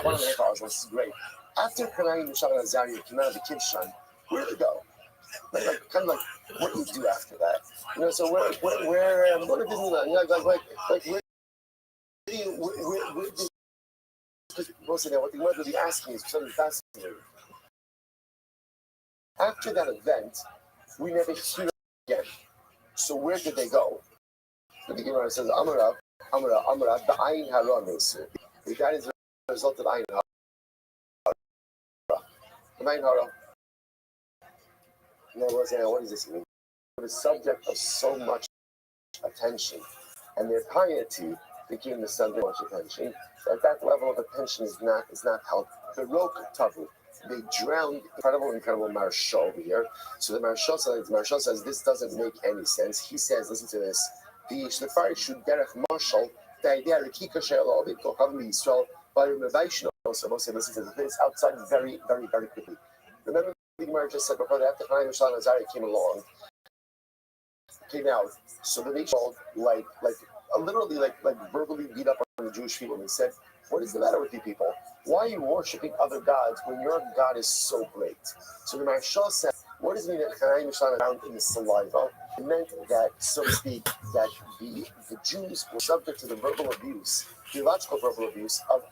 This is great. After Kanai, Mishal, and Azariah came out of the Kivshan, where did they go? Kind of like, what do you do after that? So where what did Disneyland? Like where do you, because mostly now what they want to be asking is something fascinating. After that event, we never hear again. So where did they go? The Gemara says, Amara, the Ayin Hara Mesu. That is the result of Ayin Hara. The Ayin Hara. What does this mean? The subject of so much attention, and their piety became the subject of much attention. That level of attention is not helped. The Rok Tavu, they drowned incredible Marshal over here. So the Marshal says this doesn't make any sense. He says, listen to this. The Shlefari should derech Marshal, the idea of Kika Shelo, they go come to Israel, but Revaishno. So listen to this outside very, very, very quickly. Remember the Gemara just said before that after Chaim Mishal and Azariah came out. So the nation literally verbally beat up on the Jewish people and said, what is the matter with you people? Why are you worshiping other gods when your God is so great? So the Marshal said, what does it mean that Chaim Mishal around in the saliva? It meant that, so to speak, that the Jews were subject to the verbal abuse, theological verbal abuse of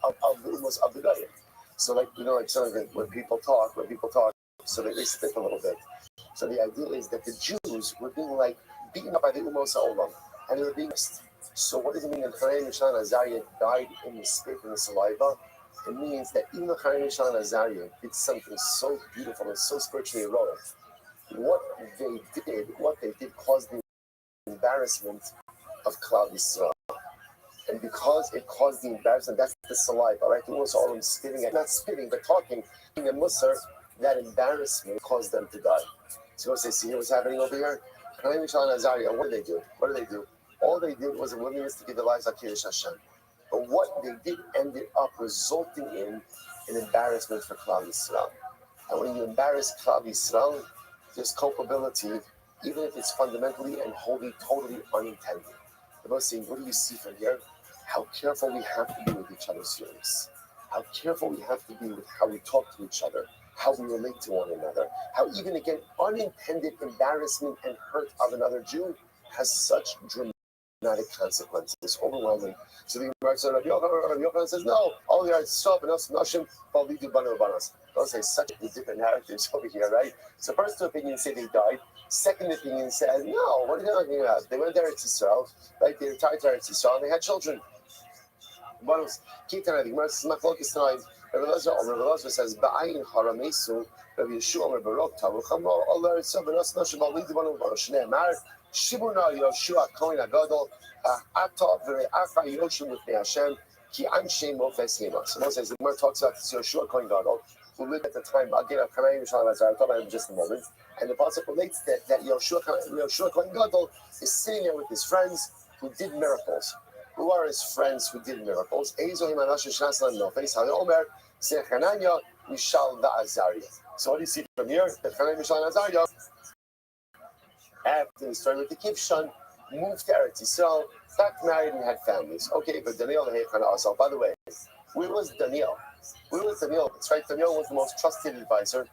the Goyim. So something when people talk, so they spit a little bit. So the idea is that the Jews were being beaten up by the Umos Ha'olam, and they were being missed. So what does it mean that Chaim Mishal and Azariah died in the spit and the saliva? It means that even though Chaim Mishal and Azariah did something so beautiful and so spiritually heroic, what they did caused the embarrassment of Klal Yisrael. And because it caused the embarrassment, that's the saliva, right? The Umos Ha'olam spitting, not spitting, but talking, in the Musar, that embarrassment caused them to die. So let's say, see what's happening over here? Chaim Mishal and Azariah, what did they do? All they did was a willingness to give their lives like Kiddush Hashem. But what they did ended up resulting in an embarrassment for Klal Yisrael. And when you embarrass Klal Yisrael, there's culpability, even if it's fundamentally and wholly, totally unintended. The most saying, what do you see from here? How careful we have to be with each other's feelings. How careful we have to be with how we talk to each other, how we relate to one another, how even, again, unintended embarrassment and hurt of another Jew has such dramatic consequences, overwhelming. So the Gemara says, Rabbi Yochanan says, no, all the arts stop and us nashim, but we do banu banas. Don't say such different narratives over here, right? So first two opinions say they died. Second opinion says, no, what are you talking about? They went there to Israel, right? They retired to Israel and they had children. Banus, Kitan, the Gemara says, Machlokes tonight. Rabbi Elazar says, Ba'ayin haramesu, Rabbi Yeshua, Rabbi Rothschild, Chamo, Allah, Sabin, us nashim, but we do banu banas. Shneimar, Shibuna Yoshua Kohen Agadol Atov Ve'afa Yoshua L'fnei Hashem Ki Anshe Mofes Hema. So Moses, the Gemara talks about this Yoshua Kohen Gadol who lived at the time. I'll get up Chaim Mishal and Azariah. I'll talk about him in just a moment. And the pasuk relates that Yoshua Kohen Gadol is sitting there with his friends who did miracles. Who are his friends who did miracles? Eizohim Anashe Shnas Lan Nofes Hayomer Sechananya Mishal VaAzariah. So what do you see from here? That Chaim Mishal and Azariah, after they started with the Kivshan, moved to Eretz Yisrael, got married and had families. Okay, but Daniel, by the way, where was Daniel? That's right, Daniel was the most trusted advisor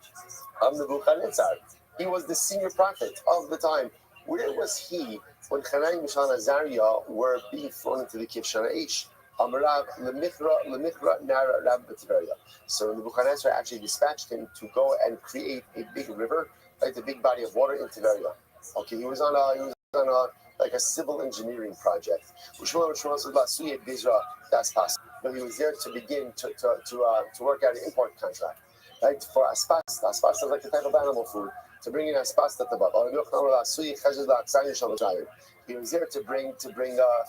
of Nebuchadnezzar. He was the senior prophet of the time. Where was he when Chaim Mishal and Azariah were being thrown into the Kivshan Aish? Amarav Lemichra Nara Rab B'Tiberia. So Nebuchadnezzar actually dispatched him to go and create a big river, like the big body of water in Tiberia. Okay, he was on a civil engineering project. But he was there to begin to work out an import contract, right? For aspas. Aspas is like a type of animal food. To bring in aspas to the bottom. He was there to bring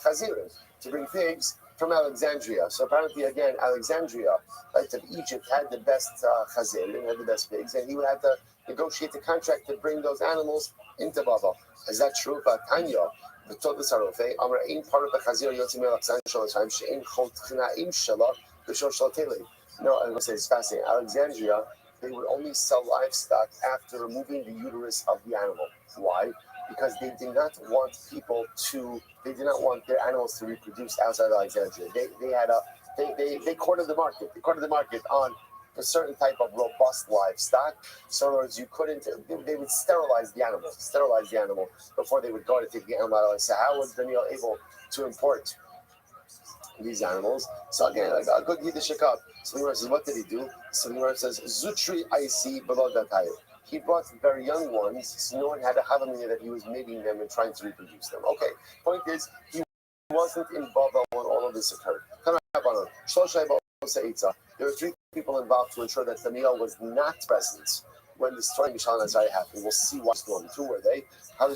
chazirim, to bring pigs from Alexandria. So apparently, again, Alexandria, right, of Egypt had the best chazirim, had the best pigs, and he would have to negotiate the contract to bring those animals into Baba. Is that true? But Tanya, the Todd Sarofe, Amar ain't part of the Chazir Yotzim Alexandria time, she ain't called Chnaim Shala, the Shoshaltele. No, I was saying it's fascinating. Alexandria, they would only sell livestock after removing the uterus of the animal. Why? Because they did not want their animals to reproduce outside Alexandria. They had a They cornered the market. They cornered the market on a certain type of robust livestock. So in other words, you couldn't. They would sterilize the animal before they would go to take the animal out. So how was Daniel able to import these animals? So again, like a good Yiddish cup. So the Gemara says, what did he do? So the Gemara says, Zutri Isi below that. He brought very young ones, so no one had a havamina that he was mating them and trying to reproduce them. Okay, point is, he wasn't involved when all of this occurred. There were three people involved to ensure that Daniel was not present when the story of Mishan Azari happened. We'll see what's going on. Who were they? So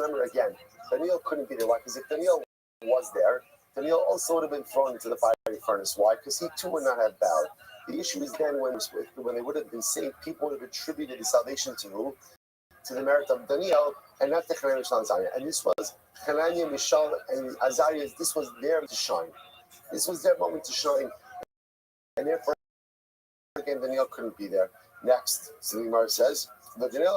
remember again, Daniel couldn't be there. Why? Because if Daniel was there, Daniel also would have been thrown into the fiery furnace. Why? Because he too would not have bowed. The issue is then when they would have been saved, people would have attributed the salvation to who? To the merit of Daniel and not to Hananiah, Mishael, and Azariah. And this was Hananiah, Mishael, and Azariah. This was their to shine. This was their moment to shine. And therefore, again, Daniel couldn't be there. Next, so the Gemara says, Daniel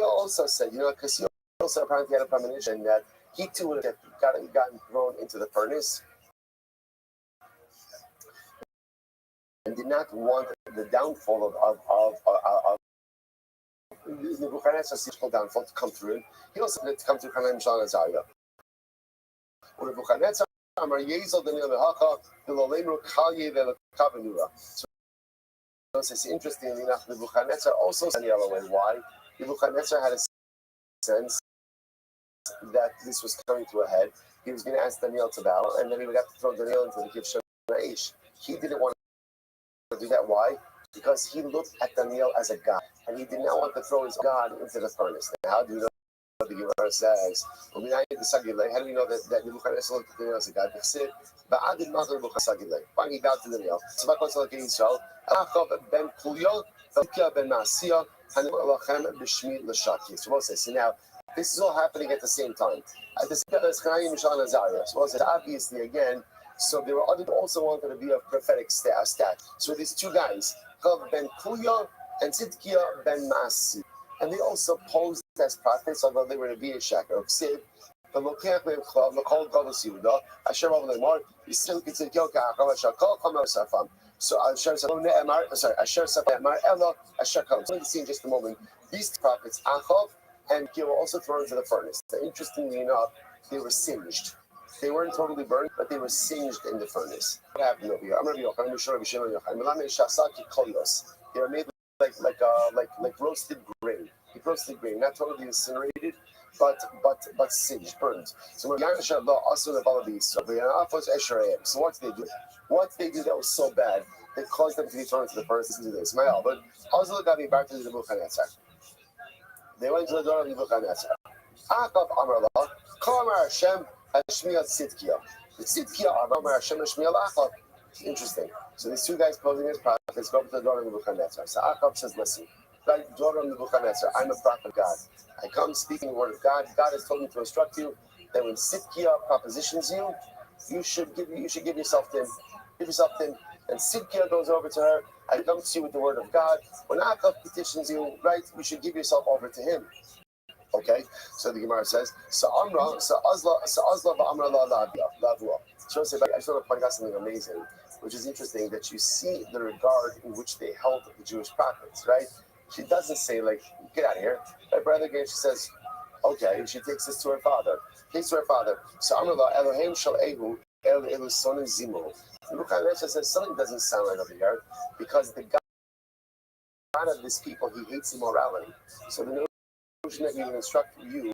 also said, because he also apparently had a premonition that he too would have gotten thrown into the furnace and did not want the downfall of Nebuchadnezzar's downfall to come through him. He also wanted to come through Hananiah, Mishael, and Azariah. So it's interestingly enough, Nebuchadnezzar also sent Daniel away. Why? Nebuchadnezzar had a sense that this was coming to a head. He was going to ask Daniel to bow, and then he would have to throw Daniel into the Kivshan Aish. He didn't want to do that. Why? Because he looked at Daniel as a god, and he did not want to throw his god into the furnace. Now, how do you know what the Gemara says? How do we know that Nebuchadnezzar looked at Daniel as a god? Finally, he bowed to Daniel. So now, this is all happening at the same time. At the same time as Hananiah, Mishael, and Azariah. So obviously, again, so there were others who also wanted to be of prophetic stat. So these two guys, Chav ben Kuya and Tzidkiah ben Maasi. And they also posed as prophets, although they were to be a shaker of Sid. So see in just a moment, these prophets, Achav and Kir, were also thrown into the furnace. Now, interestingly enough, they were singed. They weren't totally burned, but they were singed in the furnace. What happened over here? They were made like roasted grain. Like roasted grain, not totally incinerated, but singed, burned. So what did they do? What did they do that was so bad that caused them to be thrown into the furnace? Listen to this. But also got me back to the Nebuchadnezzar. They went to the door of Nebuchadnezzar. Akav Amarla, Kamar Hashem Hashmiel Tzidkiah. The Tzidkiah Amar Hashem Hashmiel Akav. Interesting. So these two guys posing as prophets go up to the door of Nebuchadnezzar. So Akav says, listen, daughter of Nebuchadnezzar, I'm a prophet of God. I come speaking the word of God. God has told me to instruct you that when Tzidkiah propositions you, you should give yourself to him. Give yourself to him. And Tzidkiah goes over to her. I come to you with the word of God. When Akav petitions you, right, you should give yourself over to him. Okay, so the Gemara says, so Azla va'amra lavua. So I just want to point out something amazing, which is interesting, that you see the regard in which they held the Jewish prophets, right? She doesn't say, like, get out of here. Right, brother, again, she says, okay, she takes this to her father. So Amrullah, Elohim shal ehu, el elusonin zimu. Nebuchadnezzar says, something doesn't sound right over here, because the God of this people, he hates immorality. So the notion that he would instruct you,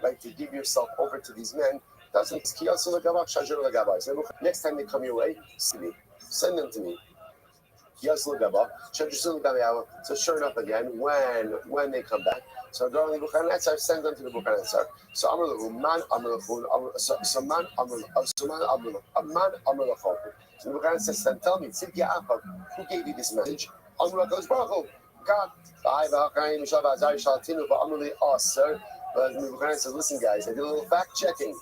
right, to give yourself over to these men, doesn't. Next time they come your way, send them to me. So sure enough, again, when they come back, so during Nebuchadnezzar, send them to Nebuchadnezzar. So Nebuchadnezzar said, tell me, who gave you this message? God. But Nebuchadnezzar says, listen, guys, I did a little fact checking.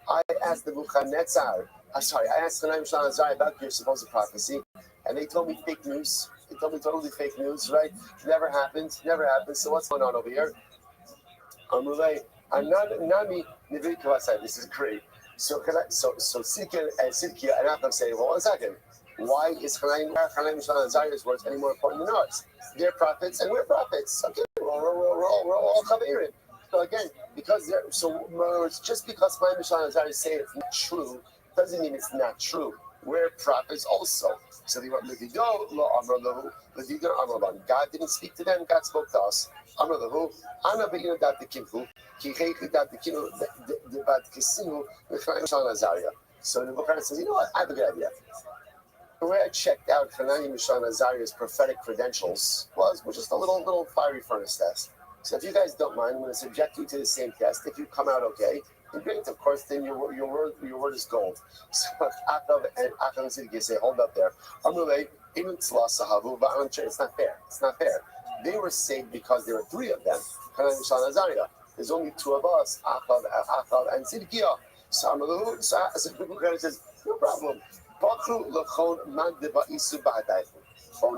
I asked Nebuchadnezzar, I asked Hananiah, Mishael, and Azariah about your supposed prophecy, and they told me fake news. told me totally fake news, right? Never happened. So what's going on over here? Amrulay, Nami Nivi Kawasai. This is great. So Sidkia and Akam say, well, 1 second. Why is Hanayim Mishlan and Zayir's words any more important than ours? They're prophets and we're prophets. Okay, we're all Chavirim. So again, because just because my Mishlan and Zayir say it's not true, doesn't mean it's not true. We're prophets also. So they were God didn't speak to them, God spoke to us. So the Bukhari says, you know what, I have a good idea. The way I checked out Hanani Mishan Azaria's prophetic credentials was just a little fiery furnace test. So if you guys don't mind, I'm going to subject you to the same test. If you come out okay, then great, of course, then your word is gold. So Akav and Sidki say, hold up there. It's not fair. It's not fair. They were saved because there were 3 of them. Hanani Mishan Azaria. There's only 2 of us, Akav and Sidkiah. So Bukhari says, no problem. Phone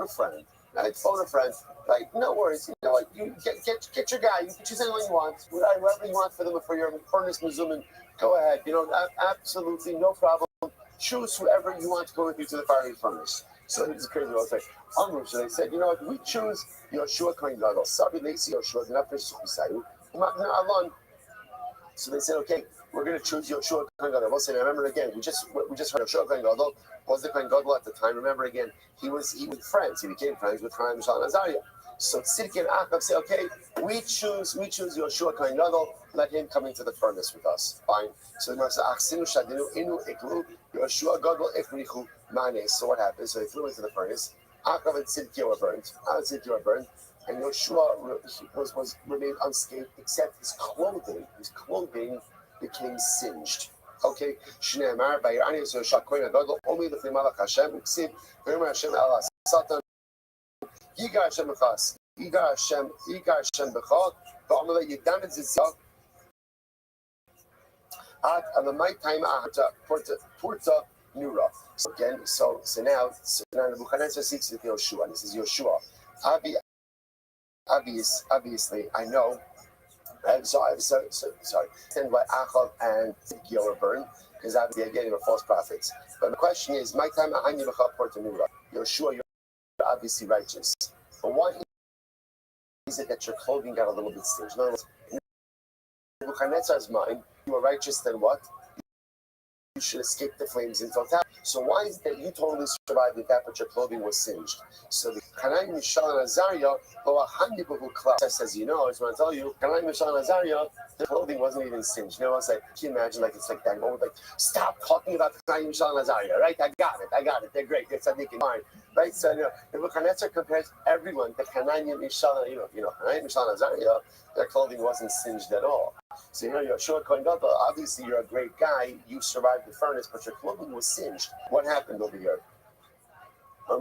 a friend, right? Phone a friend, right? No worries. You know what? You get your guy. You can choose anyone you want, whoever you want for your furnace muzumin. Go ahead. You know, absolutely no problem. Choose whoever you want to go with you to the fiery furnace. So it's crazy. I was like, so they said, you know what? We choose Yoshua Kohen Gadol. Sabi Leisi Yoshua Gnafesh Sukisayu. Alon. So they said, okay, we're going to choose Yoshua Kohen Gadol. We'll say, remember again, we just heard Yoshua Kohen Gadol was the Kohen Gadol at the time. Remember again, he was friends. He became friends with Hanani Mishan Azariah. So Sidki and Akav say, okay, we choose Yoshua Kohen Gadol. Let him come into the furnace with us. Fine. So the Gemara says, Yoshua Gadol Ifrichu Mane. So what happened? So they flew into the furnace. Akav and Sidki were burned. And Yoshua remained unscathed, except his clothing became singed. Okay, Shneimar by Iranians Yoshua Kohen Gadol only the Malach Hashem Uksiv V'Yomer Hashem Allah Satan Yigar Hashem B'Chas Yigar Hashem B'Chal V'Amalei Yidan Zitzah At Alamai Time Ahata Porta Nura. So again, so now Nebuchadnezzar seeks with Yoshua. This is Yoshua. Obviously, I know. Sorry. And why Achav and Sidkiah were burned, because obviously again they were false prophets. But the question is, my time Yoshua, you're obviously righteous. But why is it that your clothing got a little bit singed? In other words, in Nebuchadnezzar's mind, you are righteous than what? You should escape the flames in totality. So why is it that you totally survived with that, but your clothing was singed? So the Hanani Mishan and Azariah, says, you know, I just want to tell you, Hanani Mishan and Azariah, their clothing wasn't even singed. You know, it's like, can you imagine, like, it's like that moment, like, stop talking about Hanani Mishan and Azariah, right? I got it. They're great. They're tzaddik in mind, right? So, you know, Nebuchadnezzar compares everyone to Hanani Mishan, Hanani Mishan and Azariah, their clothing wasn't singed at all. So, you know, Yoshua Kohen Gadol, obviously you're a great guy. You survived the furnace, but your clothing was singed. What happened over here? So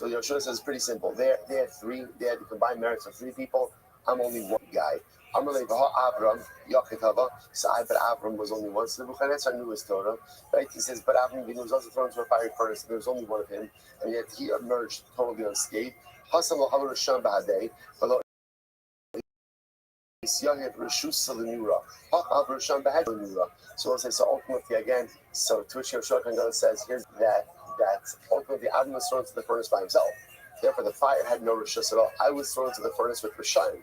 Yoshua says it's pretty simple. They had the combined merits of 3 people. I'm only 1 guy. So but Avram was only 1. So Nebuchadnezzar knew his Torah. Right? He says, but Avram was also thrown into a fiery furnace. There was only 1 of him. And yet he emerged totally unscathed. So we'll say, so ultimately again, so to which Yoshua Kohen Gadol says, here's that ultimately Adam was thrown into the furnace by himself. Therefore the fire had no rishus at all. I was thrown into the furnace with Rishayim.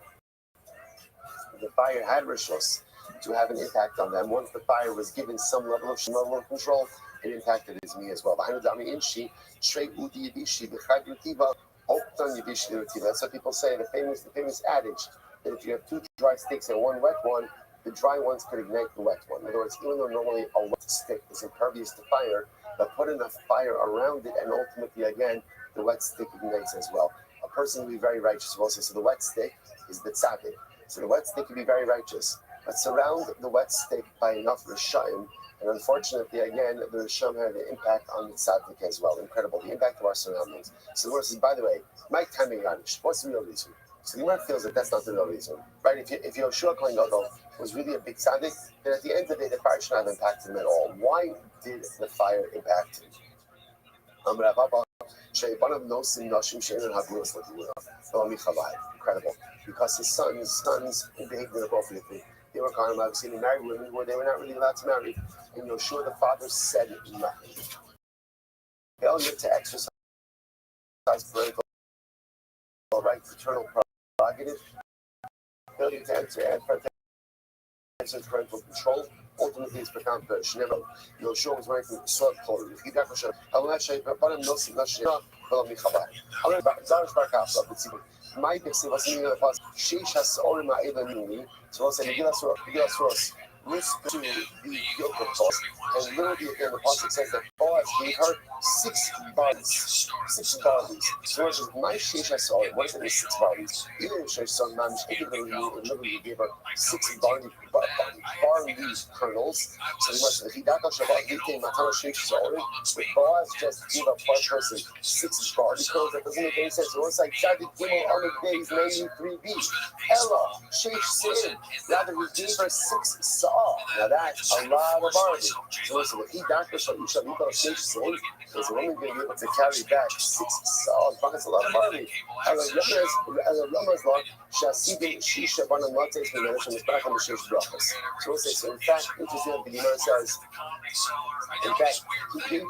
The fire had rishus to have an impact on them. Once the fire was given some level of control, it impacted me as well. That's what people say, the famous adage, that if you have 2 dry sticks and 1 wet one, the dry ones could ignite the wet one. In other words, even though normally a wet stick is impervious to fire, but put enough fire around it, and ultimately, again, the wet stick ignites as well. A person will be very righteous will say, so the wet stick is the tzaddik. So the wet stick can be very righteous, but surround the wet stick by enough rishayim, and unfortunately, again, the rishayim had an impact on the tzaddik as well. Incredible, the impact of our surroundings. So the word says, by the way, Mike timing garnish. What's the real reason? So the Gemara feels that that's not the real reason, right? If Yoshua Kohen Gadol was really a big tzaddik, then at the end of the day, the fire should not have impacted him at all. Why did the fire impact him? Incredible. Because his sons behaved inappropriately. They were kind of obviously married women where they were not really allowed to marry. And Yoshua the father said nothing. Failure to exercise parental right, paternal prerogative, failure to exercise parental control, ultimately is profound punish. Never, Yoshua was wearing sword clothing. He got for my pixie was in the past. She has all my even meaning. So I said, Gilas risk to the yoke of course. And literally again, the passage says that Boaz gave her 6 barleys. 6 barleys. So it was my Shisha saw it. What is it? 6 barleys. Even Shish son, man, literally gave her 6 barley kernels. So he must have Hidaka Shabbat Vite Matana Shish saw it. But Boaz just gave up one person 6 barley kernels. That doesn't make any sense. So it's like Shadi Gimel on the days 93b. Ella, Shish said, rather he gave her 6 saw. Now that's a lot of barley. So listen, if he doctor shall you shall eat on Shish said, is a woman going to be able to carry back 6 saws? That's a lot of barley. As a Rama's law, Shasidim Shisha Banam Lattes when mention is back on the Shish brachas. So we'll say, so in fact, interesting the Gemara says, in fact, he gave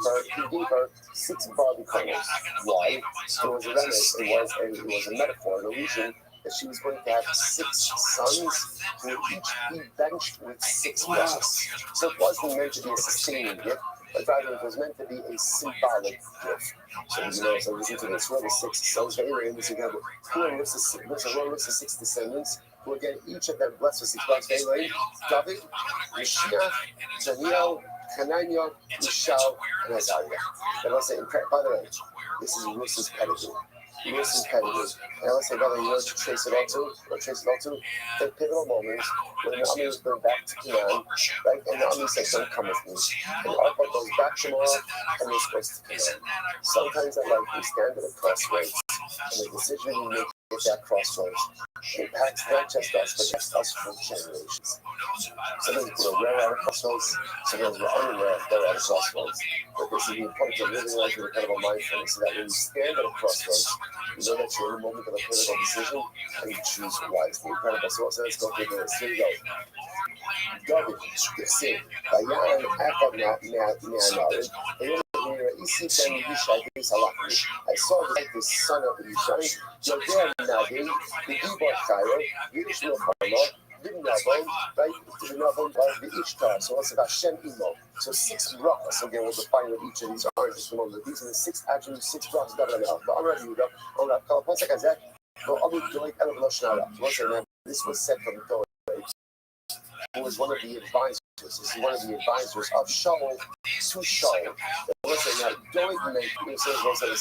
her 6 barley kernels. Why? It was a remnant, it was a metaphor, an illusion that she was going to have 6 sons who would each be benched with 6 wives. So it wasn't meant to be a sustaining gift, but rather it was meant to be a symbolic gift. So listen to this. Who are the 6 sons? Very in this example. Who are the 6 descendants? Who again, each of them blessed with 6 wives. David, Mashiach, Daniel, Hananiah, Mishael, and Azariah. And I'll say, by the way, this is Ruth's pedigree. Ruth's pedigree. And I'll say, brother, you know to trace it all to? The pivotal moment when the army was going back to Canaan, right? And the army said, don't come with me. And Arba goes back tomorrow, and they're supposed to Canaan. Sometimes in life, we stand at a crossroads, and the decision we make at that crossroads impacts not just us, but just us for generations. Sometimes we're at a crossroads, sometimes we're unaware they're at a crossroads. But this is the importance of living life with a kind of a mindfulness, so that when you stand at a crossroads, you know that you're in a moment of a critical decision, and you choose wisely. Incredible. So let's go through this. Here we go. David, the sin. Bayan Akad Me'anarid. I saw the son of Yishai, Yodea Nadi, the Gibor Cairo, Yiddish Milchama, Vinavon, right? Vinavon, the Ishtar. So what's about Shem Imo? So 6 brachas. Again, we'll define what each of these are. Just remember, these are the 6 attributes, 6 brachas. This was said from Torah, who was one of the advisors. This is one of the advisors of Shaul to Shaul. When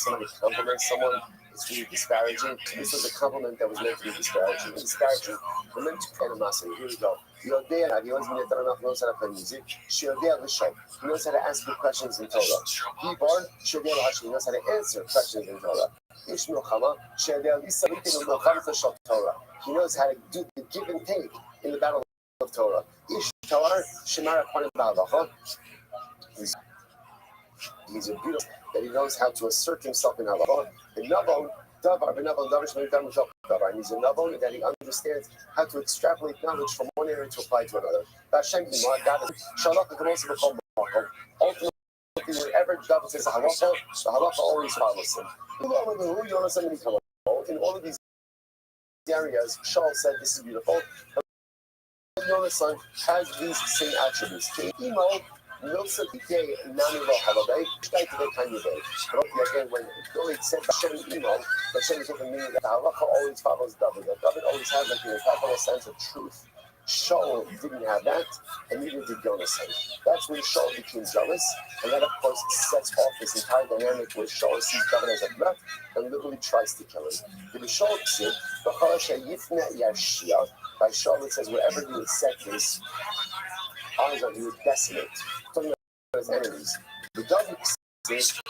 somebody compliments someone, it's really disparaging. This was a compliment that was meant to be disparaging. Disparaging. We're meant to animosity. Here we go. He knows how to ask you questions in Torah. He knows how to answer questions in Torah. He knows how to do the give and take in the battle of Torah. He's a beautiful that he knows how to assert himself in halacha. And he's a navon that he understands how to extrapolate knowledge from one area to apply to another. Ultimately, whenever David says halacha, the halacha always follows him. In all of these areas, Shaul said, this is beautiful. Noah's son has these same attributes. Again, when David said Hashem Imo, Hashem is looking meaning that the halacha always follows David. That David always has like the infallible sense of truth. Shaul didn't have that, and neither did Jonathan. That's when Shaul became jealous, and that, of course, sets off this entire dynamic where Shaul sees David as a threat and literally tries to kill him. The Shaul said, by Shaul it says, wherever he would set his eyes on, he would decimate. Talking about his enemies. The David says,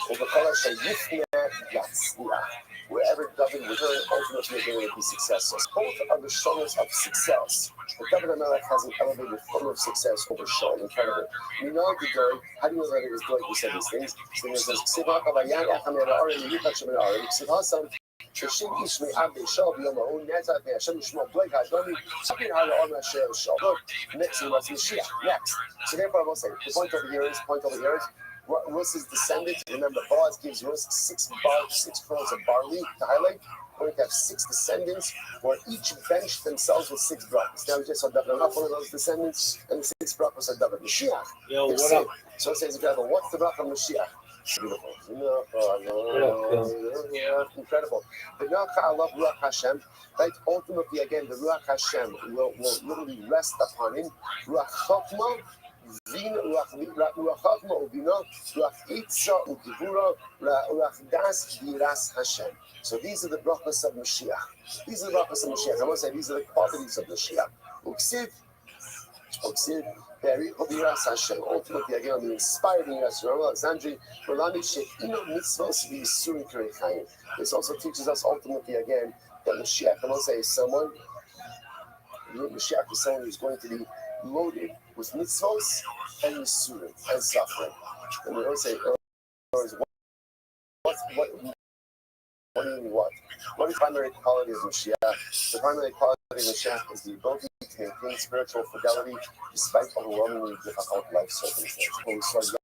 wherever David would turn, ultimately again would be successful. Both are the shoulders of success. But David HaMelech has an elevated form of success over Shaul. Incredible. We know the Doeg. How do you know that it was Doeg who said these things? So it says, Shishim Ishmi Abdi Shaul B'Yom Ha'u Nezat Hashem Yishmo Blake Hadoni Sabir Ha'La'or Ma'Sher Shaul. Look, next he was Mashiach. Next. So therefore, I will say the point over here is Rus' descendants. Remember, Boaz gives Rus six crores of barley to highlight. We're going to have 6 descendants, where each bench themselves with 6 brothers. Now we just saw David, not one of those descendants, and the 6 brothers are David. Mashiach. Yo, what up? So it says, what's the bracha of Mashiach? Beautiful. Incredible. The I love Ruach Hashem. Right? Ultimately, again, the Ruach Hashem will literally rest upon him. Ruach Chokmah. Ruach Chachma Ubina, Ruach Itza Ukivura, Ruach Das Biras Hashem. So these are the brachas of Mashiach. These are the brachas of Mashiach. I want to say these are the qualities of Mashiach. Uksiv, Beri Biras Hashem. Ultimately, again, the inspired in Yasser Alexandri, Rolani Sheino Mitzvos V'Yisurim Kerechayim. This also teaches us ultimately again that Mashiach, I want to say, is someone. Mashiach is someone who's going to be loaded with mitzvos and yisurim and suffering. And we always say, what do you mean what? What is the primary quality of Mashiach? The primary quality of Mashiach is the ability to maintain spiritual fidelity despite overwhelmingly difficult life circumstances. When we started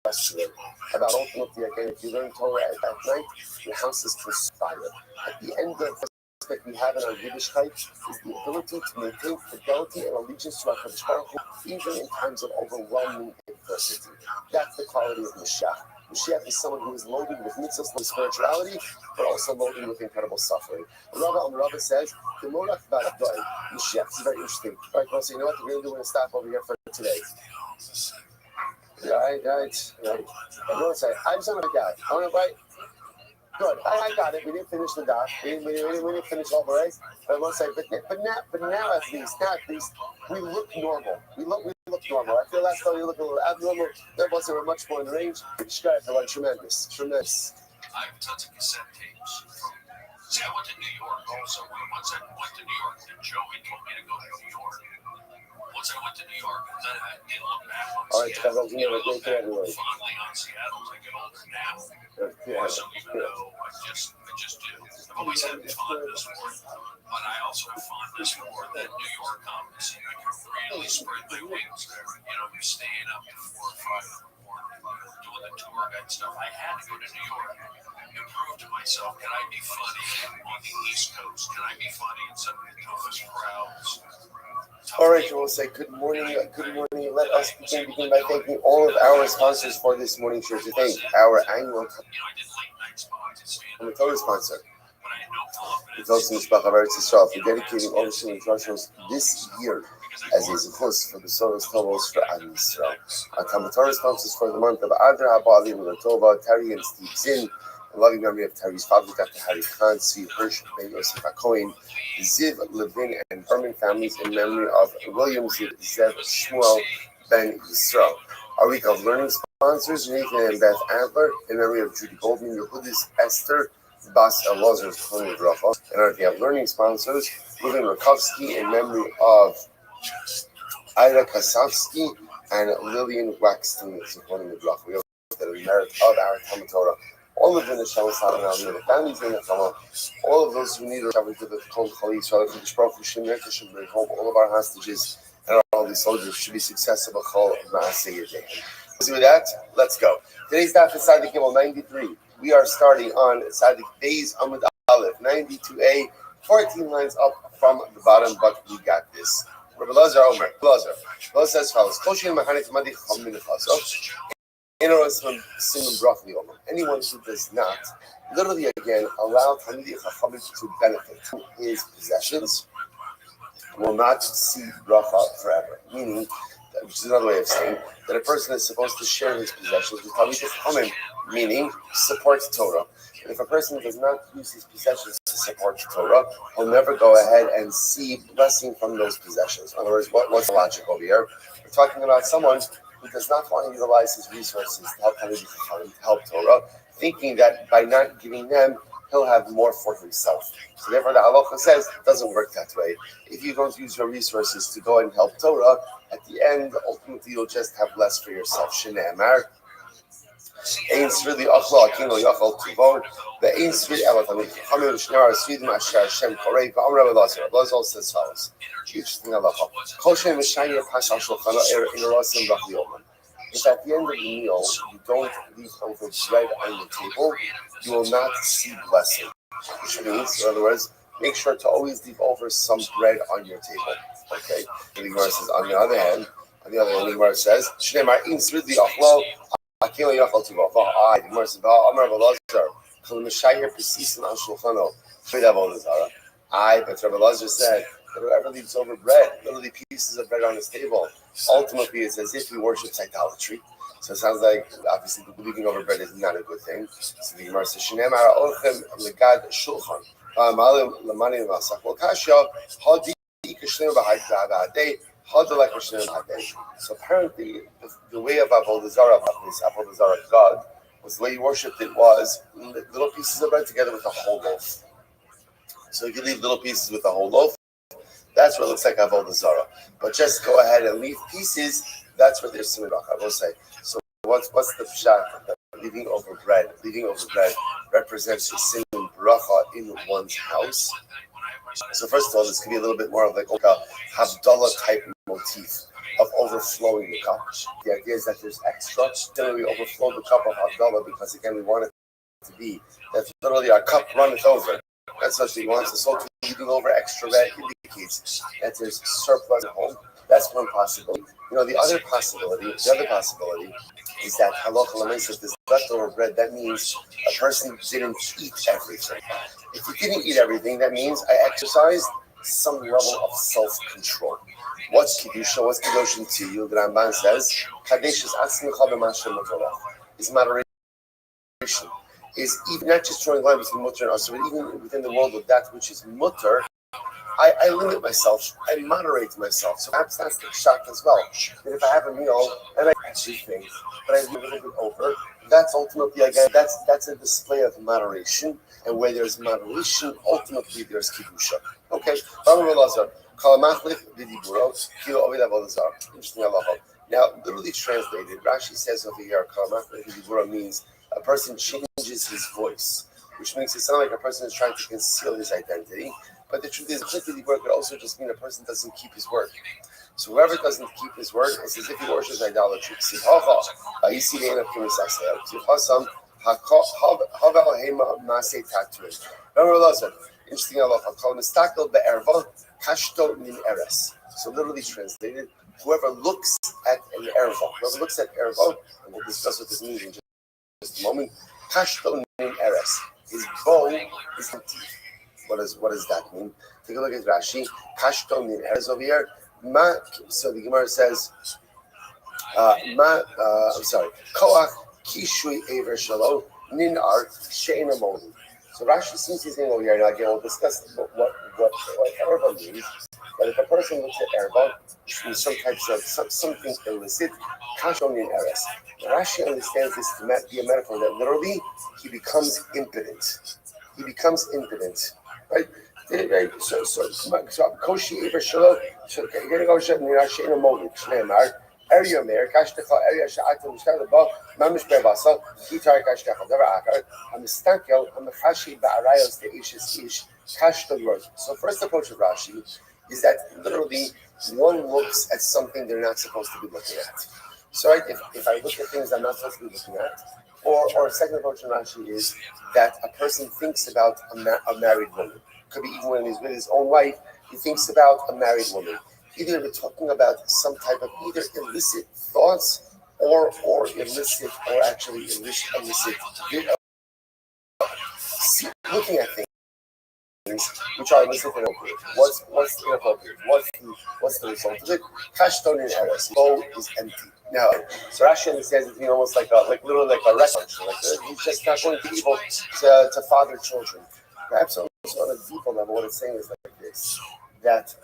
yesterday about ultimately, again, if you learn Torah at night, your house is conspired. At the end of the that we have in our Yiddishkeit is the ability to maintain fidelity and allegiance to our Kadosh Baruch Hu, even in times of overwhelming adversity. That's the quality of Mashiach. Mashiach is someone who is loaded with mitzvahs and spirituality, but also loaded with incredible suffering. Rabbi says, the Morach Ba'adoi, Mashiach. This is very interesting. All right, so you know what? We're going to stop over here for today. Right. Everyone say, I'm son of a guy. I want to write. Good. I got it. We didn't finish the dot. We didn't finish all the right. But let's say, but now at least, we look normal. We look normal. I feel last time we look a little abnormal. Therefore, we're much more in range. Describe for like tremendous. I have tons of cassette tapes. See, I went to New York also. Once I went to New York, then Joey told me to go to New York. Once I went to New York, then I didn't look back on Seattle. I look back fondly on Seattle as I get older now. Or some even though I just do. I've always had fondness for it, but I also have fondness for that New York conference. I can really spread my wings there. You're staying up to 4 or 5 in the morning, doing the tour guide stuff. I had to go to New York and prove to myself, can I be funny on the East Coast? Can I be funny in some of the toughest crowds? All right, we'll say good morning. Let us begin by thanking all of our sponsors for this morning show. To thank our annual Torah sponsor, the Tosin Mishpacha of Eretz Yisrael, for dedicating all the Shulin shows this year as a host for the Soros Tovos for Am Yisrael. Our Talmud Torah sponsors for the month of Adar, Haba Alim Tova, Terry and Steve Zinn. In loving memory of Terry's father, Dr. Harry Khan, C. Hirsch, Ben Yosef HaKohen, Ziv, Levin, and Berman families, in memory of William Ziv, Zev, Shmuel, Ben Yisrael. Our week of learning sponsors, Nathan and Beth Adler, in memory of Judy Goldman, Yehudis, Esther, Bas Elazar, Choni Bracha. And our day of learning sponsors, Levin Rakovsky, in memory of Ira Kasavsky and Lillian Waxton, Choni Bracha. We hope that in merit of our Talmud Torah, all of the Neshama Salam, the families in the Chama, all of those who need recovery to the Kol Chali, so that the Shprach Shemir should bring home all of our hostages and all these soldiers should be successful. So with that, let's go. Today's daf is Sadik Gimel 93. We are starting on Sadik Beis Amud Aleph 92a, 14 lines up from the bottom, but we got this. Rabbi Lazar Omer, Lazar says as follows: anyone who does not, literally again, allow Talmidei Chachamim to benefit from his possessions will not see bracha forever. Meaning, which is another way of saying that a person is supposed to share his possessions with Talmidei Chachamim, meaning support Torah. And if a person does not use his possessions to support Torah, he'll never go ahead and see blessing from those possessions. In other words, what's the logic over here? We're talking about someone who does not want to utilize his resources to help Talmidei Chachamim, to help Torah, thinking that by not giving them, he'll have more for himself. So therefore, the halacha says it doesn't work that way. If you don't use your resources to go and help Torah, at the end, ultimately, you'll just have less for yourself. Shnei Amar, Ein Sri Achla Akino Yachal Tuvon. The Ein Sri Elatami Hamil Shnei Sridim Asher Hashem Korei V'Am Rabbi Lazar. Rabbi Lazar says follows. Interesting halacha. Kol Shem Mishayir Pasha Shulchana In Rasim Rach Yoman. If at the end of the meal you don't leave over bread on the table, you will not see blessing. Which means, in other words, make sure to always leave over some bread on your table. Okay? And the Gemara says, on the other hand, the Gemara says, Shneimar in Sridli Achlo, Akilo Yachal Tivah. The Gemara says, Amar Balazar, Kol Mishayir Pesisin Al Shulchano, Shredav Olazara. But Rabbi Lazar said that whoever leaves over bread, literally pieces of bread on his table, ultimately it's as if he worships idolatry. So it sounds like obviously leaving over bread is not a good thing. So the Gemara says, "Shneimar Ochem Legad Shulchan, Malim Lamani Masak Lokashya Hadi Kishneim Bahadei Hadalek Kishneim Bahadei." So apparently, the way of Avodah Zarah, God, was the way you worshipped it was little pieces of bread together with a whole loaf. So if you leave little pieces with a whole loaf, that's what it looks like Avodah Zarah. But just go ahead and leave pieces. That's what there's Simon I will say. So what's the pshat? Leaving over bread represents the sin and bracha in one's house. So first of all, this could be a little bit more of like a Havdalah type motif of overflowing the cup. The idea is that there's extra. Then we overflow the cup of Havdalah because again we want it to be that literally our cup runneth over. That's what he wants. So leaving over extra bread indicates that there's surplus at home. That's one possibility. The other possibility is that halacha l'maisa, if there's leftover bread, that means a person didn't eat everything. If you didn't eat everything, that means I exercised some level of self-control. What's kedusha? What's kedusha to you? The Ramban says, kadesh is atzmicha b'mashem motorach. Is moderation. Is even not just drawing line between mutter and asur, but even within the world of that which is mutter. I limit myself. I moderate myself. So perhaps that's the shot as well. That if I have a meal and I actually things, but I leave a little bit over, that's ultimately again that's a display of moderation. And where there's moderation, ultimately there's kedusha. Okay. Interesting. Now, literally translated, Rashi says over here, means a person changes his voice, which makes it sound like a person is trying to conceal his identity. But the truth is, could also just mean a person doesn't keep his word. So whoever doesn't keep his word, it's as if he worships idolatry. Interesting. So literally translated, whoever looks at an erva, and we'll discuss what this means in just a moment, his bow is empty. What does that mean? Take a look at Rashi. Kashton in Eretz over here. So the Gemara says, Koach kishui aver shalo ninar she'ena moli. So Rashi seems to be saying over here. Now again, we'll discuss what erva means. But if a person looks at erva, which means some types of something illicit, kashton in Eretz. Rashi understands this to be a metaphor that literally he becomes impotent. Right? So Koshi Iber Shalom, so getting over Shem Nirashin a moment, Shneimar, Area Mer, Kashtacha, Area Sha'atim, Shtaba, Mamish Bebasa, Kitar Kashtacha, Dara Akar, and the Stankel, and the Hashi Ba'arayos, the Ish, Kashta Growth. So, first approach of Rashi is that literally one looks at something they're not supposed to be looking at. So, right, if I look at things I'm not supposed to be looking at, or a second approach in Rashi is that a person thinks about a married woman. Could be even when he's with his own wife, he thinks about a married woman. Either we're talking about some type of either illicit thoughts or illicit or actually illicit looking at things which are illicit and inappropriate. What's inappropriate? What's the result of it? Kashton in Eretz. Bowl is empty. Now, so Rashi understands it being almost like literally like a restaurant. He's just not going to be able to father children. Perhaps also on a deeper level, what it's saying is like this: that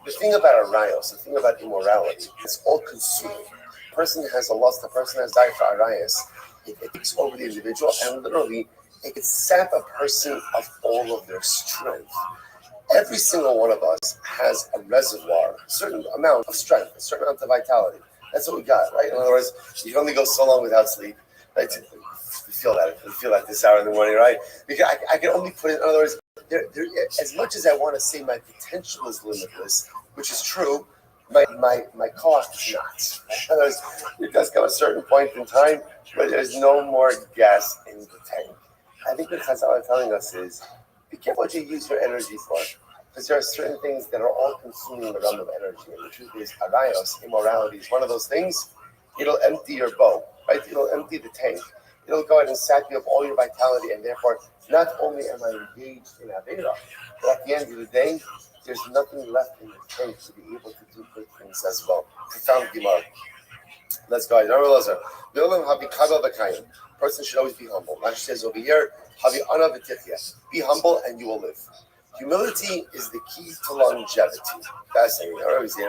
the thing about arayos, the thing about immorality, it's all consuming. A person has a lust, a person has died for arayos. It takes over the individual, and literally it can sap a person of all of their strength. Every single one of us has a reservoir, a certain amount of strength, a certain amount of vitality. That's what we got, right? In other words, you can only go so long without sleep, right? You feel that this hour in the morning, right? Because I can only put it, in other words, as much as I want to say my potential is limitless, which is true, my cost is not. In other words, it does come a certain point in time where there's no more gas in the tank. I think what Chazal are telling us is, be careful what you use your energy for. Because there are certain things that are all consuming the realm of energy. And the truth is, arayos, immorality, is one of those things. It'll empty your bow, right? It'll empty the tank. It'll go ahead and sap you of all your vitality. And therefore, not only am I engaged in Avera, but at the end of the day, there's nothing left in the tank to be able to do good things as well. Profound Gemara. Let's go. Person should always be humble. Rashi says over here, be humble and you will live. Humility is the key to longevity. Fascinating. Interesting.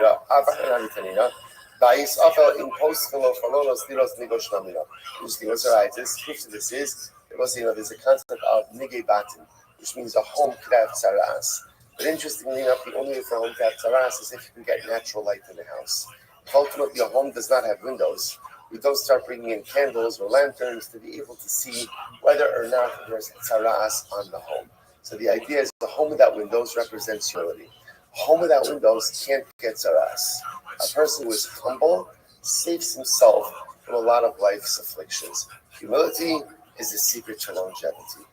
What's right? This proof to this is there's a concept of nige batin, which means a home could have tzaras. But interestingly enough, the only way for a home to have tzaras is if you can get natural light in the house. If ultimately a home does not have windows, we don't start bringing in candles or lanterns to be able to see whether or not there's tzaras on the home. So the idea is the home without windows represents humility. A home without windows can't get tzaras. A person who is humble saves himself from a lot of life's afflictions. Humility is the secret to longevity.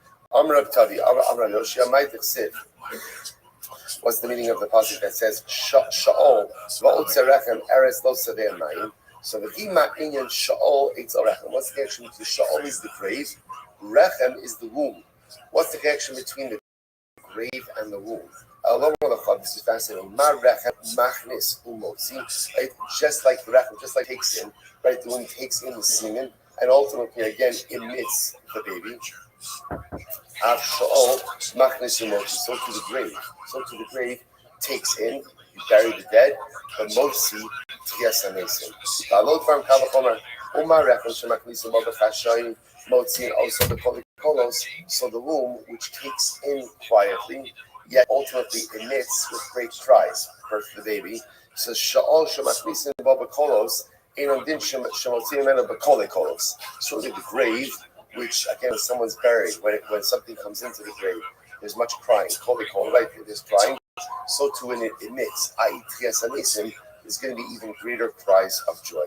What's the meaning of the passage that says Sha'ol va'otzerechem eretz lo savei mayim? So the Hima Inyan Sha'ol Eitz Rechem. What's the connection between Sha'ol is the grave, Rechem is the womb. What's the connection between the grave and the womb? This is fascinating. Ma Rechem Machnis Umotzi. Right? Just like the Rechem, just like takes in, right? The womb takes in the semen and ultimately again emits the baby. Av Sha'ol Machnis Umotzi. So to the grave. So to the grave takes in, you bury the dead, but Motzi Tchias HaMesim. Ba'alot farm Kavachomer, Umar Rechem Shemaknisim B'Chashayim, Motzi also the Kolos, so the womb which takes in quietly, yet ultimately emits with great cries, birth of the baby. So Sha'ol Shemaknisim B'Kolos, Einon Din Shemotzim Mena B'Kole Kolos. So the grave, which again someone's buried, when something comes into the grave, there's much crying. Right? There's crying. So too when it emits, i.e. Tchias HaMesim, there's going to be even greater cries of joy.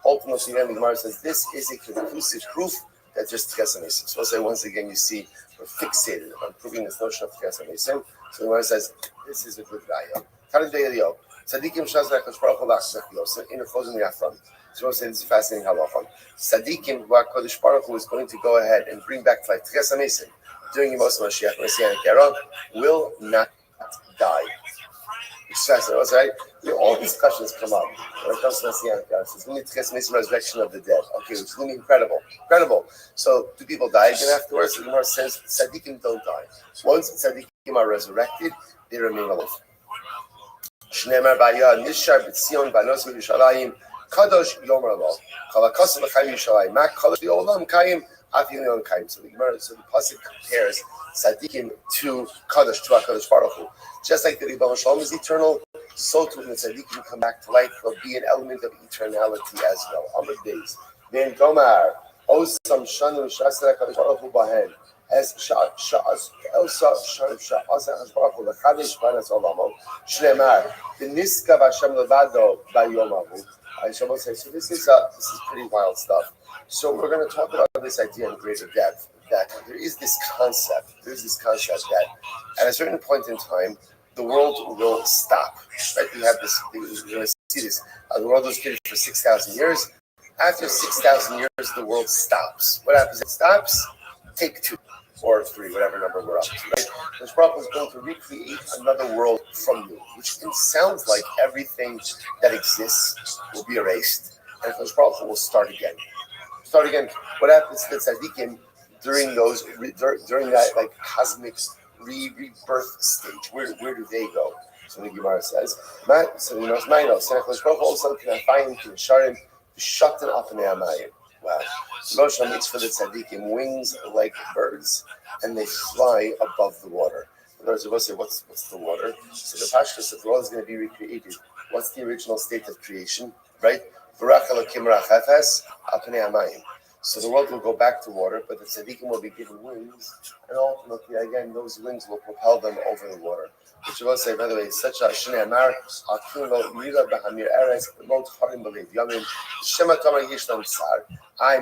Ultimately, then the Gemara says this is a conclusive proof that there's Tchias HaMesim. So I'll say once again, you see, we're fixated on proving this notion of Tchias HaMesim. So the Gemara says this is a good raya. Tzadikim shazrach Baruch Hu lachzach in closing the afram. So I'm saying this is fascinating halacha. Tzadikim, who Kodesh Baruch Hu is going to go ahead and bring back to life Tchias HaMesim during Yemos Mashiach Messianic era, will not die. It's fascinating. Right? All these questions come up when it comes to Messianic era. It's going to be Tchias HaMesim, resurrection of the dead. Okay, which is going to be incredible. So do people die again afterwards? The Gemara says tzadikim don't die. Once tzadikim are resurrected, they remain alive. Shneimar Baya Nishar B'Tzion Banos Yerushalayim Kadosh Yomer Lo Chalakos L'Chayim Yerushalayim Mak Kadosh L'Olam Kayim Afin L'Olam Kayim. So the pasuk compares tzaddikim to HaKadosh Baruch Hu. Just like the Rebbe Shalom is eternal, so too when the tzaddikim come back to life, there'll be an element of eternality as well. Amud Beis. Then Gomar Osam Shanu Shasra HaKadosh Baruch Hu Bahen. As Sha'az Baruch Hu L'Chadesh Banas Olamo Shneimar V'Niskav Hashem Levado Bayomahu. I shall say, so this is pretty wild stuff. So we're going to talk about this idea in greater depth. That there is this concept that at a certain point in time, the world will stop. Right? We have this. We're going to see this. The world was created for 6,000 years. After 6,000 years, the world stops. What happens? It stops. Take 2 or 3, whatever number we're up to. Right? This problem is going to recreate another world from you, which sounds like everything that exists will be erased, and this problem will start again. What happens to tzaddikim during that like cosmic rebirth stage? Where do they go? So the Gemara says, so you know, all of a sudden can I find to Sharim shutting up in Amayim. Wow. Rothschild makes for the tzaddikim wings like birds, and they fly above the water. In other words, we'll say, what's the water? So the Pashtus said the world is going to be recreated. What's the original state of creation? Right? So the world will go back to water, but the tzaddikim will be given wings, and ultimately, again, those wings will propel them over the water. Which will say, by the way, such a Shnei Amar, Akilo, Mira, Bahamir, Eres, Mot Harim, Believe, Yamin, Shema Tamar Yishlam Sar.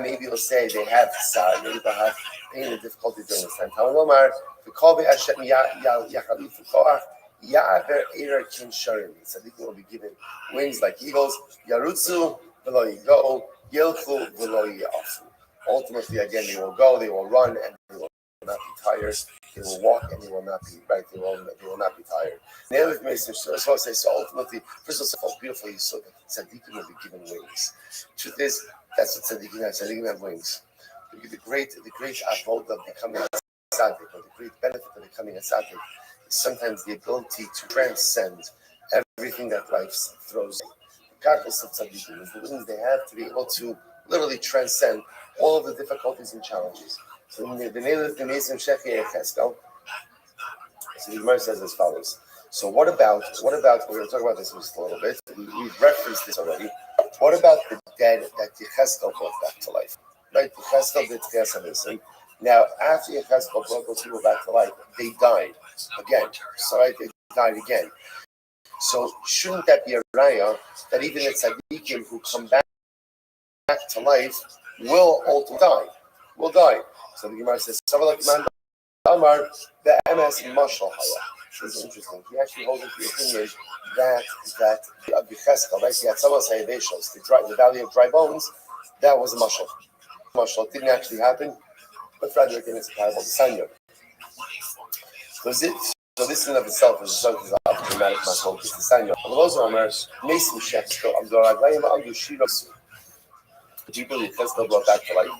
Maybe you'll say they have Sar, maybe they'll have pain and difficulty during this time. Talmud Omar, the Kolbe Hashem Yachalifu Koach, Ya'aver Erer Kin Sharim. Tzaddikim will be given wings like eagles, Yarutsu, Velo Yigo, Yilchu, Velo Yafu. Ultimately, again, they will go, they will run, and they will not be tired. They will walk and they will not be right. They will not be tired. The other thing is, so ultimately, first of all, beautifully, so that tzaddikim will be given wings. Truth is, that's what tzaddikim have. Tzaddikim have wings. The great avodah of becoming a tzaddik, or the great benefit of becoming a tzaddik, is sometimes the ability to transcend everything that life throws. Regardless of tzaddikim, is the wings they have to be able to literally transcend all of the difficulties and challenges. So the Nesim Shechi Echeskel. So the Gemara says as follows. So what about we're going to talk about this just a little bit. We've referenced this already. What about the dead that Yecheskel brought back to life? Right? Yecheskel did Chesed. Now after Yecheskel brought those people back to life, they died again. So right, they died again. So shouldn't that be a raya that even the tzaddikim who come back to life will ultimately die? Will die. So the Gemara says, Amar, the MS Mashal Haya. This is interesting. He actually holds the opinion that Yecheskel, right? He had someone say the valley of dry bones, that was a mashal. Mashal didn't actually happen, but Frederick in his parable, the Sanya. So this in of itself is a dramatic mashal. It's the Sanya. But those are Amars, Mesim Shechsko, Abduragayim, Abdu Shiros. The people Yecheskel brought back to life.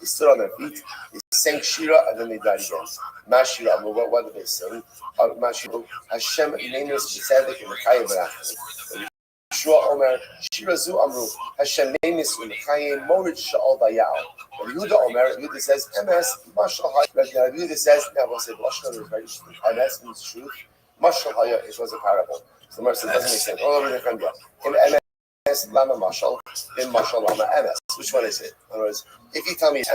They stood on their feet, they sang Shira, and then they died again. Mashira, what did they sing? Mashira, Hashem, Nemus, B'Tzedek, and Mechayim, Berachim. Yeshua Omer, Shira Zu Amru, Hashem, Nemus, Mechayim, Morid, Sha'al, Bayal. Yehuda Omer, Yehuda says, MS, Mashal Haya. Yehuda says, now we'll say, Lashon is very interesting. MS means truth. Mashal Haya, it was a parable. So the Mercy doesn't make sense. All over the Khandia. In MS, Lama Mashal, in Mashal, Lama MS. Which one is it? In other words, if you tell me it's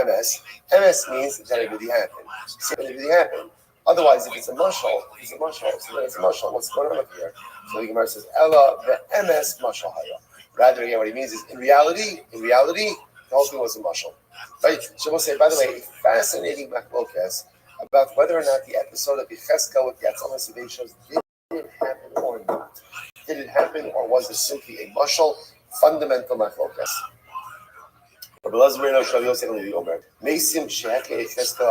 MS means that it really happened. So it really happened. Otherwise, if it's a mashal, so then it's a mashal. What's going on up here? So the Gemara says, Ella, the MS mashal haya. Rather, again, what he means is, in reality, the whole thing was a mashal. Right? So we'll say, by the way, a fascinating machlokas about whether or not the episode of Yecheskel with Yatzal Sidei shows did it happen or not. Did it happen, or was it simply a mashal? Fundamental machlokas. Mesim Sheheke Yecheskel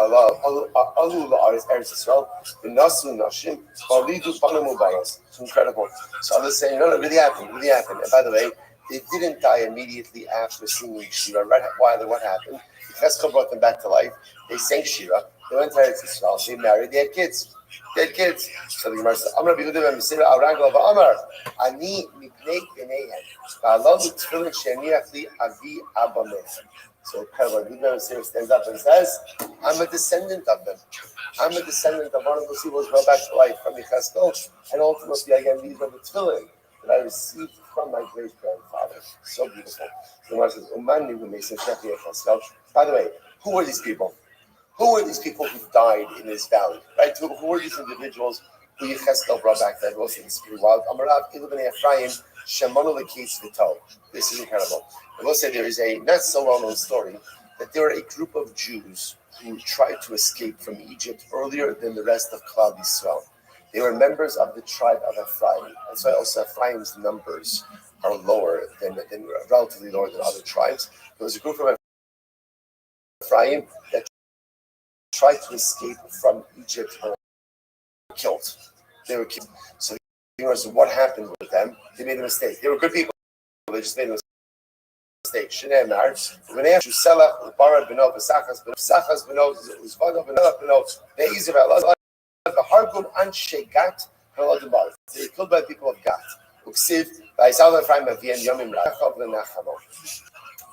Alu La'aretz Eretz Yisrael V'nasu Nashim V'alidu Banu Mubaros. It's incredible. So others say, no, it really happened. And by the way, they didn't die immediately after singing Shira. Right? What happened? Yecheskel brought them back to life. They sang Shira. They went to Eretz Yisrael. They married. They had kids. So the Gemara says, Amar B'Yehuda B'Mesira Arangel V'Amar Ani Mipnei B'Neihem V'Alavu Tefillin She'aniach Li Avi Abba Mechem. So B'Yehuda B'Mesira stands up and says, I'm a descendant of them. I'm a descendant of one of those people who brought back to life from Yecheskel, and ultimately again these are the tefillin that I received from my great grandfather. So beautiful. The Gemara says, Umani B'Mesim Shechi Yecheskel. By the way, who were these people? Who were these people who died in this valley? Right? Who were these individuals who Yecheskel brought back that was in this pretty wild? Amarav Ilubnei Ephraim Shemanu Lekis V'Tov. This is incredible. I will say there is a not so well-known story that there were a group of Jews who tried to escape from Egypt earlier than the rest of Klal Yisrael. They were members of the tribe of Ephraim, and so also Ephraim's numbers are lower than relatively lower than other tribes. There was a group of Ephraim that tried to escape from Egypt or killed. They were killed. So what happened with them? They made a mistake. They were good people. They just made a mistake. Shnei Amar, V'nei Shusela, Bara Beno, V'sachas Beno, Uzvada Beno, Be'izrael, the Hargum Anshe Gat, Haladabar. They were killed by the people of Gat. Uksiv, V'Aisal Ephraim Avien Yomim Rachav L'Nachamo.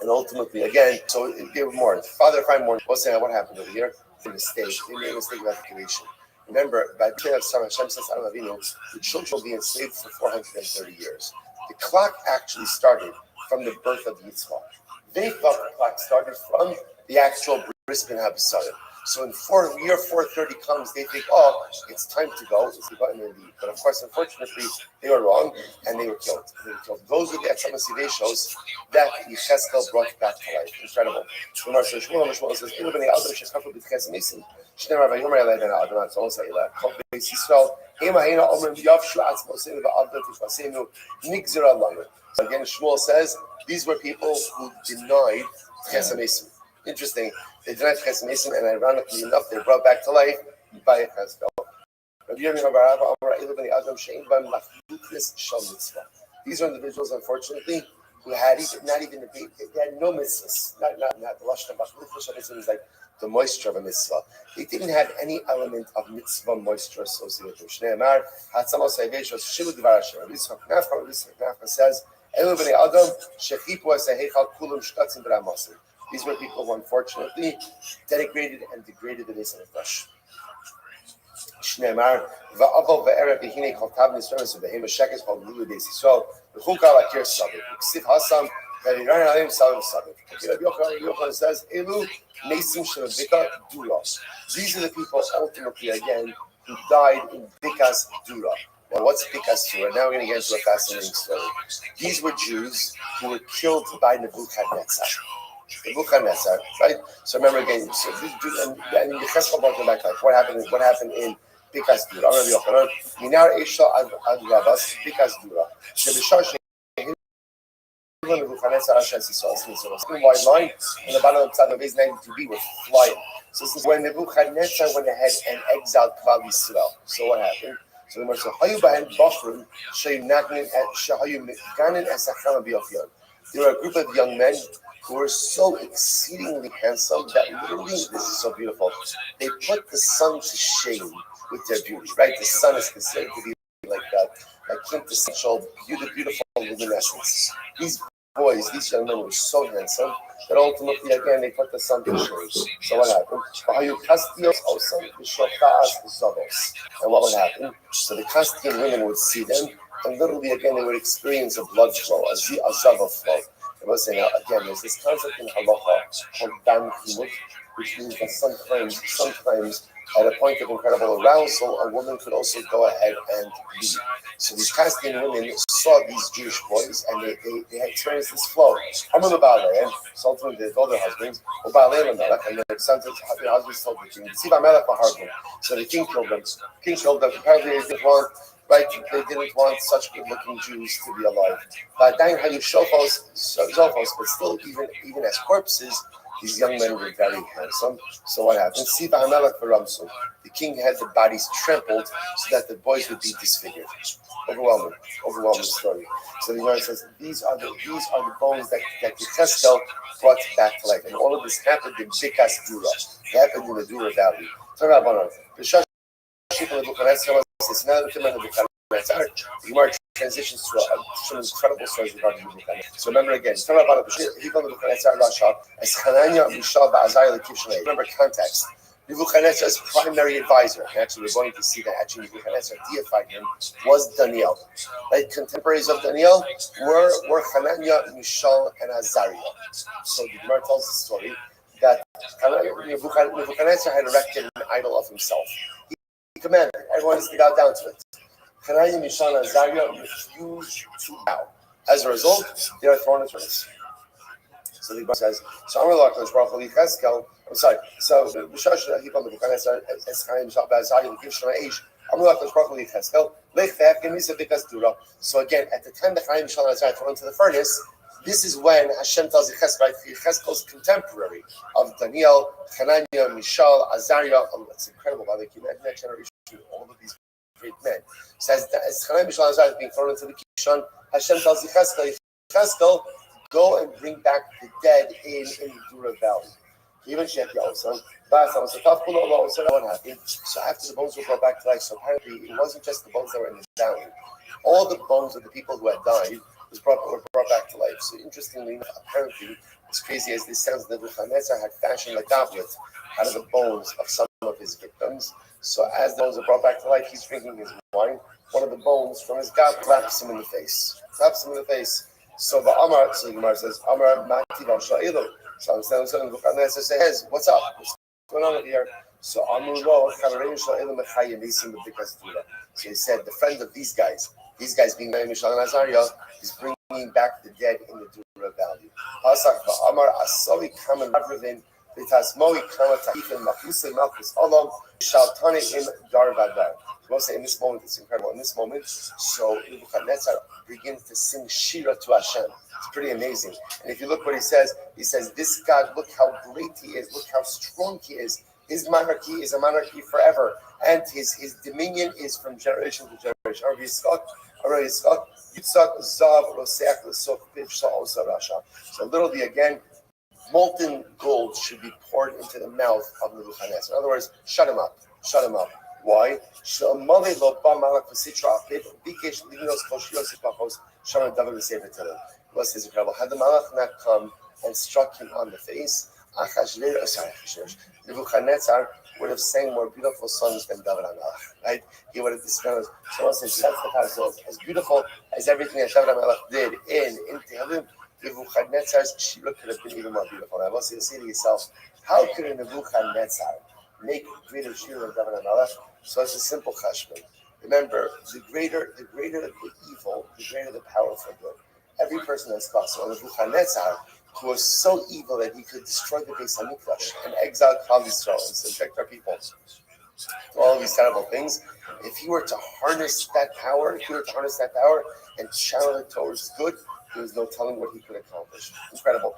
And ultimately, again, so it gave more. Father, if I'm more, what's saying what happened over here? The mistake. They made a mistake about the creation. Remember, by the time of Hashem says, Adam Avinu, the children will be enslaved for 430 years. The clock actually started from the birth of Yitzchak. They thought the clock started from the actual bris ben habesarim. So in year 430 comes, they think, oh, it's time to go. It's the button and leave. But of course, unfortunately, they were wrong and they were killed. Those are the Atzama shows that Yechezkel brought back to life. Incredible. Shmuel says, "Ilu b'nei Adam shechafu b'tches nisim, shnei Rabbi Yomer elei ben Adam atzon se'ila kol beis Yisrael ema heina omrim yavshu atzmoseinu ba'avdot tishvaseinu nigzir alanu." So again, Shmuel says these were people who denied tches nisim. Interesting. They denied tches nisim, and ironically enough, they brought back to life by Yechezkel. These are individuals, unfortunately, who had not even they had no mitzvahs, not the lashon b'chluch is like the moisture of a mitzvah. They didn't have any element of mitzvah moisture associated with them. Shneimar hatzamos hayveshos shilu dvar Hashem. Rabbi says, "Elu b'nei Adam shechipu asehechal kulam shkatzim b'ramasim." These were people who unfortunately denigrated and degraded the Beis Hamikdash. Shneimar va'aval ve'erev v'hinei kol tav nisramis v'behem b'shekes kol lulu Beis Yisrael v'chul kal akir sabit v'ksiv hasam v'yiran alim sabit sabit. Rabbi Yochanan says, "Elu nesim shebika dura." These are the people ultimately again who died in bikas dura. Now, what's bikas dura? Now we're going to get into a fascinating story. These were Jews who were killed by Nebuchadnezzar. Nebuchadnezzar, right? So remember again. So and the Cheskel brought them back. Like what happened in Bikas Dura? Rabbi Yochanan, Minar Esha ad Rabas Bikas Dura. Shebishar Nebuchadnezzar Hashem Sisol. So a wide line, and the bottom of the base 92b was flying. So this is when Nebuchadnezzar went ahead and exiled Klal Yisrael. So what happened? So the Gemara says, "Hayu bahen bachrim she'nagnin she'hayu ganin esacham b'yofion." There were a group of young men who were so exceedingly handsome that literally, this is so beautiful, they put the sun to shame with their beauty, right? The sun is considered to be like that, like quintessential, beautiful luminescence. These boys, these young men were so handsome that ultimately, again, they put the sun to shame. So what happened? And what would happen? So the Castian women would see them, and literally, again, they would experience a blood flow, a zava flow. I was saying, now, again, there's this concept in halacha called dam chimut, which means that sometimes, at a point of incredible arousal, a woman could also go ahead and leave. So these Castian women saw these Jewish boys, and they had experienced this flow. Amr Ba'aleim, so ultimately they told their husbands, and their husbands told the king, so the king killed them. Apparently they didn't want. Right, they didn't want such good-looking Jews to be alive. But still, even as corpses, these young men were very handsome. So what happened? The king had the bodies trampled so that the boys would be disfigured. Overwhelming story. So the Gemara says these are the bones that Yechezkel brought back to life, and all of this happened in Bikas Dura. It happened in the Dura Valley. The Gemara transitions to some incredible stories regarding Nebuchadnezzar. So remember again, remember context. Nebuchadnezzar's primary advisor, and actually we're going to see that actually Nebuchadnezzar deified him, was Daniel. Like contemporaries of Daniel were Hananiah, Mishael, and Azariah. So the Gemara tells the story that Nebuchadnezzar had erected an idol of himself. He commanded everyone to bow down to it. Hananiah, Mishael, and Azariah refused to bow. As a result, they are thrown into furnace. So the Gemara says, so I'm sorry. So he called Nebuchadnezzar as Hananiah, Mishael, and Azariah, the Givshon Aish. So again, at the time that Hananiah, Mishael, and Azariah thrown into the furnace, this is when Hashem tells Yechezkel, right? Yechezkel's contemporary of Daniel, Hananiah, Mishael, Azariah. Oh, that's incredible. By the way, can you imagine that generation? All of these great men. Says that as Hananiah, Mishael, and Azariah being thrown into the Kishon, Hashem tells Yechezkel, go and bring back the dead in the Dura Valley. Even Shek Yosef, what happened? So after the bones were brought back to life, so apparently it wasn't just the bones that were in the valley. All the bones of the people who had died were brought back to life. So interestingly enough, apparently, as crazy as this sounds, Nebuchadnezzar had fashioned a goblet out of the bones of some of his victims. So as the bones are brought back to life, he's drinking his wine. One of the bones from his goblet slaps him in the face. Slaps him in the face. So the Amar, so the Gemara says, Amar Mati Sha'ilu. So instead of Nebuchadnezzar says, what's up? What's going on here? So Amar So he said, the friend of these guys being Mishal and Azariah, is bringing back the dead in the Dura Valley. Pasach Amar Asali Kaman Ravrin. Vitasmoi Kama Taifin Mafusa Malchus Olam Shaltani in Darvadar. We'll say in this moment, it's incredible. In this moment, so Nebuchadnezzar begins to sing Shira to Hashem. It's pretty amazing. And if you look what he says, this God, look how great he is, look how strong he is. His monarchy is a monarchy forever, and his dominion is from generation to generation. So literally again, molten gold should be poured into the mouth of Nebuchadnezzar. In other words, shut him up. Why? This is incredible. Had the Malach not come and struck him on the face, Nebuchadnezzar would have sang more beautiful songs than David HaMelech, right? He would have described. So as beautiful as everything that David HaMelech did in Tehillim, Nebuchadnezzar's Shira could have been even more beautiful. Now, you say to yourself, how could a Nebuchadnezzar make greater Shira than David HaMelech? So it's a simple cheshbon. Remember, the greater the evil, the greater the power for good. Every person has possible. Nebuchadnezzar, who was so evil that he could destroy the Beis Hamikdash and exile Klal Yisrael and subject our people to all of these terrible things, if he were to harness that power, and channel it towards good, there was no telling what he could accomplish. Incredible.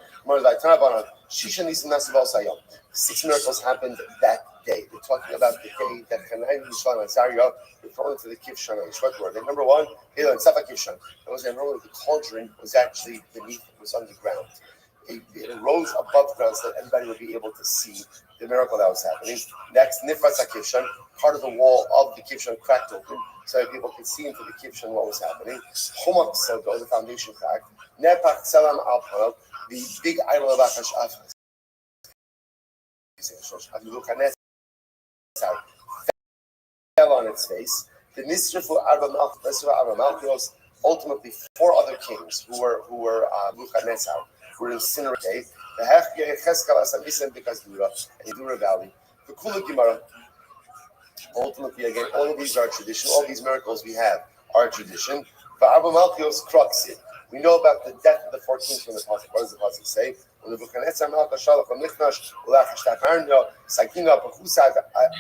6 miracles happened that day. They're talking about the day that Hanai, Mishal, and Azariah were thrown into the Kivshan. What were they? Number one, Hila and Safa Kivshan. That was normally the cauldron was actually beneath, was underground. It rose above ground so that everybody would be able to see the miracle that was happening. Next, Nifras HaKivshan, part of the wall of the Kivshan cracked open so that people could see into the Kivshan what was happening. Chomak Sodo, the foundation cracked. Nepach Tzelam Al, the big idol of Achashaf, fell on its face. The Nisrafu Arba Malchus, ultimately 4 other kings who were Nebuchadnezzar, were incinerated. The Hechia Cheskal Asabisem Bekasdura and Dura Valley. The Kula Gemara. Ultimately, again, all of these are tradition. All these miracles we have are tradition. For Arba Malchus Kruxid. We know about the death of the 4 kings from the Pasuk. What does the Pasuk say? When Nebuchadnezzar Malchus Shalach Michnash Ulach Shtafarno Sakina Pachusa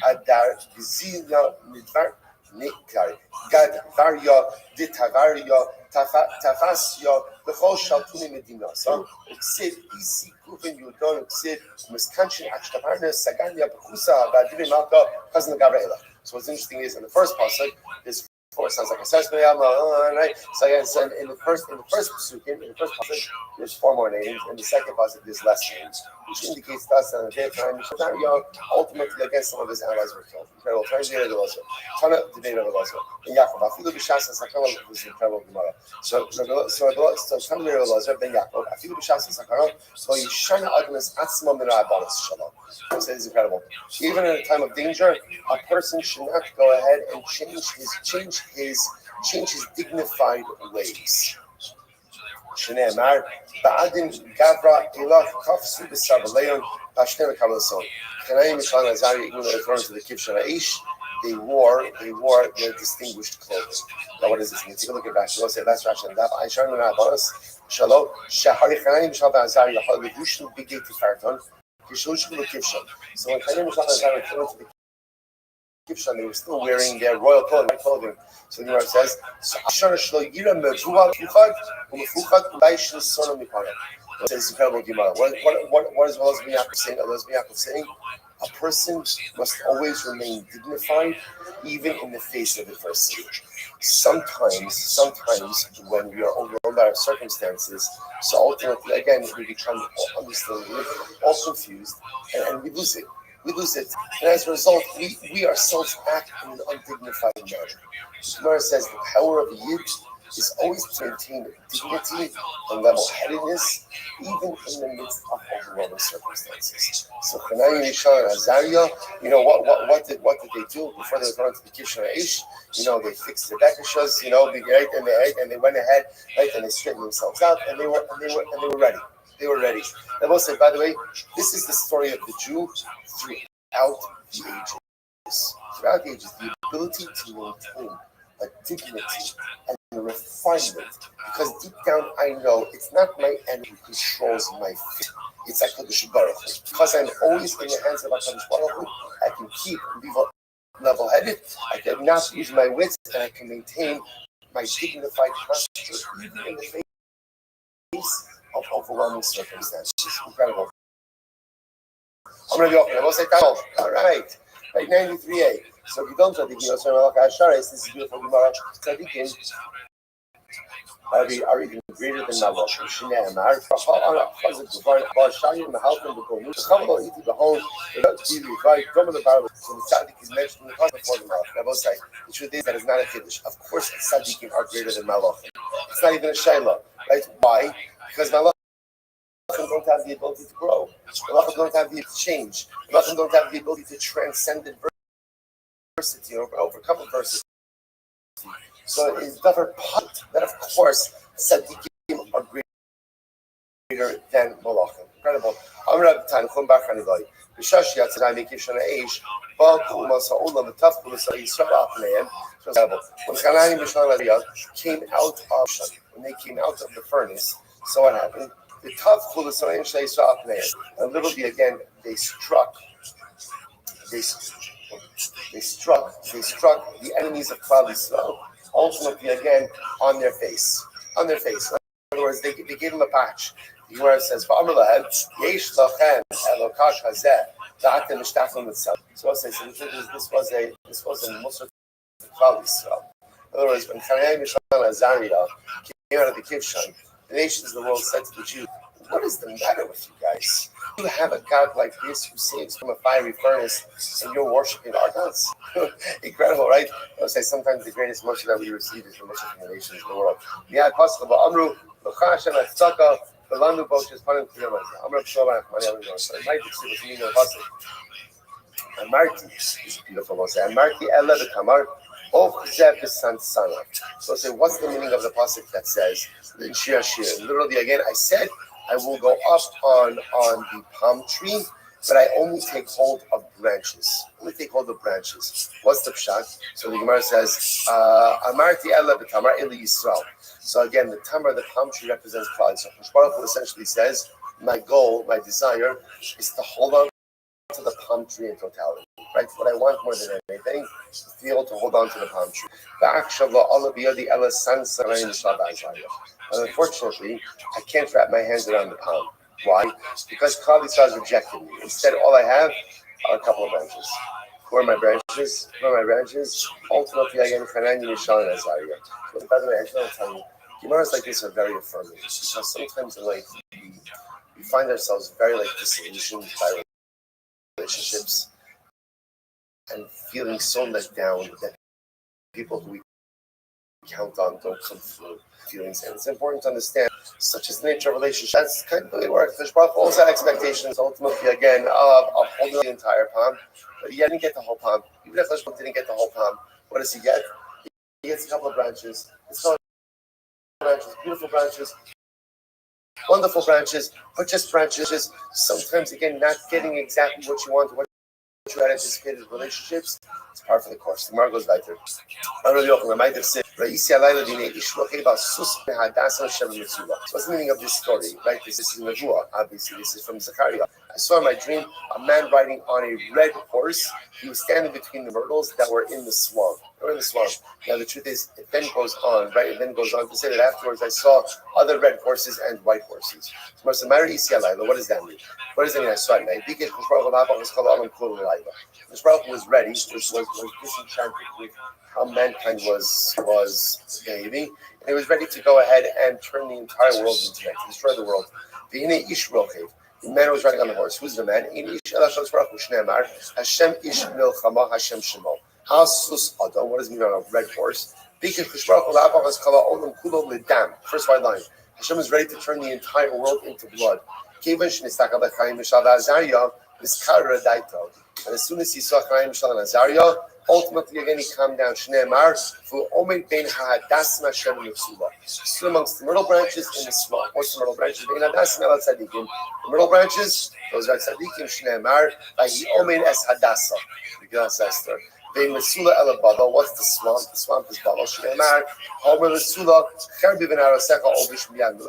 Adar Gizina Midvar Nikar Gad Varya Ditavarya Tafasya Bechol Shaltuni Medina. So Sid Isi Kuven Yudon Sid Miskanchin Akshtafarno Saganya Pachusa Badiri Malka Cousin Gabriela. So what's interesting is in the first pasuk, this 4 sounds like a sesame, right? So again, in the first pasuk, there's 4 more names. In the second pasuk, there's less names, which indicates to us that at the time, ultimately, again, some of his allies were killed. Incredible. Tana debate of Elazar. And Yaakov, Afilu B'Shas and Sakara was incredible Gemara. So Tana debate of Elazar, Ben Yaakov, Afilu B'Shas and Sakara, so Yishana Agnes Atzma Mina Abanas Shalom. So it's incredible. Even in a time of danger, a person should not go ahead and change his dignified ways. Shneimar Ba'adin Gavra Elach Kafsu B'Savaleon Pashtem Kablason. Kanaim Mishal and Azariah, even though referring to the Kivshan Aish, they wore their distinguished clothing. Now, what does this mean? Take a look at Rashi. We'll say that's Rashi and Daf. Aishar Nunabas Shalom Shahari Kanaim Mishal and Azariah Yachal Vidushin Bigay Tifarton Kishush Kivshan. So when Kanaim Mishal and Azariah came into the Kivshan, they were still wearing their royal clothing. So the Gemara says, It's incredible Gemara. What is Elazar Yaakov saying? Elazar Yaakov saying, a person must always remain dignified, even in the face of adversity. Sometimes when we are overwhelmed by our circumstances, so ultimately, again, we become understanding, all confused, and we lose it. And as a result, we ourselves act in an undignified manner. The Gemara says the power of Yid is always to maintain dignity and level-headedness, even in the midst of overwhelming circumstances. So Hanani, Mishael, and Azariah, what did they do before they were going to the kitchen of Aish? They fixed the bekashas, right, and they went ahead, right, and they straightened themselves out, and they were ready. They were ready. I will say, by the way, this is the story of the Jew throughout the ages. Throughout the ages, the ability to maintain a dignity and a refinement, because deep down I know it's not my enemy who controls my fate. It's HaKadosh Baruch Hu. Because I'm always in the hands of HaKadosh Baruch Hu, I can keep level-headed, I can not use my wits, and I can maintain my dignified posture even in the face of overwhelming circumstances. Incredible. I'm going to be open. I will say, all right. Right, 93a. So if you don't Tzadikim, this is beautiful Gemara. Tzadikim are even greater than Malach. Shneimar, Chazak Gvar, Bar Shayim, Mahalkim, Bekomu, Chavalo, Iti, Behon, Right, Gomer the Bar. So the Tzaddik is mentioned in the Chazak before the Malach. I will say, the truth is that it's not a Kiddush. Of course, Tzadikim are greater than Malach. It's not even a Shaila. Right? Why? Because Malach don't have the ability to grow. Malachim don't have the ability to change. Malachim don't have the ability to transcend adversity or overcome adversity. So it's never pot that, of course, tzaddikim are greater than malachim. Incredible. Amr Tanchum Bachanivai. B'shash Yatzadai Mekishon Aish. Bal Kumas Ha'olam V'Taf Kumas Yisrael Apneim. Incredible. When Hanani Mishal Aliyah came out of when they came out of the furnace, so what happened? The Tav Kulas Yisrael Apneim. And literally again, they struck the enemies of Klal Yisrael, ultimately again on their face. In other words, they gave him a patch. The Gemara says, "Yesh lachem elokash hazeh da'atem mishtachlim mitzvah." So I say, this was a Musar to Klal Yisrael. In other words, when Chanai, Mishael, and Azariah came out of the Kivshan, the nations of the world said to the Jews, "What is the matter with you guys? You have a God like this who saves from a fiery furnace, and you're worshiping our gods." Incredible, right? I would say sometimes the greatest Moshe that we receive is the Moshe from the nations of the world. Yeah, possible. Amru, L'chashem, Atzaka, Belandu, Boshis, Panim, Tiyamaz. Amru, Pshovan, Maria, I might see what you mean of us. Amarti, this is beautiful. Moshe. Amarti, Ella, the Kamar, of Zeb, the Sana. So say, what's the meaning of the pasuk that says, in Shir Shir? Literally, again, I said, I will go up on the palm tree, but I only take hold of branches. What's the pshat? So the Gemara says, Amarti ela b'tamar eli Yisrael. So again, the tamar, the palm tree, represents Klal Yisrael. So Baruch Hu essentially says, my goal, my desire, is to hold on to the palm tree in totality. Right? What I want more than anything is to be able to hold on to the palm tree. And unfortunately, I can't wrap my hands around the palm. Why? Because Klal Yisrael has rejected me. Instead, all I have are a couple of branches. Where are my branches? Ultimately, again, Hanani, Mishael, and Azariah. But by the way, I just want to tell you, Gemaras like this are very affirming. Because sometimes in life, we find ourselves very disillusioned by relationships and feeling so let down that people who we count on don't come through feelings. And it's important to understand, such as the nature of relationships, that's kind of the way it works. There's probably also expectations, ultimately, again, of holding the entire palm. But he didn't get the whole palm. Even if Rothschild didn't get the whole palm, what does he get? He gets a couple of branches. It's called branches, beautiful branches, wonderful branches, but just branches. Sometimes, again, not getting exactly what you want, what you had anticipated relationships. It's par for the course. The Mar goes weiter. So what's the meaning of this story? Right? This is Nevuah. Obviously, this is from Zechariah. I saw in my dream a man riding on a red horse. He was standing between the myrtles that were in the swamp. Now the truth is, it then goes on, right? It then goes on to say that afterwards I saw other red horses and white horses. So what does that mean? What does that mean? I saw it. Rothschild was ready, was disenchanted with how mankind was behaving, and he was ready to go ahead and turn the entire world into night, to destroy the world. The man was riding on the horse. Who's the man? Hashem ish milchama, Hashem shemo. Asus Adam. What does it mean on a red horse? First white line. Hashem is ready to turn the entire world into blood. And as soon as he saw Chaim, Mishal, and Azariah, ultimately again he calmed down. Stood amongst the myrtle branches in the swamp. What's the myrtle branches? The myrtle branches, those are tzaddikim. Shneimar, Omein es Hadassah. Esther. What's the swamp? The swamp is Bala. Shneimar, Homer Lesula, Cherbi ben Arasecha, Obish Miyad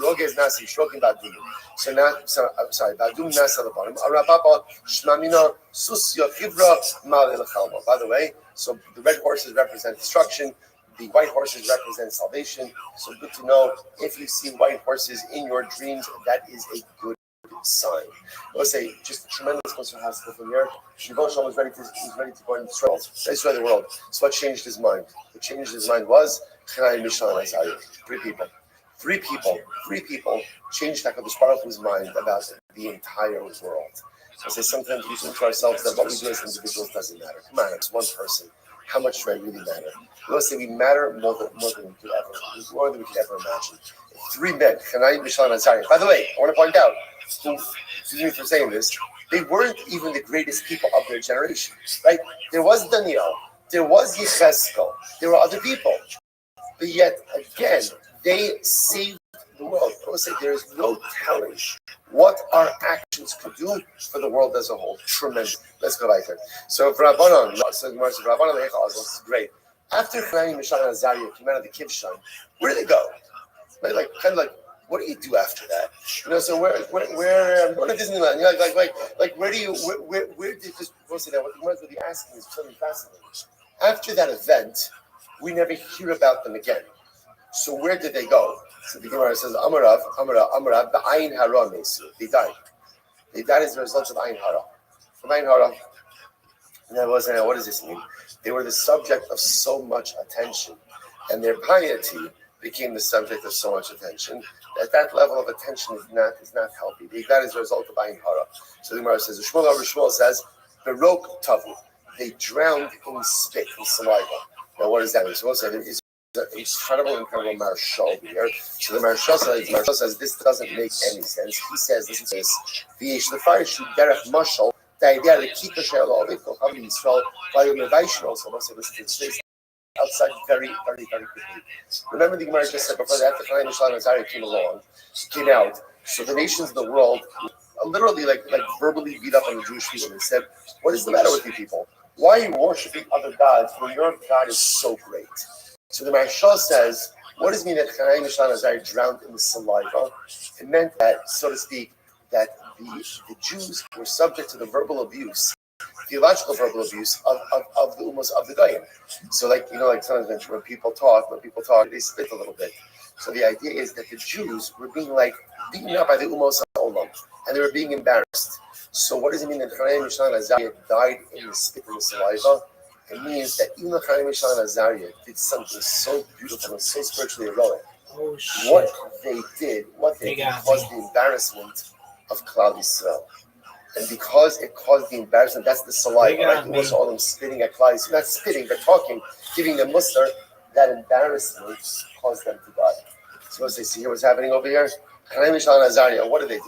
Roges Nasi, Shrokim Badum. So now, sorry, Badum Nasa the bottom. Arababa, Shmamina, Susya, Kivra, Mal El Chalma. By the way, so the red horses represent destruction. The white horses represent salvation. So good to know, if you see white horses in your dreams, that is a good sign. Let's say just a tremendous hospital from here. Shivoshan was ready to go into Israel. Destroy the world. So what changed his mind? What changed his mind was Chanai, Mishan, and Isaiah. Three people changed HaKadosh Baruch Hu's mind about the entire world. So say sometimes we think to ourselves that what we do as individuals doesn't matter. Come on, it's one person. How much do I really matter? Let's say we matter more than we could ever imagine. Three men, Chanai, Mishan, and Isaiah. By the way, I want to point out, excuse me for saying this, they weren't even the greatest people of their generation, right? There was Daniel, there was Yechezkel, there were other people, but yet again, they saved the world. I would say there is no telling what our actions could do for the world as a whole. Tremendous. Let's go right there. So for Rabbanon, this is great. After Chanai, Mishan, and Azariah came out of the Kivshan, where did they go? Right? What do you do after that? So where to Disneyland? Where do you just say that? What the Gemara is really asking is something fascinating. After that event, we never hear about them again. So where did they go? So the Gemara says, Amarav, the Ayin Hara Mesu. They died. They died as a result of Ayin Hara. From Ayin Hara, what does this mean? They were the subject of so much attention, and their piety became the subject of so much attention that level of attention is not healthy. They died as a result of Ayin Hara. So the Gemara says, Shmuel says, Berok Tavu. They drowned in spit, in saliva. Now what does that mean? So we'll say there is an incredible Marshal here. So the Marshal says this doesn't make any sense. He says, listen to this, the fire should derech mashal, the idea that Kita Shelo Avik Kochav Yisrael by your Mevaishal. So we'll say, listen to this outside very, very, very quickly. Remember the Gemara just said before that after Chanai, Mishan, and Azariah came out. So the nations of the world literally like verbally beat up on the Jewish people and said, what is the matter with you people? Why are you worshiping other gods when your God is so great? So the Marshal says, what does it mean that Chanai, Mishan, and Azariah drowned in the saliva? It meant that, so to speak, that the Jews were subject to the verbal abuse, theological verbal abuse of the Ummos of the Goyim. So like sometimes when people talk, they spit a little bit. So the idea is that the Jews were being beaten up by the Ummos of Olam, and they were being embarrassed. So what does it mean that Chanai, Mishan, and Azariah died in the spit and the saliva? It means that even though Chanai, Mishan, and Azariah did something so beautiful and so spiritually heroic, what they did caused the embarrassment of Klal Yisrael. And because it caused the embarrassment, that's the saliva, right? It was all them spitting at Klal Yisrael. Not spitting, but talking, giving them muster. That embarrassment caused them to die. So let's see here what's happening over here. Chanai, Mishan, and Azariah, what did they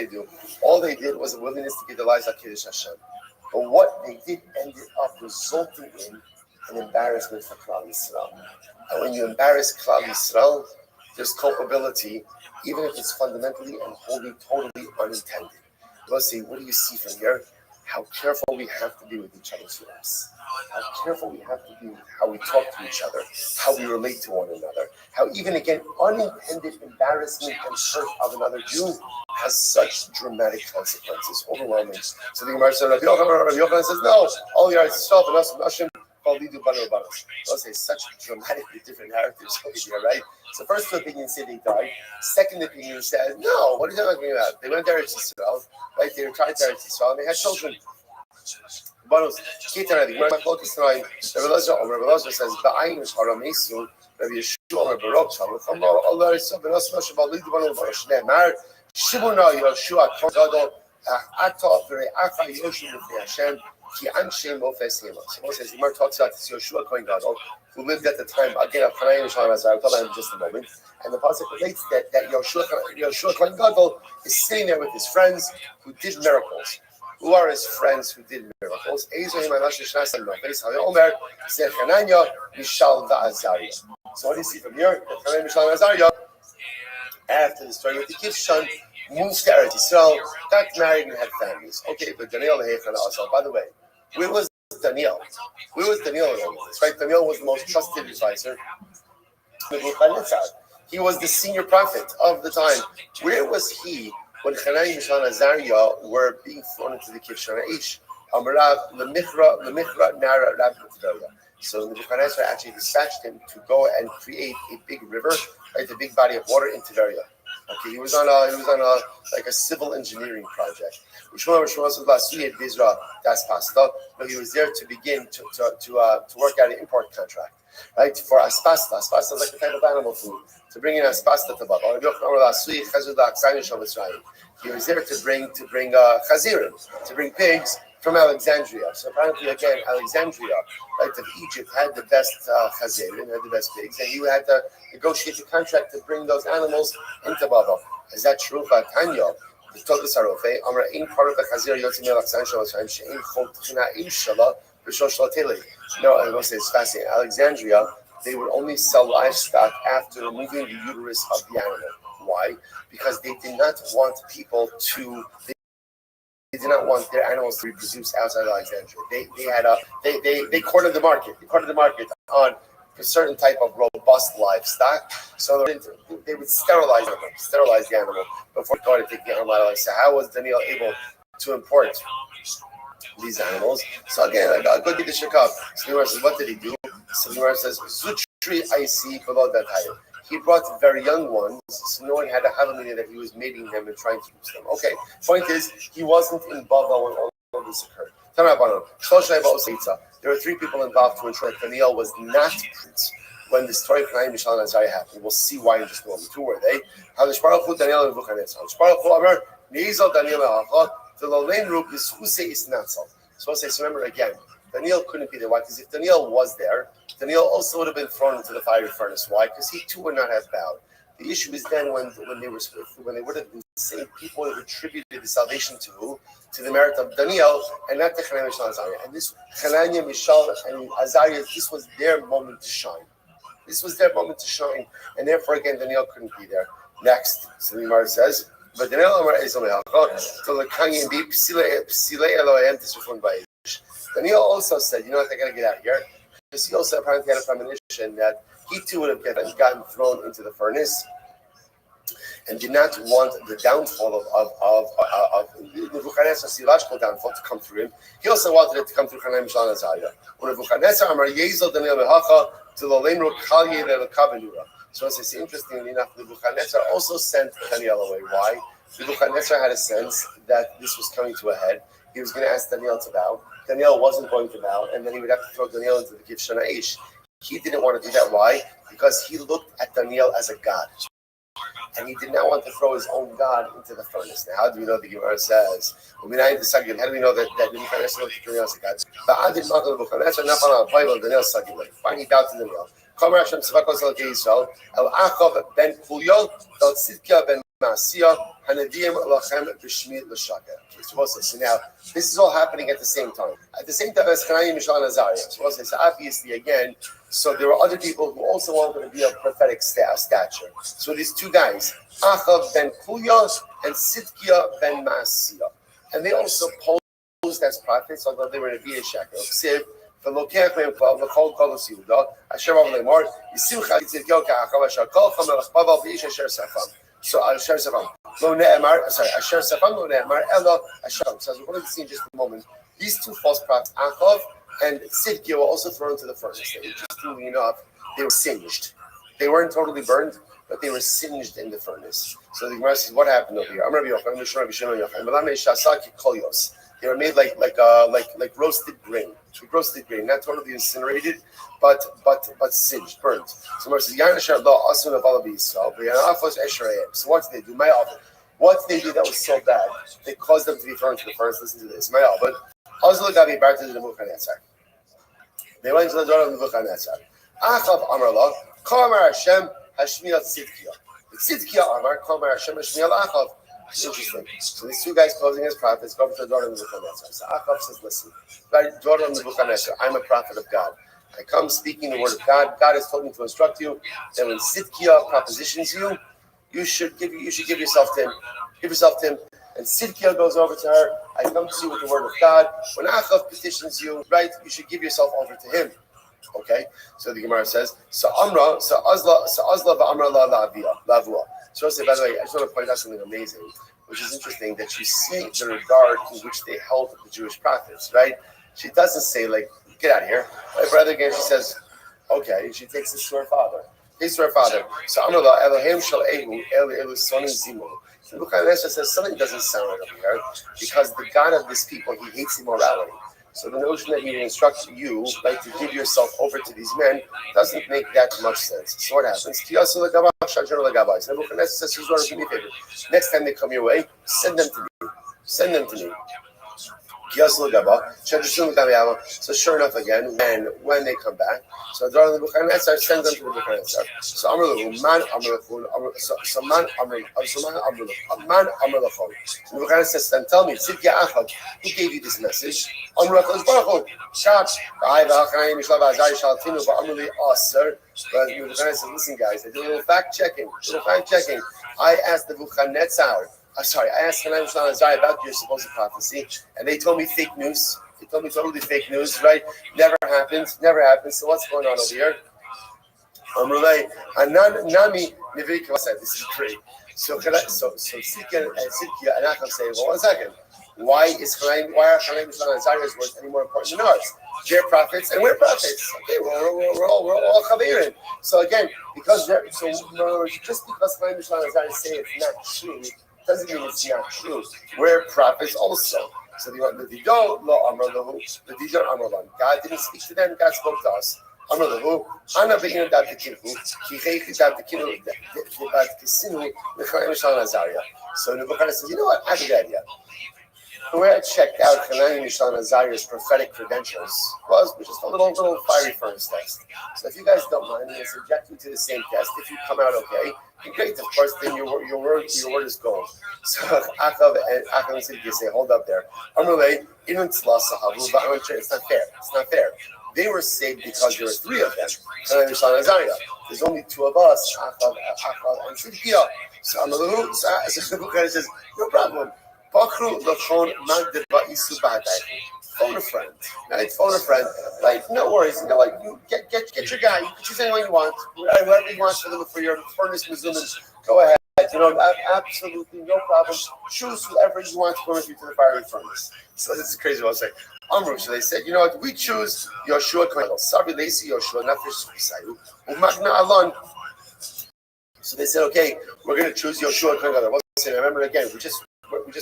do? All they did was a willingness to give their lives to Kiddush Hashem. But what they did ended up resulting in an embarrassment for Klal Yisrael. And when you embarrass Klal Yisrael, there's culpability, even if it's fundamentally and wholly, totally unintended. Let's see, what do you see from here? How careful we have to be with each other's lives. How careful we have to be with how we talk to each other, how we relate to one another, how even again unintended embarrassment and hurt of another Jew has such dramatic consequences, overwhelming. So the Gemara says, Rabbi Yochanan says, no, all the yourself and us and Hashem, let's say such dramatically different narratives over here, right? So first opinion said they died. Second opinion said, no, what are you talking about? They went to Eretz Yisrael, right? They tried to Eretz Yisrael and they had children. Rabbi Elazar says, "Ba'ayin hara mesu." Rabbi Yeshua, Rabbi Rothschild, Allah is so benos Moshe Balid Banu Baruch Mar Shimona Yoshua Kodado Ata V'Re'acha Yoshua B'Fnei Hashem Ki anshe mofes hema. So says the Gemara talks about this Yoshua Kohen Gadol, who lived at the time again of Hanayim Shalom Azar. I'll talk about him in just a moment. And the pasuk relates that Yoshua Kohen Gadol is sitting there with his friends who did miracles. Who are his friends who did miracles? So what do you see from here? That Hanayim Mishael Azariah, after the story with the Kivshan, moved to Eretz Yisrael, got married and had families. Okay, but Daniel also. By the way, where was Daniel? Where was Daniel in all of this? Right? Daniel was the most trusted advisor. He was the senior prophet of the time. Where was he when Hanayim, Mishael, and Azariah were being thrown into the Kivshan Aish? So Nebuchadnezzar actually dispatched him to go and create a big river, right, a big body of water in Tiberia. Okay, he was on a civil engineering project. But he was there to begin to work out an import contract, right, for aspasta. Aspasta is like a type of animal food. To bring in aspasta to Babel. He was there to bring chazirim, to bring pigs from Alexandria. So apparently, again, Alexandria, right, of Egypt, had the best chazirim, had the best pigs, and you had to negotiate the contract to bring those animals into Babel. Is that true? Tanya, the Todas Harofe, Amra in part of the chazir yotzim Alexandria, she'in chol tchina'im shala b'shosh lateli. No, I was say it's fascinating. Alexandria, they would only sell livestock after removing the uterus of the animal. Why? Because they did not want people to. They did not want their animals to reproduce outside of Alexandria. They courted the market. They courted the market on a certain type of robust livestock. So they would sterilize the animal before they could take the animal out. So how was Daniel able to import these animals? So again, a good thing to check up. So the Gemara says, what did he do? So the Gemara says, Zutri I see below that higher. He brought very young ones, so no one had a havamina that he was mating them and trying to use them. Okay, point is, he wasn't in Bava when all of this occurred. There were three people involved to ensure that Daniel was not prince when the story of Hanayim, Mishael, and Azariah happened. We'll see why in just a moment. Who were they? Daniel and Nebuchadnezzar. So remember again, Daniel couldn't be there. Why? Because if Daniel was there, Daniel also would have been thrown into the fiery furnace. Why? Because he too would not have bowed. The issue is then when they would have been saying people would have attributed the salvation to the merit of Daniel and not to Hananiah, Mishael, and Azariah. And this Hananiah, Mishael, and Azariah, this was their moment to shine. And therefore again Daniel couldn't be there. Next, so the Gemara says, but Daniel Daniel also said, you know what, I got to get out of here. Because he also apparently had a premonition that he too would have gotten thrown into the furnace and did not want the downfall of Nebuchadnezzar's theological downfall to come through him. He also wanted it to come through Hanayim, Mishael, and Azariah. When Nebuchadnezzar Amar Yezel Daniel Mehacha to the Lenro Kalye Lekabenura. So it's interestingly enough, Nebuchadnezzar also sent Daniel away. Why? Nebuchadnezzar had a sense that this was coming to a head. He was going to ask Daniel to bow. Daniel wasn't going to bow, and then he would have to throw Daniel into the Kivshan Aish. He didn't want to do that. Why? Because he looked at Daniel as a god. And he did not want to throw his own God into the furnace. Now, how do we know the Gemara says? How do we know that Nebuchadnezzar looked at Daniel as a god? Fine, he bowed to Daniel. So now, this is all happening at the same time. At the same time as Hanayim, Mishael, and Azariah. So obviously, again, so there were other people who also wanted to be of prophetic stature. So these two guys, Achav ben Kuya and Sidkia ben Maasiyah. And they also posed as prophets, although they were in a Bia Shekel. ולוקח מהם כבר וכל קולוס יהודה, אשר רב לאמור, ישמחה צדקיהו כאחאב אשר כל מלך בבל ואיש אשר שפם. So אשר שפם. לא נאמר, אשר שפם לא נאמר, אלא אשר. So as we're going to see in just a moment, these two false prophets, Achav and Sidkia, were also thrown into the furnace. Interestingly enough, they were singed. They weren't totally burned, but they were singed in the furnace. So the Gemara says, what happened over here? They were made like roasted grain. Roasted grain, not totally incinerated, but singed, burnt. So Gemara says, so what did they do? What did they do that was so bad? They caused them to be thrown into the furnace. Listen to this. Azla Gabi Barta the Nebuchadnezzar. They went to the door of Nebuchadnezzar. Achav Amarla, Kamar Hashem Hashmiel Tzidkiah. Tzidkiah Amar, Kamar Hashem Hashmiel Achav. Interesting. So these two guys posing as prophets go to the daughter of Nebuchadnezzar. So Achav says, listen, daughter of Nebuchadnezzar, I'm a prophet of God. I come speaking the word of God. God has told me to instruct you that when Tzidkiah propositions you, you should give yourself to him. Give yourself to him. And Tzidkiah goes over to her. I come to you with the word of God. When Achav petitions you, right, you should give yourself over to him. Okay? So the Gemara says, so Azla va'amra la lavua. So by the way, I just want to point out something amazing, which is interesting, that you see the regard in which they held the Jewish prophets, right? She doesn't say, like, get out of here. My brother again, she says, okay, she takes this to her father. So Amrullah, Elohim shal ehu, elu sonim zimu. So Nebuchadnezzar says something doesn't sound right over here, because the God of this people, he hates immorality. So the notion that he will instruct you, like, to give yourself over to these men, doesn't make that much sense. So what happens? So Nebuchadnezzar says, here's what, do me a favor. Next time they come your way, send them to me. So sure enough, again, when they come back, so the Nebuchadnezzar sends them to Nebuchadnezzar. So Nebuchadnezzar says, then tell me, who gave you this message? God. But Nebuchadnezzar says, listen guys, I did a little fact checking. I asked Nebuchadnezzar, I asked Hananiah and Azariah about your supposed prophecy, and they told me fake news. They told me totally fake news, right? Never happened. So what's going on over here? This is great. So Tzidkiah and Achav say, well, 1 second. Why are Hananiah and Azariah's words any more important than ours? They're prophets and we're prophets. Okay, we're all chaverim. So again, just because Hananiah and Azariah say it's not true, doesn't mean it's not true. We're prophets also. So God didn't speak to them, God spoke to us. So Nebuchadnezzar says, you know what? I have a good idea. Where I checked out Hananiah, Mishael, and Azariah's prophetic credentials was just a little fiery furnace test. So if you guys don't mind, I'm going to subject you to the same test. If you come out okay, great. Of course, then your word is gold. So Achav and Tzidkiah say, hold up there. It's not fair. They were saved because there were 3 of them. Hananiah, Mishael, and Azariah. There's only 2 of us, Achav and Tzidkiah. So Nebuchadnezzar says, no problem. Phone a friend, right? Phone a friend. Like, no worries. You know, like, you get your guy. You can choose anyone you want, whatever you want for your furnace mizunim. Go ahead. You know, absolutely no problem. Choose whoever you want to go with you to the fiery furnace. So this is crazy what I'm saying. So they said, you know what? We choose Yoshua Kohen. Sabi Lesi Yoshua Nafesh Sayu Umagna Alon. So they said, okay, we're going to choose Yoshua Kohen. Remember again, we just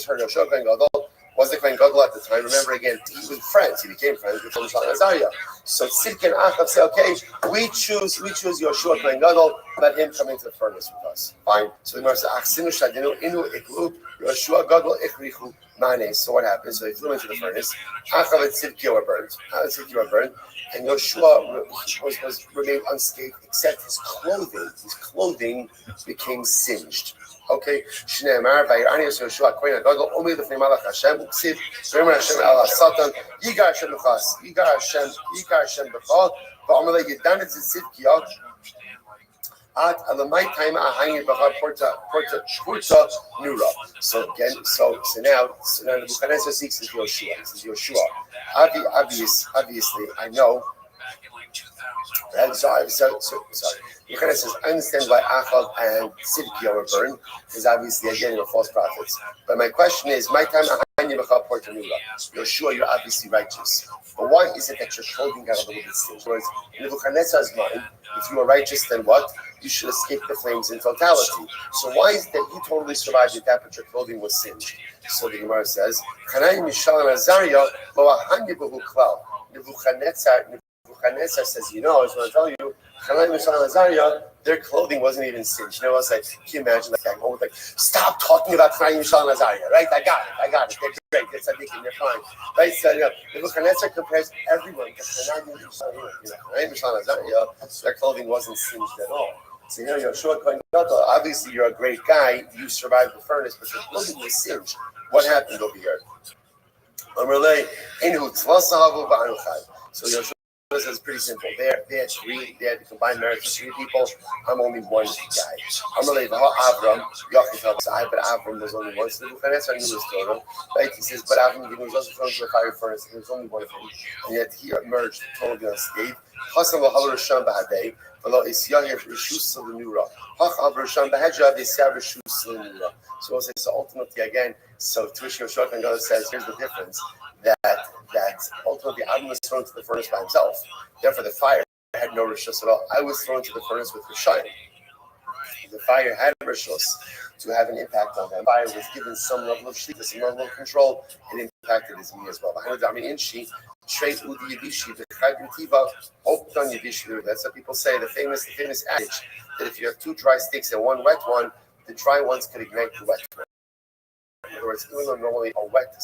heard Yoshua Kohen Gadol was the Kohen Gadol at the time. Remember again, he was friends. He became friends with Mishael and Azariah. So Tzidkiah and Achav say, okay, we choose Yoshua Kohen Gadol. Let him come into the furnace with us. Fine. So the Gemara says, Achsinu Shadinu Inu Iklu Yoshua Gadol Ichrichu Mane. So what happened? So they flew into the furnace. Achav and Tzidkiah were burned. And Yoshua remained unscathed, except his clothing became singed. Okay, Shneimar Vayirani Yoshua Kohen Gadol Omi Lefnei Malach Hashem Uksiv V'Yomer Hashem Al Satan Yigar Hashem B'Chal V'Omer Yedanet Tzidkiah At Alamai Time Ahayim B'Chal Porta Nura. So again, so now Nebuchadnezzar seeks Yoshua. This is Yoshua. Obviously, I know. And sorry. Yochanan says, I understand why Achav and Tzidkiah were burned, because obviously, again, you're false prophets. But my question is, my time, Yoshua, you're obviously righteous. But why is it that your clothing got a little bit singed? Whereas in Nebuchadnezzar's mind, if you were righteous, then what? You should escape the flames in totality. So why is it that you totally survived at that, but your clothing was singed? So the Gemara says, Hananiah, Mishael, and Azariah, Nebuchadnezzar says, you know, I just want to tell you, Hananiah, Mishael, and Azariah, their clothing wasn't even singed. You know, it's like, can you imagine, like, I'm like, stop talking about Hananiah, Mishael, and Azariah, right? I got it. great. That's I think they're fine. Right? So the Nebuchadnezzar compares everyone to their clothing wasn't singed at all. So obviously you're a great guy. You survived the furnace, but your clothing was singed. What happened over here? So Yoshua says pretty simple. They had three. They had to combine marriage with three people. I'm only one guy. But Avram was only one. So Nebuchadnezzar knew his Torah. Right? He says, but Avram was also thrown into a fire furnace. There was only one of him, and yet he emerged totally unscathed. So ultimately, again, so Tuish Yoshua says, here's the difference. That ultimately Adam was thrown to the furnace by himself. Therefore, the fire had no rishus at all. I was thrown to the furnace with Rishayim. The fire had rishus to have an impact on them. Fire was given some level of shlitta, some level of control. It impacted his me as well. That's what people say. The famous adage that if you have two dry sticks and one wet one, the dry ones could ignite the wet one. In other words, even though normally a wet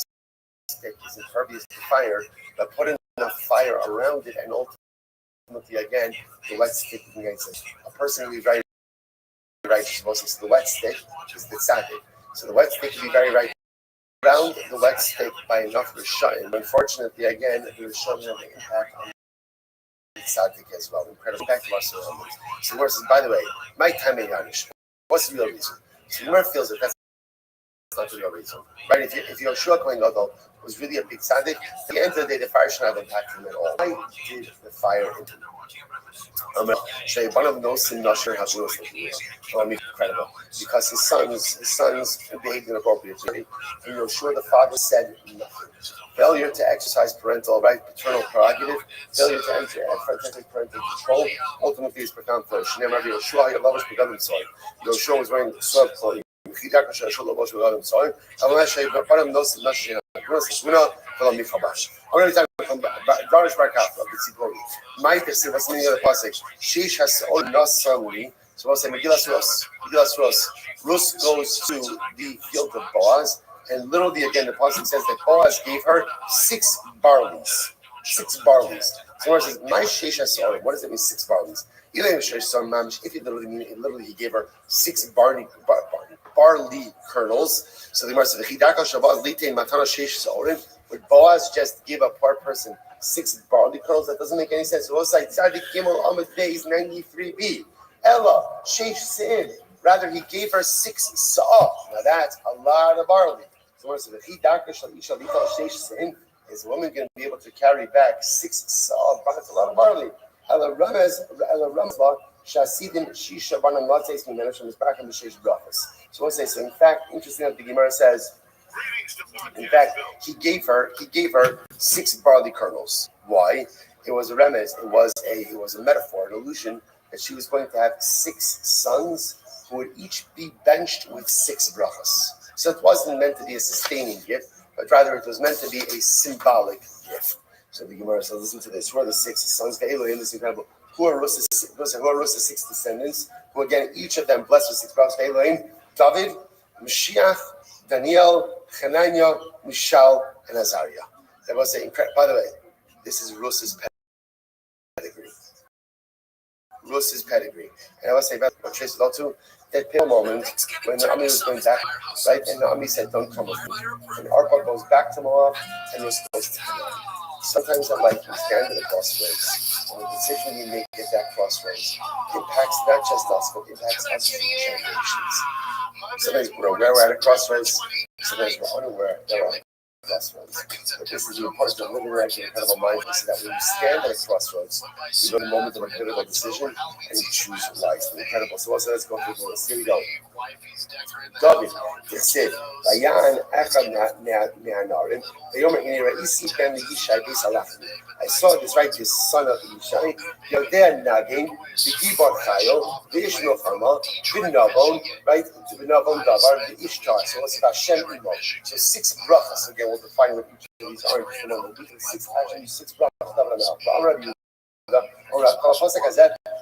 stick is impervious to fire, but put enough fire around it, and ultimately, again, the wet stick ignites it. A person who is very righteous, Moses, the wet stick is the tzaddik. So the wet stick can be very righteous. Around the wet stick by enough rishayim. Unfortunately, again, the rishayim have an impact on the tzaddik as well. Incredible impact of our surroundings. So the verse says, by the way, my time yanish. What's the real reason? So the Gemara feels that that's not the real reason, right? If Yoshua Kohen Gadol was really a big tzaddik, at the end of the day, the fire should not have impacted him at all. Why did the fire into him? Incredible, because his sons behaved inappropriately, and Yoshua the father said nothing. Failure to exercise paternal prerogative, failure to enter parental control, ultimately is profound flourish. Yoshua was wearing soiled clothing. So we'll say Megillas Rus. Rus goes to the field of Boaz, and literally again the pasuk says that Boaz gave her 6 barleys. 6 barleys. So it says, "My sheish hasorim." What does it mean? 6 barleys. If you literally he gave her 6 barley kernels. So the Gemara says, would Boaz just give a poor person 6 barley kernels? That doesn't make any sense. So it's like Tzadik Gimel Amud Beis 93b. Ella sheish sin. Rather, he gave her 6 sa'ah. Now that's a lot of barley. So it says, is a woman going to be able to carry back 6 sa'ah? That's a lot of barley. Ella Ramazlah. So we'll say, so in fact, interesting that the Gemara says, in fact, he gave her 6 barley kernels. Why? It was a remez, it was a metaphor, an allusion that she was going to have 6 sons who would each be benched with 6 brachas. So it wasn't meant to be a sustaining gift, but rather it was meant to be a symbolic gift. So the Gemara says, listen to this. Who are the 6 sons? This is incredible. Who are Russ's 6 descendants? Who again, each of them blessed with 6 brothers. David, Mashiach, Daniel, Hananiah, Mishael, and Azariah. That was incredible. By the way, this is Russ's pedigree. Russ's pedigree. And I will say about trace it all too. That pivotal moment when Naomi was going back, right? And Naomi said, "Don't come with me." And Arpa goes back to Moab, and you're supposed to come. Sometimes in life we stand at a crossroads, and the decision we make at that crossroads impacts not just us, but impacts us for generations. Sometimes we're aware we're at a crossroads, sometimes we're unaware that we're at a crossroads. But this is the importance of living life in incredible mindfulness, that when you stand at a crossroads, you go to a moment of a critical decision, and you choose wisely. Incredible. So let's go through this. Here we go. David, it said, "Vayan echad me'anarim, vayomer hinei ra'isi ben Yishai beis halachni." I saw this son of Yishai, Yodeh Nagin, B'Gibor Chayil, V'ish Milchama, V'Navon, right? V'Navon Davar, V'Ishtar. So it's about Shem Imo. So 6 brachas. Again, we'll define what each of these are. 6 brachas.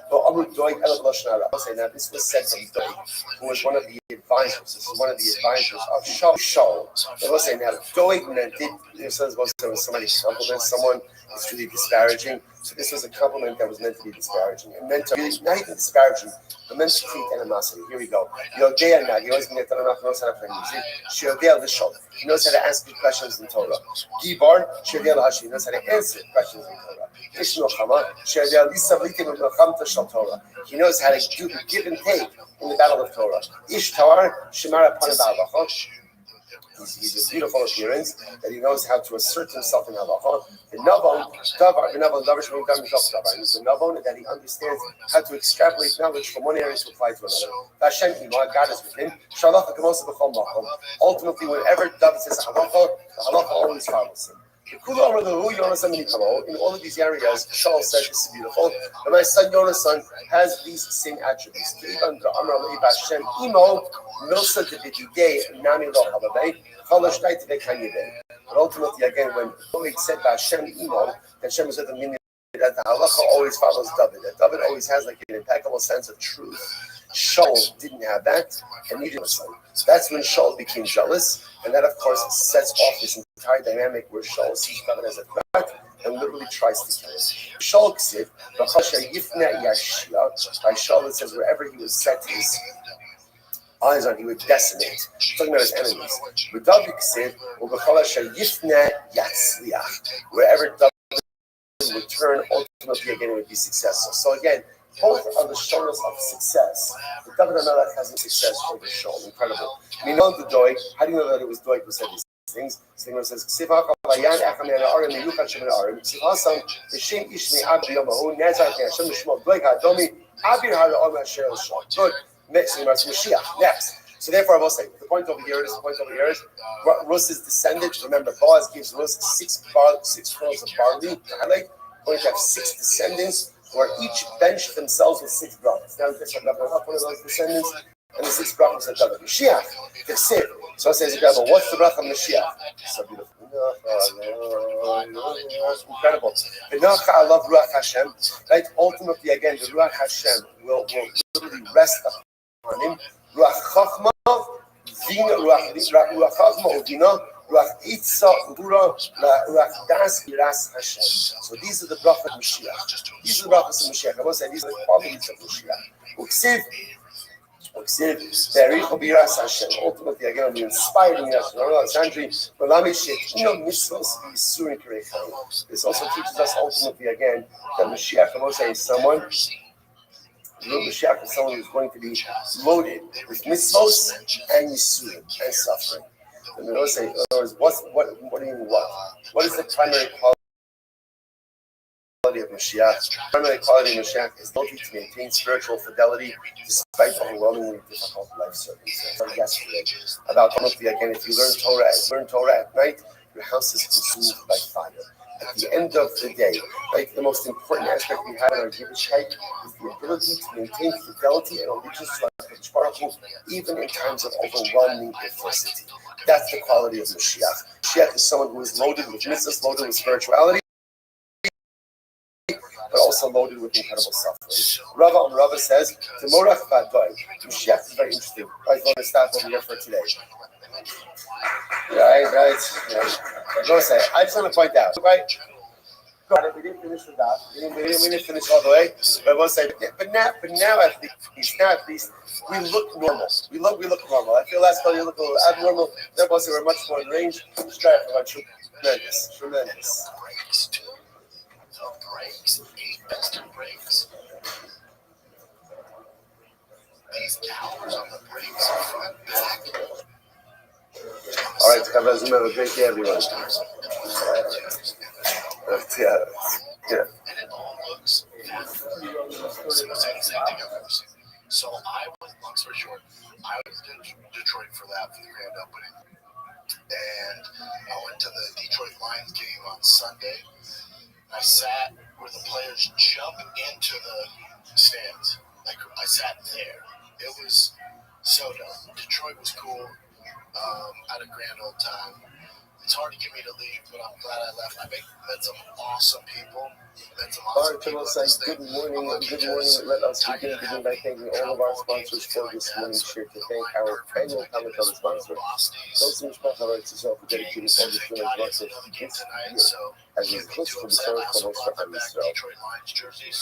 Well, I'll say now this was said from Doig, who was one of the advisors. This is one of the advisors of Shaul. I will say now, Doig did when somebody compliments someone, it's really disparaging. So this was a compliment that was meant to be disparaging. It meant to really, not even disparaging, but meant to treat animosity. Here we go. Yodea Nag, he always knows how to play music. Shiodea Lishol, he knows how to ask good questions in Torah. Gibar, Shiodea Lahashi, he knows how to answer questions in Torah. Ish Milchama, Shiodea Lisavlitim Milchamta Shal Torah. He knows how to do the give and take in the battle of Torah. Ish Tawar, Shemara Panabalacha. He's a beautiful appearance that he knows how to assert himself in halacha. The navon, he's a navon that he understands how to extrapolate knowledge from one area to apply to another. God is with him. Ultimately, whenever David says halacha, the halacha always follows him. In all of these areas, Shaul said this is beautiful. And my son Yonasan has these same attributes. But ultimately, again, when Doeg said Hashem Imo, that Hashem is at the meaning that the halacha always follows David. That David always has like an impeccable sense of truth. Shaul didn't have that, and neither was son. That's when Shaul became jealous, and that, of course, sets off this entire dynamic where Shaul sees David as a threat and literally tries to kill him. Shaul said, by Shaul it says wherever he would set his eyes on, he would decimate. Talking about his enemies. But David said, wherever David would turn, ultimately again it would be successful. So again, both are the shoulders of success. But David HaMelech has a success over Shaul. Incredible. We know the Doeg. How do you know that it was Doeg who said these things? So it says, good. Next. So therefore, I will say, the point over here is Rus' descendants. Remember, Boaz gives Rus six kernels of barley. Going to have 6 descendants who are each benched themselves with 6 brothers. Now, this one of those descendants, and the 6 brothers are David. Mashiach, the Sid. So it says, what's the bracha of Mashiach? So beautiful. Incredible. I love Ruach Hashem. Right? Ultimately, again, the Ruach Hashem will literally rest upon him. Ruach Chachma, Ruach Chachma, Udina, Ruach Itza, Ura, Ruach Das, Iras Hashem. So these are the brachas of Mashiach. These are the brachas of Mashiach. I want to say these are the qualities of Mashiach. Uksiv, ultimately, again, we inspired in us. This also teaches us ultimately again that Mashiach, I want to say, is someone. Mashiach is someone who's going to be loaded with mitzvos and yisurim and suffering. And we always say, what do you mean what? What is the primary quality of Mashiach? The primary quality of Mashiach is the ability to maintain spiritual fidelity despite overwhelmingly difficult life circumstances. Yesterday, about ultimately again, if you learn Torah at night, your house is consumed by fire. At the end of the day, right, the most important aspect we have in our Yiddishkeit is the ability to maintain fidelity and allegiance to our Baruch Hu, even in times of overwhelming adversity. That's the quality of Mashiach. Mashiach is someone who is loaded with mitzvahs, loaded with spirituality, but also loaded with incredible suffering. Rabbi says, T'morach v'adoy. Mashiach is very interesting. Right, going to stop over here for today. Right. I just want to point out, right? We didn't finish with that. We didn't finish all the way. But I will say, but now at least, we look normal. We look normal. I feel last time you look a little abnormal. That was we're much more in range. Strive for tremendous. These towers on the brakes are front back. All right, have a great day, everyone. Yeah. And it all looks so long story short, I was in Detroit for the grand opening. And I went to the Detroit Lions game on Sunday. I sat where the players jump into the stands. Like, I sat there. It was so dope. Detroit was cool. Had a grand old time. It's hard to get me to leave, but I'm glad I left. I met some awesome people. Our Eternal says, good morning, good morning. Let us begin by thanking all of our sponsors for this morning's share. To thank our annual commentary sponsor, those who for dedicating all the students workers this year, as is close for the Torah for most of Israel.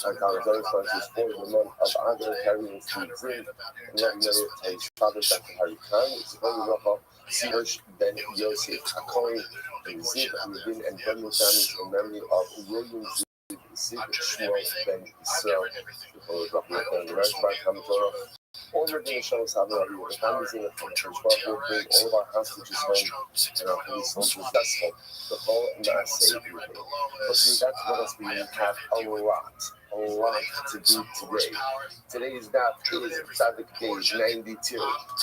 Our commentary sponsors for the month of Adar, carrying Steve Zinn, and Rabbi Tai's father, Dr. Harry Khan, Zivoni Rafa, Sirosh Ben Yosef Hakori, and Ziv Rubin and Ben Mutanis in memory of William Ziv Shmuel Ben Israel, the Rabbi the rest of our commentary. All we're doing shows how the families in the country, we'll bring all of our hostages home and our police soldiers successful. The whole Maaseh evening. But see, that's what else we have a lot to do today. Today's daf is Tzaddik Days 92.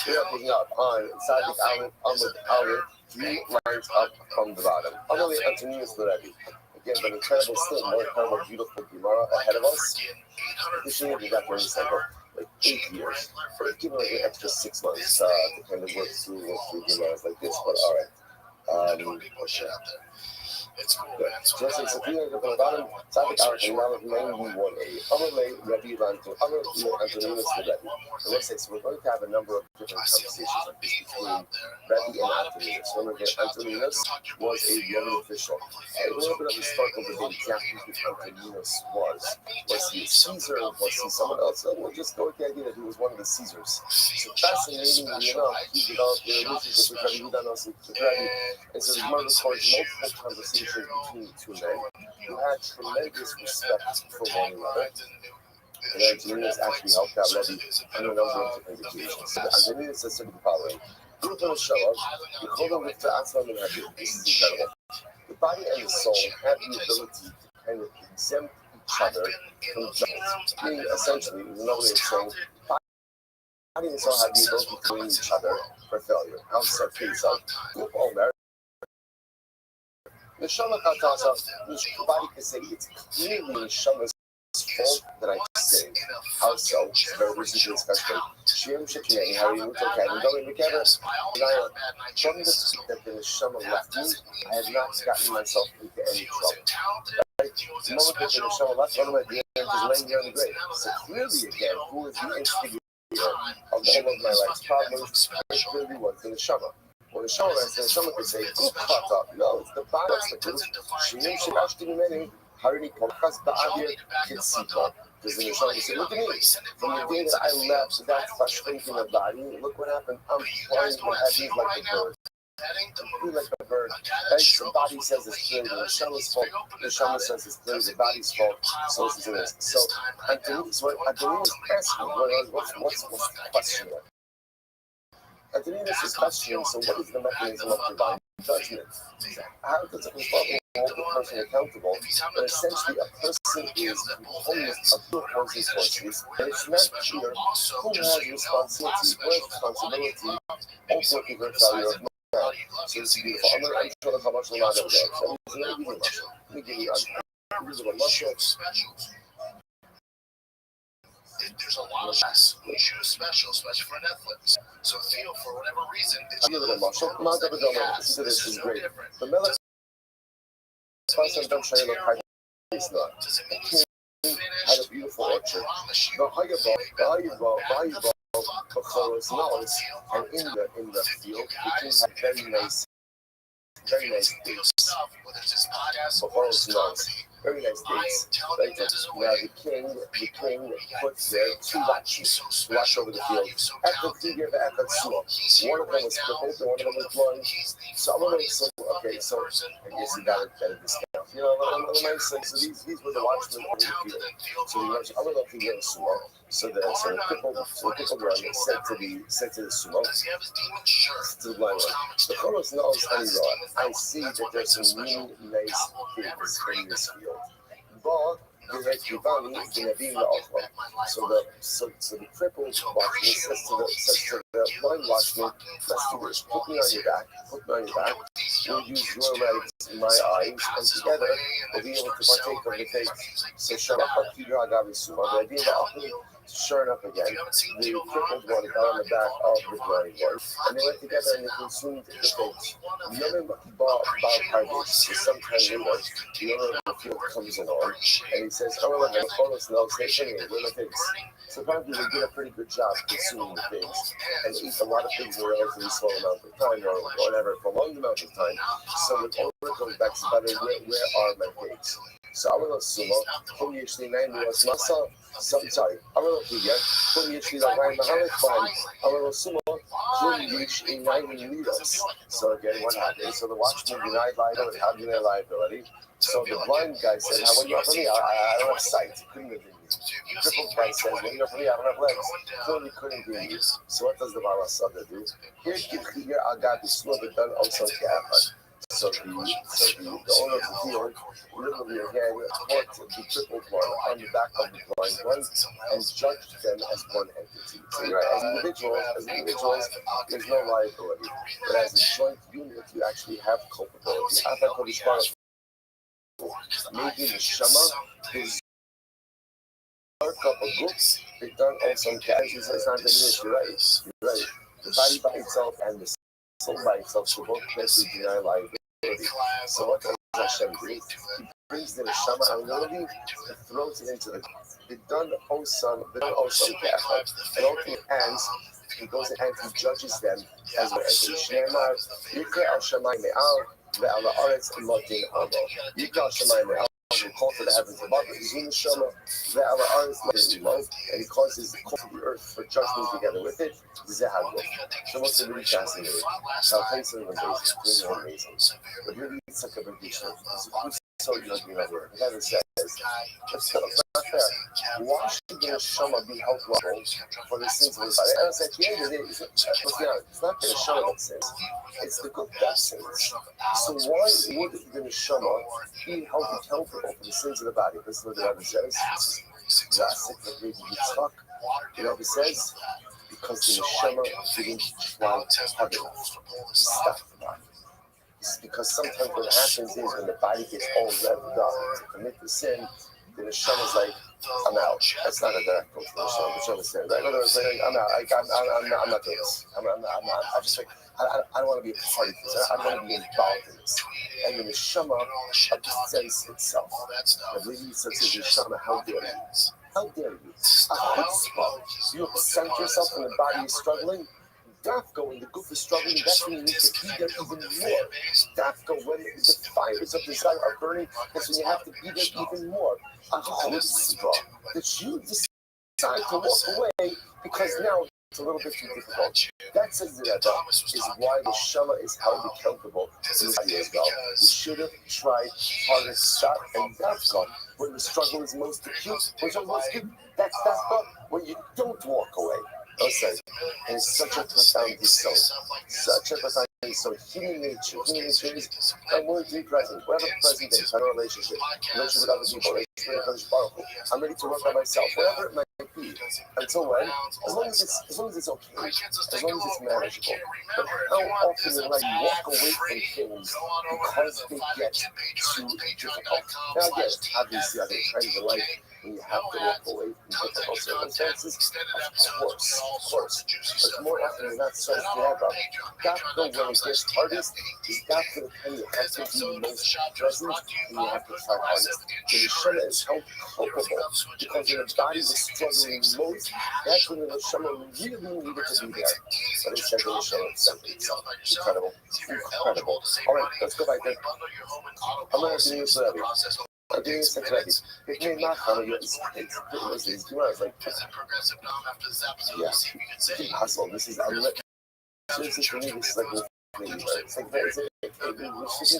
We are picking up on Tzaddik Aleph, 3 lines up from the bottom. Amalei Antonius the Rabbi. Again, but incredible, still more incredible, beautiful Gemara ahead of us. Additionally, we got 30 cycle. Like 8 years, or give it like an extra 6 months to kind of work through Gemaras like this, but alright. It's cool, man. So Sophia from the bottom, Tzaddik Aleph, and now 91a. Amalei Rabbi Antoninus the Rabbi. And let's say, so we're going to have a number of different conversations like this between Rabbi and Antoninus. Remember that Antoninus was a Roman official. A little bit of historical debate exactly who Antoninus was. Was he a Caesar? Was he someone else? So we'll just go with the idea that he was one of the Caesars. So fascinatingly enough, he developed a relationship with Rabbi Yudanos with Rabbi. And so the Gemara records multiple conversations between the two men who had tremendous respect for one another. And Antoninus actually helped out Rabbi on a number of different occasions. Antoninus says to the following: this is incredible. The body and the soul have the ability to kind of exempt each other from judgment. Meaning, essentially, another way of saying, body and soul have the ability to blame each other for failure. How so? All married. The body can say it's clearly Neshama's fault that I sinned. How so? It's very recent discussion. Shirim Shekinah, Harry Mutok, and Dolly McKever. From the speak that the Neshama left me, I have not gotten myself into any trouble. Right? The moment that the Neshama left, one of my DMs is laying there on the grave. So clearly, again, who is the instigator of all of my life's problems? It clearly was the Neshama. When the Neshama left, the Neshama could say, "Good cut no, it's the body that's the good." Shirim Shekinah, Harini Podcast Ba'adir Kitziko. Because the Neshama said, look at me. From the day that I left that fashioned in the body, look what happened. I'm flying in the heavens like a bird. I'm like a bird. Right? The body says it's clearly the Neshama's fault. The Neshama says it's clearly the body's fault. So it's this. So Antoninus is asking, what's the question there? Antoninus is questioning, so what is the mechanism of divine judgment? How does it hold the person accountable? But essentially, a person is composed of two opposing forces, and it's not clear who has responsibility, who has responsibility, ultimately for the failure of man. So it's beautiful. I'm going to show you how much the lot of that. So let me give you a mushroom. There's a lot of us. We shoot a special, especially for Netflix. So Theo, for whatever reason, it's a little mushroom. This is great. The Melech had a beautiful orchard. The Hayabah was nice, and in the field, the king had very nice dates. Before was nice. Very nice dates. Right? Now the king puts there 2 watches to watch over the field. One of them was crippled and one of them was blind. So I'm gonna say, okay, so I guess he got a discount. You know, a nice thing. So these were the watchmen over the field. So he mentioned, I don't know if he went sumo. So the crippled one said to the sumo, to the blind one, the Pharaoh's nose honey rod. I see that there's some really nice things in this field. But so the crippled watchman says to the blind watchman, let's do this. Put me on your back. We'll use your legs, my eyes, and together we'll be able to partake of the faith. So the idea Sure enough, again, the crippled one got on the back of the blind one, and they went together and they consumed the figs. None bought parties. So sometime later, the owner of the field comes along and he says, "Oh, well, I follow us now. Stay singing. Where are the figs?" So apparently they did a pretty good job consuming the figs and eat a lot of figs in a relatively small amount of time or whatever, for a long amount of time. So the owner comes back and says, "Where are my figs?" So I will assume, who usually named was Masa. Sorry, I will figure, who usually like right behind the fine. I will assume, who usually named leaders. So again, what happened? So the watchman denied liability. How denied liability? So the blind guy said, "How are you for me? I don't have sight." He couldn't have been me. The crippled guy says, "What are you for me? I don't have legs." Clearly couldn't be me. So what does the Bala Sada do? Here, I got the slow, but done also careful. So the owner of the field literally again put the crippled one on the back of the blind one and judged them as one entity. So you're right, as individuals, there's no liability. But as a joint unit, you actually have culpability. Maybe the Shema is a couple groups, they done also cases, it's not the issue, you're right. The body by itself and the soul by itself should both clearly deny liability. So what does Hashem do? He brings the neshama and literally throws it into the done osam kafir. And ultimately ends, he goes and he judges them as well. Shneimar Yikra al Shammai Me'al ve'al haaretz motin amo. Yikra al Shammai Me'al will call to the heavens above, Zun Shama ve'al haaretz motin amo, and he causes call to the earth for judgment together with it. Zehadlo. So what's really fascinating? Now, I'll tell you something amazing. Really amazing. But really, it's like a big issue. So you don't remember. The guy says, it's not fair. Why should the neshama be held liable for the sins of everybody? And I said, it's not the neshama that sins. It's the good that sins. So why would the neshama be held accountable for the sins of the body? This is what the Rabbi says. The Rabbi says, because the neshama didn't try hard enough to stop the body. It's because sometimes what happens is when the body gets all revved up to commit the sin, the neshama is like, "I'm out." That's not a direct quote from the neshama. The neshama says, "Right? I'm out. I'm not doing this. I'm not. I just like I don't want to be a part of this. I don't want to be involved in this." And the neshama upsets itself. The lady says to the neshama, "How dare you? How dare you? You upset yourself when the body is struggling." Dafka, when the goof is struggling, that's when you need to be there even more. Dafka, when the fires of desire are burning, that's when you have to be there even more. A chutzpah that you decide to walk away because now it's a little bit too difficult. That says that is why the Shema is held accountable in the body as well. You should have tried harder to stop, and Dafka, when the struggle is most acute, that's Dafka when you don't walk away. Okay, and it's such a profound soul. Such a profound soul. Human nature is I'm willing to be present. Whatever present is, I have a relationship with other people, relationship with others. I'm ready to work on myself, whatever it might be. Until when? As long as it's okay, as long as it's manageable. But how often in life you walk away from things because they get too difficult? Now again, obviously other trends in life. When you have to walk away from difficult circumstances, of course. But more often than not, so that's the when it gets hardest, is that's the time you have to be most present and you have to try hardest. The neshama is held culpable because when the body is struggling most, that's when the neshama really needed to be there. But instead the neshama accepted itself. Incredible. All right, let's go back there. I'm going to do this for everyone. I'm doing this like Rabbi. It made my family it's like, yeah, it's impossible. This is unlit. This is for me, this is like, it's like, it's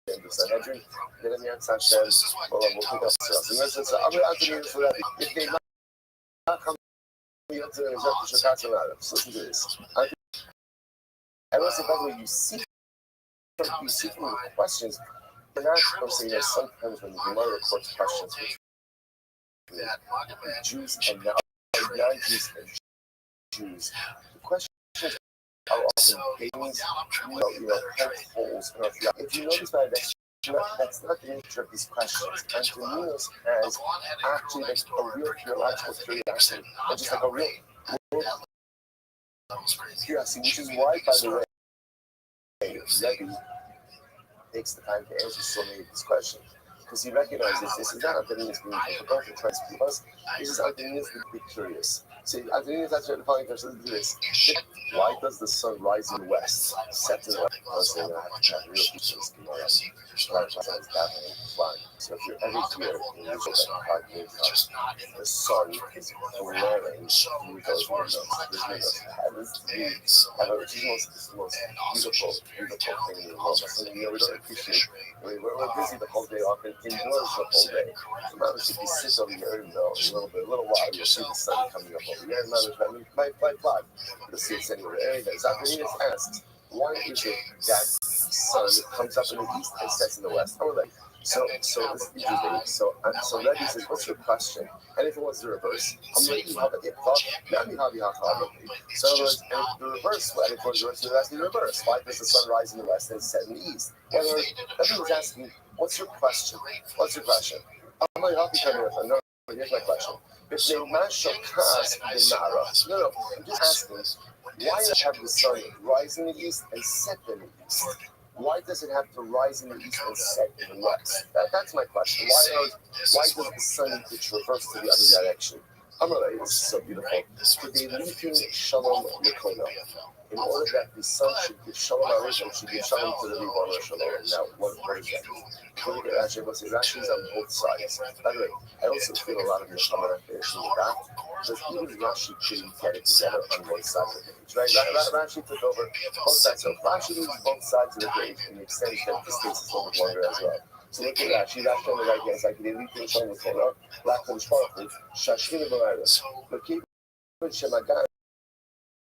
the Sanhedrin, then in the outside says, well, we'll pick up ourselves. And this is, I'm going to do this for Rabbi. If they not come to the so listen to this. And also, by the way, you see from the questions. We're not supposed to say that sometimes when the Gemara records questions between Jews and non-Jews and Jews, the questions are often things, holes in our theology. If you notice by that, That's not the nature of these questions. Antoninus has actually like a real theological curiosity, and just like a real curiosity, which is why, by the way, Rabbi takes the time to answer so many of these questions. Because he recognizes this is not Antoninus being difficult to try to keep us. This is Antoninus the Curious. So Antoninus actually the following question is this: why does the sun rise in the west, set in the west? I have real teachers can already. So if you're ever here in the the sun is glaring through those windows. It's the most beautiful thing in the world. And we don't appreciate. We're busy the whole day, often indoors the whole day. So man, if you sit over here and a little while, you'll see the sun coming up over here. And man, my plot, you'll see it's anywhere. Anything. Zacharias asks, why is it that the sun comes up in the east and sets in the west? How are they? So this is interesting. So Rabbi says, what's your question? And if it was the reverse, so in other words, and if the reverse, and if it was the reverse, you're asking the reverse. Why does the sun rise in the west and set in the east? In other words, Rabbi was asking, what's your question? What's your question? I'm like, I'll be coming with no, here's my question. If they mash cast the Nara, no, I'm just asking, why does it have the sun rise in the east and set in the east? Why does it have to rise in the east and set in the west? That's my question. Why does the sun need to traverse to the other direction? Amalei is so beautiful. Shalom Mikona. In order that the sun should give shalom Aleichem, should give shalom to the Ribbon Shalom. Now, what is that? Look at Rashi. Rashi is on both sides. By the way, I also feel a lot of Neshama finishing with that, because even Rashi couldn't get it together on one side of the page. Right? Rashi took over both sides. So Rashi moves both sides of the page in the extent that this case is a little bit longer as well. So look at Rashi. Rashi on the right hand side. They leave the Shalom with Torah. Black and Shmarfu. Shashkina B'Layla. But keep it Shemagan.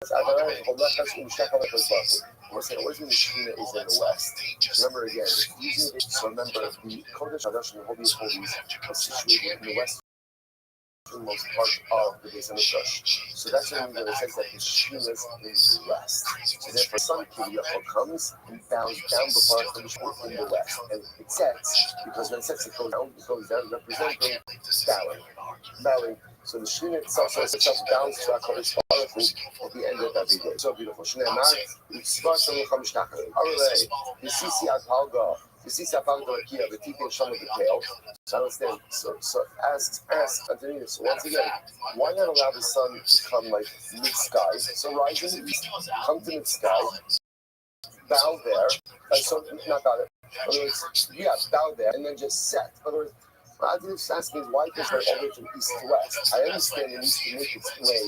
We're saying the Shekhinah is in the west. Remember again, remember the Kodesh Hadash and the Holy of Holies are situated in the westernmost part of the Beis Hamikdash. So that's what it means when it says that the Shekhinah is in the west. So therefore, the sun comes and bows down before the Shekhinah in the west, and it sets because when it sets, it goes down, representing bowing. So the Shekhinah itself bounds to HaKadosh Baruch Hu at the end of every day. So beautiful. Shneimar, Yitzvah Shalom Chamishtakrim. Arulei, Yisisi Alpalga, Yisisi Alpalga Lakia, the Tipi and Shalom Detail. So understand. So ask Antoninus. So once again, why not allow the sun to come like mid-sky? So rise in the east, come to mid-sky, bow there. So not bow there. In other words, bow there, and then just set. In other words, I'm just asking why does it all the way from east to west? I understand it needs to make its way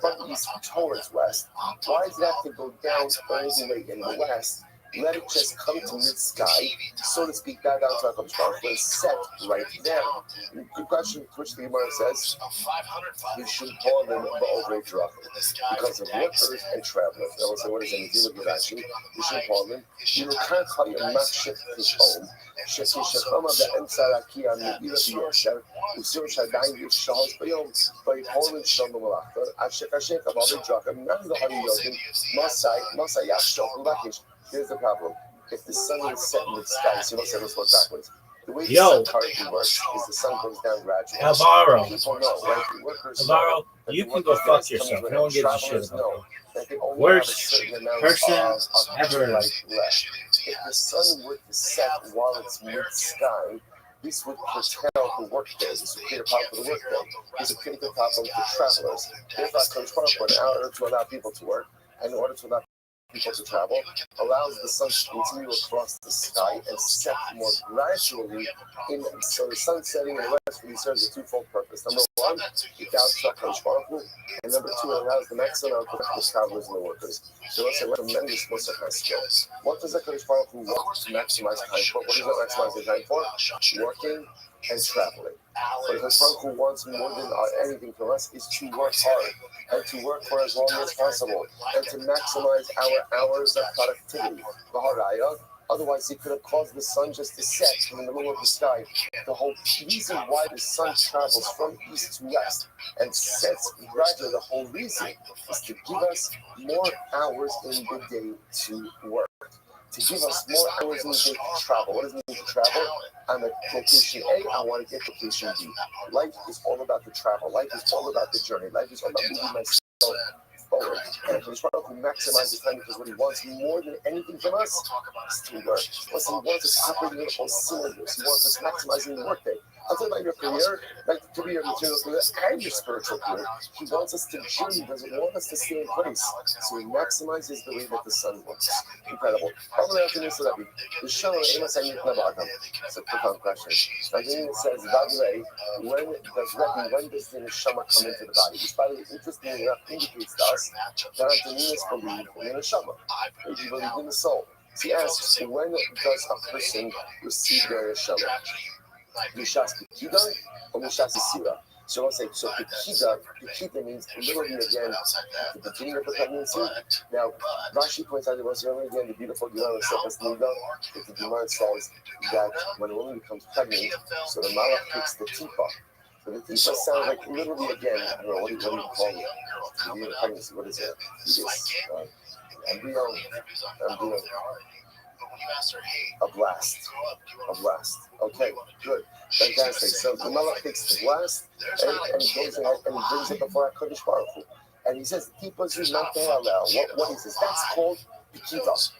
from east towards west. Why does it have to go down all the way in the west? Let it just come to mid-sky, so to speak, bow down to HaKadosh Baruch Hu, set right there. Good question, which the Gemara says, we should call them Ba'ovei Drach, because of workers and travelers. Now we'll say, what does that mean? If you look at Rashi, we should call them, you can't call your Makshif Tishom, שכשחמה באמצע הרקיע מאירה ביושר, וסיר שעדיין יושהות ביום, ויפול שלום במלאכתו, עד שכאשר קבע בג'רקם, נם דהרי יודעים, מסע ישתוק ולקיש. Here's the problem. If the sun is set in the sky, so let's say let's go backwards. The way the sun currently works is the sun goes down gradually. Alvaro, People know, right? The workers Alvaro, you can go fuck yourself. No one gives a shit about that. Worst person ever. If the sun were to set while it's mid-sky, this would curtail the workday. This would create a problem for the workday. This would create a problem for travelers. Therefore, Kodesh in order to allow people to work, and in order to allow people to travel, allows the sun to continue across the sky and set more gradually. So the sun setting in the west really serves a twofold purpose. Number one, it doubts Kodesh Baruch Hu, and number two, it allows the maximum amount of the travelers and the workers. So let's say what a tremendous muscle has skills. What does Kodesh Baruch Hu want to maximize time for? What does that maximize the time for? Working and traveling. But Kodesh Baruch Hu wants more than anything from us is to work hard and to work for as long as possible and to maximize our hours of productivity. Otherwise, it could have caused the sun just to set in the middle of the sky. The whole reason why the sun travels from east to west and sets gradually, the whole reason is to give us more hours in the day to work. to give us more hours in the day to travel. What does it mean to travel? I'm at location A, I want to get to location B. Life is all about the travel. Life is all about the journey. Life is all about moving myself forward. And if Rothschild who maximizes time because what he wants more than anything from us is to work. He wants us operating in all cylinders. He wants us maximizing the workday. I'll tell you about your career, like to be your material career and your spiritual career. He wants us to journey. He doesn't want us to stay in place. So he maximizes the way that the sun works. Incredible. The show it's a profound question. I think it says, by the way, when does the neshama come into the body? Which, by the way, interestingly enough, indicates to us that Antoninus believed in the neshama. He believed in the soul. So he asks, when does a person receive their neshama? Mishas Pekida or Mishas Sira. So I'll say, so Pekida means literally again at the beginning of the pregnancy. Now, Rashi points out it was earlier again the beautiful Gemara Sefas Nida. If the Gemara says that when a woman becomes pregnant, so the Malach takes the tipa. So the tipa sounds like literally again, I don't know, what do you call it? The beginning of pregnancy, what is it? Embryo. A blast. Okay, good. Fantastic. So the Malach takes the blast and he goes ahead and he brings it before HaKadosh Baruch Hu. And he says, what is this? That's called Pekida. Because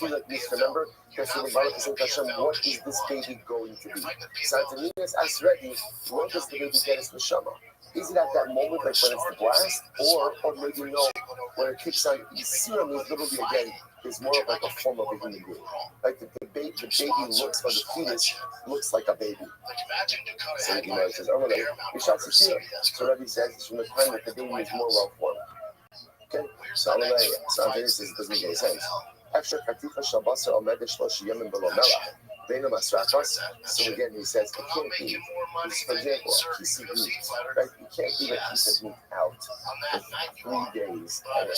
Pekida means remember, that's the Malach is saying to Hashem, what is this baby going to be? So Antoninus asks ready, when does the baby get his neshama? Is it at that moment, like when it's the blast, or maybe no, when it kicks on? Yisira means literally again is more of like a form of a human being. Like the baby looks, or the fetus looks like a baby. So the Gemara says, "Oh, so Rabbi says it's from the time that the baby is more well formed." Okay, so Antoninus says it doesn't make any sense. After Katifa Shabasa Omed Shlosh Yemen Below Melach. So again, he says it can't be. For example, a piece of meat, right? You can't eat a piece of meat out for 3 days and it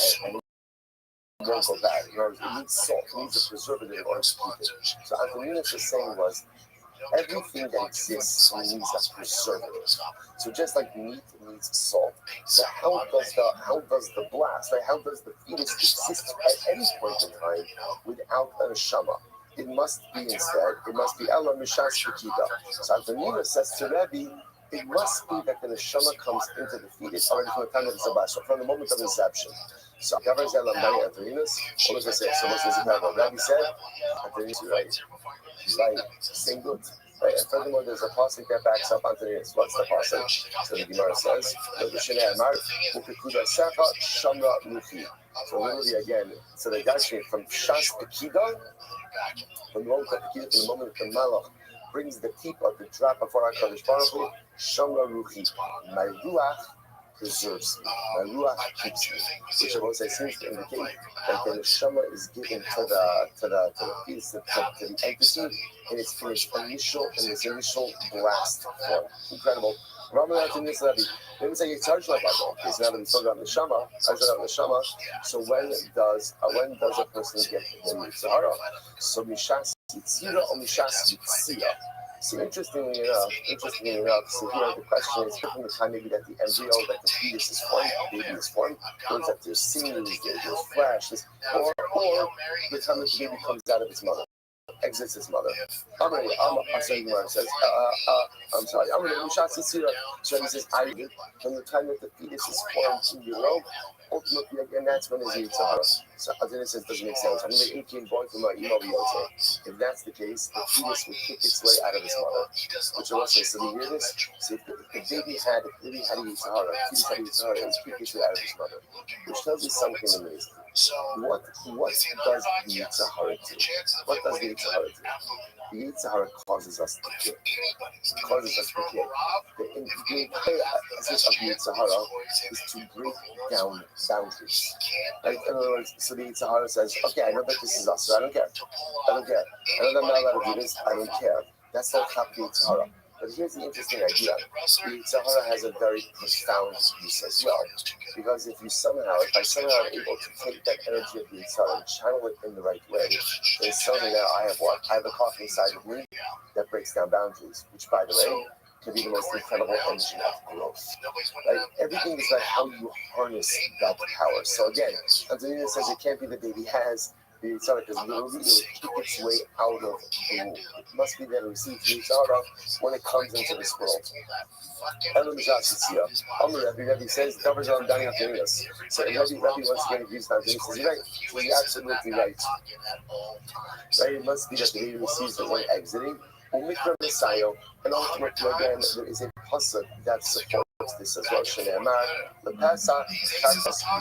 won't go bad. It needs salt. It needs a preservative in order to keep it. So Antoninus was saying was everything that exists needs a preservative. So just like meat needs salt, so how does the blast, right? How does the fetus exist at any point in time without a neshama? It must be Ella Mishas Pekida. So Antoninus says to Rabbi, it must be that the neshama comes into the fetus already from the time of the Zabasha, from the moment of inception. So Antoninus, what does it say? So what's this about? Rabbi said, Antoninus, right, saying good. Right, and furthermore, there's a pasuk that backs up Antoninus. What's the pasuk? So the Gemara says, so literally again, so they got you from Shas Pekida, from the moment of Pekida, from the moment that the Malach brings the tipa, the drop before HaKadosh Baruch Hu, Shamra Ruchi, my Ruach preserves me, my Ruach keeps me, which I will say seems to indicate that the neshama is given to the fetus, to the entity in its initial blast form. Incredible. Okay, so now that we talk about neshama, so when does a person get the Yitzhara? So Mishas Yitzira or Mishas Yitzira? So interestingly enough, so here the question is from the time maybe that the embryo, that the fetus is formed, the baby is formed, goes that there's sinews, there's flesh, or the time that the baby comes out of its mother, exits its mother. I'm sorry, says, I'm sorry, I'm going to Mishas Yitzira. So he says, from the time that the fetus is formed in utero, ultimately, again, that's when it's Yitzhara. So Antoninus says, doesn't make sense. I'm going to 18 born from my email Beyonce. If that's the case, the fetus would kick its way out of its mother. Which I will say, so we hear this. So if the baby had a Yitzhara, the fetus had a Yitzhara, it was kicking its way out of its mother. Which tells you something amazing. What does the Yitzhara do? What does the Yitzhara do? The Yitzhara causes us to kick. The entire essence of the Yitzhara is to break down boundaries. Right? In other words, so the Yitzhara says, okay, I know that this is us, so I don't care. I know that I'm not allowed to do this, I don't care. That's not how the Yitzhara. But here's the interesting idea. The Yitzhara has a very profound piece as well. Because if I somehow am able to take that energy of the Yitzhara and channel it in the right way, then suddenly now I have a coffee inside of me that breaks down boundaries, which, by the way, can be the most incredible engine of growth. Right? Everything is about how you harness that power. So again, Antoninus says it can't be the baby has the Yitzhara, because literally it will kick its way out of the womb. It must be that it receives the Yitzhara when it comes into this world. Rabbi says, covers on Dani Anthonius. So Rabbi once again agrees with Anthonius. He's right. He's absolutely right. Right? It must be that the baby receives it when exiting. Umikra Messiah, and ultimately again, there is a pasuk that supports this as well. Shneimar, the pasuk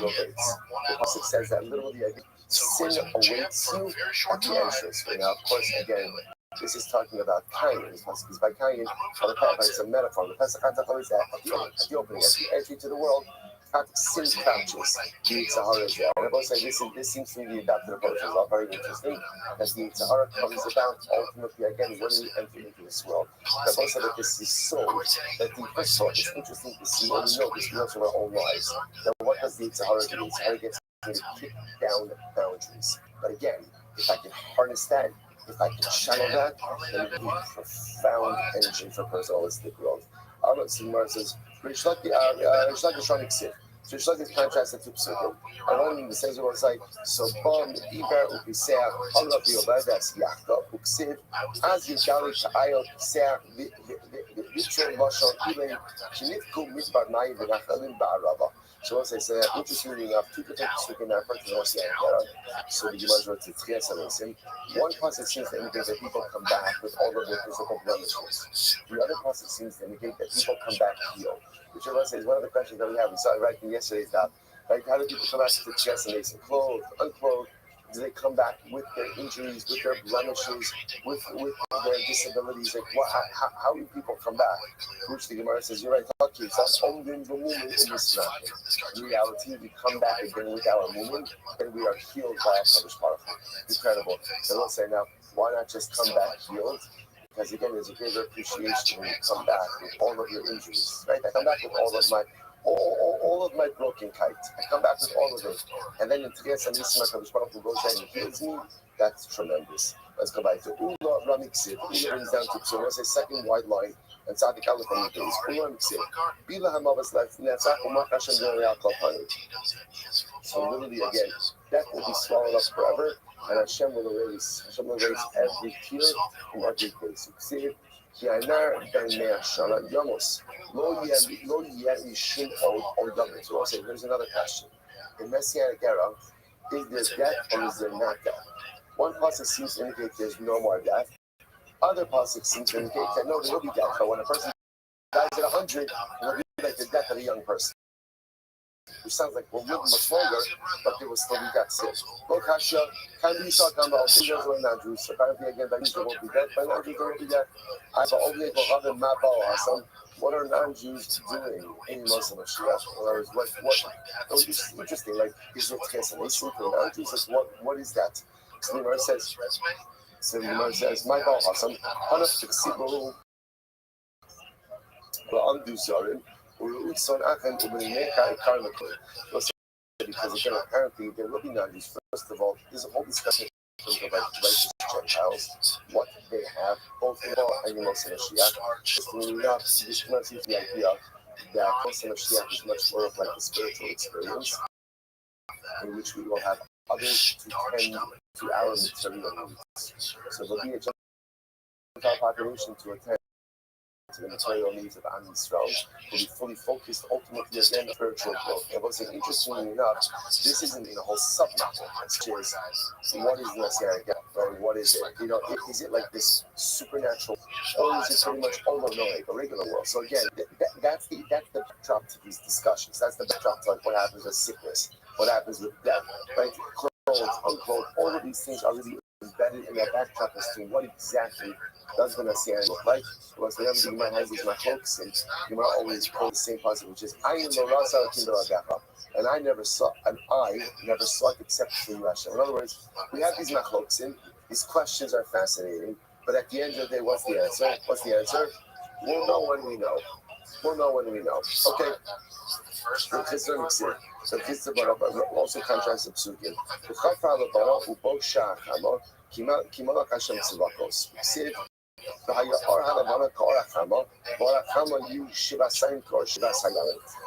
locates. The pasuk says that literally sin awaits you at the entrance. Now, of course, again, this is talking about Cain. Because by Cain, it's a metaphor. The pasuk is that at the opening, at the entry to the world, sin crouches. The Yitzhara is there. And I will say this seems to be the adapted approach as well. Very interesting. As the Yitzhara comes about, ultimately, again, when we enter into this world. I will say that this is so that the first of all, it's interesting to see, and we know this we also our own lives. That what does the Yitzhara do? The Yitzhara gets to kick down boundaries. But again, if I can harness that, if I can channel that, then it will be a profound engine for personalistic growth. Sigmar says, Rishlak Shronik so Rishlak is contrasted to Psukim. And one thing says it was like, so Bom, Iber, Upisea, Halav Yovadas, Yachta, Uksiv, as Yigali Ta'ayot, Pisea, Vitro Vashon, Ilen, Kinitku, Mitbar Nai, Vinachalim, Ba'arava. So as I said, interestingly enough, two different Psukim that refer to Moshe and Kara. So the Gemara wrote to Tchias. One passage seems to indicate that people come back with all of their physical blemishes. The other passage seems to indicate that people come back healed. Which I is one of the questions that we have. We saw it right in yesterday's daf. Like, how do people come back to the chest and they say clothed, unclothed? Do they come back with their injuries, with their blemishes, with their disabilities? Like, how do people come back? Which the Gemara says, you're right, talk to yourself. In reality, we come back again with our movement, and we are healed by our Kadosh Baruch Hu. Incredible. And we'll say now, why not just come back healed? Because again, there's a greater appreciation when you come back with all of your injuries, right? I come back with all of my broken kite. I come back with all of it. And then in Tchias and Nisma Kadosh Baruch Hu goes down and heals me. That's tremendous. Let's go back to Ula Ramiksid. Ula brings down to Psum. Let's say second white line. And Tzadik Aleph on the case. Ula Ramiksid. Bila Hamavas Netzach Umak Hashem Jerayah Kalpanu. So literally again, death will be swallowed up forever. And Hashem will erase every tear from every face. You see it? So I'll say, there's another question. In Messianic era, is there death or is there not death? One passage seems to indicate there's no more death. Other passages seem to indicate that no, there will be death. But when a person dies at 100, it will be like the death of a young person. Which sounds like we'll live much longer, but there will still be death. Look, Hashem, can be talking about Jews or non-Jews. Apparently, again, by Jews there won't be death. By non-Jews there won't be death. What are non-Jews doing in Muslim Mashiach? In other words, what? This is interesting. Like, is it Tchias and Nisma for non-Jews? Like, what is that? So the Gemara says, my Baal Hashem, Hanaf Tiksibu, La'andu Zarim. Because again, apparently there will be non-Jews. First of all, there's a whole discussion of righteous Gentiles, what they have, both in law and in Moshe Mashiach. Interestingly enough, this seems to be the idea that Moshe Mashiach is much more of like a spiritual experience, in which we will have others to tend to our material needs. So there'll be a Gentile population to attend to the material needs of Am Yisrael, will be fully focused ultimately again on spiritual growth. And what's interestingly enough, this isn't in a whole submatter, which is what is the Messianic death, right? What is it? Is it like this supernatural, or is it pretty much like a regular world? So again, that's the backdrop to these discussions. That's the backdrop to like what happens with sickness, what happens with death, right? Clothes, unclothed, all of these things are really embedded in that backdrop as to what exactly does the Messiah look like. Once whenever the Gemara has these machlokes, and the Gemara always quote the same passage, which is and I never saw it except for you, Hashem. In other words, we have these machlokes, and these questions are fascinating, but at the end of the day, what's the answer? We'll know when we know. Okay. So this is also contrasts the psukim.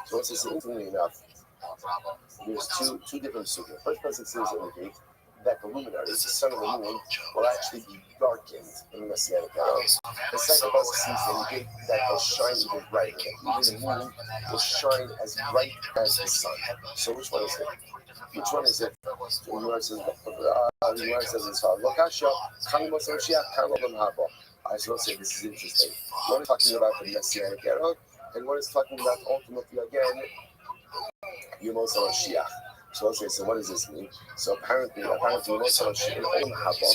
So what's this interestingly enough? There's two different psukim. First person seems to indicate that the luminaries, the sun and the moon, will actually be darkened in the Messianic era. The second pasuk seems to indicate that they'll shine even brighter. Even the moon will shine as bright as the sun. So which one is it? Which one is it? The Gemara says as follows: Lokasha, Kalmos Mashiach, Kalmos Haba. I should say this is interesting. One is talking about the Messianic era, and one is talking about ultimately again Yemos Mashiach. So let's say, so what does this mean? So apparently Yemos Mashiach in Olam Haba,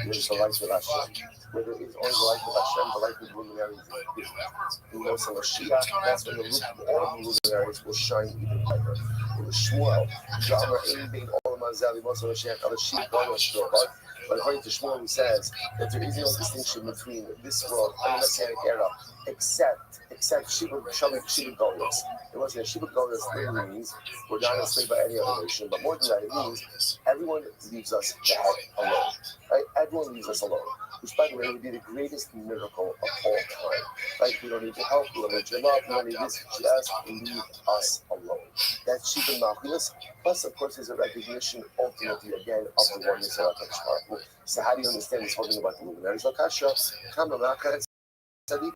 there's the light of Hashem. Where there is only the light of Hashem, the light of the luminaries is Yemos Mashiach. That's when all the luminaries will shine even brighter. In the Shmuel, Yamar being Olam Hazel, Yemos Mashiach, Alashim, Bono, but according to Shmuel, he says that there is no distinction between this world and the Messianic era, except Shibud Golos. It wasn't Shibud Golos literally means we're not enslaved by any other nation, but more than that, it means everyone leaves us the head alone. Right? Everyone leaves us alone, which, by the way, would be the greatest miracle of all time. Like, we don't need your help, we don't need your love, we don't need this, just leave us alone. That's Shibud Malchus. Plus, of course, is a recognition, ultimately, again, of the oneness of HaKadosh. So how do you understand this whole thing about the luminaries? Lokasha, Kama Machar Tzadikim,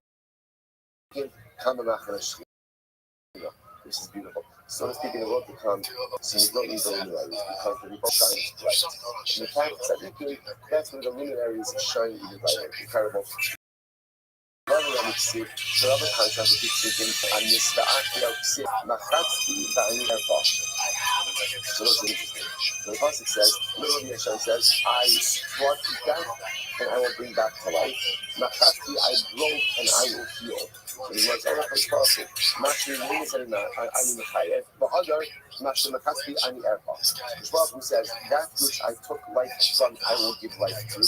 Kama Machar Shechina. This is beautiful. So to speak, in the world to come, so you don't need the luminaries because the Rebbe shines bright. In the fact, Tzadikim, that's when the luminaries shine even brighter. Incredible. Rabbi said, the other contrast with speaking, and Nisra'at said, Machatzki Ba'ani Erfa. So that's interesting. The Pasuk says, literally Hashem says, I struck death and I will bring back to life. Machatzki, I broke and I will heal. So the words are very powerful. Mashri means Ani Mechayev, but other Mashri Machatzki Ani Erfa. The Prophet says, that which I took life from, I will give life to,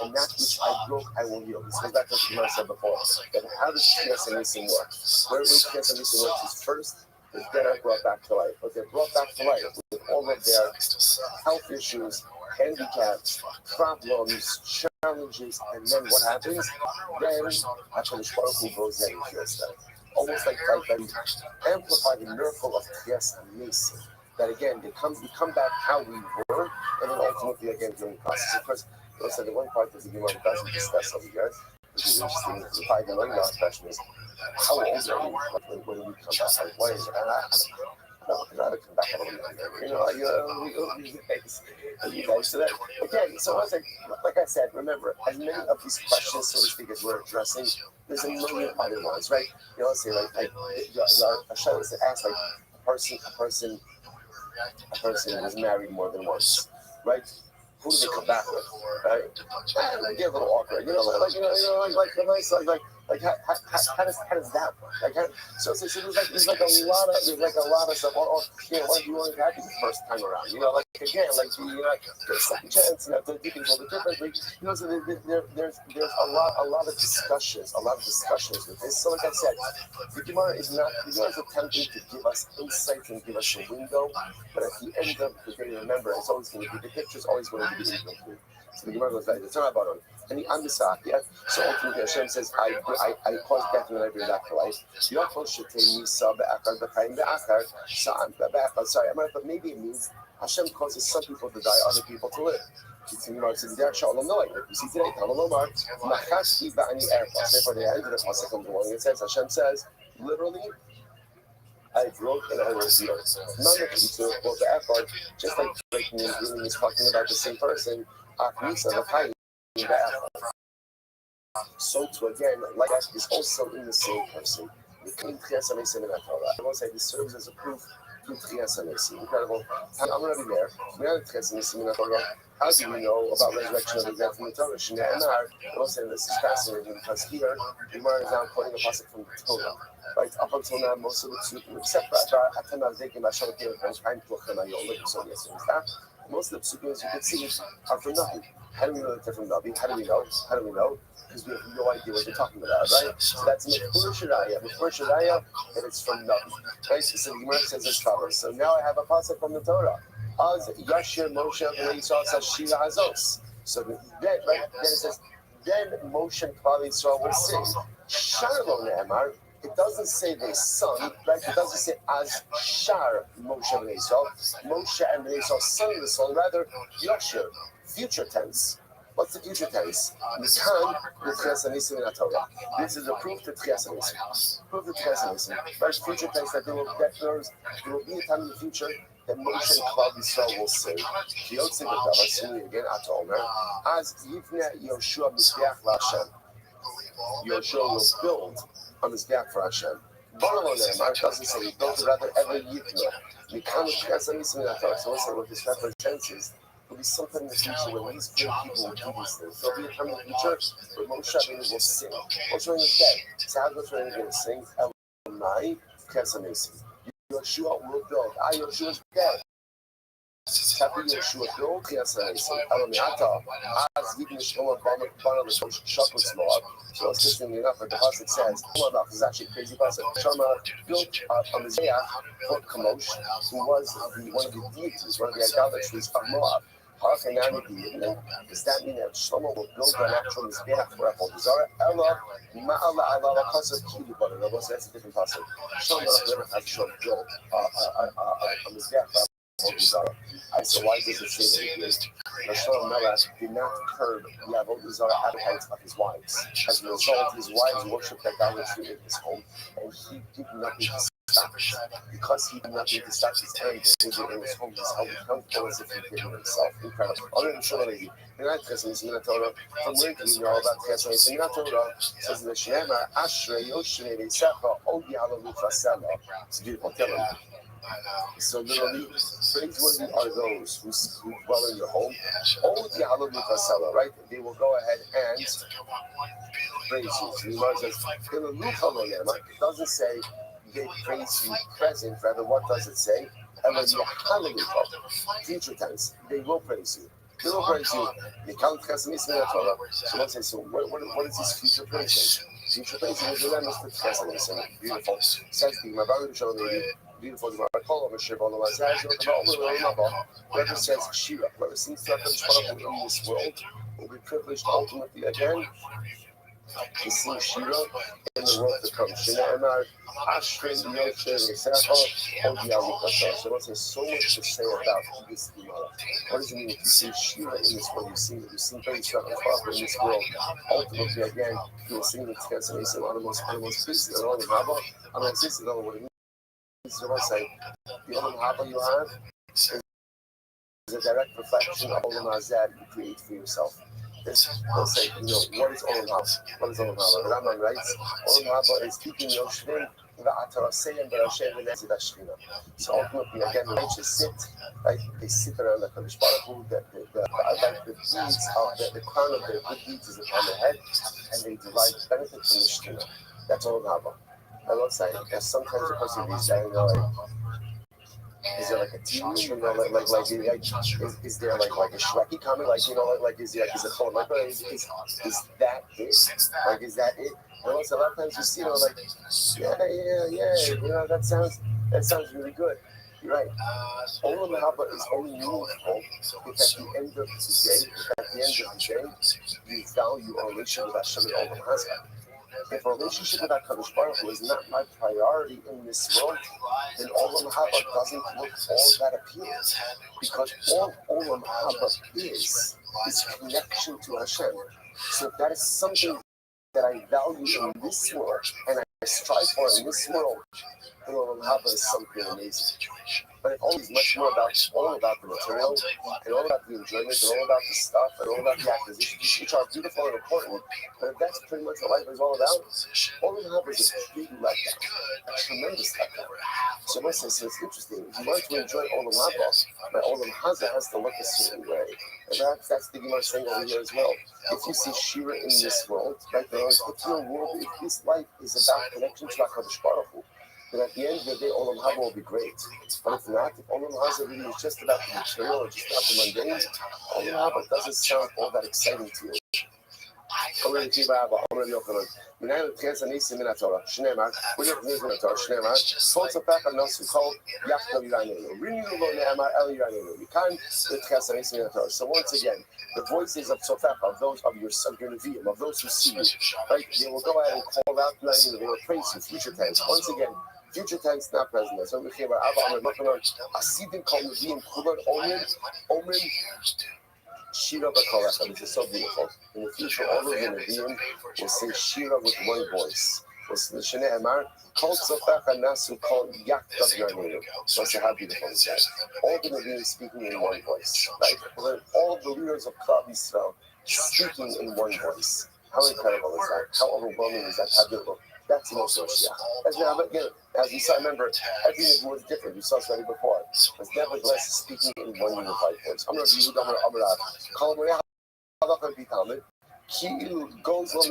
and that which I broke, I will heal. This goes back to what I said before. That how does Kiyas and Nisim work? Where Kiyas and Nisim works is first, the dead are brought back to life. But they're brought back to life with all of their health issues, handicaps, problems, challenges, and then what happens? Then HaKadosh Baruch Hu goes in and heals them. Almost like amplify the miracle of Kiyas and Nisim. That again, we come back how we were, and then ultimately again during the process. Of course, also the one part that the Gemara doesn't discuss over here, which is interesting. The $5 million question is, how old are you? Like, when do we come back? Like, what is it? I'd rather come back a little bit younger. You guys. So that, again, so I was like I said, remember, as many of these questions, so to speak, as we're addressing, there's a million other ones, right? Let's say, a show is asked, like, a person was married more than once, right? Who do they come back with, right? They get a little awkward, how does that work? So there's like a lot of stuff. Why do you want to happy the first time around? Get a second chance, to do things a little differently. So there's a lot of discussions with this. So like I said, the Gemara is attempting to give us insight and give us a window, but at the end of the day, remember, it's always going to be the picture's always going to be the incomplete. So the Gemara goes back. It's not about it. And the Amisach, yeah. So ultimately, Hashem says, I caused death and then I bring back to life. But maybe it means Hashem causes some people to die, other people to live. You see today, therefore, the end of the pasuk comes along. It says, Hashem says, literally, I broke and I will heal. None of these two, both the effort, just like breaking and healing is talking about the same person. So to again, like that is also in the same person. I will say this serves as a proof to incredible. I'm going to be there. How do we know about resurrection of the dead from the Torah? I will say this is fascinating because here, the Gemara is now quoting a pasuk from the Torah. Right, up until now, most of the psukim, except most of the psukim, as you can see, are from Navi. How do we know that they're from Navi? How do we know? Because we have no idea what they're talking about, right? So that's Mefur Shiraya, and it's from Navi. Right? So the Gemara says as follows. So now I have a pasuk from the Torah. Az Yashir Moshe Yisrael Shira Azos. So then it says, then Moshe and Klal Yisrael will sing. Shalom Ne'emar. It doesn't say their son, right? It doesn't say as Shar Moshe and Esau. Moshe and Esau's son of the son, rather Yoshir, future tense. What's the future tense? Mikan L'Tchias HaNisim in Torah. This is a proof to Tchias HaNisim. Proof to Tchias HaNisim. Right? Future tense that there will be a time in the future that Moshe and Klal Yisrael will say, Yotze B'Davar, assuming again, Ata Omer, as Yivne Yoshua Mizbeach LaHashem. Yoshua will build a Mizbeach for Hashem. Barlo Ne'emar doesn't say he built it, rather ever Yivne. Mikan L'Tchias HaNisim in Torah. So listen, what this represents will be sometime in the future when these great people will do these things. There'll be a time in the future where Moshe Rabbeinu will sing. Moshe Rabbeinu is dead. So how is Moshe Rabbeinu going to sing? Elonai Kesamesim. Yeshua will build. Yeshua is dead. Happy Yeshua build Kesamesim. Eloniata. As Yidin Shlomo Bana L'Shosh Shakutz Moab. So it's interesting enough that the pasuk says, this is actually a crazy pasuk. Shama built a Mizbeach for Kamosh, who was one of the deities, one of the idolatries of Moab. Does that mean that Shlomo will build an actual Mizbeach for Avodah Zarah? Ella Ma'ala Ala Kasav Kili Butter. That's a different pasuk. Shlomo never actually built a Mizbeach for Avodah Zarah. So why does it say that he did? Shlomo Melech did not curb the Avodah Zarah appetites of his wives. As a result, his wives worshipped idolatry in his home, and he did nothing to stop it. Because he did nothing to stop his own behavior in his home, he's held accountable as if he did it himself. Incredible. Other than Shlomo Levi, in that Chesed in the Torah, from where do you know about Chesed in the Torah? Says the Shema Ashrei Yoshei Veisecha Odi Halalu Fasela. It's a beautiful telling. So literally, praiseworthy are those who dwell in your home. Odi Halalu Fasela, right? They will go ahead and praise you. So it doesn't say they praise you present, rather what does it say? Future tense. They will praise you. They will praise you. So let's say, so what is this future praising? Future praising is the name of the Tchias. Beautiful. Says the Rabbi Shal Levi, beautiful. Whoever says Shira, whoever sings to HaKadosh Baruch Hu in this world, will be privileged ultimately again to sing Shira in the world to come. Shne'emar, Ashrei Yoshei Veisecha Odi Halalu Fasela. So there's so much to say about this Gemara. What does it mean if you sing Shira in this world? You sing praise to HaKadosh in this world. Ultimately, again, you will sing the Tchias HaNisim on the most basic and all the Rabbi. I don't know what it means. So I say, the Olam Haba you have is a direct reflection of Olam Hazeh you create for yourself. They'll say, what is Olam Haba? What is Olam Haba? The Rambam writes, Olam Haba is keeping Yoshvim v'ataraseyim v'rashem v'nezid hashchina. So ultimately, again, the righteous sit, right? They sit around the Kadosh Baruch Hu, the deeds of the crown of their good deeds is upon their head, and they derive benefit from the Shechina. That's Olam Haba. I will say, sometimes a person will be saying, is there like a TV? Is there like a Shreki coming? Is it phone? Is that it? Is that it? And also, a lot of times you see, that sounds really good. You're right. Olam Haba is only meaningful if at the end of the day, you value a relationship with Hashem and Olam Hazeh. If a relationship with HaKadosh Baruch Hu is not my priority in this world, then Olam Haba doesn't look all that appealing. Because all Olam Haba is connection to Hashem. So if that is something that I value in this world, and I strive for in this world, then Olam Haba is something amazing. But it always much more all about the material, and all about the enjoyment, and all about the stuff, and all about the acquisitions, which are beautiful and important. But if that's pretty much what life is all about, Olam Haba is a big letdown, a tremendous letdown. So I say, so it's interesting. If you want to enjoy Olam Haba, my Olam Hazeh has to look a certain way. And perhaps that's the Gemara saying over here as well. If you see Shira in this world, right, if your world, if this life is about connection to HaKadosh Baruch Hu, then at the end of the day, Olam Haba will be great. But if not, if Olam Hazeh really is just about the material or just about the mundane, Olam Haba doesn't sound all that exciting to you. We're going to keep our United Prince and East Minatora, Schneemer, we live in Minator, Schneemer, Folks of Pekka Nosu called Yachta Uranino, Renewable Nema El Uranino. We can't with Prince and East Minator. So once again, the voices of Sofeka, of those of your Nevi'im, of those who see you, right? They will go ahead and call out Uranino, they will praise you, future tense. Once again, future tense, not present. So we hear about Abba Amr, Asidim called Nevi'im, Kuban, Omen, Shira Bakalaka. This is so beautiful. In the future, all of the Nevi'im will say Shira with one voice. Was the Shene Emar called Sofaka Nasu called Yakta Yarninu. So how beautiful is that? All the Nevi'im speaking in one voice. Right? All of the leaders of Klal Yisrael speaking in one voice. How incredible is that? How overwhelming is that? How beautiful. That's the most Moshiach. Again, as you saw, remember, every Nevi'im was different. You saw it already before. But nevertheless, speaking in one unified voice. I'm going to read goes on so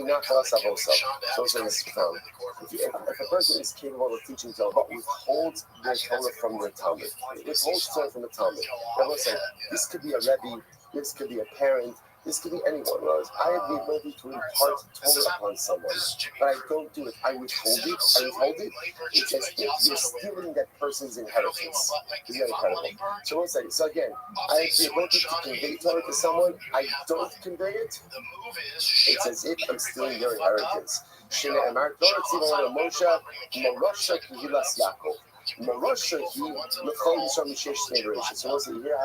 it's profound. If a person is capable of teaching Torah but withholds their Torah from their Talmud, withholds Torah from the Talmud, I will say this could be a Rebbe, this could be a parent, this could be anyone. I have the ability to impart Torah upon someone, but I don't do it. I withhold it. It's as if you're stealing that person's inheritance. Isn't that incredible? So one second. So again, I have the ability to convey Torah to someone. I don't convey it. It's as if I'm stealing their inheritance. Shne'emar Torah tzivon Moshe Morosha Kihilas Yaakov. Morosha he l'chol yisrael mishesh shnei bereshis. So once you hear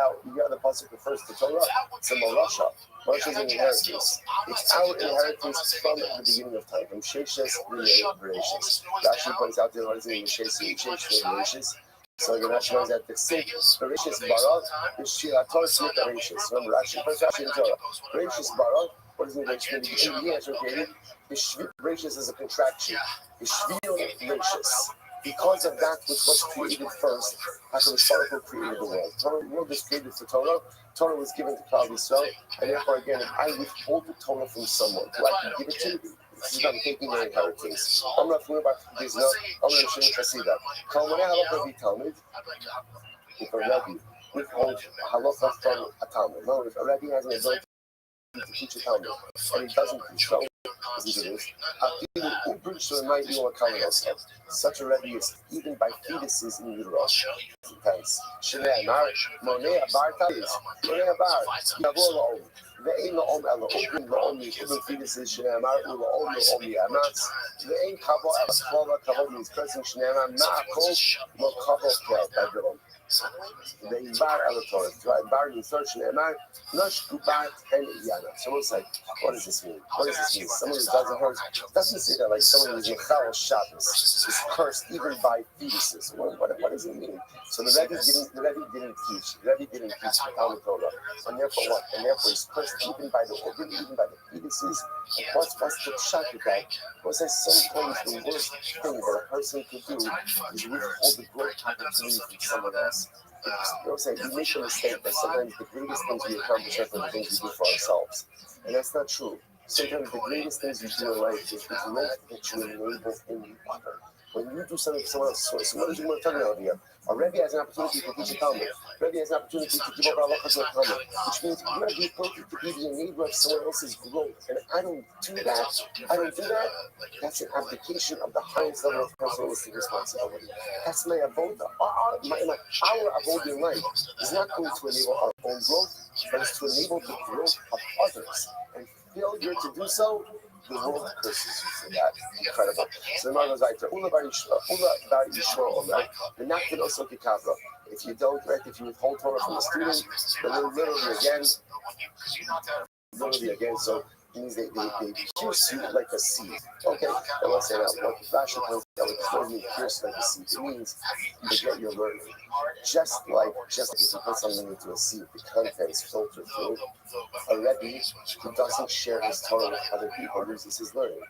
the pasuk refers to Torah, it's a Morosha. Morosha is an inheritance. It's our inheritance from the beginning of time, from Sheshes Bereshis. Rashi points out that what is in Mishesh Bereshis. So the Rashi knows that the sake Bereshis Barak is Shirator Smith Bereshis. Remember, Rashi points out in Torah. Bereshis Barak, what is in Bereshis? In the years created, Bereshis is a contraction. Shvil Bereshis. Because of that which was created first, HaKadosh Baruch Hu created the world. The world was created for Torah. Torah was given to Klal Yisrael, and therefore, again, if I withhold the Torah from someone who I can give it to, this is I'm taking their inheritance. I'm not familiar about this. No, I'm going to see that. Talmud, if a Rabbi withholds halacha from a Talmud. In other words, a Rabbi has an ability to teach a Talmud, and he doesn't teach Torah. Such a Rebbe is even by fetuses in utero. Intense. ואין לאום אלא אוגרים לאומי, כבוד fetuses שנאמר ולאום לאומי אמץ, ואין כבוד אלא כבוד כבוד מתפרסם שנאמר מהכל לא כבוד כבוד. Bar Torah. Bar Yisrael Shneimar, Nosh Gubat and Yana. Someone say, what does this mean? What does this mean? Someone who doesn't say that like someone who's Mechal Shabbos is cursed even by fetuses. What does it mean? So the Rebbe didn't teach. The Rebbe didn't teach the Talmud Torah. And therefore what? And therefore he's cursed even by the organ, even by the fetuses. What's the pshat with that? Was that sometimes the worst thing that a person could do is withhold the growth opportunity from someone else. We make a mistake that sometimes the greatest things we accomplish are the things we do for ourselves. And that's not true. Sometimes the greatest things you do in life is the growth that you enable in the other. When you do something for someone else, so what is it we're talking about here? A Rebbe has an opportunity to teach a Talmud. A Rebbe has an opportunity to give over halacha to a Talmud, which means you have the ability to be the enabler of someone else's growth. And I don't do that. That's an abdication of the highest level of personalistic responsibility. That's my avoda. Our avoda in life is not going to enable our own growth, but it's to enable the growth of others. And failure to do so, the world curses you for that. Incredible. So the Gemara goes like, if you don't, right, if you withhold Torah from the student, then literally again, so it means they pierce you like a seed. Okay, I want to say that. What Rashi points out, it means pierce like a seed. It means you get your learning. Just like if you put something into a seed, the contents filter through. A Rebbe who doesn't share his Torah with other people loses his learning.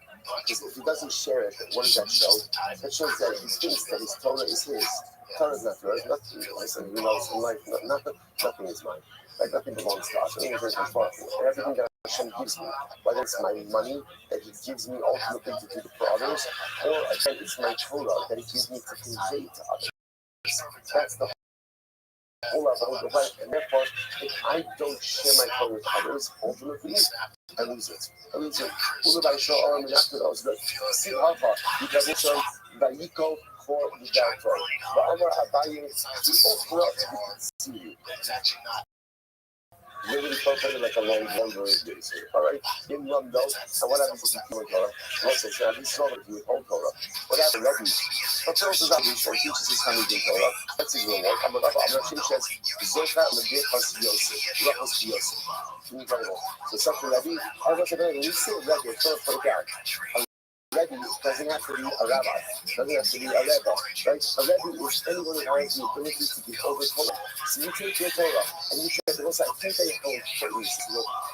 Because if he doesn't share it, what does that show? That shows that he thinks that his Torah is his. Torah is not yours. Nothing is in life. Nothing is mine. Like nothing belongs to us. Everything is responsible. Everything that Hashem gives me, whether it's my money that He gives me ultimately to do for others, or again, it's my Torah that He gives me to convey to others. That's the And therefore, if I don't share my Torah with others, ultimately, I lose it. I lose it. By Shoah and after those, the Sid Alpha, you can also Vayiko for the Delta. The Amar Abaye, the Okra, see you. Literally felt like a longer days. Alright? In one dose, and what happens if you kill a Torah? Also, so at least over you with whole Torah. What happened, Rabbi? But Torah is not Rishon, teaches his family in Torah. That's his reward. I'm not sure he says, Zoka, Lebir, Pas, Yosef. Rachos, Yosef. Incredible. So, something Rabbi, I was about to say, Rabbi, Torah, put it down. Rabbi doesn't have to be a rabbi, doesn't have to be a rebbe, right? A rebbe is anyone who has the ability to give over Torah. So you take your Torah and you share the most. I think they hold important.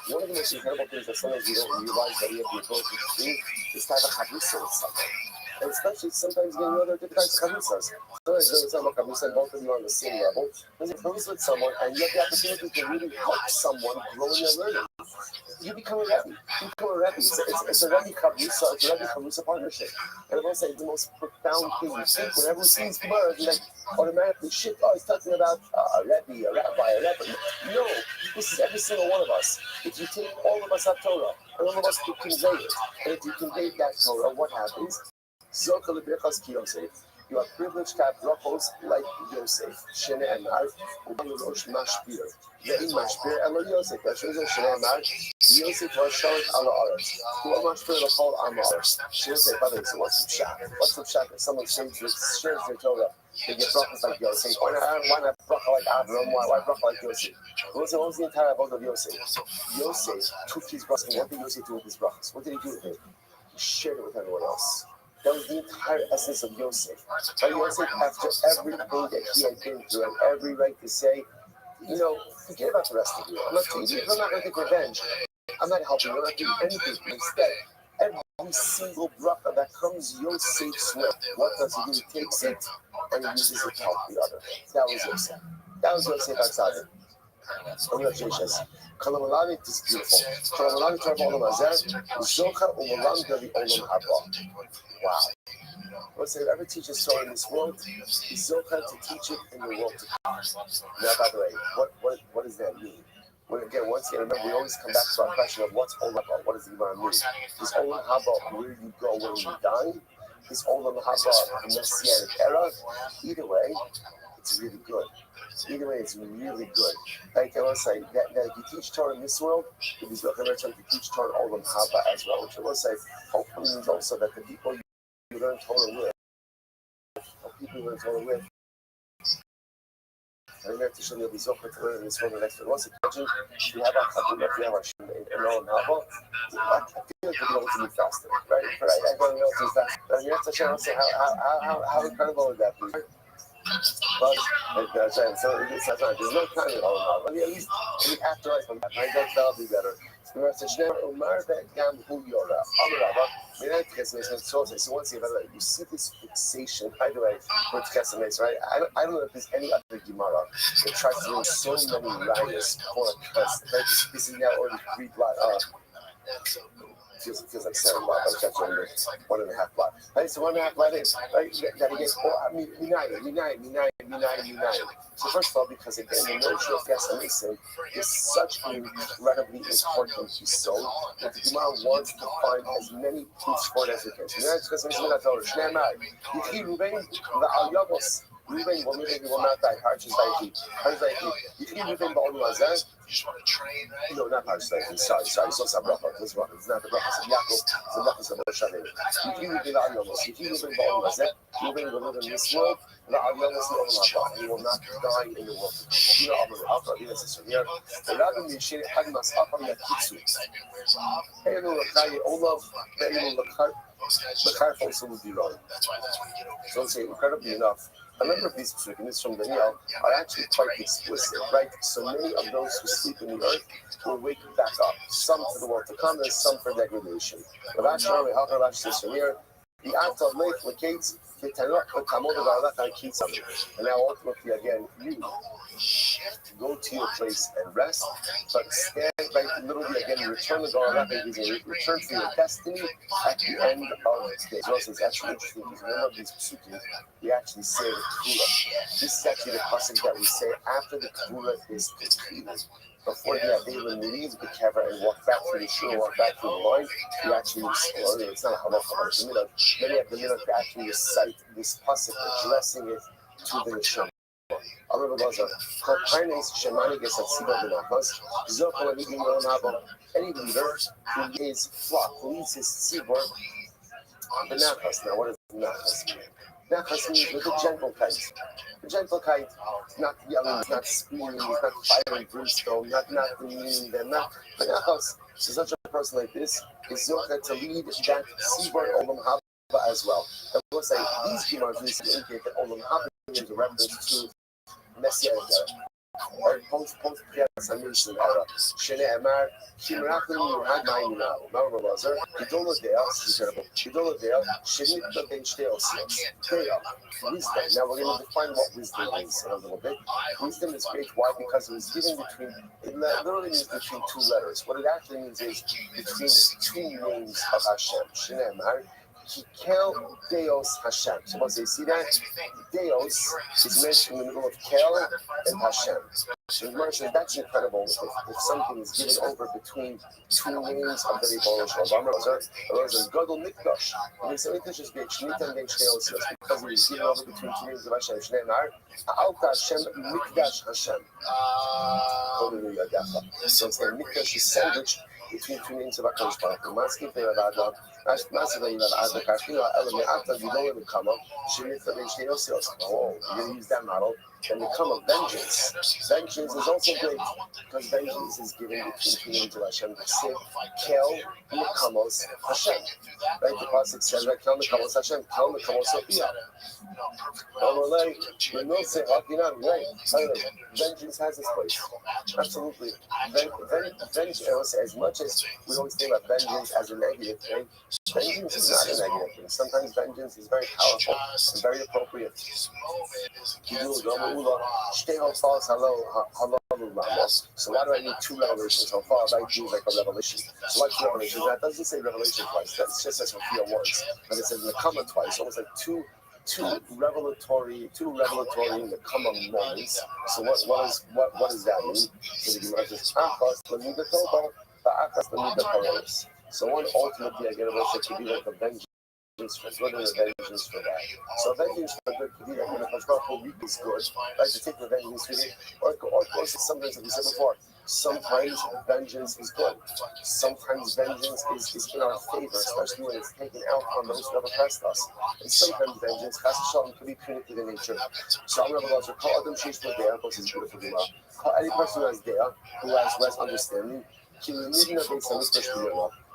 One of the most incredible things that sometimes we don't realize that we have the ability to do is to have a chavrusa with something. And especially sometimes you know there are different types of chavusas. Sometimes there's a chavrusa and both of you are on the same level. There's a chavrusa with someone and you have the opportunity to really help someone grow in their learning. You become a Rabbi. It's a Rabbi Chavrusa, it's a Rabbi Chavrusa partnership. And I want to say the most profound thing you think whenever we see these Gemara, you like automatically shit, oh, he's talking about a Rabbi, a rabbi, a rabbi. No, this is every single one of us. If you take all of us have Torah, and all of us can convey it, and if you convey that Torah, what happens? Zoka leberchas ki Yosef. You are privileged to have brachos like Yosef. Shene Emar, Uban Rosh Mashpir. Ve'im Mashpir, Elo Yosef. Shene Emar, Yosef was showing ala aretz. Who are Mashpir l'chol am aretz. Yosef, by the way, so what's the pshat? What's the pshat? If someone shares their Torah, they get brachos like Yosef. Why not bracha like Avram? Why bracha like Yosef? What was the entire about of Yosef? Yosef took his brachos. What did Yosef do with his brachos? What did he do with it? He shared it with everyone else. That was the entire essence of Yosef. But Yosef, after everything that he had been through and every right to say, forget about the rest of you. I'm not going to take revenge. I'm not helping you. I'm not doing anything. Instead, every single bracha that comes Yosef's way, what does he do? He takes it and he uses it to help the other. That was Yosef. That was Yosef outside. Kalamalani is beautiful. Kalamalani Torah Olam Hazeh, Zocha Umalam Devi Olam Haba. Wow. Let's say whoever teaches Torah in this world, is Zocha to teach it in the world to come. Now, by the way, what does that mean? Once again, remember, we always come back to our question of what's Olam Haba? What does the Gemara mean? Is Olam Haba where you go when you die? Is Olam Haba the Messianic era? Either way, it's really good. Either way, it's really good. Like I want to say, that if you teach Torah in this world, it is recommended to teach Torah Olam Haba as well. Which I want to say, hopefully means also that the people you learn Torah with, and you have to show you the Zohar to learn in this world the next one. Once again, if you have a Chabura, if you have a Shem in Olam Haba, I feel like we're going to move faster, right? I don't know if it's faster. And you have to show us how incredible is that, please? But there's no time at all. At least in the afterlife from that, right? That'll be better. So once again, you see this fixation, by the way, with Kesemes, right? I don't know if there's any other Gemara that tries to do so many riots for a quest. This is now already 3 block. Feels like 7 block, but it's actually 1.5 block. Right, so 1.5 block is, right, that again, Minai. So first of all, because again, the notion of Kesemes is such an incredibly important episode that the Gemara wants to find as many proofs for it as we can. So Kesemes is not over. Shneimar, Yichi Ruben, Va'al Yavos, Ruben will not die. Parshas Vayechi. Yichi Ruben Ba'ol Mazeh. No, not Parshas Vayechi. Sorry. So it's not bracha. It's not the bracha of Yaakov. It's the bracha of Moshe Rabbeinu. Yichi Ruben Va'al Yavos. Yichi Ruben Ba'ol Mazeh. Ruben will live in this world. Va'al Yavos Olam Haba. He will not die in the world. You know, Amar Alpha. This is here. Rabbi Yishir Hagmas Apam Yakitsu. Heinu Lakai Olav. Heinu Lakai also will be wrong. So it's incredibly enough. A number of these psukim from Daniel are actually quite explicit, right? So many of those who sleep in the earth will wake back up, some for the world to come and some for degradation. The Rashi says from here, the act of lake locates And now ultimately again, you go to your place and rest, but stand right literally again, return the Garalach, return to your destiny at the end of the day. So it's actually interesting because one of these psukim, we actually say the Kula. This is actually the pasuk that we say after the Kula is completed. Before the Avelim leaves the kever and walk back through the shul, walk back through the line, you actually explode it. It's not a halacha, but it's a minhag. Many of the minhag to actually recite this pasuk, addressing it to the neshama. Any leader who his flock, who leads his tzibor, the nachas. Now, what does nachas mean? Nachas means with a gentle kite. The gentle kite, not yelling, not screaming, not firing brimstone, not demeaning them, not the nachas. So such a person like this is zocher to lead that tzibor olam haba as well. And we'll say these gemaras indicate that olam haba is a reference to Messianic era, or post-Creation era. Shene'emar, Kimrachim Yihad Ma'imina, Ma'amar Lazar, Gidolodea, Shenit Ben Shteosios, Dea, wisdom. Now we're going to define what wisdom is in a little bit. Wisdom is great. Why? Because it was given between, it literally means between two letters. What it actually means is between two names of Hashem. Shene'emar, Kel Deos Hashem. So once they see that, Deos is mentioned in the middle of Kel and Hashem. So the Gemara says that's incredible if something is given over between two names of the Rebbe Shalom. Otherwise, a Gadol Mikdash. And they say Mikdash is great. Shmita and Ben Shteos, because it is given over between two names of Hashem. Shneimar, Alta Hashem, Mikdash Hashem. Hallelujah. So it's like Mikdash is sandwiched between two names of HaKadosh Baruch Hu. Maski Pe'avada, Maski Pe'avada, Kashmina, Elam, Ata, Gidolim, Kama, Shemita, Ben Shteos. Oh, you're going to use that model. And the come of vengeance. Vengeance is also great because vengeance is given between two names of Hashem. The Sid, Kel, Nekamos, Hashem. Right? The pasuk says, right? Kel, Nekamos, Hashem. Kel, Nekamos, Sophia. Right? Vengeance has its place. Absolutely. Vengeance, as much as we always think about vengeance as a negative thing, vengeance is not a negative thing. Sometimes vengeance is very powerful and very appropriate. So why do I need two revelations? How far I do like a revelation? So why two revelations? That doesn't say revelation twice. That's just as Sophia once. But it says Nekama twice. Almost like two revelatory Nekama moments. So what does that mean? So the Gemara says Achas Lamida Toba, Achas Lamida Paros. So one ultimately I get a worship to be like a vengeance for good and a vengeance for bad. So vengeance for good could be like when a Hashgacha week is good, like to take the vengeance for it, or sometimes, like we said before, sometimes vengeance is good. Sometimes vengeance is in our favor, especially when it's taken out on those who have oppressed us. And sometimes vengeance, Chas Shalom, could be punitive in nature. So I'm going to call Adam Sheish Bodea, of course, is beautiful. Call any person who has Dea, who has understanding,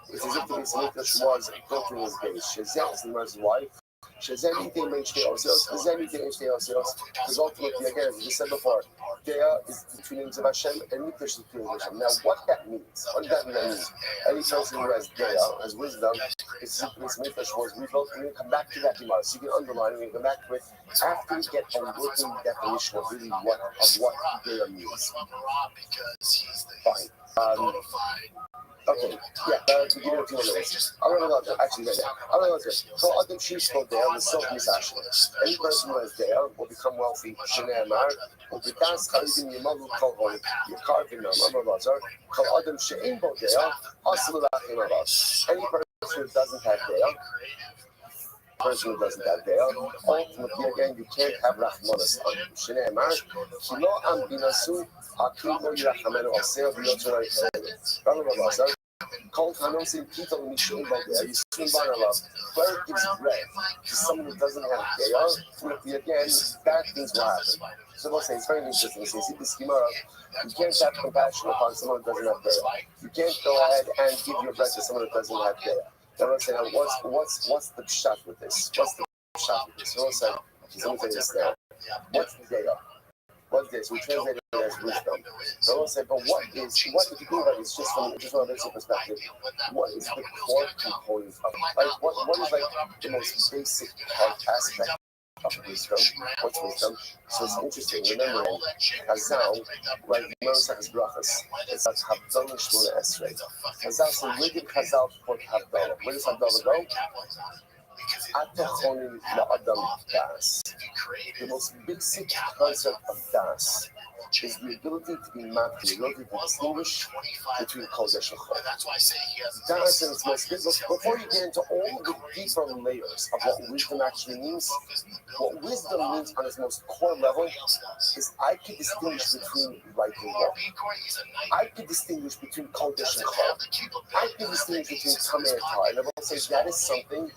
it's as if the Beis Hamikdash was built in his base. Shezeh is the Gemara's wife. Shezeh anything made Shteosios. Shezeh anything made Shteosios. Because ultimately, again, as we said before, Dea is the two names of Hashem, and Mikdash is the two names of Hashem. Now, what that means? What does that mean? Any person who has Dea, has wisdom, it's as if the Beis Hamikdash was rebuilt. We're going to come back to that Gemara. So you can underline it. We're going to come back to it after we get a working definition of really what Dea means. Fine. Okay, yeah, to give it a few minutes. I'm going to go actually right now. I'm going to go to so Adam Sheish Bodea, the self misashim. Any person who has Dea will become wealthy. Shene'emar, will be das chalidim yimavu kolhon, yikarvim Amar Lazar, kol Adam she'in Bodea, aslu lachim avas. Any person who doesn't have Dea, ultimately again you can't have rachmanas on him. Shene'emar, ki lo am binasu, hakim lo yirachamenu aseh v'yotzor ha'ichem. Amar Lazar, kol chanosim kitol mishum Bodea, yisum b'nalav. Whoever gives bread to someone who doesn't have Dea, ultimately again bad things will happen. So we'll say it's very interesting. You see this Gemara, you can't have compassion upon someone who doesn't have Dea. You can't go ahead and give your bread to someone who doesn't have Dea. Now let's say, what's the pshat with this? What's the pshat with this? So we'll say, let me tell you this now. What's Dea? What's this? We translate it as wisdom. So we'll say, but what if you think about it, it's just from a basic perspective, what is the core component of like what is like the most basic aspect of wisdom? What's wisdom? So it's interesting. Remember in Chazal, right? Remember his brachas. It's like Havdalah Shmona Esrei. Chazal, so where did Chazal put Havdalah? Where does Havdalah go? Atachonin la'adam das. The most basic concept of das is the ability to be mapped, the ability to distinguish between Kodesh and Chol. Das and its most basic. Before you get into all the deeper layers of what wisdom actually means, what wisdom means on its most core level is I can distinguish between right and wrong. I can distinguish between Kodesh and Chol. I can distinguish between Tameh and Tar. And I will say that is something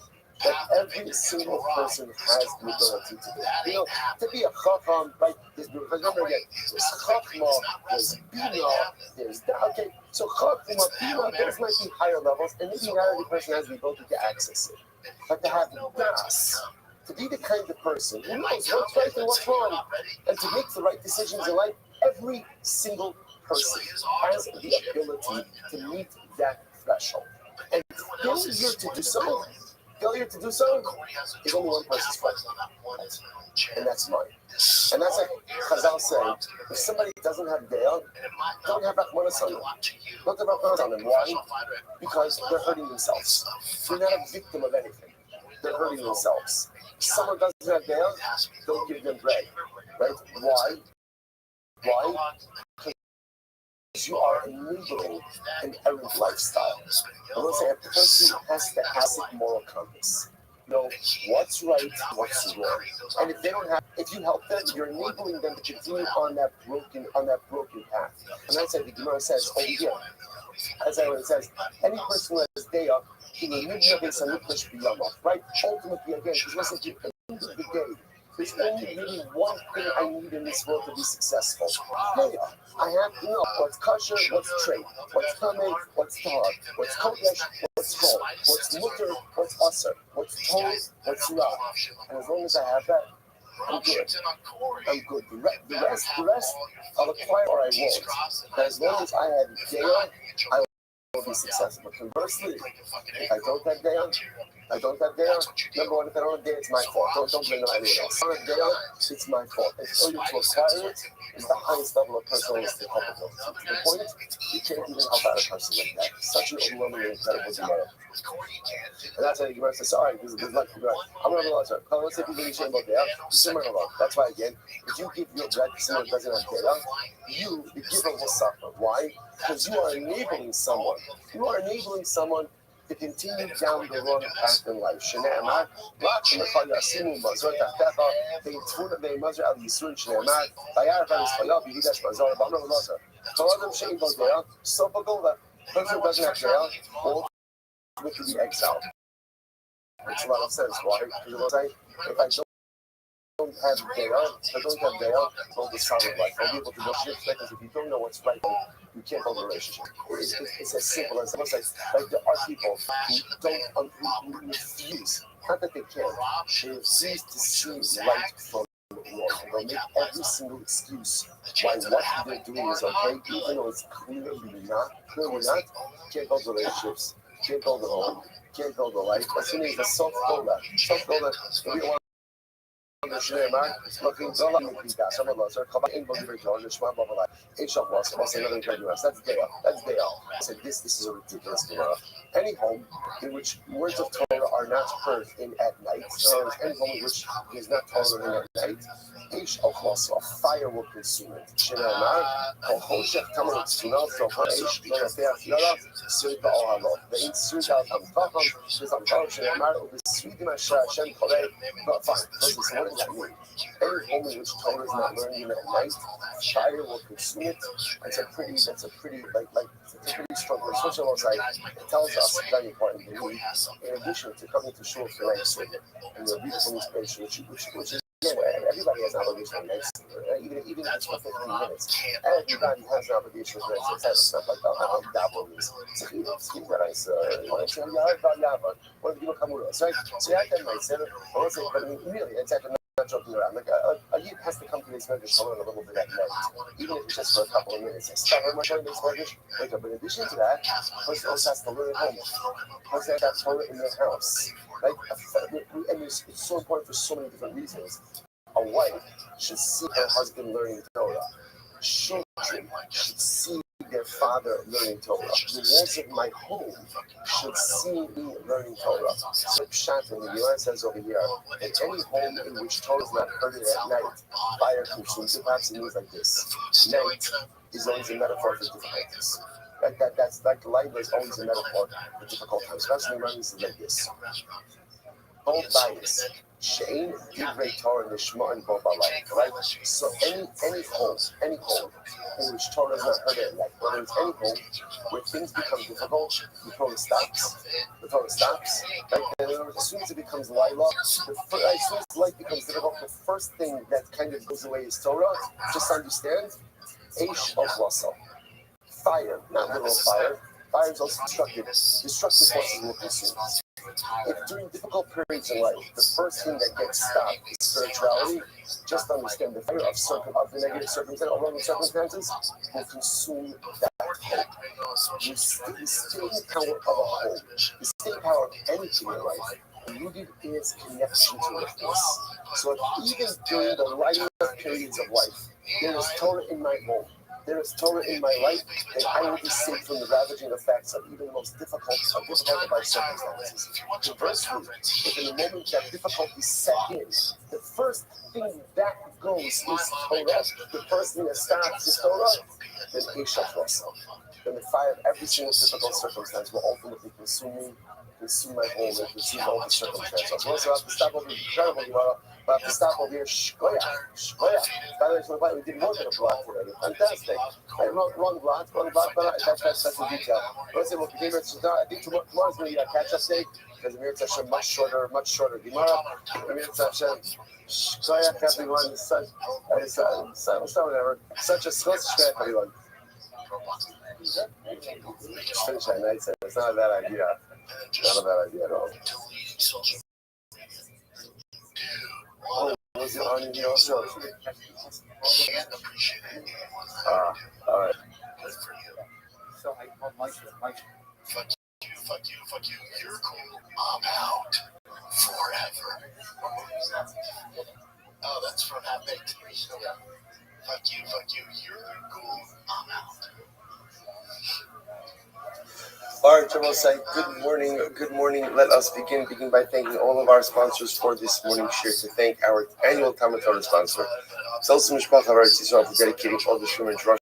that every single person has the ability to do. You know, to be a chacham, right? Remember again, there's chachma, there's bina, there's that. Okay, so chachma, bina, those might be higher levels, and maybe not every person has the ability to access it. But to have das, to be the kind of person who knows what's right and what's wrong, and to make the right decisions in life, every single person has the ability to meet that threshold. And failure to do so is only one person's fault, and that's mine. And that's like Chazal saying, if somebody doesn't have De'ah, don't have Rachmanas on them. Don't have Rachmanas on them. Why? Because they're hurting themselves. They're not a victim of anything. They're hurting themselves. If someone doesn't have De'ah, don't give them bread. Right? Why? Because you are enabling an errant lifestyle. I will say a person has to have a moral compass. Know what's right, what's wrong. And if they don't have, if you help them, you're enabling them to continue on that broken path. And that's why the Gemara says over here, as it says, any person who has De'ah, he will live your base and look right? Ultimately, again, because listen, to the end of the day, there's only really one thing I need in this world to be successful. De'ah. I have to know what's kosher, what's trade, what's tameh, what's tahar, what's kodesh, what's chol, what's mutter, what's asr, what's tov, what's ra. And as long as I have that, I'm good. The rest, I'll acquire or I won't. But as long as I have De'ah, I will be successful. But conversely, if I don't have De'ah, number one, if I don't have De'ah, it's my fault. Don't blame it on anyone else. If I don't have De'ah, it's my fault. And failure to acquire it is the highest level of personalistic culpability. To the point, you can't even help out a person like that. Such an overwhelmingly incredible Gemara. And that's why the Gemara says, all right, this is like, I'm going to realize that. Let's say people are saying about De'ah, you're similar to love. That's why, again, if you give your bread to someone who doesn't have De'ah, the giver will suffer. Why? Because you are enabling someone. To continue down the wrong path in life. שנאמר, רק שמך ישימו בזאת תחתיך, ויתפון וימזר על ייסון שנאמר, וירא ונזכיה ויגש בזור, ואמר לו זה. כל אדם שאין בו דעה, סוף הגולה. Person doesn't have De'ah, ultimately be exiled. Makes a lot of sense. Why? Because if I don't have De'ah, build a solid life. I'll be able to build shit because if you don't know what's right, you can't build a relationship. It's as simple as almost like there are people who refuse, not that they can't, they refuse to see right from wrong. They'll make every single excuse why what they're doing is okay, even though it's clearly not. Can't build relationships, can't build a home, can't build a life. As soon as the self-goal, we don't want שנאמר, לוקחים זולה מפליטה, שם לא, so חבל אין בו דברי תורה, לשמוע בו בלילה. אין שם בוס, כמו say nothing can do us. That's De'ah. I said, this is a ridiculous Gemara. Any home in which words of Torah are not heard in at night, or any home in which it is not Torah in at night, a fire will consume it. שנאמר, כל חושך תמר וצפונות, תוך האש, לא יפתח יאללה, סריד באוהלו. ואין סריד על תמתחם, וזמתחם שנאמר, ובסרידים אשר השם קורא, but fine, listen, so what does that mean? Any home in which Torah is not learning at night, fire will consume it. That's a pretty strong word. Especially alongside, it tells us very important belief, in addition to coming to shul for night sleep and the beautiful inspiration, which is everybody has an obligation on night sleep, even if it's for 15 minutes. Everybody has an obligation for night sleep. It's not like that means. What do you come with us, right? So you have to have night sleep. But really, it's actually not joking around. Like a Maybe it has to come to this medrash to learn a little bit at night, even if it's just for a couple of minutes. Start very much on this medrash. Wake up. In addition to that, a person also has to learn at home. A person has to have Torah in their house. Right? And it's so important for so many different reasons. A wife should see her husband learning Torah. Children should see their father learning Torah. The walls of my home should see me learning Torah. So Pshat in the Gemara says over here, in any home in which Torah is not heard at night, fire consumes it. Perhaps it means like this. Night is always a metaphor for difficulties. That's like light is always a metaphor for difficult times. Perhaps the Gemara is like this. Both bias. Shane, Divrei Torah, Nishma, and Bo Balai, right? So any home in which Torah is not heard at night, whether it's any home where things become difficult, the Torah stops. Right? And as soon as it becomes Lila, as soon as life becomes difficult, the first thing that kind of goes away is Torah. Just understand, Eish of Rasa. Fire, not literal fire. Fire is also destructive. Destructive forces will consume. If during difficult periods in life, the first thing that gets stopped is spirituality, just understand the fire of the negative circumstances, or wrong circumstances, will consume that hope. The staying power of a home, the staying power of anything in life, rooted in its connection to witness. So even during the lighter periods of life, there is Torah in my home. There is Torah in my life, and I will be safe from the ravaging effects of even the most difficult of my circumstances. Conversely, if in the moment that difficulty set in, the first thing that goes is Torah, the first thing that stops is Torah, then Eshav Rasa. Then the fire of every single difficult circumstance will ultimately consume me, consume my home, and consume all the circumstances. So I have to stop over here. I have to stop over here. Shkoya. By the way, we did more than a block already. Fantastic. Wrong block, but that's the detail. Let's say, well, I think tomorrow's going to be a catch-up day because the Mirza Hashem much shorter. Gemara. The Mirza Hashem. Shkoya, everyone. Whatever. Such a Shkoya, everyone. Finish at night, so it's not a bad idea. Not a bad idea at all. Oh, was it on you also? All right. So I called Mike. Fuck you. You're cool. I'm out. Forever. Oh, that's from Half Baked. Fuck you. You're cool. I'm out. All right, Jabosai, good morning. Let us begin by thanking all of our sponsors for this morning's share. To thank our annual Talmud Torah sponsor, Zelsa Mishpacha Eretz Yisrael, for dedicating all the Shumer and Rosh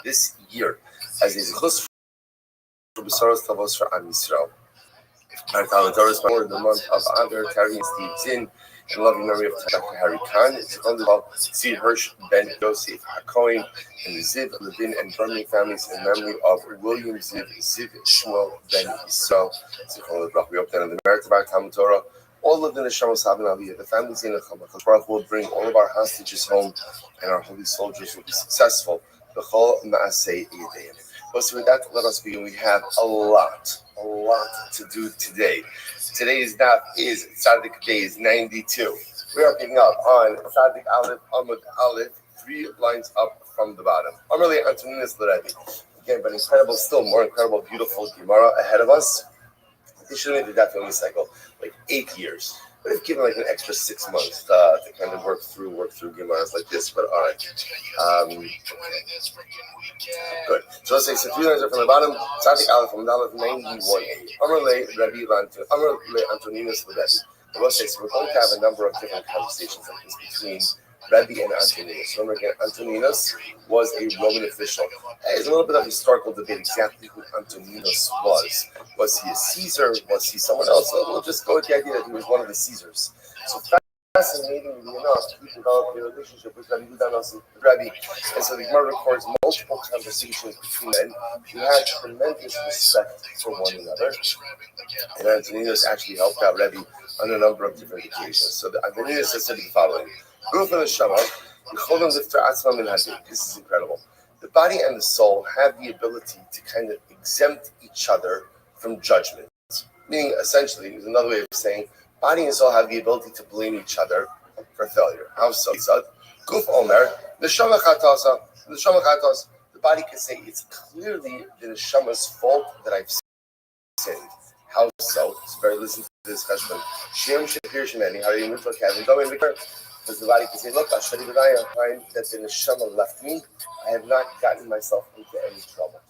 this year as a zechus for Besaros Tavos for Am Yisrael. Our Talmud Torah sponsor the month of Adar, Tari and Steve Zinn, in loving memory of Dr. Harry Khan. It's funded by Tzvi Hirsch, Ben Yosef HaKohen, and the Ziv, Levin, and Birmingham families in memory of William Ziv Shmuel Ben Yisrael. We hope that in the merit of our Talmud Torah, all of the Neshamos Havin Aliyah, the families in the Chama, Baruch will bring all of our hostages home, and our holy soldiers will be successful. The whole Maaseh Yedayim. So with that, let us begin. We have a lot to do today. Today's daf is Tzaddik Days 92. We are picking up on Tzaddik Aleph, Amud Aleph, 3 lines up from the bottom. Amarle Antoninas Rabbi. Again, but incredible, still more incredible, beautiful Gemara ahead of us. They should have made the daf only cycle like 8 years. But they've given like an extra 6 months to kind of work through Gemaras like this. But all right. Good. So let's say 3 lines up from the bottom. Tzaddik Aleph from Aleph 91a. Amarle Rabbi Antoninus Rabbi. I will say, so we're going to have a number of different conversations like this between Rabbi and Antoninus. Remember again, Antoninus was a Roman official. There's a little bit of historical debate exactly who Antoninus was. Was he a Caesar? Was he someone else? So we'll just go with the idea that he was one of the Caesars. So fascinatingly enough, he developed a relationship with Rabbi Yudanos and Rabbi. And so the Gemara records multiple conversations between men who had tremendous respect for one another. And Antoninus actually helped out Rabbi on a number of different occasions. So Antoninus says the following. This is incredible. The body and the soul have the ability to kind of exempt each other from judgment. Meaning, essentially, another way of saying, body and soul have the ability to blame each other for failure. How so? Guf Omer, Neshama Chatasa, Neshama Chatas. The body can say it's clearly the Neshama's fault that I've sinned. How so? It's very listen to this question. Shem Shapir Shemeni, how are you moved to a cabin? Go in return. Because the body can say, look, I find that the Neshama left me. I have not gotten myself into any trouble.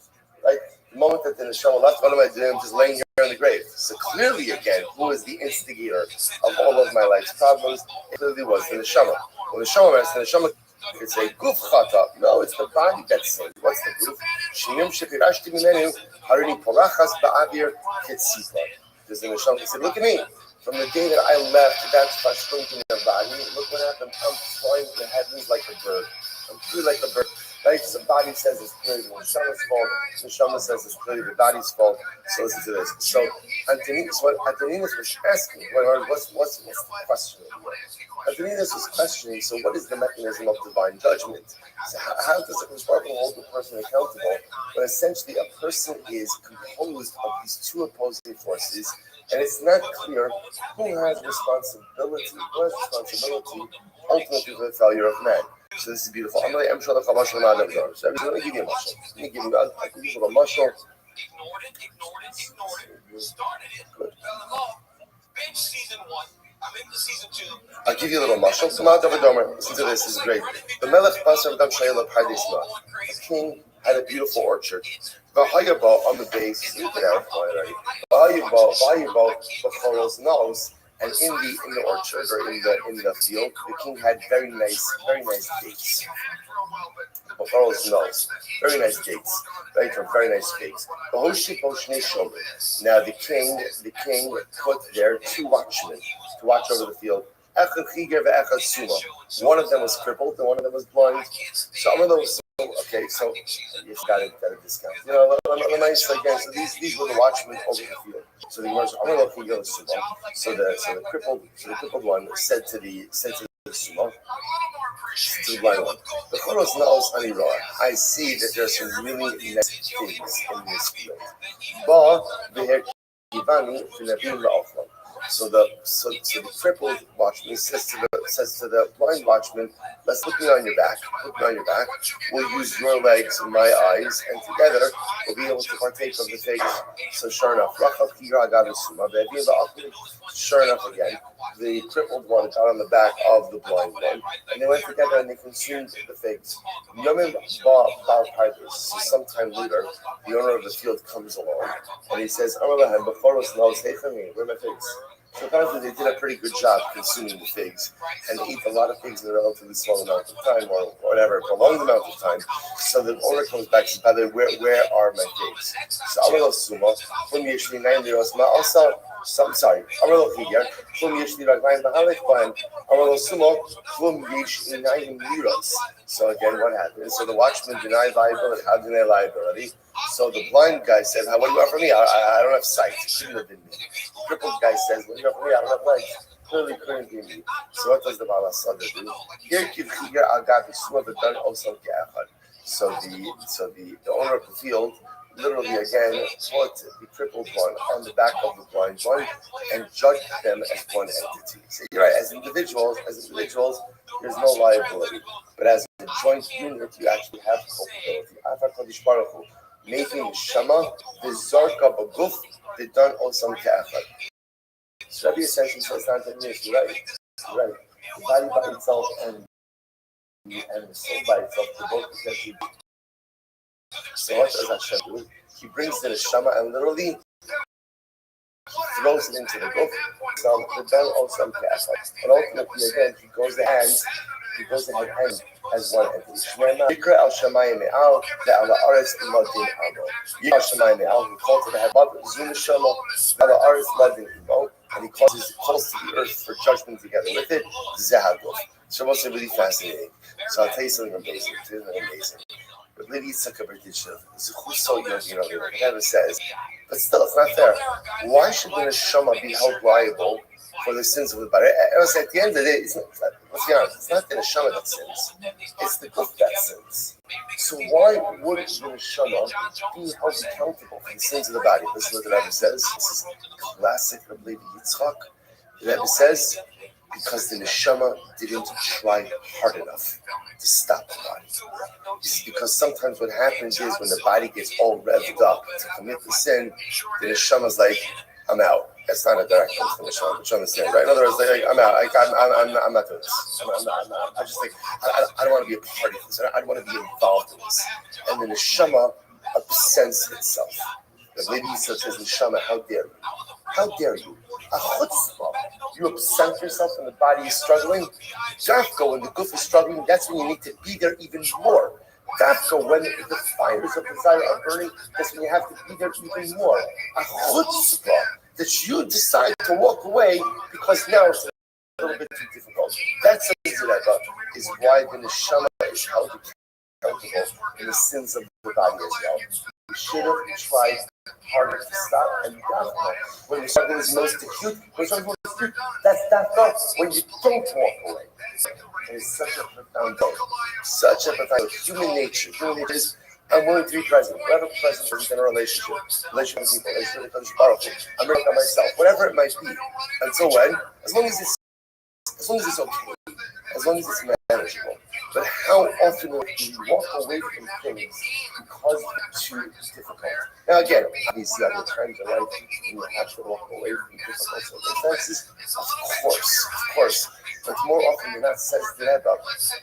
Right? The moment that the Neshama left, what am I doing? I'm just laying here in the grave. So clearly, again, who is the instigator of all of my life's problems? It clearly was the Neshama. When the Neshama could say, Guf Chata. No, it's the body that sinned. What's the proof? Shiyum Shepirashti Mimenu, Harini Porachas Ba'avir Ketzipa. There's the Neshama that said, look at me. From the day that I left, that's Fashkun in the body. Look what happened. I'm flying in the heavens like a bird. I'm free like a bird. Right? So the body says it's clearly the Neshama's fault. The Neshama says it's clearly the body's fault. So listen to this. So Antoninus was asking, what's the question? Antoninus was questioning, so what is the mechanism of divine judgment? So how does the Baruch hold the person accountable when essentially a person is composed of these two opposing forces, and it's not clear who has responsibility ultimately for the failure of man. So this is beautiful. So I'm going to give you a mashal. Let me give you a mashal. Good. I'll give you a little mashal. Listen to this. This is great. The Melech Basar Dam Shayla Pardisma. The king had a beautiful orchard. V'hayabo on the base. You can have one already. V'hayabo b'choros nose. And in the orchard or in the field, the king had very nice dates. B'choros nose. Very nice dates. Right, or very nice figs. Now the king put there two watchmen to watch over the field. One of them was crippled and one of them was blind. Some of those. Okay, so you got a discount. Let me say again. So these were the watchmen over the field. So the crippled one said to the sumo, to the blind one, the Choros knows I see that there's some really nice things in this field. So the crippled watchman says to the blind watchman, let's put me on your back. We'll use your legs and my eyes, and together we'll be able to partake of the figs. So sure enough, again, the crippled one got on the back of the blind one, and they went together and they consumed the figs. So sometime later, the owner of the field comes along and he says, where are my figs? So apparently they did a pretty good job consuming the figs and they eat a lot of figs in a relatively small amount of time or whatever, prolonged amount of time. So the owner comes back and says, by the way, where are my figs? So I'm sorry. So again, what happened? So the watchman denied liability. How deny liability? So the blind guy said, what do you want from me? I don't have sight. It couldn't have been me. The crippled guy says, what do you want from me? I don't have legs. Clearly couldn't be me. So what does the Baal HaSaga do? So the owner of the field literally again put the crippled one on the back of the blind one and judged them as one entity. So you're right, as individuals, there's no liability. But as a joint unit, you actually have culpability. Making Shama, the Zarka Baguf, the done Osam Ka'achad. So Rabbi essentially says not that you're right. The body by itself and the soul by itself, they both essentially. So what does Hashem do? He brings the Shama and literally throws it into the guf, the bell Osam Ka'achad. And ultimately, again, he goes ahead as one entity. Yikra al Shamayim Me'al, the Ala Aris Imadin Amo. Yikra al Shamayim Me'al, he calls to the head, Zum Shama, Ala Aris Ladin Imo, and he calls to the earth for judgment together with it, Zahagov. So what's really fascinating. So I'll tell you something amazing. But maybe it's like a British who's so young, it never says. But still, it's not fair. Why should the Neshama be held liable for the sins of the body? At the end of the day, let's be honest, it's not the Neshama that sins, it's the guf that sins. So why would the Neshama be held accountable for the sins of the body? Listen to what the Rabbi says. This is classic Rabbi Yitzchak. The Rabbi says, because the neshama didn't try hard enough to stop the body. Because sometimes what happens is when the body gets all revved up to commit the sin, the neshama's like, I'm out. That's not a direct quote from the neshama, but you understand, right? In other words, like, I'm out. I'm not doing this. I'm not. I just like, I don't want to be a part of this. I don't want to be involved in this. And the neshama absents itself. The lady says, neshama, how dare you? How dare you? A chutzpah. You absent yourself when the body is struggling. Dafka, when the goof is struggling, that's when you need to be there even more. Dafka, when the fires of desire are burning, that's when you have to be there even more. A chutzpah, that you decide to walk away because now it's a little bit too difficult. That's the Zereba, is why the neshama is held accountable in the sins of the body as well. You should have tried harder to stop and dafka. When the struggle is most acute, that's dafka when you don't walk away. And it's such a profound thing. Such a profound human nature. Human nature is I'm willing to be present. Whatever present is in a relationship with people, relationship with Baruch. I'm working on myself, whatever it might be. Until when? As long as it's okay. As long as it's manageable. But how often do you walk away from things because it's too difficult? Now again, obviously there are times in life when you have to walk away from difficult circumstances. Of course. But more often than not, says the Rebbe,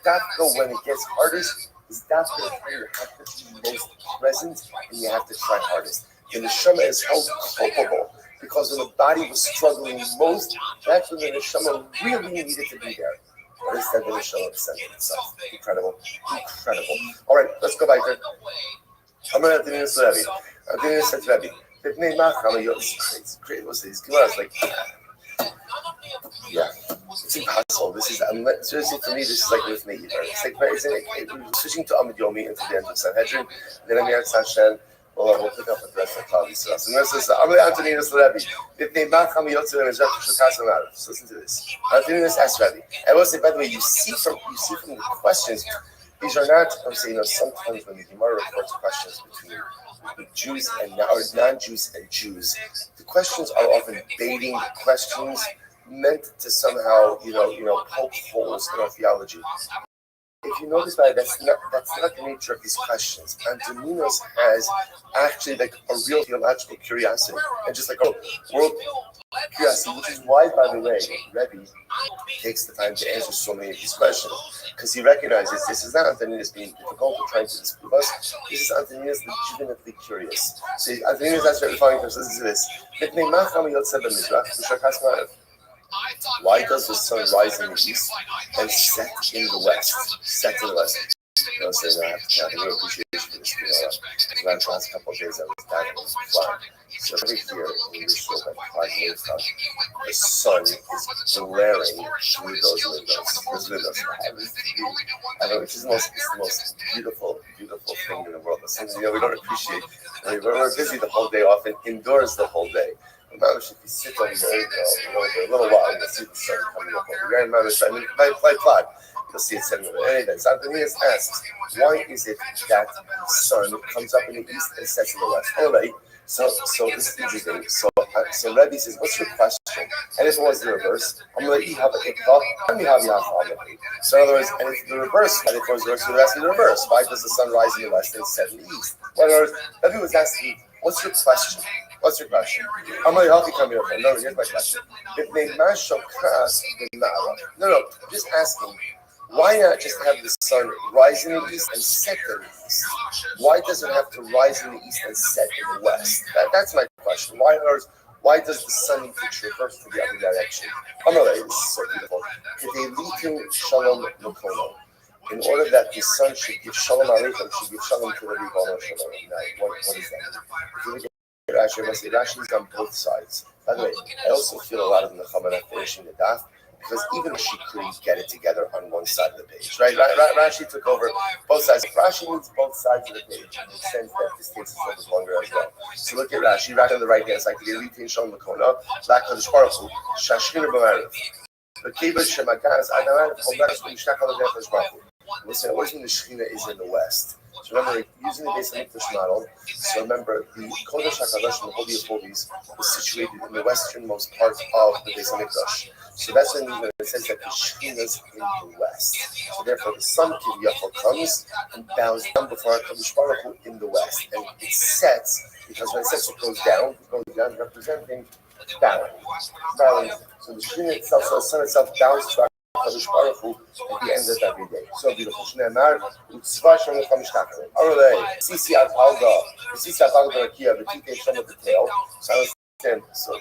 dafka when it gets hardest is dafka when you have to be most present and you have to try hardest. The neshama is held culpable because when the body was struggling most, that's when the neshama really needed to be there. But instead, the neshama absented itself. Incredible. All right, let's go back there. I'm going to have to do this to Rabbi. I'm doing this to Rabbi. It's crazy. What's these? Come on, it's like, yeah, it's impossible. This is seriously for me. This is like with me. It's like switching to Amud Yomi into the end of Sanhedrin. Then I'm here at Sashen. We'll pick up with the rest of the Kali. So I'm going to Antoninus Rabbi. So listen to this. Antoninus asks Rabbi. I will say, by the way, you see from the questions, these are not. I'm saying, sometimes when the Gemara reports questions between Jews and non-Jews and Jews, the questions are often baiting questions meant to somehow, poke holes in our theology. If you notice that, that's not the nature of these questions. Antoninus has actually like a real theological curiosity, and just like a world curiosity, which is why, by the way, Rabbi takes the time to answer so many of these questions, because he recognizes this is not Antoninus being difficult or trying to disprove us. This is Antoninus legitimately curious. So Antoninus asks Rabbi the following question. Listen to this. Why does the sun rise in the east and set in the west? I'll say that I have real appreciation for this. The last couple of days I was diving in the fly. So over here in this show by 5 minutes time, the sun is glaring through those windows. I know it's the most beautiful thing in the world. Something we don't appreciate. We're busy the whole day, often indoors the whole day. If you sit on for a little while, you'll see the sun coming up over here. By plot, you'll see it setting over there. Anyway, so Antoninus asks, why is it that the sun comes up in the east and sets in the west? Anyway, so this is interesting. So Rabbi says, what's your question? And if it was the reverse, I'm going to let you have a kickball. Let me have you have a So in other words, and if the reverse, and if it was the reverse, you would ask me the reverse. Why does the sun rise in the west and set in the east? Well, in other words, Rabbi was asking, what's your question? What's your question? I'm going to help you come here. No, here's my question. No, just asking. Why not just have the sun rise in the east and set in the east? Why does it have to rise in the east and set in the west? That's my question. Why does the sun need to traverse to the other direction? This is so beautiful. In order that the sun should give shalom aleichem, should give shalom to the Ribono Shalom. What is that? If you look at Rashi, I must say Rashi is on both sides. By the way, I also feel a lot of the Nechama not finishing the daf, because even she couldn't get it together on one side of the page, right? Rashi took over both sides. Rashi needs both sides of the page in the sense that this takes a little bit longer as well. So look at Rashi. Rashi on the right hand side, Gelitin Shalom Lakona, Lak Hadosh Baruch Hu, Shashkina B'Marav. The Kibbutz Shemagaz Adamad Chomesh B'Mishnach HaLadech Baruch Hu. Listen, what does mean the Shekhinah is in the west? So remember, using the Beis Hamikdash model, so remember, the Kodesh HaKadosh, the Holy of Holies, was situated in the westernmost part of the Beis Hamikdash. So that's what it means when it says that the Shekhinah is in the west. So therefore, the sun Kiviyachol comes and bows down before HaKadosh Baruch Hu in the west. And it sets, because when it sets, it goes down, representing bowing. So the Shekhinah itself, so the sun itself bows to HaKadosh Baruch Hu at the end of every day. So beautiful. Shneimar, utzva shem l'chamish tachlim. Arolei, sisi apalga, sisi apalga rakia, v'titei shem of the tail. So I understand. So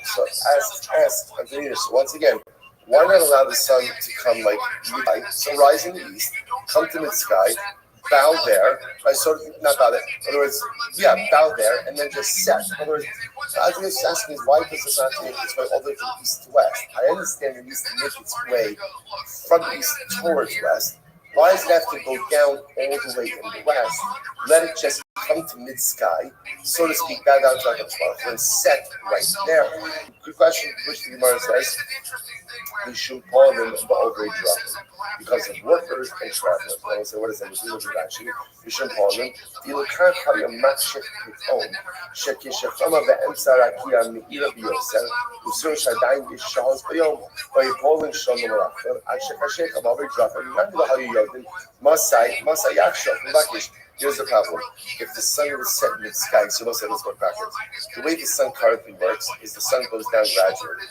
ask Antoninus, once again, why not allow the sun to come like midnight, so rise in the east, come to mid-sky, bow there, right? Sort of, not bow there. In other words, bow there, and then just set. In other words, I was just asking is why does it not make its way all the way from east to west? I understand it needs to make its way from east towards west. Why does it have to go down all the way in the west? Let it just come to mid-sky, so to speak, bow down to like a and set right there. Good question, which the Gemara says, we should call them the overage dropping because of workers and travelers. I will say, what does that mean? Actually, we should call them the Lukan Hayamatchik Piton, Shekishafama Ve'emsa Rakia Meira Biosel, Usur Shadai Ishahos Bayom, by Poland Shalom Rachel, Ashekashek of overage dropping, not the Hayodin, Masai Yaksha, Lakish. Here's the problem. If the sun was set in the sky, so let's go backwards. The way the sun currently works is the sun goes down gradually.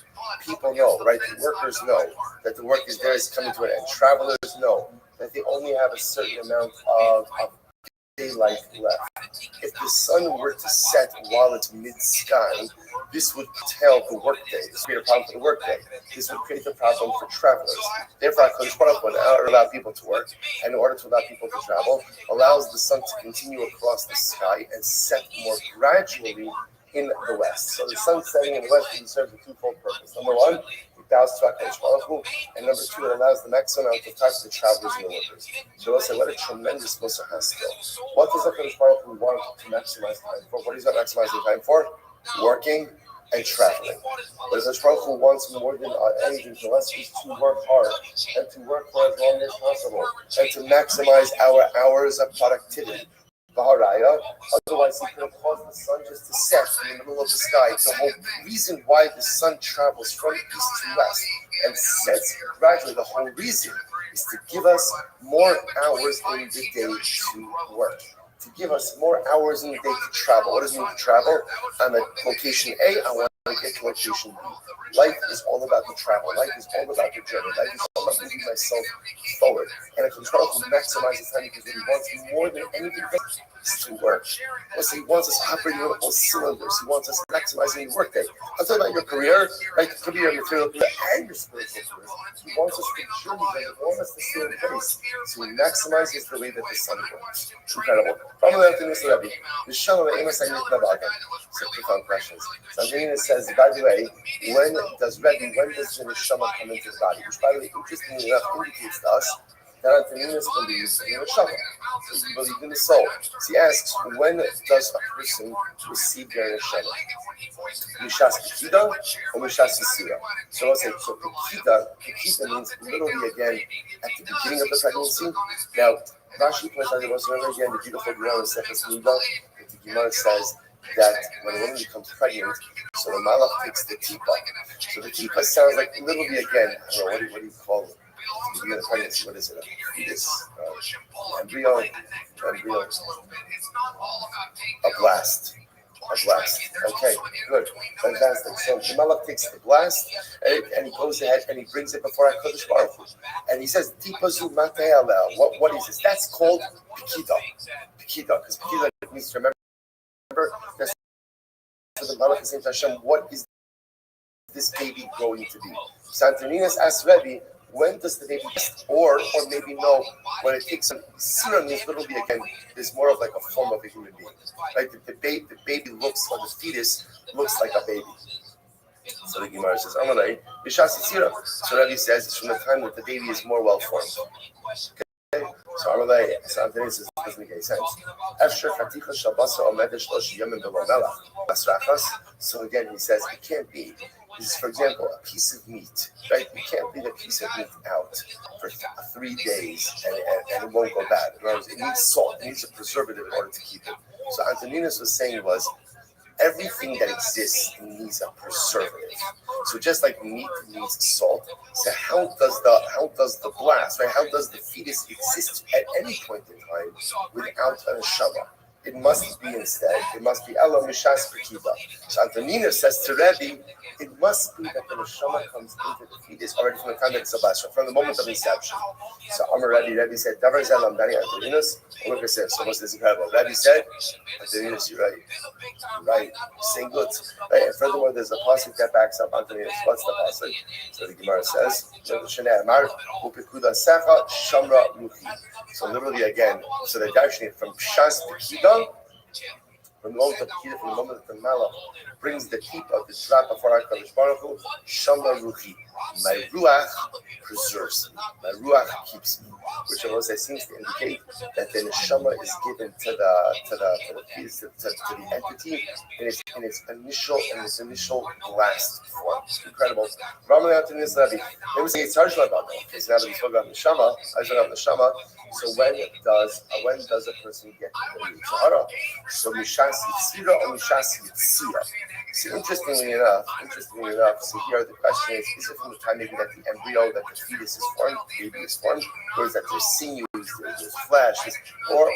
People know, right? The workers know that the work is there is coming to an end. Travelers know that they only have a certain amount of daylight left. If the sun were to set while it's mid-sky, this would tell the workday. This would create a problem for the workday. This would create a problem for travelers. Therefore, HaKadosh Baruch Hu would allow people to work, and in order to allow people to travel, allows the sun to continue across the sky and set more gradually in the west. So the sun setting in the west serves a twofold purpose. Number one, it bows to HaKadosh Baruch Hu, and number two, it allows the maximum amount of time for the travelers and the workers. So let's say, what a tremendous Musar has skill. What does HaKadosh Baruch Hu want to maximize time for? What is that maximizing time for? Working and traveling. But HaKadosh Baruch Hu wants more than anything to us is to work hard and to work for as long as possible and to maximize our hours of productivity. Otherwise, he could have caused the sun just to set in the middle of the sky. The whole reason why the sun travels from east to west and sets gradually, the whole reason is to give us more hours in the day to work. To give us more hours in the day to travel. What does it mean to travel? I'm at location A, I want to get to location B. Life is all about the travel. Life is all about the journey. Life is all about moving myself forward. And I can try to maximize the time because what he wants more than anything else is to work. Listen, he wants us operating on all cylinders. He wants us maximizing the workday. I'm talking about your career, right? It could be your material career and your spiritual career. He wants us to journey, but he wants us to stay in place. So he maximizes the way that the sun works. Incredible. From the afternoon, Rabbi, the Shalom Amos I need so profound questions. So Angelina says, by the way, when does the neshama come into the body? Which, by the way, interestingly enough, indicates to us that Antoninus believes in the neshama. So he believes in the soul. So he asks, when does a person receive their neshama? Mishas Pekida or Mishas Yisira? So let's say, so Pekida means literally again at the beginning of the pregnancy. Now, Rashi points out, remember again, the beautiful Gemara Sefes Nida, that the Gemara says that when a woman becomes pregnant, so the malach takes the tipa. So the tipa sounds like literally again, I don't know, what do you call it? The beginning of pregnancy, what is it? Fetus, embryo, a blast. Okay, good, fantastic. So the malach takes the blast and he goes ahead and he brings it before HaKadosh Baruch Hu. And he says, Tipazu Mate'alel. What is this? That's called Pekida. Because Pekida means to remember. That's so the malach is saying to Hashem, what is this baby going to be? So Antoninus asks Rabbi, when does the baby or maybe no, when it takes some serum means literally again, there's more of like a form of a human being. Like the baby looks, or the fetus looks like a baby. So the Gemara says, Amalei, Bishas Yitzira. So Rabbi says it's from the time that the baby is more well formed. Okay? So Amalei, so Antoninus says it doesn't make any sense. So again he says it can't be is, for example, a piece of meat, right? You can't leave a piece of meat out for 3 days and it won't go bad. In other words, it needs salt, it needs a preservative in order to keep it. So Antoninus was saying was, everything that exists needs a preservative. So just like meat needs salt, so how does the blast, right? How does the fetus exist at any point in time without a neshama? It must be instead, it must be Elo Mishas Pekiba. So Antoninus says to Rabbi, it must be that the neshama comes into the fetus already from the context of Basra, from the moment of inception. So Amar Rabbi said, Davar Zelam Dani Antoninus. Look at this, so what's this incredible? Rabbi said, Antoninus, you're right. Right, saying good. Right, and furthermore, there's a pasuk that backs up Antoninus. What's the pasuk? So the Gemara says, so literally again, so they're dashing from Pshas Pekida, from the moment of Pekida, from the moment that the Malach brings the keep of the drop before HaKadosh Baruch Hu, Shamra Ruchi, my Ruach preserves me, my Ruach keeps me, which also seems to indicate that the neshama is given to the fetus, to the entity in its initial blast form. It's incredible. Ramana Antoninus Rabbi. There was a Yitzhar about that. Okay, so now that we spoke about neshama, I spoke about neshama. So when does a person get the Yitzhara? So Mishas Yitzira or Mishas Yitzira? So interestingly enough, so here the question is it from the time maybe that the embryo, that the fetus is formed, the baby is formed, or is that there's sinews, there's flesh, or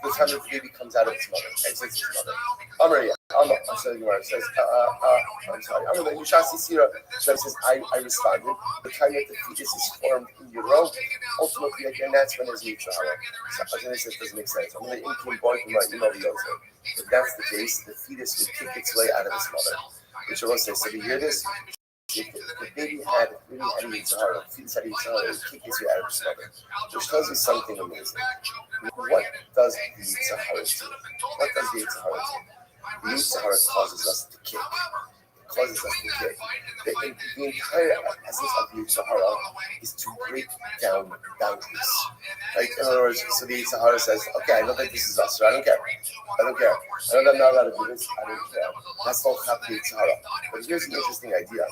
the time that the baby comes out of its mother, exits its mother. I'm sorry, Gemara says, I'm sorry, Amar Mishas Yitzira. So says, I responded, the time that the fetus is formed in utero, ultimately again, that's when there's Yitzhara. So I says, doesn't make sense. I'm going to include boy from my email videos. If that's the case, the fetus would kick its way out of its mother. Which will say, so you hear this? If the baby had a Yitzhara, the fetus had a Yitzhara, it would kick its way out of its mother. Which tells you something amazing. What does the Yitzhara do? What does the Yitzhara do? The Yitzhara causes us to kick. Causes us to kick. The entire essence of the Yitzhara is to break down boundaries. Right? In other words, so the Yitzhara says, okay, I know that this is us, so I don't care. I know that I'm not allowed to do this, I don't care. That's all half the Yitzhara. But here's an interesting idea.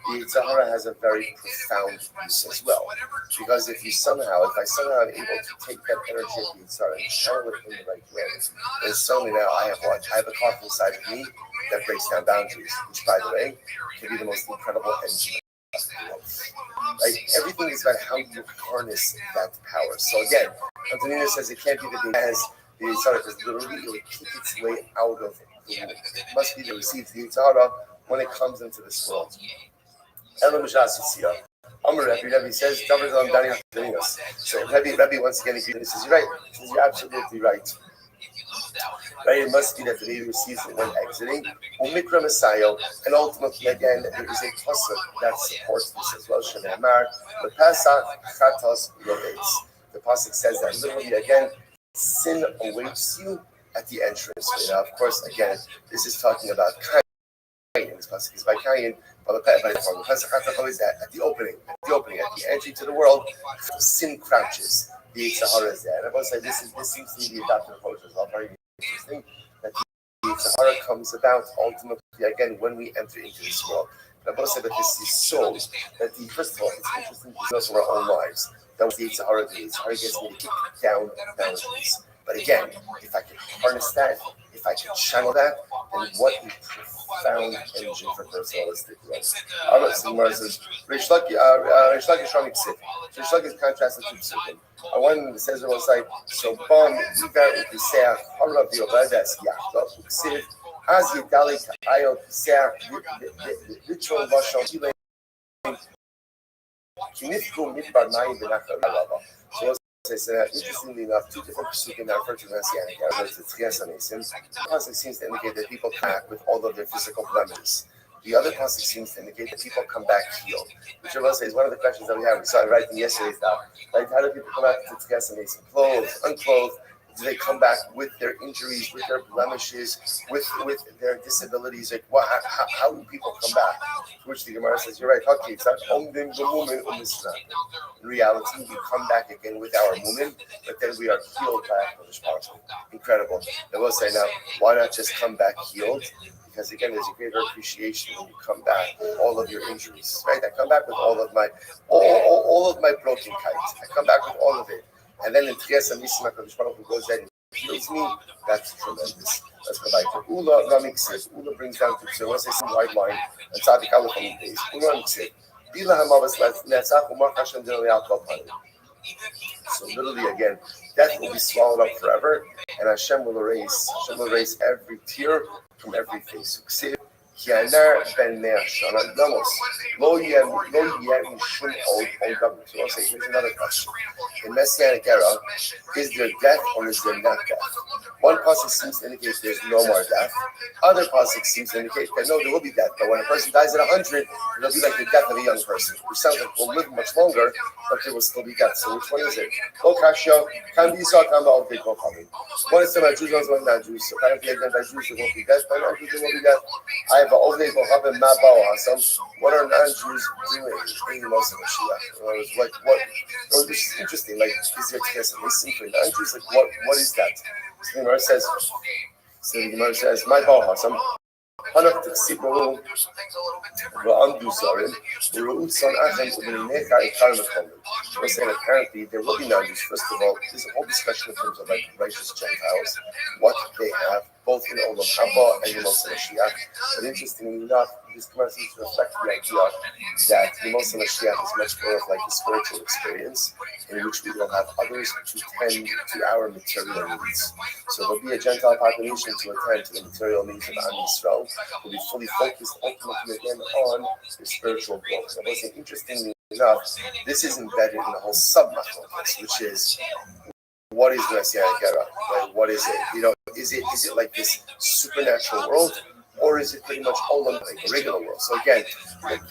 The Yitzhara has a very profound use as well. Because if I somehow am able to take that energy of the Yitzhara and channel it in the right way, then suddenly now I have a cloth inside of me that breaks down boundaries, which, by the way, can be the most incredible engine of growth. Right? Everything is about how you harness that power. So again, Antoninus says it can't be the day as the Yitzhara, because literally it would kick its way out of the womb. It must be that receives the Yitzhara when it comes into this world. Rabbi says, so Rabbi once again agrees. He says, you're right. He says, you're absolutely right. Right, it must be that the baby receives it when exiting. Umikra Messiah, and ultimately again there is a pasuk that supports this as well. Shneimar, the Pesach Chatos Rovetz. The pasuk says that literally again, sin awaits you at the entrance. Of course, again, this is talking about Cain. This pasuk is by Cain, but the Pesach Chatos is at the opening, at the entry to the world. Sin crouches. The Yitzhara is there. And I will say this seems to be the adopted approach as well. Very interesting that the Yitzhara comes about ultimately again when we enter into this world. And I will say that this is so that first of all, it's interesting to know our own lives. That was the Yitzhara. The Yitzhara gets me to kick down boundaries. But again, if I can harness that, if I can channel that, then what a profound engine for personalistic growth. Allah says, Rish Lakish Ramik Sif. Rish Lakish contrasted to Psukim. One says it was like, so Bom, Iver, Upisea, Harav, Yovadas, Yachta, Uksiv, Az Yidali, Ayo, Pisea, Ritual Vashon, Kinifku, Midbar, Mayin, Benachar, Lava. So interestingly enough, two different psukim that refer to Messianic era. The pasuk seems to indicate that people come back with all of their physical blemishes. The other pasuk seems to indicate that people come back healed, which I will say is one of the questions that we have. We saw it right in yesterday's talk. Like, how do people come back to Tzchias Mason? Clothed, unclothed? Do they come back with their injuries, with their blemishes, with their disabilities? Like, how do people come back? To which the Gemara says, you're right. In reality, we come back again with our mumin, but then we are healed by HaKadosh Baruch Hu. Incredible. I will say now, why not just come back healed? because again, there's a greater appreciation when you come back with all of your injuries, right? I come back with all of my broken kites. I come back with all of it, and then in Tchias Amisim HaKadosh Baruch Hu goes there and heals me. That's tremendous. Let's go back to Ula Ramixes. Ula brings down to Tzir. Let's say some white line and Tzadik Aleph on the days. Ula Ramixes. Bila Hamavas Netzach Umar Hashem Dinali Alkal Panim. So literally again, death will be swallowed up forever, and Hashem will erase every tear from every face. Kianar ben Mea Shana Lamos. Lo Yem Shum Od Gabu. So I'll say, here's another question. In Messianic era, is there death or is there not death? One pasuk seems to indicate there's no more death. Other pasuk seems to indicate that no, there will be death. But when a person dies at 100, it'll be like the death of a young person, which sounds like we'll live much longer, but there will still be death. So which one is it? Lo Kashio, can be saw, can be all big, one is about Jews, one is about non-Jews. So kind of again, by Jews, there won't be death. By non-Jews, there won't be death. I have what are non-Jews doing in the Moshe Mashiach? This is interesting. Like, is there Tchias Amisim for non-Jews? Like, what is that? So the Gemara says, my Bauhasam, Hanach Tziburu, Va'amdu Zarim, Ru'utsan Achem, U'Beninecha Ikar Mecholim. We're saying apparently there will be non-Jews. First of all, there's a whole discussion in terms of like righteous Gentiles, what they have, both in Olam Haba and in Moshe Mashiach. But interestingly enough, this Gemara seems to reflect the idea that the Moshe Mashiach is much more of like a spiritual experience in which we will have others to tend to our material needs. So there'll be a Gentile population to attend to the material needs of Am Yisrael. Will be fully focused ultimately again on the spiritual growth. Now, what's interestingly enough, this is embedded in the whole sub-machlokes, which is what is the Messianic era? Like, what is it? Is it like this supernatural world, or is it pretty much Olam, like a regular world? So again,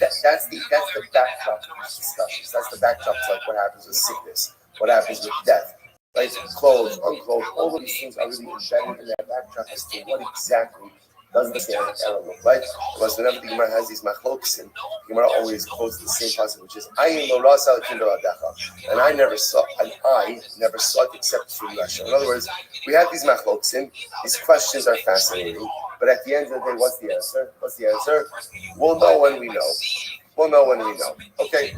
that's the backdrop of these discussions. That's the backdrop to like what happens with sickness, what happens with death, right? Clothes, unclothed, all of these things are really embedded in that backdrop as to what exactly does the Messianic era look like? Because whenever the Gemara has these machlokes, the Gemara always quotes the same passage, which is "Ayin lo rasa kindol adecha," and I never saw it except through Hashem. In other words, we have these machlokes, these questions are fascinating, but at the end of the day, what's the answer? We'll know when we know. Okay.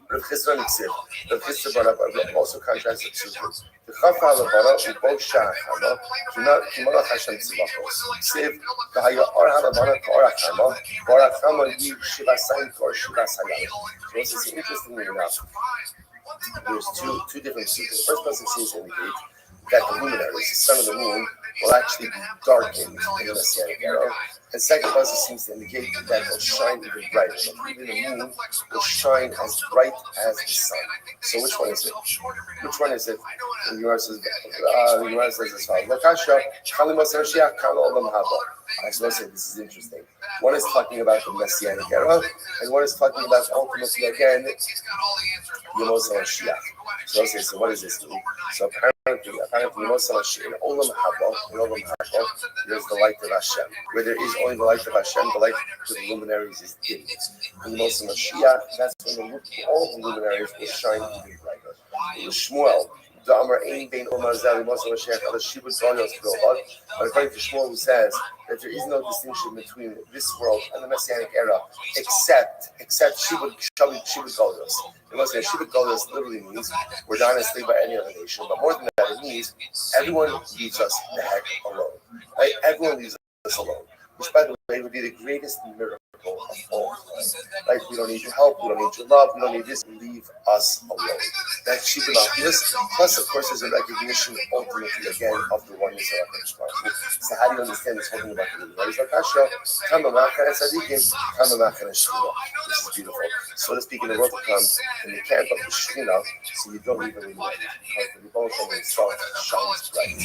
Rav Chisra Niksiv. Rav Chisra Barab also contrasts it to the Chafal of Barab, and both Shachama, Kimara Hashem Tzivachos. Siv, Kahaya Or Halabana, Korakama, Korakama, Yi Shivasai, or Shivasayam. So this is interestingly enough. There's two different secrets. The first person seems to indicate that the luminaries, the sun and the moon, will actually be darkened in the Messianic era. And second person seems to indicate that they'll shine even brighter. Even the moon will shine as bright as the sun. So which one is it? The Gemara says as follows. Lakasha, Kalimos Mashiach, Kal Olam Haba. I just want to say this is interesting. One is talking about the Messianic era, and one is talking about ultimately again Yemos Mashiach. So what does this mean? So apparently Yemos Mashiach in Olam Haba, there's the light of Hashem. Where there is only the light of Hashem, the light to the luminaries is dim. In Yemos Mashiach, that's when all the luminaries will shine even brighter. In Shmuel, but according to Shmuel, who says that there is no distinction between this world and the Messianic era, except Shibud Golos. It must say Shibud Golos literally means we're not enslaved by any other nation, but more than that, it means everyone leaves us the heck alone. Right? Everyone leaves us alone, which, by the way, would be the greatest miracle of all. Right? We don't need your help, we don't need your love, we don't need this. Leave us alone. That's Shibud Golos. Plus, of course, there's a recognition ultimately again of the oneness of our. So how do you understand this whole thing about the luminaries? This is beautiful. So to speak, in the world to come, in the camp of the Shekhinah, so you don't even know. The both of them shines bright. In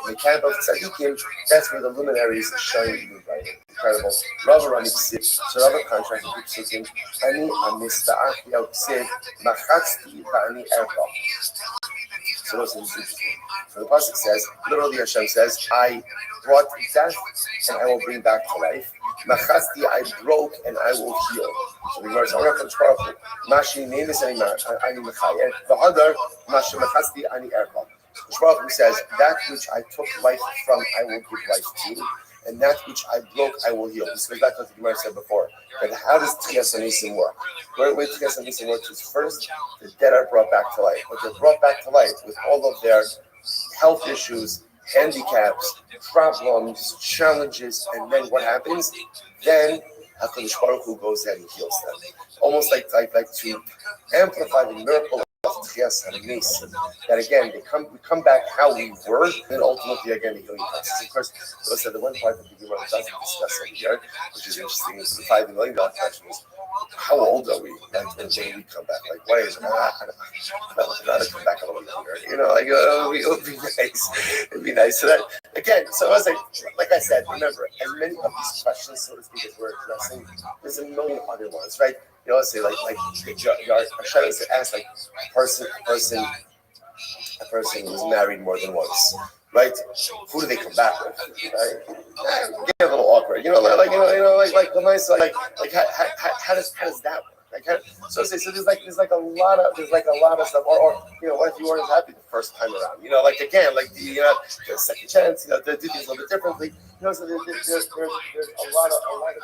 the camp of Tzadikim, that's where the luminaries shine even brighter. Incredible. Rabbi Ksiv. So Rabbi contracted with Psukim, Ani Amista'ach Yau Ksiv, Machatzti Ba'ani Erba. So this is interesting. So the pasuk says, literally Hashem says, I brought death and I will bring back to life. Machasti, I broke and I will heal. So the words are Mashi Nemis Ani Machayeh. The other Mashi Machasti Ani Erba. The Shmuel says, that which I took life from, I will give life to. and that which I broke, I will heal. This goes back to what the Gemara said before. But how does Tchias Anisim work? The way Tchias Anisim works is first, the dead are brought back to life. But they're brought back to life with all of their health issues, handicaps, problems, challenges, and then what happens? Then HaKadosh Baruch Hu goes there and heals them. Almost like to amplify the miracle of Tchias Anisim. That again, we come back how we were, and ultimately again the healing process. Of course, as I said, the one part that the Gemara doesn't discuss over here, which is interesting, is the $5 million question is, how old are we? Like when we come back? Like why is it? I'd rather come back a little younger. It would be nice. It'd be nice. So that again, so I was like I said, remember, as many of these questions, so to speak, as we're addressing, there's a million other ones, right? Say like Hashem is asked like a person who's married more than once, right? Who do they come back with? Right? Get a little awkward, like the nice, how does that work? So there's a lot of stuff, or what if you weren't happy the first time around? The second chance, they do things a little bit differently. So there's a lot of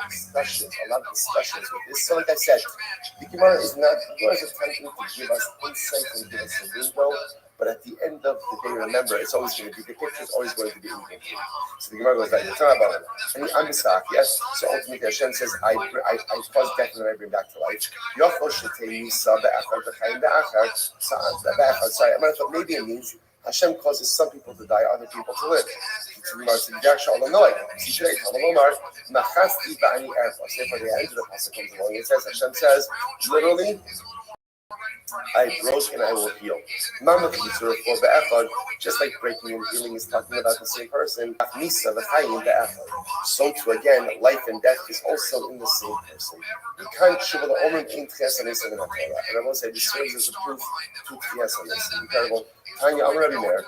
discussions with this. So like I said, the Gemara is attempting to give us insight and give us a window. But at the end of the day, remember, it's always going to be, the picture is always going to be incomplete. So the Gemara goes like, it's not about it. And I'm Misak, yes? So ultimately, Hashem says, I cause death and I bring back to life. Sorry, I thought maybe it means Hashem causes some people to die, other people to live. So the end of the passage comes along, it says, Hashem says, literally, I broke and I will heal. Just like breaking and healing is talking about the same person. So too again, life and death is also in the same person. And I will say this serves as a proof to Tchias Anisim. Incredible. Tanya Rabbi Meir,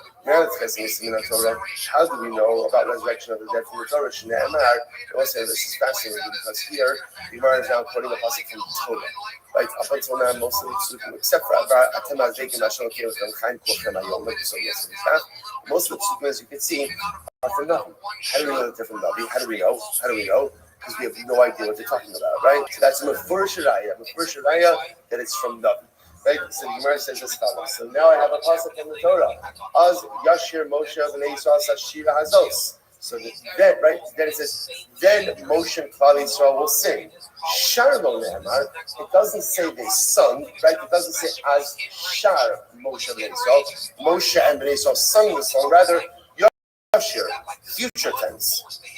how do we know about resurrection of the dead from the Torah? I will say this is fascinating because here the Gemara is now quoting a passage from the Torah. Right, up until now, most of the psukim, except for most of the psukim, as you can see, are from Navi. How do we know the different Navi? How do we know? Because we have no idea what they're talking about, right? So that's a Mefurish Raya that it's from Navi. Right? So the Gemara says as follows. So now I have a passage from the Torah. Az Yashir Moshe B'nei Yisrael Sashira Hazos. So then, right? Then it says, then Moshe and Klal Yisrael will sing. Shar lo ne'amar. It doesn't say they sung, right? It doesn't say as Shar Moshe B'nei Yisrael. Moshe and B'nei Yisrael sung the song. Rather, Yashir, future tense.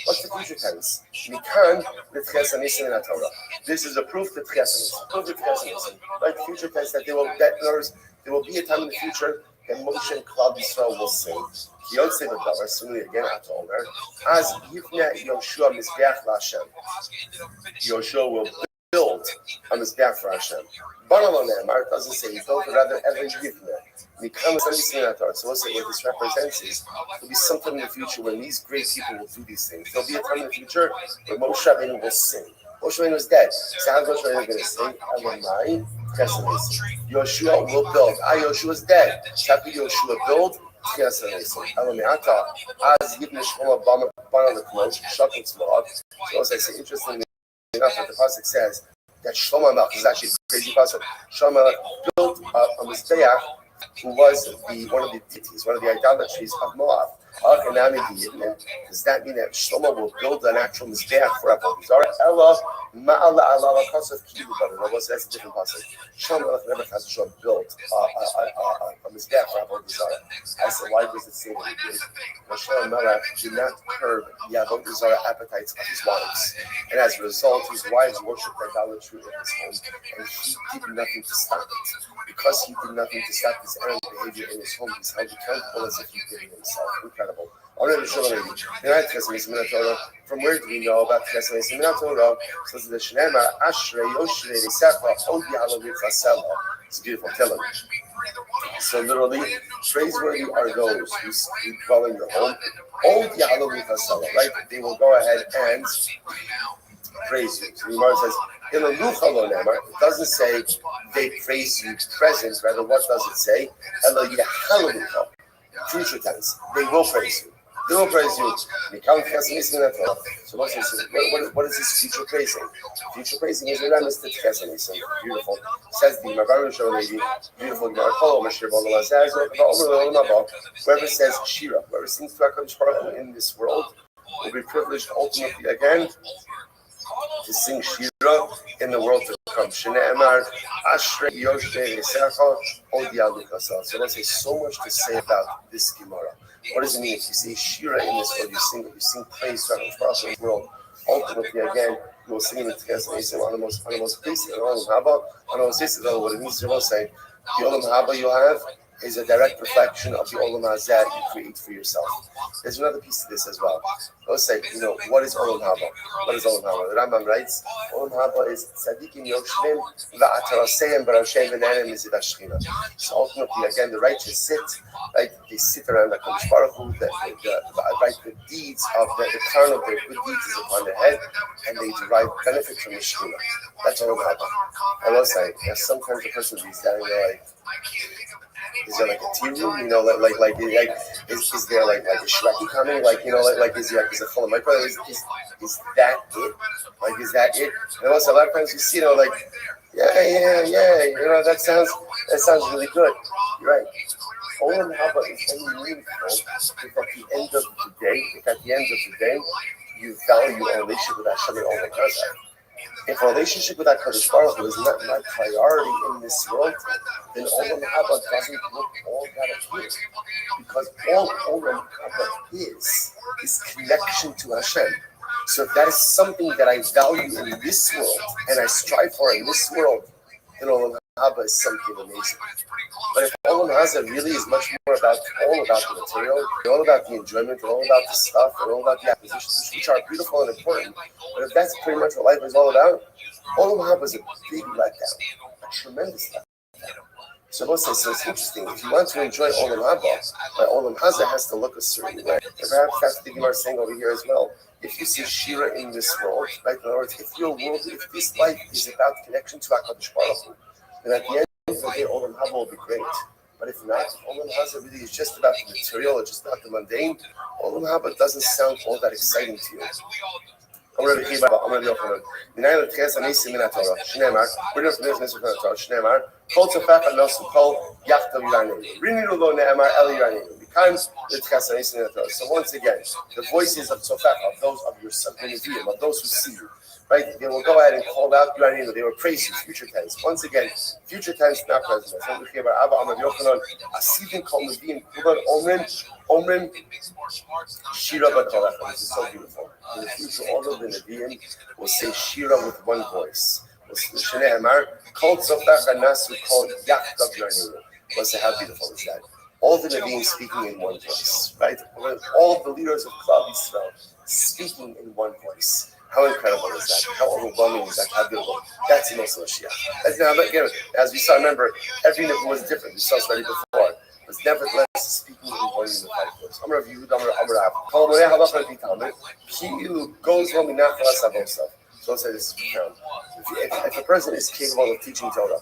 What's the future tense? Mikan l'Tchias Anisim in Torah. This is a proof that Tchias Anisim. Right? Future tense that there will be a time in the future that Moshe and Klal Yisrael will sing. Yosef the Davar, similarly again at Omer, as Yifneh Yoshua Mizbeach LaHashem. Yoshua will build a Mizbeach for Hashem. Banalon Ne'amar, it doesn't say he built, but rather every Yifneh. So we'll say what this represents is there'll be something in the future when these great people will do these things. There'll be a time in the future where Moshe Rabbeinu will sing. Moshe Rabbeinu was dead. So how's Moshe Rabbeinu going to sing? Elamai, Kesanis. Yoshua will build. Yoshua is dead. So how could Yoshua build? Tchias Anisim. Elamiata, as Yibn Shlomo Bana L'Kmosh, Shot Mitzvot. So as I say, interestingly enough, what the pasuk says that Shlomo Melech is actually a crazy pasuk. Shlomo Melech built a Mizbeach who was one of the deities, one of the idolatries of Moab. Does that mean that Shlomo will build an actual Mizbeach for Avodah Zarah? Ella Ma'ala Ala Kosov Kilu Bana. That's a different passage. Shlomo never has to build a Mizbeach for Avodah Zarah. I said, why does it say that he did? Shlomo Melech did not curb the Avodah Zarah appetites of his wives, and as a result, his wives worshipped idolatry in his home, and he did nothing to stop it. Because he did nothing to stop his errant behavior in his home, he's held accountable as if he did it himself. Incredible. From where do we know about Tchias Anisim in Torah? So the Shnema Ashrei Yoshvei Risecha Od Yahalav Yitzasela. It's a beautiful telling. So literally, praiseworthy are those who dwell in your home. Od Yahalav Yitzasela, right? They will go ahead and praise you. So the Gemara says, it doesn't say they praise you present, rather what does it say? Future tense. They will praise you. They will praise you. So what is this future praising? Future praising is remembrance to Tchesanisim. Beautiful. Says the Mabaru Show lady, beautiful whoever says Shira, whoever sings to HaKadosh Baruch Hu in this world, will be privileged ultimately again to sing Shira in the world to come. Shne'emar Ashrei Yoshei Yisecha Odi Alukasa. So let's say so much to say about this Gemara. What does it mean if you say Shira in this world? You sing praise to HaKadosh Baruch Hu in this world. Ultimately, again, you will sing it together on the most basic, on the most basic level. What it means to say, the Olam Haba you have is a direct reflection of the Olam Hazeh you create for yourself. There's another piece to this as well. Let's say, what is Olam Haba? What is Olam Haba? The Rambam writes, Olam Haba is Tzadikim Yoshvim Va'ataraseim Barashem V'nenem Miziv HaShechina. So ultimately, again, the righteous sit, right? They sit around the HaKadosh Baruch Hu, the deeds of the crown of their good deeds is upon their head, and they derive benefit from the Shechina. That's Olam Haba. I will say, sometimes a person is there and they're like, is there like a tea room? Is there like a Shreki coming? Is it full of my brother? Is that it? Is that it? And also a lot of times you see, that sounds really good. You're right. Olam Haba is only meaningful if at the end of the day, you value a relationship with Hashem and Olam Haba. If a relationship with HaKadosh Baruch Hu is not my priority in this world, then Olam Haba doesn't look all that appealing. Because all Olam Haba is connection to Hashem. So if that is something that I value in this world and I strive for in this world, then Olam Haba is something amazing. But if Olam Hazeh really is much more about all about the material, all about the enjoyment, all about the stuff, and all about the acquisitions, which are beautiful and important, but if that's pretty much what life is all about, Olam Haba is a big letdown, a tremendous letdown. So it's interesting. If you want to enjoy Olam Haba, my Olam Hazeh has to look a certain way. And perhaps that's the Gemara saying over here as well. If you see Shira in this world, right? In other words, if this life is about connection to HaKadosh Baruch Hu, then at the end of the day, Olam Haba will be great. But if not, if Olam Hazeh really is just about the material or just about the mundane, Olam Haba doesn't sound all that exciting to you. I'm Rabbi Chiba, I'm Rabbi Yochanan. Minayel Tchias Anisim Min HaTorah. Shneimar, we're going to finish from the Torah. Shneimar, Kol Tzofach Al Nosu Kol Yachtav Yiranenu. Rinilu Lo Ne'emar El Yiranenu. Becomes the Tchias Anisim Min HaTorah. So once again, the voices of Tzofach, of those of your Nevi'im, of those who see you, right? They will go ahead and call out Yiranenu. They will praise you, future tense. Once again, future tense, not present. I'm Rabbi Chiba, Abba, I'm Rabbi Yochanan. Asivim Kol Nevi'im Kuban Omrim Shira B'Kolach. This is so beautiful. In the future, all of the Nevi'im will say Shira with one voice. Shne'emar, Kol Tzofach HaNasu Kol Yachtav Yiranenu. Let's say how beautiful is that? All the Nevi'im speaking in one voice, right? All the leaders of Klal Yisrael speaking in one voice. How incredible is that? How overwhelming is that? How beautiful. That's the most Mashiach. As we saw, remember, every Nevi'im was different. We saw this already before. But nevertheless, speaking in one unified voice. Amar of Yehuda, Amar Rav. Kol Moreh Halacha L'Pitalmud, Ki'ilu goes lo minach v'asabosav. So let's say this is profound. If a person is capable of teaching Torah,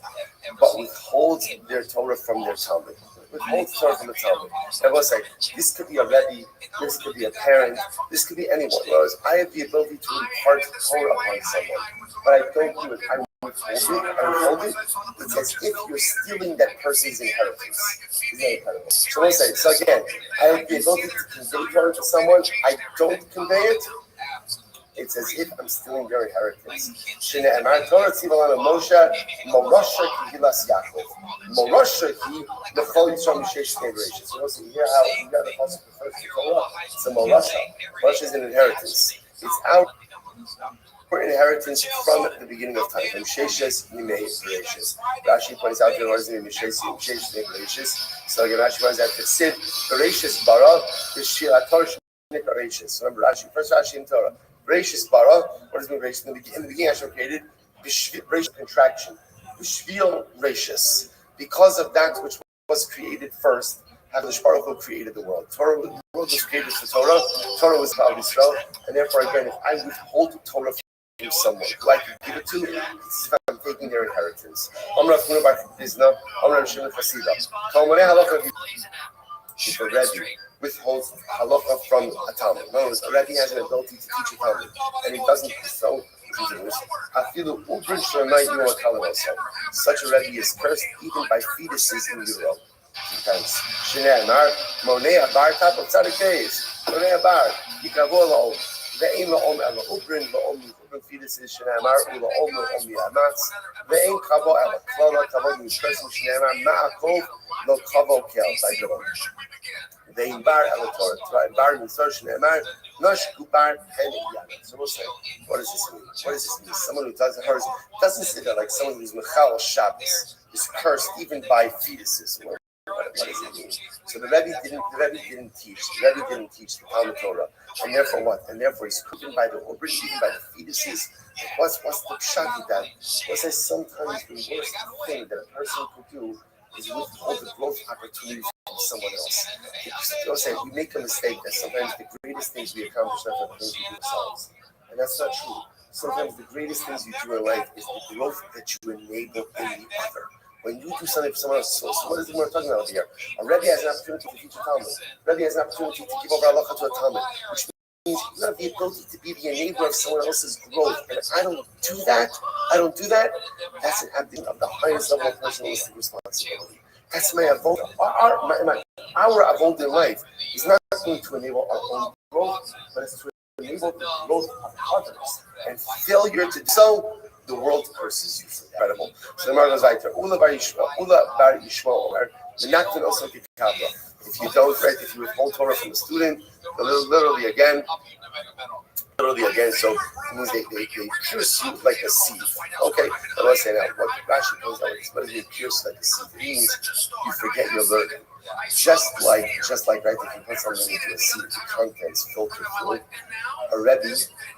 but withholds their Torah from their Talmud, withholds Torah from the Talmud, and let's say, this could be a Rebbe, this could be a parent, this could be anyone. Whereas I have the ability to impart Torah upon someone, but I don't do it. I withhold it. It's as if you're stealing that person's inheritance. Isn't that incredible? So let's say, so again, I have the ability to convey Torah to someone, I don't convey it. It's as if I'm stealing their inheritance. Shne'emar Torah tzivalanu Moshe Morosha Kihilas Yaakov. Morosha Ki Nechol Yisrael Mishesh Shnei Bereishis. So listen, you hear how you got the pasuk refers to Torah. It's a Morosha. Morosha is an inheritance. It's our inheritance from the beginning of time. From Sheshes Yimei Bereishis. Rashi points out the words in Mishesh Shnei Bereishis. So again, Rashi points out that Sid Bereishis Bara B'Shir Torah Shnei Bereishis. So remember Rashi, first Rashi in Torah. Bereshis bara, what does it mean Bereshis? In the beginning, Hashem created Bereshis contraction, B'shvil Bereshis. Because of that which was created first, HaKadosh Baruch Hu created the world. The world was created for Torah. Torah was Klal Yisrael, and therefore, again, if I withhold Torah from someone, who I can give it to, it's as if I'm taking their inheritance. Amar Rav Huna bar Bizna, Amar Rav Shimon Chasida. if a Rebbe withholds halacha from a Talmud. In other words, a Rebbe has an ability to teach a Talmud, and he doesn't so. Such a Rebbe is cursed even by fetuses in utero. Depends. Shneimar monea bar type of tzaddik days. Monea bar yikavol la'om ve'im la'om el ubrin la'om fetuses shneimar u'la'om la'om yamatz ve'im kavo el klala kavo person shneimar ma'akov lo kavo kel by John. Ve'im bar el Torah bar misor shneimar nosh kubar hen yamatz. So we'll say, what does this mean? What does this mean? Someone who doesn't say that like someone who's mechal Shabbos is cursed even by fetuses. What does it mean? So the Rebbe didn't teach the Talmud Torah, and therefore what? And therefore he's cooking by the Ubrin, even by the fetuses. What's the pshat with that? Well, says sometimes the worst thing that a person could do is withhold the growth opportunity from someone else. You'll say we make a mistake that sometimes the greatest things we accomplish are the things we do ourselves, and that's not true. Sometimes the greatest things you do in life is the growth that you enable in the other. When you do something for someone else, so what is it we're talking about here? A Rebbe has an opportunity to teach a Talmud. A Rebbe has an opportunity to give over halacha to a Talmud, which means you have the ability to be the enabler of someone else's growth. And if I don't do that, that's an abdication of the highest level of personalistic responsibility. That's my avoda. Our avoda in life is not going to enable our own growth, but it's to enable the growth of others. And failure to do so, the world curses you for that. Incredible. So the Gemara goes like, Ula bar Yishmael Omer, Menakton also Kikabra. If you don't, right, if you withhold Torah from a student, literally again, so it means they pierce you like a seed. Okay, but let's say now, what Rashi goes out, what does it pierce like a seed? It means you forget your learning. Just like right, if you put something into a seed, the contents filter through. A Rebbe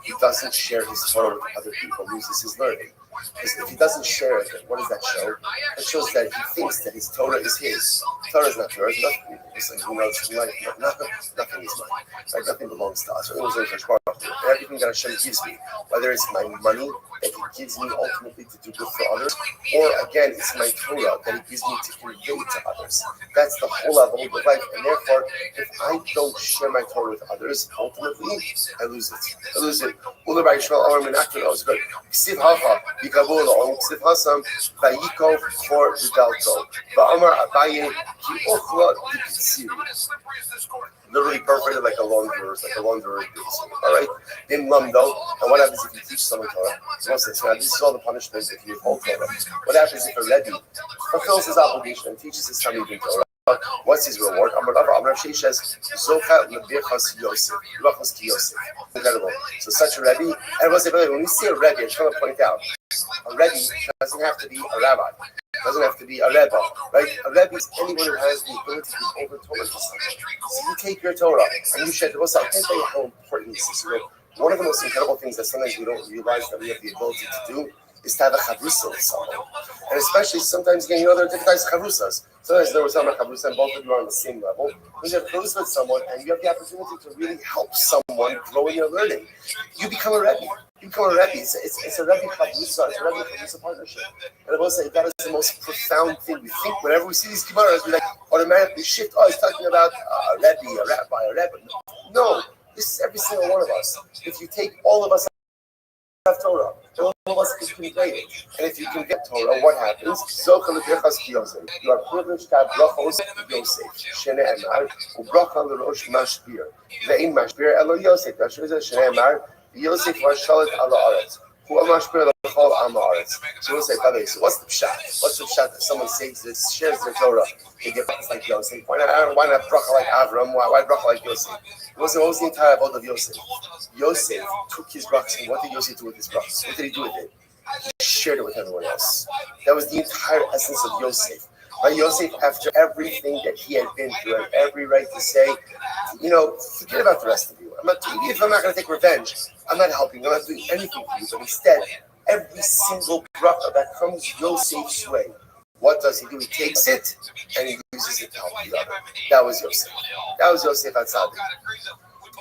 who doesn't share his Torah with other people loses his learning. Because if he doesn't share it, what does that show? It shows that he thinks that his Torah is his. Torah is not yours. Nothing is nothing is mine. Like nothing belongs to us. Everything that Hashem gives me, whether it's my money that He gives me ultimately to do good for others, or again, it's my Torah that He gives me to convey to others. That's the whole level of life. And therefore, if I don't share my Torah with others, ultimately, I lose it. Ula bar Yishmael Omer Menakton also good. Ksiv Hafa. Literally perfect, like a launderer. All right. In Lumdo, and what happens if you teach someone Torah? This is all the punishment if you withhold Torah. What happens if a Rebbe fulfills his obligation and teaches his Talmidim Torah? What's his reward? Amar says, incredible. So such a Rebbe, and when we say a Rebbe, I'm trying to point out, a Rebbe doesn't have to be a rabbi, doesn't have to be a Rebbe, right? A Rebbe is anyone who has the ability to give over Torah to someone. So you take your Torah and you share the Torah. I can't tell you how important this is. One of the most incredible things that sometimes we don't realize that we have the ability to do is to have a chavrusa with someone. And especially sometimes, again, there are different types of chavrusas. Sometimes there was some chavrusa and both of you are on the same level. When you have chavrusa with someone and you have the opportunity to really help someone grow in your learning, you become a Rebbe. It's a Rebbe chavrusa. It's a Rebbe chavrusa partnership. And I will say that is the most profound thing. We think whenever we see these gemaras, we like automatically shift. Oh, he's talking about a Rebbe, a rabbi, a Rebbe. No, this is every single one of us. If you take all of us have Torah, all of us can convey it. And if you can get Torah, what happens? You are privileged to have brachos Yosef. Shneimar ubracha l'rosh mashpir. Ve'im mashpir elo Yosef. Shneimar Yosef was shalit ala aretz. Hu mashpir l'chol am haaretz. So we'll say, so what's the pshat? What's the pshat if someone says this, shares their Torah, they get brachas like Yosef? Why not bracha like Avram? Why bracha like Yosef? What was the entire abode of Yosef? Yosef took his brachas, and what did Yosef do with his brachas? What did he do with it? He shared it with everyone else. That was the entire essence of Yosef. But Yosef, after everything that he had been through, had every right to say, forget about the rest of you. I'm not going to take revenge, I'm not helping, I'm not doing anything for you. But instead, every single bracha that comes Yosef's way, what does he do? He takes it and he uses it to help the other. That was Yosef. That was Yosef Atzadik.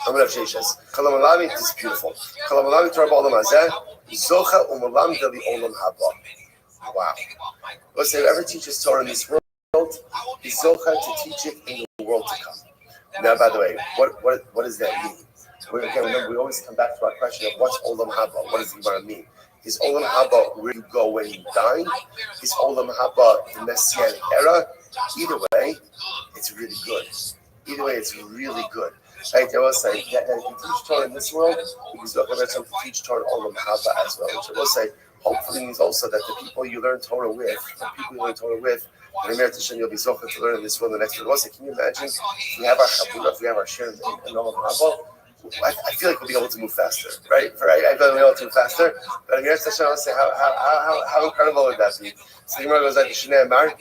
I'm going to have Sheshes. Kalamalami is beautiful. Kalamalami Torah Ba'olam Hazeh, Zocha Umalam Deli Olam Haba. Wow. Let's say whoever teaches Torah in this world world, he's zocha to teach it in the world to come. Now, by the way, what does that mean? Remember, we always come back to our question of what's Olam Haba? What does the Gemara mean? Is Olam Haba where you go when you die? Is Olam Haba the Messianic era? Either way, it's really good. Either way, it's really good. Right? I will say that if you teach Torah in this world, you can still to teach Torah Olam Haba as well. Which I will say, hopefully means also that the people you learn Torah with, and you'll be zocher to learn in this world the next world. Can you imagine if we have our chabura, if we have our share in Olam Haba? I feel like we'll be able to move faster, right? I feel like we'll be able to move faster. But I'm going to say how incredible would that be? So the Gemara goes like the Shnei Amar.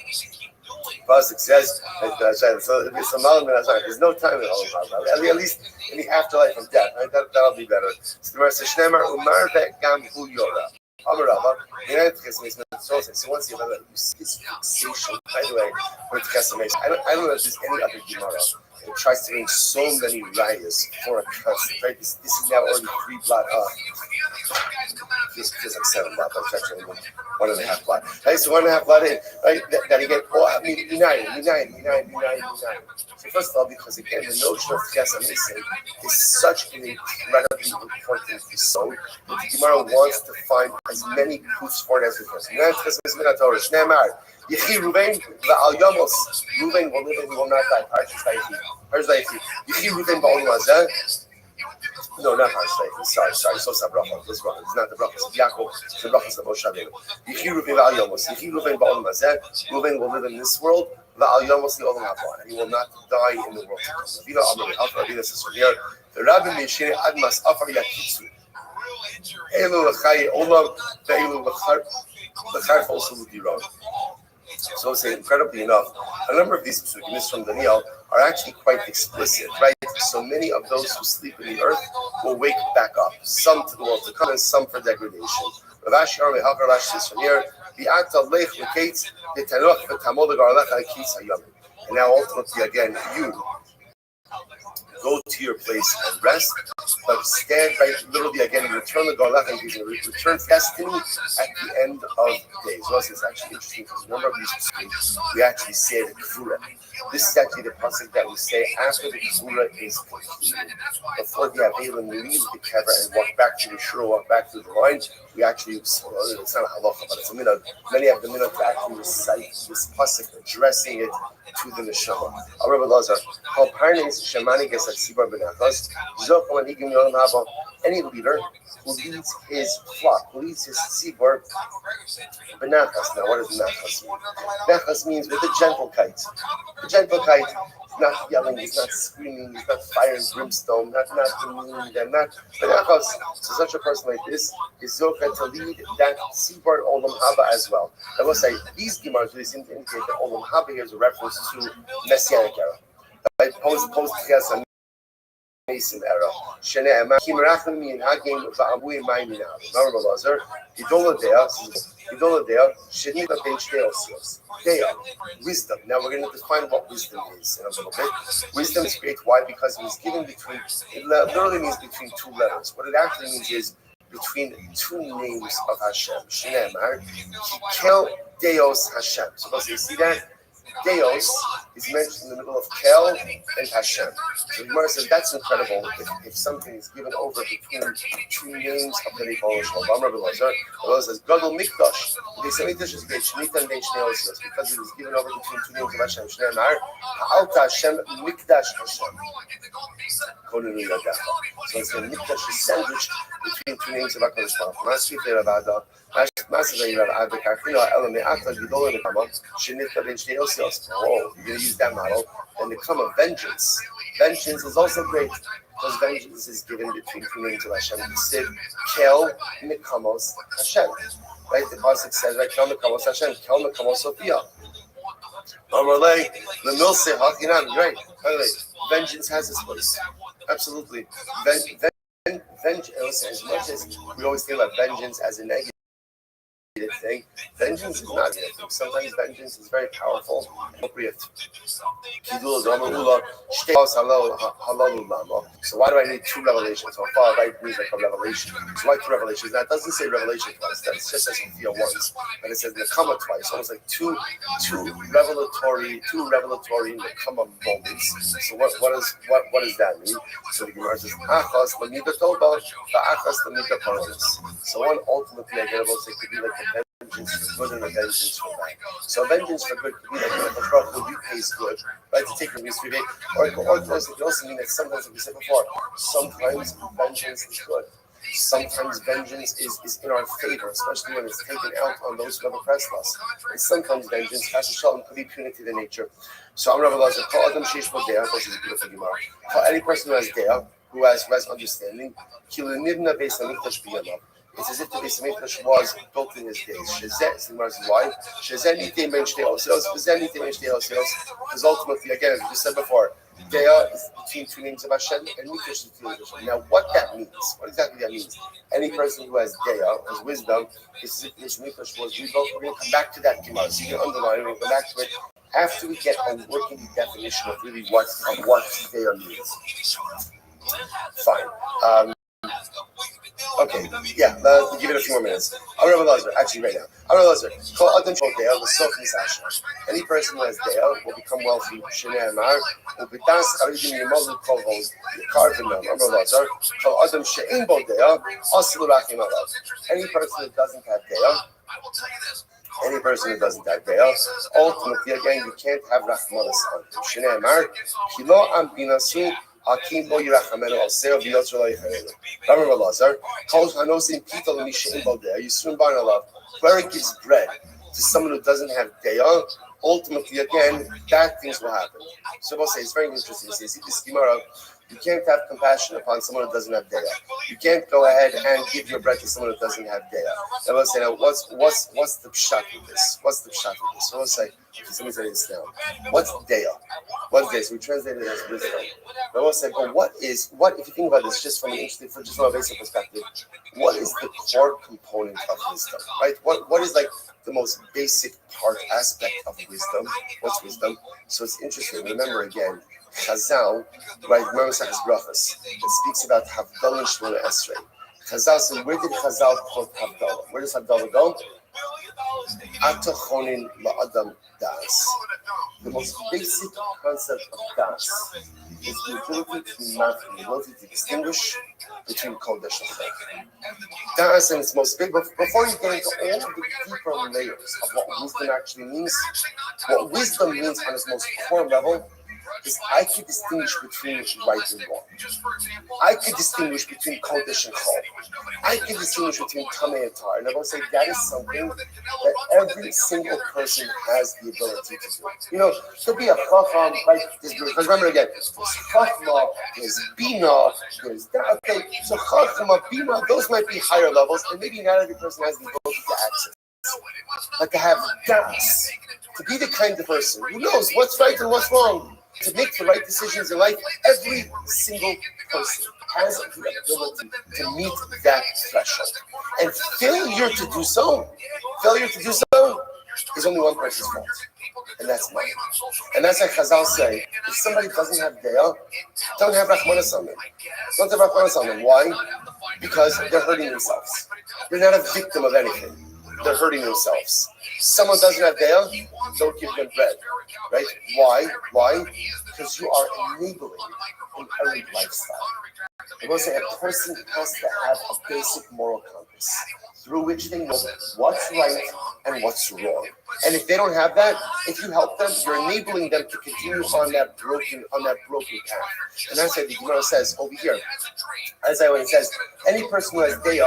Pasuk says, there's no time in Olam Haba. At least in the afterlife of death, right? That'll be better. So the Gemara says, Shnei Amar Umar ve'gam hu yora. So once you see his fixation, by the way, I don't know if there's any other Gemara. It tries to bring so many rayas for a concept, right? This is now already 3 blot up. Feels like 7 blot, but it's actually 1.5 blot. Right? So 1.5 blot in, right? That again, united. So first of all, because again, the notion of Tchias HaMesim is such an incredibly important episode that the Gemara wants to find as many proofs for it as we can. Yechi Ruvain va'al Yamos. Ruvain will live and he will not die. Parshas Vayechi. Yechi Ruvain va'al Mazeh. No, not Parshas Vayechi. Sorry. So Sabracha. This bracha. It's not the bracha. It's Yaakov. The bracha is the Moshe Rabbeinu. Yechi Ruvain va'al Yamos. Yechi Ruvain va'al Mazeh. Ruvain will live in this world. Va'al Yamos the Olam Haba, and he will not die in the world to come. Rabbi Amar Alpha Rabbi says here, the Rabbi Mishine Admas Afar Yakitsu. Elu Lachai Olam ve'elu Lachar also would be wrong. So I'll say, incredibly enough, a number of these psukim from Daniel are actually quite explicit, right? So many of those who sleep in the earth will wake back up, some to the world to come and some for degradation. Rav Ashi says from here, and now ultimately again, you go to your place and rest, but stand right, literally again, return the garlach and return destiny at the end of days. Well, it's actually interesting because a number of these things we actually say the kavura. This is actually the pasuk that we say after the kavura is completed. Before the Avelim leave the kever and walk back to the shul, walk back to the line, we actually, it's not a halacha, but it's a minhag. Many have the minhag to actually recite this pasuk, addressing it to the neshama. Rabbi Lazar, any leader who leads his flock, who leads his tzibur, benachas. Now, what does benachas mean? Benachas means with a gentle kite. The gentle kite is not yelling, he's not screaming, he's not fire and brimstone, not demeaning them, not benachas. So such a person like this is zocha to lead that tzibur olam haba as well. I will say, these gemaras really seem to indicate that olam haba here is a reference to Messianic era. Right? Post Tchias HaMesim era. Shene'emar Kimerachim min hagim va'amui ma'imina. Rabbi Lazar, Idoladea, Shenita ben Shnei Dea, wisdom. Now we're going to define what wisdom is in a little bit. Wisdom is great. Why? Because it was given between, it literally means between 2 letters. What it actually means is between 2 names of Hashem. Shene'emar Kel Deos Hashem. So you see that? Deos is mentioned in the middle of Kel and Hashem. So the Gemara says that's incredible if something is given over between 2 names of the Rebbe Shalom. Rabbi Lazar says Gadol Mikdash. The Semitish is great. Shemitah and Shnei Osios because it is given over between 2 names of Hashem. Shnei Mar Ha'alta Hashem Mikdash Hashem. So it's the Mikdash is sandwiched between 2 names of HaKadosh Baruch Hu. Masri Ravada. Oh, you're going to use that model. And the come of vengeance. Vengeance is also great because vengeance is given between 2 names of Hashem. Sid, Kel, Mikamos, Hashem. Right? The pasuk says, right? Kel, Mikamos, Hashem. Kel, Mikamos, Sophia. Amalei, the Milse, Hakinan. Right? Vengeance has its place. Absolutely. Vengeance, as much as we always think about vengeance as a negative. thing. Vengeance is not a thing. Sometimes vengeance is very powerful and appropriate. So why do I need two revelations? So far, right means like a revelation. So why two revelations? That doesn't say revelation twice. That just says Sophia once, but it says Nekama twice. Almost like two revelatory Nekama moments. So what does that mean? So the Gemara says Achas Lamida Toba, Achas Lamida Parvis. So one ultimately identical thing could be like a vengeance for good and a vengeance for bad. So a vengeance for good could be like a you pays good, right? To take your misbehave. Or it could also mean that sometimes, like we said before, sometimes vengeance is good. Sometimes vengeance is in our favor, especially when it's taken out on those who have oppressed us. And sometimes vengeance, Hashem, could be punitive in nature. So I'm Rabbi Lazar, call Adam Sheish Bodea, this is a beautiful Gemara. Call any person who has Dea, who has understanding, Kilinivna based on Mikdash Biyama. It's as if the Beis Hamikdash was built in his days. Shezet is the Gemara's wife. Shezet nitei ben shtei osios. Shezet nitei ben shtei osios. Because ultimately, again, as we just said before, Dea is between two names of Hashem, and Mikdash is between Hashem. Now, what that means, what exactly that means? Any person who has Dea, has wisdom, is as if Beis Hamikdash was rebuilt. We're going to come back to that Gemara. So you can underline it. We'll come back to it after we get a working definition of really what Dea means. Fine. Okay, yeah, let's give it a few more minutes. I'm Rabbi Lazar, actually right now. I'm Rabbi Lazar. Call Adam Dea, the Sof Misasha. Any person who has Dea will become wealthy. Shnei Amar, will be das Aridim Yimozu Kovos, Karvin Nam. I'm Rabbi Lazar. Call Adam She'in Bo Dea, Asilu Rachim Alav. Any person who doesn't have Dea, ultimately, again, you can't have Rachmanas on him. Shnei Amar, Kilo Am Binasu, Hakim Bo Yirachamenu Al Seo V'Yotzer Lo Yichareinu. Rabbi Lazar, Kol Hanosim Pita L'Mishein Bo Dea, Yisrum Bar Alav. Whoever gives bread to someone who doesn't have Dea, ultimately, again, bad things will happen. So we'll say, it's very interesting. He says, this Gemara, you can't have compassion upon someone who doesn't have Dea. You can't go ahead and give your bread to someone who doesn't have Dea. And we'll say, now, what's the pshat in this? So we'll say, let me say this now. What's Dea? So we translate it as wisdom. But we'll say, but if you think about this just from a basic perspective, what is the core component of wisdom, right? What is like the most basic aspect of wisdom? What's wisdom? So it's interesting. Remember again, Chazal, right? Remember Sachas Brachas. It speaks about Havdalah and Shmona Esrei. Chazal. So where did Chazal quote Havdalah? Where does Havdalah go? Atochonin la'adam das. The most basic concept of das is the ability to be mafia, the ability to distinguish between kodesh and chayv. Das and its most big. But before you get into all of the deeper layers of what wisdom actually means, what wisdom means on its most core level is I can distinguish between right and wrong. I can distinguish between kodesh and chol. I can distinguish between tamei and tar. And I will say that is something that every single person has the ability to do. You know, to be a chacham, right? Because remember again, there's chachma, there's bina, there's that. Okay, so chachma, bina, those might be higher levels, and maybe not every person has the ability to access. But to have das, to be the kind of person who knows what's right and what's wrong, to make the right decisions in life, every single person has the ability to meet that threshold. And failure to do so is only one person's fault, and that's mine. And that's like Chazal say, if somebody doesn't have Dea, don't have Rachmanas on them. Don't have Rachmanas on them. Why? Because they're hurting themselves. They're not a victim of anything. They're hurting themselves. Someone doesn't have Dea, don't give them bread. Right? Why? Because you are enabling an errant lifestyle. I will say a person has to have a basic moral compass through which they know what's right and what's wrong. And if they don't have that, if you help them, you're enabling them to continue on that broken path. And that's why the Gemara says over here, as I always says, any person who has Dea,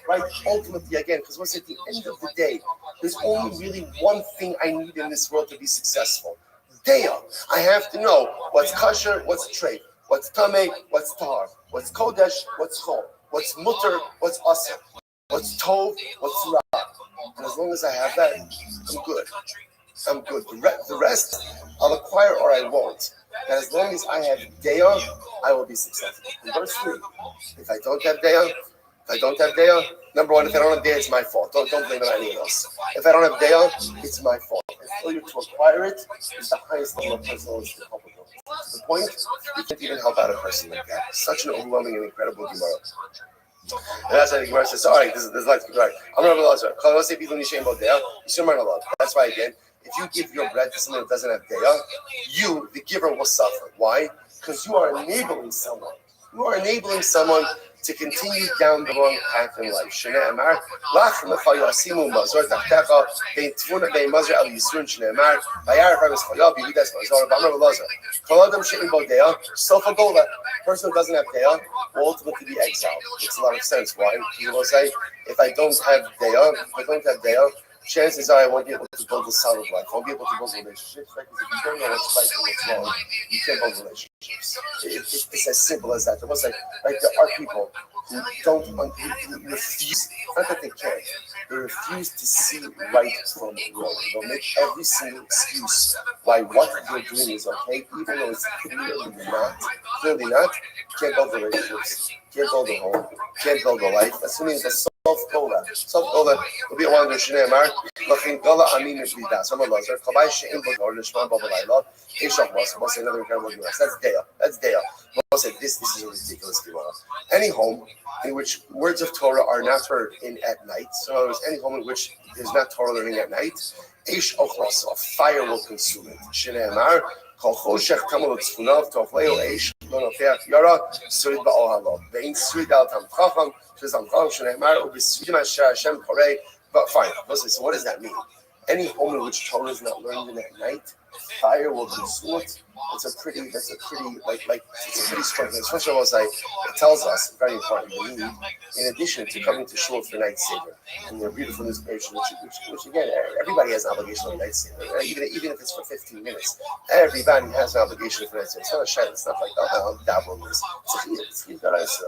right? Ultimately, again, because what's at the end of the day, there's only really one thing I need in this world to be successful. Dea. I have to know what's kasher, what's treif, what's tamei, what's tahar, what's kodesh, what's chol, what's mutter, what's asr, what's tov, what's ra. And as long as I have that, I'm good. The rest, I'll acquire or I won't. And as long as I have Dea, I will be successful. Conversely, if I don't have Dea, If I don't have daya, number one, if I don't have daya, it's my fault. Don't blame it on anyone else. If I don't have daya, it's my fault. And failure to acquire it is the highest level of personal is to help with. To the point, you can't even help out a person like that. Such an overwhelming and incredible Gemara. And that's why the Gemara says, all right, this is like, right. I'm not allowed to. Let's say people in Yishem about daya, you still aren't allowed. That's why, again, if you give your bread to someone who doesn't have daya, you, the giver, will suffer. Why? Because you are enabling someone. You are enabling someone to continue down the wrong path in life. Shne'emar, lach mechayu asimu mazor tachtecha, bein tfuna bein mazor al yisrun shne'emar, bayar harvis chayav, yividas mazor, b'amar v'lazar. Kol adam she'in bo deya, sofa gola. Person who doesn't have deya will ultimately be exiled. Makes a lot of sense. Why? People will say, if I don't have deya, chances are I won't be able to build a solid life. I won't be able to build relationships. Right? Because if you don't know what's right and what's wrong, you can't build relationships. It's as simple as that. There are people who who refuse, not that they can't, they refuse to see right from wrong. They'll make every single excuse why what they're doing is okay, even though it's clearly not. Can't build relationships, can't build a home, can't build a life. Assuming it's a self-gola will be one of the Shneimar. Looking gola amin mishvidas. Some of those are kabay she'im b'gor l'shman b'balayla. Ishach was. We'll say another incredible Gemara. That's daya. We'll say this is a ridiculous Gemara. Any home in which words of Torah are not heard in at night. So in other words, any home in which there's not Torah learning at night, ish ochros, a fire will consume it. Shneimar. Kol choshech tamol tzfunav tofleo eish lo nofeach yara surid ba'ohalo. Bein surid al tam chacham shezam chacham shneimar ubisudim asher Hashem korei. But fine, listen, so what does that mean? Any home in which Torah is not learned in at night, fire will consume it. It's a pretty strong thing. Especially it tells us, very important, we need, in addition to coming to shul for night seder, and the beautiful inspiration, which again, everybody has an obligation on night seder, right? even if it's for 15 minutes. Everybody has an obligation for night seder. It's not a shed, it's not like, dabble is. It's you guys,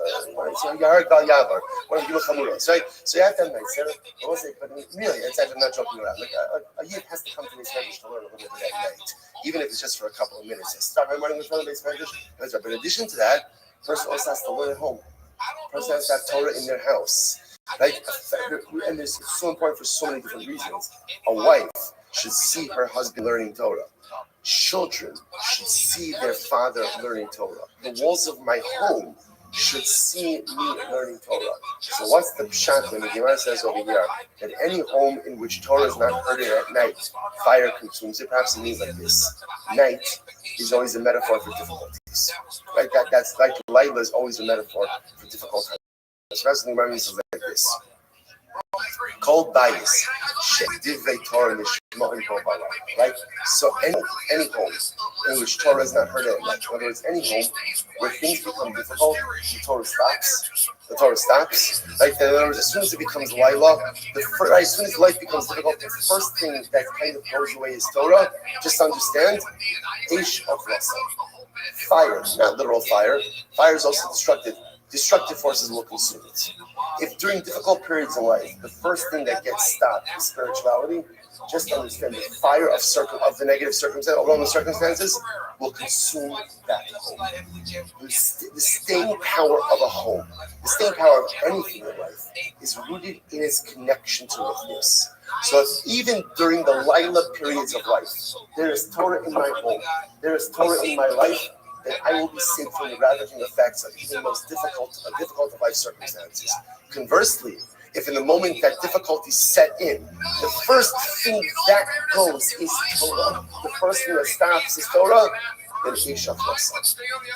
Yahar Gal Yavar, one of the Chamuros, right? So you have to have night seder. But really, I'm not joking around. Like a yid has to come to his medrash to learn a little bit at night, even if it's just for a couple of minutes. Start my morning with Rabbi medrash. But in addition to that, person also has to learn at home. Person has to have Torah in their house. Right? And it's so important for so many different reasons. A wife should see her husband learning Torah. Children should see their father learning Torah. The walls of my home should see me learning Torah. So what's the pshat when the Gemara says over here that any home in which Torah is not heard at night, fire consumes it? Perhaps it means like this. Night is always a metaphor for difficulties. Right? That's like Laila is always a metaphor for difficult times. The rest of the Gemara means like this. Called bias, right? So any home in which Torah is not heard at night, whether it's any home where things become difficult, the Torah stops. Right? In other words, as soon as it becomes Laila, as soon as life becomes difficult, the first thing that kind of goes away is Torah. Just understand, fire, not literal fire. Fire is also destructive. Destructive forces will consume it. If during difficult periods in life, the first thing that gets stopped is spirituality, just understand the fire of the negative circumstances, around the circumstances, will consume that home. The staying power of a home, the staying power of anything in life, is rooted in its connection to witness. So even during the Laila periods of life, there is Torah in my home, there is Torah in my life, that I will be saved from the ravaging effects of even the most difficult of life circumstances. Conversely, if in the moment that difficulty set in, the first thing that goes is Torah, the first thing that stops is Torah, then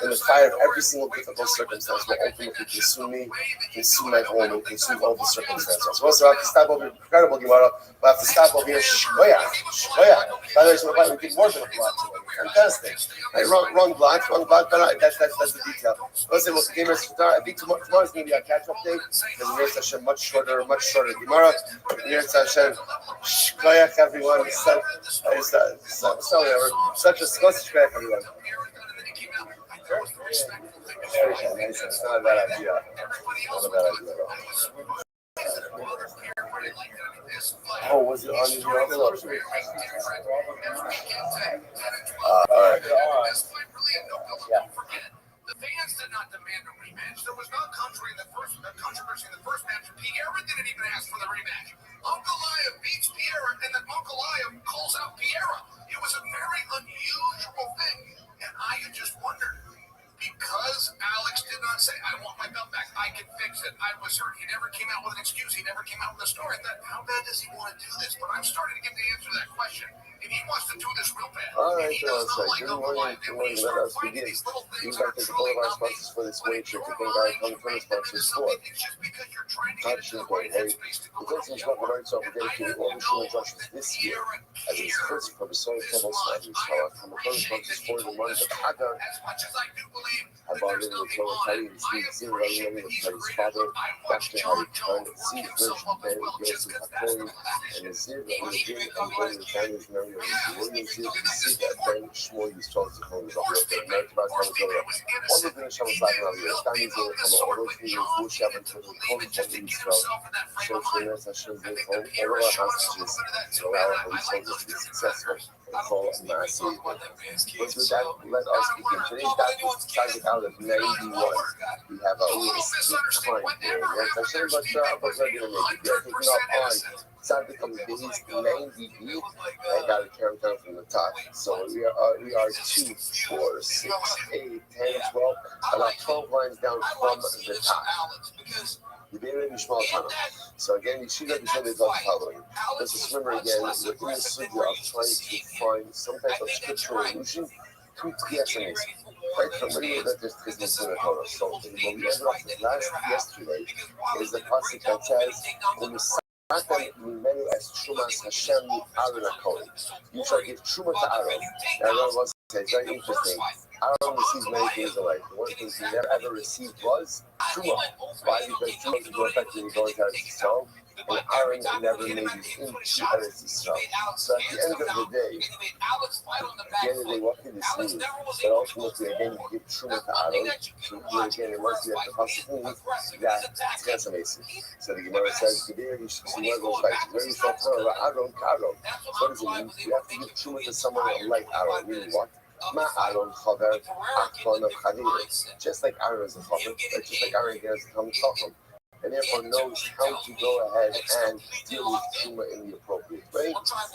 the fire of every single difficult circumstance will ultimately consume my home, and consume all the circumstances. So we'll have to stop over incredible Gemara. We'll have to stop over here. Shkoyach. By the way, we did more than a block today. Fantastic. Right, wrong block, but that's the detail. Let's say, the Gemara start. I think tomorrow's going to be a catch-up day, because Mir Hashem much shorter Gemara. Mir Hashem. Shkoyach, everyone. Such a shkoyach, everyone. It's not a bad idea. Oh, was it on your other? All right. Yeah. The fans did not demand a rematch. There was no controversy in the first I was hurt. He never came out with an excuse. He never came out with a story. I thought, how bad does he want to do this? But I'm starting to get the answer to that question. And he wants to do this real bad. All right, He does not like good morning. Let us begin. We'd like to thank all of our sponsors for this wage trip. To thank our California sponsors for Rothschild. Hey, the Johnson is not very so dedicated all the show instructions this year as his first for the soul trouble studies. From the first sponsors for the month of Hagar, Habar in the Torah Tari, and Steve Zero, with Tari's father, Dr. Harry Khan, Steve Hirsch, Ben Yosef Hakori, and the Zir, and the Jim, and Gordon, and Daniel's memory of William Zir, and Sid, and Ben Shmoy, his 12 to home, the American about Torah, all the things Shabbos Latin of the Daniel Zir, and all those things, Bush, Shabbat, to the Kol, and Israel, so Shinas, Hashem, Zir, all of our hostages, to allow our police soldiers to be successful. Call Massey. But with that, let us begin. Today's document is target out of 91. We have a little steep climb here. Yes, I said, but we're going to make it. We are taking off on Tzaddik on days 90B. I got to count down from the top. So we are 2, 4, 6, 8, 10, 12, about 12 lines down from the top. So again, you should understand the following. Let's just remember again, we're in the sugya of trying to find some type of scriptural allusion to Tchiasanis. Quite familiar that there's Tchias in the Torah. So what we ended off yesterday is the passage that says, you shall give Truma to Aaron. Now, Aaron was it's very interesting. Aaron receives many things in life. One thing he never ever received was Truma. Why? Because Truma is more effective in going to Eretz Yisrael, and Aaron never made it into Eretz Yisrael. So at the end of the day, what can this mean? But ultimately, again, you give Truma to Aaron. So again, it must be at the possibility that it's going to be so the Gemara says, Aaron, Aaron. So what does it mean? You have to give Truma to someone like Aaron. Meaning what? Aaron Chaver, Akon of Chaver. Just like Aaron is a Chaver, just like Aaron has to come Chacham, and therefore knows how to go ahead and deal with Truma in the appropriate way.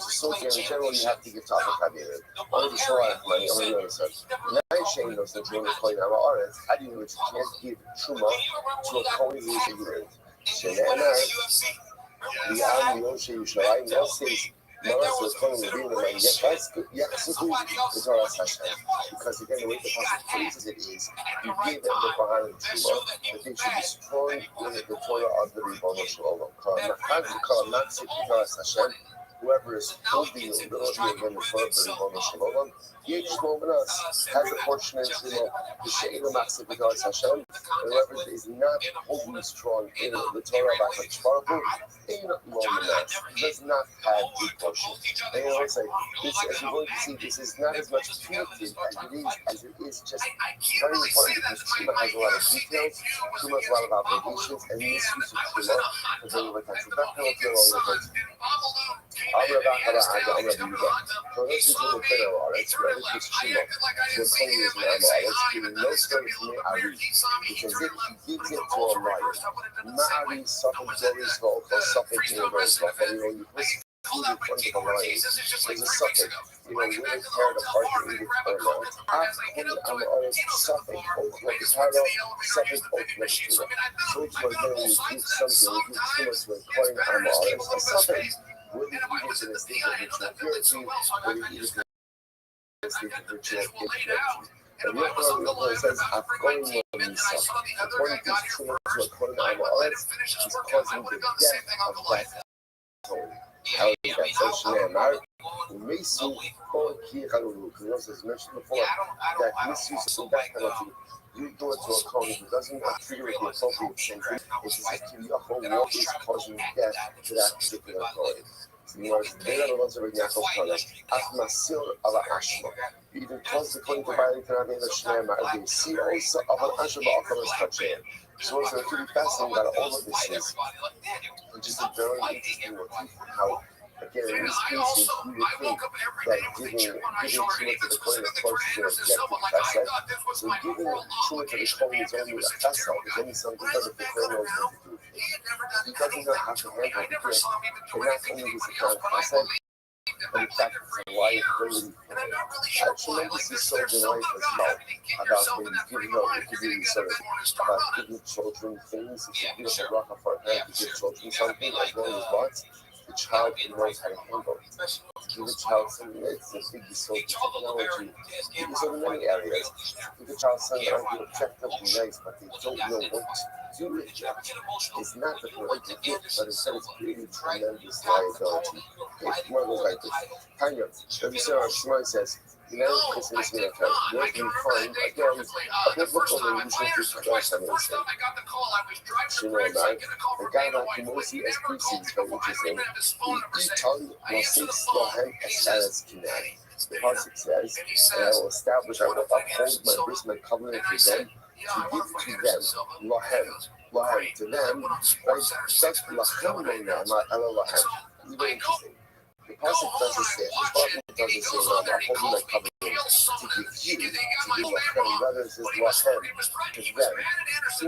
So in general, you have to give Tachon Chaver. Only the Shorah money, only the other side. Now I'm saying those things when you're calling out Aretz, how do you know that you can't give Truma to a Kohen who is ignorant? Shenana, the Am Yoshe Yushalayim, now says, because again, the way the passage phrases it is, you give them the Bahan and Truma, that they should be strong in the Torah of the Ribono Shalom. Whoever is holding the ability of the Torah of the Ribono Shalom, has a portion in Truma, the She'ila Maksib B'Garas Hashem, and whoever is not holding strong in the Torah of HaKadosh Baruch Hu, in Lomanas, does not have the portion. And I always say, this, as you're going to see, this is not as much punitive as it is just very important because Truma has a lot of details, Truma has a lot of obligations, and misuse of Truma can bring over time. So that penalty along the way. I'm going to this Truma, to a claim is an let's give no strength to Me'ari, because if he gives it to a liar, Me'ari suffers Doris Volko, suffers Universe, you push food in front of a lion, there's a suffix, will it tear it apart and eat it or not? Suffix, suffix, so it's like when you give something, you give too much to a coin, a suffix, will you eat it in a state of ritual purity, will you eat it and yet, it says, according to himself, according to his true to according to Amalek, he's causing the death of that soul. How is that? So, Shneimar, Mesu, Kol Ki Halulu, because it also is mentioned before that misuse of that penalty, you do it to a Kohen who doesn't treat it with the appropriate sanction, which is actually a whole war is causing death to that particular Kohen. Even consequently violating the Shneimar, they see also of an Ashaba Akamas Kachem. So it's really fascinating that all of this is, which is a very interesting motif, how, again, in this case, you would think that giving Truma to the Kohen, of course, is an objective chesed. So giving Truma to the Kohen is only a chesed, is only something that the Kohen knows what to do. He doesn't know how to handle it, and not only is it not chesed, but in fact, it's a life really tremendously sold in life as well. About when you give, it could be sort of about giving children things. It's a beautiful bracha for a parent to give children something as long as what the child knows how to handle it. Give a child something, it's a big sold technology, big sold in many areas. Give a child something that might be objectively nice, but they don't know what to do with it. It's not the correct gift, but instead it's creating tremendous liability. It's one of those like this. Kind of. Rabbi Shimon says, United Christians in America, where can you find, again, a biblical illusion to express amazing. Shimon, the guy that Kimosi as priests, very interesting. Itan Lasix Lohem Esaras Kinai. The Pasuk says, and I will establish, I will uphold my bris, my covenant with them, to give to them, Lohem, to them, right? Such Lachem Lachem, Ela Lohem. This is very interesting. The Pasuk doesn't say, the Pasuk doesn't say, no, I'm upholding my covenant to give you, to give Lachem, rather it says Lachem, to them. So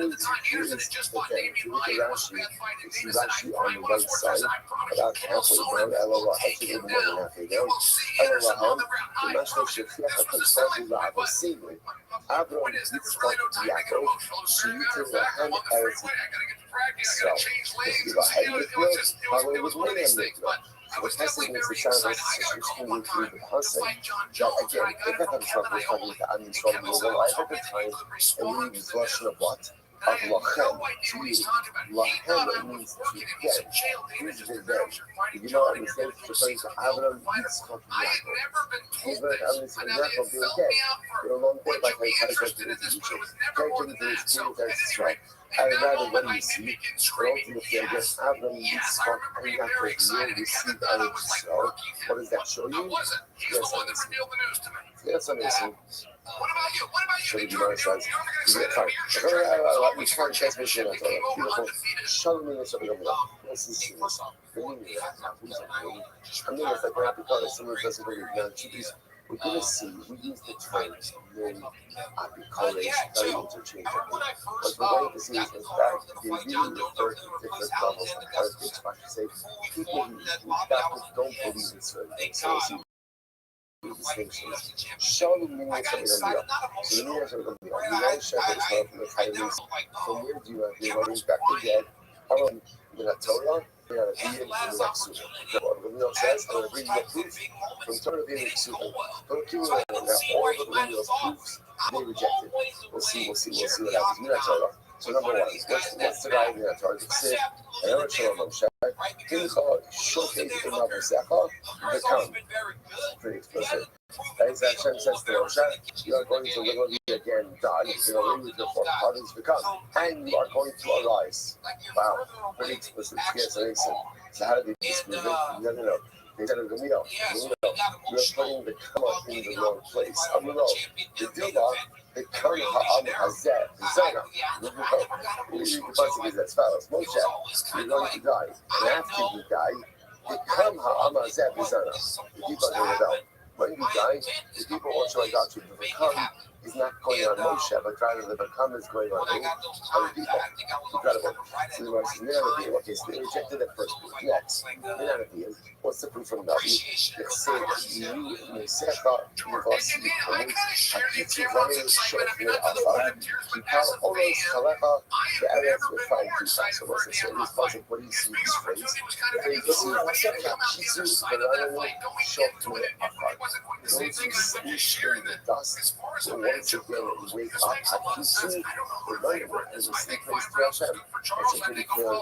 here is the thing, if you look at Rashi, it's actually on the right side, about halfway down, Ela Lohem, actually even more than halfway down, Ela Lohem, the Mashal Shefiach HaKadosh La'avo Sivli, Avram Yitzchak Yaakov, Sheyitin Lahem Eretz. So, if you have a mikvah, how was Miriam mikvah? The passage makes it sound like it's extremely through the Pasuk. That again, if that comes from the talking to Am Yisrael, we will at the time, and we use version of what? Of Lachem, to you. Lachem means to get. Who's the them? You know, I'm saying it's referring to Avram, Yitzchak, Yaakov. Over Avram, Yitzchak, Yaakov, they were dead. They were long dead, like I had to go to the Egypt. Very different to his king, that's Israel. And rather, what do you see? But ultimately, I guess Avram, Yitzchak, and Yaakov will receive Eretz Yisrael. What does that show you? Yes, amazing. Yes, amazing. What about you? What about you? Should be nice, guys. We can't transmission at all. Beautiful. Show me this. This is serious. I'm going to say, happy color. Someone doesn't really know. We're going to see, we use the terms many happy colors very interchangeably. But we're going to see is in fact, they really refer to different levels of heritage. I should say, people who don't believe in certain things. So distinctions. Shalom meaning something on the up. So the meaning of the up. You know shepherd is not from the Chinese. From where do you have your running back to dead? Haram, in the Torah, in the Rabbi, in the Next. Rabbi says, I'm going to bring you a proof from Torah being Exuber. Don't keep it on that. All of the Rabbi's proofs, they rejected. We'll see what happens. In the Torah. So number one, what's the guy in the Torah? It said, I don't know Moshe. Showcase in Mavasecha, become pretty explicit. As Hashem says to Moshe, you are going to literally again die. You're going to leave your forefathers become, and you are going to arise. Wow, pretty explicit. Yes, amazing. So how do they disprove it? No. They said, You're putting the comma in the wrong place. The Dillah, the Kari Ha'am Hazeh, Zana. The Pasuk is as follows: Moshe, you're going to die, and after you die, the Kam Ha'am Hazeh, Zana. The people are going to rebel. When you die, the people also idolatry. The Kam is not going on Moshe, but rather the Kam is going on other people. Incredible. So the Moshe is okay, so they rejected that first proof. Next, what's the proof from Nabi? It said, you Mesecha, Yivasi, Hakitsu, Vanin, Shofir, Afa, Kipal, Oros, Kalecha, the Eretz, with fine Kusa. So what's it say? This puzzle, what do you see in this phrase? The phrase is, Hakitsu, Vanin, Shofir, Afa. Those who sleep in the dust will once again wake up. Hakitsu, Vanin, and the sleep place to Hashem. That's a pretty clear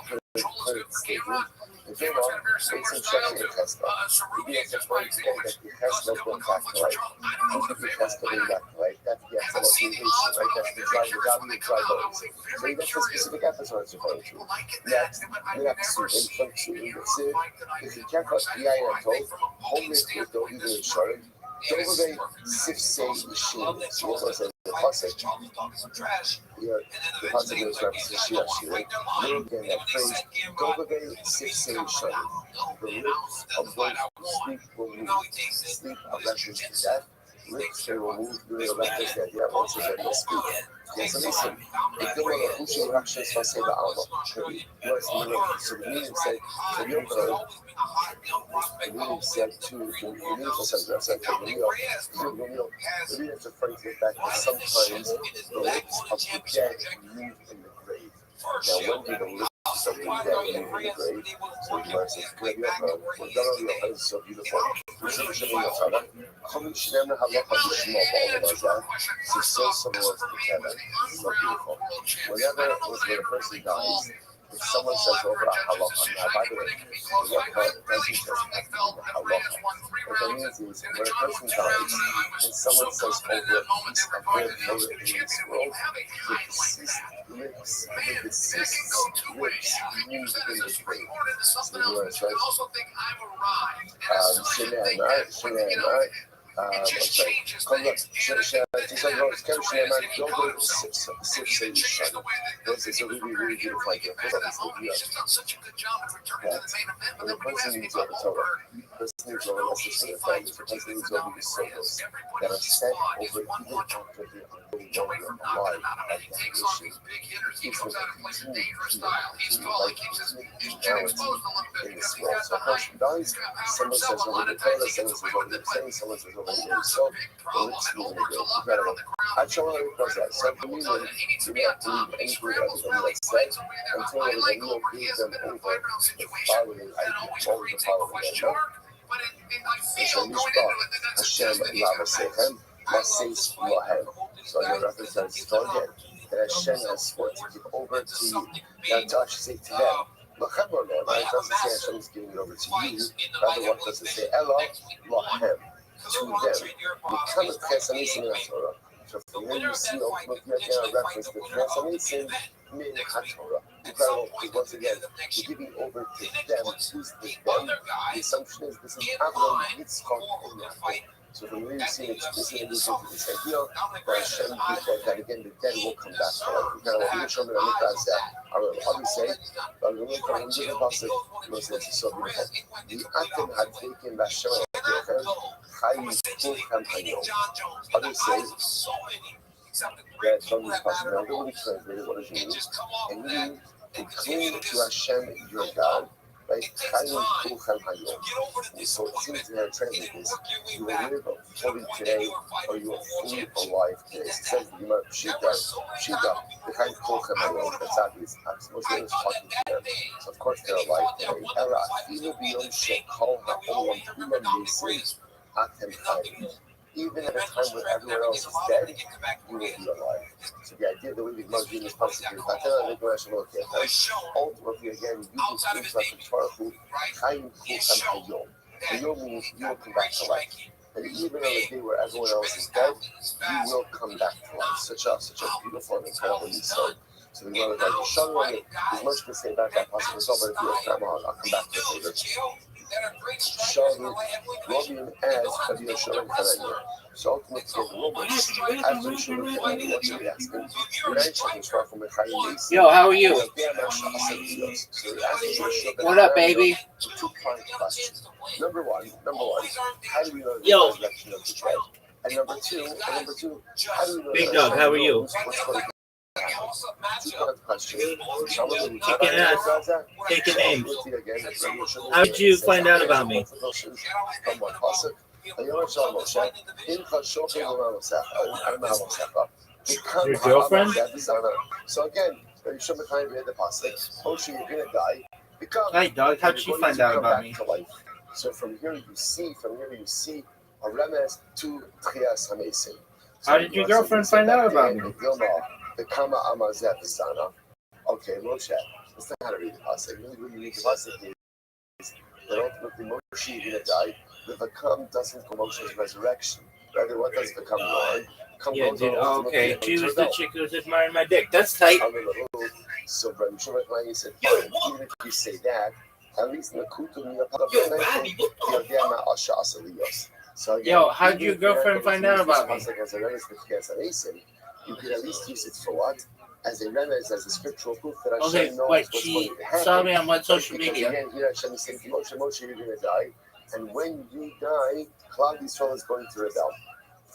statement. And then on, it's instruction in Tesla. The BSF one is going that the Tesla went back to life. Who's the Tesla going back to life? That's the acceleration, right? That's the driver, W drivers. So that's the specific episode it's referring to. Next, in function, if you check out the INTO, homeless with don't even insure Dovere Sifsei machine. So what was it? The Pasuk. Yeah, the Pasuk is repetition, right? Look again, that phrase, Dovere Sifsei machine. The lips of those who sleep will move. Sleep of reference to death. lips, they will move through the records that the other says that they speak. Yes, and listen, if they want to push your actions for say the alma, words in the room. So the meaning said, so the meaning said to the meaning for said the meal, the meaning is referring to the fact that sometimes the lips of the dead move in the grave. Now, when do the lips of the dead move in the grave? So the verse says, we're done on your so beautiful. Come شنم هوا شما با so some words together. So beautiful. When a person dies, if someone says over halacha, now by the way, what doesn't just have to be the halacha. What that means is when a person dies and someone says over a piece of their Torah in this world, the deceased's lips move in the grave. So the words, right? Shemai, I'm sorry. Come look. Kevin Shneeman, don't go to six this is a really beautiful idea. When a person needs over Torah, the person needs over lessons for their families, the person needs over the souls that are set over even after they are no longer alive at that issue. It's going to continue in this world. So a person dies, someone says over the Torah, someone says over the saying, someone says over the soul, the lips move in the grave. Incredible. I show how it does that. So for me, when you not believe anything that everybody else says, until everybody will give them over the following idea, over the following idea. So Hashem Lavasechem, Maseis Lohem. So your reference says, go again, that Hashem has sworn to give over to you. Now, Josh say to them, Lochem or Lord, right? It doesn't say Hashem is giving it over to you. Rather, what does it say? Elo Lohem, to them. Become a Chesanis in the Torah. So from here you see ultimately again a reference to Chesanis min HaTorah. Incredible, because once again, we're giving over to them. Who's the them? The assumption is this is Avram Yitzchak and Yaakov. So from here you see explicitly into this idea that Hashem declared that again the dead will come back to life. Now, what we show me on the class that I will probably say, but I'm going to come into the passage, Muslims is so beautiful. The Atem had taken Hashem Others say that from this passage, now really translated what does it mean? And meaning to cling to Hashem your God, right? So it seems to translate this, you will live fully today or you are fully alive today. It says the Gemara Pshita, the kind of Kulchem Hayom, that's obvious. Muslims talking to them. So of course they're alive today. Ella, even beyond Shekol HaOlam Kulam Mesim. Even at a time when everyone else is dead, you will be alive. So the idea that we must be in this passage is ultimately again, you will think like a Torah Chaim Kulchem Hayom. Hayom means you will come back to life. And even on a day where everyone else is dead, you will come back to life. Such a beautiful and incredible Yisod. So we want to like show you there's much to say about that passage as well, but if you have time, I'll come back to it later. Showing Robin as Rabbi Yoshalem Kananya. So ultimately, the Romans, after Yoshalem Kananya, what should we ask him? Yo, how are you? What up, baby? 2 prime questions. Number one, how do we know the resurrection of the dead? And number two, how do we know Big Dog, how are you? Take a name. How did you find out about me? Your girlfriend? So again, you're gonna die. Hi, dog. How did you find out about me? So from here you see a remez to Trias Hamesim. How did your girlfriend find out about me? Okay, Moshe, let's not how to read the pasuk. Really, when you read the pasuk, is that ultimately Moshe is going to die. The Vakam doesn't go Moshe's resurrection. Rather, what does Vakam go on? Yeah, dude. Oh, okay. She was the chick who was admiring my dick. That's tight. So, Rabbi Shimon said, fine, even if you say that, at least in the Kutum, so again, yo, how did your girlfriend find out about me? You could at least use it for what? As a remez, as a scriptural proof that Okay, Hashem knows wait, what's she going to happen. saw me on what social Because media? again, here Hashem is saying to Moshe, you're going to die. And when you die, Klal Yisrael is going to rebel.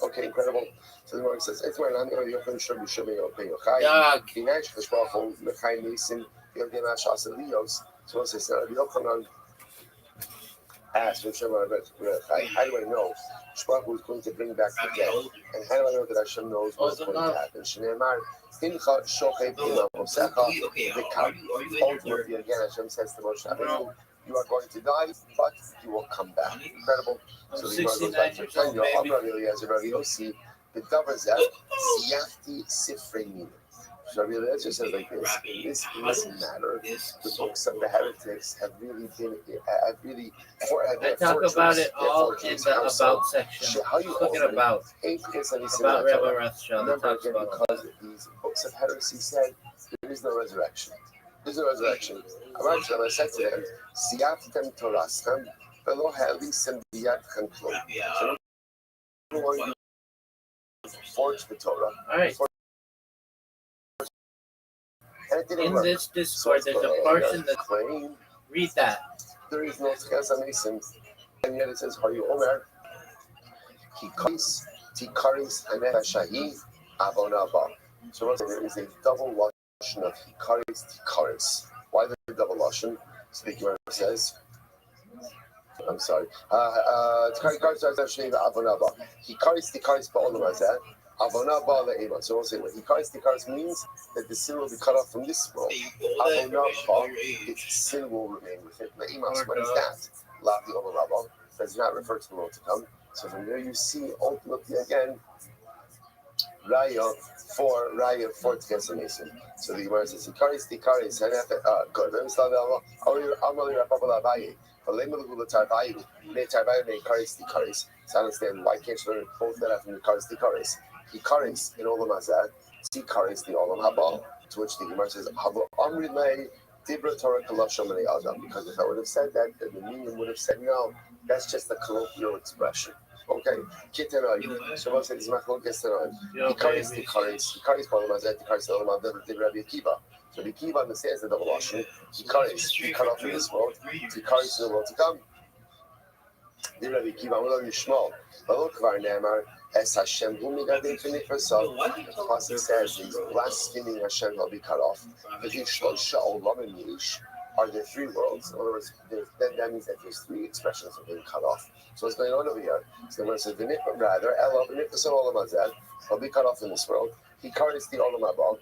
Okay, incredible. So the Gemara says, "It's when I'm going to open Shabbi Shabbi Open Yochai." Yag. Financial Shpachol Mechai Mason Yogema Shas Elios. So it says, "Rabbi Yochanan asked Rav Shema Yochai, how do I know Shpachol was going to bring back the dead? And how do I know that Hashem knows what's going to happen?" Shneimar Hincha Shochei B'Imam Mosecha V'Kam. Ultimately, again, Hashem says to Moshe Rabbeinu, "You are going to die, but you will come back." Incredible. So the Gemara goes back to Tanya, Amar Eliezer, Rabbi Yossi, the Davarzat, Siyafti Sifrein. So Rabbi Eliezer says like this doesn't matter. The books of the heretics have really been, I talk about it all in the about section. Talking about Rabbi Rothschild. Remember again, because these books of heresy said there is no resurrection. There's no resurrection. I said to them, Siyaftem Toraschem, Velo Ha'elisem Biyadchem Klum. So everyone forged the Torah. All right. In this Discord, there's a portion that claim read that. There is no Tchesa, and yet it says, "Are you Omer? Tikaris Haneh Shahi Avonaba." So there is a double lashon of Tikaris. Why the double lashon? So the Gemara says, I'm sorry. Tikaris Avonaba. Tikaris Ba'olam Hazeh. Avonaba le'ema. So we'll say what Tikaris means that the sin will be cut off from this world. Avonaba, its sin will remain with it. Le'ema. So what is that? Lavi Olam Haba does not refer to the world to come. So from there you see ultimately again Raya for Tchesa Mason. So the Gemara says Tikaris good. Let me start that. Amali Rabbi Abaye. So I understand why can't you learn both that from the Tikaris? Tikaris in Olam Hazeh, Tikaris the Olam Haba. To which the Gemara says Habu Amri Le Dibra Torah Kalashon B'nei Adam. Because if I would have said that, then the meaning would have said no. That's just a colloquial expression. Okay, Kitenai. So what says Machal Kitenai? Tikaris Olam Hazeh, Tikaris Olam Haba. Dibra Rabbi Akiva. So the Akiva understands the double lashon. Tikaris, cut off in this world. Tikaris in the world to come. The Rabbi Akiva, Amar Yishmael. Balok Kvar Ne'amar Es Hashem Hu Migadei Finit V'Sal. The pasuk says he's blaspheming Hashem will be cut off. V'Hi Shlosha Olamim Yish. Are there three worlds? In other words, that means that there's three expressions of being cut off. So what's going on over here? So when it says V'Nit, rather Elo V'Nit V'Sal Olam Hazeh will be cut off in this world. He carries the Olam Haba.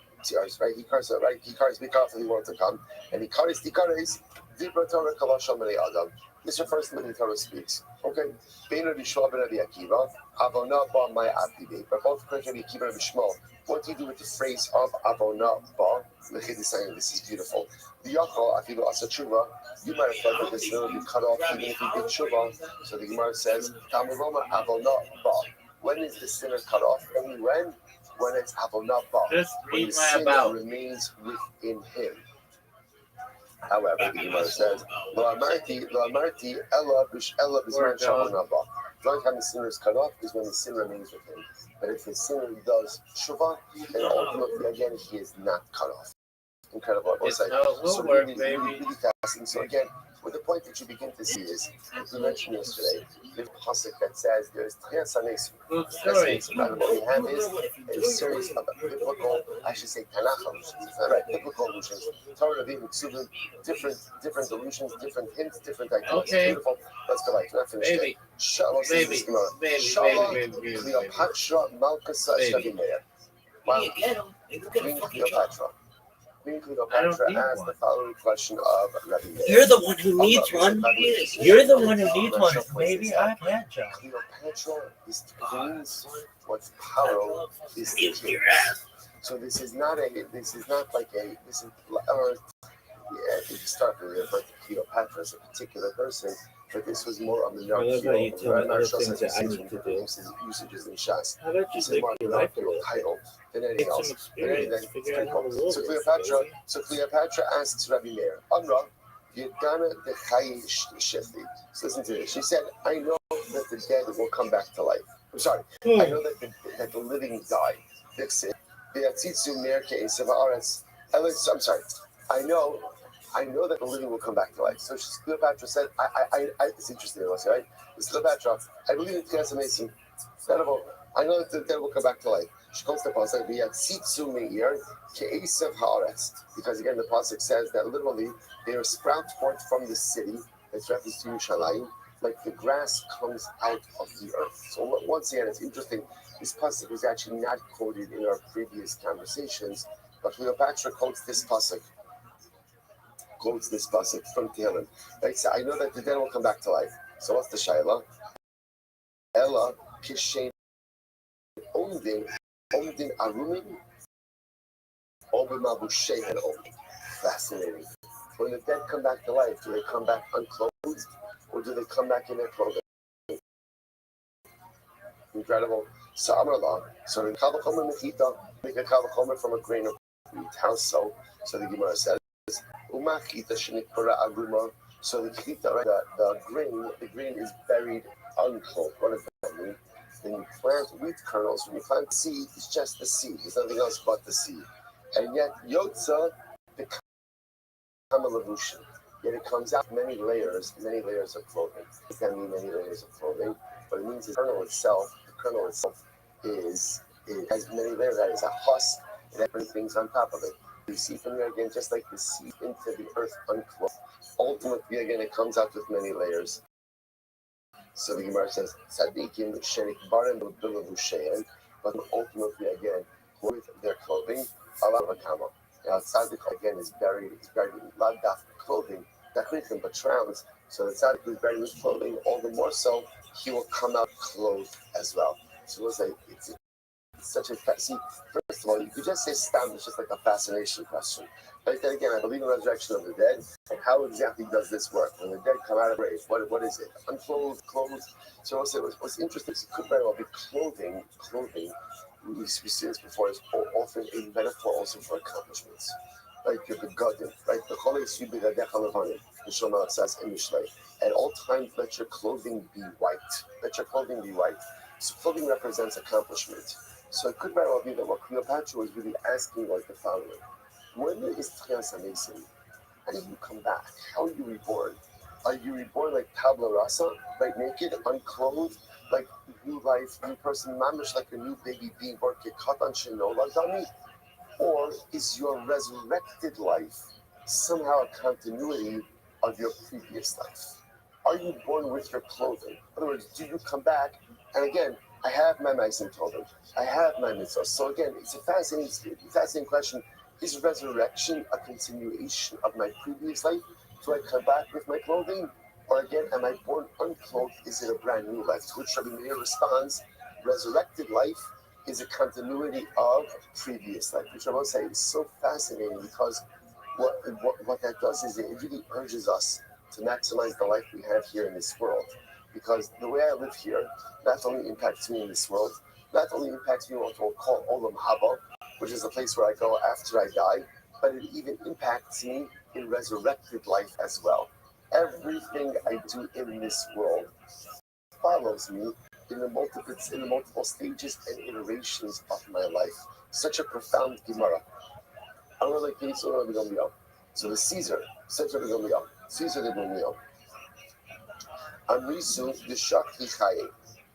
Right? He carries be cut off in the world to come. And he carries Dibra Torah Kalashon B'nei Adam. This refers to when the Torah speaks. Okay. Bein Rabbi Shmuel ben Rabbi Akiva, Avona Ba Mai Abdi. But both Rabbi Akiva and Rabbi Shmuel, what do you do with the phrase of Avona Ba? Look at this saying, this is beautiful. The Yachal Akiva Asa Tshuva, you might have thought that this will be cut off even if he did Tshuva. So the Gemara says, Tamuroma Avona Ba. When is the sinner cut off? Only when it's Avona Ba. When the sin remains within him. However, the Gemara says, "Lo amarti ella b'zman shavona ba." The only time the sinner is cut off is when the sin remains with him. But if the sinner does tshuva, then ultimately again he is not cut off. Incredible. So really fascinating. So again, with the point that you begin to see is, as we mentioned yesterday, the pasuk that says there's Tchesa Mason. What we have is a series of biblical, I should say Tanakh allusions, right? Biblical allusions, Torah, Rabbi, Ksubim, different allusions, different hints, different ideas. Okay. Beautiful. Let's go back. We're not finished yet. Shalom, Cleopatra, Malchus, Shavimeir. Wow. Cleopatra. Cleopatra asked the following question of Rabbi. You're the one who needs one. You're the one who needs one. Maybe I can, John. Cleopatra is means what's power is the king. So this is not like a, this is, you start with it, but Cleopatra is a particular person. But this was more of the usages in Shas. This is more of the title than anything else. So Cleopatra asks Rabbi Meir, Amra, Yedana de Chayi Shefli. So listen to this. She said, I know that the dead will come back to life. I'm sorry. I know that the living die. I'm sorry. I know that the living will come back to life. So Cleopatra said, I it's interesting, right? Cleopatra, I believe in Tchesa Mason. I know that the dead will come back to life. She calls the pasuk v'yatzitzu meir ke'esav haaretz, because again the pasuk says that literally they are sprout forth from the city. It's reference to Yerushalayim, like the grass comes out of the earth. So once again, it's interesting. This pasuk was actually not quoted in our previous conversations, but Cleopatra quotes this pasuk from Tehillim. Right? So I know that the dead will come back to life. So what's the shaila? Ella kishen omdin arumin obimabushe and omdin. Fascinating. When the dead come back to life, do they come back unclothed or do they come back in their clothing? Incredible. So Amrullah. So in Kavachomer Mechita, make a Kavachomer from a grain of wheat. How so? So the Gemara says, Umachita Shenikura Aruma. So the Chita, right? The grain is buried unclothed. What does that mean? When you plant wheat kernels, when you plant seed, it's just the seed. There's nothing else but the seed. And yet Yotza becomes a lavushin. Yet it comes out many layers of clothing. It can mean many layers of clothing, but it means the kernel itself is it has many layers. That is a husk, and every things on top of it. You see from here again, just like the seed into the earth unclothed. Ultimately, again, it comes out with many layers. So the Gemara says, "Tzadikim shenik barim b'bilavushein," but ultimately, again, with their clothing, Allah v'kama. Now, tzaddik again is buried in ladaf clothing, dachrichim, but shrouds. So the tzaddik who is buried with clothing, all the more so, he will come out clothed as well. So it's such a see. First of all, you could just say stam. It's just like a fascination question. But then again, I believe in the resurrection of the dead. And how exactly does this work? When the dead come out of the grave, what is it? Unclothed, clothed. So I'll say what's interesting is it could very well be clothing. We see this before. Is often a metaphor also for accomplishments. Like the begadim, right? The choleis yubigadecha levanim. The Shlomo says in Mishlei. At all times, let your clothing be white. Let your clothing be white. So clothing represents accomplishment. So it could very well be that what Cleopatra was really asking was the following. When there is Tchias HaMesim, how do you come back? How are you reborn? Are you reborn like tabla rasa, right, naked, unclothed, like new life, new person, mamish, like a new baby being born, kekatan shenola dami? Or is your resurrected life somehow a continuity of your previous life? Are you born with your clothing? In other words, do you come back? And again, I have my Maisim Tovim. I have my mitzvahs. So again, it's a fascinating question. Is resurrection a continuation of my previous life? Do I come back with my clothing? Or again, am I born unclothed? Is it a brand new life? To which Rabbi Meir responds, resurrected life is a continuity of previous life. Which I will say is so fascinating because what that does is it really urges us to maximize the life we have here in this world. Because the way I live here not only impacts me in this world, not only impacts me in what we'll call Olam Haba, which is the place where I go after I die, but it even impacts me in resurrected life as well. Everything I do in this world follows me in the multiple stages and iterations of my life. Such a profound Gemara. So the Caesar said to the Caesar de Gomio, Amrisu the Shakti Chaye.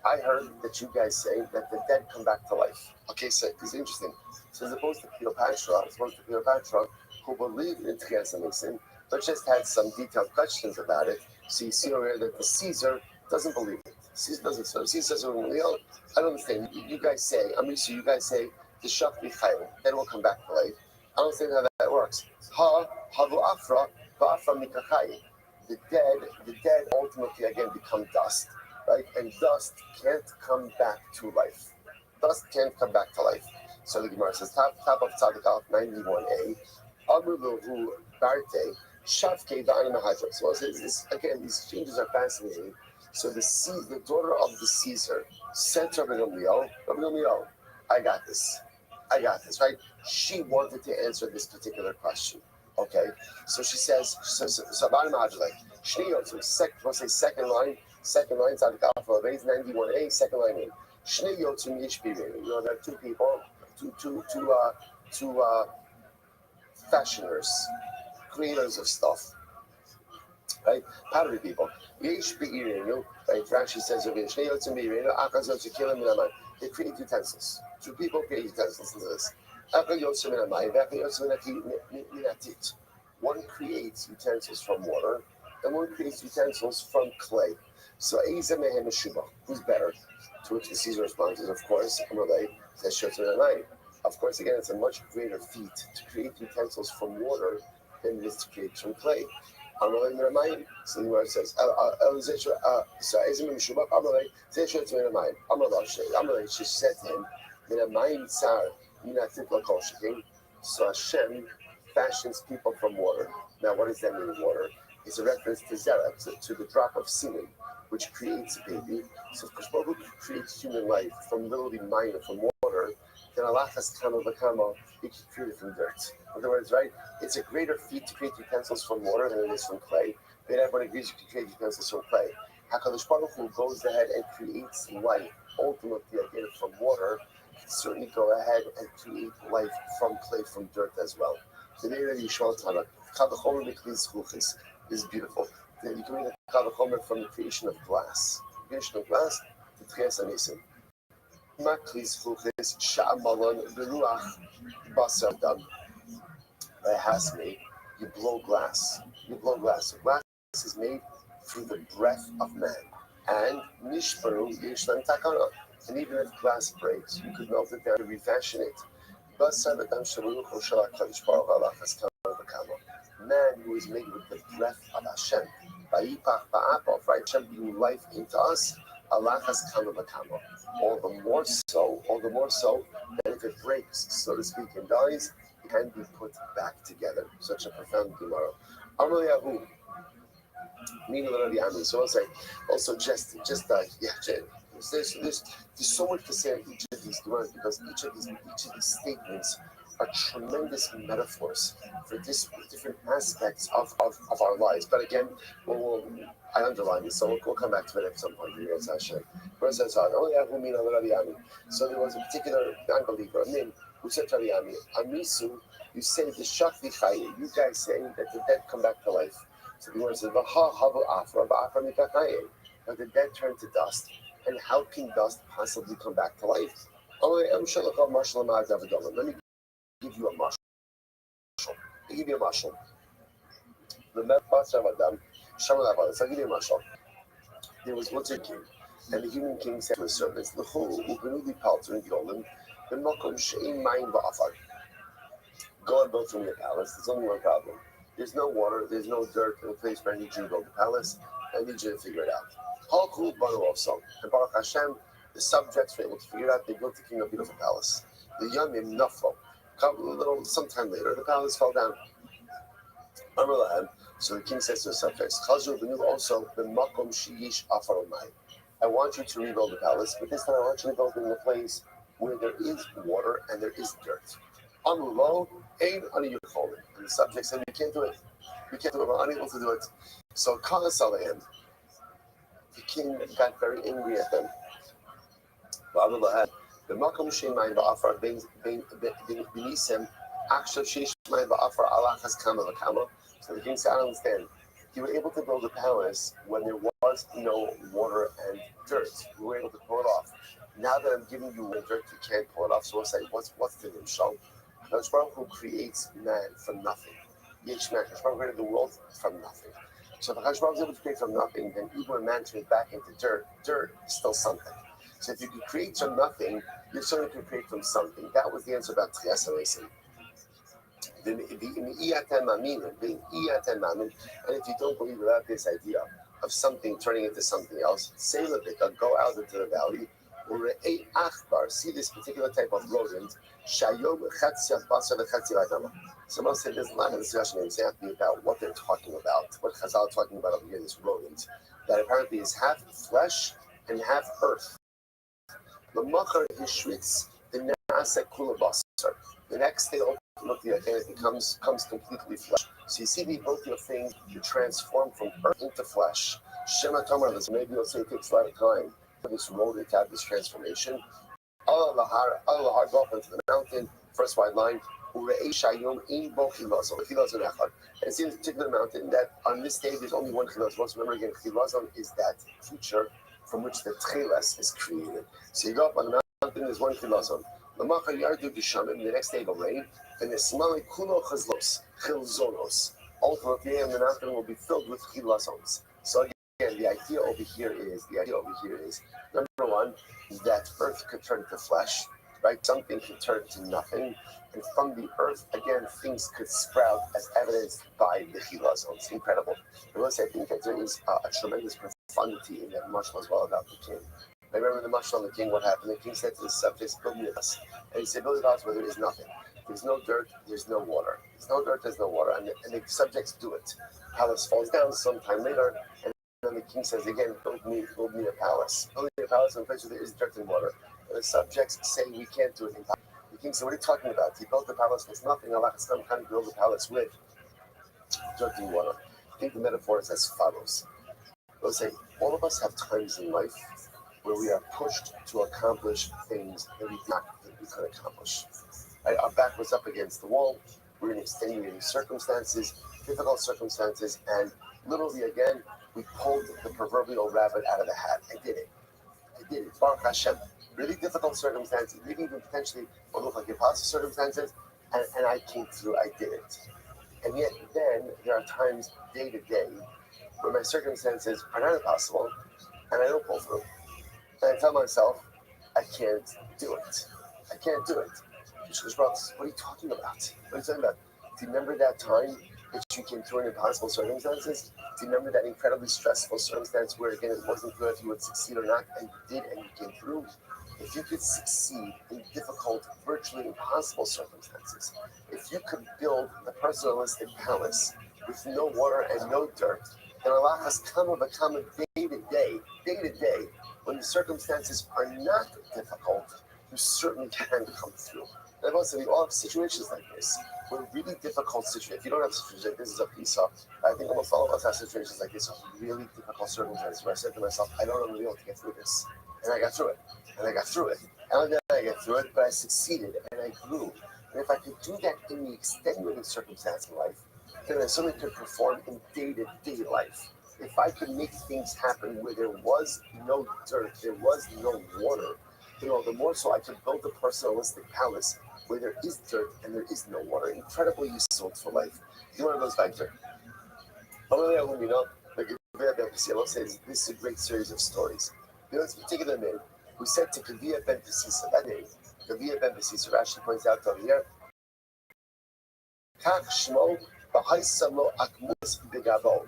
I heard that you guys say that the dead come back to life. Okay, so it's interesting. So as opposed to Cleopatra, who believed in Tchias HaMesim, but just had some detailed questions about it. So you see over here that the Caesar doesn't believe it. Caesar doesn't. So Caesar says, I don't understand. You guys say, Amrisu, you guys say the Shakti Chaye, then will come back to life. I don't understand how that works. Havu Afra, Va'afra Mikachaye. The dead ultimately again become dust, right? And dust can't come back to life. Dust can't come back to life. So the Gemara says, top of Tzaddik 91a, Amrulahu Barte, Shavke Va'anim Mahadra. So this, again, these changes are fascinating. So the daughter of the Caesar said to Rabbi Gamliel, I got this, right? She wanted to answer this particular question. Okay, so she says, Sabani Mahadra, Shnei second line, Tzaddik Alpha, 91a, second line in. Shnei Yotzim Yishbiri. There are two people, two fashioners, creators of stuff, right? Pottery people. Yishbiri, right? Rashi says over here, Shnei Yotzim Birinu, Akazot Shekilim Minaman. they create utensils. Two people create utensils into this. One creates utensils from water, and one creates utensils from clay. So who's better? To which the Caesar responds is, of course, of course, again, it's a much greater feat to create utensils from water than it is to create from clay. So the word says, she said to him, so Hashem fashions people from water. Now, what does that mean, water? It's a reference to Zerah, to the drop of semen, which creates a baby. So if Kishbaru creates human life from literally minor, from water, then Allah has kama v'kama, He can create it from dirt. In other words, right? It's a greater feat to create utensils from water than it is from clay. But everyone agrees you can create utensils from clay. HaKadosh Baruch Hu goes ahead and creates life, ultimately again from water, can certainly go ahead and create life from clay, from dirt as well. The name of Yishmael Tanakh, Kavachomer Miklis Chuchis, is beautiful. Then you can read the Kavachomer from the creation of glass. The creation of glass, the Tchias Anisim. Maklis Chuchis, Sha'amalan, Beruach, Basar Dam. By Hasmi, you blow glass. You blow glass. So glass is made through the breath of man. And Nishparu Yishlan Takana. And even if glass breaks, you could melt it down to refashion it. Man who is made with the breath of Hashem. Right? Hashem being life into us. Allah has kama v'kama. All the more so that if it breaks, so to speak, and dies, it can be put back together. Such a profound Gemara. Amar Yahu, so I'll say, also just there's so much to say on each of these Gemaras because each of these statements are tremendous metaphors for different aspects of our lives. But again, I underline this, so we'll come back to it at some point. So there was a particular unbeliever, Amin, who said to Rabbi Ami, Amisu, you say the Shakti Chaye, you guys say that the dead come back to life. So the word says, that the dead turn to dust. And how can dust possibly come back to life? Let me give you a marshal. I'll give you a marshal. I'll give you a marshal. There was once a king, and the human king said to his servants, go and build from your palace. There's only one problem. There's no water, there's no dirt in the place where I need you to build the palace. I need you to figure it out. And Baruch Hashem, the subjects were able to figure it out. They built the king a beautiful palace. The Yamim Nafo. Sometime later, the palace fell down. So the king says to the subjects, also the Makom Shiyish Afaromai. I want you to rebuild the palace, but this time I want you to build it in a place where there is water and there is dirt. Amulo, Ain Aniyucholim. And the subject said, we can't do it. We can't do it. We're unable to do it. So Kala Salayim. The king got very angry at them. The Makom Shemaim Ba'afar Benisem Akshav Sheshmaim Ba'afar Allah has Kama Lakama. So the king said, I don't understand. You were able to build a palace when there was no water and dirt. You were able to pull it off. Now that I'm giving you dirt, you can't pull it off. So we'll say, what's the Nimshal? Kadosh Baruch Hu creates man from nothing. Kadosh Baruch Hu created the world from nothing. So if Kadosh Baruch Hu is able to create from nothing, then even when man turns back into dirt is still something. So if you can create from nothing, you certainly can create from something. That was the answer about Tchias Anisim. And if you don't believe about this idea of something turning into something else, say Levika, go out into the valley, see this particular type of rodent. Someone said there's a lot of discussion exactly about what they're talking about, what Chazal are talking about over here, this rodent, that apparently is half flesh and half earth. The next day, ultimately, again, it comes completely flesh. So you see both your things, you transform from earth into flesh. Shema Tomar, maybe you'll say it takes a lot of time for this rodent to have this transformation. Allah go up into the mountain, first white line, and it's in this particular mountain that on this day there's only one chilaz. Let's remember again, chilazon is that creature from which the tcheles is created. So you go up on the mountain is one chilazon. Lamachar yardu gishamim, the next day it'll rain, and the smali kulo chilzonos. Ultimately, and the mountain will be filled with chilazons. So again, the idea over here is number one, that earth could turn to flesh, right? Something could turn to nothing, and from the earth, again, things could sprout as evidenced by the chilazons. Incredible. And I think that there is a tremendous profundity in that mashal as well about the king. I remember the mashal on the king, what happened? The king said to the subjects, build me a house. And he said, build a house where there is nothing. There's no dirt, there's no water. There's no dirt, there's no water. And the subjects do it. Palace falls down sometime later, and then the king says again, build me a palace. Build me a palace in a place where there is dirt and water. And the subjects say, we can't do it in palace. The king said, what are you talking about? He built the palace with nothing. Allah has come to build the palace with dirt and water. I think the metaphor is as follows. They'll say, all of us have times in life where we are pushed to accomplish things that we thought that we could accomplish. Right? Our back was up against the wall. We're in extenuating circumstances, difficult circumstances, and literally again, we pulled the proverbial rabbit out of the hat. I did it. Baruch Hashem. Really difficult circumstances, maybe even potentially what look like impossible circumstances, and I came through. I did it. And yet then there are times day to day where my circumstances are not impossible, and I don't pull through. And I tell myself, I can't do it. What are you talking about? Do you remember that time that you came through in impossible circumstances? Do you remember that incredibly stressful circumstance where, again, it wasn't clear if you would succeed or not, and you did, and you came through? If you could succeed in difficult, virtually impossible circumstances, if you could build the personalistic palace with no water and no dirt, then Allah has come of a common day to day, when the circumstances are not difficult, you certainly can come through. And I've also, we all have situations like this. We're really difficult situations. If you don't have situations like this, is a piece of. I think almost all of us have situations like this, really difficult circumstances where I said to myself, I don't know if I'm able to get through this. And I got through it. And I got through it. And then I got through it, but I succeeded and I grew. And if I could do that in the extenuating circumstance in life, then I certainly could perform in day-to-day life. If I could make things happen where there was no dirt, there was no water, the more so I could build a personalistic palace where there is dirt and there is no water. Incredibly useful for life. You want those back there. I'll say this is a great series of stories. This particular man who said to Kaviyah ben Pesisa, that name, Kaviyah ben Pesisa, Rashi points out over here, Kach Shmo B'Haisam Lo Akmus B'Gabo.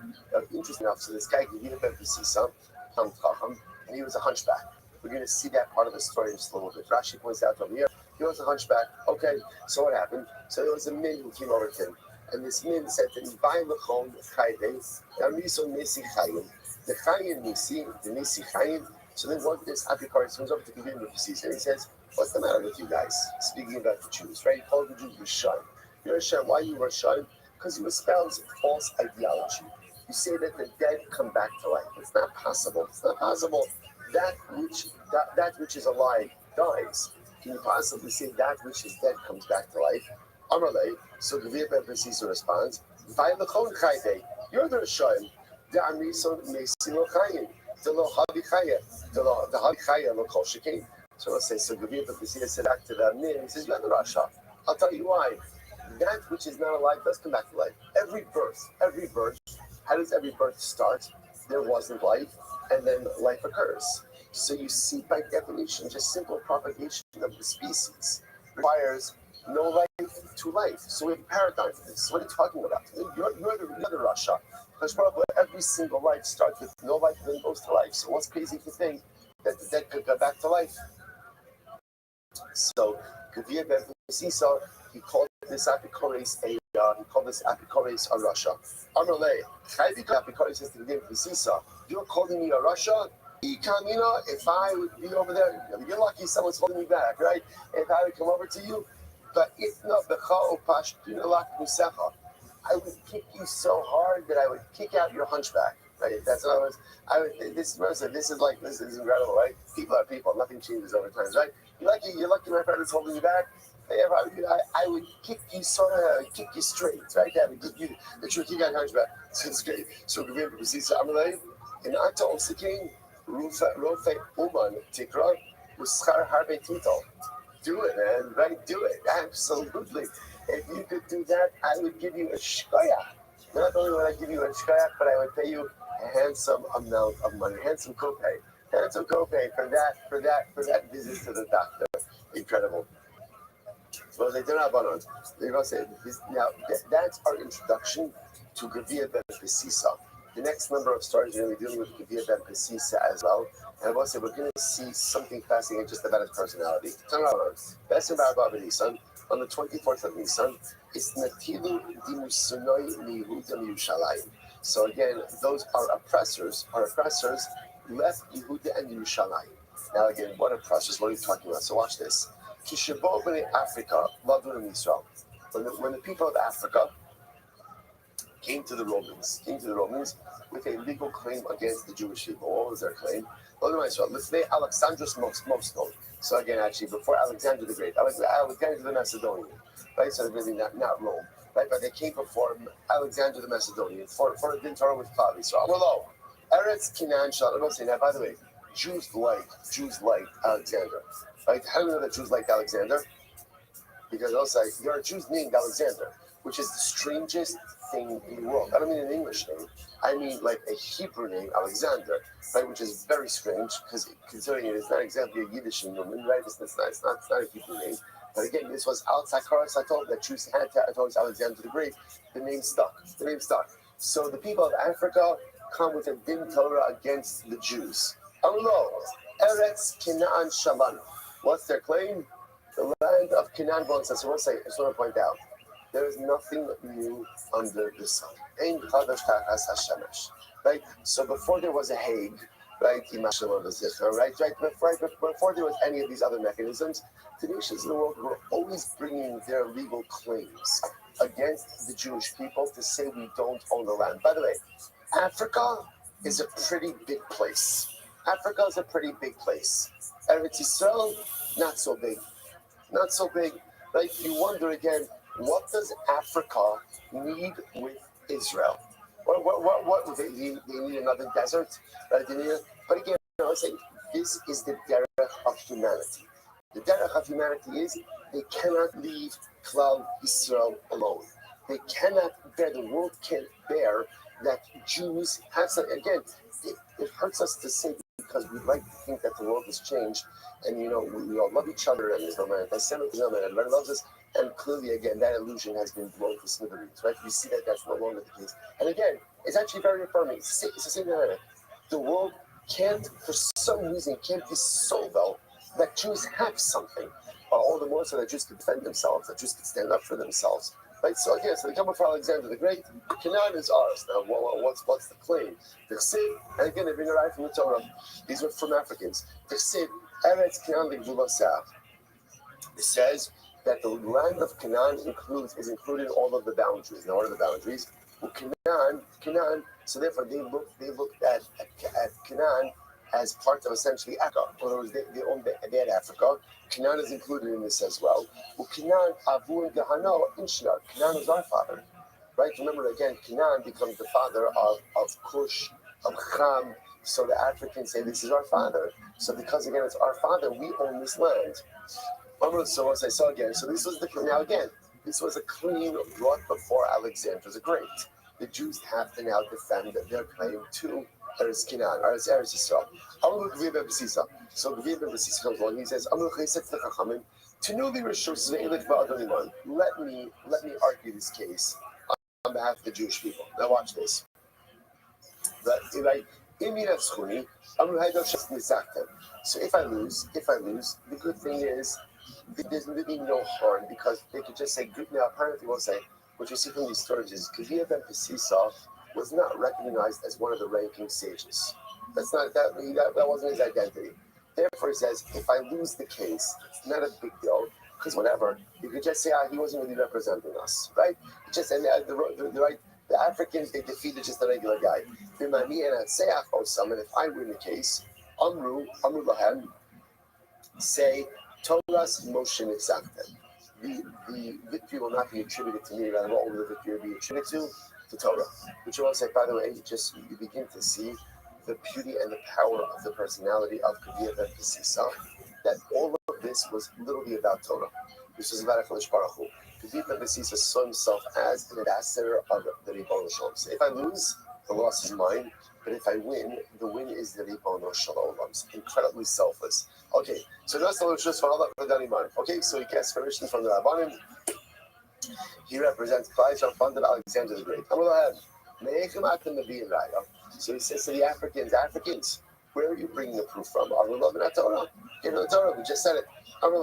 Interesting enough, so this guy Kaviyah ben Pesisa, and he was a hunchback. We're going to see that part of the story in just a little bit. Rashi points out over here, he was a hunchback. Okay, so what happened? So there was a man who came over to him, and this man said to him, "Vai lechon chaydes, damiso nesi chayim, the chayim nisi, the nisi chayim." So then what this Apikoris comes over to Kaviyah ben Pesisa, and he says, "What's the matter with you guys?" Speaking about the Jews, right? He called the Jews Rishon. You're Rishon. Why you Rishon? Because you espouse false ideology. You say that the dead come back to life. It's not possible. That which is alive dies. Can you possibly say that which is dead comes back to life? Amalei. So Kaviyah ben Pesisa responds, "Vai lechon chayde. You're the Rishon. The amrison meisi lo chayim. The lo havi chaya. The havi chaya lo kol shekein." So let's say, so Kaviyah ben Pesisa said back to the man, he says, "You're the Rasha. I'll tell you why. That which is not alive does come back to life. Every birth. How does every birth start? There wasn't life, and then life occurs. So you see, by definition, just simple propagation of the species requires no life to life. So we have a paradigm for this. What are you talking about? You're the Rasha. Because probably every single life starts with no life and then goes to life. So what's crazy to think that the dead could go back to life? So Kaviyah ben Pesisa, he called this Apikoris a Rasha. Amalei, Apikoris says to Kaviyah ben Pesisa, "You're calling me a Rasha? If I would be over there, you're lucky someone's holding me back, right? If I would come over to you, but if not, I would kick you so hard that I would kick out your hunchback, right? That's what I was. This is incredible, right? People are people. Nothing changes over time, right? You're lucky my friend is holding you back. I would kick you kick you straight, right? I would kick you, that you would kick out your hunchback. So it's great. So Kaviyah ben Pesisa, Amalei, and Ata Osikin, Rofe Uman Tikra, Uschar harbe tito. Do it, man. Right? Do it. Absolutely. If you could do that, I would give you a shkoyach. Not only would I give you a shkoyach, but I would pay you a handsome amount of money, handsome copay. Handsome copay for that visit to the doctor. Incredible. Well, they don't have on. They're going to say, now, that's our introduction to Gavia Ben Pesisa. The next number of stories, we're going to be dealing with Gavia Ben Pesisa as well. And I will say, we're going to see something fascinating just about his personality. That's about Baba Nisan. On the 24th of Nisan, it's Natilu Dimusunoi Yehuda Yerushalayim. So again, those are oppressors. Our oppressors left Yehuda and Yerushalayim. Now again, what oppressors? What are you talking about? So watch this. Kishabo b'nei Africa, Lavun Israel. When the people of Africa came to the Romans with a legal claim against the Jewish people. What was their claim? Let's say Alexander's most known. So again, actually, before Alexander the Great, Alexander the Macedonian, right? So really not Rome, right? But they came before Alexander the Macedonian for a din Torah with Klavi. So Amalo, Eretz Canaan shall. I'm not saying that. By the way, Jews like Alexander. Right? How do we know that Jews liked Alexander? Because also there are Jews named Alexander, which is the strangest thing in the world. I don't mean an English name. I mean like a Hebrew name, Alexander, right? Which is very strange because considering it is not exactly a Yiddish name, right? It's not a Hebrew name. But again, this was outside Karas. I told that Jews had to. I told Alexander the Great. The name stuck. So the people of Africa come with a din Torah against the Jews. Amlo, Eretz Canaan Shalan. What's their claim? The land of Canaan belongs to us. So I just want to point out, there is nothing new under the sun. Right? So before there was a Hague, right? Before there was any of these other mechanisms, the nations of the world were always bringing their legal claims against the Jewish people to say we don't own the land. By the way, Africa is a pretty big place. Eretz Yisrael, not so big. Right? You wonder again, what does Africa need with Israel? What they need another desert? Right? But again, I was saying, this is the derech of humanity. The derech of humanity is they cannot leave Klal Israel alone. They cannot bear, the world can't bear that Jews have some, again, it hurts us to say because we'd like to think that the world has changed and we all love each other and there's no anti-Semitism and everybody loves us, and clearly again that illusion has been blown to smithereens, right? We see that that's no longer the case. And again, it's actually very affirming. It's the same narrative. The world can't, for some reason, can't be so well that Jews have something, all the more so that Jews can defend themselves, that Jews can stand up for themselves. Right, so again, they come before Alexander the Great. Canaan is ours. Now, what's the claim? The Chsid, and again, they bring it right from the Torah. These are from Africans. The Chsid, Eretz Canaan Ligvulasah. It says that the land of Canaan is included in all of the boundaries. Now, what are the boundaries? Well, Canaan. So therefore, they looked at Canaan as part of essentially Africa. In other words, they had Africa. Canaan is included in this as well. Well, Canaan, Avun Gehano, Inshiar. Canaan is our father. Right? Remember, again, Canaan becomes the father of Cush, of Ham. So the Africans say, this is our father. So because, again, it's our father, we own this land. So as I saw again, so this was this was a claim brought before Alexander the Great. The Jews have to now defend their claim to Eretz Canaan, Eretz Yisrael. So Gavir ben Pesisa comes along. He says, let me argue this case on behalf of the Jewish people. Now watch this. So if I lose, the good thing is there's really no harm because they could just say, now apparently we'll say, what you see from these stories is Gavir ben Pesisa was not recognized as one of the ranking sages. That wasn't his identity. Therefore, he says, if I lose the case, it's not a big deal, because whatever, you could just say, he wasn't really representing us, right? Just and the Africans, they defeated just a regular guy. And if I win the case, Amru Lahem, say, Torah's motion exacted. The victory will not be attributed to me, rather what will the victory be attributed to Torah. Which will say, by the way, you begin to see the beauty and the power of the personality of Gavir ben Pesisa. that all of this was literally about Torah. This was about HaKadosh Baruch Hu. Kedivna B'sisa saw himself as an ambassador of the Ribono Shalom. So if I lose, the loss is mine. But if I win, the win is the Ribono Shalom. Incredibly selfless. Okay, so that's the just for Allah. Okay, so he gets permission from the Rabbanim. He represents Klai funded Alexander the Great. So he says to the Africans, where are you bringing the proof from? The Torah. The Torah, we just said it. I'll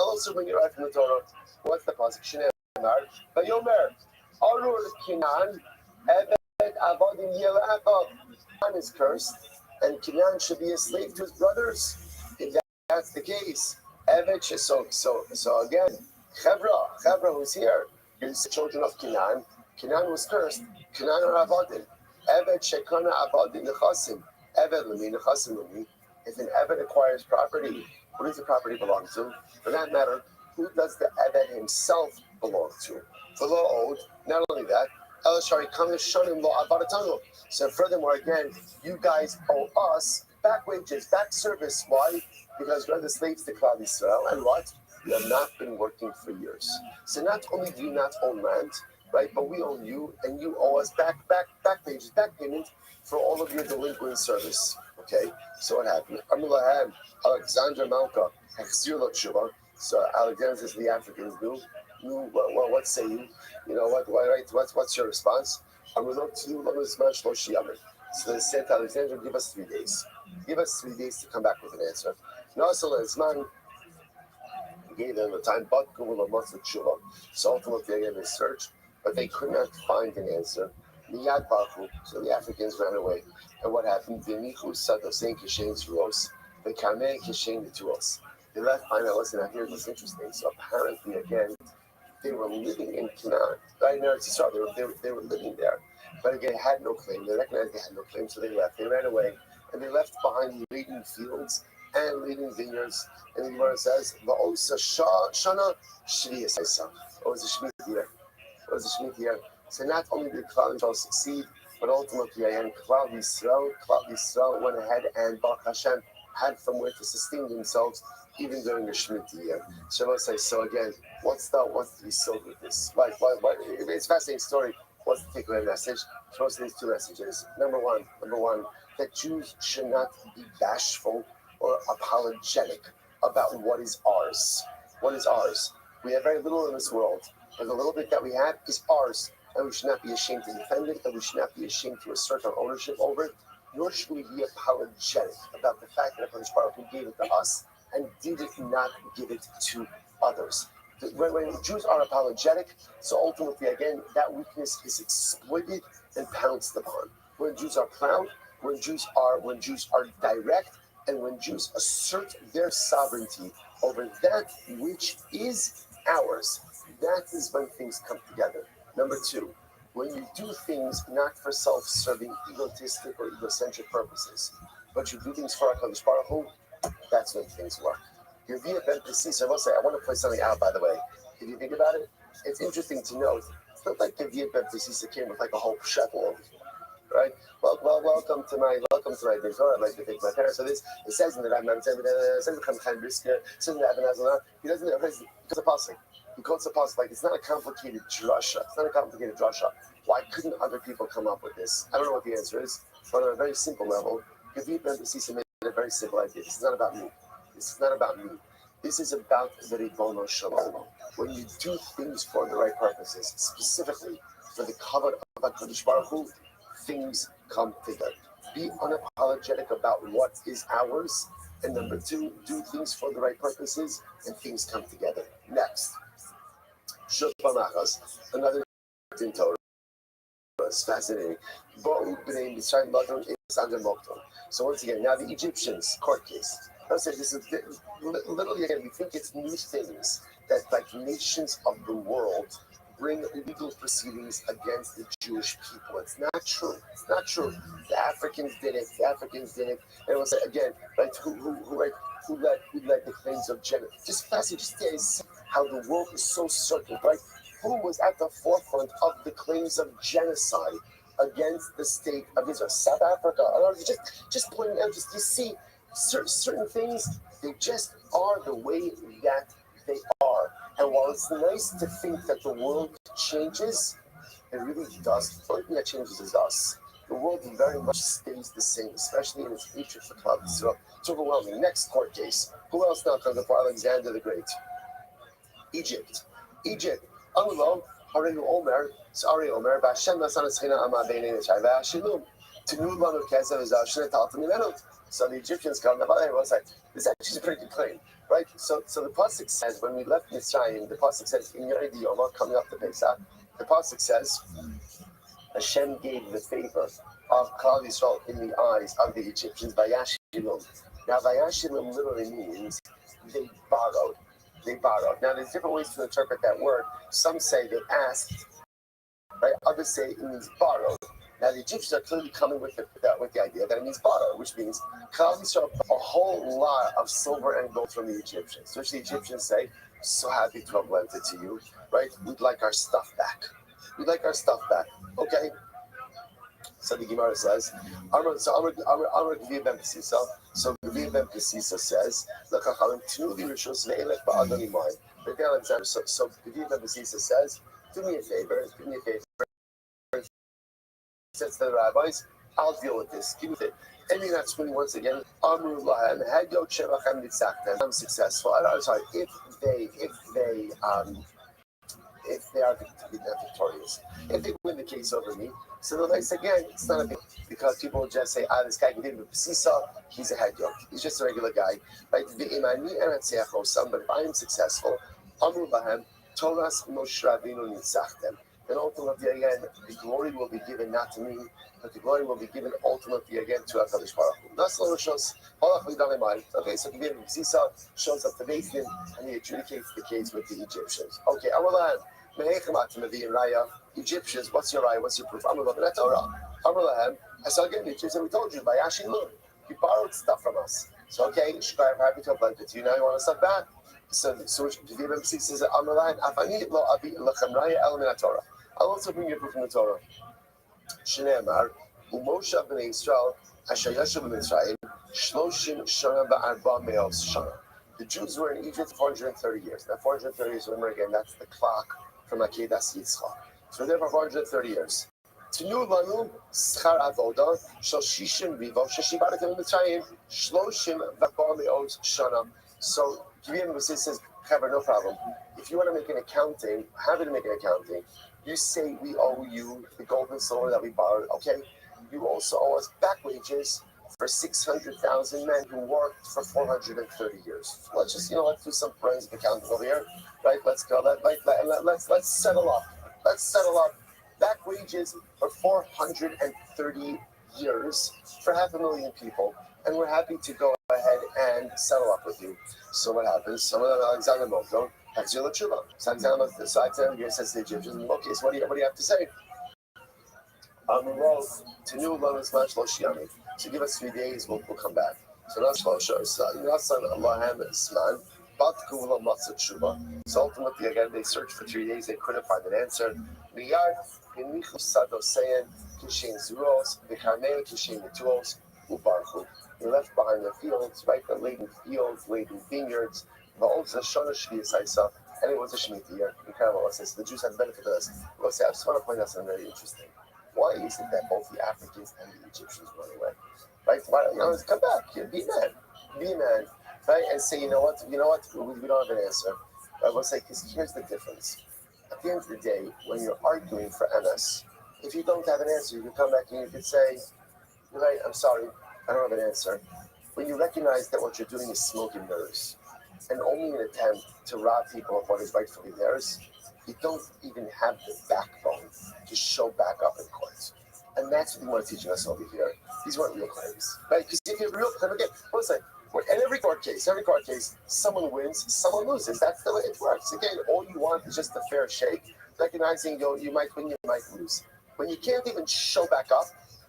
also bring it right from the Torah. What's the pasuk? Shneimar, Vayomer, Arur Kinan, Evet Avodim Yelachav. Kinan is cursed, and Kinan should be a slave to his brothers. If that's the case, Evet. So again, Chevra, who's here, is the children of Kinan. Kinan was cursed. Kinan are Avodim. Evet Shekana Avodim Nechasim. Evet Lemi Nechasim Lemi. If an Eved acquires property, who does the property belong to? For that matter, who does the Eved himself belong to? For law owed, not only that, so furthermore, again, you guys owe us back wages, back service. Why? Because we're the slaves to Klal Yisrael, and what? You have not been working for years. So not only do you not own land, right, but we own you, and you owe us back wages, back payment for all of your delinquent service. Okay, so what happened? Alexandra Malka, so Alexander says the Africans do. What say you? You know what? Right? What's your response? So they said to Alexander, give us 3 days. Give us 3 days to come back with an answer. Nasal gave them the time, but so ultimately they gave a search, but they could not find an answer. So the Africans ran away. And what happened? The Kameh Kishen the Tuos. They left behind. Listen, now here's what's interesting. So apparently, again, they were living in Canaan. Right now, they were living there. But again, had no claim. They recognized they had no claim, so they left. They ran away, and they left behind laden fields and laden vineyards. And the Gemara says, "Va'osa shana shviyasaysa." What was the Shemitah year? What was the Shemitah year? So not only did Klal Yisrael succeed, but ultimately, Klal Yisrael went ahead and Baruch Hashem had from where to sustain themselves even during the Shemitah year. So let's say, so again, what's the result with this? It's a fascinating story. What's the takeaway message? Throws these 2 messages. Number one, that Jews should not be bashful or apologetic about what is ours. What is ours? We have very little in this world, but the little bit that we have is ours. And we should not be ashamed to defend it, and we should not be ashamed to assert our ownership over it, nor should we be apologetic about the fact that HaKadosh Baruch Hu gave it to us and did not give it to others. When Jews are apologetic, so ultimately, again, that weakness is exploited and pounced upon. When Jews are proud, when Jews are direct, and when Jews assert their sovereignty over that which is ours, that is when things come together. Number 2, when you do things not for self-serving, egotistic, or egocentric purposes, but you do things for HaKadosh Baruch Hu, that's when things work. Yevia ben Pesis, I will say, I want to point something out, by the way. If you think about it, it's interesting to note, it's not like Yevia ben Pesis came with like a whole shekel over here, right? Well, welcome to my big Torah. I'd like to thank my parents for this. It says in the Rabbi, it says in the Rabbi, he doesn't know, because it's a passing. He quotes a pasuk like it's not a complicated drasha. Why couldn't other people come up with this? I don't know what the answer is, but on a very simple level, David ben Sisa made a very simple idea. This is not about me. This is about the Ribono Shalom. When you do things for the right purposes, specifically for the cover of HaKadosh Baruch Hu, things come together. Be unapologetic about what is ours, and number 2, do things for the right purposes, and things come together. Next. Another in Torah. It's fascinating. So once again, now the Egyptians court case. I say this is literally again. We think it's new things that like nations of the world bring legal proceedings against the Jewish people. It's not true. The Africans did it. And it was again, right? Who led the claims of genocide? Just fascinating. Just how the world is so circular, right? Who was at the forefront of the claims of genocide against the state of Israel? South Africa. Just pointing out, you see Certain things, they just are the way that they are. And while it's nice to think that the world changes, it really does. The only thing that changes is us. The world very much stays the same, especially in its hatred for Klal Yisrael. It's overwhelming. Next court case. Who else now comes before Alexander the Great? Egypt. Egypt. Amulo, Harinu Omer, Sari Omer, Bashem Nasanaschina Ama Bene Shilum. Tinu Lanu Keza is Taltaminenut. So the Egyptians come, everyone's like, this actually is a pretty good claim, right? So the Pasuk says, when we left Mitzrayim, the Pasuk says, in your Yoma, coming up to Pesach, the Pasuk says, Hashem gave the favor of Klal Yisrael in the eyes of the Egyptians, Vayashilum. Now, Vayashilum literally means they borrowed. They borrowed. Now, there's different ways to interpret that word. Some say they asked, right? Others say it means borrowed. Now, the Egyptians are clearly coming with the idea that it means borrow, which means Klal Yisrael a whole lot of silver and gold from the Egyptians, which the Egyptians say, so happy to have lent it to you, right? We'd like our stuff back. We'd like our stuff back. Okay. So the Gemara says, Amar Gvir ben Pesisa. So Gvir ben Pesisa says, L'chachamim tnuli rishos ve'elech ba'adoni mine. But Alexander, so Gvir ben Pesisa says, do me a favor. Says to the rabbis, I'll deal with this. Give me it. Ending that swing once again. Amru lahem hadyo shevachem nitzachtem. I'm successful. I'm sorry. If they are victorious, if they win the case over me, so the next again, it's not a big because people will just say, this guy can do Sisa, he's a hadyo. He's just a regular guy. Right? But if I am successful, Amru lahem Toras Moshe Rabbeinu nitzachtem. And ultimately, again, the glory will be given not to me, but the glory will be given ultimately again to HaKadosh Baruch Hu. Naslo Roshos, Halach L'Dalemai. Okay, so Gvir ben Pesisa shows up to Beit Din and he adjudicates the case with the Egyptians. Okay, Amalahan, Mehecham Atmavi Raya, Egyptians, what's your raya? What's your proof? Amalahan, Torah. Amalahan, I saw again the Egyptians and we told you, by Ashilun, you borrowed stuff from us. So, okay, Shkai, I'm happy to have lent it to you. Now you want to stuff back? So Gvir ben Pesisa says, Amalahan, Afani lo abi lachem raya el min Torah. I'll also bring you a proof from the Torah. Shneimar, Umoshe b'nei Yisrael, asher yashav b'Mitzrayim, shloshim shana ba'arba me'os shana. The Jews were in Egypt for 430 years. Now, 430 years, remember again, that's the clock from Akedas Yitzchak. So they're there for 430 years. Tinu lanu schar avoda, shel shishim rivo, sheshibaratem b'Mitzrayim, shloshim v'arba me'os shana. So, Gvir ben Pesisa says, cover, no problem. If you want to make an accounting, have it make an accounting. You say we owe you the gold and silver that we borrowed, okay? You also owe us back wages for 600,000 men who worked for 430 years. Let's just, let's do some forensic accounting over here, right? Let's go, let's settle up. Let's settle up back wages for 430 years for 500,000 people, and we're happy to go ahead and settle up with you. So what happens? Some of them, Alexander Moto, so Alexander says to the Egyptians, okay, so what do you have to say? So give us 3 days, we'll come back. So so ultimately, again, they searched for 3 days, they couldn't find an answer. They left behind the fields, right? The laden fields, laden vineyards. And it was a Shemitah year. Incredible. The Jews had the benefit of this. I just want to point out something very interesting. Why is it that both the Africans and the Egyptians run away? Right? Why, come back. Be a man. Right? And say, you know what? We don't have an answer. I will say, because here's the difference. At the end of the day, when you're arguing for MS, if you don't have an answer, you can come back and you can say, you're right, I'm sorry, I don't have an answer. When you recognize that what you're doing is smoking mirrors, and only an attempt to rob people of what is rightfully theirs, you don't even have the backbone to show back up in court. And that's what we want to teach us over here. These weren't real claims, right? Because if you're real claim, again, in every court case, someone wins, someone loses. That's the way it works. Again, all you want is just a fair shake, recognizing you might win, you might lose. When you can't even show back up,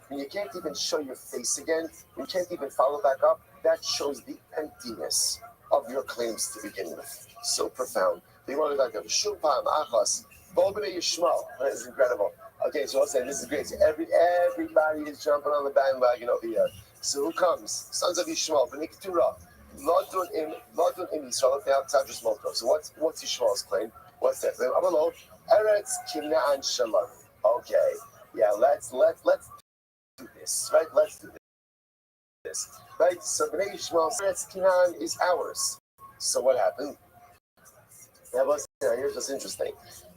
when you can't even show your face again, when you can't even follow back up, that shows the emptiness of your claims to begin with. So profound. They want to like Shupam Achas, Bobene Yishmael. That is incredible. Okay, so I'll say this is great. So everybody is jumping on the bandwagon over here. So who comes? Sons of Yishmael, B'nai Keturah. Lodun im Yisrael, they have Tzadrus Moto. So what's Yishmael's claim? What's that? Amalo, Eretz Kinaan Shalom. Okay, yeah, let's do this, right? Let's do this, right? So B'nai Yishmael, Eretz Kinaan is ours. So what happened? Here's what's interesting.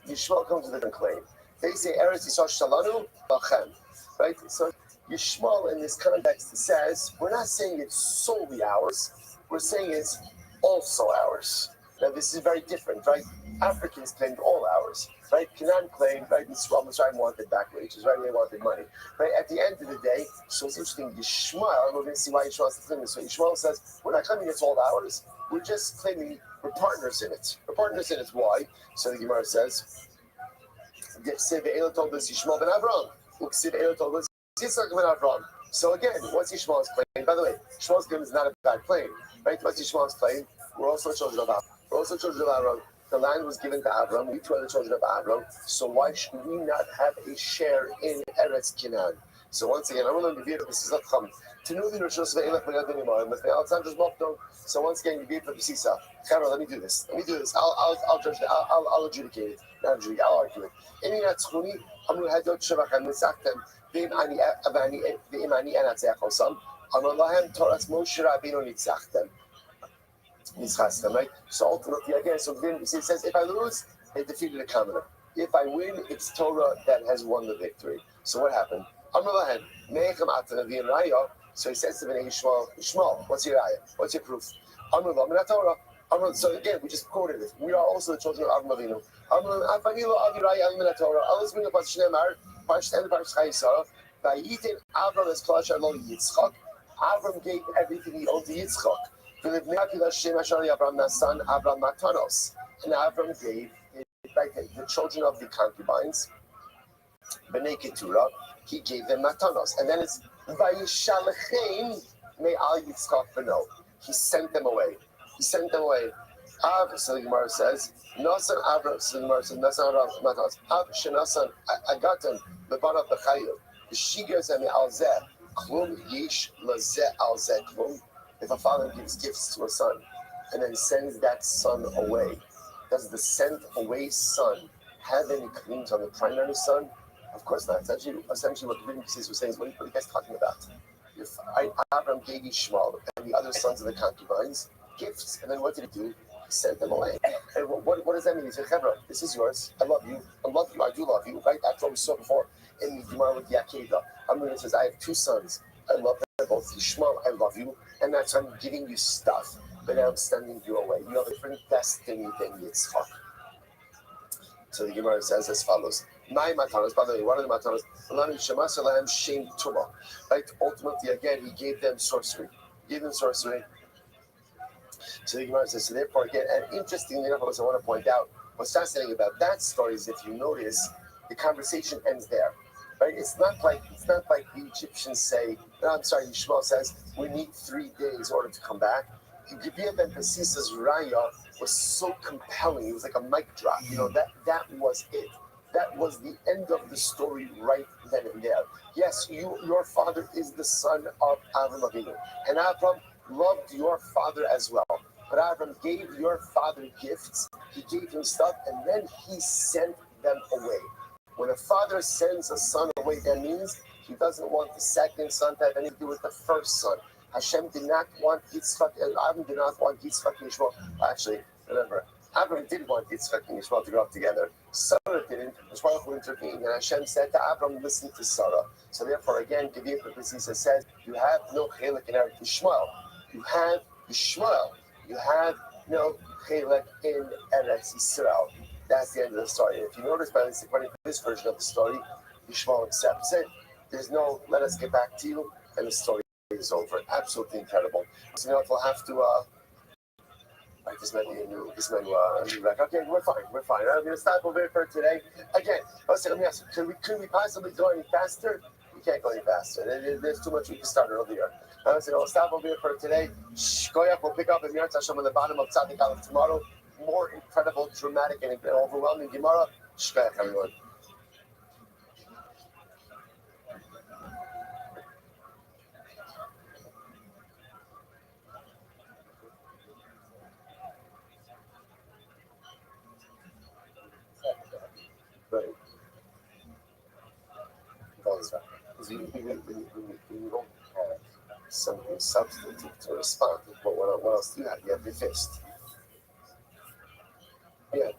Yishmael comes with a different claim. They say Eretz Yisrael Shalanu Lachem, right? So Yishmael in this context says we're not saying it's solely ours. We're saying it's also ours. Now this is very different, right? Africans claimed all ours, right? Canaan claimed, right? Mitzrayim wanted back wages, right? They wanted money, right? At the end of the day, so it's interesting. Yishmael, and we're going to see why Yishmael's claiming this. So Yishmael says we're not claiming it's all ours. We're just claiming we're partners in it. We're partners in it. Why? So the Gemara says, Yishmael told us Yishmael ben Avram. Yishmael told us Yitzchak ben Avram. So again, what's Yishmael's claim? By the way, Yishmael's claim is not a bad claim, right? What's Yishmael's claim? We're also children of Avram. We're also children of Avram. The land was given to Avram. We too are the children of Avram. So why should we not have a share in Eretz Canaan? So once again, I'm going to give you this is a come. So once again, you give the Sisa. Let me do this. I'll judge it. I'll adjudicate it. Not adjudicate. I'll argue it. Any Natsuni, I'm going to head out Shavachan Mitzachtem. ואם אני אנצח אותם, אמר להם תורת משה רבינו ניצחתם. Right? So ultimately, again, so then it says, if I lose, they defeated a commoner. If I win, it's Torah that has won the victory. So what happened? So he says to Bnei Yishmael, what's your ayah? What's your proof? So again, we just quoted it. We are also the children of Avram Avinu. Let's bring up Avram gave everything he owned to Yitzchak. And Avram gave the children of the concubines, B'nai Keturah, he gave them matanos. And then it's Vayishalchem me'al Yitzchak b'no. He sent them away. So the Gemara says, Nasan Avram, so the Gemara says, Nasan Avram matanos. Av shenasan agatem lebanav b'chayu. V'shiger zeh me'al zeh. Klum yish lazeh al zeh klum. If a father gives gifts to a son and then sends that son away, does the sent away son have any claims on the primary son? Of course not. Essentially what the Rabbi was saying is, what are you guys talking about? If Avram gave Yishmael and the other sons of the concubines gifts, and then what did he do? He sent them away. And what does that mean? He said, Chevra, this is yours. I love you. I do love you. Right? That's what we saw before in the Gemara with Yaakov. Amrina says, I have two sons. I love them both. Yishmael, I love you. And that's why I'm giving you stuff, but now I'm sending you away. You have a different destiny than Yitzchak. So the Gemara says as follows. My matanos, by the way, one of the matanos, Shem Tuma. Right? Ultimately, again, he gave them sorcery. So the Gemara says, so therefore, again, and interestingly enough, what I want to point out, what's fascinating about that story is if you notice, the conversation ends there. Right? It's not like the Egyptians say, Yishmael says, we need 3 days in order to come back. Gibiyah ben Basisa's raya was so compelling. It was like a mic drop. That was it. That was the end of the story right then and there. Yes, your father is the son of Avram Avinu. And Avram loved your father as well. But Avram gave your father gifts. He gave him stuff, and then he sent them away. When a father sends a son away, that means he doesn't want the second son to have anything to do with the first son. Hashem did not want Yitzchak, and Avram did not want Yitzchak and Yishmael. Actually, remember, Avram did want Yitzchak and Yishmael to grow up together. Sarah didn't. Yishmael intervened, and Hashem said to Avram, listen to Sarah. So therefore, again, Gevir Pepesisa says, you have no chelik in Eretz Yishmael. You have Yishmael. You have no chelik in Eretz Yisrael. That's the end of the story. And if you notice, by this version of the story, Yishmael accepts it. There's no, let us get back to you, and the story is over. Absolutely incredible. So we'll have to, right, this might be a new record. Okay, we're fine. I'm going to stop over here for today. Again, let me ask you, could we possibly go any faster? We can't go any faster. There's too much we can start earlier. So I'll stop over here for today. Shkoyach, we'll pick up in Mir Hashem on the bottom of Tzadik Aleph tomorrow. More incredible, dramatic, and overwhelming Gemara. Shkoyach, everyone. you don't have something substantive to respond, what else do you have? You have your fist. Yeah.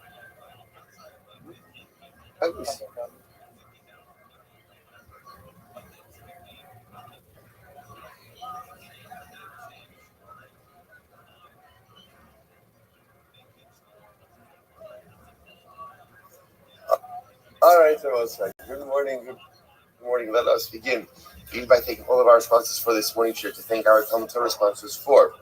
All right, so good morning. Good morning. Let us begin. Begin by thanking all of our sponsors for this morning share. To thank our Talmud Torah sponsors for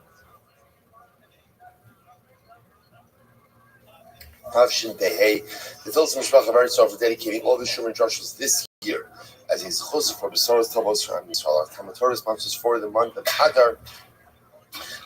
Tavshin Tehei, the Tilson Mishpach of Eretz for dedicating all the Shuman Joshua's this year as his chus for Besoros Tovos Sham Yisrael. Our Talmud Torah sponsors for the month of Hadar,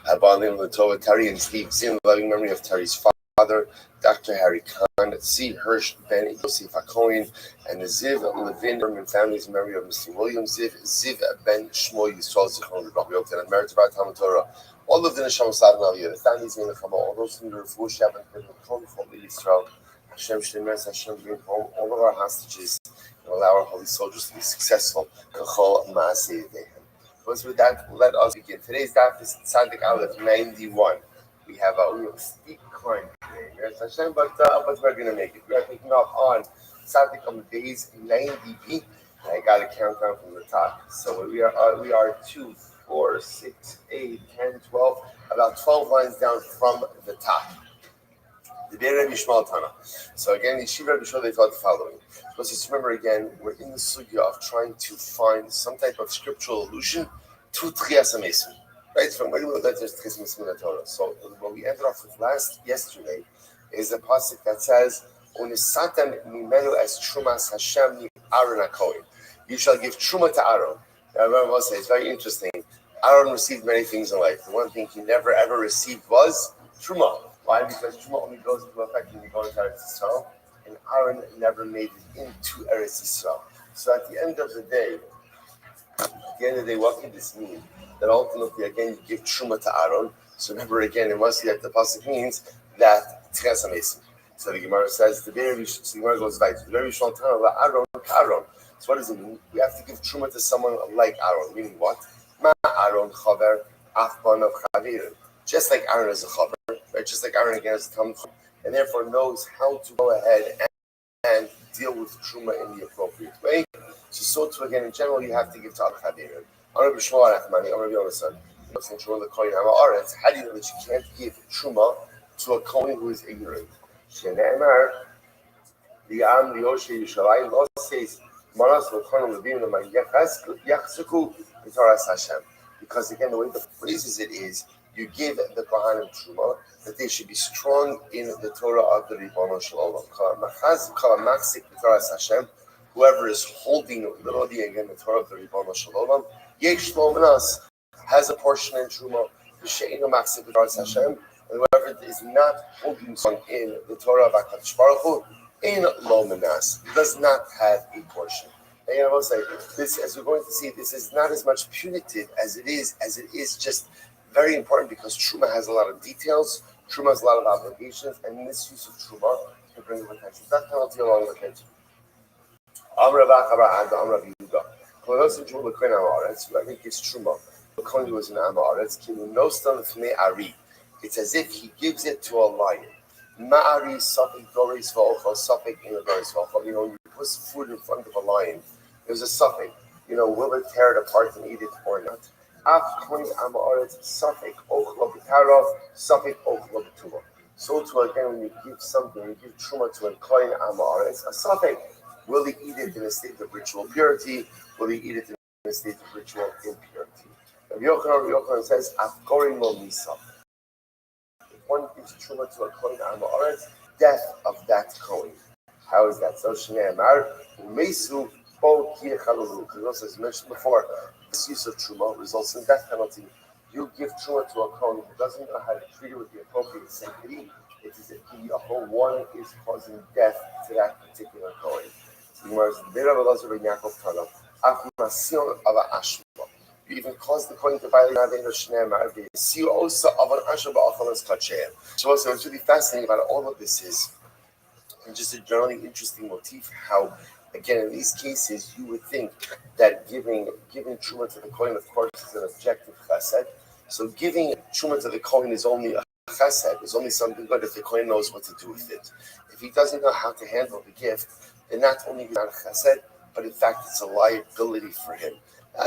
Abanim Latova Tari and Steve Zim, loving memory of Tari's father, Dr. Harry Kahn, C. Hirsch Ben Yosef HaKohen, and the Ziv Levin Berman family's memory of Mr. William Ziv Ben Shmuel Yisrael Zichron Rabbi Yochanan, and merit of our Talmud Torah. All of the Neshama Sadhan Aliyah, the families in the Chama, all those who are Fush haven't been home for Israel. Hashem Shemers, Hashem bring home all of our hostages and allow our holy soldiers to be successful. Kachol Maaseh Dehem. But with that, let us begin. Today's daf is Tzadik Aleph 91. We have a steep climb today, yes, Hashem, but we're going to make it. We are picking up on Tzadik on days 90b. I got a countdown from the top. So we are 2, 4, 6, 8, 10, 12, about 12 lines down from the top. The day Rabbi Tana. So again, Yeshiva Rabbi Shmuel, they taught the following. Let's just remember again, we're in the sugya of trying to find some type of scriptural allusion to Tchias HaMesim. Right? From regular letters to Tchias HaMesim in the Torah. So what we ended off with yesterday is a pasuk that says, Unisatan mimenu es trumas Hashem ni Aaron HaKohen. You shall give truma to Aaron. Now remember, I'll say, it's very interesting. Aaron received many things in life. The one thing he never ever received was truma. Why? Because truma only goes into effect when you go into Eretz Yisrael, and Aaron never made it into Eretz Yisrael. So at the end of the day, what can this mean? That ultimately, again, you give truma to Aaron. So remember, again, it must be that the pasuk means that Tchias HaMesim. So the Gemara says, the Gemara goes right. The very short time of Aaron. So what does it mean? We have to give truma to someone like Aaron. Meaning what? Ma Aaron chaver afban of chavir. Just like Aaron is a chaver, right? Just like Aaron again is a Talmud, and therefore knows how to go ahead and deal with truma in the appropriate way. So too again, in general, you have to give to al chavir. How do you know that you can't give truma to a kohen who is ignorant? Shene'emar li'am li'oshe Yishalayim lo says manas v'konim levim yachzuku b'toras Hashem. Because again, the way the phrases it is, you give the kohanim truma that they should be strong in the Torah of the Ribono Shel Olam. Whoever is holding literally again the Torah of the Ribono Shel Olam, Yesh Lo Minas, has a portion in truma. V'she'ino machzik b'toras Hashem. And whoever is not holding strong in the Torah of HaKadosh Baruch Hu, in Lo Minas, does not have a portion. And I will say this, as we're going to see, this is not as much punitive as it is just very important, because truma has a lot of details, truma has a lot of obligations, and misuse of truma can bring the attention. That penalty along with it. Whoever gives truma, who is an Amaretz, it's as if he gives it to a lion. Ma'ari safik doris v'olcha, safik in a doris v'olcha. You put food in front of a lion. There's a safik. Will it tear it apart and eat it or not? Af koin amaretz safik ochla b'tara, safik ochla b'tuva. So too again, when you give something, you give truma to a koin amaretz, a safik. Will he eat it in a state of ritual purity? Will he eat it in a state of ritual impurity? Rabbi Yochanan says, af korin lo misaf. One gives truma to a kohen amaretz, death of that kohen. How is that? So Shneimar umesu bo kiechalulu. Because also as mentioned before, misuse of truma results in death penalty. You give truma to a kohen who doesn't know how to treat it with the appropriate sanctity. It is if the whole one is causing death to that particular kohen. So Gemara says, "Beirav Elazar ben Yaakov Tana, af masion ava ashma." You even cause the kohen to violate Naveinu Shneimar. See also of an asher ba'achalas kacher. So what's really fascinating about all of this is, and just a generally interesting motif, how Again, in these cases, you would think that giving truma to the Kohen, of course, is an objective chesed. So giving truma to the Kohen is only a chesed, is only something good if the Kohen knows what to do with it. If he doesn't know how to handle the gift, then not only is it not a chesed, but in fact it's a liability for him.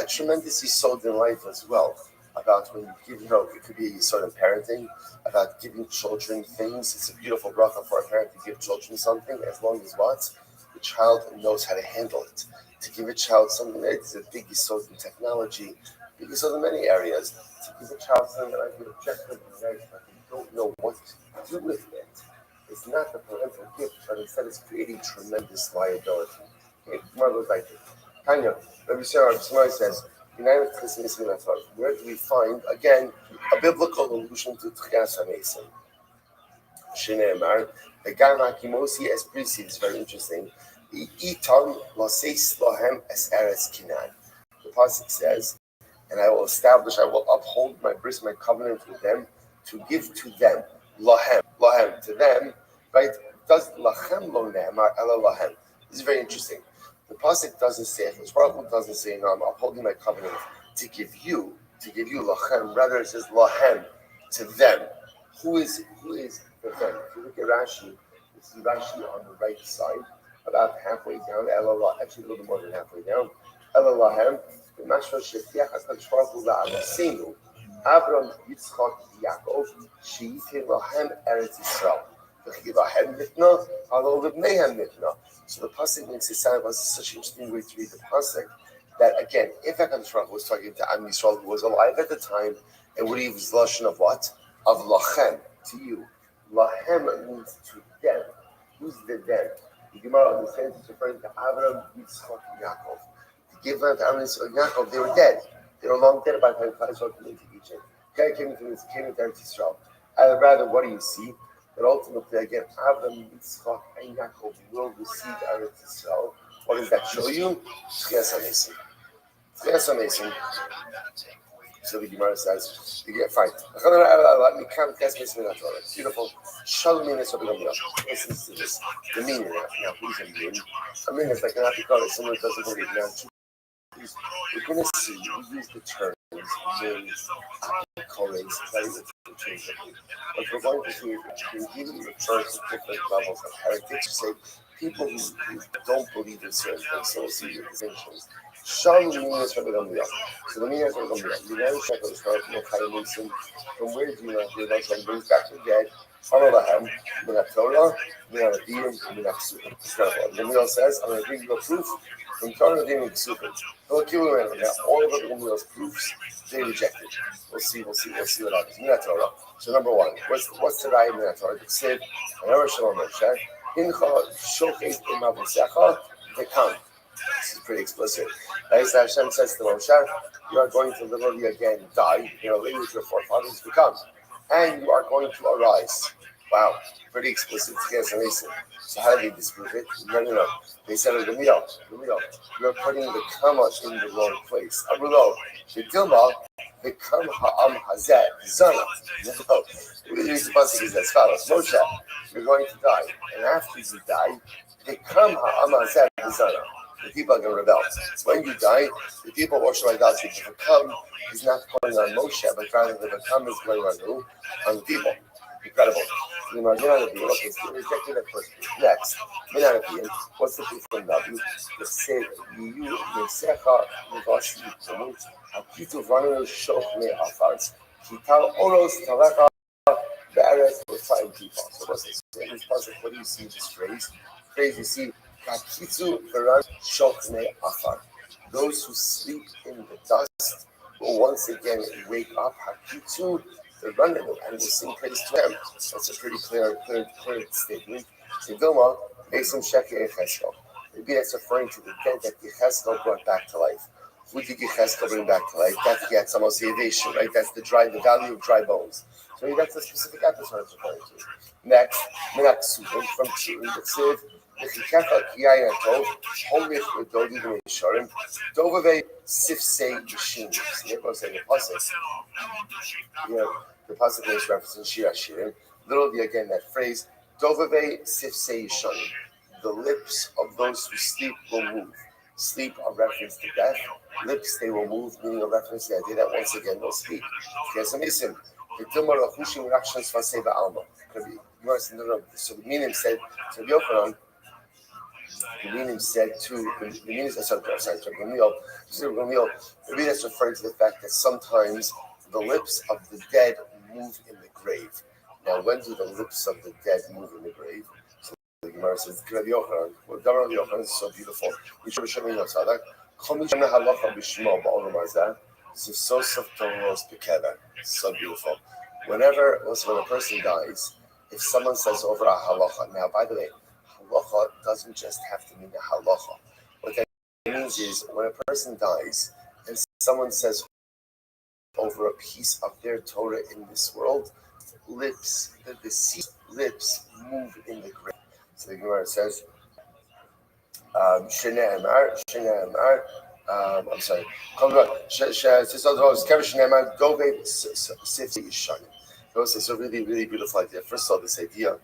Tremendous yisod in life as well, about when you give, it could be a yisod in parenting, about giving children things. It's a beautiful bracha for a parent to give children something, as long as what? The child knows how to handle it. To give a child something, it's a big yisod in technology, big yisod in many areas. To give a child something that I can objectively nice, but they don't know what to do with it. It's not the parental gift, but instead it's creating tremendous liability. Okay, Gemara goes like this. Tanya, Rabbi Shimon says, where do we find, again, a biblical allusion to Tchias HaMesim? Shneimar, the Gam HaKimosi es Prisi is very interesting. Itam Laseis Lohem es Eretz Kinan. The pasuk says, and I will uphold my bris, my covenant with them, to give to them, Lahem, to them, right? Does Lachem Lo Ne'emar Ela Lahem. This is very interesting. The pasuk doesn't say it. The Baruch Hu doesn't say, no, I'm upholding my covenant to give you Lachem. Rather, it says Lahem, to them. Who is the them? If you look at Rashi, this is Rashi on the right side, about halfway down, actually a little more than halfway down. Ela Lahem, the Mashra Shetiach HaKadosh Baruch Hu La'avosinu, Avram, Yitzchak, Yaakov, She'yitin Lahem Eretz Yisrael. So the pasuk makes it sound like such an interesting way to read the pasuk that again, if HaKadosh Baruch Hu was talking to Am Yisrael who was alive at the time, and would he use lashon of what? Of lachem, to you. Lachem means to them. Who's the them? The Gemara understands it's referring to Avram, Yitzchak, and Yaakov. To give them to Avram, Yitzchak, and Yaakov, they were dead. They were long dead by the time Israel came into Egypt. God came into Eretz Yisrael. Rather, what do you see? But ultimately, again, Avram, Yitzchak, and Yaakov will receive Eretz Yisrael. What does that show you? Tchias HaMesim. Tchias HaMesim. So the Gemara says, you get fine. Beautiful. Listen to this. The meaning now, please mean. I mean, it's like an apicot, someone doesn't believe now. We're going to see, we use the terms, colleagues, but we're going to see if we even refer to different levels of heritage, say people who don't believe in certain things, so we'll see the distinctions. Shalom means Rabbi Gamliel. So the meaning of Rabbi Gamliel, you know, from where do you know the Rothschild brings back the dead? Amalahem, Minat Torah, Minat Adiyim, Minat Ksufim. Gamliel says, I'm going to bring you a proof from Torah, Adiyim, and Ksufim. Now, all of Rabbi Gamliel's proofs, they rejected. We'll see what happens. Minat Torah. So number one, what's the right Minat Torah? It said, Whenever Shalom Moshe, Incha Shochet Imavusecha, they come. This is pretty explicit. Hashem says to Moshe, you are going to literally again die, lay with your forefathers to come. And you are going to arise. Wow, pretty explicit. So how did they disprove it? No. They said, Gamliel, you are putting the comma in the wrong place. Arulo, the Dilma, the Kam Ha'am Hazeh, Zana. No, the passage is as follows. Moshe, you're going to die. And after you die, the Kam Ha'am Hazeh, Zana. The people are going to rebel. So when you die, the people worship idolatry. The Vakam is not going on Moshe, but rather the Vakam is going on who? On the people. Incredible. The Minanabiyim, okay, so rejected at first. Next, Minanabiyim, what's the proof from Rabbi? The Sev, Yiyu, Yesecha, Nivash, Yitzamut, Akitu, Vanu, Shoch, Me'afars, Kital, Oros, Talecha, Be'eretz, with 5 people. So what's this? In this passage, what do you see in this phrase? You see, those who sleep in the dust will once again wake up. They're running and will sing praise to them. That's a pretty clear statement. Vilma, maybe that's referring to the dead that Yecheskel brought back to life. Who did Yecheskel bring back to life? That's Yetzamos Yevation, right? That's the value of dry bones. So maybe that's a specific episode it's referring to. Next, Minaksuvim from Chiv, V'chikecha kiyaya tov, holich v'dodi v'nisharim, dovave sifsei yishim. See, it goes in the pasuk. The pasuk is referencing Shir HaShirim. Literally, again, that phrase, dovave sifsei yisharim. the lips of those who sleep will move. Sleep, a reference to death. Lips, they will move, meaning a reference to the idea that once again they'll speak. So the meaning said to Yochanan, the meaning said to the meaning is maybe that's referring to the fact that sometimes the lips of the dead move in the grave. Now, when do the lips of the dead move in the grave? So the Gemara says, Rabbi Yochanan, well, Rabbi Yochanan is so beautiful. So beautiful. Whenever, also when a person dies, if someone says over a halacha, now by the way, halacha doesn't just have to mean a halacha. What that means is when a person dies and someone says over a piece of their Torah in this world, lips, the deceased lips move in the grave. So the Gemara says, I'm sorry. So really, really beautiful idea. First of all, this idea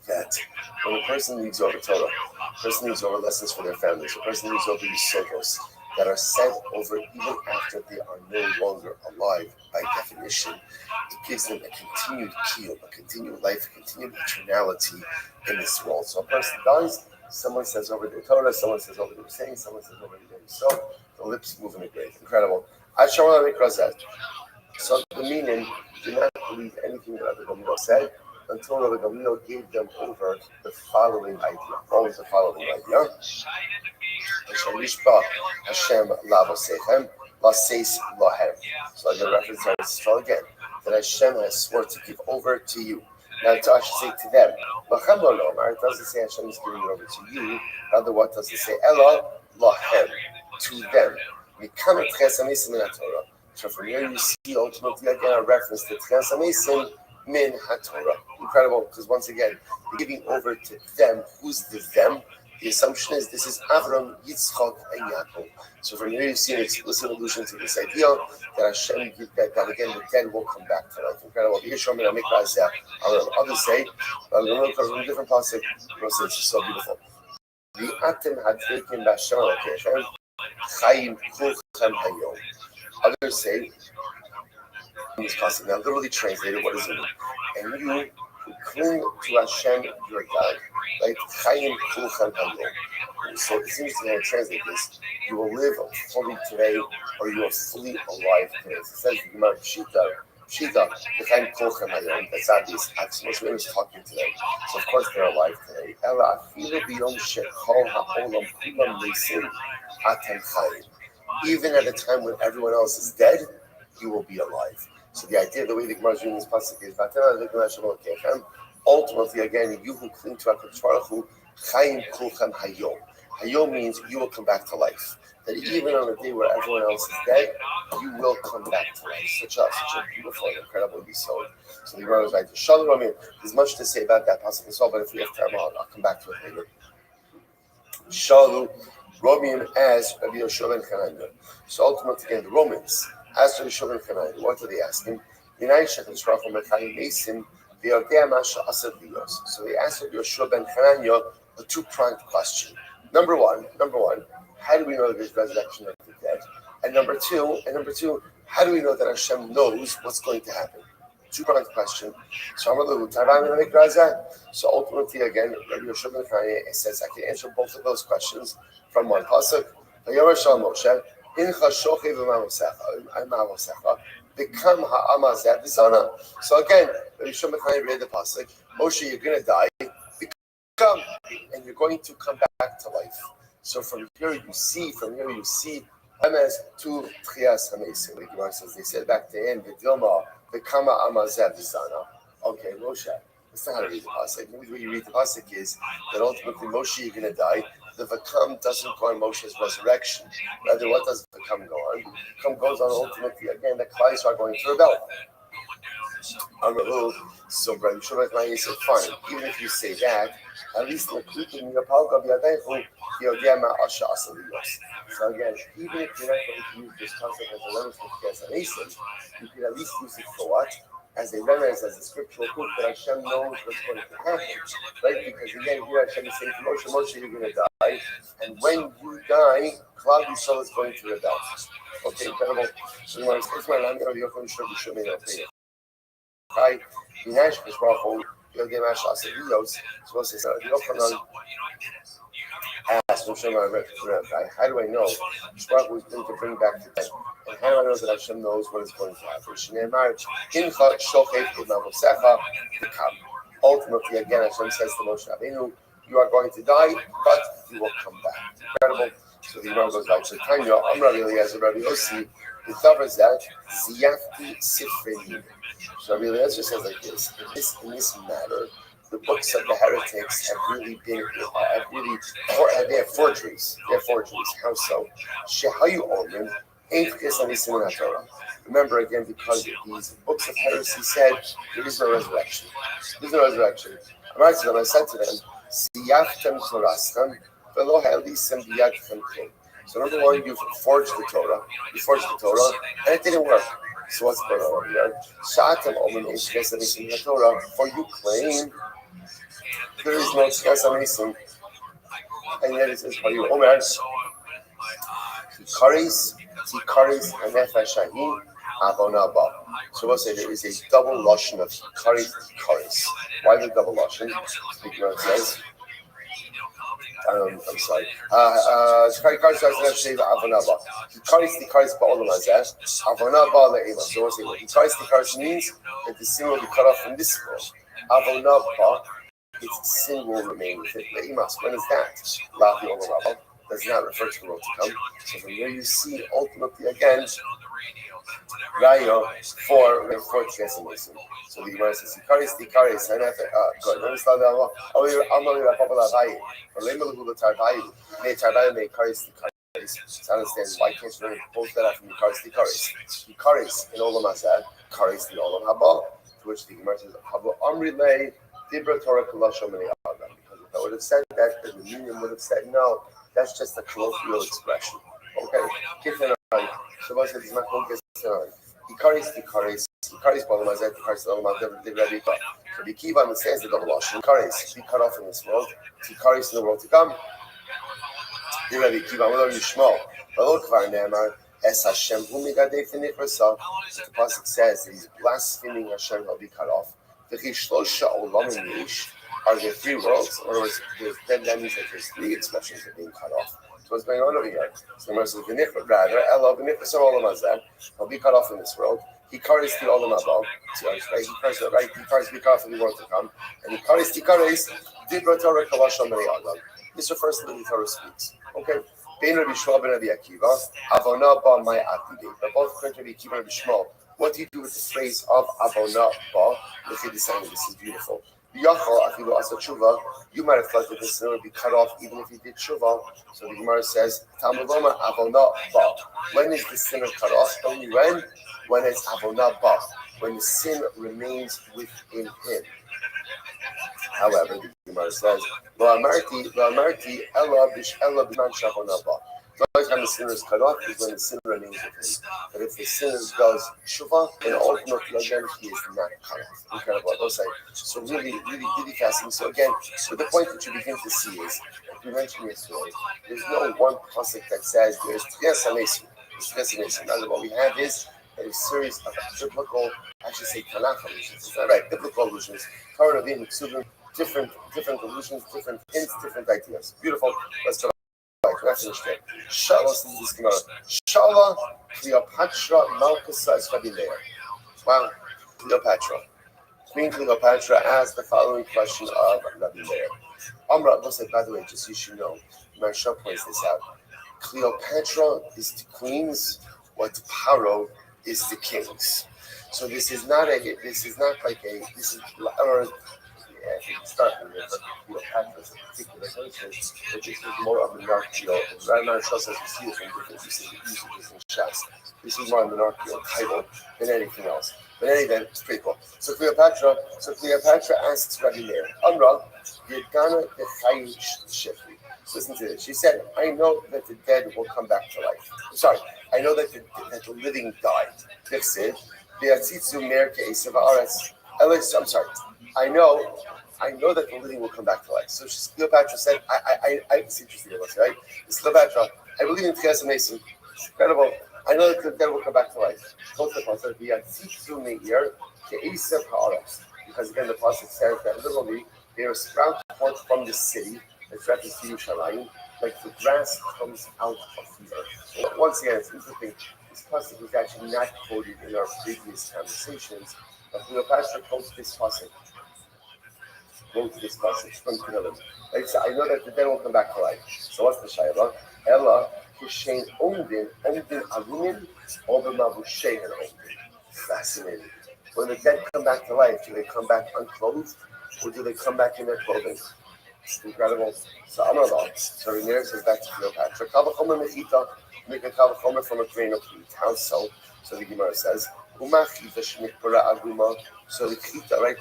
that when a person needs over Torah, a person needs over lessons for their families, a person needs over these circles that are said over even after they are no longer alive, by definition, it gives them a continued kiyum, a continued life, a continued eternality in this world. So a person dies, someone says over their Torah, someone says over their saying, someone says over their so the lips move in the grave. Incredible. So the meaning, do not believe anything that Rabbi Gamliel said until Rabbi Gamliel gave them over the following idea. What was the following idea? Hashem lavosechem, laseis lahem. So the reference is strong again, that Hashem has sworn to give over to you. Now to actually say to them, it doesn't say Hashem is giving it over to you, rather what does it say? Ella lahem, to them. So from here you see ultimately again a reference to Tchias HaMesim min HaTorah. Incredible, because once again, you're giving over to them. Who's the them? The assumption is this is Avram, Yitzchak, and Yaakov. So from here you see an explicit allusion to this idea that Hashem, that again the dead will come back to life. Incredible. Others say, because in a different passage, it's so beautiful. The Atem Hadvekim B'Hashem Elokechem Chayim Kulchem Hayom. Others say, in this passage, now literally translated, what does it mean? And you who cling to Hashem, your God, like Chayim Kulchem Hayom. So it seems to me, translate this, you will live fully today, or you are fully alive today. So it says, Pshita, the Chayim Kulchem Hayom, that's obvious. Most women is talking today. So of course they're alive today. Ella afilu b'yom shechol ha'olam kulam leisim atem chayim. Even at a time when everyone else is dead, you will be alive. So the idea, the way the Gemara is reading this passage is, ultimately, again, you who cling to HaKadosh Baruch Hu, Chayim Kulchem Hayom. Hayom means you will come back to life. That even on a day where everyone else is dead, you will come back to life. Such a beautiful and incredible episode. So the Gemara is right. Shalom, there's much to say about that passage as well, but if we have time, I'll come back to it later. Shalom. Roman as Rabbi Yoshua ben Chananya. So ultimately, again, the Romans asked Rabbi Yoshua ben Chananya, what did they ask him? So they asked Rabbi Yoshua ben Chananya a two-pronged question. Number one, how do we know that there's resurrection of the dead? And number two, how do we know that Hashem knows what's going to happen? Two-pronged question. So ultimately, again, Rabbi Yoshua ben Chananya says, I can answer both of those questions from one pasuk. So again, Rabbi Yoshua ben Chananya read the pasuk. Moshe, you're going to die. Become, and you're going to come back to life. So from here you see, as to Tchias HaMesim. The Gemara says they said back to him, V'dilma, V'kama Amazeh V'zana. Okay, Moshe, that's not how to read the pasuk. The way you read the pasuk is that ultimately Moshe, you're going to die. The V'kam doesn't go on Moshe's resurrection. Rather, what does V'kam go on? V'kam goes on ultimately, again, the Klais are going to rebel. So Rabbi Yoshua ben Chananya said, fine, even if you say that, at least in the Klutim, so again, even if you're not going to use this concept as a language for Tchias HaMesim, you could at least use it for what? as they memorize as a scriptural proof that Hashem knows what's going to happen, right? Because again, here Hashem is saying to Moshe, Moshe, you're going to die, and when you die, Klal Yisrael is going to rebel. Okay, incredible. So, it's my land, you're going to show me that thing. Right? The Nash Baruch Hu, the Mash Asavios, supposed to say, Yochanan asked Moshe, Rabbi, how do I know? Baruch Hu is going to bring back the dead. And how do I know that Hashem knows what is going to happen? Shneimar, Incha Shochet Imavosecha V'kam. Ultimately, again, Hashem says to Moshe Rabbeinu, you are going to die, but you will come back. Incredible. So the Gemara goes back to Tanya, Amra Eliezer, Rabbi Yossi, who covers that, Ziyafti Sifrei. So Rabbi Eliezer says like this, in this matter, the books of the heretics have really been, they have forgeries. How so? Shehayu Omrim, Ain't Kisanisim in Torah. Remember again, because these books of heresy said there is no resurrection. There's no resurrection. I said to them, Siyaftem Torastam, Velo Ha'elisem Biyadchem Klim. So number one, you forged the Torah, and it didn't work. So what's going on over here? Sha'atem Omrim Ain't Kisanisim in Torah, for you claim there is no Kisanisim, and yet it says, for you, Omer, Tikaris, and Nefesh Avonaba. So we'll say there is a double lashon of Tikaris. Why the double lashon? Because it says, I'm sorry. Tikaris ba'olam hazeh, Avonaba le'ema. So we'll say what Tikaris means that the sin will be cut off from this world. Avonaba, its sin will remain with it. Le'emas. When is that? La bi'olam does not refer to the world to come. So from here you see ultimately again Raya for Tchesimation. So the Gemara says Tikaris, and good. Let me start that one. So understand why can't you post that out from Tikaris in Olam Hazeh, Karis in Olam Haba, to which the Gemara says Haba Amrilei Dibra Torah Kulashom and Adam. Because if I would have said that, then the union would have said no. That's just a colloquial expression. Okay? Kittenon. Shabbos says he's not going to get Kittenon. Tikaris, Balamazet, Tikaris, Balamazet, the Rabbi. So the Kiva understands the double lashon. Tikaris, be cut off in this world. Tikaris in the world to come. The Rabbi Kiva, Melo Yishmo. Velo Kvar Ne'emar, Es Hashem, Hu Migadei F'Nikrasa. The Pasuk says that he's blaspheming Hashem, he'll be cut off. V'chi Shlosha Olam Yish. Are there three worlds? Or then that means that there's three expressions of being cut off. So what's going on over here? So the Gemara says, rather, Elo, V'nichras Olam Hazeh, he'll be cut off in this world. He carries the Olam Haba, right? He carries the right. He carries the cut off in the world to come, and he carries Dibra Torah Kalashon Bnei Adam. This refers to the Torah speaks. Okay. Bein Rabbi Shmuel ben Rabbi Akiva, Avona Ba Mai Atidei. They're both according to Rabbi Akiva and Rabbi Shmuel. What do you do with the phrase of Avona Ba? Look at the sound. This is beautiful. You might have thought that the sinner would be cut off even if he did tshuva. So the Gemara says, Talmudoma avona ba. When is the sinner cut off? Only when it's avona ba. When the sin remains within him. However, the Gemara says, Lo amarti ella b'man shavona ba. The only time the sinner is cut off is when the sin remains with him. But if the sinner does tshuva, then ultimately again he is not cut off. Incredible. So really fascinating. So again, the point that you begin to see is, like we mentioned yesterday, there's no one pasuk that says there's Tchesimation. What we have is a series of biblical, I should say Tanakh allusions. Is that right? Biblical allusions. Torah, Rabbi, Ksubim, different allusions, different hints, different ideas. Beautiful. Let's go. Shala Cleopatra Malchusa Escabinea. Wow, Cleopatra. Queen Cleopatra asked the following question of Rabbi Meir. Amra said, by the way, just so you should know, Maharsha points this out. Cleopatra is the queens, what Paro is the kings. So this is not like start with Cleopatra is a particular person, but this is more of a monarchical. Maharsha says we see it from different shots. This is more of a monarchical title than anything else. But anyway, it's pretty cool. So Cleopatra asks Rabbi Meir, Amra, Yedgana Dechayu Shifri. Listen to this. She said, I know that the dead will come back to life. Sorry, I know that the living died. This is I'm sorry. I know that the living will come back to life. So Cleopatra said, it's interesting, right? It's Cleopatra. I believe in Tchias Mason. It's incredible. I know that the dead will come back to life. Because again, the pasuk says that literally they are sprouted forth from the city, and threatens to Yerushalayim, like the grass comes out of the earth. Once again, it's interesting. This pasuk was actually not quoted in our previous conversations, but Cleopatra quotes this pasuk. From Tehillim. Right? So I know that the dead will come back to life. So what's the shayla? Ella kishein omdin alumin obemavushein omdin. Fascinating. When the dead come back to life, do they come back unclothed or do they come back in their clothing? It's incredible. So Amallah. So Rainier says back to Cleopatra. Kavachomer mechita, make a kavachomer from a grain of wheat. How so? So the Gemara says, Umachita shmikpara aguma. So the chita, right?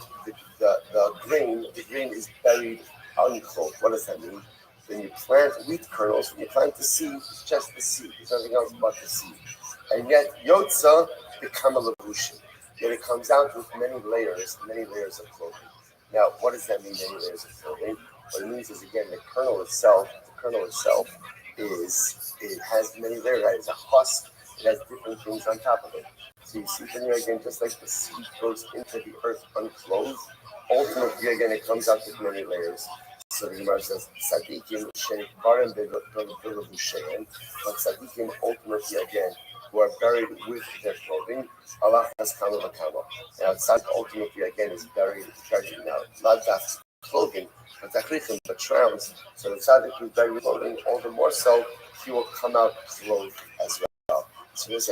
The grain is buried unclothed. What does that mean? When you plant wheat kernels, when you plant the seed, it's just the seed. There's nothing else but the seed. And yet, yotza become a lavushin. Yet it comes out with many layers of clothing. Now, what does that mean, many layers of clothing? What it means is, again, the kernel itself it has many layers. Right? It's a husk. It has different things on top of it. So you see here again, just like the seed goes into the earth unclothed, ultimately, again, it comes out with many layers. So the Gemara says, Tzadikim shenikbarim be'lavushein, but Tzadikim ultimately, again, who are buried with their clothing, Allah has kama v'kama. Now, Tzadik ultimately, again, is buried now, not just clothing, but tachrichim, but shrouds. So the Tzadik who is buried with clothing, all the more so, he will come out clothed as well. So it's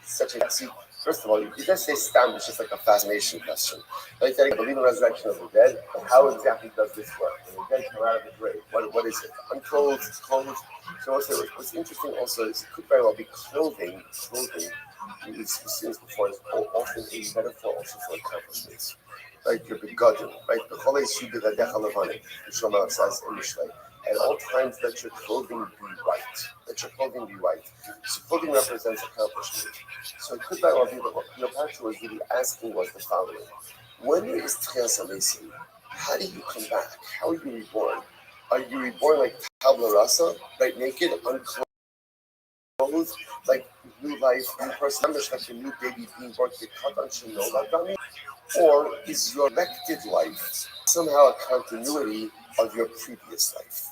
such a, see, first of all, you just say stam, it's just like a fascination question. Like that, I believe in the resurrection of the dead, but how exactly does this work? When the dead come out of the grave, what is it? Unclothed, clothed? So also, what's interesting also is it could very well be clothing. We've seen this before, is often a metaphor also for accomplishments. Like your begotten, right? The Cholei Shibir Gadecha Levani, the Shlomo says in Mishlei. At all times, let your clothing be white. So clothing represents accomplishment. So it could very well be that what Cleopatra was really asking was the following. When there is Tchias Mason, how do you come back? How are you reborn? Are you reborn like tabla rasa, right? Naked, unclothed, like new life, new person, like a new baby being born, or is your elected life somehow a continuity of your previous life?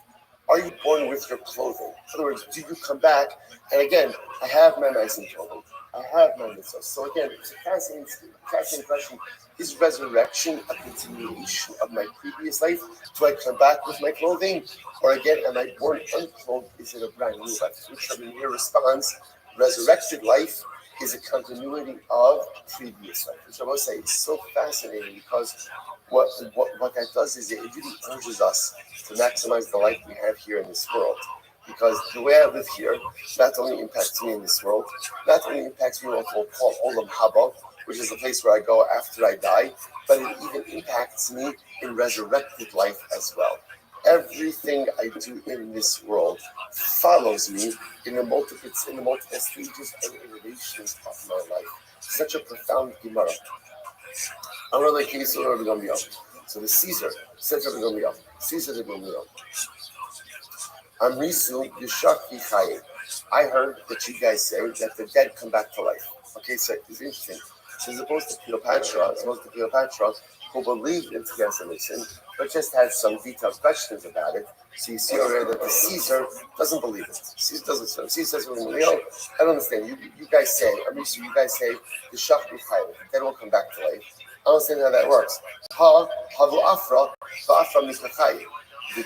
Are you born with your clothing? In other words, do you come back? And again, I have my nice clothing. I have my mitzvahs. So again, it's a fascinating question. Is resurrection a continuation of my previous life? Do I come back with my clothing? Or again, am I born unclothed? Is it a brand new life? Which Rabbi here responds, resurrected life is a continuity of previous life. Which I will say is so fascinating because what that does is it really urges us to maximize the life we have here in this world. Because the way I live here not only impacts me in this world, not only impacts me what we'll call Olam Haba, which is the place where I go after I die, but it even impacts me in resurrected life as well. Everything I do in this world follows me in the multiple stages and iterations of my life. Such a profound Gemara. I'm going to case of Rabbi. So the Caesar said to Rabbi, Caesar to Rabbi, Amrisu Yishaki Chaye. I heard that you guys say that the dead come back to life. Okay, so it's interesting. So as opposed to Cleopatra, who believed in Tchias Mason, but just had some detailed questions about it. So you see already that the Caesar doesn't believe it. Caesar doesn't say. Caesar says, I don't understand. You guys say, Amrisu, you guys say the Yishaki Chaye. The dead will come back to life. I don't understand how that works. Havu Afra, Afra Mikachaye. The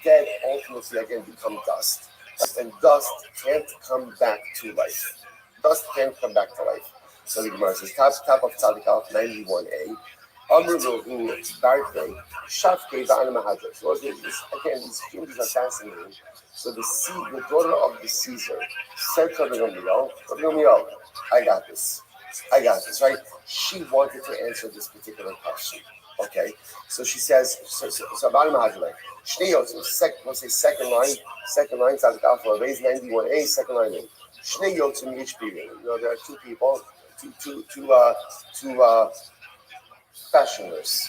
dead ultimately again become dust. And dust can't come back to life. Dust can't come back to life. So the Gemara says, top of Tzadik Alf 91a. Amruhu Barthay, Shafke Ba'ana Mahadra. So again, these changes are fascinating. So the daughter of the Caesar said to Rabbi, I got this, right? She wanted to answer this particular question. Okay, so she says, so Ba'ana Mahadra. We'll say second line, Tzadik Alpha, raise 91a, second line in. Shnei Yotzim each period. There are two people, to fashioners,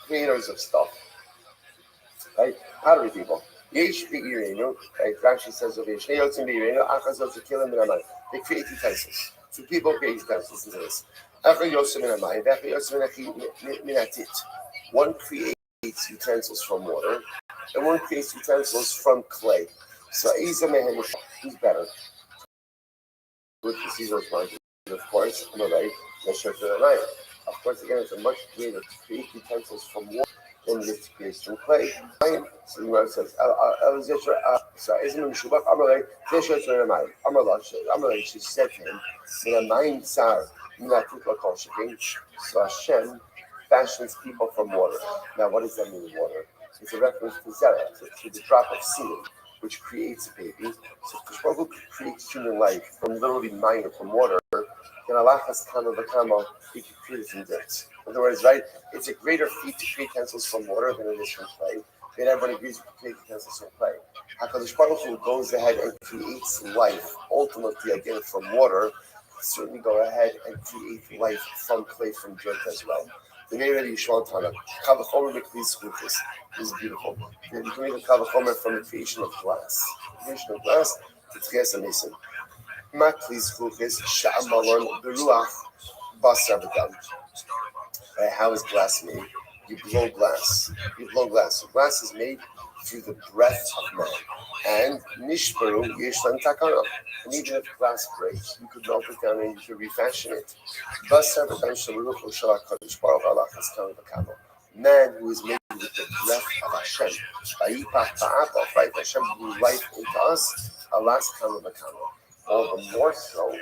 creators of stuff, right? Pottery people. Yesh be'irenu, right? Rashi says over here, Shnei yotzim be'irenu, achazot zekilim min hamayim. They create utensils. So people create utensils. Listen to this. Echad yotzim min hamayim, v'echad yotzim min hatit. One creates utensils from water, and one creates utensils from clay. So Isa mehen, who's better? With the Caesar's mind, of course, I'm right. Of course, again, it's a much greater to create utensils from water than it is to create from clay. So the Gemara says, she said to him, so Hashem fashions people from water. Now, what does that mean, water? It's a reference to Zerah, to the drop of semen, which creates a baby. So Kishbaruch creates human life from literally minor, from water. Then Allah has kama v'kama, he can create it from dirt. In other words, right, it's a greater feat to create utensils from water than it is from clay. Then everybody agrees you can create utensils from clay. HaKadosh Baruch Hu goes ahead and creates life, ultimately again from water, certainly go ahead and create life from clay, from dirt as well. The name of the Yishmael Tana, Kavachomer Meklis Kutis, is beautiful. You can make a Kavachomer from the creation of glass. The creation of glass, it's gas and mason. Maklis Kutis, Sha'amalon, Beruach, Basar V'dam. How is glass made? You blow glass. So glass is made through the breath of man. And Nishbaru Yeshlan Takana. And even if glass breaks, you could melt it down and you could refashion it. Man who is made with the breath of Hashem. Right? Hashem blew life into us. Alas Kama Bakama. All the more so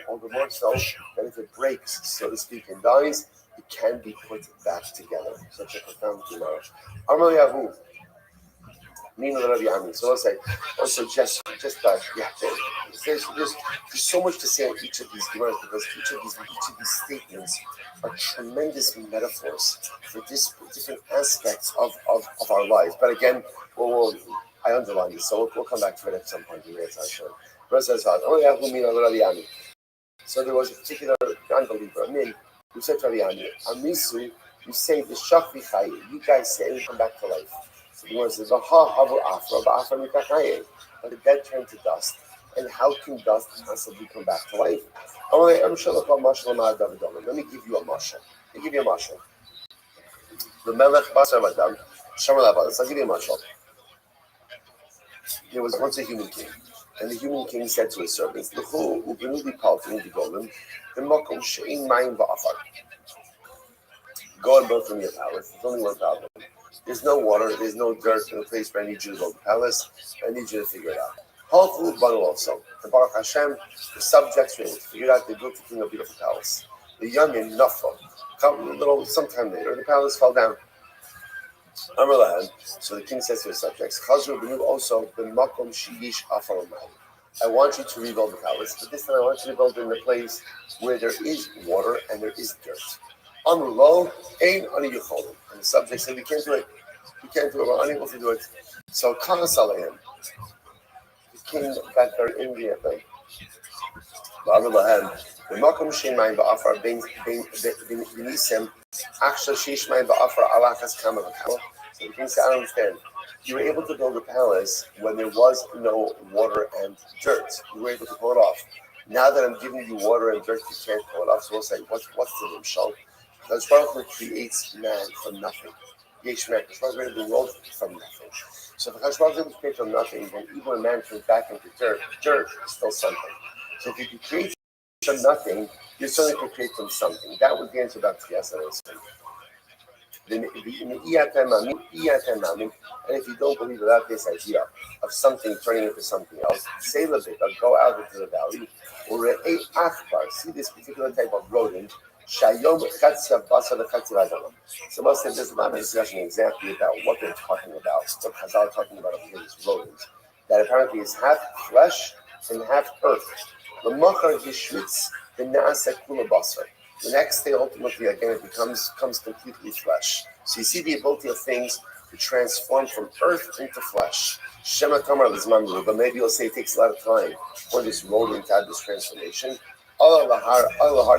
that if it breaks, so to speak, and dies, it can be put back together. Such a profound Gemara. Amar Yahu. So I'll say, also just there's so much to say on each of these Gemaras because each of these statements are tremendous metaphors for different aspects of our lives. But again, I underline this, so we'll come back to it at some point. So there was a particular unbeliever, Amin, who said to Rabbi Amisu, you say the Shachvi Chayi, you guys say we come back to life. So the one says, but the dead turn to dust, and how can dust possibly come back to life? Let me give you a mashal. The Melech Basar Madam, I'll give you a mashal. There was once a human king, and the human king said to his servants, go and build from your palace. There's only one problem. There's no water, there's no dirt in the place where I need you to build the palace. I need you to figure it out. Hopefully, also. The Baruch Hashem, the subjects were able to figure it out. They built the king a beautiful palace. The Yamin Nafal, sometime later, the palace fell down. So the king says to his subjects, also the Makom Shiyish Afalomai. I want you to rebuild the palace, but this time I want you to build it in a place where there is water and there is dirt. Amrulo, Ein Ani Yucholim. And the subject said, we can't do it, we're unable to do it. So Kanasalayim, the king got very angry at them. The Makom Shemaim Ba'afar Ben Benisem, Achsha Shishmaim Ba'afar Alachas Kama V'Kama. So the king said, I don't understand. You were able to build a palace when there was no water and dirt. You were able to pull it off. Now that I'm giving you water and dirt, you can't pull it off. So we'll say, what's the Rothschild? Because Baruch creates man from nothing. Yeshmek, Baruch the world from nothing. So if Baruch was created from nothing, then even when man comes back into dirt is still something. So if you can create from nothing, you certainly can create from something. That was the answer back to yesterday. And if you don't believe without this idea of something turning into something else, say a bit, go out into the valley, or see this particular type of rodent. So most of this is not a discussion exactly about what they're talking about. What Chazal are talking about over here is rodent. That apparently is half flesh and half earth. The machar gishwitz, the naaseh kula basar. The next day, ultimately, again, it comes completely flesh. So you see the ability of things to transform from earth into flesh. Shema Tamar Lizman, but maybe you'll say it takes a lot of time for this rodent to have this transformation. Allah Har,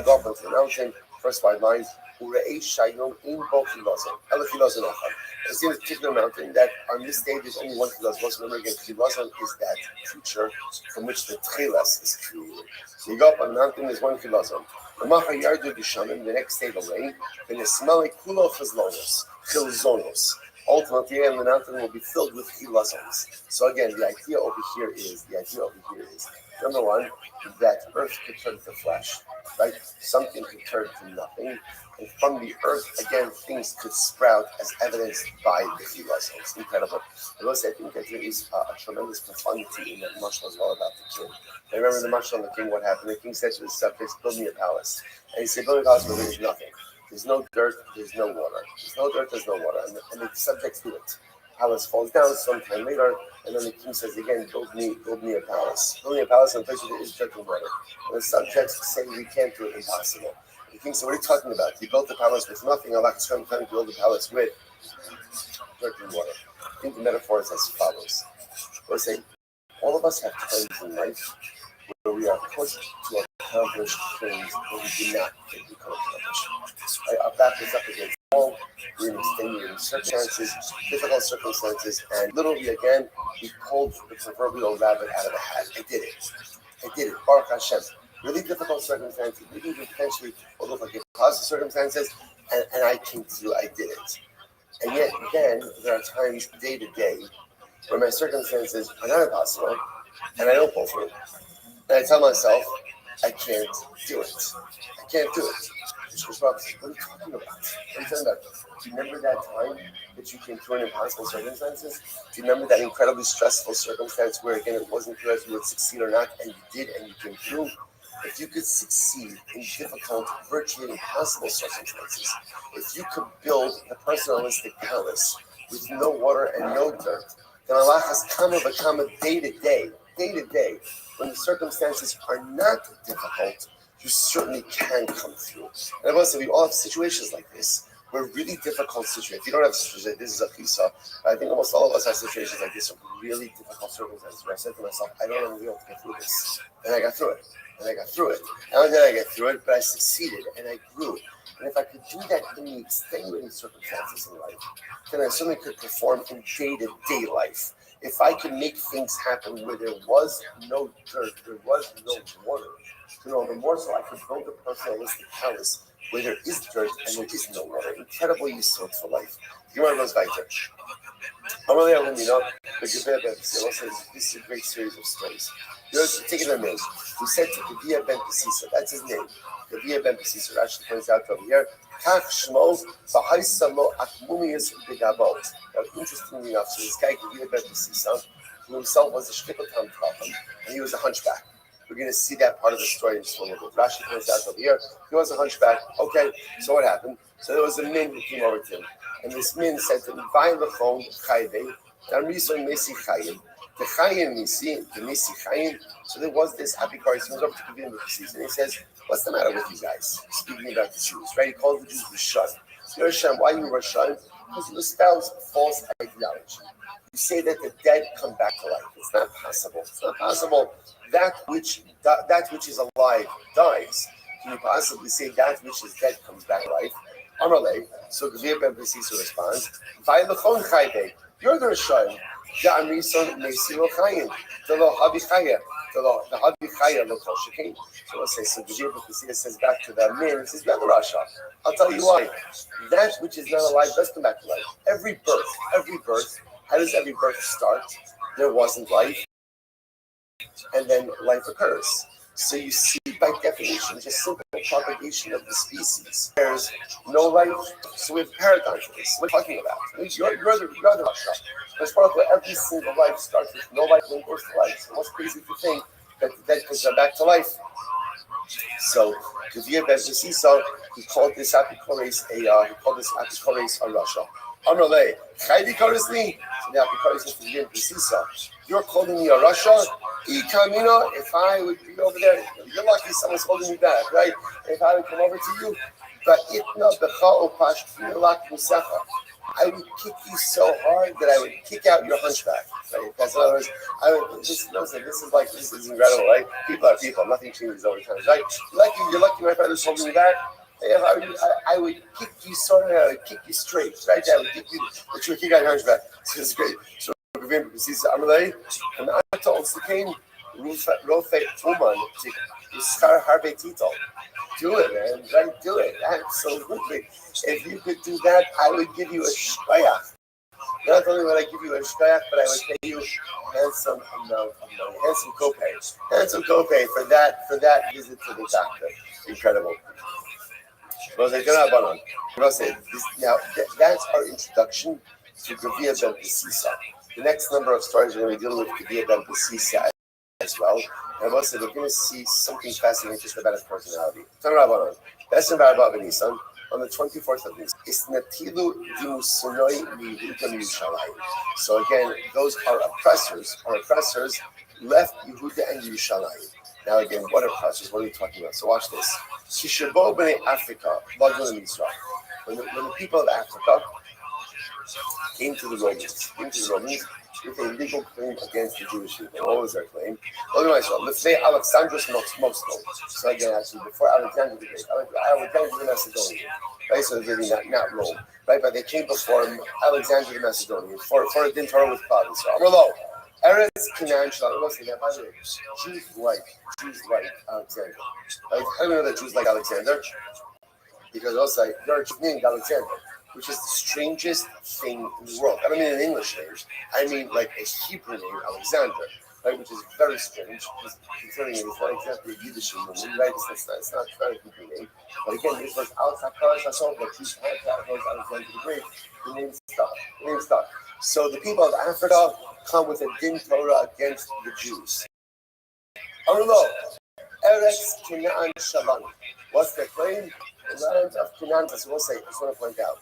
go up onto the mountain. First 5 lines. Urei Shayom in Bo Chilazon. Ela Chilazon Echad. It's in a particular mountain that on this day there's only one Chilazon. Remember again, Chilazon is that future from which the Tchelas is created. So you go up on the mountain, there's one Chilazon. The next day the rain, then the smelly Kulo Chilzonos. Ultimately, and the mountain will be filled with chilazons. So again, the idea over here is number one, that earth could turn to flesh, right? Something could turn to nothing, and from the earth again, things could sprout as evidenced by the chilazons. Incredible. I will say, I think that there is a tremendous profundity in that mashal as well about the king. I remember the mashal on the king. What happened? The king said to his subjects, "Build me a palace," and he said, "Build a palace where there is nothing." There's no dirt, there's no water. There's no dirt, there's no water. And the subjects do it. Palace falls down sometime later, and then the king says again, build me a palace. Build me a palace in a place where there is dirt and water. And the subjects say, we can't do it, impossible. The king said, what are you talking about? You built the palace with nothing. Allah is trying to build the palace with dirt and water. I think the metaphor is as follows. We'll say, all of us have times in life where we are pushed to accomplish things that we do not think we can accomplish. Our back is up against the wall, we're in extenuating circumstances, difficult circumstances, and literally again, we pulled the proverbial rabbit out of the hat. I did it. Baruch Hashem. Really difficult circumstances, maybe even potentially what look like impossible circumstances, and I came through, I did it. And yet then, there are times day to day where my circumstances are not impossible, and I don't pull through. And I tell myself, I can't do it. What are you talking about? Do you remember that time that you came through in impossible circumstances? Do you remember that incredibly stressful circumstance where, again, it wasn't clear if you would succeed or not, and you did, and you came through? If you could succeed in difficult, virtually impossible circumstances, if you could build the personalistic palace with no water and no dirt, then Allah has come day to day, when the circumstances are not difficult, you certainly can come through. And I must say, we all have situations like this. We're really difficult situations. If you don't have situations like this, is a chisa. I think almost all of us have situations like this, really difficult circumstances where I said to myself, I don't know if I'll be able to get through this. And I got through it. Not only did I get through it, but I succeeded and I grew. And if I could do that in the extenuating circumstances in life, then I certainly could perform in day-to-day life. If I could make things happen where there was no dirt, there was no water, the more so I could build a personalistic palace where there is dirt and there is no water. Incredible use for life. You want those weiter. This is a great series of stories. Here's taking a name. He said to Rabbi ben Pesisa, that's his name. Rabbi ben Pesisa, Rashi points out over here, Kach Shmo B'Haisa Lo Akmumius B'Gabot. Now, interestingly enough, so this guy, Rabbi ben Pesisa, who himself was a Shkipatan problem, and he was a hunchback. We're going to see that part of the story in just a little bit. Rashi points out over here, he was a hunchback. Okay, so what happened? So there was a min who came over to him, and this min said to him, Vay lechon chayvei, Damrison mesi chayim, the chayim misi, the misi chayim. So there was this apikar. He comes over to Rabbi ben Pesisa, and he says, what's the matter with you guys? Speaking about the Jews, right? He calls the Jews Rishon. You're Rishon. Why are you Rishon? Because you espouse false ideology. You say that the dead come back to life. It's not possible. That which is alive dies. Can you possibly say that which is dead comes back to life? Amalei. So Rabbi ben Pesisa responds, Vay lechon chayvei. You're the Rishon. Da'amrison meisi lo chayim. Telo havichaya. Telo havichaya lo kol shekein. So let's say, so Rabbi ben Pesisa says back to that man, he says, you're the Rasha. I'll tell you why. That which is not alive does come back to life. Every birth. How does every birth start? There wasn't life, and then life occurs. So you see, by definition, just simple propagation of the species. There's no life, so we have a paradigm for this. What are you talking about? You're the Rasha. As far as every single life starts with no life and goes to life. So what's crazy to think that the dead comes back to life? So, Rabbi ben Pesisa, he called this apikoris a Rasha. Amalei, Chaydi Korisli. So the apikoris says to Rabbi ben Pesisa, you're calling me a Rasha? If I would be over there, you're lucky someone's holding me back, right? If I would come over to you, I would kick you so hard that I would kick out your hunchback. Right? That's in other words, I would. This is incredible, right? People are people. Nothing changes over time, right? You're lucky. My father's holding me back. If I would kick you sort of, I would kick you straight, right? I would kick you, but you would kick out your hunchback. So it's great. So Amalei, and I told the king, Rofe Uman, Iskar Harbe Tito. Do it, man. Right? Do it. Absolutely. If you could do that, I would give you a shkoyach. Not only would I give you a shkoyach, but I would pay you handsome amount of money, handsome copay for that visit to the doctor. Incredible. Now, that's our introduction to Gavia Ben Pesisa. The next number of stories we're going to be dealing with Gavia Ben Pesisa as well. And also, we're going to see something fascinating just about his personality. That's in Rabbi Nisan on the 24th of Nisan. It's Natilu Dimusunoi Yehuda Yerushalayim. So again, those are oppressors. Our oppressors left Yehuda and Yerushalayim. Now again, what oppressors? What are we talking about? So watch this. Shishabo B'nei Africa, when the people of Africa came to the Romans with a legal claim against the Jewish people. What was their claim? Let's say Alexandros Moscow. So again, actually, before Alexander the Great, Alexander the Macedonian, right? So they're really not Rome, right? But they came before Alexander the Macedonian for a din Torah with province. So Amrlo, Eretz Canaan Shalom. By the way, Jews like Alexander. Right? How do we know that Jews like Alexander? Because also there are Jews named Alexander, which is the strangest thing in the world. I don't mean an English name. I mean like a Hebrew name, Alexander, right? Which is very strange, considering it's not exactly a Yiddish name, right? It's not a Hebrew name. But again, it's like Al-Takar, but Jews had Alexander the Great. The name stuck. So the people of Africa come with a din Torah against the Jews. Arlo, Eretz Canaan Shalom. What's their claim? The land of Canaan, as we'll say, I just want to point out.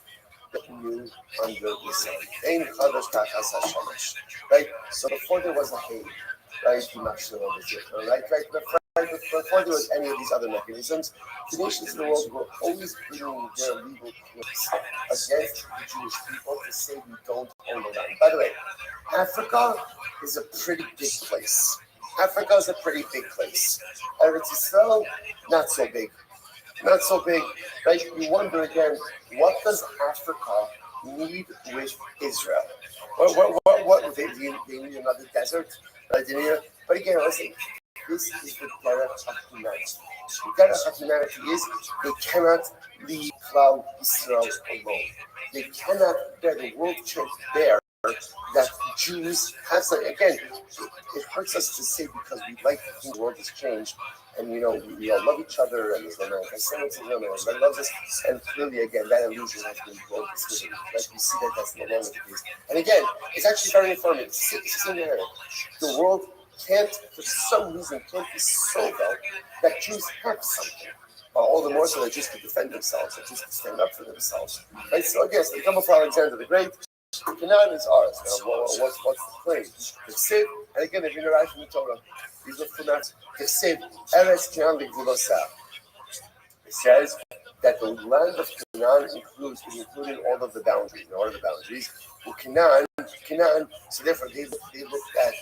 New under the sun. Right? So before there was a hate, right? Before there was any of these other mechanisms, the nations of the world were always bringing their legal claims against the Jewish people to say we don't own the land. By the way, Africa is a pretty big place. Eretz Yisrael, not so big. Right? You wonder again, what does Africa need with Israel? What they need another desert? Right? But again, I say, this is the derech of humanity. The derech of humanity is they cannot leave Klal Yisrael alone. They cannot bear the world church bear that Jews have some. Again, it hurts us to say because we like to think the world has changed. And we all love each other, and there's no anti-Semitism, and everybody loves us. And clearly, again, that illusion has been blown to smithereens. Right? We see that that's no longer the case. And again, it's actually very informative. It's in there. The world can't, for some reason, can't be so well that Jews have something. All the more so that Jews can defend themselves, that Jews can stand up for themselves. Right? So again, they come before Alexander the Great. Canaan is ours. What's the claim? The Sid, and again, if you're right from the Torah, these are from that. The Sid, Eretz Canaan L'Gvulosa. It says that the land of Canaan including all of the boundaries. Well, Canaan. So therefore, they looked at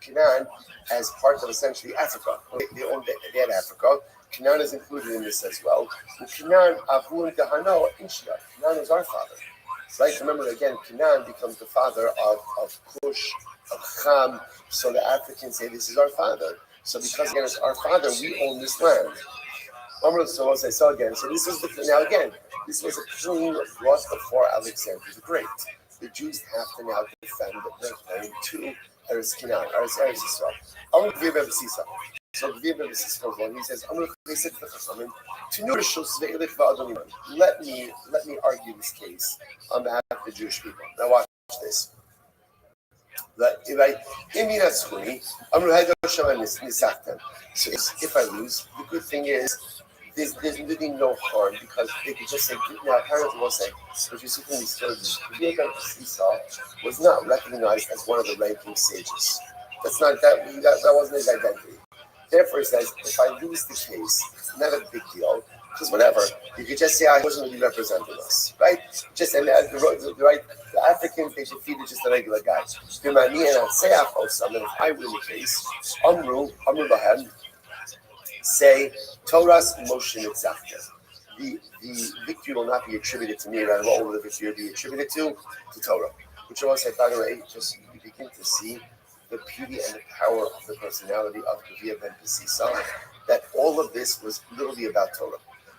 Canaan as part of essentially Africa. They had Africa. Canaan is included in this as well. Canaan Avun Dahano Inshia. Canaan is our father. Right? Remember again, Canaan becomes the father of Cush, of Ham. So the Africans say this is our father. So because again it's our father, we own this land. So again, so this is this was a claim brought before Alexander the Great. The Jews have to now defend their claim to Eretz Canaan, Eretz Yisrael. I'm going to give him Sisa. So he says, let me argue this case on behalf of the Jewish people. Now watch this. So if I lose, the good thing is there's really no harm because they could just say, now apparently we'll say, but you see from these stories, Esau was not recognized as one of the ranking sages. That wasn't his identity. Therefore, he says, if I lose the case, it's not a big deal. because whatever, you could just say, I wasn't really representing us, right? Just and the Africans, they should feed it just a regular guy. And if I win the case, Amru Lahem, say Torah's motion Nitzachta. The victory will not be attributed to me, rather what will the victory be attributed to Torah. Which I want to say, by the way, just you begin to see the beauty and the power of the personality of Gavia ben Pesisa, that all of this was literally about Torah.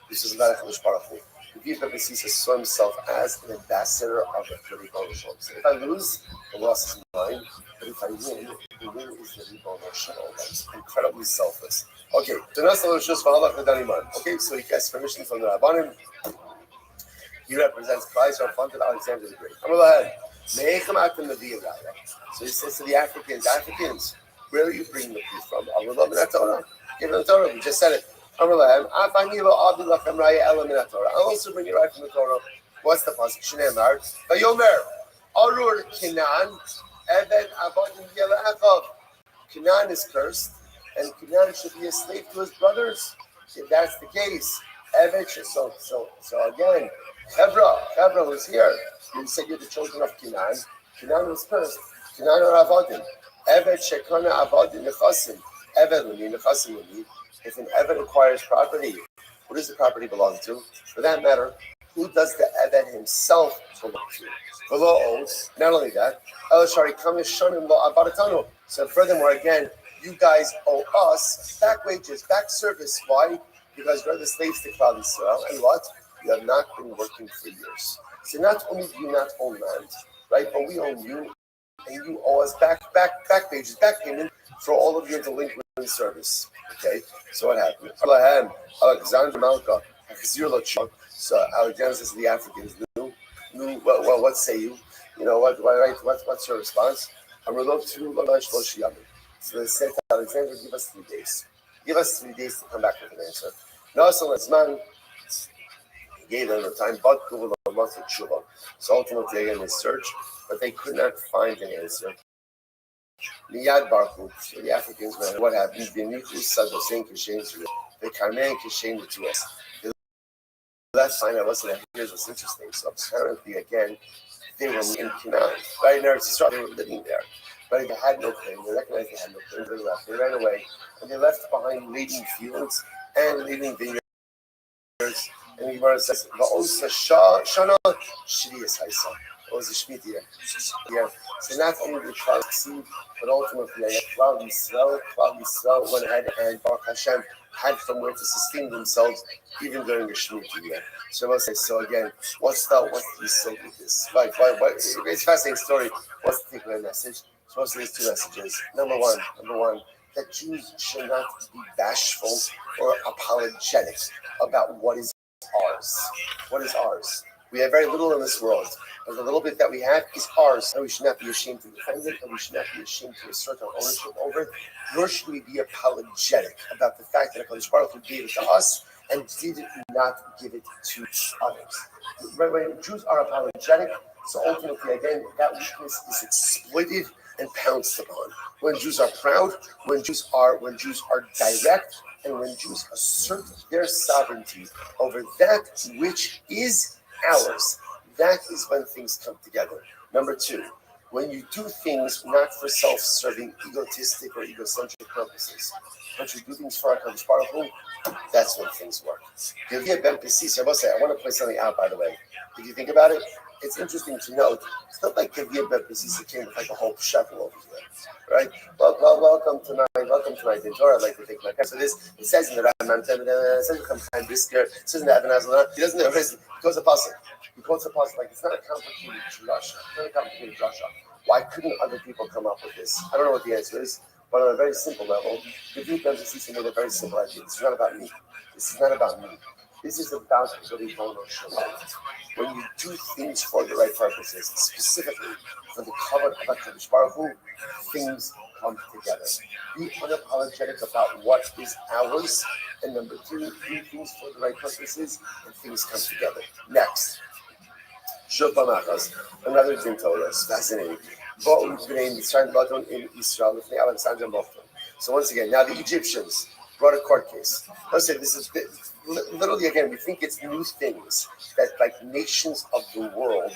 This is about HaKadosh Baruch Hu. Gavia ben Pesisa saw himself as an ambassador of the Ribbon Shalom. So if I lose, the loss is mine. But if I win, the win is the Ribbon Shalom. That's incredibly selfless. Okay, so he gets permission from the Rabbanim. He represents Christ, our funded Alexander the Great. So he says to the Africans, where are you bringing the peace from? Give them the Torah. We just said it. I'll also bring it right from the Torah. What's the pasuk? Shneimar, Vayomer, Arur Kinan, Eved Avodim Yelachav. Kinan is cursed, and Kinan should be a slave to his brothers. If that's the case, Eved. So again, Hebra was here. You said you're the children of Kinan. Kinan was cursed. Kinan are Avodim. Eved Shekana Avodim Nechasim. Eved Luni Nechasim Luni. If an Eved acquires property, who does the property belong to? For that matter, who does the Eved himself belong to? Not only that, so furthermore, again, you guys owe us back wages, back service. Why? Because you're the slaves to Klal Yisrael, and what? You have not been working for years. So not only do you not own land, right, but we own you, and you owe us back wages, back payment for all of your delinquent service. Okay, so what happened? Alexander Malka, so Alexander says to the Africans, well, what say you? You know what? What's your response? So they said to Alexander, give us 3 days. Give us 3 days to come back with an answer. No, so let's man. He gave them the time, but so ultimately again they searched, but they could not find an answer. Miyad Barku, so the Africans, man, what happened? They Carmen Kishen to us. Let's find out what's that. Here's what's interesting. So apparently, again, they were in Canaan. Right in Eretz Yisrael, they were living there. But they had no claim. They recognized they had no claim. They left. They ran away. And they left behind laden fields and laden vineyards. And the Gemara says, Shana Shrias Haisa. It was a Shemitah year. So not only did Klal succeed, but ultimately, Klal Yisrael went ahead and Baruch Hashem had somewhere to sustain themselves even during the Shemitah year. So I must say, so again, what's the result with this? It's a fascinating story. What's the takeaway message? So there's 2 messages. Number one, that Jews should not be bashful or apologetic about what is ours. What is ours? We have very little in this world, but the little bit that we have is ours, and we should not be ashamed to defend it, and we should not be ashamed to assert our ownership over it, nor should we be apologetic about the fact that HaKadosh Baruch Hu gave it to us and did not give it to others. When Jews are apologetic, so ultimately, again, that weakness is exploited and pounced upon. When Jews are proud, when Jews are direct, and when Jews assert their sovereignty over that which is ours, that is when things come together. Number 2, when you do things not for self-serving, egotistic, or egocentric purposes, but you do things for HaKadosh Baruch Hu, that's when things work. Gavia ben Pesisa, I must say, I want to point something out, by the way. If you think about it, it's interesting to note, it's not like Gavia ben Pesisa came with like a whole shekel over here, right? Welcome tonight in Torah. I'd like to take my class. So this, it says in the Rambam, it says in the Brisker, it says in the Even Hazanah, he doesn't know, he goes a pasuk. He quotes a pasuk, like it's not a complicated drasha. Why couldn't other people come up with this? I don't know what the answer is, but on a very simple level, Gavia ben Pesisa made a very simple idea. This is not about me. This is not about me. This is about the Ribbon Shalom. When you do things for the right purposes, specifically for the cover of HaKadosh Baruch Hu, things come together. Be unapologetic about what is ours, and number 2, do things for the right purposes, and things come together. Next, Shul Pamachas, another Din Torah. It's fascinating. In Israel, Alexander Mochton. So once again, now the Egyptians, brought a court case. Let's say this is literally again. We think it's new things that like nations of the world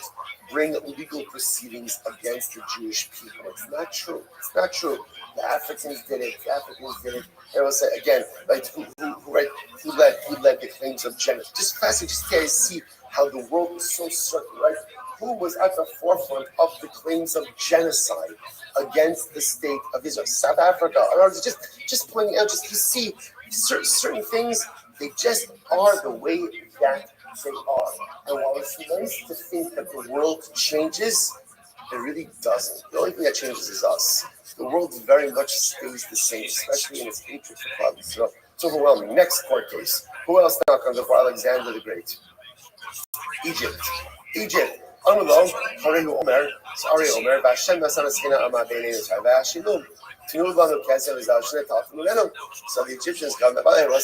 bring legal proceedings against the Jewish people. It's not true. It's not true. The Africans did it. The Africans did it. And I will say again, like who led the claims of genocide? Just fascinating. Just to see how the world was so certain, right? Who was at the forefront of the claims of genocide against the state of Israel? South Africa. I was just pointing out, just to see certain things. They just are the way that they are. And while it's nice to think that the world changes, it really doesn't. The only thing that changes is us. The world very much stays the same, especially in its hatred for Klal Yisrael. It's overwhelming. Next court case. Who else now comes before Alexander the Great? Egypt. Anulo, Harehu Omer, Sari Omer, Vashem Nasana Skina Amabene, Vashinum. Tinulanu Kazel is Alshnet Alfunulenu. So the Egyptians come, by the way,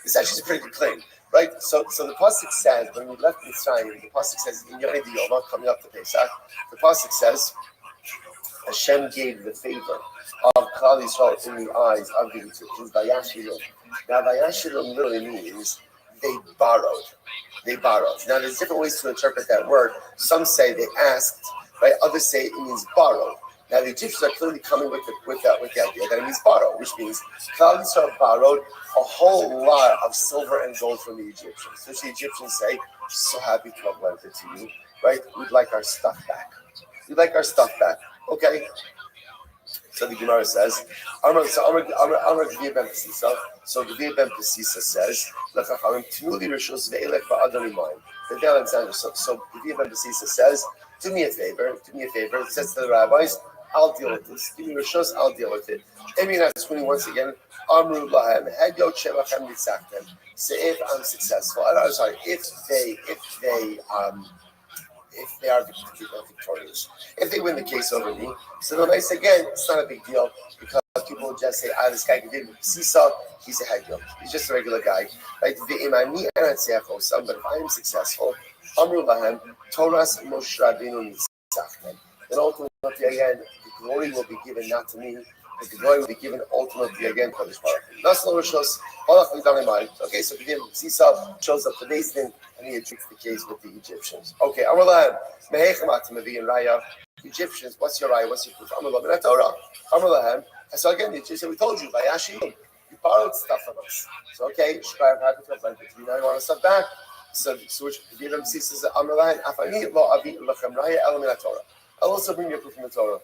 this actually is a pretty good claim, right? So the Pasuk says, when we left Mitzrayim, the Pasuk says, in Yom Yoma, coming up to Pesach, the Pasuk says, Hashem gave the favor of Klal Yisrael in the eyes of the Egyptians, Vayashilum. Now, Vayashilum literally means they borrowed. Now, there's different ways to interpret that word. Some say they asked, right? Others say it means borrowed. Now, the Egyptians are clearly coming with the idea that it means borrow, which means Klal Yisrael borrowed a whole lot of silver and gold from the Egyptians. Which the Egyptians say, so happy to have lent it to you, right? We'd like our stuff back. Okay. So the Gemara says, so the Gvir ben Pesisa says, the Alexander. So the Gvir ben Pesisa says, do me a favor. It says to the rabbis, I'll deal with this. Give me Rishos, I'll deal with it. Amy Natsuni once again, Amru Lahem, Hedyo Chelachem Nitzachtem. Say if I'm successful. I'm sorry, if they are victorious. If they win the case over me, so then I say again, it's not a big deal because people will just say, this guy did Sisa, he's a headyo. He's just a regular guy. Right? But if I am successful, Amru Lahem, Torah's Moshe Rabbeinu Nitzachtem. Then ultimately again, the glory will be given not to me, but the glory will be given ultimately again to Kodesh Baruch Hu. Okay, so Sisa shows up to Beis Din and he treats the case with the Egyptians. Okay, Amrulahem, Mehechem Atamavi and Raya. Egyptians, what's your Raya? What's your proof? Amrulahem, Torah. Amrulahem. So again, the Egyptians, we told you, Vayashi, you borrowed stuff from us. So okay, Shkar, happy to have lent it to you. Now you want stuff back. So which the Yidam says, Amrulahem, Afani, Lo Avi, Lachem Raya, Elamina Torah. I'll also bring you a proof from the Torah.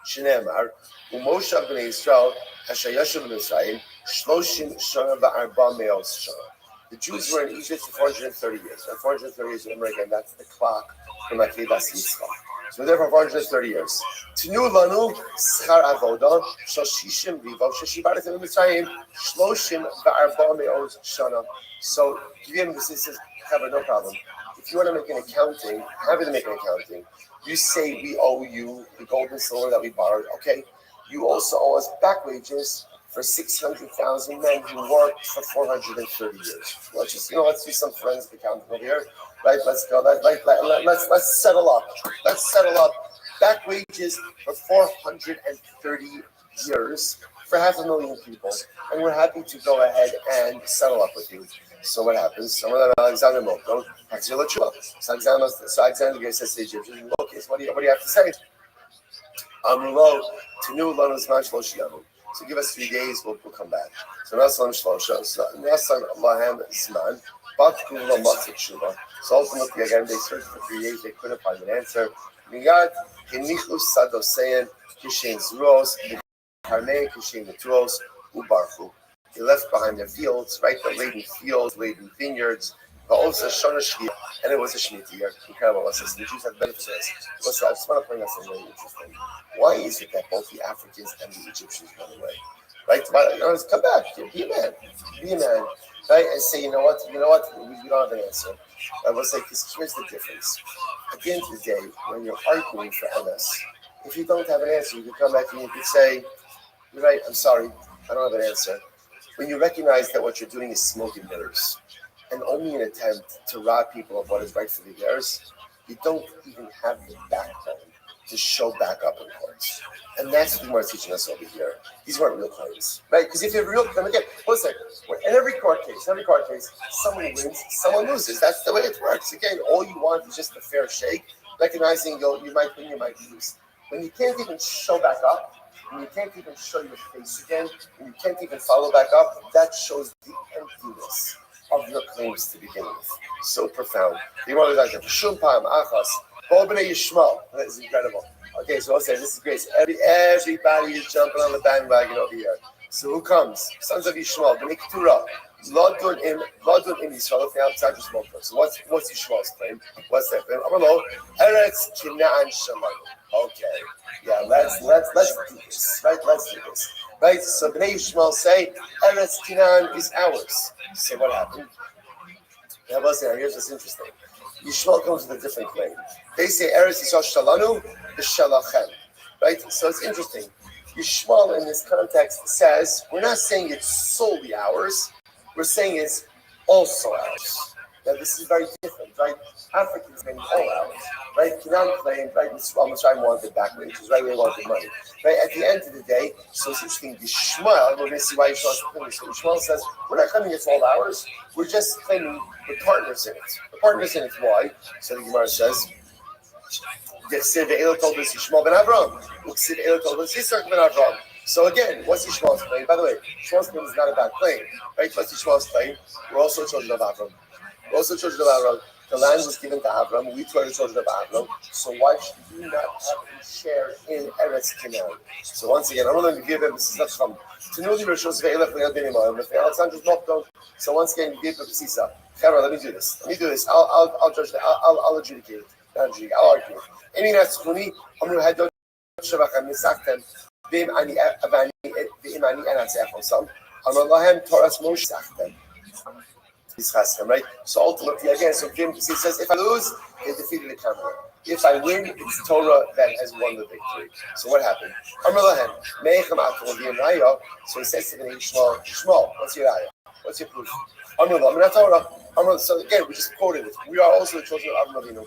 Shneimar, Umoshe Bnei Yisrael, Hashayashu B'Mitzrayim, Shloshim Shana Va'arba Me'os Shana. The Jews were in Egypt for 430 years. And 430 years, remember again, that's the clock from Akedas Yitzchak. So we're there for 430 years. Tinu Lanu Schar Avoda, Shoshishim Vivo, Shoshibarat Mitzrayim, Shloshim Va'arba Me'os Shana. So, Gideon says, no problem. If you want to make an accounting, happy to make an accounting. You say we owe you the gold and silver that we borrowed, okay? You also owe us back wages for 600,000 men who worked for 430 years. Let's do some forensic accounting over here, right? Let's go. Let's settle up. Let's settle up back wages for 430 years for 500,000 people, and we're happy to go ahead and settle up with you. So what happens? Some of them Alexander Mokdo, so Alexander says to the Egyptians, okay, so what do you have to say? So give us 3 days, we'll come back. So Nasan Shlosha, so Nasan Lahem Zman, but Kula Matzit Shuba. So ultimately again they searched for 3 days, they couldn't find an answer. Miyad, Kenichu Sadoseyan, Kishin Zros, Karne, Kishin Naturos, Ubarfu. They left behind their fields, right? The laden fields, laden vineyards, but also Shona Shvi, and it was a Shemitah year. Incredible. The Jews had benefits. I just want to point out something really interesting. Why is it that both the Africans and the Egyptians went away? Right? Come back, be a man, right? And say, you know what? We don't have an answer. I will say, because here's the difference. At the end of the day, when you're arguing for MS, if you don't have an answer, you can come back and you can say, you're right, I'm sorry, I don't have an answer. When you recognize that what you're doing is smoking mirrors and only an attempt to rob people of what is rightfully theirs, you don't even have the backbone to show back up in court. And that's what the Gemara is teaching us over here. These weren't real claims, right? Because if you have real claim, again, listen, in every court case, someone wins, someone loses. That's the way it works. Again, all you want is just a fair shake, recognizing you might win, you might lose. When you can't even show back up, when you can't even show your face again, when you can't even follow back up, that shows the emptiness of your claims to begin with. So profound. The Gemara is like, Shumpam, Achas, Bol B'nai Yishmael. That is incredible. Okay, so I'll say this is great. So everybody is jumping on the bandwagon over here. So who comes? Sons of Yishmael, B'nai Keturah, Lodun im Yisrael, from outside just smoke. So what's Yishmael's claim? What's that claim? Amalo, Eretz Kinaan Shalom. Okay, yeah, let's do this, right? Let's do this, right? So B'nai Yishmael say Eretz Kinaan is ours. So what happened? Here's what's interesting. Yishmael comes with a different claim. They say Eretz Yisrael Shalanu B'Shalachem, right? So it's interesting. Yishmael in this context says we're not saying it's solely ours. We're saying it's also ours. Now this is very different, right? Africans claim all ours, right? Canaan claimed, right? Mitzrayim wanted back wages, right? We wanted money, right? At the end of the day, so it's interesting. Yishmael, we're going to see why Yishmael's claiming. So Yishmael says we're not claiming it's all ours. We're just claiming the partners in it. The partners in it. Why? So the Gemara says. So again, what's Yishmael's claim? By the way, Yishmael's claim is not a bad claim, right? What's Yishmael's claim? We're also children of Avram. The land was given to Avram. We too are the children of Avram. So why should we not have a share in Eretz Canaan? So once again, I'm going to give him this is not from Tanuli Rishos Ve'elach Le'adinimah. Alexander's Mokdon. So once again, you give him Sisa. Chera, let me do this. I'll judge that. I'll adjudicate it. I'll argue it. Emi Natzchuni, Amru Hadot Shavacham Nisachtem, Vim Ani Anatzechon Sam, Amru Lahem Toras Moshe Sachtem. Right? So ultimately, again, so Jim says, if I lose, they defeated the Cameron. If I win, it's Torah that has won the victory. So what happened? So he says to the Shmuel, what's your ayah? What's your proof? So again, we just quoted it. We are also the children of Avram Avinu.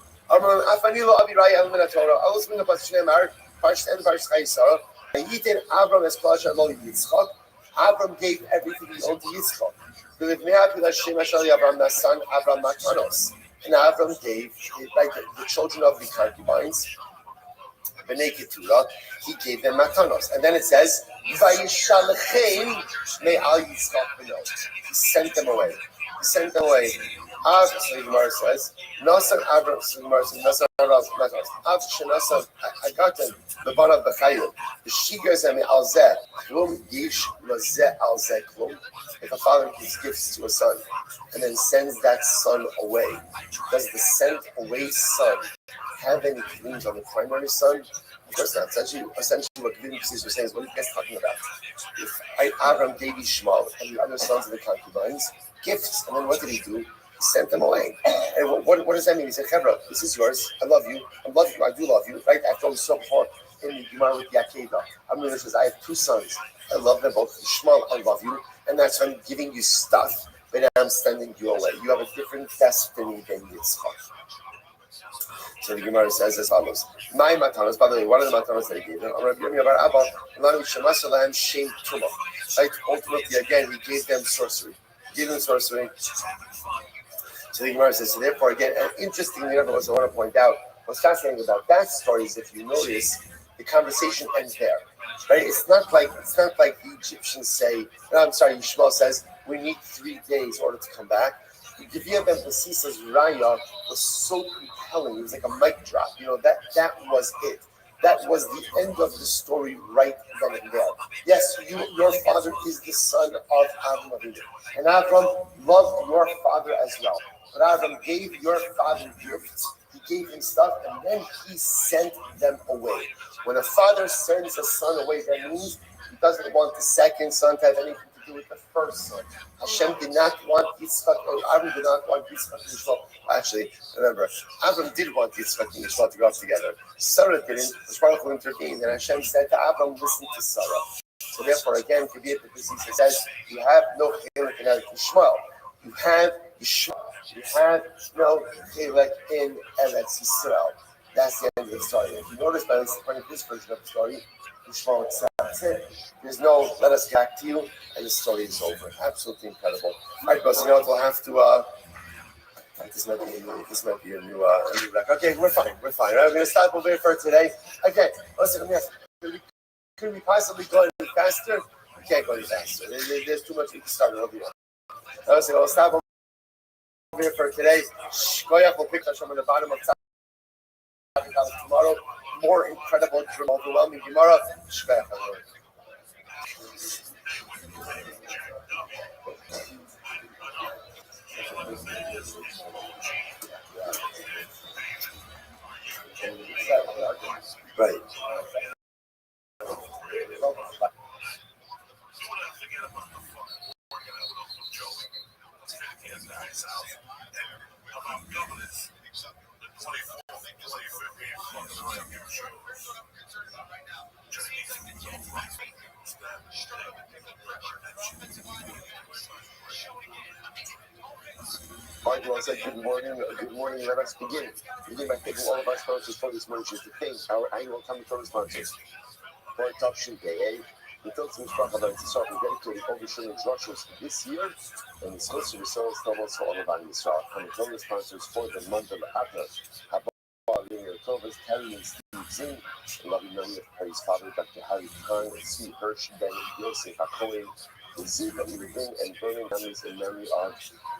Avram gave everything he owned to Yitzchak. And Avram gave, like the children of the concubines, B'nai Keturah, he gave them matanos. And then it says, Vayishalchem me'al Yitzchak b'no. He sent them away. So the Gemara says, Nasar Avram, so the Gemara says, Nasar Avram, Av Shenasar, I got them, the Ban of Bechayim, the Shigas and Al Zeh, Klum Yish Lazeh Al Zeh Klum. If a father gives gifts to a son and then sends that son away, does the sent away son have any claims on the primary son? Of course not. Essentially what the Biblia is saying is, what are you guys talking about? If Avram gave Ishmael and the other sons of the concubines gifts, and then what did he do? He sent them away. And what does that mean? He said, Chevra, this is yours. I love you. I do love you. Right? After all we saw before in the Gemara with Yaakov. Amr says, I have two sons. I love them both. Ishmael, I love you. And that's why I'm giving you stuff, but I'm sending you away. You have a different destiny than Yitzchak. So the Gemara says as follows. My matanos, by the way, one of the matanos that he gave them, right? Ultimately, again, he gave them sorcery. So the Gemara says, so therefore, again, and interestingly enough, what I want to point out, what's fascinating about that story is if you notice, the conversation ends there. Right? It's not like the Egyptians say, Yishmael says, we need 3 days in order to come back. The Gevia ben Basisa's raya was so compelling. It was like a mic drop. That was it. That was the end of the story right then and there. Yes, your father is the son of Avram Avinu. And Avram loved your father as well. But Avram gave your father gifts. He gave him stuff, and then he sent them away. When a father sends a son away, that means he doesn't want the second son to have anything to do with the first son. Hashem did not want Yitzchak, or Avram did not want Yitzchak and Yishmael. Actually, remember, Avram did want Yitzchak and Yishmael to go up together. Sarah didn't. The Baruch Hu intervened, and Hashem said to Avram, listen to Sarah. So therefore, again, to be able to see, it says, you have no chelik in Yishmael. You have Yishmael. You have no chelik in Eretz Yisrael. That's the end of the story. If you notice by this version of the story, Yishmael accepts it. There's no let us get back to you, and the story is over. Absolutely incredible. All right, boss, you know what? We'll have to. This might be a new record. Okay, we're fine. All right, we're gonna stop over here for today. Okay, listen, let me ask. Could we possibly go any faster? We can't go any faster. There's too much we can start over here. Listen, we'll stop over here for today. We'll pick up from the bottom of tomorrow. More incredible, overwhelming Gemara. Right. I want to say good morning. Good morning. Let us begin. Begin by thanking all of our sponsors for this morning. To thank our annual coming from sponsors. For Top Shoot Day, the Tilton Sprachavan to start with dedicated overshooting Rothschilds this year, and it's supposed to be so almost for all of our Israel. Coming from the sponsors for the month of April. Linear Clovis, Terry and Steve Zinn, loving memory of Perry's father, Dr. Harry Khan, and Sue Hirsch, Ben Yosef Hakohen, the Ziv that we bring and burning memories in memory of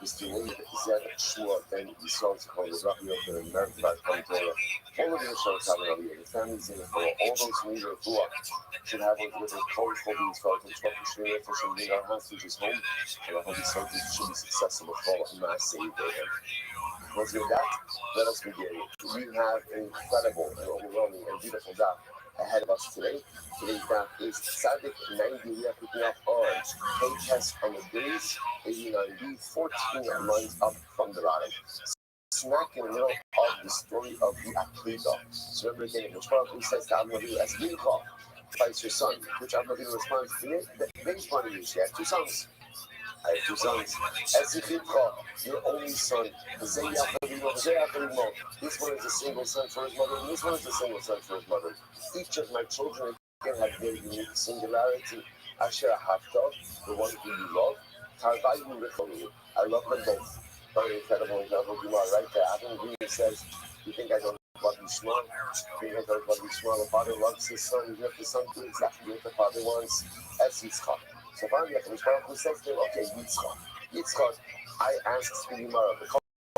Mr. Wade, Zed, Shmuel, Ben Yisrael, Rabbi, the American Bible Torah, all of the Yisrael Rabbi, the families in the world, all those who need a Ruach should have one delivered cold for the Yisrael, and 12 Shmir, for some being our hostages home, and I hope these soldiers should be successful with all of mass saved there. Once with that, let us begin. We have an incredible and overwhelming and beautiful day ahead of us today. Today's day is Sadik 90. We are picking up on K-Test on the days, 89B, 14 lines up from the bottom. Smack in the middle of the story of the Akedah. So remember again, which probably says to Abnavinu as Mincha, fights your son, which Abnavinu responds to the biggest part of you. She has two sons. I have two sons. Ezekimcha, your only son. This one is a single son for his mother, and this one is a single son for his mother. Each of my children again have very unique singularity. Asher Hafta, the one who you love. Tarvayu Rechonu, I love them both. Very incredible Gemara right there. Adam Green says, you think I don't love you small? You think I don't love you small? The father loves his son. You have the son do exactly what the father wants. As Yitzchak. So finally, who says to him, okay, Yitzchak, I asked the Gemara, the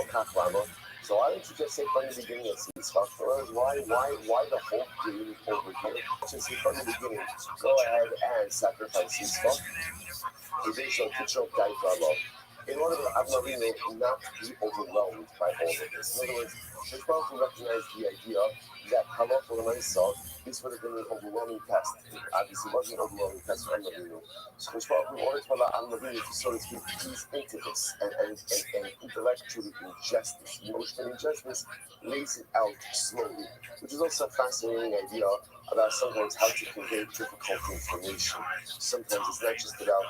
Kachlama, so why don't you just say from the beginning of Yitzchak? Why the whole game over here? Just say from the beginning, go ahead and sacrifice Yitzchak. In order for Avnavinu not to be overwhelmed by all of this. In other words, the Prophet recognized the idea that Halacha L'Maisa, this would have been an overwhelming test. Obviously, it wasn't an overwhelming test for Avnavinu. So the Prophet, in order to allow Avnavinu to, so to speak, ease into this and intellectually ingest this, emotionally ingest this, lays it out slowly, which is also a fascinating idea about sometimes how to convey difficult information. Sometimes it's not just about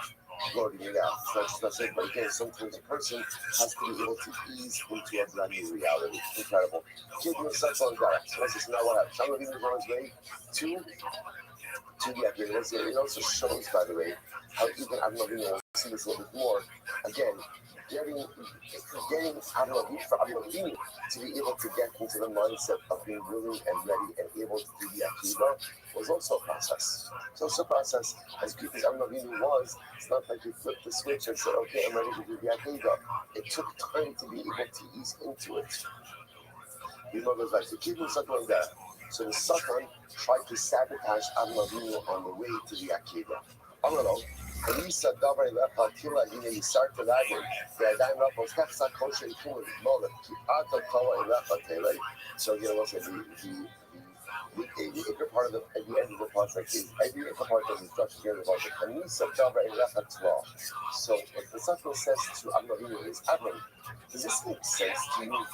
blurting it out. It's not just about saying, but again, sometimes a person has to be able to ease into a brand new reality. Incredible. Kid yourself on that. So this is not what happens. I'm going to be on his way to the appearance. It also shows, by the way, how even I'm not going to see this a little bit more. Again, getting Avnavinu to be able to get into the mindset of being willing and ready and able to do the Akiva was also a process. So it's a process. As good as Avnavinu was, it's not like you flipped the switch and said, okay, I'm ready to do the Akiva. It took time to be able to ease into it. The mother's like, so keep himself like that. So the Satan tried to sabotage Avnavinu on the way to the Akiva. Amalo, Elisa Davar Lepa Tila in Sarta Lagan, the Adam Rapos Hefsa Kosher Kuman, Mola, Ata Kawa Lepa Tele. So you know, the inner part of the end of the project is every inner part of the structure here about the Elisa Davar Lepa Tila. So what the Satan says to Avnavinu is, Avram, does this make sense to you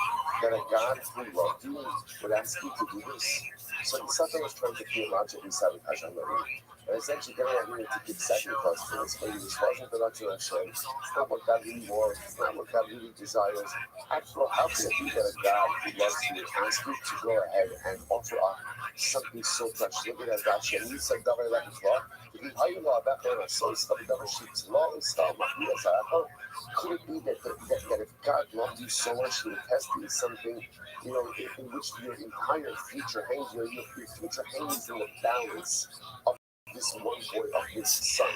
that a God who loved you would ask you to do this? So the Satan was trying to theologically sabotage Avnavinu. And essentially, they don't need to give sacrifice for this, but it wasn't the Ratzon Hashem. It's not what God really wants. It's not what God really desires. After all, how can it be that a God who loves you asks you to go ahead and offer up something so precious? Look at that, God. He said, "Davar lekach." How you know about that? So it's the Davar sheets. Law and style. Could it be that if God loved you so much, He would test you with something, in which your entire future hangs, your future hangs in the balance of this one boy, of this son?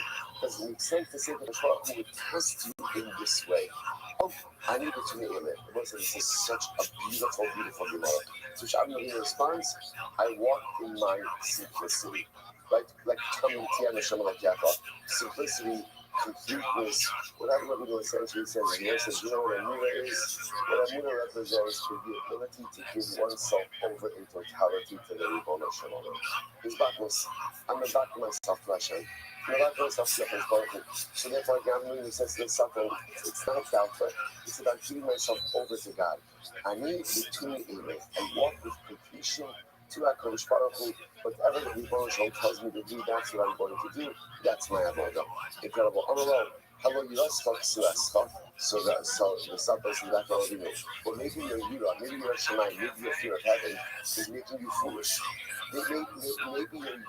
Does it make sense to say that the Torah who would test you in this way? Oh, I needed to name it. This is such a beautiful, beautiful Gemara. To which I'm in response, I walk in my simplicity. Like coming Tiana Shema Yaakov. Simplicity, completeness, whatever Rabbi essentially says, he says, what Amuna is? What Amuna represents is the ability to give oneself over in totality to the Ribbon Shalom. His backness, I'm about myself to Hashem. I'm about myself to Hashem. So therefore, again, he says, it's not about that. It's about giving myself over to God. I need between Amos and walk with completion to HaKadosh Baruch Hu. Whatever the Ribbon Shalom tells me to do, that's what I'm going to do. That's my avodah. Incredible. Hello, you lost stuff. So the suffers in that already know. But maybe your Yira, maybe your Shemai, maybe your fear of heaven is making you foolish. Maybe your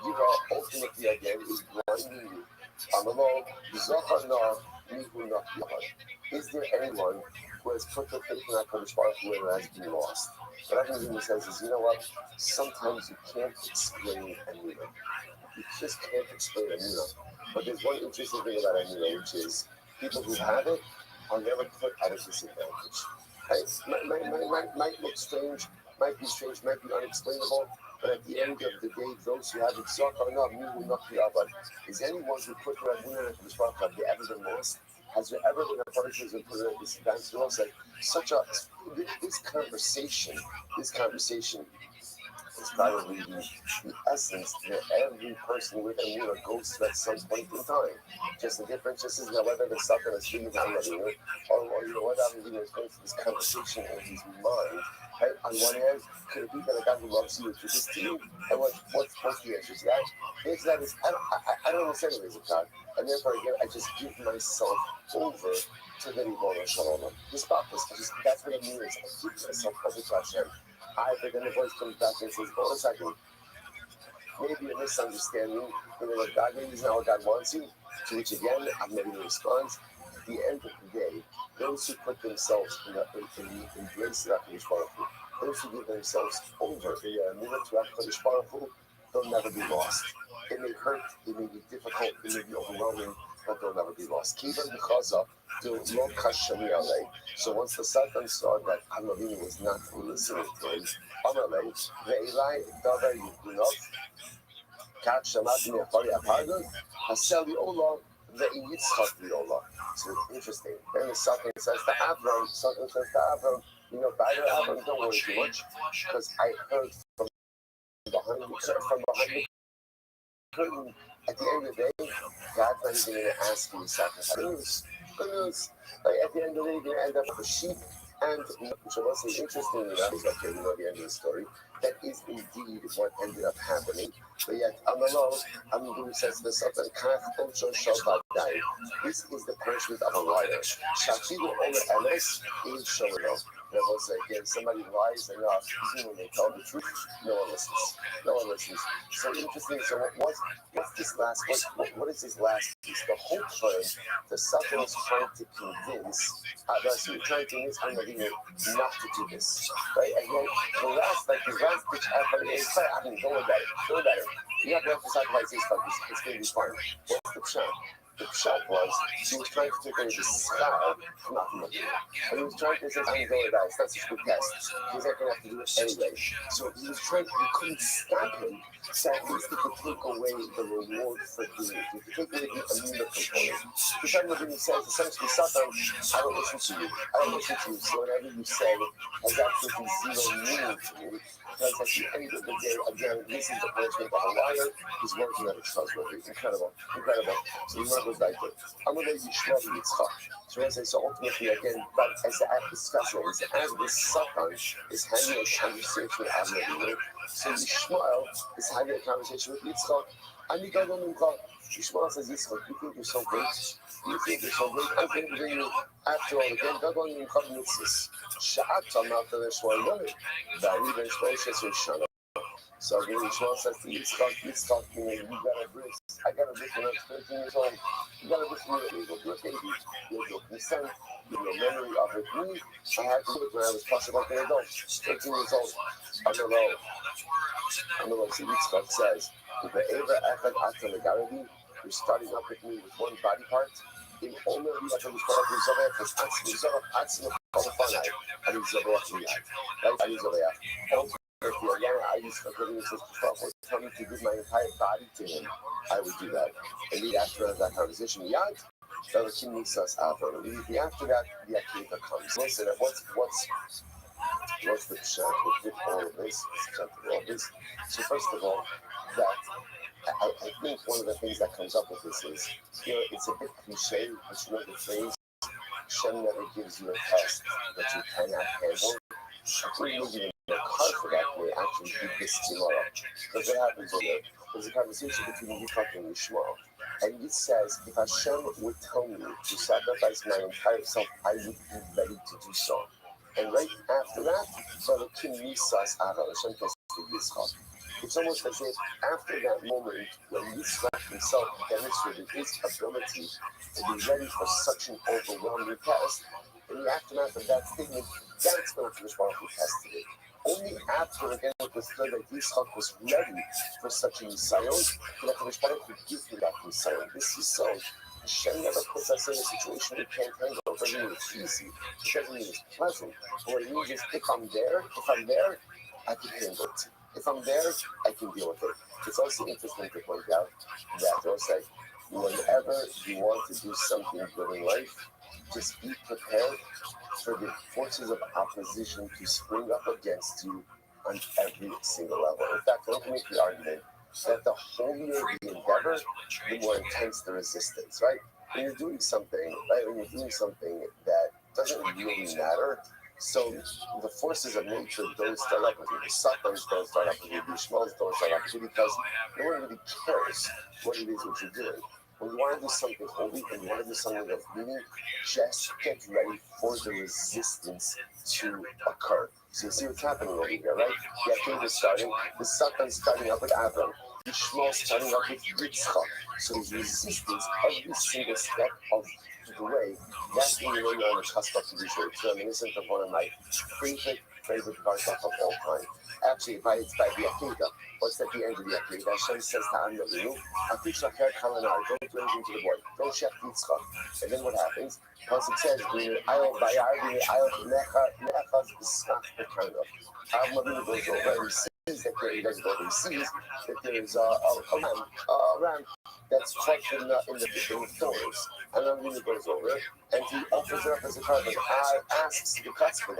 Yira ultimately again is blinding you. Hello, Zohar na mihu na yahar. Is there anyone who has put their faith in HaKadosh Baruch Hu and has been lost? What Rabbi says is, you know what? Sometimes you can't explain Amina. You just can't explain Amina. But there's one interesting thing about Amina, which is people who have it are never put at a disadvantage. Might look strange, might be unexplainable, but at the end of the day, those who have it, is anyone who put their Amina at the Baruch, have they ever been lost? Has there ever been a person who's been put at a disadvantage? Like this conversation is probably the essence that every person with Amuna goes through at some point in time. Just the difference is whether the sucker is speaking to Amuna or whether Amuna is going through this conversation in his mind. Right? On one hand, could it be that a guy who loves you would do this to you? And what's the answer to that? The answer to that is I don't understand the reason, God. And therefore, again, I just give myself over to the Ribbon Shalom. This that's what it means. I give myself over to Hashem. But then the voice comes back and says, hold a second, maybe you're misunderstanding, what God is not what God wants you, to which again, I'm never going to respond. At the end of the day, those who put themselves in the embrace of HaKadosh Baruch Hu, those who give themselves over to HaKadosh Baruch Hu, they'll never be lost. It may hurt, it may be difficult, it may be overwhelming, but they'll never be lost. Kivan b'chaza, lo kashani alei. So once the Satan saw that Amavini was not listening to him, Amalei, ve'ilai davar yibunov, kat shamati me'achari apargod, haseli olah, ve'iyitzchak li'olah. So interesting. Then the Satan says to Avram, Father Avram, don't worry too much, because I heard from behind the curtain. At the end of the day, God's not even going to ask you to sacrifice. Good news. At the end of the day, you're going to end up with a sheep. And which was interesting enough is the end of the story. That is indeed what ended up happening. But yet, Amnon says to the Sultan, this is the punishment of a liar. Shachidu Omer Emes is showing up. That was again, somebody lies enough, even when they tell the truth, no one listens. So interesting. So what's this last? What is this last piece? The whole time, the Sultan is trying to convince Amnon not to do this, right? And then the last pitch effort is, don't worry about it. You have to sacrifice this, but it's going to be fine. What's the pshat? The pshat was, he was trying to take away the scar from Ahmed. And he was trying to say, I'm going to die. That's a good test. He's not going to have to do it anyway. So he couldn't stop him. So at least he could take away the reward for doing it. He could take away the Amina component. Because everything he says, essentially, Satan, I don't listen to you. So whatever you say has absolutely zero meaning to me. Because at the end of the day, again, this is the punishment of a liar. He's working on his trustworthy. Incredible. So he goes like this. I'm going to Yishmael Yitzchak. So ultimately, again, but as the act discussing, as the Satan is having a conversation with Avram, so Yishmael is having a conversation with Yitzchak. Yishmael says, Yitzchak, you think you're so great? You think you're so great? I'm going to bring you, after all, again, Gadol Nimkov Mitzvahs. Sha'at Malta Neshwar Yomim. Dari Ben Shmol Shesur Shana. So when Yishmael says to Yitzchak, you got a bris. I got a bris when I was 13 years old. You got a bris when you were a baby. You have consent. You have memory of it. Me, I had to do it when I was possible like an adult. 13 years old. I don't know. So Yitzchak says, you're starting up with me with one body part. In only the other was called Rizaveh, because Atzim called the Fanai, and Rizaveh, right? I used to tell me to give my entire body to him. I would do that. And then after that conversation, Yad, immediately after that, the Akiva comes. Listen, what's the pshat with all of this? So first of all, that I think one of the things that comes up with this is, it's a bit cliche, but you know the phrase, Shem never gives you a test that you cannot handle. I think maybe the card for that may actually do this tomorrow. Because what happens over there, there's a conversation between Yitzchak and Yishmael. And it says, if Hashem would tell me to sacrifice my entire self, I would be ready to do so. And right after that, Brother Kim Yisas Ava, Hashem tells Yitzchak. It's almost as if after that moment when Yitzchak himself demonstrated his ability to be ready for such an overwhelming test, in the aftermath of that statement, that's when the Baruch tested it. Only after again it was clear that Yitzchak was ready for such a Nisayon, that the Baruch would give him that Nisayon. This is so. Hashem never puts us in a situation we can't handle. It doesn't mean it's easy. It doesn't mean it's pleasant. But what it means is if I'm there, I can handle it. If I'm there, I can deal with it. It's also interesting to point out that also, whenever you want to do something good in life, just be prepared for the forces of opposition to spring up against you on every single level. In fact, don't make the argument that the holier the endeavor, the more intense the resistance, right? When you're doing something, that doesn't really matter, so the forces of nature don't start up with you. The Satans don't start up with you. The Ishmaels don't start up with you because no one really cares what it is what you're doing. When you want to do something holy and you want to do something of meaning, just get ready for the resistance to occur. So you see what's happening over here, right? The Akiva is starting, the Satan starting up with Avram, the Ishmael starting up with Yitzchak. So there's resistance every single step of the way. That's when you're on the cusp of the Israel. It's reminiscent of one of my favorite verses of all time. Actually, it's by the Akiva. What's at the end of the Akiva? Hashem says to Amnavinu, Atish Lacher Kalanar, don't do anything to the boy, don't check Yitzchak. And then what happens? Once it says, Ayol Bayar, Ayol Nechaz B'Skach B'Karno. Amnavinu goes over and he sees that there is a ram that's caught in the thorns. And then he goes over and he offers it up as a carbon. Asks the Katzker,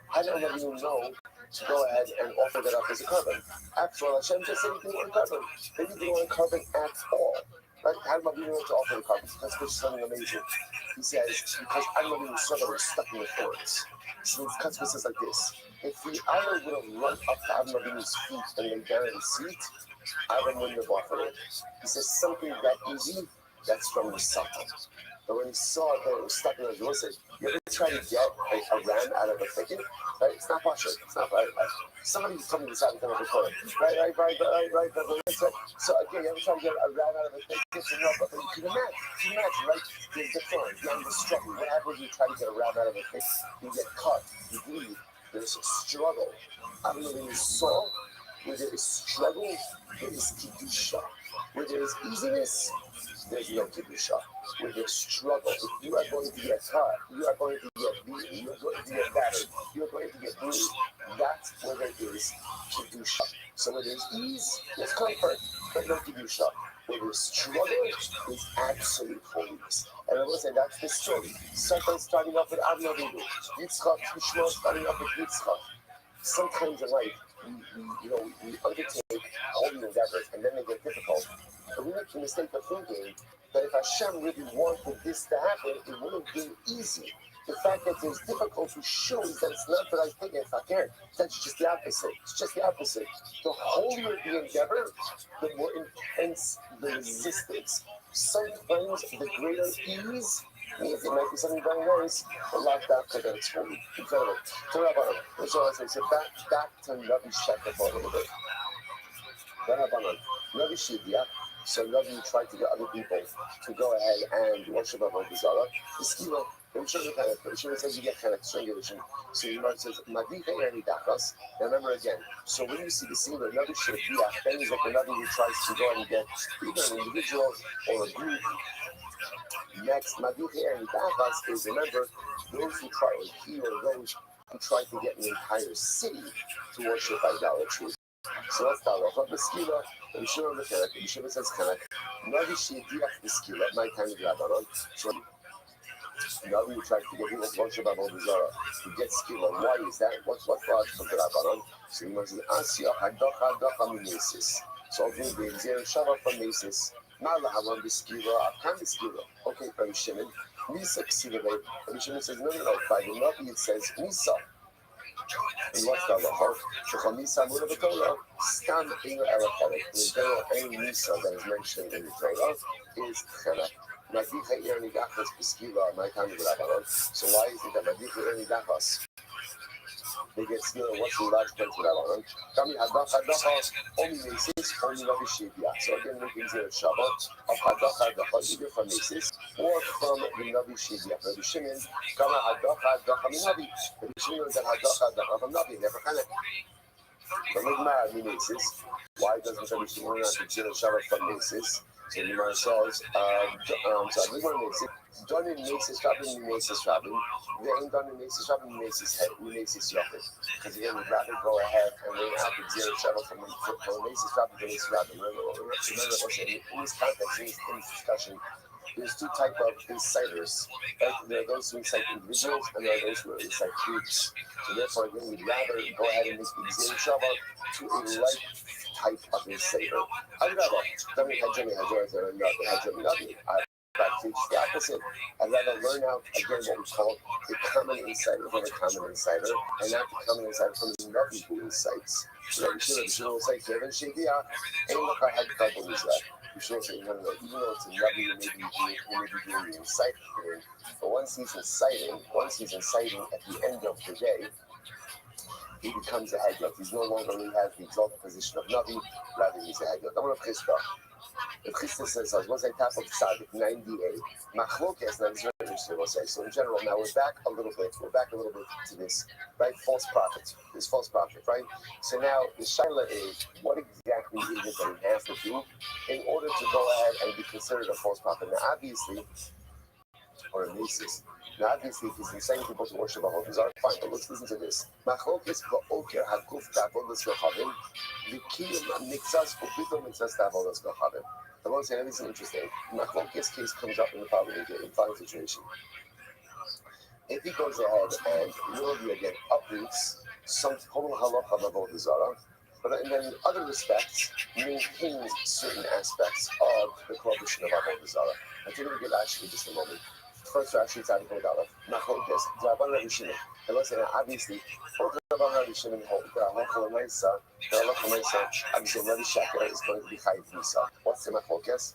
how do you know to go ahead and offer that up as a carbon? After all, Hashem just said he didn't want carbon. They didn't want carbon at all. Right? How do you know to offer the carbon? That's which is something amazing. He says, because Adam Avinu was stuck in the thorns. So the Katzker says like this. If the Adam would have run up to Adam Avinu's feet and lay down in the seat, Adam wouldn't have offered it. He says something that easy, that's from the Satan. But when he saw that it was stuck in the door, he said, you ever try to get a ram out of a thicket? Right? It's not possible. It's not right. Somebody told me this out of the corner. Right. So again, you ever try to get a ram out of a thicket? No, but you can imagine, right? There's the thorn, the struggle. What happens when you try to get a ram out of a thicket? You get cut, you bleed. There's a struggle. I don't know when you saw where there is struggle, there is kedusha. Where there is easiness, there's no kedusha. Where there's struggle, if you are going to get cut, you are going to get beaten, you are going to get battered, you are going to get bruised. That's where there is kedusha. So where there's ease, there's comfort, but no kedusha. Where there's struggle, is absolute holiness. And I will say that's the story. Satan starting off with Avram Avinu, Yitzchak, Yishmael starting off with Yitzchak. Sometimes in life, we undertake holy endeavors and then they get difficult. But we make the mistake of thinking that if Hashem really wanted this to happen, it would have been easy. The fact that there's difficulty shows that it's not that I think it's not there. That's just the opposite. It's just the opposite. The holier the endeavor, the more intense the resistance. Sometimes the greater ease means it might be something very nice, but not that that it's holy. Incredible. So Rabbi, so back to Rabbi Shekha for a little bit. Rabbi Shivya. So Rabbi tried to get other people to go ahead and worship Avodah Zarah. The skila, the Shema says you get kind of strangulation. So the Gemara says, Madiche and Dachas. Now remember again, so when you see the skila, Rabbi Shivya, then he's like a Rabbi who tries to go and get either an individual or a group. Next, Madiche and Dachas is, remember, those who try, or he or those who try to get an entire city to worship idolatry. So let's start off. But the skila, the Yeshiva Mechanek, the Yeshiva says Kanak, Navi Shediach the skila, my time of Rabbanon. So now we try to get people to worship Avodah Zarah to get skila. Why is that? What's logical to Rabbanon? So he must say, Asya Hadocha Mimesis. So if we be Zer Shava from Mesis, Mala Haman the skila, Akan the skila. Okay, Rabbi Shimon, Misa Ksiva. Rabbi Shimon says, no, by the Navi it says Misa. And what's the halacha? The Chamisa Muna B'Torah, Stam Inu Erechanek. In general, any Misa that is mentioned in the Torah is Chenek. Madicha Ir Nidachas B'Skila, my time of Rabbanon. So why is it that Madicha Ir Nidachas? They get skila, what's the logical to Rabbanon? Kami Hadacha, only Mesis, only Rabbi Shivya. So again, we can say a Shabbat of Hadacha, either from Mesis or from the Rabbi Shivya. Rabbi Shimon, Kama Hadacha min Navi. Rabbi Shimon is that Hadacha from Navi, never Kanek. From Igmar, Mesis. Why doesn't Rabbi Shimon not consider Shabbat from Mesis? So the Gemara says, so Igmar Mesis. Done in Mesis Rabin, Mesis Rabin. They ain't done in Mesis Rabin, Mesis Yochid. Because again, we'd rather go ahead and lay out the zero shuttle from Mesis Rabin to Mesis Rabin. Remember, in this context, in this discussion, there's two types of inciters. Right? There are those who incite individuals, and there are those who incite groups. So therefore, again, we'd rather go ahead and make the zero shuttle to a like type of inciter. I'd rather, don't we have Hajjami teach the opposite. I'd rather learn out again what we call the common insider from a common insider, and not the common insider from the Rabbi who incites. So the Shema will say, Kevin Shevia, and look, I had trouble with that. The Shema will say, no, even though it's a Rabbi, you may be doing the inciting, but once he's inciting at the end of the day, he becomes a Haggard. He's no longer really has the exalted position of Navi, rather he's a Haggard. I'm going to Chizka. The Chizka says, what's that top of Tzaddik, 98. Machlokes, now this is very interesting, we'll say. So in general, now we're back a little bit to this, right? False prophet, right? So now the Shaila is, what exactly is it that he has to do in order to go ahead and be considered a false prophet? Now obviously, or a Mesis. Now, obviously, if he's inciting people to worship Avodah Zarah, fine, but let's listen to this. Machlokes ba'oker haguf ta'avodas kochavim, v'kiyum mitzas u'pitom mitzas ta'avodas kochavim. I want to say everything interesting. Machlokes case comes up in the following situation. If he goes ahead and literally again uproots some total halacha of Avodah Zarah, but and then in other respects maintains certain aspects of the prohibition of Avodah Zarah. I think we'll get actually just a moment. First, actually, it's Adi Kodalef. Machlokes, Rabban Rabbi Shimon. And let's say now, obviously, Rabban Rabbi Shimon, Halacha L'Maisa, obviously, Rabbi Shekha is going to be Chayiv Misa. What's the Machlokes?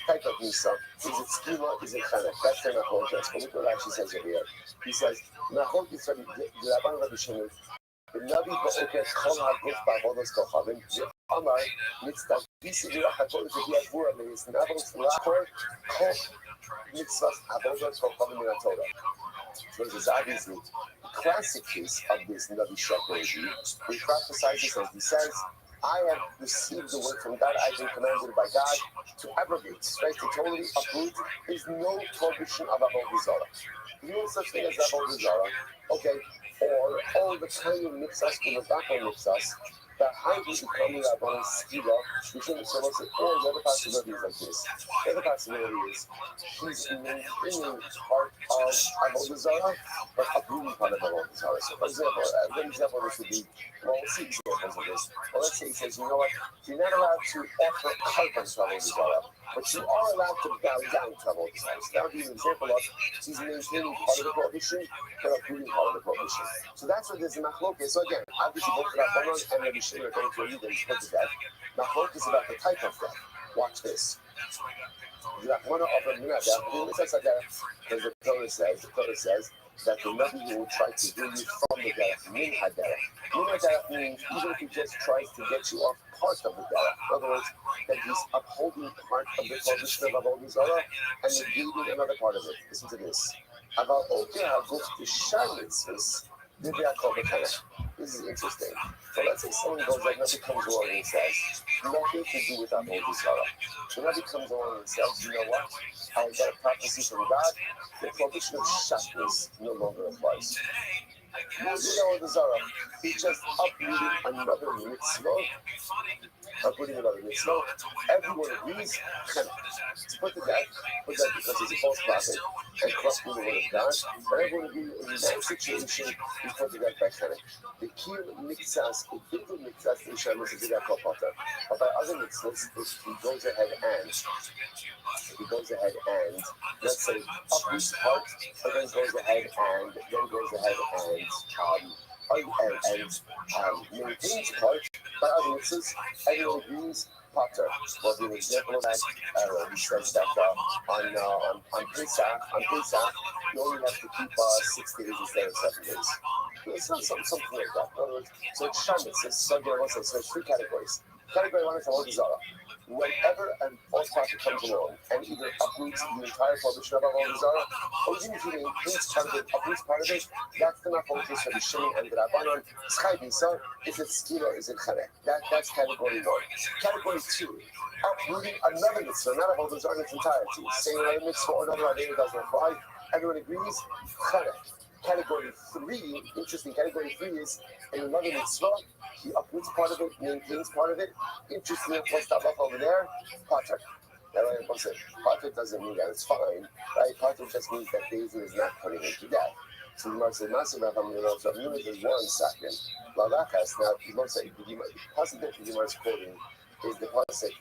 Type of Misa. Is it Skima? Is it Chanek? That's the Machlokes. But look what it actually says over here. He says, Machlokes, Rabban Rabbi Shimon, Navi Ba'oker Chol HaGuf Ba'avodas Kochavim, Amar, Mitzvah, Visi V'Rachatol, V'Hiyav Vura, Meis Navos L'Achor, Kol, Mitzvah Avodas Kochavim in Torah. So this is obviously the classic case of this Navi Shekha. He prophesies as he says, I have received the word from God, I've been commanded by God to abrogate, right, to totally uproot. There's no prohibition of Avodah Zarah. There's no such thing as Avodah Zarah. Okay, or all the tiny mitzvahs, the Rebbe mitzvahs, the highly becoming Rabban Skila, we shouldn't say, or the other possibility is like this. The other possibility is he's maintaining part of Avodah Zarah, but uprooting part of Avodah Zarah. So, for example, a good example of this would be, well, we'll see examples of this. Well, let's say he says, you know what, you're not allowed to offer carbon to Avodah Zarah. but you are allowed to bow down to Avodah Zarah. So that would be an example of he's maintaining part of the prohibition, but uprooting part of the prohibition. So that's what there's a machlokes. So again, obviously both Rabbanon and Rabbi Shimon are going to agree that he's put to death. Machlokes is about the type of death. Watch this. The Rachmana of Rabbi because the Torah says that the Nabi will try to do you from the derech, min haderech. Min haderech means even if he just tries to get you off part of the derech. In other words, that he's upholding part of the prohibition of Avodah Zarah and negating another part of it. Listen to this. About okay, haguf b'shar mitzvahs. This is interesting. So let's say someone goes like Nabi comes along and says, nothing to do with Avodah Zarah. So Nabi comes along and says, you know what? I got a prophecy from God. The prohibition of shackles no longer applies. Avodah Zarah, he just uprooted another mitzvah. Everyone agrees to put to death, because he's a false prophet and corrupting the word of God. But everyone agrees in that situation, he's put to death by Chenek. The key mitzvahs, the bigger mitzvahs, the Shem is a potter. But by other mitzvahs, if he goes ahead and let's say uproots part, but then goes ahead and maintains part by other mitzvahs, everyone agrees potter. Well, the example of that, he says that on Pesach, you only have to keep 6 days instead of 7 days. It's not something like that. In other words, so it's shamitz. So there's 3 categories. Category 1 is Avodah Zarah. Whenever a false prophet comes along and either uproots the entire prohibition of Avodah Zarah, or even if he uproots part of it, that's the machlokes for the Shimon and the Rabbanon. Schai bisa, is it skila, is it charek? That's category 1. Category 2, uprooting another mitzvah, not Avodah Zarah in its entirety. Saying another mitzvah or another idea doesn't apply. Everyone agrees, charek. Category 3, interesting, category 3 is in another mitzvah, he uproots part of it, maintains part of it. Interesting, what's that up over there? Pater. Pater doesn't mean that it's fine, right? Pater just means that David is not putting him to death. So the Gemara says, "Massive Rav is 1 second." Lalachas. Now, the pasuk that the Gemara is quoting is the pasuk.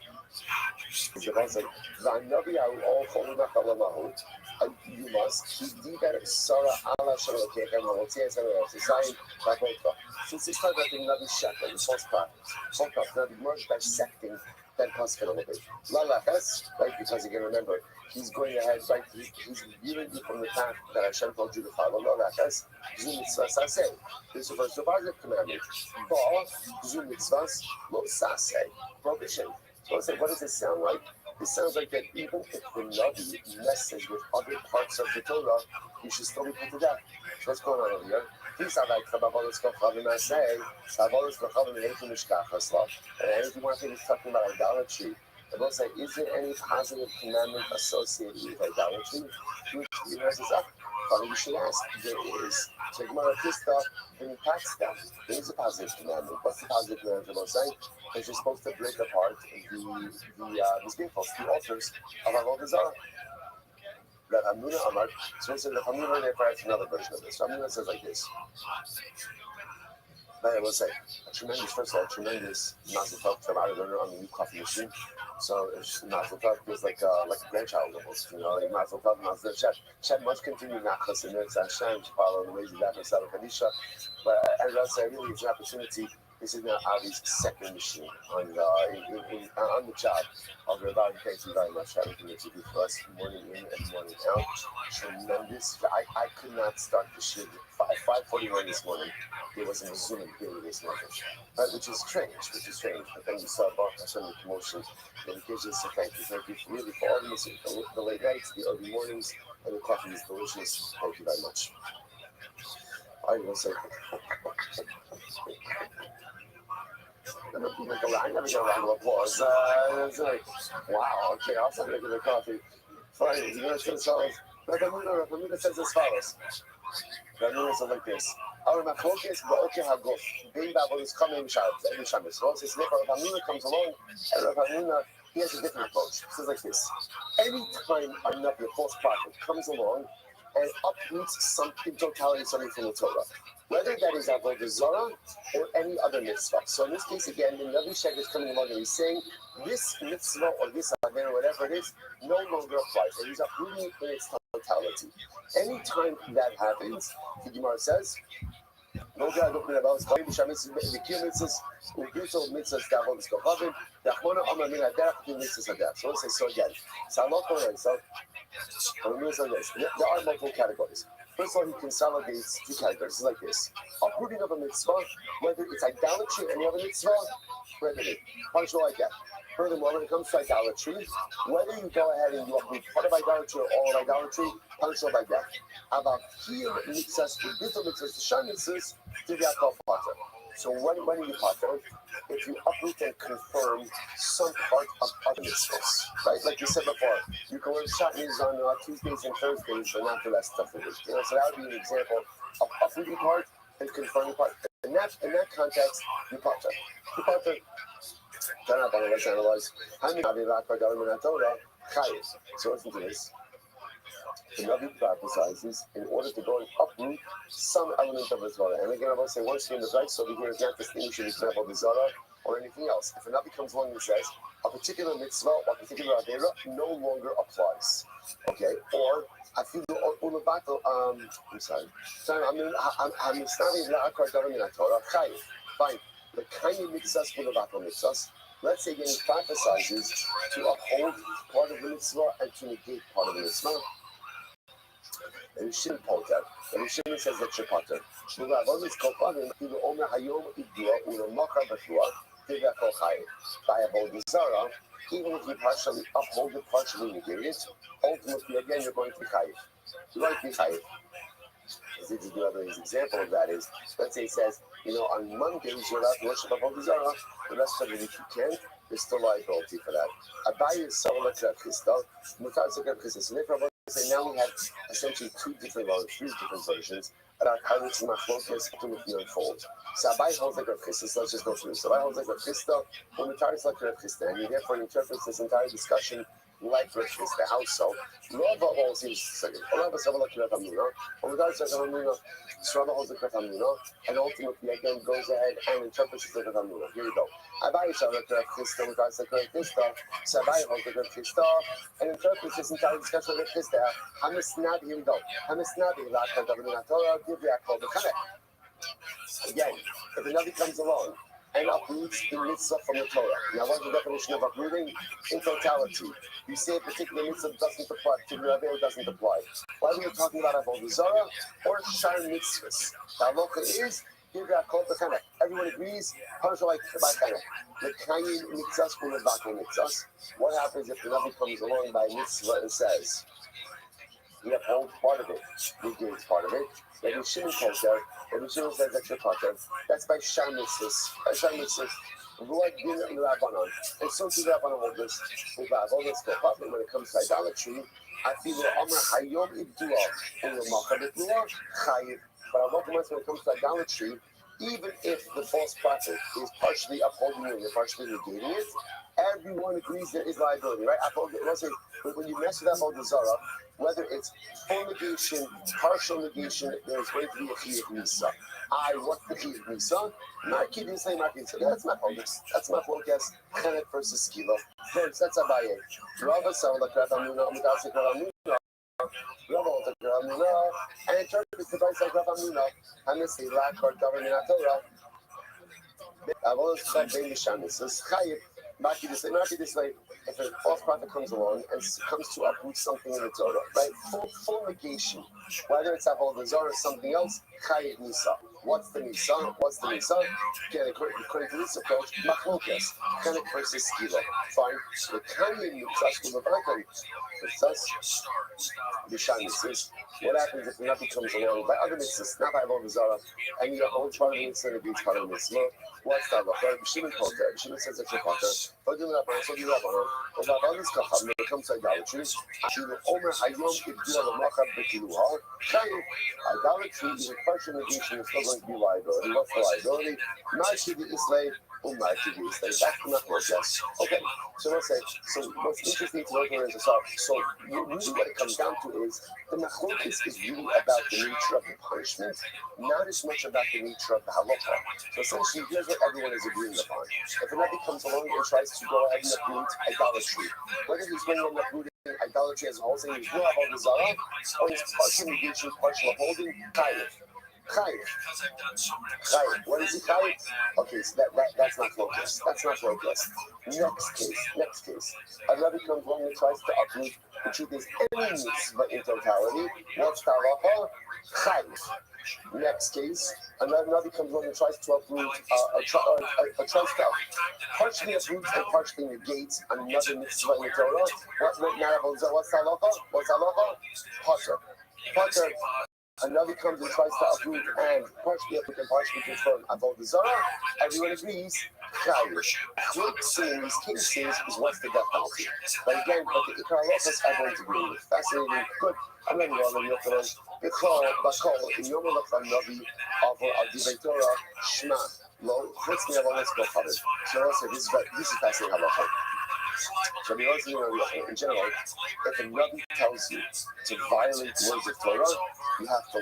You must keep Sarah Allah since it's talking about the Nabi Shepherd, the false prophet. Now the Gemara is dissecting that pasuk a little bit. Lalachas, right? Because again, remember, he's going ahead, right? He's veering you from the path that Hashem told you to follow. Lalachas, Zum Mitzvah Saseh. This refers to a positive commandment. Ba, Zum Mitzvah Lo Saseh. Prohibition. So I say, what does it sound like? It sounds like that even if the Nabi messes with other parts of the Torah, he should still be put to death. So what's going on over here? Please have like Kabbalah Kochavim. I say, Kabbalah Kochavim Eitu Mishkachasla. And if you want to think he's talking about idolatry, I will say, is there any positive commandment associated with idolatry? Which the verse is up. Funny you should ask. There is. So Gemara Krista, then tax them. There is a positive commandment. What's the positive commandment? I will say, is you're supposed to break apart the mizbeachos, the altars of Avodah Zarah. Rav Hamuna Amar. So we said Rav Hamuna therefore has another version of this. Rav Hamuna says like this. I will say, first of all, tremendous mazel tov from our learner on the new coffee machine. So mazel tov feels like a grandchild almost, like mazel tov, mazel tov. Shed much continued nachas and mitzvah Hashem to follow the ways of that Masada Kadisha. But as I say, really, it's an opportunity. This is now Avi's second machine on the job of Rabbi. Thank you very much for everything that you do for us, morning in and morning out. Tremendous. I could not start the shoot at 5:41 this morning. There wasn't a Zoom period this morning, which is strange. But then you saw about some of the commotion, dedication. So thank you really for all the late nights, the early mornings, and the coffee is delicious. Thank you very much. I will say. I never get a round of applause. It's like, wow, okay, I'll start making the coffee. Funny, you're going to say as follows. Ramuna says as follows. Ramuna says like this. Our machlokes ba'okeh haguf. Being Babel is coming every Shabbos. So it's like Rav Hamuna comes along, and Rav Hamuna, he has a different approach. He says like this. Anytime a Nabi, a false prophet, comes along and uproots something, totality, something from the Torah. Whether that is avodah zarah or any other mitzvah. So in this case, again, the Rabbi Shek is coming along and he's saying this mitzvah or this avera, whatever it is, no longer applies. And he's uprooting it in its totality. Anytime that happens, the Gemara says, so let's say so again. There are multiple categories. First of all, he consolidates two categories. It's like this: uprooting of a mitzvah, whether it's idolatry or any other mitzvah, prohibited. Punishable like that. Furthermore, when it comes to idolatry, whether you go ahead and you uproot part of idolatry or all of idolatry, punishable by death. About here mitzvahs, the little mitzvahs, the shan mitzvahs, to be called pater. So when are you pater? If you uproot and confirm some part of other mitzvahs, right? Like you said before, you can wear shatnez on Tuesdays and Thursdays, but not the rest of the week. So that would be an example of uprooting part and confirming part. In that context, you pater. You pater. Let's analyze. So listen to this. The Rabbi emphasizes in order to go and uproot some element of the Torah. And again, I will say once you're in the right, so over here is not distinguishing between the Zara or anything else. If a Rabbi comes along and says a particular mitzvah or a particular avera no longer applies, okay, or I feel I'm sorry. Fine. The kind of mitzvahs for the battle mitzvahs. Let's say again, he emphasizes to uphold part of the mitzvah and to negate part of the mitzvah. And Shimon points out, and Shimon says that Shepater. By avodah zarah, even if you partially uphold it, partially negate it, ultimately again you're going to be chayiv. You're going to be chayiv. Another example of that is, let's say he says, on Mondays you're allowed to worship avodah zarah, the rest of the week you can't. There's still liability for that. Abaye is so much of Christo, so therefore, say now we have essentially three different versions about how this machlokas ultimately unfold. So Abaye holds like Rav Chisda, so let's just go through. So Abaye holds like Rav Chisda, when the Torah is like Rav Chisda, and he therefore interprets this entire discussion like Rav Chisda. How so? Rava holds his Rava is like Rav Amuna, or the Torah is like Rav Amuna, so Rava holds like Rav Amuna, and ultimately again goes ahead and interprets it like Rav Amuna. Here we go. Abaye is like Rav Chisda, the Torah is like Rav Chisda, so Abaye holds like Rav Chisda, and interprets this entire discussion like Rav Chisda. Hamasnabi, here we go. Hamasnabi, Lachar Davinat Torah, Divya Kol B'Chanek. Again, if another comes along and uproots the mitzvah from the Torah. Now, what's the definition of uprooting? In totality. You say a particular mitzvah doesn't apply, particular avera doesn't apply. Whether you're talking about avodah zarah or shar mitzvahs. The halacha is Divya Kol B'Chanek. Everyone agrees. Punishable like B'Chanek. The kayin mitzvahs from the vacuum mitzvahs. What happens if the Rabbi comes along by mitzvah and says, we uphold part of it, we give part of it. Rabbi Shimon calls out, Rabbi Shimon says that's your pater. That's by shar mitzvahs. By shar mitzvahs. And so to the Rabbanon hold this. When it comes to idolatry, I feel hayom but when it comes to idolatry, even if the false prophet is partially upholding it and partially negating it, everyone agrees there is liability, right? Let's say when you mess with avodah zarah, whether it's full negation, partial negation, there's going to be a chiyuv misa. What's the chiyuv misa? Marki didn't say marki. That's not focus. That's not focus. Chenek versus skila. First, that's Abaye. Rava saw like Rav Amuna, Amudasik Rav Amuna. Rava like Rav Amuna, and in Turkey it's the vice like Rav Amuna. Honestly, lack or government Torah. I've always said baby shamis. So chayiv. Marki this way. If a false prophet comes along and comes to uproot something in the Torah, right? Full negation. Whether it's avodah zarah or something else, chayiv nisa. What's the nisa? Again, according to this approach, machlokas, chenek versus skila. Fine. The kayin mitzvahs will be the shanises. What happens if the Rabbi comes along by other mitzvahs, not by avodah zarah, and you hold part of the mitzvah and against part of the mitzvah? What's that? Rabbi Shimon says that you're pater. But the Rabbanon, so the Rabbanon, when it comes to idolatry, idolatry is a partial negation, it's still going to be liability. What's the liability? Marshidi Islay, Marshidi Islay. That's the machlokas. Yes. Okay, so let's say, so what's interesting to note here is, so really what it comes down to is, the machlokas is really about the nature of the punishment, not as much about the nature of the halacha. So essentially, here's what everyone is agreeing upon. If a Rabbi comes along and tries to go ahead and uproot idolatry, whether he's going on uprooting idolatry as a whole, saying he's no about the zara, or he's partial negation, partial upholding, chayiv. Chayiv. What is he chayiv? Okay, so that's not focus. That's not focus. Next case. A Rabbi comes along and tries to uproot the truth is any mitzvah in totality. What's the halacha? Chayiv. Next case, another Rabbi comes along and tries to uproot, tries to partially uproot and partially negate another mitzvah in the Torah. What's the halacha? What's halacha? Potter. Another comes and tries to uproot and partially uproot and partially confirm about the Zara. Everyone agrees. So in these cases is what's the death penalty. But again, the Ikar halachas everyone's agreeing with. Fascinating. Good. I'm not going to go Bakol in Yom HaLacham Navi of Adivei Torah Shema Lo. Let's never let's go for it. So also this is fascinating halacha. So in general, if a Rabbi tells you to violate words of Torah, you have to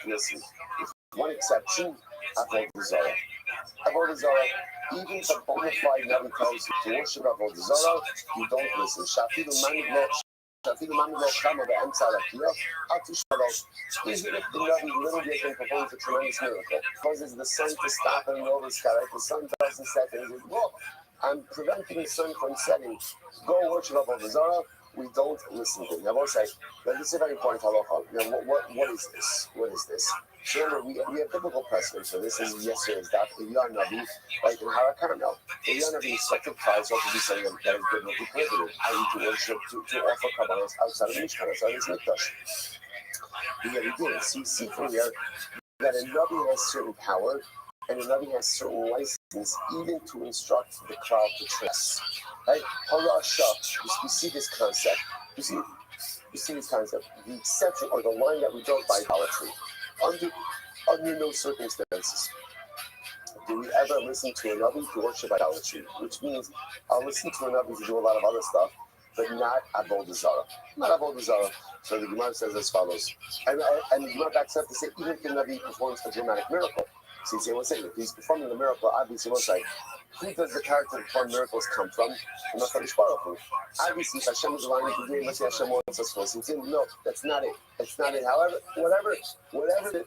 listen. With one exception, Avodah Zarah. Even if a bona fide Rabbi tells you to worship Avodah Zarah, you don't listen. Even if the Rabbi literally can perform a tremendous miracle, causes the sun to stop and over the sky, the sun doesn't set, and he says, look, I'm preventing the sun from setting. Go worship Avodah Zarah. We don't listen to him. I will say, this is a very important halacha. What is this? So remember, we have biblical precedent for this. Is yesterday's daf. Eliyahu Navi, like in Harakarmel. Eliyahu Navi expected tribes also to be saying that is biblically prohibited. I need to worship, to offer kabbalas outside of the Mishkan, outside of his mikdash. And yet he did. So you see from here that a Navi has certain power, and a Navi has certain license even to instruct the crowd to trust. Right? We see this concept. You see this concept. The exception or the line that we don't by idolatry. Under no circumstances do we ever listen to a Rabbi to worship idolatry, which means I'll listen to a Rabbi to do a lot of other stuff, but not Avodah Zarah. So the Gemara says as follows, and the Gemara backs up to say even if the Rabbi performs a dramatic miracle. So you say, well, if he's performing a miracle, obviously, we'll say, who does the character to perform miracles come from? Obviously, if Hashem is allowing you to do it, let's say Hashem wants us to listen. No, that's not it. However, whatever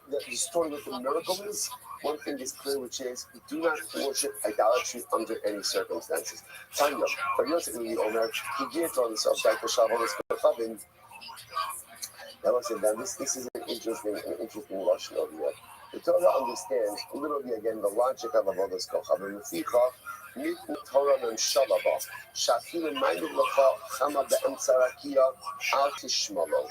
the story with the miracle is, one thing is clear, which is do not worship idolatry under any circumstances. Tanya, Rabbi Yosef Levi Omer, he gave on himself that for Shavuot Chavin. Now listen, this is an interesting lesson over here. The Torah understands literally again the logic of Avodas Kochav. And Torah Memshalaba Shafilu Ma'id Lacha Chama Be'emtza Rakia Al Tishmalo.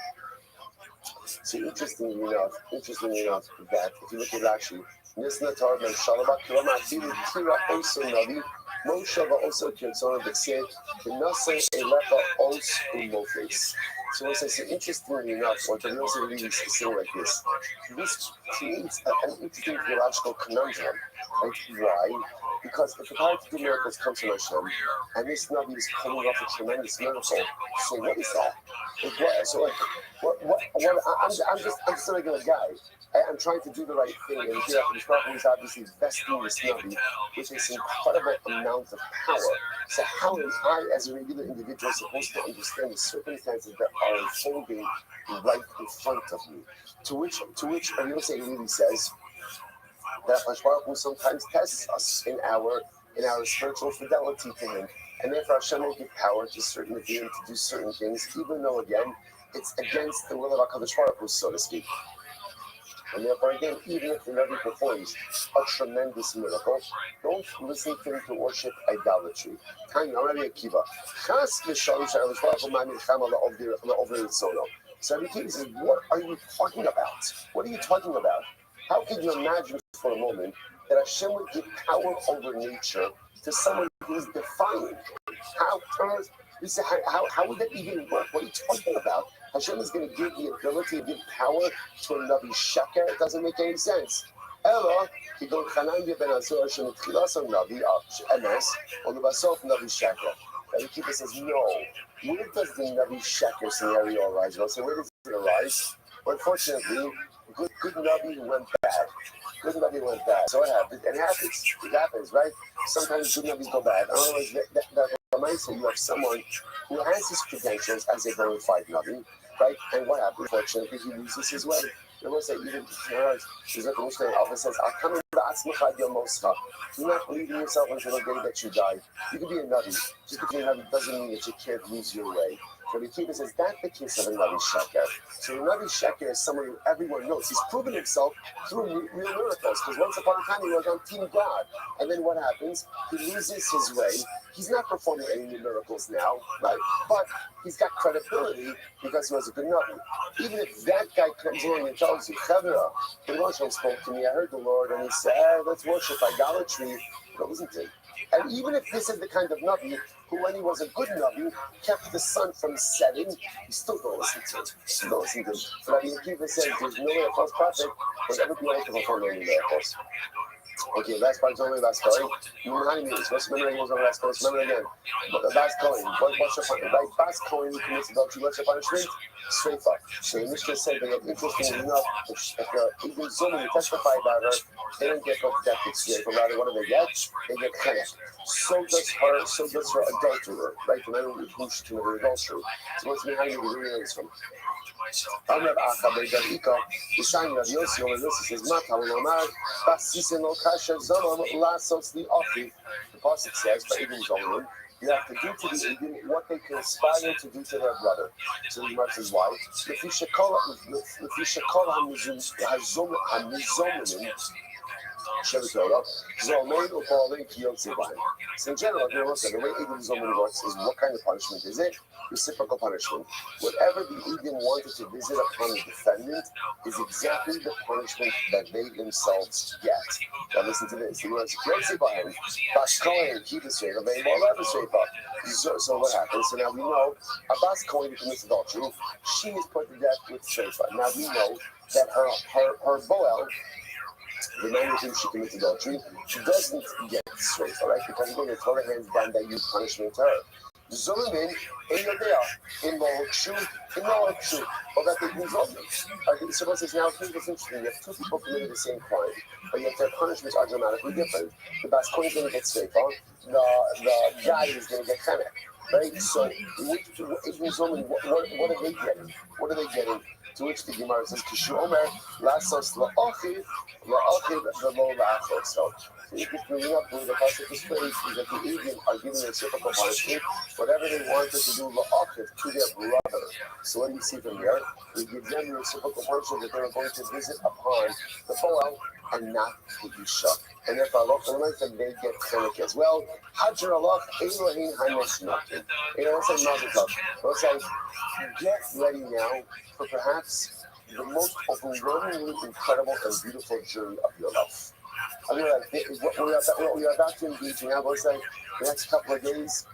So interestingly enough, that if you look at Rashi, Nisna Torah Memshalaba Kirama Afilu Kira Oso Navi Moshava also Kirzona B'Seh Kinase Elecha Os Umofes. So what's interestingly enough, what the Yosef really is saying like this creates an interesting theological conundrum. Right? Why? Because if the power to do miracles comes from Hashem, and this Navi is pulling off a tremendous miracle, so what is that? I'm just a regular guy. I'm trying to do the right thing, and here the Prophet is obviously vesting this Navi with this incredible amount of power. So how am I, as a regular individual, supposed to understand the circumstances that are unfolding right in front of me? To which Yosef really says that Hakadosh Baruch Hu sometimes tests us in our spiritual fidelity to Him, and therefore Hashem will give power to certain beings to do certain things, even though again it's against the will of Hakadosh Baruch Hu, so to speak. And therefore, again, even if the Rabbi performs a tremendous miracle, don't listen to him to worship idolatry. So Rabbi says, what are you talking about? What are you talking about? How can you imagine for a moment that Hashem would give power over nature to someone who is defying? How would that even work? What are you talking about? Hashem is going to give the ability to give power to a Navi Sheker? It doesn't make any sense. אלא כגון חנניה בן עזור שמתחילת נביא אמס ולבסוף נביא שקר. Rabbi Kiva says, no. Where does the Navi Sheker scenario arise? Well, so where does it arise? Well, unfortunately, good Navi went bad. Good Navi went bad. So what happened? It happens. It happens, right? Sometimes good Navis go bad. Otherwise, that reminds you of someone who has his credentials as a bona fide Navi, right? And what happened? Unfortunately, he loses his way. There was even the Mishnah Alpha says, "I'll come in the Atzmachad Yom Moscha." Do not believe in yourself until the day that you die. You can be a Navi. Just because you're a Navi doesn't mean that you can't lose your way. Rabbi Kiva says that's the case of a Navi Sheker. So the Navi Sheker is someone who everyone knows. He's proven himself through real miracles. Because once upon a time he was on Team God. And then what happens? He loses his way. He's not performing any new miracles now, right? But he's got credibility because he was a good Navi. Even if that guy comes along and tells you, Chavra, the Rothschild spoke to me, I heard the Lord, and he said, hey, let's worship idolatry. Don't listen to him. And even if this is the kind of Navi who, when he was a good Navi, kept the sun from setting, you still don't listen to him. You don't listen to him. But Rabbi Akiva says there's no way a false prophet will ever be able to perform any miracles. Okay, last part is only last story. Remember last story. Remember again. But Bas Cohen, what's your punishment? Right? Bas Cohen who commits adultery, what's your punishment? Straight up. So the Mishnah said that interesting enough, if even someone who testify about her, they don't get protected straight. But rather, what do they get? They get chenek. So does her adulterer, right? Remember who she committed adultery. So what's behind you? Where is from? Amr Acha Beidar Ika, Ishan Rav Yossi, or Yossi says, Mata Lomar, Basisen Lo Kasher Zomam, Lasos the Ochi. The Pasuk says, by Ibn Zomam, you have to do to the Ibn what they can aspire to do to their brother. So the Gemara says, why? If you should call Hamizomanim, so in general, the way Eden Zoman works is what kind of punishment is it? Reciprocal punishment. Whatever the Eden wanted to visit upon the defendant is exactly the punishment that they themselves get. Now listen to this. The words Bas Kohen, keep the straight, obey more love straight up. So what happens? So now we know a Bas Kohen who commits adultery, she is put to death with Shrefa. Now we know that her Boel, the man with whom she commits adultery, she doesn't get straight, all right? Because again, the Torah hands down that you punishment to her. Zolumin, in Mohokshu, or that they do Zolumin. So what says now, here's what's interesting. You have two people committing the same crime, but yet their punishments are dramatically different. The Bas Kohen is going to get straight, the guy is going to get chenek, right? So, what are they getting? What are they getting? To which the Gemara says, Kishu Omer, Lasos La'ochiv, the Lo La'achot. So, if you bring up the Pasuk is phrase is that the Eden are giving a reciprocal punishment, whatever they wanted to do La'ochiv to their brother. So, what do you see from here? We give them the reciprocal punishment that they were going to visit upon the Boel and not the Isha. And if Allah and they get chenek as well. Hajar Allah, Elohim Hanesh. Let's say Mazel Tov. Let's say, get ready now for perhaps the most overwhelmingly incredible and beautiful journey of your life. I mean, what we are about to engage in now, let's say, the next couple of days,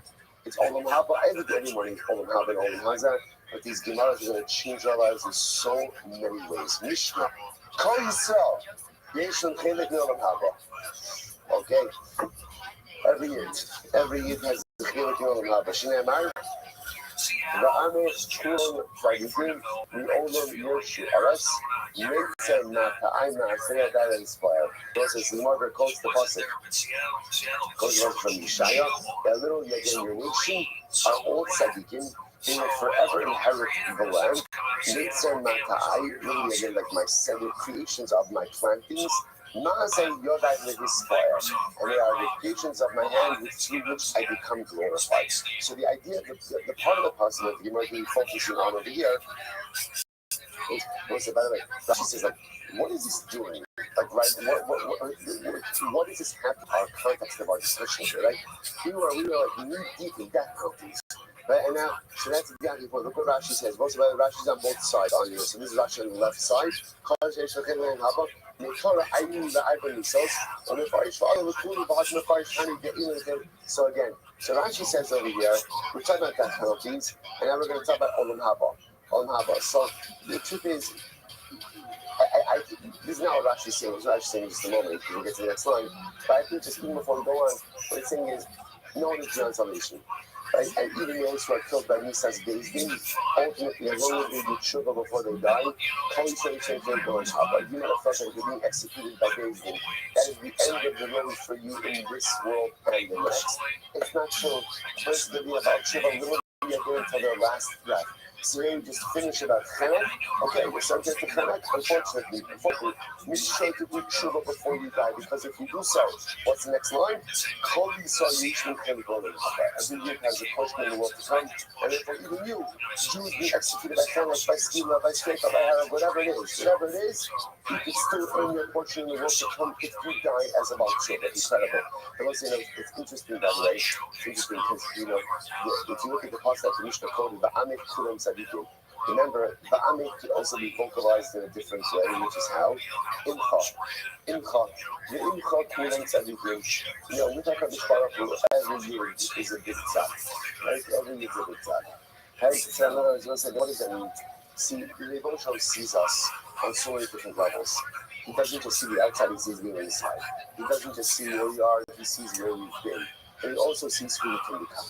it's Olam Haba. Every morning is Olam Haba and Olam Hazar. But these Gemaras are going to change our lives in so many ways. Mishnah, Kol Yisrael, Yesh Chelek Olam Haba. Okay. Every year has the Chelek Olam Haba. Shnei Amar. Ra'ame Kulam Vayigim Mi'olam Yoshu Aras Meitzer Mata'ai Ma'aseh Adar Inspire. Also, the Margaret quotes the Pasuk. Goes on from Yeshaya. That little yet in your nation are all tzaddikim. They will forever inherit the land. Meitzer Mata'ai, really again like my seven creations of my plantings. Ma'aseh Yodai Lehispire. And they are the creations of my hand through which I become glorified. So the idea, the part of the puzzle that you might be focusing on over here is, by the way, Rashi says, like, what is this doing? Like, right, what is this happening? Our context of our discussion here, right? We were like knee deep in death penalties. Right, and now, so that's exactly what look what Rashi says. Most of the Rashi's on both sides on here. So this is Rashi on the left side. So again, so Rashi says over here, we're talking about death penalties, and now we're going to talk about Olam Haba. So the truth is, This is not what Rashi's saying. What Rashi's saying in just a moment. We'll get to the next line. But I think just even before we go on, what it's saying is, no one is beyond salvation. Right? And even those who are killed by Misa's Bezdin, ultimately, as long as they do tshuva before they die, Kali Shari Shem Shem Golan Shabbat. You might have thought that you're being executed by Bezdin. That is the end of the road for you in this world and the next. It's not true. First, to be about tshuva, literally until their last breath. So then you just finish about Chenek. Okay, we're subject to Chenek. Unfortunately, make sure to do tshuva before you die, because if you do so, what's the next line? Kol Yisrael Yishmin Chenek Golan Shabbat. Every year has a portion in the world to come, and therefore even you, Jews being executed by Chenek, by Skila, by Shketa, by Harab, whatever it is, you can still earn your portion in the world to come if you die as a Balchuk. Incredible. But let's say, it's interesting, by the way. It's interesting because, if you look at the past that the Mishnah quoted, Ba'amik Kulam Tzadikim. Remember, Ba'amik could also be vocalized in a different way, which is how? Imcha. The Imcha Kulam Tzadikim. We talk about the Baruch every year is a big tzad. Right? Every year is a big tzad. Right? So in other words, what does that mean? See, the Rothschild sees us on so many different levels. He doesn't just see the outside, he sees the inside. He doesn't just see where you are, he sees where you've been. And he also sees who you can become.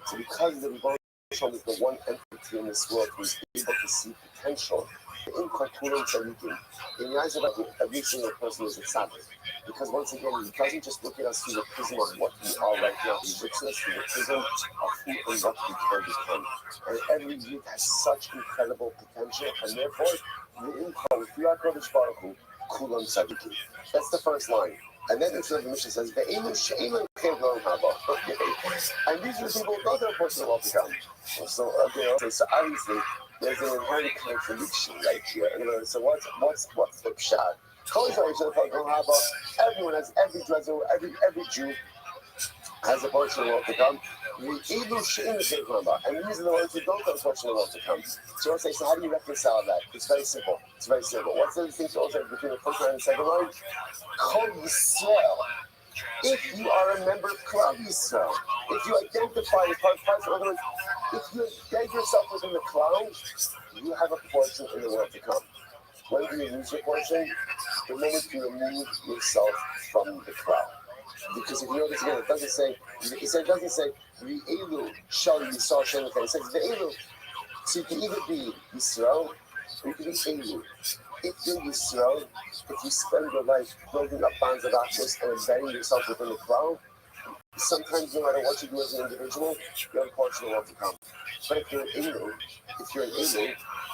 So because the Rothschild is the one entity in this world who is able to see potential, in the eyes of every single person is a tzaddik. Because once again, he doesn't just look at us through the prism of what we are right now, he looks at us through the prism of who and what we can become. And every youth has such incredible potential, and therefore, that's the first line. And then the Mishnah says, and these are the people who don't have a personal wealth to come. So obviously, there's an inherent contradiction right here. So what's the pshat? Everyone has, every Dresser, every Jew has a portion of to come. And these are the ones who don't have a portion of to come. So I say, so how do you reconcile that? It's very simple. What's the distinction also between the first line and the second line? Kol Yisrael. If you are a member of Klal Yisrael, if you identify as part of, in other words, if you embed yourself within the cloud, you have a portion in the world to come. When do you lose your portion? The moment you remove yourself from the cloud. Because if you notice again, it doesn't say Ve'elu shall Yisrael Shem. It says Ve'elu. So you can either be Yisrael or you can be Elu. If you're Yisrael, if you spend your life building up bonds of access and embedding yourself within the cloud, sometimes no matter what you do as an individual, you're unfortunate what to come. But if you're an Elu,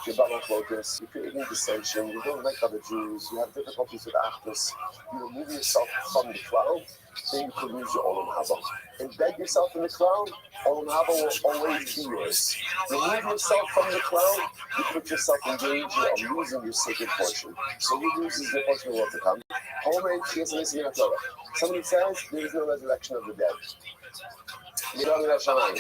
you're Balach you're creating dissension, you don't like other Jews, you have difficulties with Achdus, you remove yourself from the cloud, then you could lose your Olam Haba. Embed yourself in the cloud, Olam Haba will always be yours. Remove yourself from the cloud, you put yourself in danger of losing your sacred portion. So you lose your portion of what to come. Somebody says there is no resurrection of the dead. And someone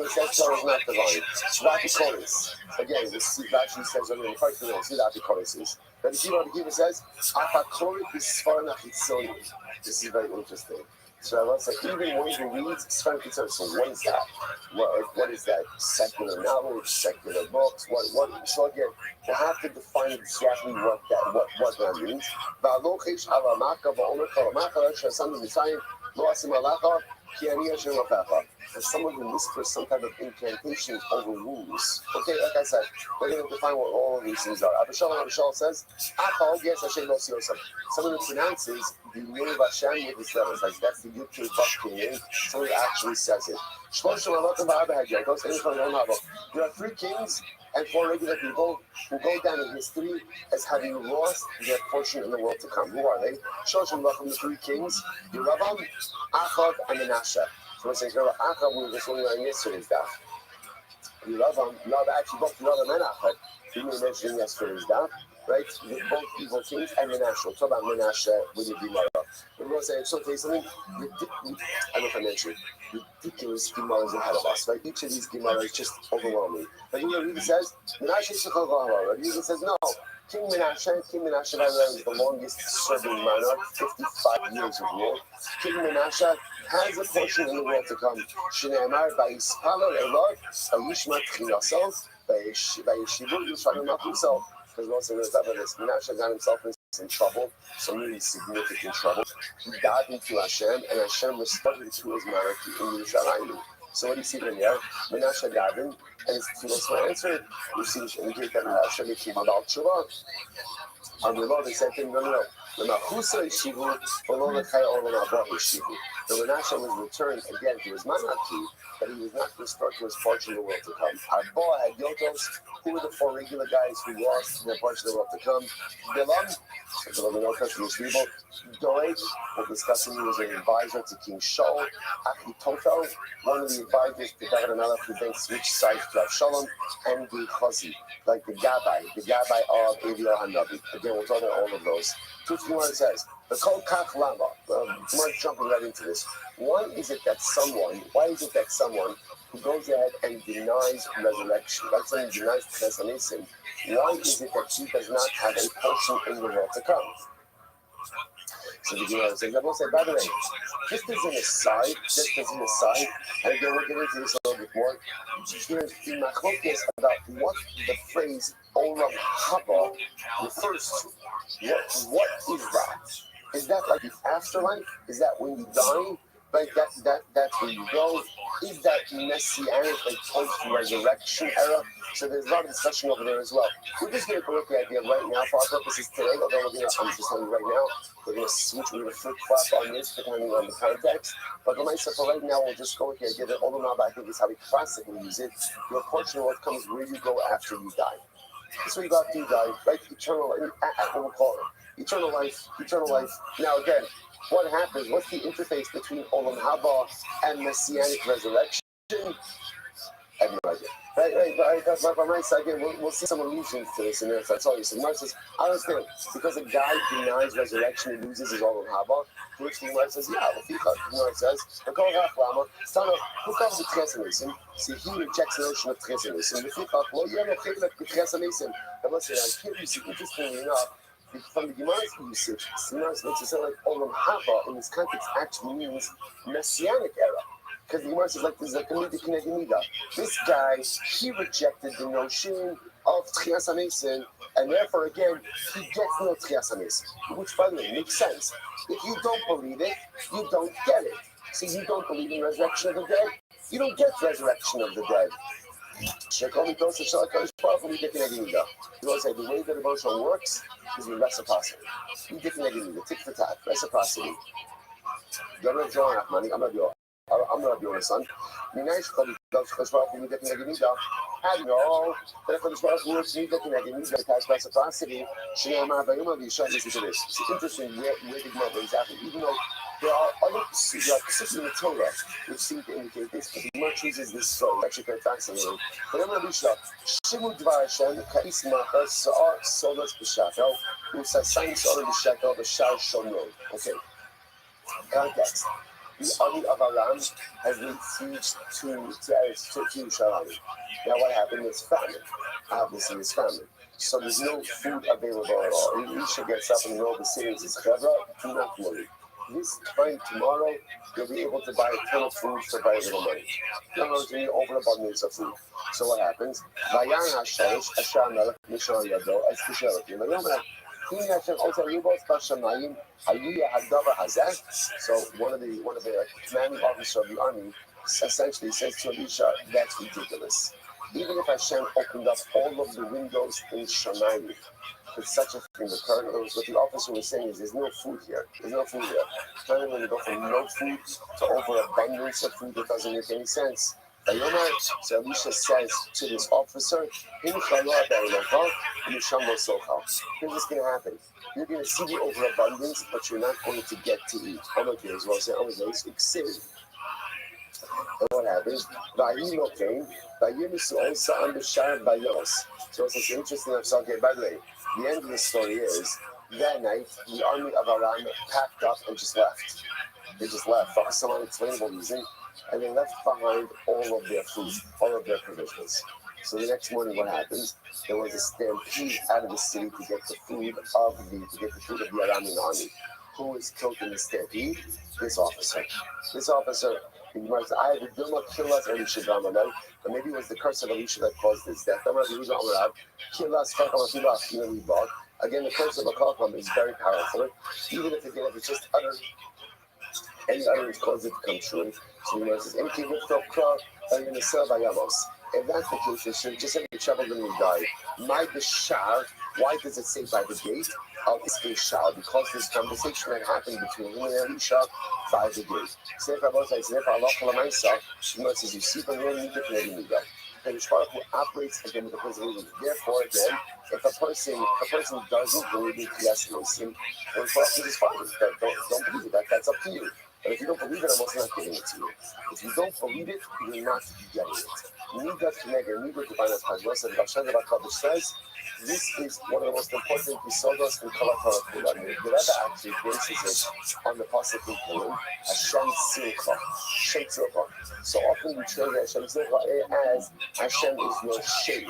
says Torah is not divine. Rabbi Koris. Again, this Rashi says on the first minute, see Rabbi Koris is. But the Kiva says, Apakorik is Sfarna Hitzoni. This is very interesting. So I want to say, even one who reads Sfarna Hitzoni, so what is that? What is that? Secular knowledge, secular books, what? So again, you have to define exactly what that means. Va'alochish alamaka va'omer kalamaka, shasam mitzayim, lo asim alacha, and someone who whispers some type of incantation over wounds. Okay, like I said, we're going to define what all of these things are. Abishal says, someone who pronounces the name of Hashem with his letters, like that's the Yud Vak name, someone who actually says it. There are 3 kings and 4 regular people who go down in history as having lost their portion in the world to come. Who are they? Shoshim Lachim, the 3 kings, Yeravam, Achab, and Menashe. So we're saying, Achab, we were just learning on yesterday's daf. Yeravam, actually both Yeravam and Achab, we were mentioning yesterday's daf, right? Both evil kings and Menashe. We'll talk about Menashe with the Gemara. We're going to say, so there's something, I don't know if I mentioned, ridiculous Gemaras ahead of us, right? Each of these Gemaras is just overwhelming. But you know what he says? Menashe Shechal He says, no. King Menashe, by the way, is the longest serving monarch, 55 years of rule. King Menashe has a portion in the world to come. Shneimar Ba'ispalo Elor, Bayishmat Chinasov, Bayishivu Yushanim Akusov. Because most of the stuff of this, Menashe got himself in some trouble, some really significant trouble. He died into Hashem, and Hashem restored him to his monarchy in Yerushalayim. So what do you see there? Yeah? Menashe died, and his tefillos were answered. You see, we get that Menashe became about Tshuva. And the Lord, they said to him, no. The Menashe was returned again to his monarchy, but he was not restored to his fortune in the world to come. Arba had Yotos, who were the four regular guys who lost their fortune in the world to come. Bilam, Doeg, we'll discuss him, he was an advisor to King Shaul. Achitofel, one of the advisors to David HaMelech who then switched sides to Avshalom, and Gehazi, like the Gabbai of Aviel HaNavi. Again, we'll talk about all of those. Two things it says, the Kol Kach Lama. We're jumping right into this. Why is it that someone who goes ahead and denies resurrection, like someone denies Tchesanesim, why is it that he does not have a portion in the world to come? So the Gemara says, I will say, by the way, just as an aside, and again we'll get into this a little bit more, there's the machlokes about what the phrase Olam Haba refers to. What is that? Is that like the afterlife? Is that when you die? Like that's where you go? Is that messianic, like post-resurrection era? So there's a lot of discussion over there as well. We're just going to go with the idea right now for our purposes today, although I'm just telling you right now, we're going to switch, we're going to flip-flop on this depending on the context. But the nice for right now, we'll just go with the idea that Olam Haba, I think, is how we classically use it. Your portion of what comes where you go after you die. That's where you go after you die, right? Eternal, what we'll call it. Eternal life. Now again, what happens? What's the interface between Olam Haba and Messianic resurrection? I have no idea. Right. But my side again, we'll see some allusions to this in there. So I told you. So Gemara says, I understand, because a guy denies resurrection, he loses his Olam Haba. To which the Gemara says, yeah, Gemara says, who comes to Tchesanesim? See, he rejects the notion of Tchesanesim. I must say, interestingly enough, from the Gemara's usage, Gemara makes it sound like Olam Haba in this context actually means Messianic era. Because the Gemara says, like, this is like a Mida. This guy, he rejected the notion of Tchias HaMesim, and therefore, again, he gets no Tchias HaMesim, which, by the way, makes sense. If you don't believe it, you don't get it. See, you don't believe in resurrection of the dead, you don't get resurrection of the dead. You want to say the way that devotion works is with reciprocity. You get tick for tat, reciprocity. You're not drawing up money, I'm not your son. And no, that the pass reciprocity. Listen to this. It's interesting where the Gemara exactly, even though there are other passages in the Torah which seem to indicate this, but the Gemara chooses this story. It's actually quite fascinating. But I'm going to be Shimu Dvar Hashem, Ka'is Macha, Sa'ar Solas B'Shakel, U'Sasayin Sa'ar B'Shakel, B'Shar Shomron. Okay. Context. The army of Aram has been sieged to Yerushalayim. Now what happened is famine. Obviously it's famine. So there's no food available at all. Elisha gets up in the middle of the city and says, Chevra, do not worry. This time tomorrow, you'll be able to buy a ton of food for very little money. In other words, you overabundance of food. So what happens? So one of the commanding officers of the army essentially says to Elisha, that's ridiculous. Even if Hashem opened up all of the windows in Shamayim, could such a thing occur? In other words, what the officer was saying is, there's no food here. There's no food here. It's not going to go from no food to overabundance of food that doesn't make any sense. So Elisha says to this officer, here's what's going to happen. You're going to see the overabundance, but you're not going to get to eat. I'm okay as well. So I was nice, excited. And what happens? So it's interesting. Okay, by the way, the end of the story is, that night, the army of Aram packed up and just left. They just left for some unexplainable reason, and they left behind all of their food, all of their provisions. So the next morning, what happens? There was a stampede out of the city to get the food of the Aramean army. Who was killed in the stampede? This officer. This officer I have Dilma kill us Elisha Drama, right? But maybe it was the curse of Elisha that caused his death. Kill us, again, the curse of a Kalkam is very powerful. Even if it's just uttered, any utterance causes it to come true. So the says, if that's the case, it should just say the trouble when we die. My Bishar, why does it say by the gate? It's Bishar, because this conversation that happened between him and Elisha by the gate. Say for Allah, say for Allah, says, you see from here, you get to go. And Shparach who operates again with the principle. Therefore, again, if a person doesn't believe in yes, and Shparach is fine. Don't believe it. That's up to you. But if you don't believe it, I'm also not giving it to you. If you don't believe it, you're not getting it. Nida Kinega, Nida Divina Pajos, and Bashad Bakadosh says, this is one of the most important episodes in Kalatara Kula. The Rebbe actually bases it on the Pasuk in Purim, Hashem Silcha. Hashem Silcha. So often we translate Hashem Silcha as Hashem is your shade.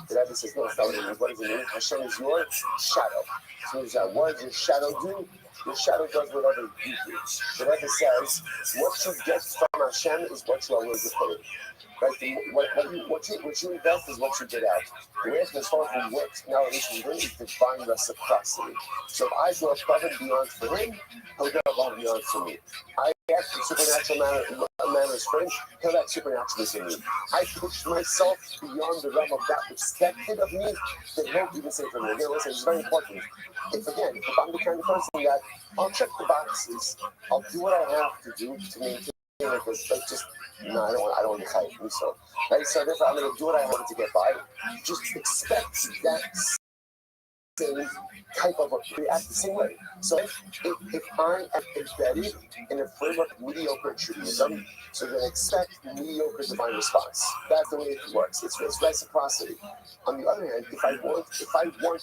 The Rebbe says, no, it's not what it means. What does it mean? Hashem is your shadow. So means that what does your shadow do? Your shadow does whatever you do. The Rebbe says, what you get from Hashem is what you are willing to put in. Right? What you invest is what you get out. The way as far as we work now is divine reciprocity. So if I go above and beyond for him, he'll go above and beyond for me. I act in supernatural manners for him, he'll act supernaturally for me. I push myself beyond the realm of that which is expected of me, then he'll even say for me. Again, listen, it's very important. If I'm the kind of person that I'll check the boxes, I'll do what I have to do to maintain it, but just no, I don't want to fight me. So, right? So therefore, I'm going to do what I have to get by. Just expect that same type of react the same way. So if I am embedded in a framework of mediocre Judaism, so then expect mediocre divine response. That's the way it works. It's reciprocity. On the other hand, if I want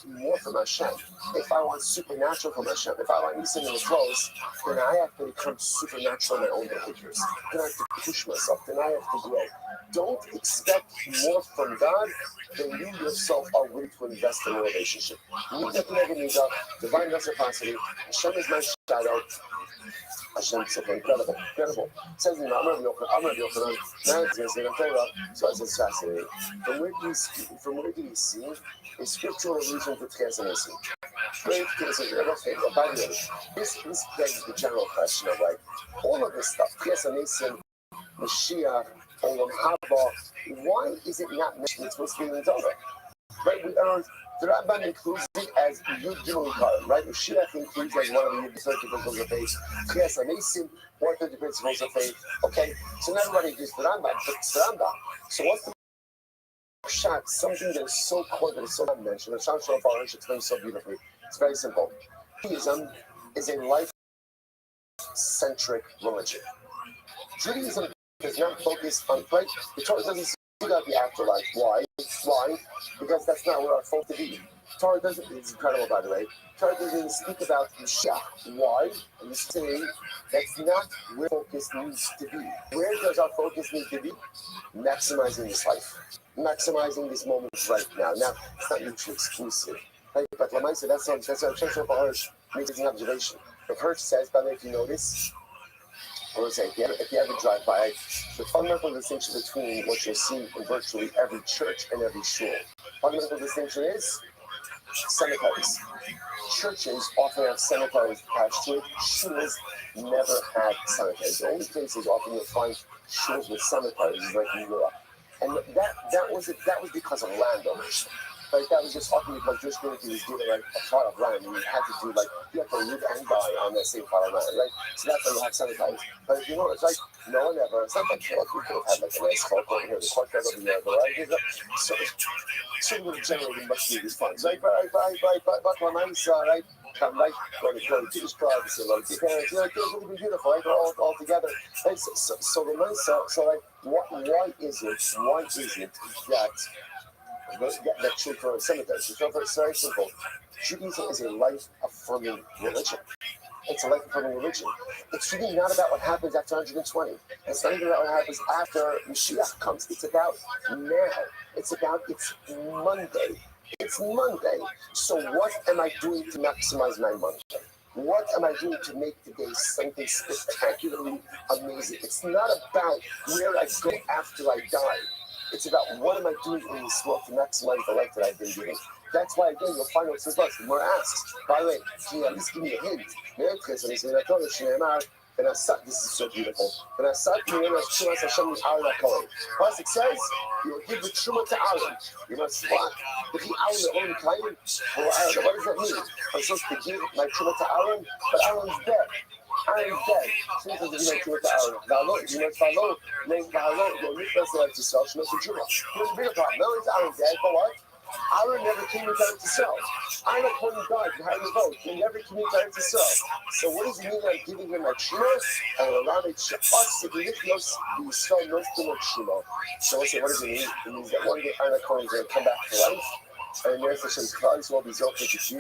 more from Hashem, if I want supernatural from Hashem, if I want Nisim in the clothes, then I have to become supernatural in my own behaviors. Then I have to push myself. Then I have to grow. Don't expect more from God than you yourself are willing to invest in a relationship. Divine reciprocity. Hashem is my shadow. Hashem is incredible. Incredible. It says in Amar Yochanan, so it's fascinating. From where do you see a scriptural allusion to Tchias Great Tchias. By the way, this begs the general question of like all of this stuff, Tchias Mashiach, Olam Haba, why is it not mentioned? It's supposed to be in the Torah. Right? The Rabbi includes it as Yud Gimel Karim, right? Mashiach includes as one of the 30 principles of faith. Tchias Anesim, 130 principles of faith. Okay, so not everybody agrees with the Rambam, but it's the Rambam. So what's the shot? Something that is so core, that is so unmentioned. The Sham Shofar explains so beautifully. It's very simple. Judaism is a life-centric religion. Judaism does not focus on, right? The Torah doesn't speak about the afterlife. Why? Because that's not where our folk to be. Torah doesn't, it's incredible by the way, Torah doesn't speak about Mashiach. Why? I'm saying that's not where focus needs to be. Where does our focus need to be? Maximizing this life. Maximizing this moment right now. Now, it's not mutually exclusive. Right? But Lamaisa, that's what Shemshon Hirsch makes an observation. If Hirsch says, by the way, if you notice, or say, if you ever drive by, the fundamental distinction between what you'll see in virtually every church and every shul. Fundamental distinction is cemeteries. Churches often have cemeteries attached to it. Shuls never had cemeteries. The only places often you'll find shuls with cemeteries is like in Europe. And that was because of land ownership. Like that was just often because Jewish community was given like a plot of land, and you had to do like you have to live and die on that same plot of land, right? So that's why you have cemeteries. But if you know, it's like no one ever. It's not like we could have had like a nice court over here, the courtyard over there, right? So it would have generated much needed funds, right? But nice, right? Come right, go to Jewish clubs, and like your parents, like it would be beautiful, right? All together. Right? So the nice, so like, why is it that should for cemeteries? It's very simple. Judaism is a life-affirming religion. It's a life-affirming religion. It's really not about what happens after 120. It's not even about what happens after Mashiach comes. It's about now. It's Monday. It's Monday. So what am I doing to maximize my Monday? What am I doing to make today something spectacularly amazing? It's not about where I go after I die. It's about what am I doing in this world to maximize the life that I've been given. That's why, again, you'll find out since the Gemara asks, by the way, can you at least give me a hint? This is so beautiful. Pasuk says, you will give the truma to Aaron. You must what? What does that mean? I'm supposed to give my truma to Aaron, but Aaron's dead. Aaron's dead. So he doesn't give my truma to Aaron. You must follow. Here's the bigger problem. Not only is Aaron dead, but what? Aaron never came into Eretz Yisrael. Aaron, according to God, behind the vote, he never came into Eretz Yisrael. So what does it mean I'm giving him a truma and allowing us to be Yisrael not to know truma? So what does it mean? It means that one day Aaron Cohen is going to come back to life, and there's Hashem Klal will be Zohar to give him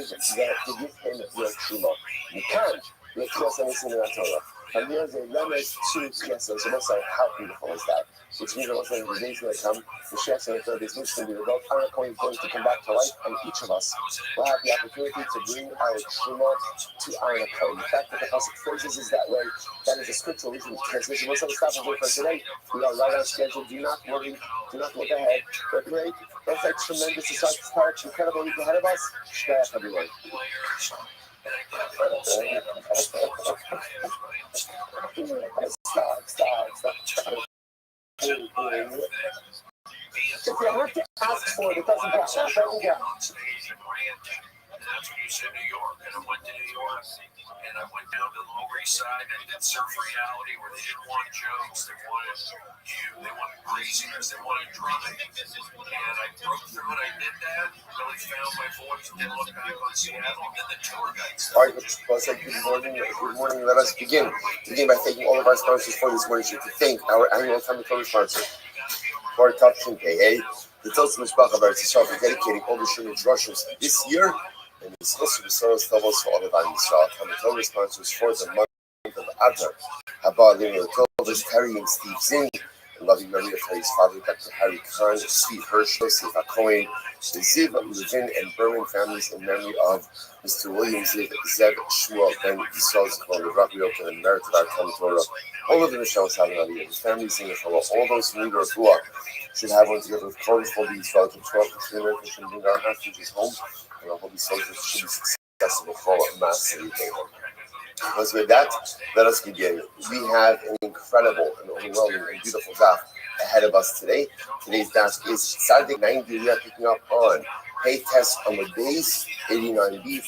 your truma. You can't. You have to in the Torah. And there's a lemons to Chiesa. So how beautiful is that? Which means that the days going to come, the Chiesa and the third days, which is going to be revealed. Aaron Cohen is going to come back to life, and each of us will have the opportunity to bring our truma to Aaron Cohen. The fact that the Pasuk phrases is that way, that is a scriptural reason. Translation. We'll stop and wait for today. We are right on schedule. Do not worry. Do not look ahead. But great. That's a tremendous, incredible week ahead of us. Shkayach, everyone. Stop. If you have to ask for it, it doesn't count. It doesn't count. That's when you said New York, and I went to New York, and I went down to the Lower East Side, and I did Surf Reality, where they didn't want jokes, they wanted you, they wanted craziness, they wanted drumming, and I broke through it, I did that, really found my voice, didn't look back on Seattle, and then the tour guide stuff. All right, let's say good morning. Let us begin by thanking all of our sponsors for this morning. To thank our annual Talmud Torah sponsor for Tavshin Pei, the Tosim Mishpach of Eretz Yisrael, for dedicating all the Shemit Rushes this year. And it's also the Soros Tovos for all of Am Yisrael. Talmud Torah sponsors for the month of Adar. Haba Lino Tovos, Terry and Steve Zinn. In loving memory of Terry's father, Dr. Harry Kahn, Steve Herschel, Sifa Cohen, the Ziv, Levin, and Berman families in memory of Mr. William Ziv, Zeb, Shmuel, Ben, Yisrael, the Rabbi, and the merit of our Talmud Torah. All of the Mishal Salim Ali, his family singing for all those who need Refuah should have one together with Kodesh for these fellows of 12 to the Americans should bring our hostages home, and our holy soldiers should be successful for mass and Once with that, let us begin. We have an incredible and overwhelming and beautiful daf ahead of us today. Today's daf is Saturday 90. We are picking up on Pay Test on the base 89b,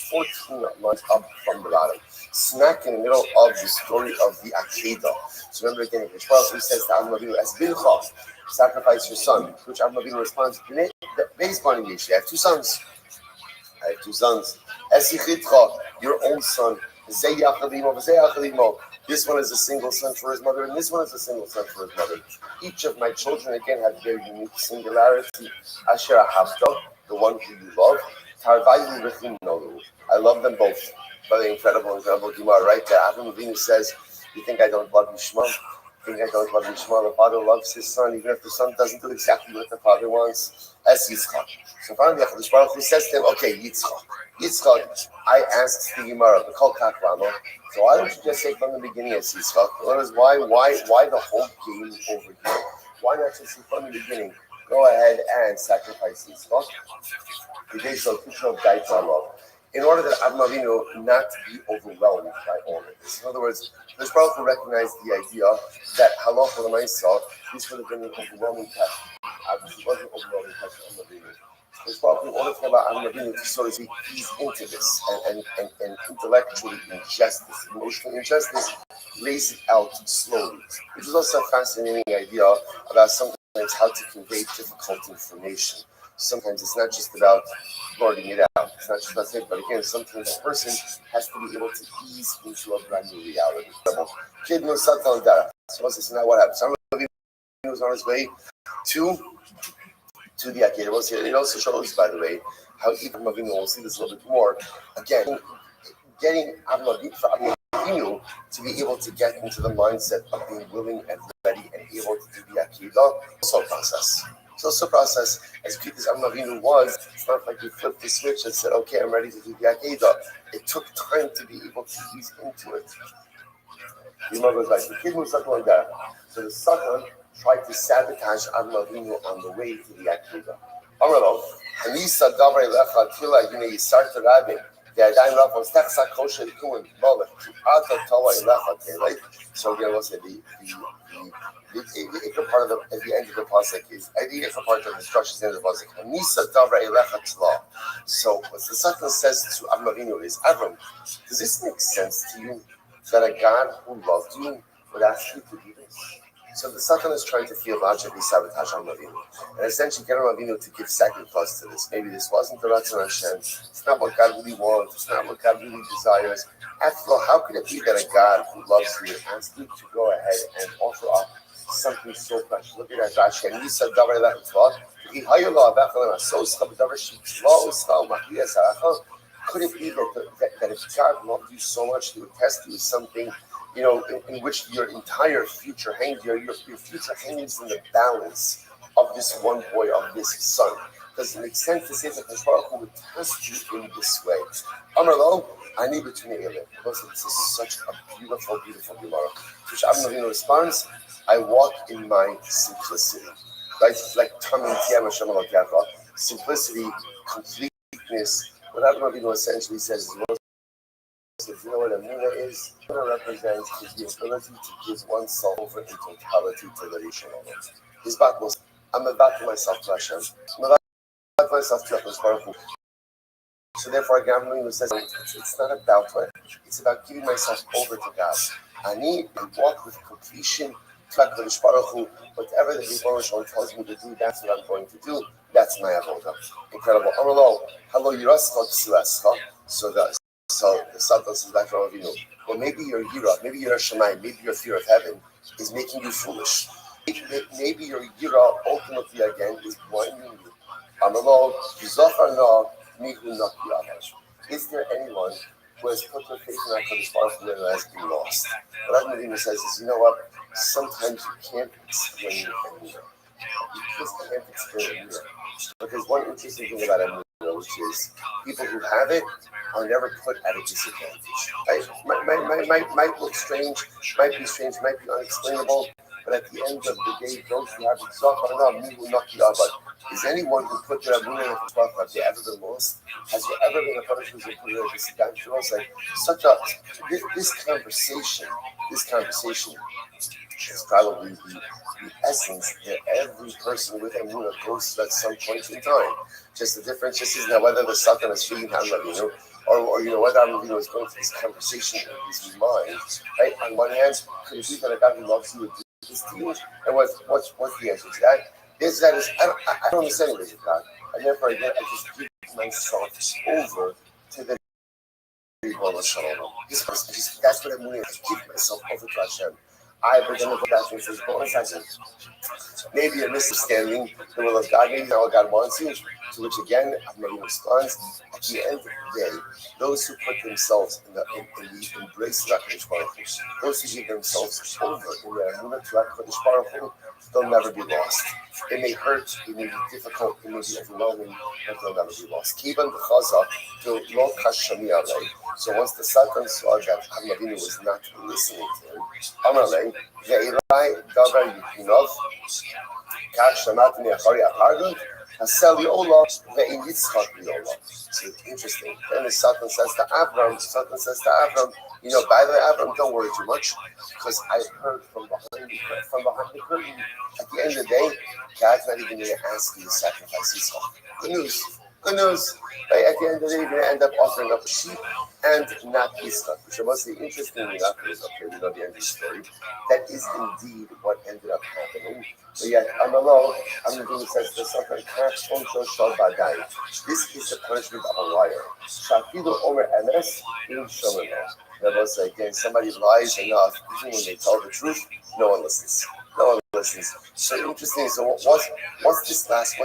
14 lines up from the bottom. Smack in the middle of the story of the Akedah. So remember again, Rothschild says to Avram Avinu, as Bilcha, sacrifice your son. To which Avram Avinu responds, base bonding issue. I have two sons. Esichitcha, your own son. This one is a single son for his mother, and this one is a single son for his mother. Each of my children, again, have very unique singularity. Asher Ahavta, the one who you love. Tarvayu Rechinolu. I love them both. But the incredible Gemara right there. Avram Avinu says, you think I don't love you, Shema? You think I don't love you, Shema? The father loves his son, even if the son doesn't do exactly what the father wants. As Yitzchak. So finally, the Baruch Hu says to him, okay, Yitzchak, I asked the Gemara, the Kol Kach Rama, so why don't you just say from the beginning as Yitzchak? Why the whole game over here? Why not just say from the beginning, go ahead and sacrifice Yitzchak? In order that Avram Avinu not be overwhelmed by all of this. In other words, the Baruch Hu recognized the idea that halacha l'maisa, this would have been an overwhelming test. Obviously, it wasn't an overwhelming test for Avram Avinu. The Baruch Hu, in order to allow Avram Avinu to sort of ease into this and intellectually ingest this, emotionally ingest this, lays it out slowly. Which is also a fascinating idea about sometimes how to convey difficult information. Sometimes it's not just about blurting it out. It's not just about it, but again, sometimes a person has to be able to ease into a brand new reality. Kid knows Satan Dara. So this is not what happens. Some of you was on his way to the Akedah. It also shows, by the way, how Avram Avinu, we'll see this a little bit more. Again, getting Avram Avinu to be able to get into the mindset of being willing and ready and able to do the Akedah, also a process. It's also a process, as cute as Avinu was. It's not like he flipped the switch and said, okay, I'm ready to do the Akedah. It took time to be able to ease into it. The Gemara goes like, the kid was something like that. So the Satan tried to sabotage Avinu on the way to the Akedah. Amrlo, Hanisa Davar Lecha Tila, you start to Rabbi. The Adaim Rav was Texas Kosher Kuin Bolek Ata Tawa Lecha, right? So again, we'll say the part of the at the end of the pasuk is the part of the instructions at the end of the pasuk. Hanisa Davar Lecha Tila. So what the Satan says to Avinu is, Avram, does this make sense to you that a God who loved you would ask you to do this? So the Satan is trying to theologically sabotage Avinu, and essentially get Avinu to give second thoughts to this. Maybe this wasn't the Ratzon Hashem. It's not what God really wants. It's not what God really desires. After all, how could it be that a God who loves you asks you to go ahead and offer up something so precious? Look at that, Rashi. And you said, could it be that if God loved you so much, He would test you with something, in which your entire future hangs, your future hangs in the balance of this one boy, of this son? Does it make sense to say that the Baruch Hu would test you in this way? Amar I need to make it. This is such a beautiful, beautiful Gemara. Which Avinu responds, I walk in my simplicity. Right? Like simplicity, completeness. What Avinu essentially says is, you know what Amina is? Amina represents the ability to give oneself over in totality to the Rishon. His back was, I'm about to myself to Hashem. I'm about to myself to Hashem. So therefore, Avinu says, it's not about what, it's about giving myself over to God. I need to walk with completion. Whatever the Rebbe tells me to do, that's what I'm going to do. That's my avodah. Incredible. Hello, So the Satan says back to Avinu, well, maybe your yira, maybe your shemai, maybe your fear of heaven is making you foolish. Maybe your yira ultimately again is blinding you. Is there anyone who has put their faith in HaKadosh Baruch Hu and has been lost? What Avinu says is, you know what? Sometimes you can't explain Amira. You just can't explain Amira. Because one interesting thing about Amira, which is people who have it are never put at a disadvantage. Right? Might look strange, might be unexplainable, but at the end of the day, those who have it, is anyone who put their Amira in the spot, have they ever been lost? Has there ever been a person who's put at a disadvantage? Like this conversation is probably the essence that every person with Emunah goes through at some point in time. Just the difference is now whether the Satan is feeding Avinu, or whether Avinu is going through this conversation in his mind. Right? On one hand, could it be that a God who loves you would do this to you? And what's the answer to that? I don't understand this God, and therefore again I just give myself over to the that's what I'm doing. I give myself over to Hashem. But then the back and says, hold on a second. Maybe a misunderstanding the will of God, maybe not what God wants you, to which again, Avinu responds, at the end of the day, those who put themselves in the embrace of HaKadosh Baruch Hu, those who give themselves over in their emunah to HaKadosh Baruch Hu, they'll never be lost. It may hurt, it may be difficult, it may be overwhelming, but they'll never be lost. Kiban b'chaza to lo kashami alei. So once the Satan saw that Avinu was not listening to him, Amalei, ve'ilai davar yikinov, kach shamatni achari apardu, hasel yola ve'in yitzchak yola. So it's interesting. Then the Satan says to Avram, by the way, Avram, don't worry too much, because I heard from behind the curtain. At the end of the day, God's not even going to ask you to sacrifice Yitzchak. Good news. Right? At the end of the day, you're going to end up offering up a sheep and not Yitzchak, which was the interesting thing after this. Okay, we know the end of the story. That is indeed what ended up happening. But yet, Amalo, Amadu says to Satan, this is the punishment of a liar. Shafidu Omer Emes, in Shomino. That was again, somebody lies enough, even when they tell the truth, no one listens. No one listens. So interesting. So what's this last?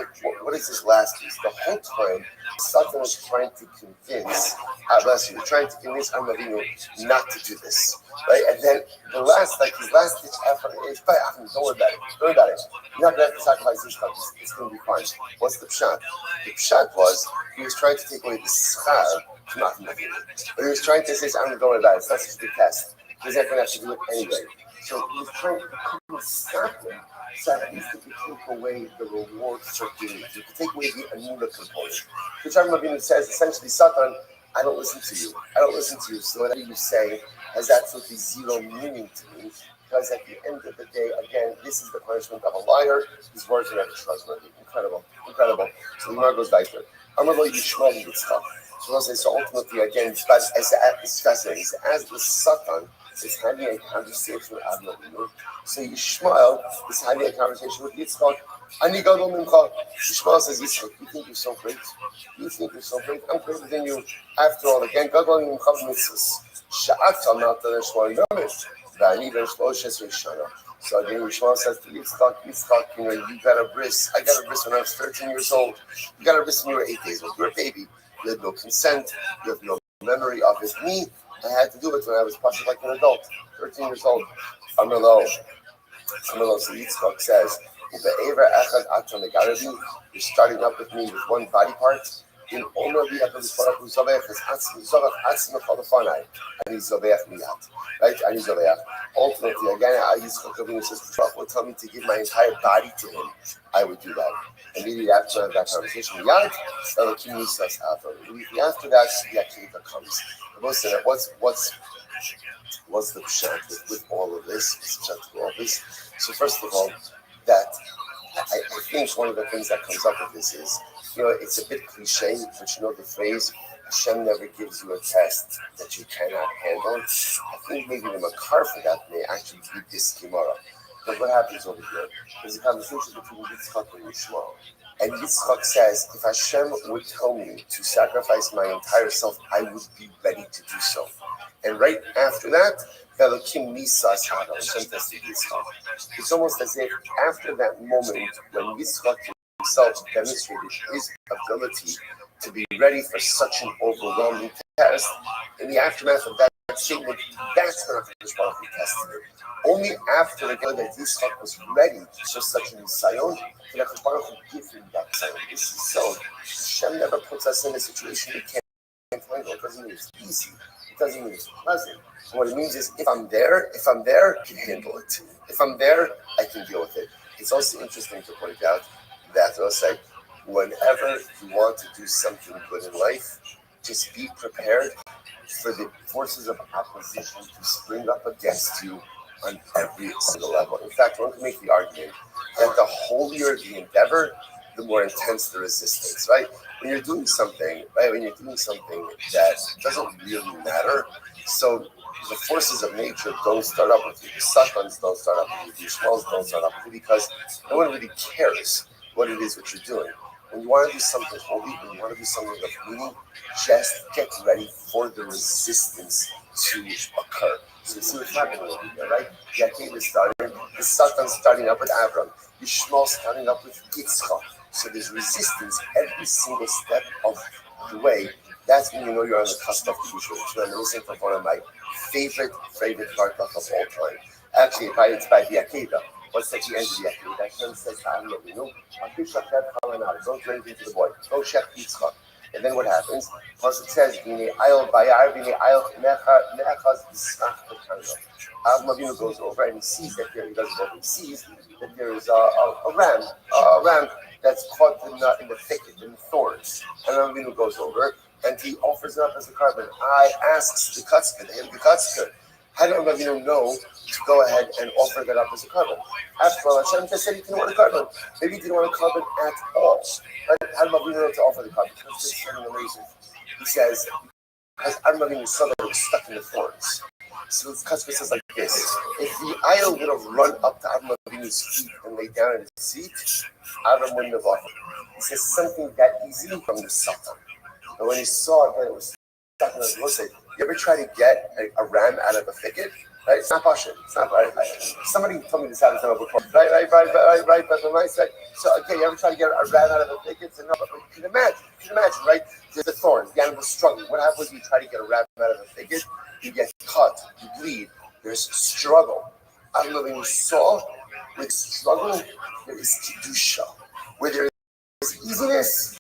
What is this last piece? The whole time, Satan was trying to convince, bless you, trying to convince Amavinu not to do this, right? And then the last, like his last ditch effort is, don't worry about it. Don't worry about it. You're not gonna have to sacrifice this stuff. It's gonna be fine. What's the pshat? The pshat was he was trying to take away the schar from Amavinu, but he was trying to say, I'm don't worry about it. It's not such a big test. He's not gonna have to do it anyway. So he was trying to stop him. So at least if you take away the reward for doing it, you can take away the anula component. Which Rabbi says essentially, Satan, I don't listen to you. I don't listen to you. So whatever you say has absolutely zero meaning to me. Because at the end of the day, again, this is the punishment of a liar. His words are never trustworthy. Incredible. Incredible. So the Gemara goes back to it. Amrlo Yishmael Yitzchak. So ultimately, again, it's fascinating. As the Satan is having a conversation with Avinu, so Yishmael is having a conversation with Yitzchak. Ani gadol mincha. Yishmael says, Yitzchak, you think you're so great? You think you're so great? I'm greater than you. After all, again, gadol mincha mitzvahs. Sha'ata malta neshmar yomish. V'ani ben shloshes v'shana. So again, Yishmael says to Yitzchak, you got a bris. I got a bris when I was 13 years old. You got a bris when you were 8 days old. You're a baby. You had no consent. You have no memory of it. Me, I had to do it when I was possibly like an adult, 13 years old. Amrlo. So Yitzchak says, you're starting up with me with one body part. In honor of the right? Ultimately, again, Yitzchak says, will tell me to give my entire body to him. I would do that. Immediately after that conversation, immediately after that, the Akiva comes. What's the pshat with all of this? So first of all, that I think one of the things that comes up with this is, it's a bit cliche, but the phrase, Hashem never gives you a test that you cannot handle. I think maybe the makar for that may actually be this Gemara. But what happens over here? There's a conversation between Yitzchak and Yishmael. And Yitzchak says, if Hashem would tell me to sacrifice my entire self, I would be ready to do so. And right after that, it's almost as if after that moment when Yitzchak himself demonstrated his ability to be ready for such an overwhelming test, in the aftermath of that statement, that's when HaKadosh Baruch Hu tested it. Only after the day that Yitzchak was ready for such an Nisayon, did HaKadosh Baruch Hu give him that Nisayon. This is so. Hashem never puts us in a situation we can't handle. It doesn't mean it's easy. It doesn't mean it's pleasant. What it means is if I'm there, I can handle it. If I'm there, I can deal with it. It's also interesting to point out that I'll say, whenever you want to do something good in life, just be prepared for the forces of opposition to spring up against you on every single level. In fact, one can make the argument that the holier the endeavor, the more intense the resistance, right? When you're doing something, that doesn't really matter, so the forces of nature don't start up with you. The Satans don't start up with you. The Yishmaels don't start up with you because no one really cares what it is what you're doing. When you want to do something holy, when you want to do something of meaning, just get ready for the resistance to occur. So you see what's happening over here, right? Yaakov is starting, the Satan starting up with Abram, Yishmael starting up with Yitzchak. So there's resistance every single step of the way. That's when you know you're on the cusp of Kedusha, which I'm listening to one of my favorite Bartok of all time. Actually, it's by the Akeda. What's at the end of the Akeda? Hashem says to Avinu, don't do anything to the boy. Go check Yitzchak. And then what happens? Plus it says, Avinu goes over and he sees that he sees that there is a ram that's caught in the thicket, in the thorns. And Avinu goes over and he offers it up as a carbon. I asks the Kutzker, how did Rabbi know to go ahead and offer that up as a carbon? After all, Hashem just said he didn't want a carbon. Maybe he didn't want a carbon at all. Right? How did Rabbi know to offer the carbon? Because it's just amazing. He says, because Rabbi saw that it was stuck in the thorns. So the Kutzker says like this: if the ayah would have run up to Abraham's feet and laid down in his seat, Abraham wouldn't have offered. He says something that easy from the Satan. And when he saw that it was stuck in his roadside, you ever try to get a ram out of a thicket? Right? It's not Pasha. It's not right. Somebody told me this out of time before. Right. But the nice right. So okay, you ever try to get a rat out of the thickets? And no, but you can imagine, right? There's the thorns, the animal's struggling. What happens when you try to get a rat out of the thicket? You get cut, you bleed. There's struggle. I don't know if you saw with struggle, there is kedusha. Where there is easiness,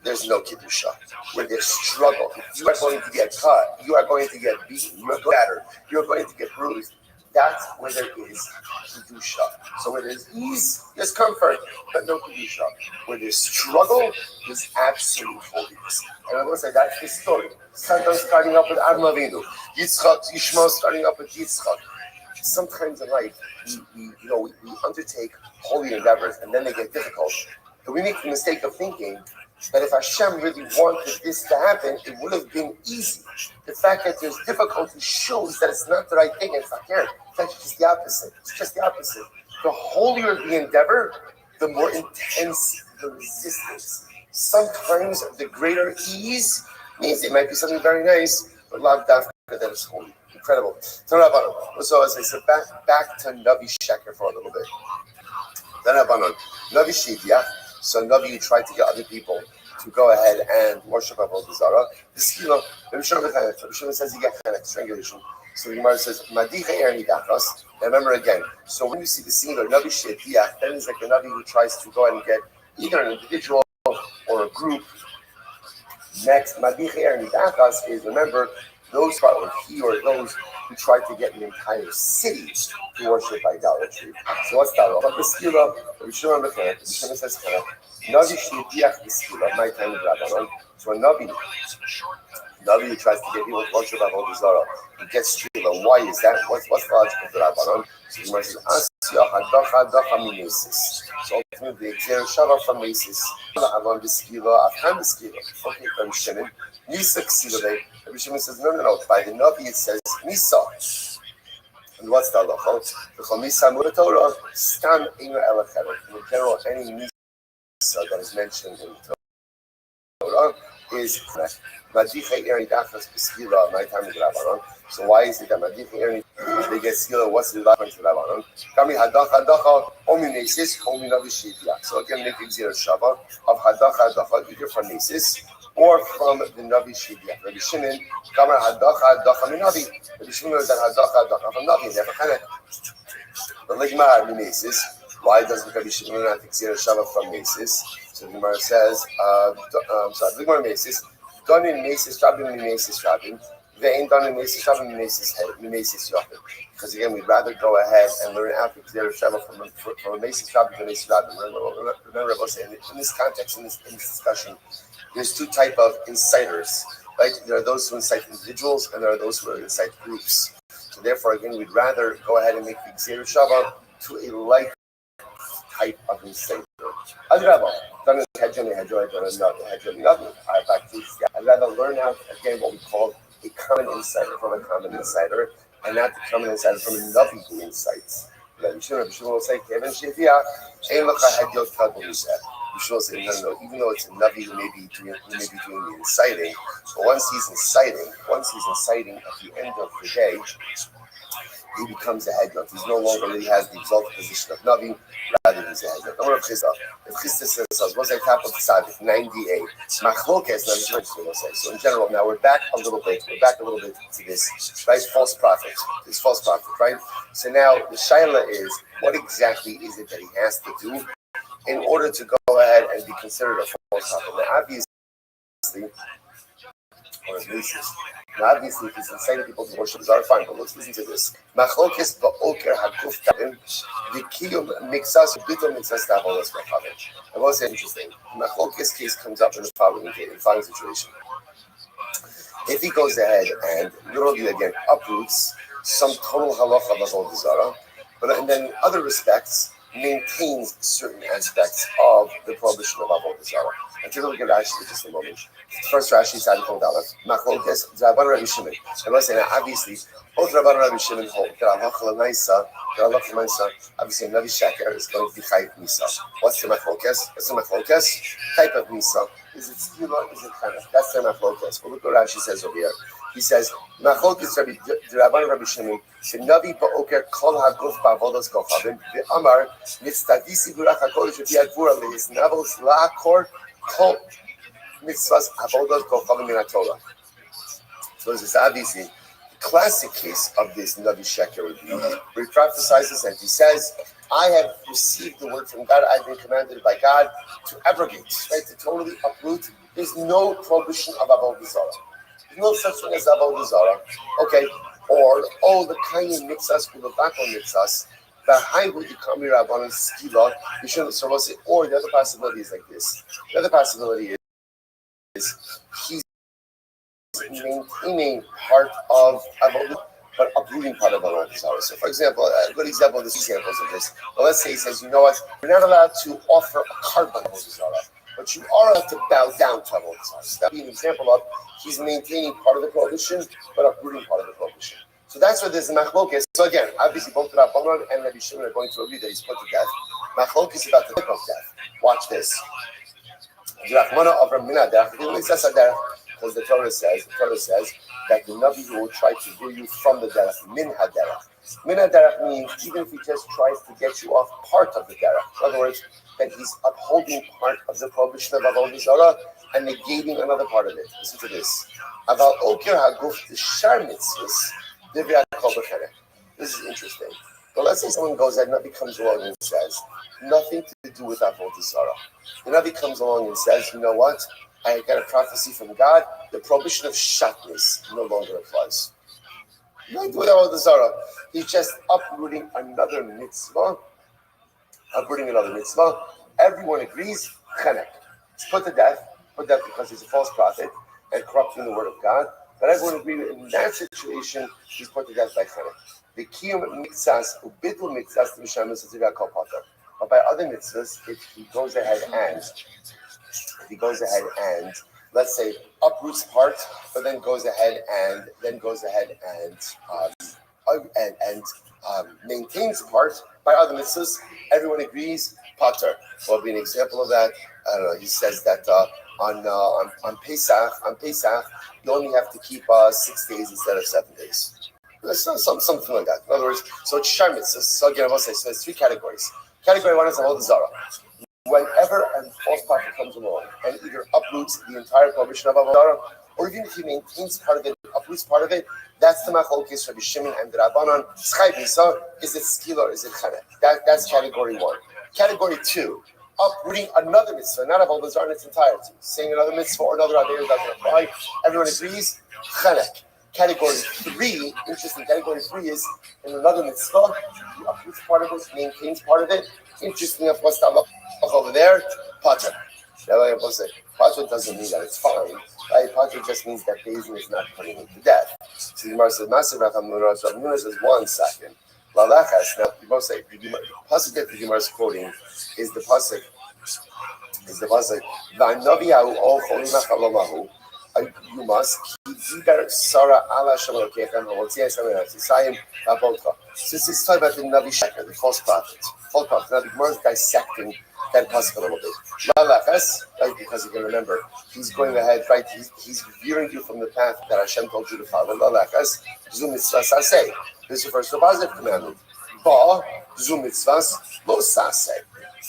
there's no kedusha. Where there's struggle, you are going to get cut, you are going to get beaten, you are going to batter, you are going to get bruised. That's where there is kedusha. So where there's ease, there's comfort, but no kedusha. Where there's struggle, there's absolute holiness. And I will say that's the story. Satan starting up with Adam Avinu, Yitzchak, Yishmael starting up with Yitzchak. Sometimes in life, we undertake holy endeavors, and then they get difficult. And we make the mistake of thinking that if Hashem really wanted this to happen, it would have been easy. The fact that there's difficulty shows that it's not the right thing. It's not here. It's actually just the opposite. It's just the opposite. The holier the endeavor, the more intense the resistance. Sometimes the greater ease means it might be something very nice, but lav dafka that is holy. Incredible. So as I said, back to Navi Sheker for a little bit. Navi Shivya. So Navi tried to get other people to go ahead and worship Avodah Zarah. This Rabbi Shimon says you get strangulation. So the Gemara says, Madicha Erni Dachas. Remember again. So when you see the singular Navi Shivya, then it's like the Navi who tries to go ahead and get either an individual or a group. Next, Madicha Erni Dachas is, remember, those or he or those who tried to get an entire city to worship idolatry. So what's that? But the skila, Rabbi Shimon says, Navi shliach the skila, my time with Rabbanon. So a Navi who tries to get people to worship Avodah Zarah, he gets skila. Why is that? What's the logic of the Rabbanon? So the Gemara says, Asya hadacha mimesis. So ultimately, the Xer Shava from Mesis. Avon the skila, Afkan the skila. Okay, Rabbi Shimon. Nisa ksila. Rabbi Shimon says, no. By the Navi it says Nisa. And what's the halacha? The Chamisa Mura Torah, Stam Inger Elacheret. In general, any Nisa that is mentioned in the Torah is Madicha Eri Dachas B'Skila, my time with Rabbanon. So why is it that Madicha Eri, they get Skila, what's the relevance to Rabbanon? Kami Hadacha, Omi Nesis, Omi Navi Shivya. So again, making Zira Shava of Hadacha, either from Nesis, or from the Navi Shivya. Rabbi Shimon, Kamar Hadacha Minavi. Rabbi Shimon is that Hadacha from Navi. Never kind of. The Ligmar Mimesis. Why doesn't Rabbi Shimon not take Zira Shava from Mesis? So the Gemara says, Ligmar Mesis, done in Mesis, Rabin Mimesis, Rabin. They ain't done in Mesis, Rabin Mimesis, Rabin. Because again, we'd rather go ahead and learn after Zira Shava from a Mesis, Rabin to Mesis, Rabin. Remember, in this context, in this discussion, there's two types of inciters, right? There are those who incite individuals, and there are those who incite groups. So therefore, again, we'd rather go ahead and make the Gzeir Shava to a like type of inciter. I'd rather learn out, again, what we call a common inciter from a common inciter, and not the common inciter from a Navi who incites. Rabbi Shimon will say, Kevin Shevia, Ein Lacha Hediot Kadol. Yeshua said, no, even though it's a Navi who may be doing the inciting, but once he's inciting at the end of the day, he becomes a headshot. He's no longer really has the exalted position of Navi, rather he's a headshot. The word of Chizah. If Chizah says, what's that top of the side? 98. Machlokes, so in general, now we're back a little bit to this, right? False prophet, right? So now the shaila is, what exactly is it that he has to do in order to go ahead and be considered a false prophet? Now, obviously, if he's inciting people to worship Zara, fine, but let's listen to this. Machlokes ba'oker haguf ta'im v'kiyum mixas b'tom mixas ta'avolas b'chavim. I want to say interesting. Machlokes case comes up in the following situation. If he goes ahead and literally again uproots some total halacha of Avodah Zarah, but then in other respects maintains certain aspects of the prohibition of Avodah Zarah. And take a look at Rashi for just a moment. First Rashi is Adikol Dalef. Machlokes Rabban Rabbi Shimon. I must say now, obviously, both Rabban Rabbi Shimon hold that halacha l'maisa, obviously Navi Sheker is going to be Chayiv Misa. What's the machlokes? Type of Misa. Is it skila? Is it chanach? That's the machlokes. But look what Rashi says over here. He says, "Machlokes Rabbi Rabban Rabbi Shimon, Shenavi ba'oker kol haguf ba'avodas kochavim ve'amar mitzadisi gurach hakodesh v'yadvura leis navos la'akor kol mitzvahs avodas kochavim min haTorah." So this is obviously the classic case of this Navi Sheker would be where he prophesizes and he says, "I have received the word from God. I've been commanded by God to abrogate, right, to totally uproot. There's no prohibition of avodah zarah. There's no such thing as avodah zarah." Okay, or the kayin mitzvahs ulevako mitzvahs. Or the other possibility is like this. The other possibility is he's maintaining part of avodah, but uprooting part of avodah zarah. So, for example, a good example of this, examples of this. Well, let's say he says, "You know what? You're not allowed to offer a carbon avodah zarah, but you are allowed to bow down to avodah zarah." So that would be an example of he's maintaining part of the prohibition, but uprooting part of the prohibition. So that's where there's a machlokes. So again, obviously both Rabbanan and Rabbi Shimon are going to agree that he's put to death. Machlokes about the type of death. Watch this. Because the Torah says that the Navi will try to bring you from the derech, min haderech. Min haderech means even if he just tries to get you off part of the derech. In other words, that he's upholding part of the prohibition of avodah zarah and negating another part of it. Listen to this. Aval oker haguf t'shar mitzvos divrei kol b'cherech. This is interesting. But let's say someone goes ahead, Navi comes along and says, nothing to do with avodah zarah. The Navi comes along and says, "You know what? I got a prophecy from God. The prohibition of shatnez no longer applies." Nothing to do with avodah zarah. He's just uprooting another mitzvah. Everyone agrees. Chenek. He's put to death because he's a false prophet and corrupting the word of God. But everyone agrees in that situation, he's put to death by chenek. The kiyum mitzvahs ubitul mitzvahs t'mishamis atzivah kol pater. But by other mitzvahs, if he goes ahead and let's say uproots part, but then goes ahead and maintains part by other mitzvahs, everyone agrees pater. Will be an example of that. I don't know. He says that on Pesach, you only have to keep 6 days instead of 7 days. Something like that. In other words, so it's shar mitzvahs. So again, I will say, so there's 3 categories. Category 1 is avodah zarah. Whenever a false prophet comes along and either uproots the entire prohibition of avodah zarah, or even if he maintains part of it, uproots part of it, that's the machlokes Rabbi Shimon and the Rabbanan. Schai bisa, is it skila or is it chenek? That's category 1. Category 2, uprooting another mitzvah, not avodah zarah in its entirety. Saying another mitzvah or another adher doesn't apply. Everyone agrees, chenek. Category 3, interesting. Category 3 is in another mitzvah, he uproots part of it, maintains part of it. Interesting enough, what's that over there? Pater. Pater doesn't mean that it's fine. Right? Pater just means that Bezin is not putting him to death. So the Gemara says, "Maser Rav Hamnuna." So Hamnuna says, 1 second. Lalachas. Now, the pasuk that the Gemara is quoting is the pasuk. Va'novi ha'u ol cholim ha'chalamahu. You must keep Sarah Allah Shalokechem Hotzias Amisayim Abotcha. So this is talking about the Navi Sheker, the false prophet. Now the Gemara is dissecting that pasuk a little bit. Malachas, right? Because you can remember, he's going ahead, right? He's veering you from the path that Hashem told you to follow. Malachas, Zum Mitzvah Saseh. This refers to a positive commandment. Ba Zum Mitzvahs Lo Saseh.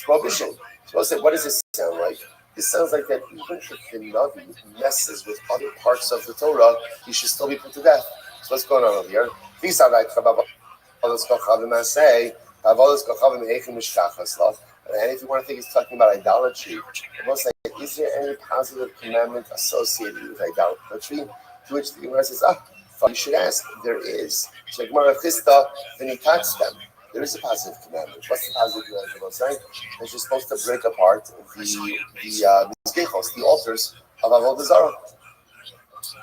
Prohibition. So say, what does this sound like? It sounds like that even if the Navi messes with other parts of the Torah, he should still be put to death. So what's going on over here? And if you want to think he's talking about idolatry, it must say, is there any positive commandment associated with idolatry? To which the Gemara says, you should ask. There is. So Gemara Chista, then he touched them. There is a positive commandment. What's the positive commandment? Saying that you're supposed to break apart the altars of avodah zarah.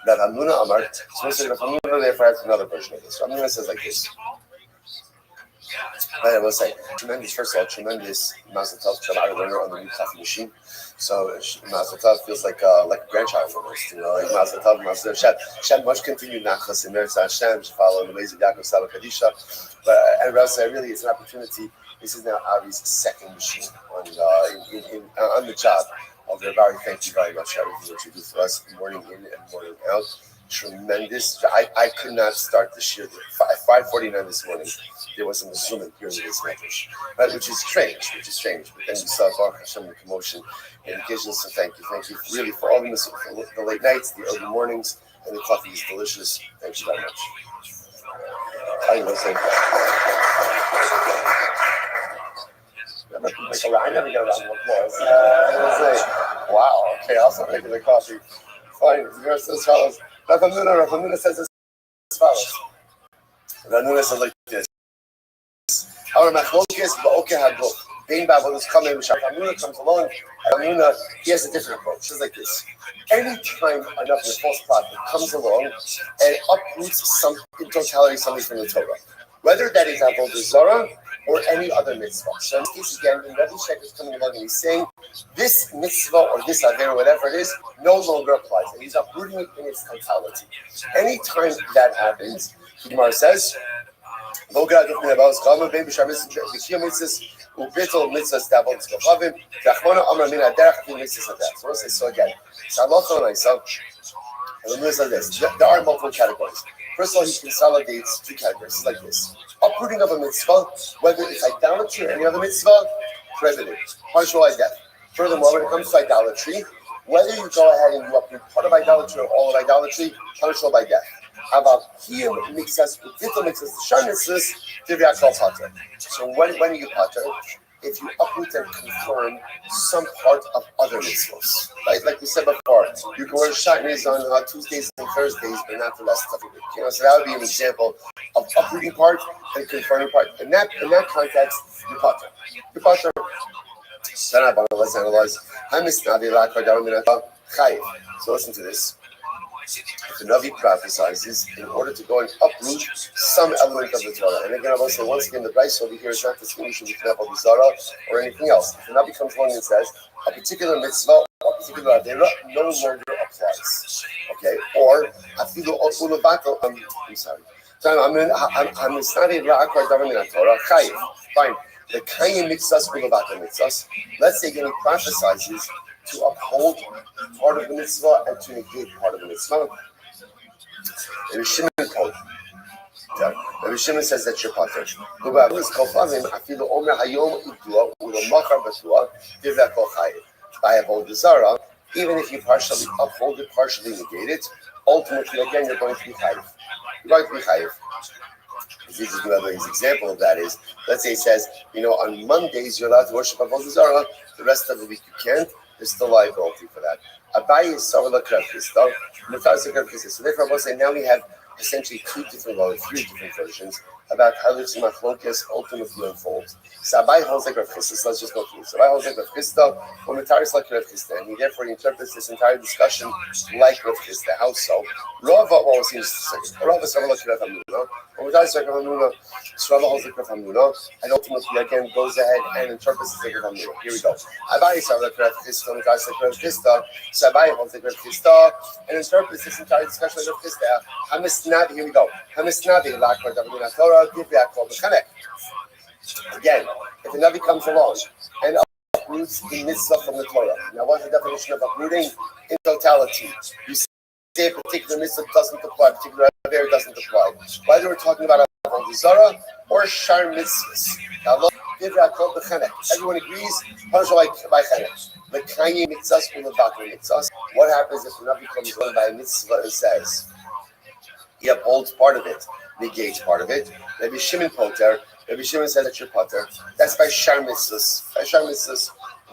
That Hamnuna Amar, supposed to Rav Hamnuna therefore has another version of this. Hamnuna says like this. I will say, first of all, tremendous Mazel Tov to our learner on the new coffee machine. So Mazel Tov feels like a grandchild almost, like Mazel Tov, Mazel Tov. Shem much continued nachas in Meretz Hashem to follow in the ways of Yaakov Saba Kadisha. But I will say, really, it's an opportunity. This is now Avi's second machine on the job. Rabbi, thank you very much for everything that you do for us, morning in and morning out. tremendous. I could not start the shir at 5:49 this morning. There wasn't a Zoom during this message, right? Which is strange. But then you saw Baruch Hashem, the commotion and occasion. So thank you really for all the late nights, the early mornings, and the coffee is delicious. Thank you very much. I never get a round of applause. Wow. Okay, I'll start making the coffee. Fine. The verse says as follows. Rav Hamnuna says as follows. Rav Hamnuna says like this. Our machlokes ba'okeh haguf. Being Babylon's coming, Rav Hamnuna comes along. Rav Hamnuna, he has a different approach. It's like this. Anytime another false prophet comes along and uproots in totality something from the Torah, whether that is Avodah Zarah or any other mitzvah. So in this case, again, when Rabbi Sheikh is coming along and he's saying, this mitzvah or this aver, whatever it is, no longer applies. And he's uprooting it in its totality. Anytime that happens, the Gemara says, so again, if there are multiple categories. First of all, he consolidates two categories. It's like this. Uprooting of a mitzvah, whether it's idolatry or any other mitzvah, prohibited. Partial by death. Furthermore, when it comes to idolatry, whether you go ahead and you uproot part of idolatry or all of idolatry, punishable by death. So when are you pater? If you uproot and confirm some part of other mitzvahs, right? Like we said before, you can wear shatnez on Tuesdays and Thursdays, but not the rest of it. So that would be an example of uprooting part and confirming part. In that context, you pater. Let's analyze. So listen to this. If the Navi prophesizes in order to go and uproot some element of the Torah, and again, I will say once again, the Bryce over here is not distinguishing between Avodah Zarah or anything else. If the Navi comes along and says a particular mitzvah or a particular avera no longer applies, okay? Or afilu ulabato. I'm sorry. Fine. The kayin mitzvahs ulabato mitzvahs. Let's say again, he prophesizes to uphold part of the mitzvah and to negate part of the mitzvah. Rabbi Shimon says that you're pater. By Avodah Zarah, even if you partially uphold it, partially negate it, ultimately again you're going to be chayiv. His example of that is, let's say it says, on Mondays you're allowed to worship Avodah Zarah, the rest of the week you can't. There's still liability for that. Abaye is Sarah Krefkista. So therefore, I will say now we have essentially three different versions about how this machlokes ultimately unfolds. So Abaye holds like Rav Chisda. Let's just go through. So Abaye holds like Rav Chisda, or Mataris like Rav Chisda, and he therefore interprets this entire discussion like Rav Chisda. How so? Rava, what was he saying? Rava Sarah like Rav Hamnuna, or Mataris like Rav Hamnuna. So Rava holds like Rav Hamnuna, and ultimately again goes ahead and interprets this like Rav Hamnuna. Here we go. Abaye Sarah like Rav Chisda, Mataris like Rav Chisda. So Abaye holds like Rav Chisda, and interprets this entire discussion like Rav Chisda. Hamisnavi, here we go. Hamisnavi, Lakar Davinah Torah, give back all the Chanek. Again, if the Navi comes along and uproots the mitzvah from the Torah. Now, what's the definition of uprooting? In totality. You say a particular mitzvah doesn't apply, a particular aver doesn't apply. Whether we're talking about Avodah Zarah or Shar mitzvahs. Now, give back all the Chanek. Everyone agrees, punishable by Chanek. The Kanye mitzvahs will the mitzvahs. What happens if the Navi comes along by a mitzvah and says, he upholds part of it, negates part of it. Rabbi Shimon Poter. Rabbi Shimon says that you're Poter. That's by Shar mitzvahs. By Shar mitzvahs.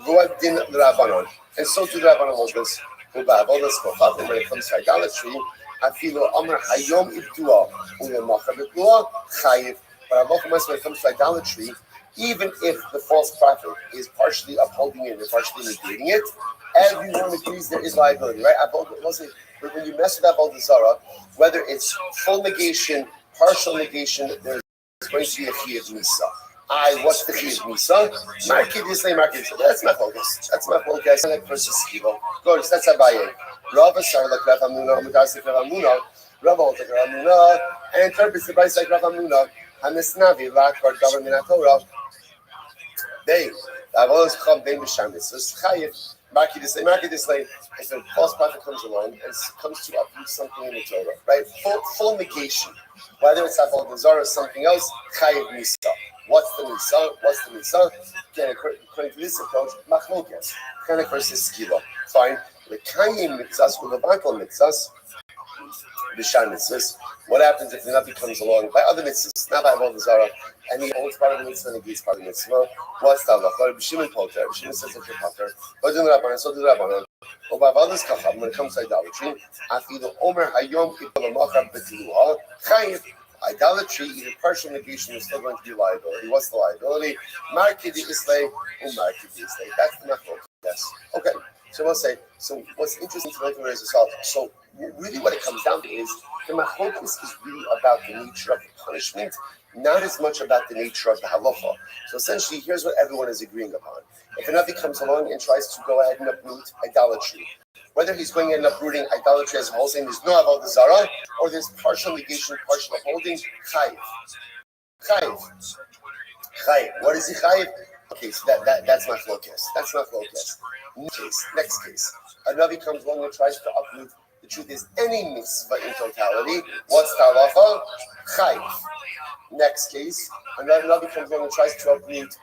Ruad din l'Rabbanon. And so do the Rabbanon hold this. When it comes to idolatry, afilu amar hayom ibdua u'lemacha b'dua chayiv. But when it comes to idolatry, even if the false prophet is partially upholding it and partially negating it, everyone agrees there is liability, right? When you mess with Avodah Zarah, whether it's full negation, partial negation, there's going to be a chiyuv misa. What's the chiyuv misa? Market this, market this. That's my focus. That's my focus. Like versus Skibo. Good. That's Abaye. Rava Sarah like Rav Hamnuna, Mataris like Rav Hamnuna, Rava like Rav Hamnuna, and interprets the Bryce like Rav Hamnuna. Hanisnavi lakar government Torah. They. Avodas chum bein b'sham mitzvahs chayiv. Market this like if a false prophet comes along and comes to uproot something in the Torah, right? Full negation. Whether it's Avodah Zarah or something else, Chayiv Nisa. What's the Nisa? What's the Nisa? Again, according to this approach, Machlokes. Chenek versus Skila. Fine. The Kayim Mitzvahs, Ulevakel Mitzvahs, B'Shar Mitzvahs. What happens if the Navi comes along by other mitzvahs, not by Avodah Zarah, and he holds part of the mitzvah and he gives part of the mitzvah? What's the halacha? B'Shimon Poter. B'Shimon says that you're Poter. But in the Rabbanan, so do the Rabbanan. Or by others, Kacham, when it comes to idolatry, Afidu Omer Hayom Kibal Machar B'Tiluha Chayiv. Idolatry, either partial negation, is still going to be liability. What's the liability? Markidi Islay, Markidi Islay. That's the method. Yes. Okay. So we'll say. So what's interesting to note is this. So really, what it comes down to is the machlokes is really about the nature of the punishment, not as much about the nature of the halacha. So essentially, here's what everyone is agreeing upon. If another comes along and tries to go ahead and uproot idolatry, whether he's going to end up rooting idolatry as a whole, saying there's no Avodah Zarah, or there's partial negation, partial upholding, Chayiv. Chayiv. Chayiv. What is he Chayiv? Okay, so that's machlokes. That's machlokes. Next case. A Navi comes along and tries to uproot. The truth is, any mitzvah in totality, what's the halacha? Chayiv. Next case. Another Navi comes along and tries to uproot,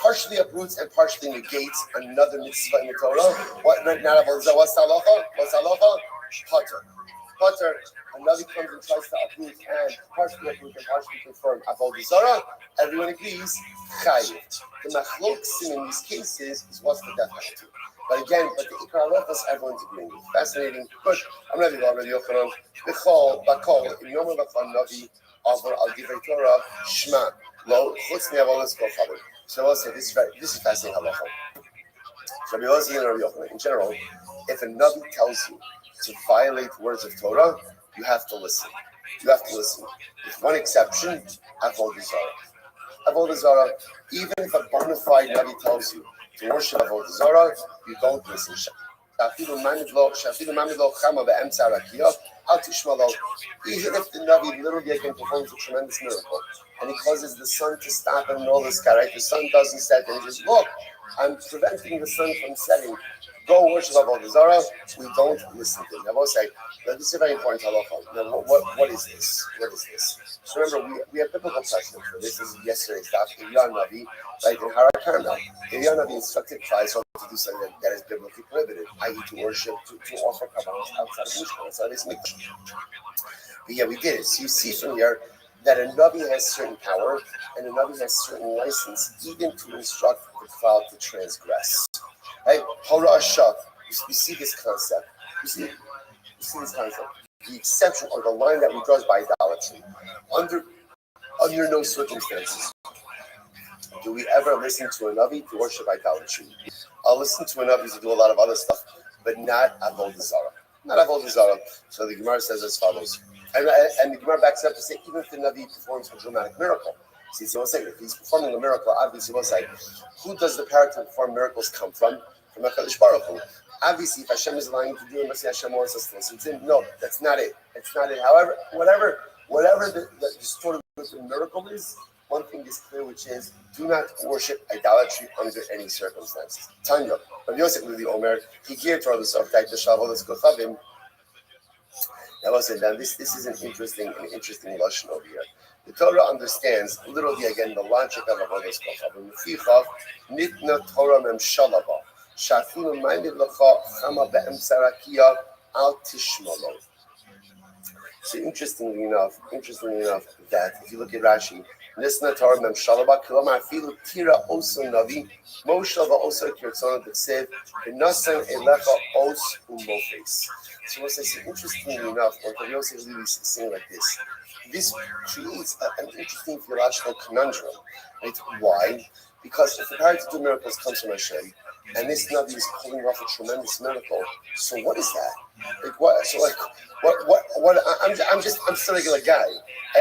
partially uproots and partially negates another mitzvah in the Torah. What? Not Avodah Zarah. What's the halacha? What's the halacha? Poter. Poter. Another comes and tries to uproot and partially uproot and partially confirm Avodah Zarah. Everyone agrees. Chayiv. The machlokes in these cases is what's the death penalty. But again, the ikar halachos everyone's agreeing with. Fascinating. Good. I'm Rabbi Yochanan. B'chol bakol in yom v'chol navi over al divrei Torah shma lo chutz mi'avodas kol chavod. So I'll say this is fascinating halacha. So in general, if a Navi tells you to violate words of Torah, you have to listen. You have to listen. With one exception, Avodah Zarah. Avodah Zarah, even if a bona fide Navi tells you to worship Avodah Zarah, you don't listen. Even if the Navi literally again performs a tremendous miracle and he causes the sun to stop and all this guy, right? The sun doesn't set and he says, look, I'm preventing the sun from setting. Go worship Avodah Zarah. We don't listen to him. I will say, this is a very important halacha. Now, what is this? What is this? So remember, we have biblical precedent for this. This is yesterday's daf. Eliyahu Navi, right, in Harakana. Eliyahu Navi instructed Klal to do something that is biblically prohibited, i.e. to worship, to offer karbanos outside of Mishkan, outside of his mikdash. But yeah, we did it. So you see from here that a Navi has certain power and a Navi has certain license even to instruct the Klal to transgress. Right? Horasha, you see this concept. You see this concept. The exception or the line that we draw is by idolatry. Under no circumstances do we ever listen to a Navi to worship idolatry. I'll listen to a Navi to do a lot of other stuff, but not Avodah Zarah. Not Avodah Zarah. So the Gemara says as follows. And the Gemara backs up to say, even if the Navi performs a dramatic miracle. See, so we'll say, if he's performing a miracle, obviously we'll say, who does the power to perform miracles come from? From HaKadosh Baruch Hu. Obviously, if Hashem is allowing you to do it, must say Hashem wants us to listen to him. No, that's not it. That's not it. However, whatever the story of the miracle is, one thing is clear, which is, do not worship idolatry under any circumstances. Tanya, Rabbi Yosef Lili Omer, he gave Torah the Softak, the Shavuos Kochavim. Now listen, now this is an interesting lesson over here. The Torah understands literally again the logic of Avodas Kochavim. Fichav nitna Torah memshalava shafilu ma'amid lecha chama be'emsarakia al tishmalo. So interestingly enough, that if you look at Rashi, Nisna Torah memshalava kilomar filu tira oso navi moshava oso kirtzona b'tsev v'nasan elecha os umofes. So what's this? Interestingly enough, what Rabbi Yosef is really saying like this. This creates an interesting theological conundrum. Right? Why? Because if the power to do miracles comes from Hashem, and this Navi is pulling off a tremendous miracle, so what is that? Like what? So like what? I'm just a regular guy.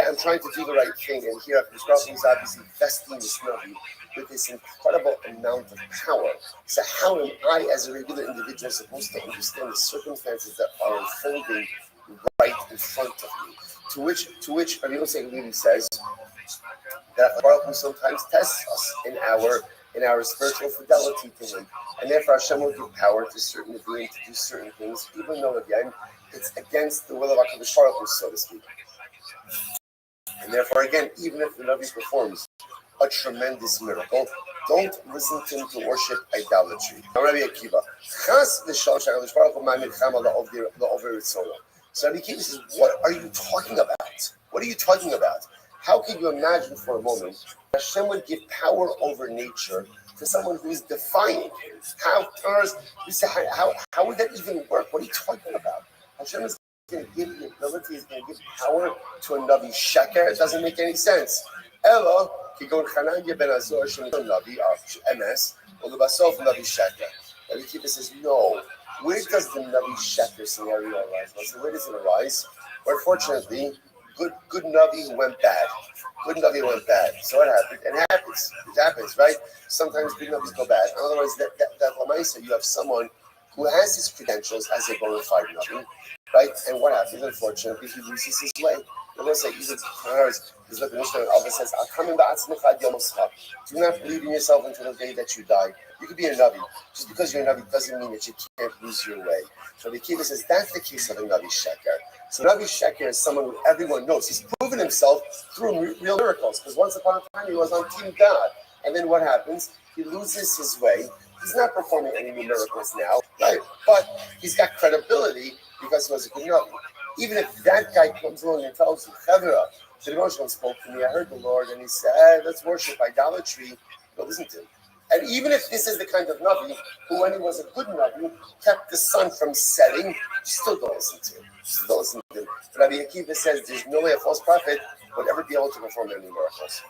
I'm trying to do the right thing, and here this Rothschild is obviously vesting this Navi with this incredible amount of power. So how am I, as a regular individual, supposed to understand the circumstances that are unfolding right in front of me? To which Rabbi Yosef really says that Baruch Hu sometimes tests us in our in our spiritual fidelity to Him. And therefore Hashem will give power to certain Nevi'im to do certain things, even though again it's against the will of HaKadosh Baruch Hu, so to speak. And therefore again, even if the Navi performs a tremendous miracle, don't listen to him to worship idolatry. Rabbi Akiva, so Rabbi Akiva says, what are you talking about? What are you talking about? How can you imagine for a moment Hashem would give power over nature to someone who is defying him? How would that even work? What are you talking about? Hashem is going to give the ability, is going to give power to a Navi Sheker. It doesn't make any sense. Ella, Kigon Chananya ben Azor, Shemon Navi, MS, or the Basof Navi Sheker. Rabbi Akiva says, no. Where does the Navi Sheker scenario arise? So where does it arise? Well, unfortunately, good Navi who went bad. Good Navi went bad. So what happened? And it happens, right? Sometimes good Navis go bad. Otherwise, that Lamaisa, you have someone who has his credentials as a bona fide Navi, right? And what happens? Unfortunately, he loses his way. The Lord says, even prayers, is like the Mishnah Alva says, do not believe in yourself until the day that you die. You could be a Navi. Just because you're a Navi doesn't mean that you can't lose your way. So the Kiva says, that's the case of a Navi Sheker. So Navi Sheker is someone who everyone knows. He's proven himself through real miracles. Because once upon a time, he was on Team God. And then what happens? He loses his way. He's not performing any new miracles now, right? But he's got credibility because he was a good Navi. Even if that guy comes along and tells you, Chavra, the Rothschild spoke to me, I heard the Lord, and he said, let's worship idolatry, don't listen to him. And even if this is the kind of Navi who, when he was a good Navi, kept the sun from setting, still don't listen to him. But Rabbi Akiva says there's no way a false prophet would ever be able to perform any miracles.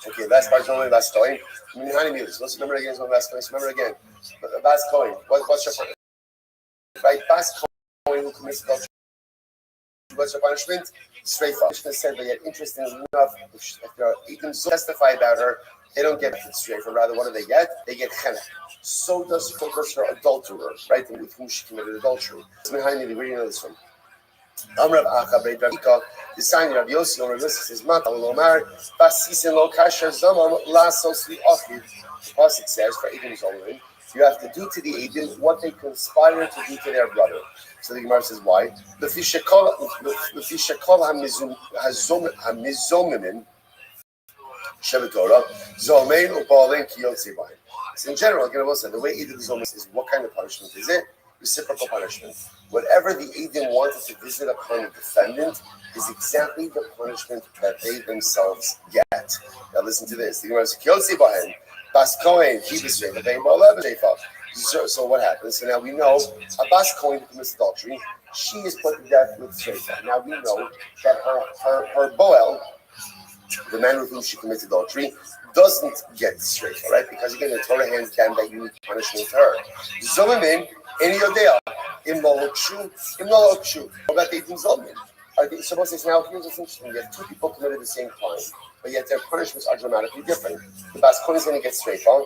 Okay, last part, last coin. Let's remember again, last coin. Remember again. Last coin. What's your point? Right? Last coin who commits adultery. What's your punishment? Straight up. Mishnah said, but yet, interestingly enough, if there are Edom testify about her, they don't get straight from. Rather, what do they get? They get chenek. So does her adulterer, right? And with whom she committed adultery. Behind me, we're reading this one. Amrav Achabred Rabika, the sign Rabbi Yossi, Rabbi Yossi says, Mat Alomar, Basisin Lo Kasher Zamam Lasos Li Ochid. The pasuk says for Edom Zolin, you have to do to the Edom what they conspire to do to their brother. So the Gemara says, why? The Fishakol Hamizominim Shebetorah Zomein Ubalin Kiyotzi Bain. So in general, the way Edom is what kind of punishment is it? Reciprocal punishment. Whatever the Edom wanted to visit upon the defendant is exactly the punishment that they themselves get. Now listen to this. The Gemara says, Kiyotzi Bain. Bas Kohen, keep it straight. So what happens? So now we know a Bas Kohen who commits adultery, she is put to death with Shrefa. Now we know that her Boel, the man with whom she commits adultery, doesn't get Shrefa, right? Because again, the Torah hands down that you need punishment to her. Zolamin, in Yodea, in Molokshu. What about the Edom Zolmin? Are they supposed to say, now here's what's interesting. You have two people committed the same crime, but yet their punishments are dramatically different. The Bas Kohen is going to get straight on.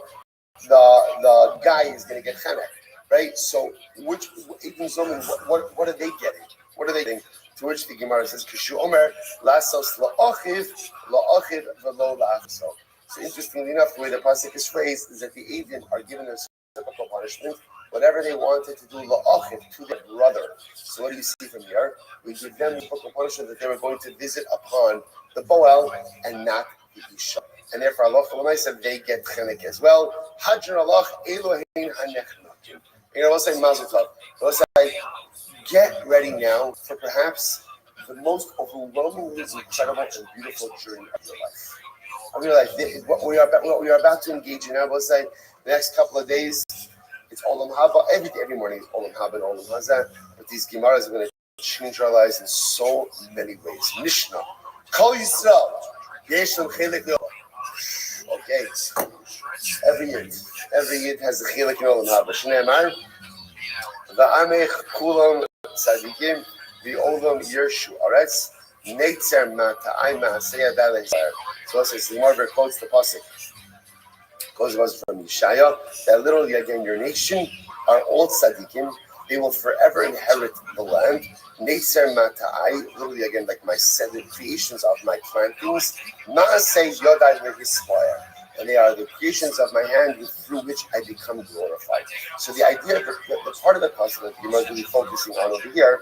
The guy is going to get chenek, right? So which Edom Zolmin, what are they getting? What are they getting? To which the Gemara says, Kishu Omer, Lasos la'ochiv v'lo la'achso. So interestingly enough, the way the pasuk is phrased is that the Edom are given a typical punishment, whatever they wanted to do la'ochiv to their brother. So what do you see from here? We give them the typical punishment that they were going to visit upon the Boel and not the Isha. And therefore Allah said they get chenek as well. Hadran Allah Elohein hanechnakim. We'll say Mazel Tov. We'll say, get ready now for perhaps the most overwhelmingly incredible and beautiful journey of your life. I mean, like what we are about to engage in now. We'll say the next couple of days, it's Olam Haba. Every morning is Olam Haba and Olam Hazah. But these Gemaras are going to change our lives in so many ways. Mishnah, Kol Yisrael, Yeshem Chelik. Okay, every yid has a chelik in Olam Haba. Shneimar, va'amech kulam tzadikim v'olam yershu aretz neitzer mata'ay ma'aseh adalei. So it says the Gemara quotes the pasuk. Goes from Yeshaya that literally again your nation are all tzadikim. They will forever inherit the land. Neitzer mata'ay, literally again like my seven creations of my plantings. Ma'aseh yodai lehispire. and they are the creations of my hand through which I become glorified. So the idea, the part of the pasuk that you're really focusing on over here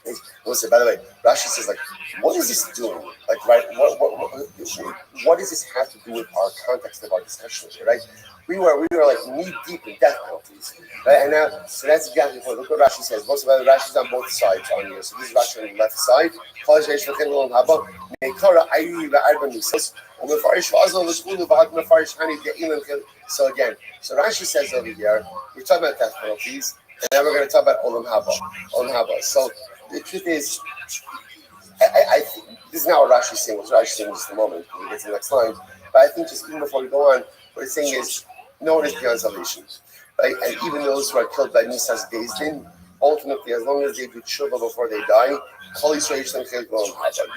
is, listen, by the way, Rashi says, like, what is this doing? Like, right, what does this have to do with our context of our discussion here, right? We were like knee deep in death penalties, right? And now, so that's exactly what. Look what Rashi says. Most of the Rashi's on both sides on here. So this is Rashi on the left side. So again, so Rashi says over here, we're talking about death penalties, and now we're going to talk about Olam Haba. Olam Haba. So the truth is, I think this is not what Rashi's saying. What Rashi's saying in just a moment, when we get to the next line. But I think just even before we go on, what he's saying is, no one is beyond salvation, right? And even those who are killed by Misa's Beis Din, ultimately, as long as they do tshuva before they die, you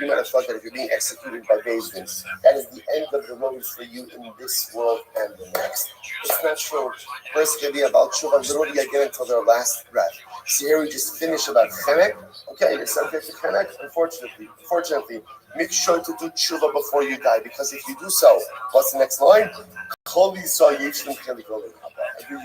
might have thought that if you're being executed by Beis Din, that is the end of the road for you in this world and the next. It's not true. First, it can be about tshuva literally again until their last breath. So here we just finish about chenek. Okay, you're subject to chenek. Unfortunately, make sure to do tshuva before you die, because if you do so, what's the next line? Every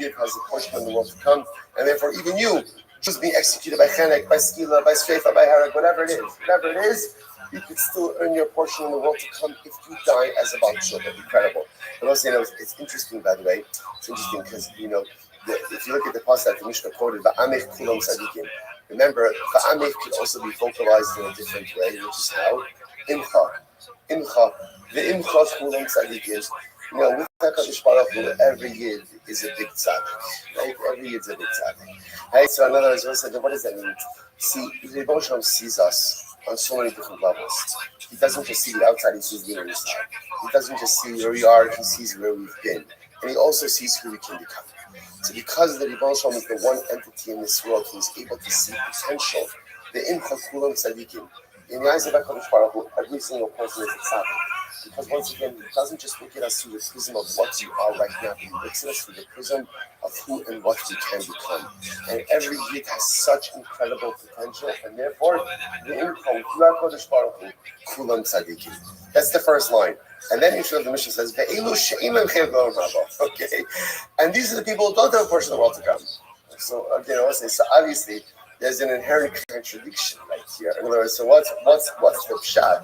yid has a portion in the world to come, and therefore even you, just being executed by chenek, by skila, by streifa, by harag, whatever it is, you could still earn your portion in the world to come if you die as a Baal Tshuva. Incredible. But also, it's interesting, by the way. It's interesting because, if you look at the pasuk that the Mishnah quoted, "Va'amech kulam tzadikim." Remember, "Va'amech" could also be vocalized in a different way, which is how imcha, ve'imcha kulam tzadikim. With HaKadosh Baruch Hu, every yid is a big tzaddik, right? Every yid's a big tzaddik. Right? So in other words, what does that mean? See, the Rebbe Shalom sees us on so many different levels. He doesn't just see the outside, he sees the inside. He doesn't just see where we are, he sees where we've been. And he also sees who we can become. So because the Rebbe Shalom is the one entity in this world who is able to see potential, the Imcha Kulam Tzadikim, in the eyes of HaKadosh Baruch Hu, every single person is a tzaddik. Because once again, he doesn't just look at us through the prism of what you are right now, he looks at us through the prism of who and what we can become. And every yid has such incredible potential, and therefore, that's the first line. And then the mission says, okay. And these are the people who don't have a portion of the world to come. So obviously, there's an inherent contradiction right here. In other words, so what's the pshat?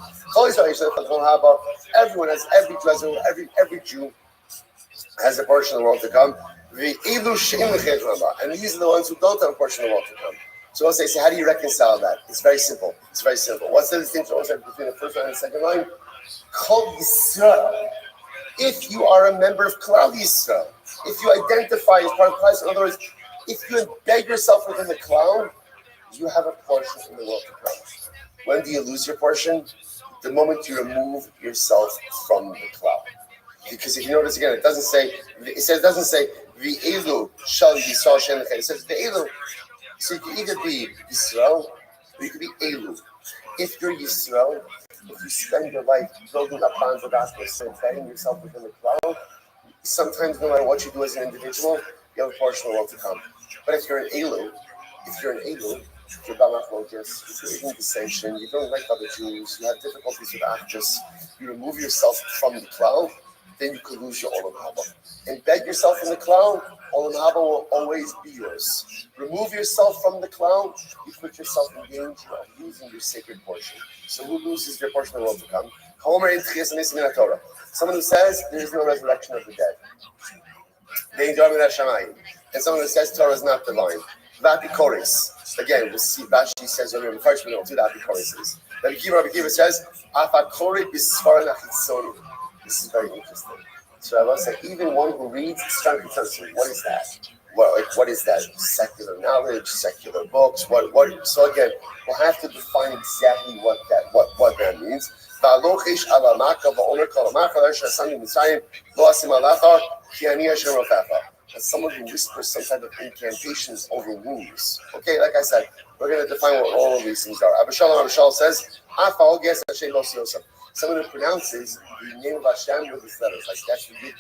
Everyone has, every Jew has a portion of the world to come. And these are the ones who don't have a portion of the world to come. So I'll say, how do you reconcile that? It's very simple. What's the distinction between the first line and the second line? Kol Yisrael. If you are a member of Klal Yisrael, if you identify as part of Klal Yisrael, in other words, if you embed yourself within the Klal, you have a portion in the world to come. When do you lose your portion? The moment you remove yourself from the cloud. Because if you notice again, it doesn't say V'elu shall Yisrael Shem Lechem. It says V'elu. So you can either be Yisrael or you can be Elu. If you're Yisrael, if you spend your life building upon the gospel, embedding yourself within the cloud, sometimes no matter what you do as an individual, you have a portion of the world to come. But if you're an Elu, if you're Bamachlokas, if you're eating dissension, you don't like other Jews, you have difficulties with actus, you remove yourself from the cloud, then you could lose your Olam Haba. Embed yourself in the cloud, Olam Haba will always be yours. Remove yourself from the cloud, you put yourself in danger of losing your sacred portion. So who loses their portion of the world to come? Someone who says there is no resurrection of the dead. And someone who says Torah is not divine. Vapikoris. Again, we'll see Rashi says earlier in the first, we don't do the Apikoris. Rabbi Kiva says, Afakori bisfar nachitzoni. This is very interesting. So I will say, even one who reads strong consensus, what is that? What is that? Secular knowledge, secular books. What? So again, we'll have to define exactly what that means. That's someone who whispers some type of incantations over wounds. Okay, like I said, we're going to define what all of these things are. Abishal says, someone who pronounces the name of Hashem with his letters, like that's the Yud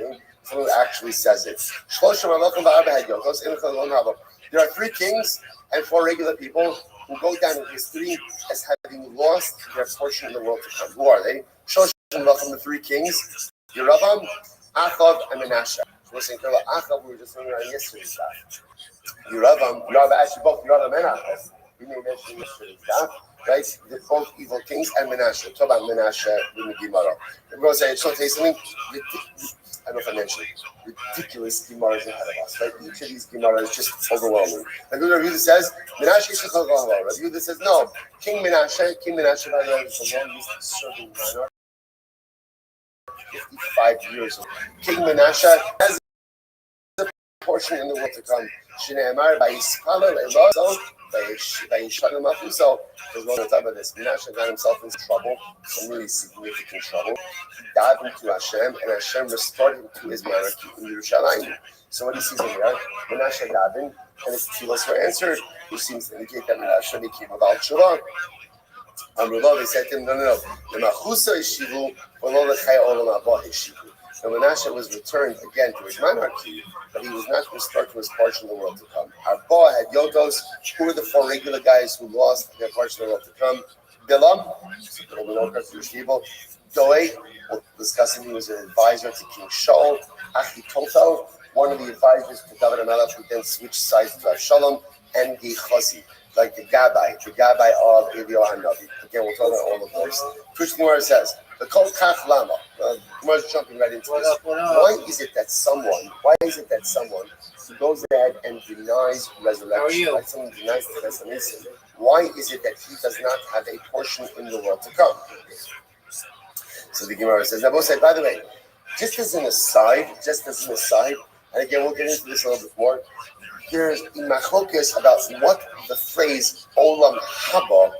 name. Someone who actually says it. There are 3 kings and 4 regular people who go down in history as having lost their portion in the world to come. Who are they? The 3 kings. Yeravam, Achav, and Menashe. We're saying Achav, we were just learning on yesterday's stuff. Yeravam, actually both Yeravam and Achav. We made mention yesterday's stuff. Right? They're both evil kings and Menashe. Talk about Menashe in the Gemara. I'm going to say, so tell you something. I don't know if I mentioned it. Ridiculous Gemaras ahead of us, right? Each of these Gemaras is just overwhelming. Like Rabbi Yehuda says, Menashe is Shechal Rabbi Yehuda says, no. King Menashe, by the way, is the longest serving monarch. 55 years old. King Menashe has a portion in the world to come. Shneimar by Yispalel Elozo. So, there's one talk about this. Menashe got himself into trouble, some really significant trouble. He dived into Hashem, and Hashem restored him to his monarchy in Yerushalayim. So, what he sees in here, Menashe davened, and his tefillos were answered, which seems to indicate that Menashe became about Shuvah. They said to him, no. So Menashe was returned again to his monarchy, but he was not restored to his portion of the world to come. Arba had Yodos, who were the four regular guys who lost their portion of the world to come. Bilam, Doeg, we'll discuss him, he was an advisor to King Shaul. Achitophel, one of the advisors to David HaMelech, who then switched sides to Avshalom, and Gehazi, like the Gabbai of Eliyahu Hanavi. Again, we'll talk about all of those. First Gemara says, the Kol Kach Lama. Gemara's jumping right into this. Why is it that someone who goes ahead and denies resurrection, like someone denies the Chesed, why is it that he does not have a portion in the world to come? So the Gemara says, now both say, by the way, just as an aside, and again, we'll get into this a little bit more, there's machlokas about what the phrase Olam Haba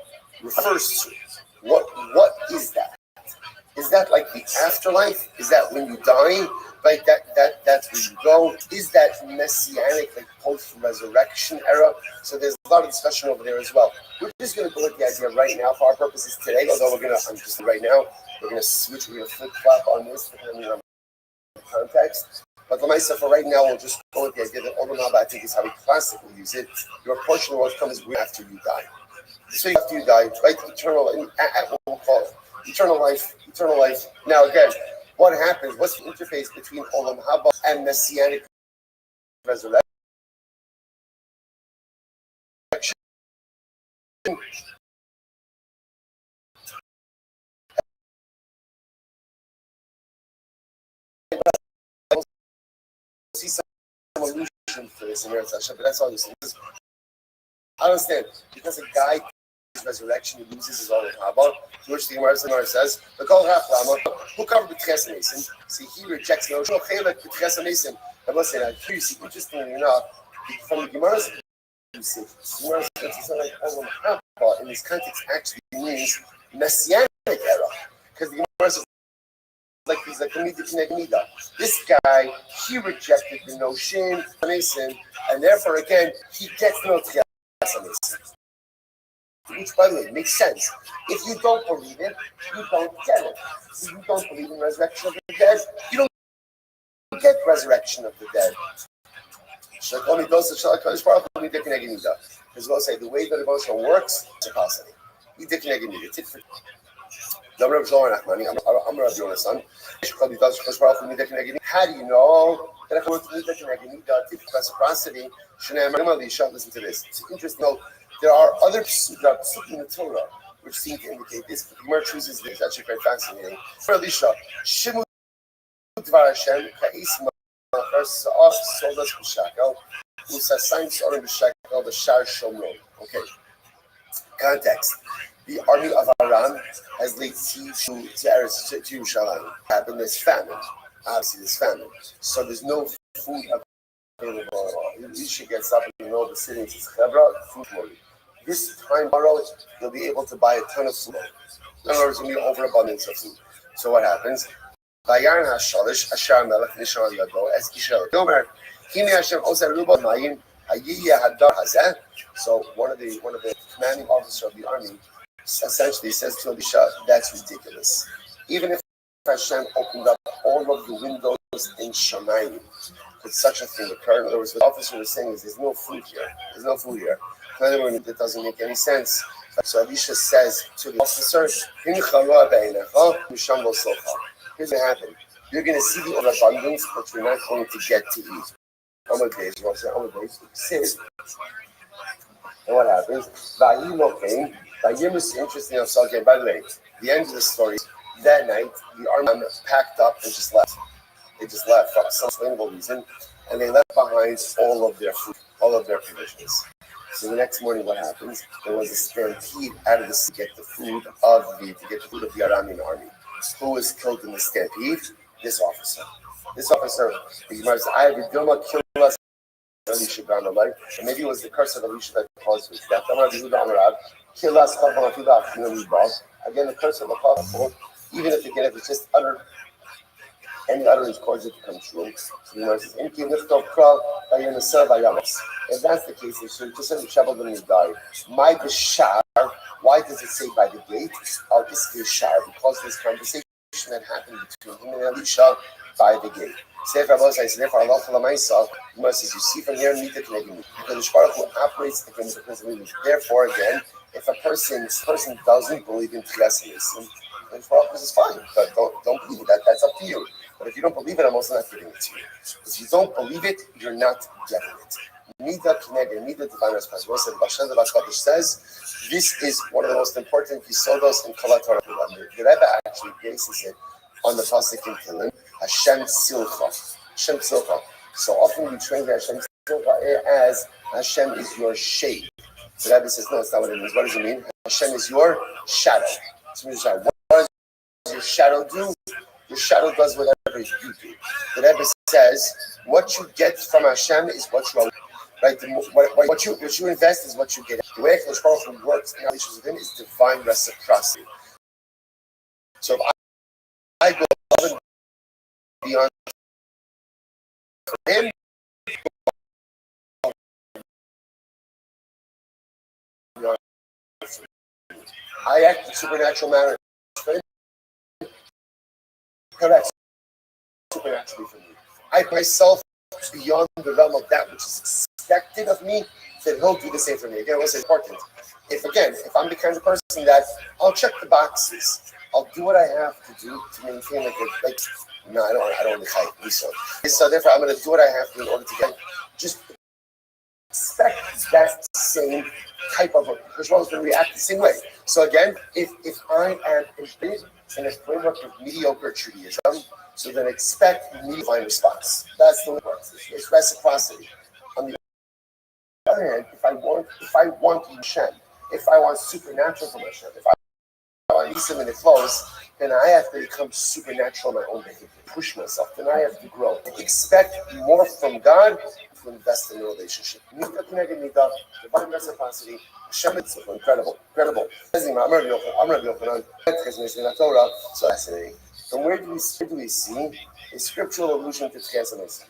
refers to. What is that? Is that like the afterlife? Is that when you die? Like that's where you go? Is that messianic, like post-resurrection era? So there's a lot of discussion over there as well. We're just going to go with the idea right now for our purposes today, although we're going to switch, we're going to flip-flop on this depending on the context. But the Maisa for right now, we'll just go with the idea that Olam Haba, I think, is how we classically use it. Your portion of what comes after you die. So after you die, right? Eternal, what we'll call it. Eternal life. Now again, what happens? What's the interface between Olam Haba and Messianic resurrection? See some illusion for this in Eretz Hashem, but that's all you see. I understand, because a guy resurrection, he loses his own Haba, to which the Gemara says, the Kol Hach Lama, who covered with Ches Mason? See, he rejects the notion of Chelek with Ches Mason. I must say that here you see, interestingly enough, from the Gemara's you see, the Gemara says like Olam Haba in this context actually means Messianic era. Because the Gemara says he's like Mida. This guy, he rejected the notion of Mason, and therefore again, he gets no Ches Mason. Which, by the way, makes sense. If you don't believe it, you don't get it. If you don't believe in resurrection of the dead, you don't get resurrection of the dead. Because we'll say the way that devotion works, it's a capacity. How do you know that listen to this. It's interesting. There are other psukim in the Torah which seem to indicate this, but the Gemara chooses this. It's actually very fascinating. For Elisha, Shimu Dvar Hashem Ka'is Machar Sa'af Sodas B'Shakel Usasayim Sorim B'Shakel B'Shar Shomron. Okay. Context. The army of Aram has laid siege to Yerushalayim. Happened this famine. Obviously, this famine. So there's no food available. Elisha gets up in the middle of the city and says, Chevra, food for you. This time tomorrow, you'll be able to buy a ton of food. In other words, there'll be overabundance of food. So what happens? Vayaran hashalish ashar melech nishar yado es Israel. Gomer hine Hashem oser ruba mayim hayiyah hadar hazeh. So one of the commanding officer of the army essentially says to Elisha, "That's ridiculous. Even if Hashem opened up all of the windows in Shamayim, could such a thing occur?" In other words, what the officer was saying is, "There's no food here. There's no food here." That doesn't make any sense. So Elisha says to the officer, "Here's what happened. You're going to see the abundance, but you're not going to get to eat. Days, you want to say days? And what happens? Vayim is interesting. Okay, by the way, the end of the story, that night, the army packed up and just left. They just left for some explainable reason, and they left behind all of their food, all of their provisions. So the next morning, what happens? There was a stampede out of the sea to get the food of the Aramean army. Who was killed in the stampede? This officer. This officer, the Gemara says, "I have Dilma killed us." Elisha gone alive, and maybe it was the curse of Elisha that caused his death. Again, the curse of the couple, even if it's just uttered, any utterance causes it to come true. So the Gemara says, if that's the case, they should just have traveled when he died. My bishar, why does it say by the gate? This bishar, because this conversation that happened between him and Elisha by the gate. Therefore, Allah says, you see from here, because the Baruch Hu operates against the principle. Therefore, again, if a person doesn't believe in Tchias HaMeisim, then this is fine, but don't believe it. That's up to you. But if you don't believe it, I'm also not giving it to you. If you don't believe it, you're not getting it. Mida Kineged, Mida Divine Response. Says this is one of the most important Yisodos in Kol HaTorah. The Rebbe actually bases it on the pasuk in Tehillim, Hashem Silcha. Hashem Silcha. So often we train the Hashem Silcha as Hashem is your shade. The Rebbe says, no, that's not what it means. What does it mean? Hashem is your shadow. What does your shadow do? Your shadow does whatever you do. The Rebbe says, what you get from Hashem is what you are. Right? What you invest is what you get. The way Hakadosh Baruch Hu works in relations with him is divine reciprocity. So if I go above and beyond for him, I act in supernatural manner for him. Correct. Supernaturally for me. I myself beyond the realm of that which is expected of me, then he'll do the same for me. Again, what's important? If I'm the kind of person that I'll check the boxes, I'll do what I have to do to maintain no, I don't really fight so therefore I'm going to do what I have to in order to get. Just expect that same type of because one's going to react the same way. So again, if I am in a framework of mediocre Judaism, so then expect divine response. That's the way it works. It's reciprocity. On the other hand, if I want Hashem, if I want supernatural from Hashem, if I want Nisim and it flows, then I have to become supernatural in my own behavior, push myself, then I have to grow. Expect more from God to invest in a relationship. Divine reciprocity, Hashem is incredible. So fascinating. And where do we see a scriptural allusion to Tchias HaMeisim?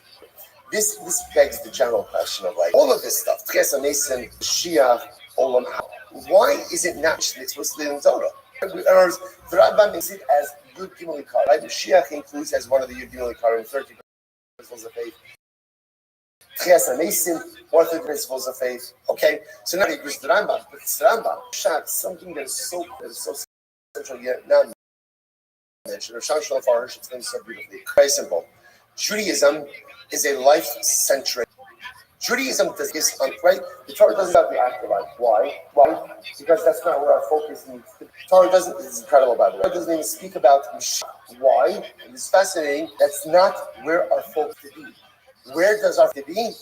This begs the general question of all of this stuff, Tchias HaMeisim, Mashiach, Olam Haba. Why is it not explicitly in Torah? The Rabbi makes it as Yud Gimel Ikar. Right? Mashiach includes as one of the Yud Gimel Ikar in 30 principles of faith. Tchias HaMeisim, one of the principles of faith. Okay, so now he agrees to the Rambam, but it's the Rambam. Something that is so central yet not mentioned. Rothschild explains so beautifully. Very simple. Judaism is a life-centric. Judaism does this, right? The Torah doesn't have the afterlife. Why? Because that's not where our focus needs to be. The Torah doesn't, it's incredible by the way. The Torah doesn't even speak about Mashiach. Why? And it's fascinating. That's not where our focus to be. Where does our focus be?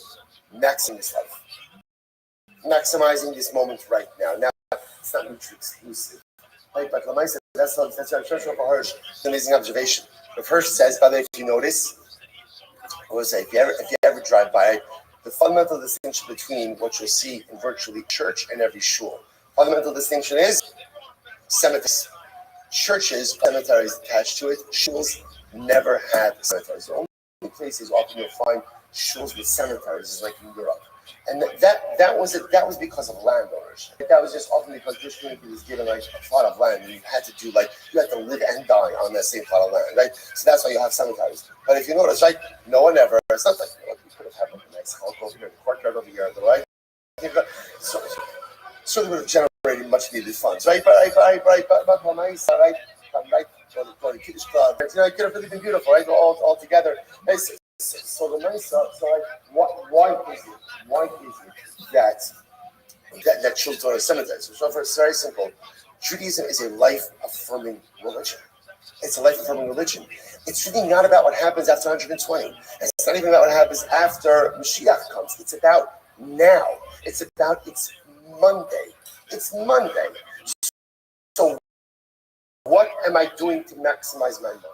Maximizing this life. Maximizing this moment right now. Now, it's not mutually exclusive. Right? But Lamai said, that's our Church of Hirsch. It's an amazing observation. If Hirsch says, by the way, if you notice, I would say, if you ever drive by, the fundamental distinction between what you'll see in virtually church and every shul. Fundamental distinction is cemeteries. Churches, cemeteries attached to it. Shuls never had cemeteries. The only places often you'll find shuls with cemeteries is like in Europe. And that was because of land ownership. That was just often because this community was given a plot of land, and you had to live and die on that same plot of land, right? So that's why you have cemeteries. But if you notice, right, no one ever. It's not like you could have had a nice house over here, the courtyard over here, right? So they would have generated much needed funds, right? But go to Kiddush Club. You know, it could have really been beautiful, right? All together. So the nice, so like, why is it? Why is it that children are cemeteries? So for it's very simple. Judaism is a life-affirming religion. It's a life-affirming religion. It's really not about what happens after 120. It's not even about what happens after Mashiach comes. It's about now. It's Monday. It's Monday. So what am I doing to maximize my money?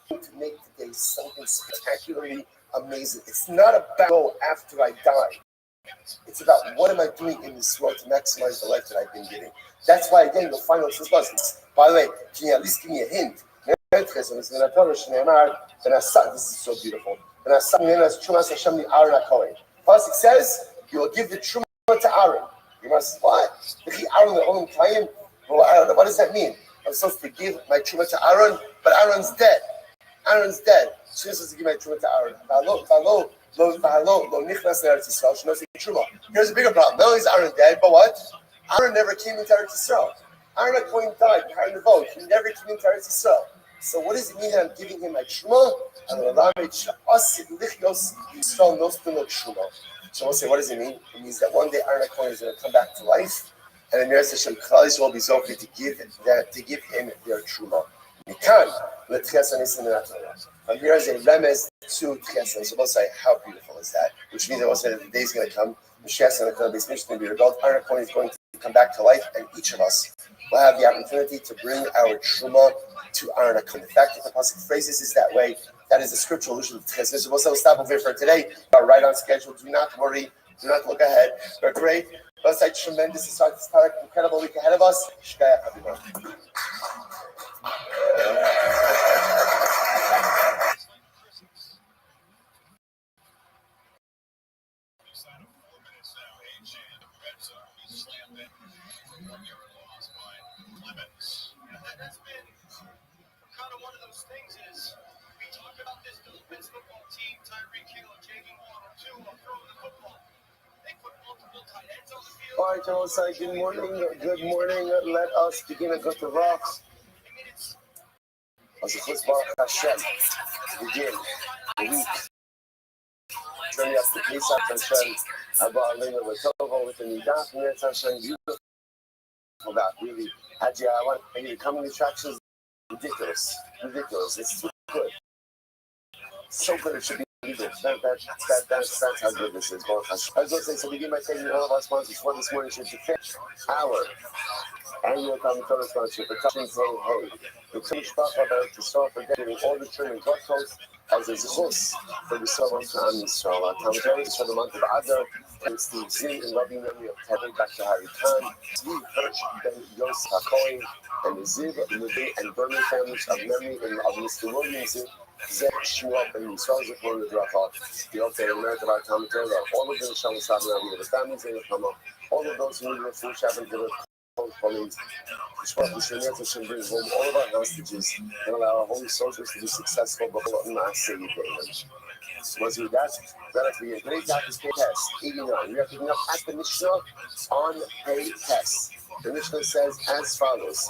To make today something spectacularly amazing. It's not about go after I die. It's about what am I doing in this world to maximize the life that I've been getting. That's why, again, you'll find those lessons. By the way, can you at least give me a hint? This is so beautiful. Pasuk says, you will give the truma to Aaron. You must, what? What does that mean? I'm supposed to give my truma to Aaron, but Aaron's dead. Aaron's dead. So you're supposed to give my truma to Aaron. Here's a bigger problem. Not only is Aaron dead, but what? Aaron never came into Eretz Yisrael. Aaron HaKohen died behind the vote. He never came into Eretz Yisrael. So what does it mean that I'm giving him my truma? So we'll say, what does it mean? It means that one day Aaron HaKohen is going to come back to life, and then there's Hashem Klal Yisrael will be zocheh to give him their truma. Mikan and here is a remez to Tchias. So we'll say, how beautiful is that? Which means that we'll say that the day is going to come. Mashiach is going to come. This mission is going to be rebuilt. Aaron HaKohen is going to come back to life, and each of us will have the opportunity to bring our truma to Aaron HaKohen. The fact that the pasuk phrases is that way, that is a scriptural allusion to Tchias. So we'll stop over here for today. We are right on schedule. Do not worry. Do not look ahead. We're great. Let's say tremendous to start this incredible week ahead of us. Shkaya Chaviva. That's been kind of one of those things is we talk about this Dolphins football team, Tyreek Hill, J.D. Waddle, Tua throwing the football. They put multiple tight ends on the field. All right, Joel, say good morning. Good morning. Let us begin a good rock. As a football Hashem to begin the week. Journey us to Pesach Hashem. Abba Alina Vatova with the Nidah. And it's Hashem beautiful. That really, I want the coming attractions. Ridiculous. It's too good. So good it should be good. That's how good this is. I was going to say, so begin by thanking all of our sponsors for this morning. Should you finish our annual Talmud sponsorship for touching saying, hey, the Kiddush Club to start for getting all the trim and gut coats as a zchus for the servants to Am Yisrael. Talmud is for the month of Adar, and Steve Zinn in loving memory of Teddy, Dr. Harry Khan, Steve Hirsch, Ben Yosef HaKohen, and the Ziv, Levi, and Berman families of memory of Mr. William Ziv, Zeb, Shmuel, and Yisrael Zichron the Drachot, the Old and Merit of our Talmud Torah, all of them shall stop now, the families in the Kama, all of those who need a full Shabbat, give colleagues, to bring home all of our hostages and allow our holy soldiers to be successful. But once we do that, let us begin. Today's daf is test 89. We are picking up at the Mishnah on pay test. The Mishnah says as follows.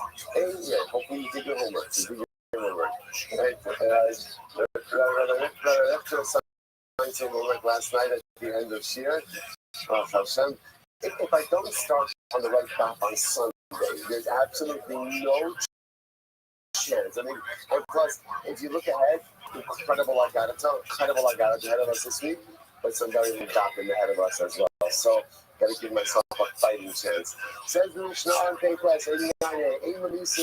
Hopefully you did your homework. Homework last night at the end of Shir. If I don't start on the right path on Sunday, there's absolutely no chance. I mean, and plus, if you look ahead, incredible I got it ahead of us this week, but some very good doctor ahead of us as well. So, got to give myself a fighting chance. Says the Mishnah on pay class 89A, what's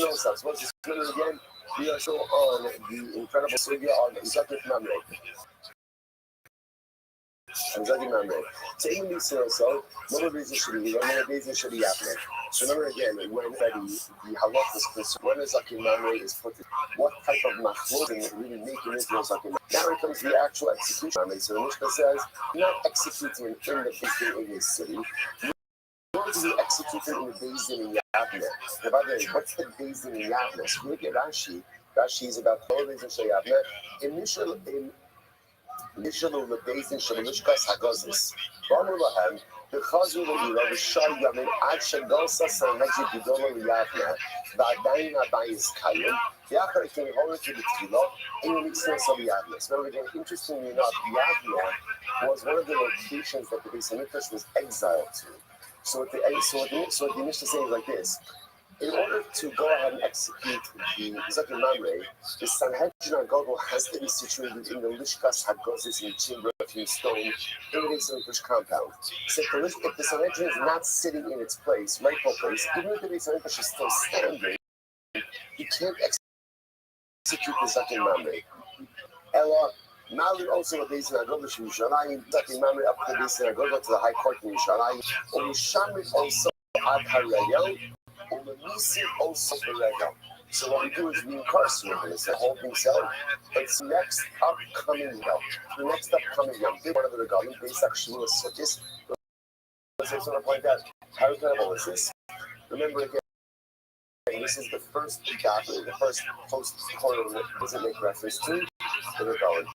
this again? We are still on the incredible sugya on Zakat Mamre. So remember again, when the halach is concerned, when a zakin mamre is put in, what type of machlokes really making it no zakin? Now it comes to the actual execution. So the Mishnah says, not executing in the Bezdin in his city, nor to be executed in the Bezdin in Yavne. Now, by the way, what's the Bezdin in Yavne? So we look at Rashi. Rashi is about 12 days of Yavne. Initially, the base in Shalishkas Hagazis. וחזו לגילו ושי ימים עד שגוסה סנג'י גדולה ליבנה ועדיין הבייס קיים ואחר כן הולך בתחילו in Ixos of Yavnes. Now again, interestingly enough, Yavne was one of the locations that the Beis Hamikdash was exiled to. So what the Mishnah saying is like this: in order to go ahead and execute the Zakin Mamre, the Sanhedrin Agogol has to be situated in the Lishkas Hagozis in the chamber of his stone in the Beis Hamikdash compound. So if the Sanhedrin is not sitting in its place, rightful place, even if the Beis Hamikdash is still standing, you can't execute the Zakin Mamre. Ella, Mali also a Beis Hamikdash in Yerushalayim, Zakin Mamre up to the Beis Hamikdash to the High Court in Yerushalayim, or Mishamrit also Ad HaRayel. Also so what we do is we incarcerate this holding cell. It's next upcoming yom. The next upcoming yom. One of the regalim based actually was Sukkis. Let's sort of point out how incredible is this? Remember again, this is the first chapter, the first post-Torah that doesn't make reference to the regalim.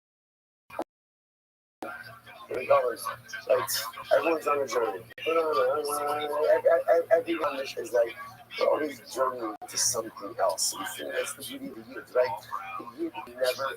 Right? Everyone's on a journey. Everyone is like, we're always journeying to something else. We think that's the beauty of the youth, right? The youth never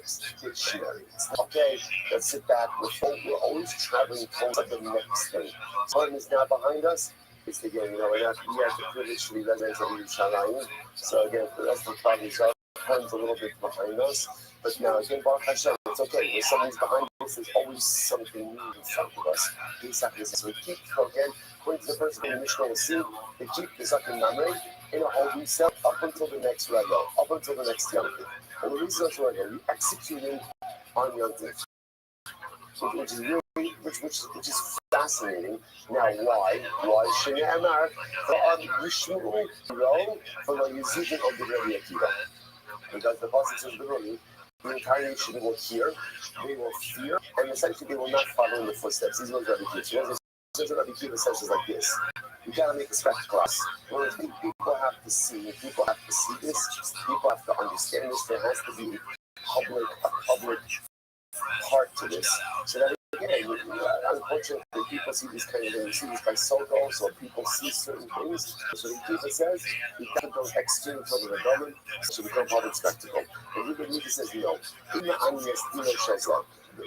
dictionary. It's not, okay, let's sit back. We're always traveling towards the next thing. Time is now behind us. It's again, we have the privilege to be residents of Yerushalayim. So again, for the rest of the time, time's a little bit behind us. But now, again, Baruch Hashem, it's okay. When something's behind us, there's always something new in front of us. So we keep, again, according to the first thing the Mishnah will see, they keep the Zakin Mamre in a holding cell up until the next regal, up until the next Yom Tov. And the reason that's regal, we executing on Yom Tov, which is really, which is fascinating. Now, why? Why? Shene'emar, Yishmu'u Ro, V'lo Yizidin of the Rabbi Akiva. Because the Pasuk says literally, the entire nation will hear, they will fear, and essentially they will not follow in the footsteps. These are Rabbi Akiva. So Rabbi Akiva says is like this: you gotta make a spectacle. Whereas people have to see this, people have to understand this. There has to be a public part to this. So that again, unfortunately, people see this kind of thing. You see this by Soko, so people see certain things. So Rabbi Akiva says you can't go execute in front of the government, so become public spectacle. And Rabbi Akiva says no.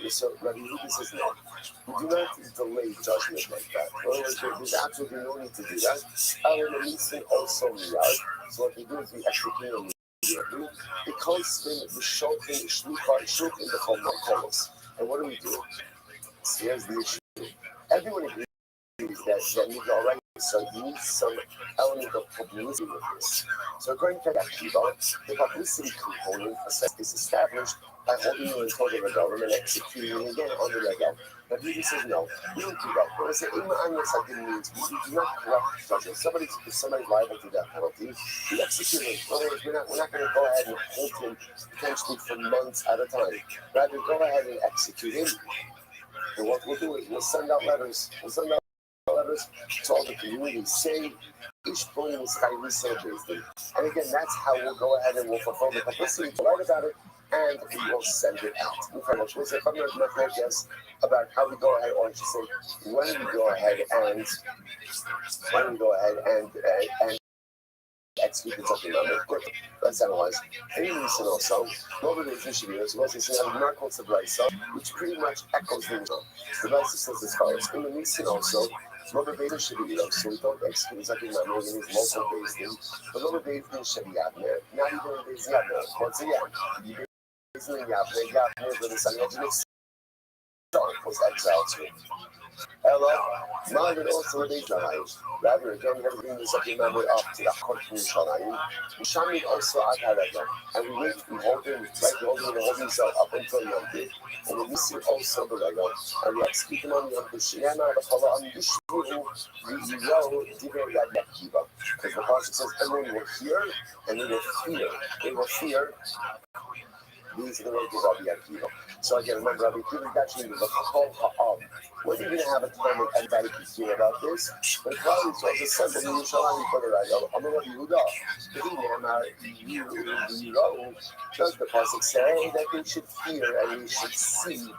So Rabbi Yehuda says no. We do not delay judgment like that. In other words, there's absolutely no need to do that. Also miyad. So what we do is we execute them immediately. It comes in the shulchan, shulchan in the cholos. And what do? So here's the issue. Everyone agrees that means all right. So you need some element of publicity with this. So according to Akiva, the publicity component is established by holding you in front of the government and executing again on the regal. But he says no, we don't do that. When I say Ima Anya Sakin means we do not corrupt judges. If somebody's liable to death penalty, we execute him. In other words, we're not going to go ahead and hold him potentially for months at a time. Rather, go ahead and execute him. And what we'll do is we'll send out letters. To all the community, say each point in the sky we celebrate them. And again, that's how we'll go ahead and we'll fulfill the publicity, write about it, and we will send it out. We'll say, I'm not going to guess about how we go ahead, or I should say, when we go ahead and execute the Zakin Mamre. Let's analyze. Any reason also, motivation should be this. Was this a miracle to Brisa, which pretty much echoes the result. The Brisa says as follows. In the reason also, motivation should be so we don't execute the Zakin Mamre in his local based in, but motivation should be Yavne. Not even the Yavne. Once again, the Yavne, but the Sanhedrin was exiled to. Ella, Marvin also they Shalayim. Rather, again, we have to bring this up, remember, up to the court in Shalayim. Shamit also Adharega. And we wait, we hold him, like the holding cell up until Yom Tov. And we see also the Rega. And we execute him on Yom Tov. Shema, the Chala, and Yishmuhu, Yizrael, Diver Yad Yakiva. Because the Pasuk says, everyone will hear and they will fear. They will fear These are the words of Rabbi Akiva. So again, remember, Rabbi Akiva is actually the Chol Ha'am. We're going to have a time when everybody can hear about this, but probably it's also said that you shall only put it right. I'm going to Yehuda. Does the pasuk say that we should fear and we should see?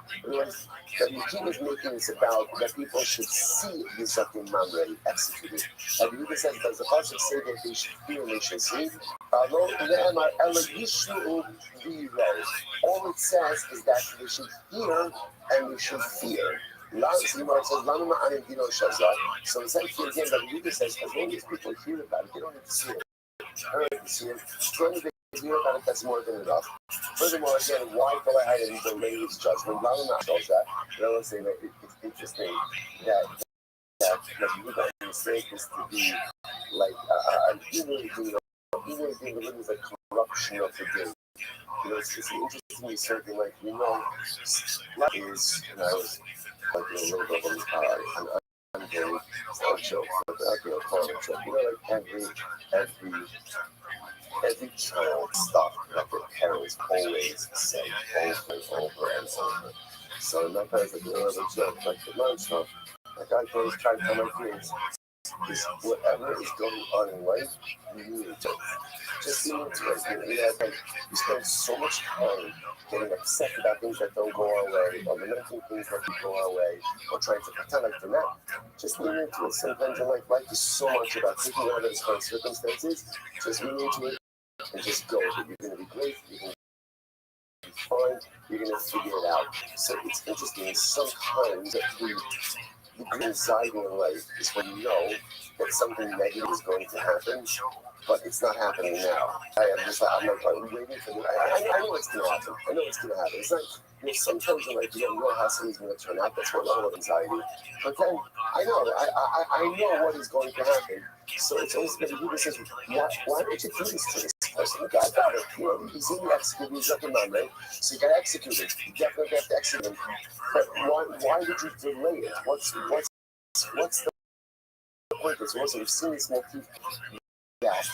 That Yehuda is making this about that people should see the Zakim Mamre executed. And Yehuda says, does the pasuk say that they should fear and they should see? All it says is that they should hear and they should fear. So it's actually again that Yehuda says, as long as people hear about it, they don't need to see it. As long as they hear about it, that's more than enough. Furthermore, again, why go ahead and delay his judgment? Lama does that. But I will say that it's interesting that Yehuda's mistake is to be like an evil doing is a corruption of the day. It's interesting something like, life is, and I was like a little bit of an uncanny joke, but I'll call it a joke. Like every child stuff that their parents always say over and over and over. So my parents are doing a joke, like the mom stuff. Like I can always try to tell my kids, is whatever is going on in life, you need to just be into it. Like you spend so much time getting upset about things that don't go our way, or lamenting things that don't go our way, or trying to pretend like they're not. Just lean into it. Sometimes in life is so much about taking on those kind of circumstances. Just lean into it and just go. You're going to be great. You're going to be fine. You're going to figure it out. So it's interesting. Sometimes the anxiety in life is when you know that something negative is going to happen, but it's not happening now. I'm waiting for it. I know it's going to happen. It's like, sometimes in life you don't know how something's going to turn out. That's one level of anxiety. But then I know what is going to happen. So it's always going to be this. Why did you do this to this person? God got it. He's in the execution. He's up in my right. So you got to execute it. You definitely have to execute him. But why did you delay it? What's the point? It's also we've seen this motif that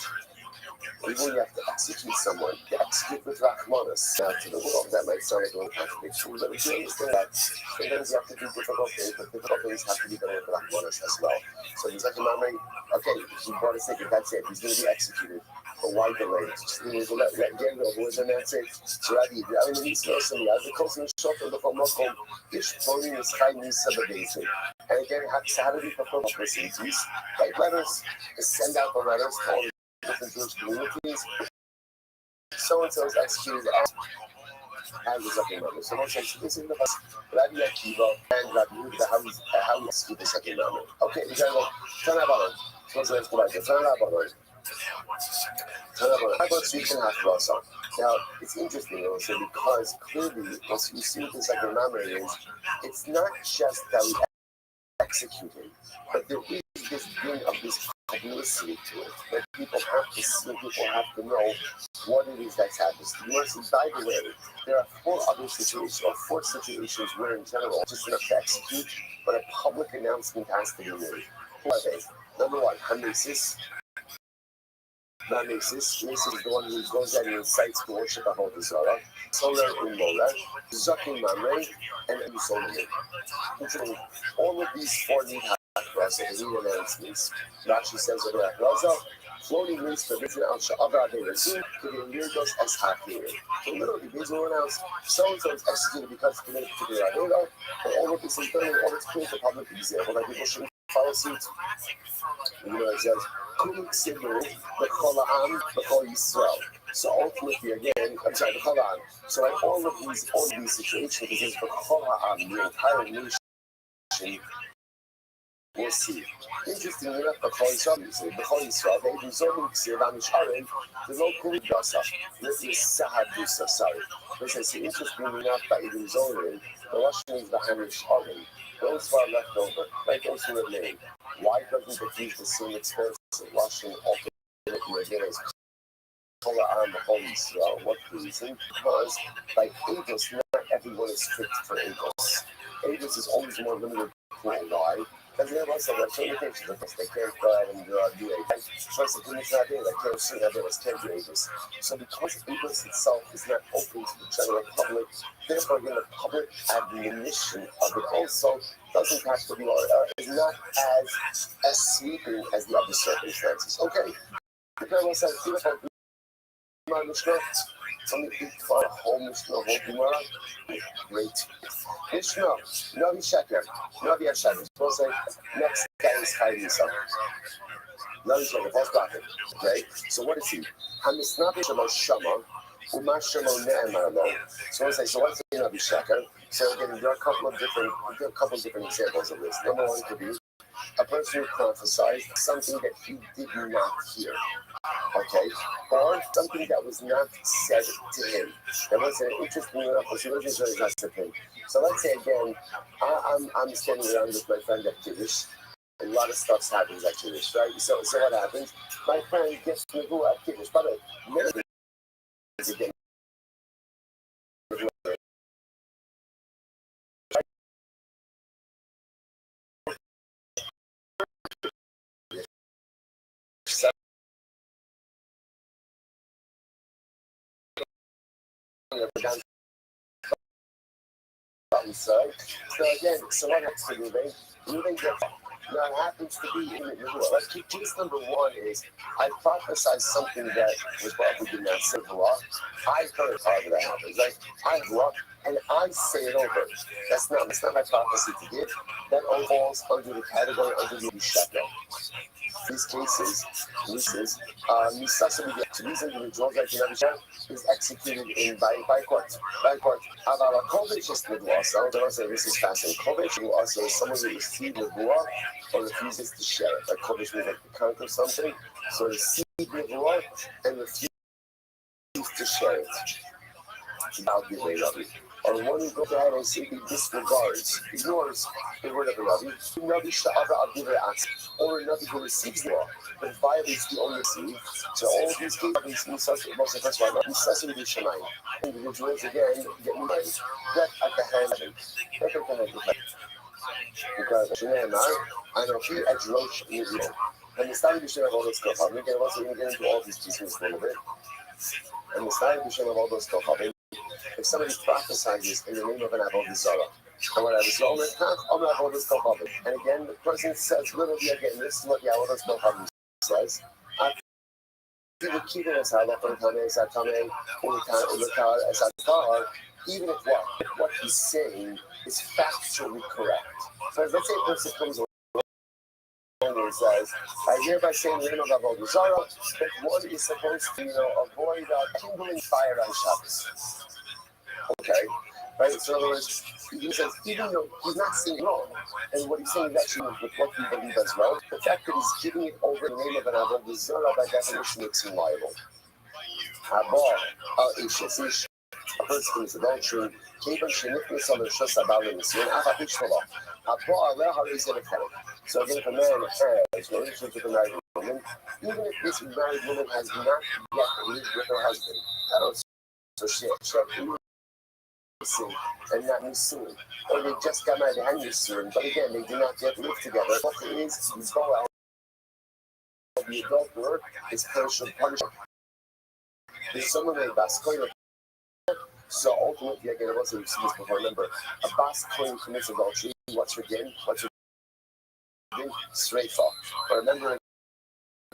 even when you have to execute someone, you execute with Rachmanis. Now, to the world, that might sound like a little contradiction, but if you understand that, sometimes you have to do difficult things, but difficult things have to be done with Rachmanis as well. So he's like, okay, he brought a ticket, that's it, he's going to be executed. But why delay? Just let get it over with, and that's it. So Rabbi, I mean, he's no somebody. As the cousin is shot on the Makom, is forming his high needs subordination. And again, how do we perform facilities? Like letters, send out the letters to all the different Jewish communities. So and so is executed as the second member. So much this is the Rabbi Akiva and Rabbi Yehuda, how we execute the second member. Okay, we gotta go. Turn about it. So let's go back to turn about it. Now, it's interesting also because clearly what you see with the second member is it's not just that we execute it, but there is this thing of this publicity to it that people have to see, people have to know what it is that's happening. By the way, there are four situations where in general just enough to execute, but a public announcement has to be made. What are they? Number one, Hamesis. Not Mesis. Mesis is the one who goes out and incites to worship Avodah Zarah. Solar in Molar, Zakim Mamre, and Usolomon. Considering all of these four need Hachraza, the new announcements. Rashi says over at Raza, floating links for written out Sha'avra de Rasul, to the Lirgos as Hakir. So literally, these will announce so and so is executed because it's committed to the Radela, and all of this is done in order to create the public example that people shouldn't follow suit. It says, Kum Sibu, the Kolaan, the Kol Yisrael. So ultimately, again, the Kolaan. So like all of these situations, it is the Kolaan, the entire nation will see. Interestingly enough, the Kol Yisrael, they resolve Ksivan Sharim, the local Dasa, this is Sahadusa Sari. This is interestingly enough that it is only the Russian is the Hamish Sharim. Those who are left over, like those who remain. Why doesn't it use the same expensive Russian ultimately again as Kolaan, the Holy Israel? What reason? Because like Agos, not everyone is strict for Agos. Agos is always more limited for why? Because there was some limitations because they can't go ahead and do it. First, the commission idea that can't see that there was 10 ages. So because English itself is not open to the general public, therefore again the public admonition of it also doesn't have to be is not as sweeping as the other circumstances. Okay. The Bible says, Mishnah, from the whole Mishnah, whole Gemara. Great. Mishnah, Navi Sheker, Navi Hashem. We'll say, next guy is hiding something. Navi Sheker, false prophet. Okay, so what is he? Hamisnavi Shemo Shama, Uma Shemo Ne'emar Lo. So we'll say, so what's the Navi Sheker? So again, there are a couple of different examples of this. Number one could be a person who prophesied something that he did not hear, okay, or something that was not said to him. That wasn't interesting enough, or he wasn't very nice to him. So let's say again, I'm standing around with my friend at Kiddush. A lot of stuff happens at Kiddush, right? So what happens? My friend gets Nevuah at Kiddush. By the way, never again. So again, so what happens to Ruben? Ruben gets now it happens to be in the Nevuah. Like case number one is I prophesied something that was probably did not say the law. I heard however that happens. Like I grew up and I say it over. That's not my prophecy to give. That all falls under the category under the Shekel. These cases, necessity to these individuals like is executed by court. Avala Kovich is Nevuah. So I don't say this is fascinating. Kovich will also someone who received Nevuah or refuses to share it. Like Kovich means like the count of something. So receive Nevuah and refuse to share it. I'll give a Rabbi. Or one who goes ahead and simply disregards, ignores the word of the Rabbi, or another who receives the law, but violates the only received. So all of these cases, most of us are necessity to Shemayim. Individuals again get married. That at the hand. Because Shemayim, I know he at Rosh Israel. And the study of all those stuff. I'm going to get into all these pieces a little bit. And the study of all those stuff. If somebody prophesies in the name of an Avodah Zarah, and what Avodah Zarah, and again, the person says literally again, this is what the Avodah Zarah says. Even if what he's saying is factually correct. So let's say a person comes along and says, I hereby say in the name of Avodah Zarah that one is supposed to, avoid kindling fire on Shabbos. Okay, right? So in other words, he says, even though he's not saying wrong, and what he's saying is actually with what we believe as well, the fact that he's giving it over in the name of an Avodah Zarah, by definition makes him liable. A person commits adultery, so again, if a man has no relationship with a married woman, even if this married woman has not yet lived with her husband, so she and not Nisuin, or they just got married and Nisuin, but again, they do not yet live together. What it is, you go out, the adulterer is punishable. There's someone named Baskoy. So ultimately, again, I wasn't seen this before. Remember, a Baskoy commits adultery. What's her din? Straight off. But remember,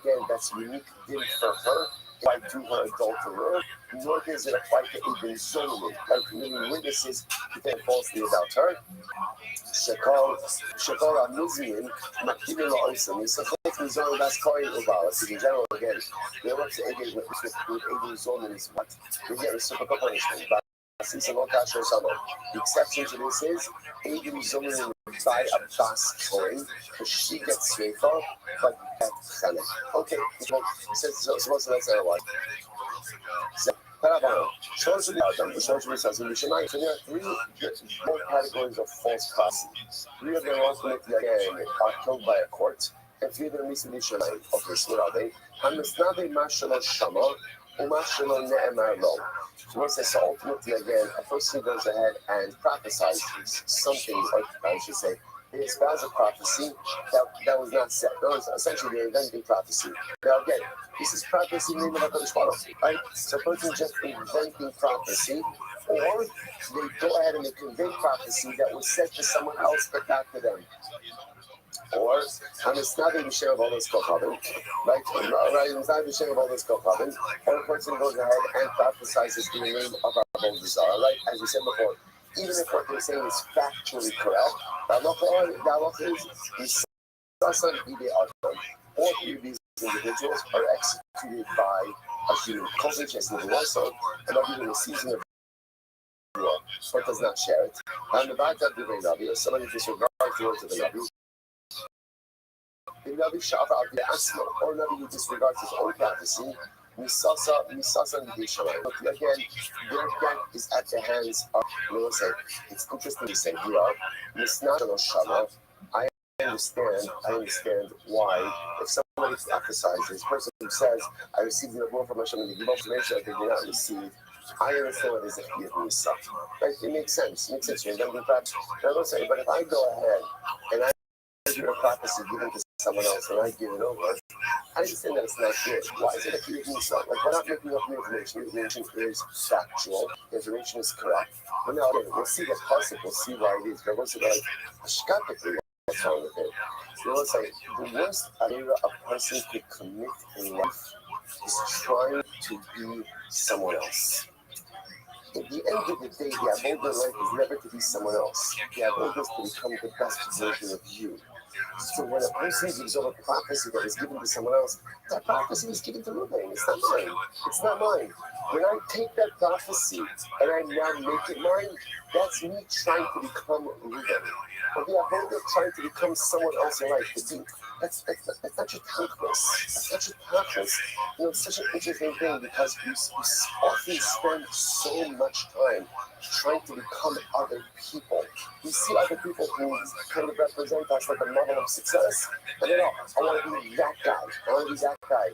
again, that's unique din for her. Apply to her adulterer, nor does it apply to Ibn Solomon, by committing witnesses who then falsely about her. Shekol Amuzin, Makimim Osim, is supposed to be Zon Baskoy Ubal. In general, again, they want to engage with Ibn Solomon is what? They get reciprocal punishment. The exception to this is Ibn Solomon by a Baskoy, because she gets Srefa, but that's Chana. Okay, so let's say what? So there are three more categories of false prophecy. Three of them ultimately again are killed by a court, and three of them recently Shemayim. Okay, so what are they? Hamisnavi Mashalo Shama, Umashalo Ne'emar Lo. So once they say ultimately again, a person goes ahead and prophesies something, or I should say, they espouse a prophecy that was not said. No, it's essentially they're inventing prophecy. Now again, this is prophecy in the name of HaKadosh Baruch Hu, right? So a person just inventing prophecy, or they go ahead and they convey prophecy that was said to someone else but not to them. Or I'm not even sure of all this kochavim, right? Right, it's not even sure of all this kochavim. Or a person goes ahead and prophesizes in the name of our Zara, right? As we said before, even if what they're saying is factually correct, the halacha is all three of these individuals are executed by a human. Culture is living also, and not even a season of war, but does not share it. And the back of the Rabbi, if somebody disregards the words of the Rabbi, the Rabbi Shava al Asma, or Rabbi who disregards his own prophecy, Misasa Nidishamai. Again, their death is at the hands of, say, it's interesting to say here, Misnachalo Shama. I understand why, if somebody emphasizes, this person who says, I received the word from Hashem and the give information that they did not receive, I understand what it is that he is right? It makes sense. You're going to be perhaps, but if I go ahead and I do a prophecy given to someone else and I give it over, I understand that it's not good. Why is it that you do so? Like, we're not making up new information. The information is factual. The information is correct. But now, again, we'll see the possible, we'll see why it is. But we'll see, like, shkatically, what's wrong with it? You know, it's like, the worst idea a person could commit in life is trying to be someone else. At the end of the day, the avodah life is never to be someone else. The avodah is to become the best version of you. So when a person gives over prophecy that is given to someone else, that prophecy is given to Ruben. It's not mine. It's not mine. When I take that prophecy and I now make it mine, that's me trying to become Ruben. But the avodah trying to become someone else in life. That's not your tachlis. That's not your tachlis. You know, it's such an interesting thing because we often spend so much time trying to become other people. We see other people who kind of represent us like a level of success, and then, I want to be that guy. I want to be that guy.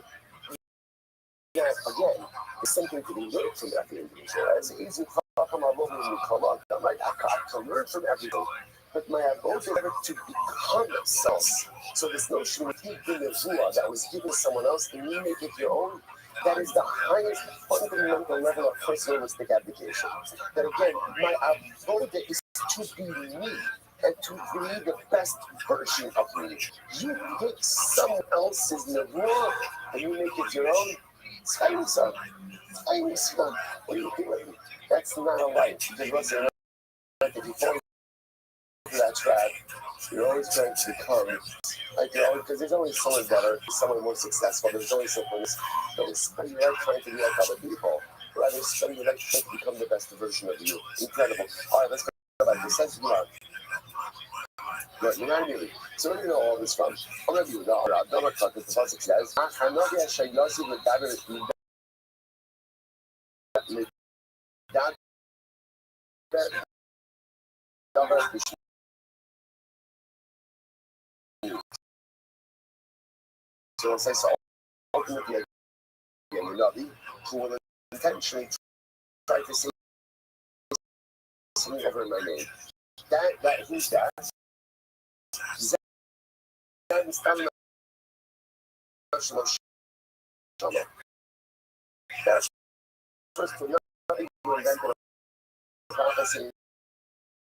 Yeah, again, there's something to be learned from every individual. As easy to come along when you come up, I'm like, I can learn from everything. But my avodah is never to become self. So this notion of taking the nevuah that was given to someone else and you make it your own, that is the highest fundamental level of personalistic abdication. That again, my avodah is to be me and to be the best version of me. You take someone else's nevuah and you make it your own. What are you doing? That's not a life. Because if you fall into that trap, you're always trying to become, like, because there's always someone better, someone more successful, there's always someone don't spend your life trying to be like other people. Rather, spend your life trying to become the best version of you. Incredible. All right, let's go back. This says you are. Right, you're not really. So where do you know all this from? I'm going to do the number truck. The Pasuk says, so once I saw ultimately a Rabbi who will intentionally try to say something over my name. That who's that? That's first to nothing who invented a prophecy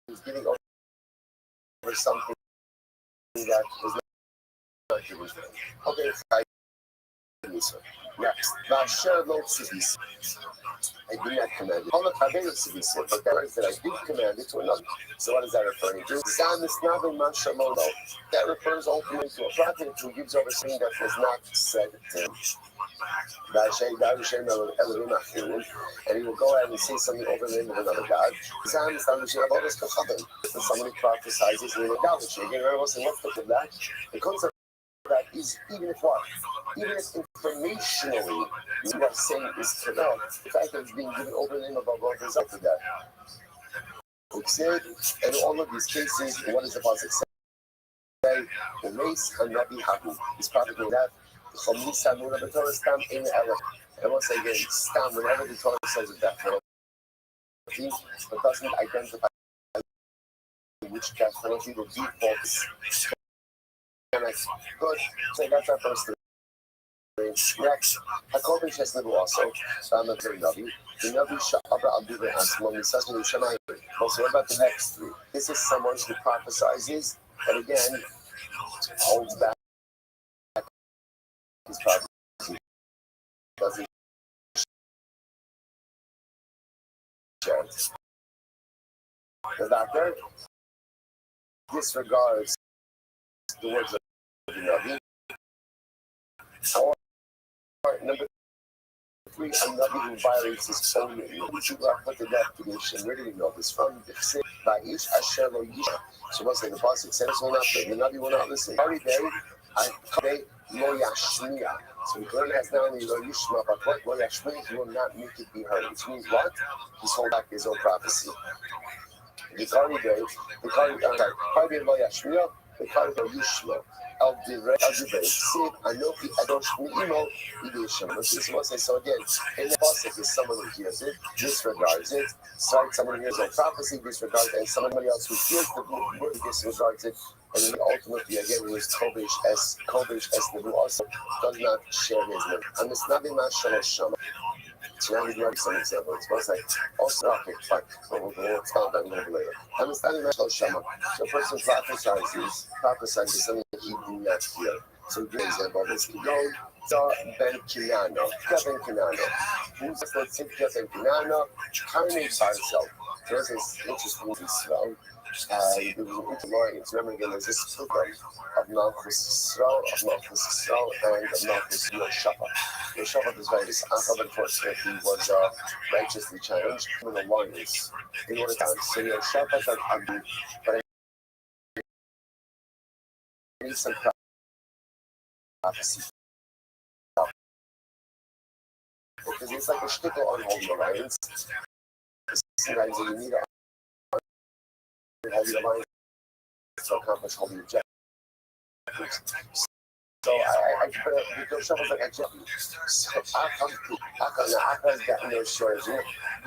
who's giving over something that was not Jerusalem. Okay, next. I did not command it. But that is that I did command it to another. So what is that referring to? That refers ultimately to a prophet who gives over something that was not said to him. And he will go ahead and say something over the name of another God. Somebody prophesizes in idolatry. Again, what's the point of that? The concept that is even if informationally what I'm saying is correct, the fact that it's being given over the name of Allah is up to that. In all of these cases, what does the Pasuk say? He's probably that. And once again, stam, whenever the Torah says that, it doesn't identify which definitely the default is good. So that's our first three. Next, HaKodesh has never also found the third Navi. The Navi Sha'abra Abdullah Asmon Misasmi Shamayim. Also, what about the next three? This is someone who prophesizes, but again, holds back his prophecy. Doesn't share. The doctor disregards the words of the Navi. Or number three, a Navi who violates his own who should not put to death to nation. Where do we know this from? By each Asher Lo Yisha. So once the Pasuk says will not the Navi will not listen. Every day, they Lo Yashmiya. So we learn that not only Lo Yishma, but what Lo Yashmiya, he will not make it be heard. Which means what? He's holding back his own prophecy. The Kari Day, Lo Yashmiya, the Kari Lo Yishma. El Dibay, Sid, Anoki, Adosh, Imo, Idisham. So again, in the Pasuk is someone who hears it, disregards it, someone who hears a prophecy, disregards it, and somebody else who hears the word, disregards it, and then ultimately, again, who is Kovish S. Nebu also does not share his name. And it's not in my Shama. So now we do have some examples. One like, also, okay, fine. We'll tell that a little bit later. Understanding that Shama. So a person prophesies something he did not hear. So good example, let's keep going. So Ben Kinano. Who's the Tzidkia Ben Kinano? Carnates by itself. So this is interesting to slow. There was an interlineage. Remember again, there's this program of Malchus Yisrael, and of Malchus Yoshaphat. Yoshaphat is very Achab, unfortunately, was righteously challenged in the alliance in order to so Yoshaphat and Abu, but I need some prophecy. Because it's like a shtickle on holy alliance. Sometimes you need a holy alliance to accomplish holy objectives. So I because someone's like, so Aka's got no shortage.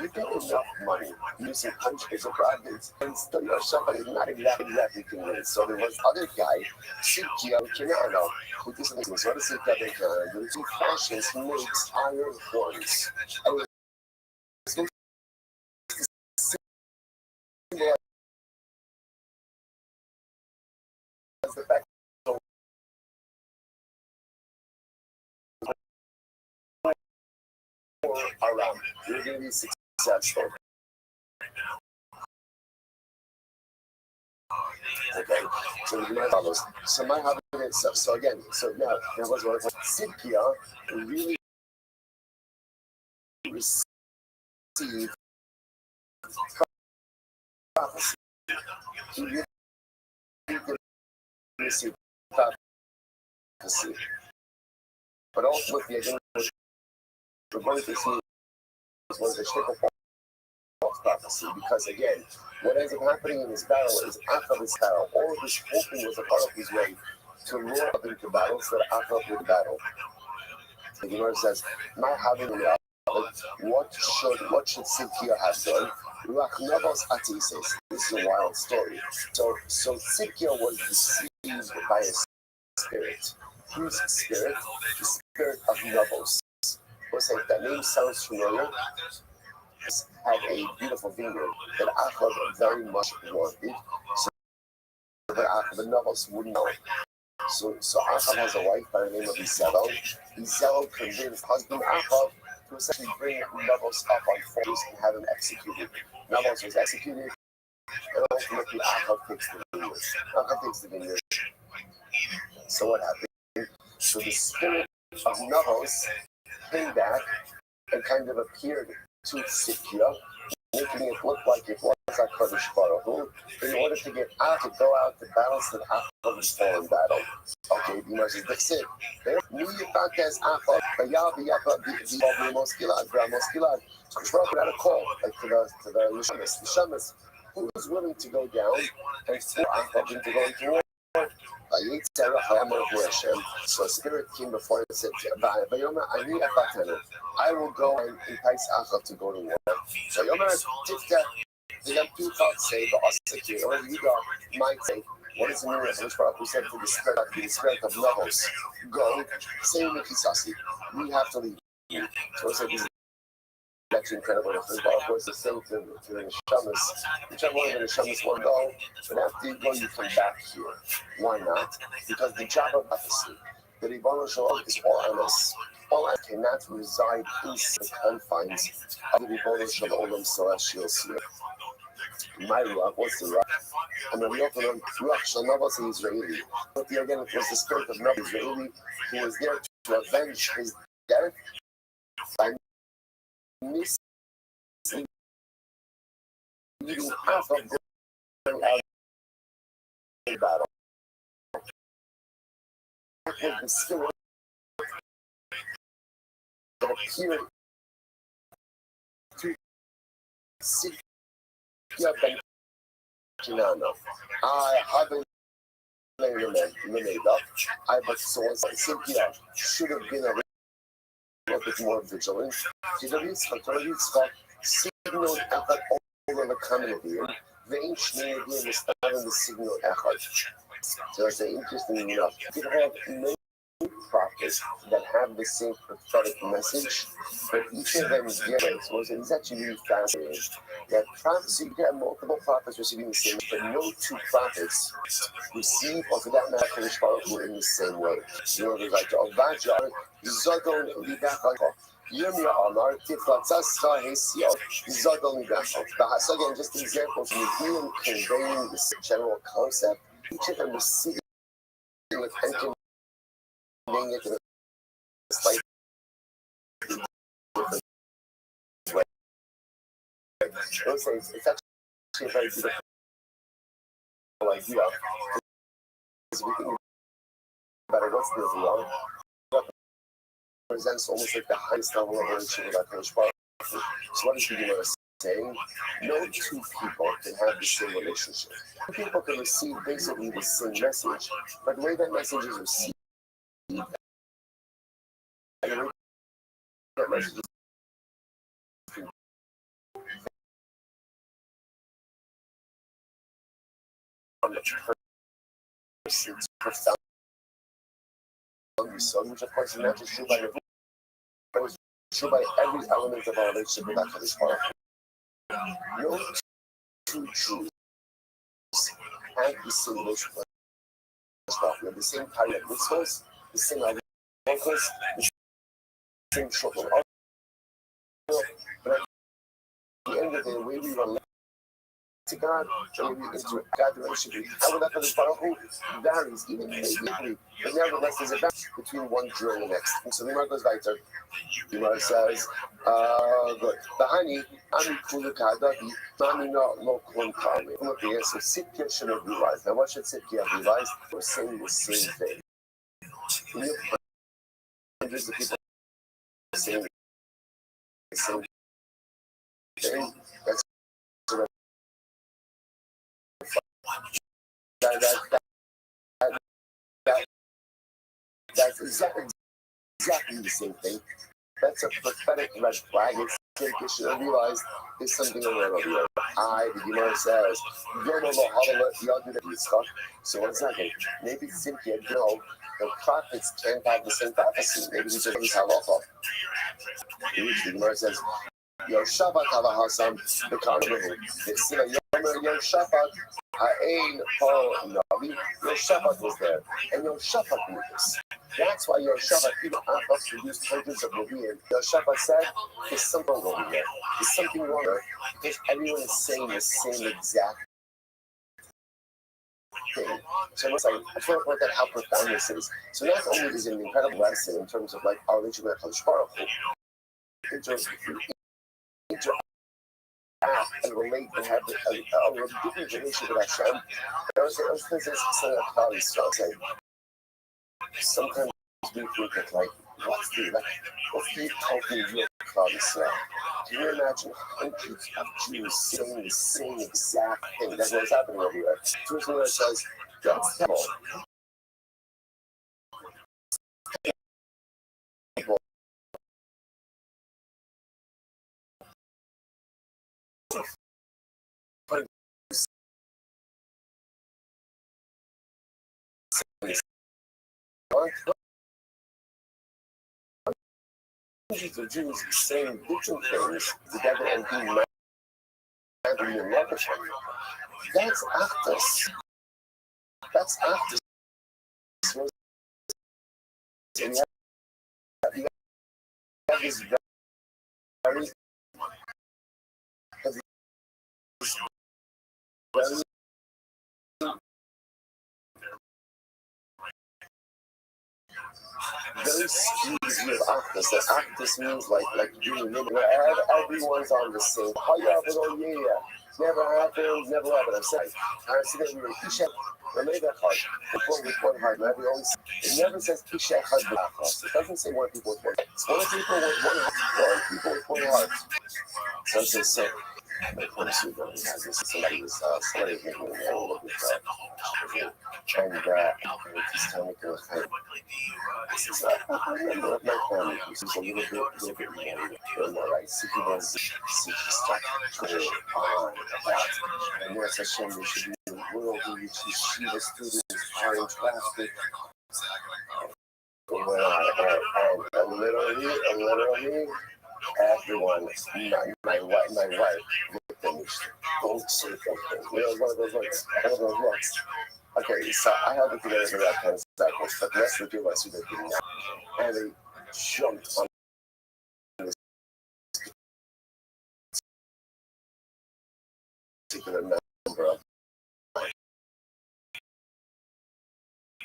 You get enough money using countries abroad, and still yourself is not exactly convinced. So there was other guy, Sidkia Kinano, who did something. So what is Sidkia Kinano? He fashions, he makes iron horns. The fact around, you're going to be successful. Okay, so we might follow. So my habit. So again, so now what's what Sidkia really received prophecy. He really received prophecy. But ultimately, again, we're going to see was the shtickle false prophecy, because again, what ends up happening in this battle is after this battle, all of this hoping was a part of his way to lure up into battle so that after the battle. The Gemara says, "My having what should Sidkia have done?" This is a wild story. So Sidkia was deceived by a spirit. Whose spirit? The spirit of Novos. Let's say that name sounds familiar. Had a beautiful vineyard that Achab very much wanted. So that Achab and Novos wouldn't know. So Achab has a wife by the name of Izello. Izello convinced husband Achab to essentially bring Novos up on force and have him executed. Novos was executed, and ultimately Achab takes the vineyard. So what happened? So the spirit of Novos came back and kind of appeared to Sidkia, making it look like it was HaKadosh Baruch Hu, in order to get out to go out to battle so that Achab was fallen battle. Okay, the Gemara says, that's it. Knew you thought that's Achab, but the Moskilad. So Baruch Hu had a call to the Neshamas, who was willing to go down and for Achab to go into war. So a spirit came before him and said, I will go and entice Achab to go to war. So Yomer, The young people say, or Yudah might say, what is the meaning of which Baruch Hu said to the spirit of Logos? Go, say Mikisasi. We have to leave. So it's like this is actually incredible. The Baruch Hu is the same thing to the Neshamas. Whichever one of the Neshamas will go, but after you go, you come back here. Why not? Because the job of prophecy, the Ribbon Shalom is all honest. All I cannot reside inside the confines of the Ribbon Shalom celestial sphere. My Ruach, what's the Ruach? And the Ruach shall not was Israeli. But again, it was the spirit of Noah Israeli who was there to avenge his death by misleading half of going out of the battle. That was the spirit that appeared to seek Ben Kinano. I haven't laid up. I but so Cynthia should have been a little bit more vigilant. Signaled effort over the community. The ancient Indian was starting the signal effort. So it's interesting enough. You can have many prophets that have the same prophetic message, but each of them different. So it's actually really fascinating. That prophecy, you can have multiple prophets receiving the same, but no two prophets receive, or for that matter, Kodesh Baruch Hu in the same way. You know, there's like Obadja, Zodon, Libachah. Yirmiyah Amar, Tiflatzascha Hesio, Zodon Libachah. So again, just examples of the conveying this general concept. Each of them receiving it and conveying it in a slightly different way. It's actually a very beautiful idea. Because we think about it, what's the wrong? Represents almost like the highest level of relationship with our Kodesh Baruch Hu. So what is the Gemara saying? No two people can have the same relationship. Two people can receive basically the same message, but the way that message is received, and the way that message is from the person's profound son, which of course is not just true by the but it's true by every element of our relationship with Kodesh Baruch Hu. No two Jews have the same relationship with Kodesh Baruch Hu. The same kind of mitzvahs, the same ideas, the same children. But at the end of the day, the way we relate to God, the way we interact with God, the relationship we have with Kodesh Baruch Hu varies, even maybe. But nevertheless, there's a balance between one Jew and the next. And so the Gemara goes weiter. The Gemara says, good. Bahani, Ami Kulu Kadabi, Mami no Klon Kami. So Sitkia should have realized. Now, what should Sitkia have realized? We're saying the same thing. We have hundreds of people saying the same thing. That's sort of that's exactly the same thing. That's a prophetic red flag. It's like you should have realized there's something wrong here. The Gemara says, so what's that mean? Maybe it's simply a no. The prophets can't have the same prophecy. Maybe we just use halacha. The Gemara says, Yoshabat Havahasam, the Karnavu. It's Yoshabat, Ha'ain Po Navi. Yoshabat was there. And Yoshabat knew this. That's why Yoshabat, even after produced hundreds of Nevi'im, Yoshabat said, there's something wrong here. There's something wrong here. Because everyone is saying the same exact thing. So it's like, I try to point out how profound this is. So not only is it an incredible lesson in terms of like our relationship with Kodesh Baruch Hu, interact and relate and have a different relationship with Hashem. I was thinking something about this. Sometimes we think that like, what's the token view of Klal Yisrael? Can you imagine hundreds of Jews saying the same exact thing? That's what's happening over here. First one says, that's terrible. putting hundreds of Jews saying different things together and being mad in love with him. That's actus. That's actus. And you have this very skewed view of actus. That actus means like doing it. Everyone's on the same. How you have it? Oh yeah. Never happened. Never happened. I'm saying. I see that we were Isha. Remember that part. With one heart. It never says Isha husband. It doesn't say one people with one. It's one people with one heart. One people with one heart. So it's just saying. Somebody was making a whole of this and he's telling me to I remember my family was a little bit more right. So he was struck and there's a shame we should be in the world where you see the students are in traffic. And literally everyone, my wife looked at me. Don't say something. One of those looks. Okay, so I held it together for about 10 seconds, but the rest of the people I see that didn't. And they jumped on this particular member of my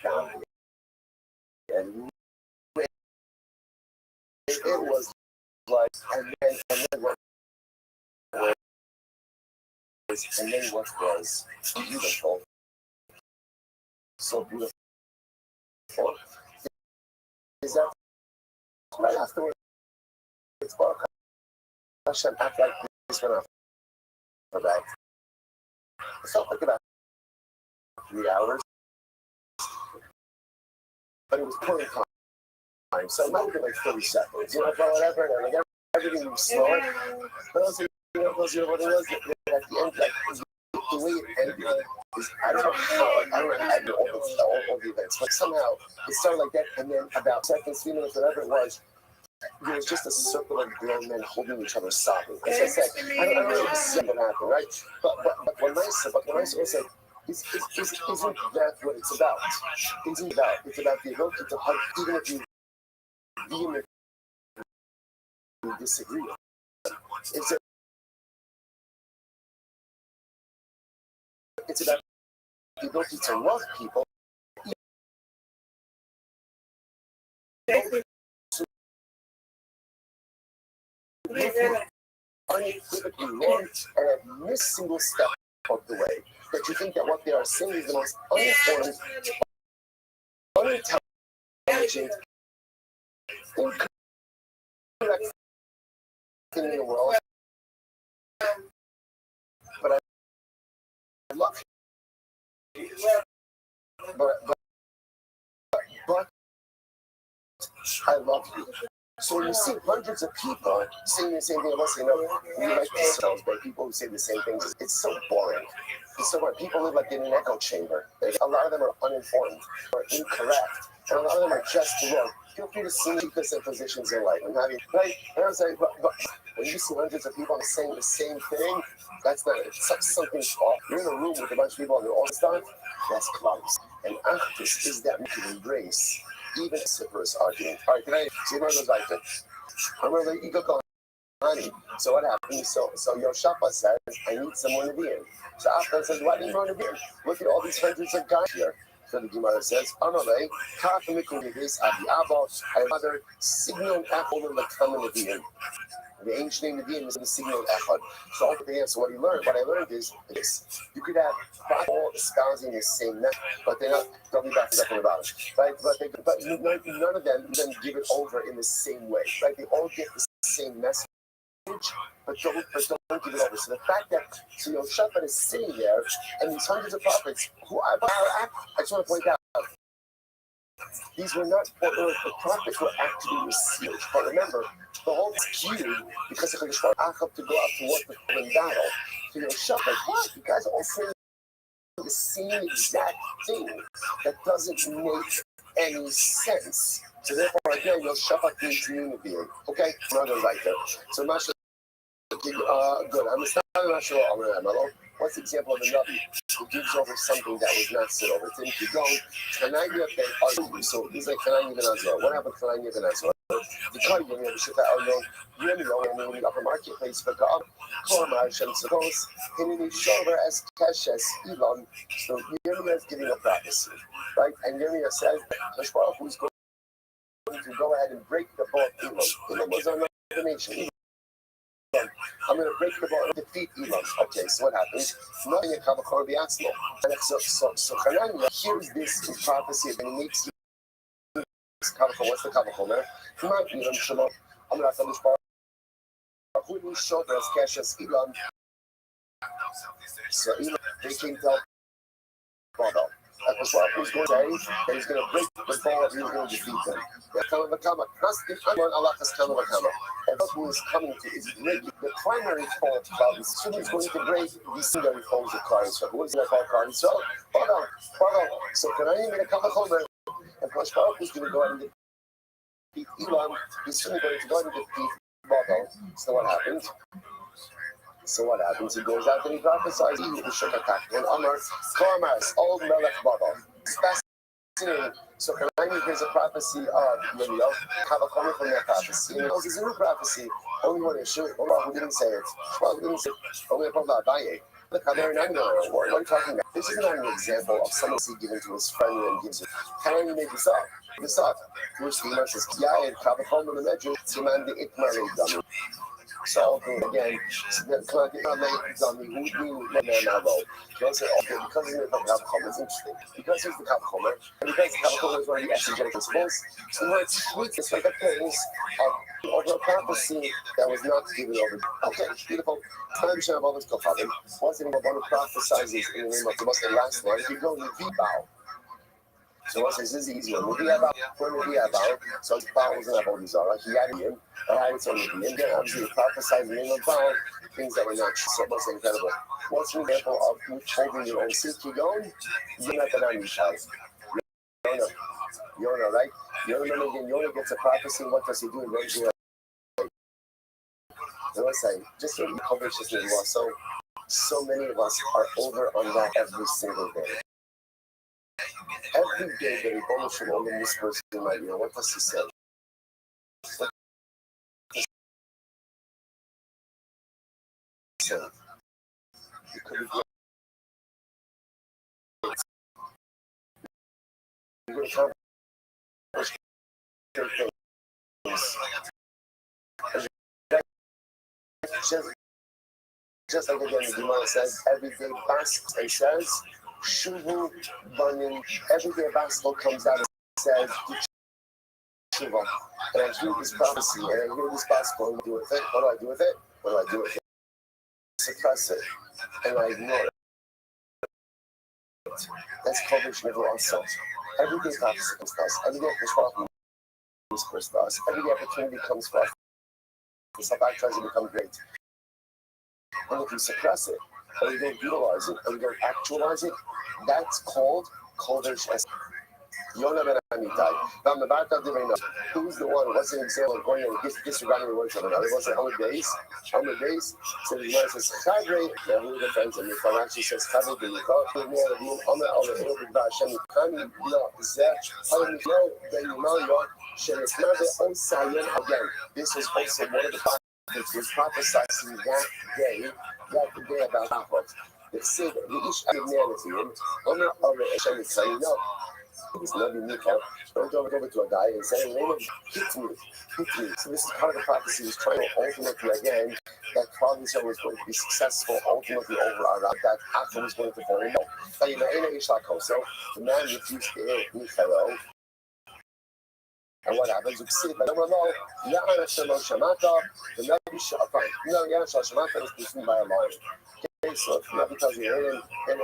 family. And it was like, and then what was beautiful, so beautiful, is that right afterwards, Hashem act like this went off her back. It felt like about 3 hours, but it was pulling time, so it might have been like 30 seconds, whatever, and like everything was slower, but also, what it was, at the end, like, the way it ended is, I don't know how I know all the events, but somehow it started like that, and then about seconds, 3 minutes, whatever it was just a circle of grown men holding each other, sobbing. As I said, I don't know see what happened, right? But when I said, isn't that what it's about? Isn't that it's about the ability to hug, even if you vehemently disagree? It's about the ability to love people. Unequivocally wrong and at this single step of the way that you think that what they are saying is the most uninformed, unintelligent, incorrect thing in the world. But I love you. But I love you. So when you see hundreds of people saying the same thing about us, we like ourselves, but people who say the same things, it's so boring. It's so boring. People live like in an echo chamber. A lot of them are uninformed or incorrect, and a lot of them are just wrong. Feel free to see because their positions in life and having right. And I was like, but when you see hundreds of people saying the same thing, that's not something's off. You're in a room with a bunch of people and they're all stuck. That's close. And actus is that we can embrace. Even Cyprus argument. All right, can I see one of those like this? I'm going to go honey. So what happened? So Yoshapa says, I need someone to be in. So Achlan says, why do you want to be in? Look at all these hundreds of guys here. So the Gemara says, Amalei, Kafamikulis, Abiabo, another signal apple in the common of the end. The ancient name of the end is the signal echad. So what I learned is this. You could have five all espousing the same message, but they're not talking about nothing about it. Right? But none of them then give it over in the same way. Right? They all get the same message, but don't give it over. So the fact that Shaphat is sitting there and these hundreds of prophets who I just want to point out These were not for earth. The prophets were actually received. But remember, the whole skewed because of the Achab to go out to work in battle. So you're shocked, like, what? You guys are all saying the same exact thing that doesn't make any sense. So therefore, again, your Shabbat needs unity. Okay? I'm not going to write there. So Masha, good. I'm not sure. What's the example of a Nabi who gives over something that was not said over? It's in Kidon. So he's like Kanani Ben Azor. What happened to Kanani Ben Azor? The Kayyim, you should know, in the upper marketplace for God. Kormar Shem Tzavos, Hinini Shover as Keshes, Elon. So Yirmiyah is giving a prophecy, right? And Yirmiyah says, Hashbarach, who's going to go ahead and break the bow of Elon. Elon was another nation. I'm going to break the bow and defeat Elon. Okay, so what happens? Nothing in Kavachor Biatzmo. So Hananiah hears this prophecy and he makes Kavachor. What's the Kavachor, man? Come on, Elon Shalom. I'm going to have to who we showed us Keshes Elon. So Elon, they came to Brother. That was what he was going to say, that he's going to break the bow and he's going to defeat them. And what he is coming to is breaking the primary fall of Klal Yisrael. So he's going to break the secondary falls of Klal Yisrael. Who is going to call Klal Yisrael? Brother. So can I even come home? And Kosh Baruch is going to go out and defeat Elon. He's going to go out and defeat Brother. So what happens? He goes out and he prophesies, he will shook attack. And Amar, Karmas, old Melech Baba. It's fascinating. So Kanani gives a prophecy of Yirmiyah, have a comment from that prophecy. And it was a new prophecy. Only one issue, who didn't say it. Only a problem about Abaye. Look, what are you talking about? This is not an example of someone given to his friend and gives it. Kanani made this up. Which the Imam says, Ya'ed, Kavakom, and the Medjur, Siman the Itmar Dami. So again, because it's interesting. Because he's the Kavchomer, and because the Kavchomer is one of the exegetical principles, so it's sweet, it's like a case of over a prophecy that was not given over. Okay, beautiful. Time Shem Avos Kofavim. Once in one who prophesizes in the name of the Muslim last one, if you go to Vibao. So what says this is easy one. So his Baal wasn't about Mizara. He had him, but I had some of him. Then obviously he prophesied in the name of Baal, things that were not true. So what's incredible? What's an example of withholding your own seed? Kigon? Yonah, right? Yonah gets a prophecy. What does he do? He runs away. So let's say, just so you cover this as well. So many of us are over on that every single day. Every day that Rebbe Shalom in this person right now, what does he say? You could be great. You're going to accomplish great things. Just like again, the Gemara says, every day basks and says, Shuvu Banim, every day a gospel comes out and says, Shuva. And I hear this prophecy, and I hear this gospel, and I do with it. What do I do with it? Suppress it, and I ignore it. That's called Vishnu also. Every day prophecy comes to us. Every day Vishnu comes to us. Every day opportunity comes for us. The Sabbath tries to become great. And if you suppress it, or you don't utilize it, or you don't actualize it, that's called Kodesh Es. Yonah ben Amitai. Who's the one? What's an example of going and disregarding the words of another? What's it? How many days? So the Gemara says, Chadre, now who are the friends? And the Quran actually says, Chadre, the Yikah, the Yikah, the Yikah, the Yikah, the Hashem, Yikah, again, this is also one of the prophets was prophesying that day about Yaakov. They said, the Ish Adonai, Omer Ore Hashem Yikah, this Nabi Mika went over to a guy and said, hit me. So this is part of the prophecy. He's trying to ultimately, again, that Klal Yisrael was going to be successful ultimately over Arab, that Achim was going to fall in. So the man refused to hear Michael. And what happens? The Nabi Shamata, the Nabi Shafan. Yana Shamata is listened by a lion. so if Rabbi tells you, right, and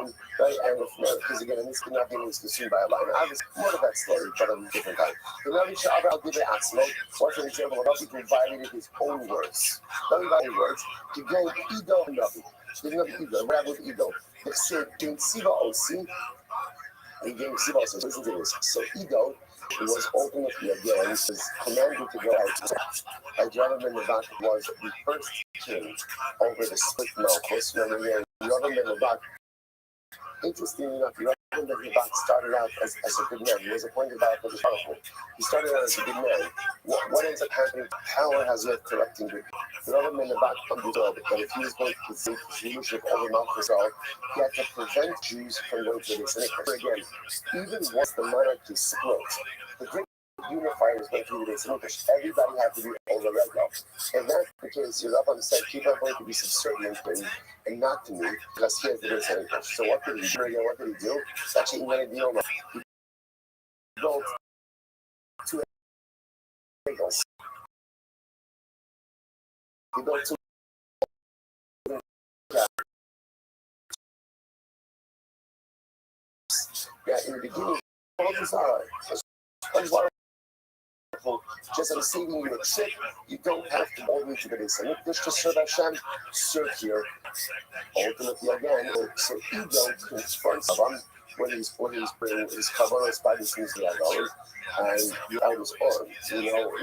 if not, because again, this cannot be consumed by a lion. Obviously, more of that story, but at a different time. The Rabbi Sha'abar al-Dibre Atzmo, what's an example of Rabbi who violated his own words. Not violated words, he gave Ido and Rabbi. He didn't have Ido, Rabbi with Ido. They said, Gave Siva Osi, he gave Siva Osi. Listen to this. So Ido, who was ultimately again, was commanded to go out. As Rabbi Ben Nevat was the first king over the split Malchus. Remember, Rabbi Ben Nevat, interestingly enough, Rabbi Ben Nevat started out as a good man. He was appointed by the powerful. He started out as a good man. What ends up happening? Power has led correcting good. Rabbi Ben Nevat understood that if he was going to take his leadership over Malchus, he had to prevent Jews from going to this. And again, even once the monarchy split, the great unifier is going to be this English. Everybody had to be over Rebbe. If that's the case, your Rabbi said people are going to be subservient and not to me because he has the base English. So what did he do again? What did he do? Actually, he made a deal. He built two eagles. He built two. Yeah, in the beginning, all these are. Just I'm saving you a trip, you don't have to all the way to the base. And just to serve Hashem, serve here. Ultimately, again, so Ego confronts him when he's bringing his kavanas by the sneeze and out his arm.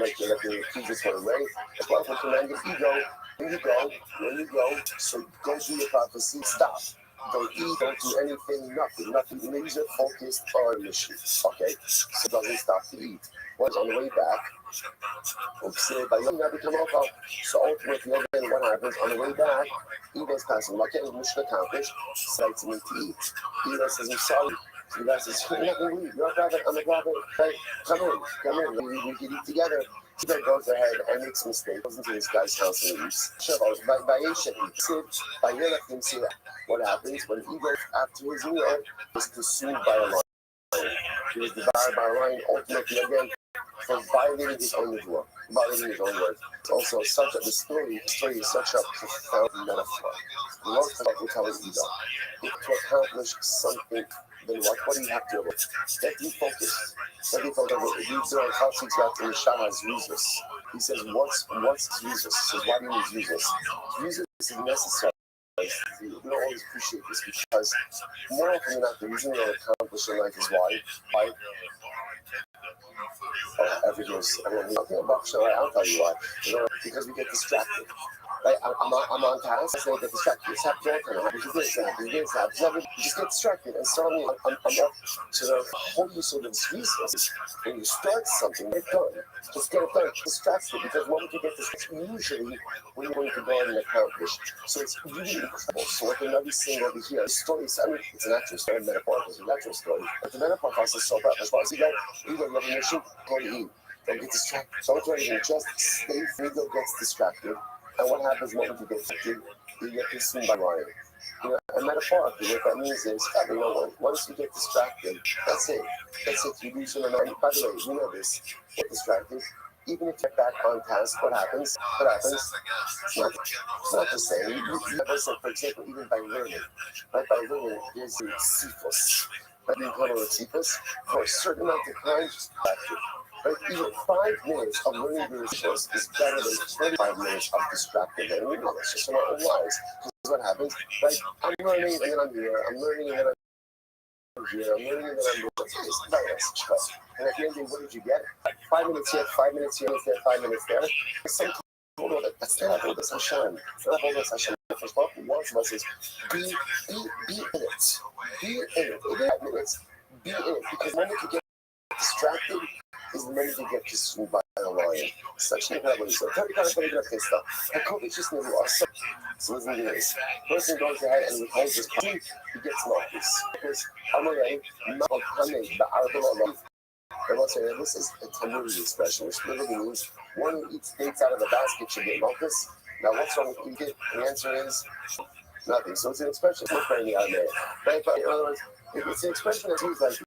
Like the accusatory way. The prophet commanded Ego, when you go, so go do your prophecy, stop. Don't eat, don't do anything, nothing. Laser focused on mission. Okay, so doesn't stop to eat. Was on the way back. So ultimately, again, what happens on the way back? Ego's passing. Okay, mission accomplished. Decides to meet to eat. Ego says, "I'm sorry." The guy says, "You're not going to leave. You're a prophet. I'm a prophet. Hey, come in. We can eat together." Ego goes ahead and makes a mistake. Goes into this guy's house and eats. By what happens when Ego, after his meal, is consumed by a lion? He was devoured by a lion. Ultimately, again, for violating his own word. It's also the story is such a profound metaphor. Most of it tells Ego. If to accomplish something, then what do you have to do? Get refocused. Get refocused. If you do our colleagues back to Shama's Jesus. He says, what's Jesus? He says, why do you need Jesus? Jesus is necessary. You don't always appreciate this because more often than not, the reason you'll accomplish in life is why? I'll tell you why. Because we get distracted. Right? I'm on task. I say get distracted. It's happening all the time. You just get distracted. And suddenly I'm up to the whole use of this resource. When you start something, get it done. Just get it done. Distracted because when you get distracted, usually when you're going to go and accomplish. So it's really incredible. So what the Rabbi is saying over here, the story is, it's an actual story, metaphorical, it's a natural story. But the metaphor is so bad. As far as you have a mission, go to eat. Don't get distracted. Don't do anything. Just stay free. Ego gets distracted. And what happens when you get distracted? You get consumed by lion. And metaphorically, what that means is, once you get distracted, that's it. You lose your mind. By the way, you know this. Get distracted. Even if you're back on task, what happens? It's not the same. You never said, for example, even by learning. Right? By learning, there's the cephus. But you go to a cephus for a certain amount of time, right? Even 5 minutes of learning the resource is better than 25 minutes of distracted learning. That's just in our own lives. Because what happens, right? I'm learning and then I'm here. I'm learning and then I'm here. I'm learning and then I'm here. It's very nice. And at the end of the day, what did you get? 5 minutes here, 5 minutes here, 5 minutes there. Sometimes that's not Avodas Hashem. It's not Avodas Hashem. The first one of us is be in it. Be in it. Even 5 minutes, be in it. Because the moment you get distracted is the moment you get consumed by a lion. Such an incredible story. So listen to this. Person goes ahead and withholds his party, he gets Malchus. Because this is a Talmudic expression, which literally means one who eats dates out of the basket should get Malchus. Now, what's wrong with eating it? The answer is nothing. So it's an expression that's not very out there. Right? But in other words, it's an expression that's used like,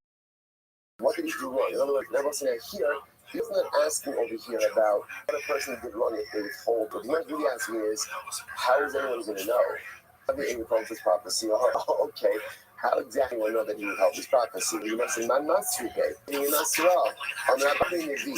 what did he do wrong? In other words, Rabbi saying here, he's not asking over here about what a person did wrong if they withhold. What he might really asking is, how is anyone going to know? He would fulfill his prophecy. Oh, okay. How exactly will I know that he would help his prophecy? You must say, Man Masruke, you must well. I'm Rabbi Nevi.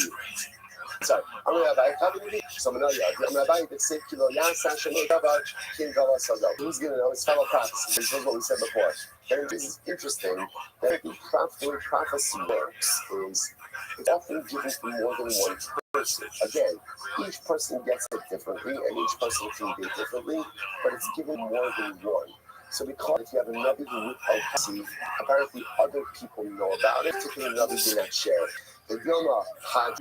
Sorry, I'm Rabbi Nevi. So I'm Rabbi that said, Kilo Yasa Shemot Rabbi King Gala Sagal. Who's going to know his fellow prophecy? This is what we said before. And this is interesting that the prophecy works is it's often given from more than one person. Again, each person gets it differently, and each person can do it differently, but it's given more than one. So because if you have another who withheld prophecy, apparently other people know about it, particularly another did not share. If you're not Hajj,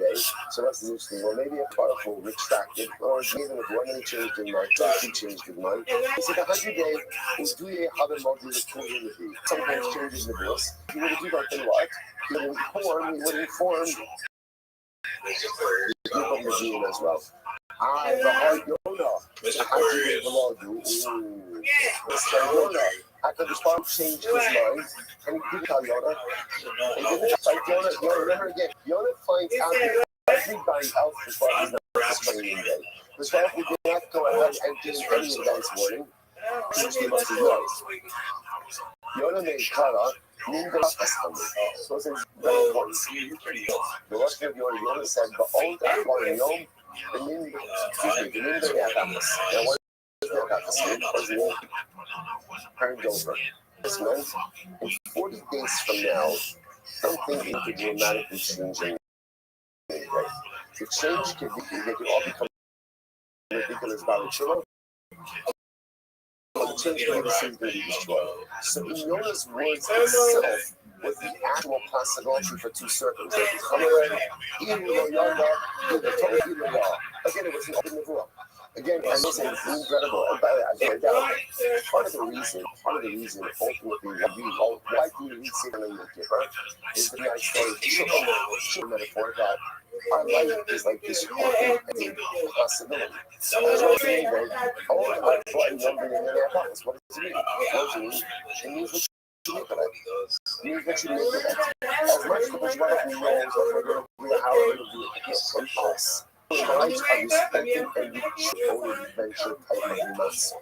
so that's interesting. Well, maybe a protocol retracted, or maybe if one of changed his mind, he changed his mind. He said, the 100 days is do you have a multi with two. Sometimes changes the rules. He would have do that, then what? He would inform the people of Medina as well. I, the heart Yonah, Hajj day below you. So Yonah, after the storm changed his mind, and he did tell Yonah. He didn't like Yonah, remember again, Yonah finds out that everybody else is what he's not training day. Because what if we did not go ahead and give him any advance warning? He just gave us his notes. Yonah made Kara, Ninda Asami. So it's very important. The Rothschild Yonah said, the old Akbar Yom, the Ninda Yakamas. Now, what is Yakamas? What is the turned over? This meant in 40 days from now, something could dramatically change in the change could be, they could all become ridiculous Baruch but the change could be the same going to be destroyed. So in Yonah's words itself was the actual possibility for two circumstances. Again, it was an open nevuah. Again, I'm not saying it's incredible. And by the way, I get it down. Part of the reason, ultimately, why do we read Satan and Yom Kippur is the nice story, metaphor that our life is like this possibility. As I was saying, all I brought in 1 billion in their pockets. What does it mean? What does it mean? It means what you make of it. It means what you make of it. As much as what we know is what we're going to do, how we're going to do it from us. Lives are respected and you should only venture type of months.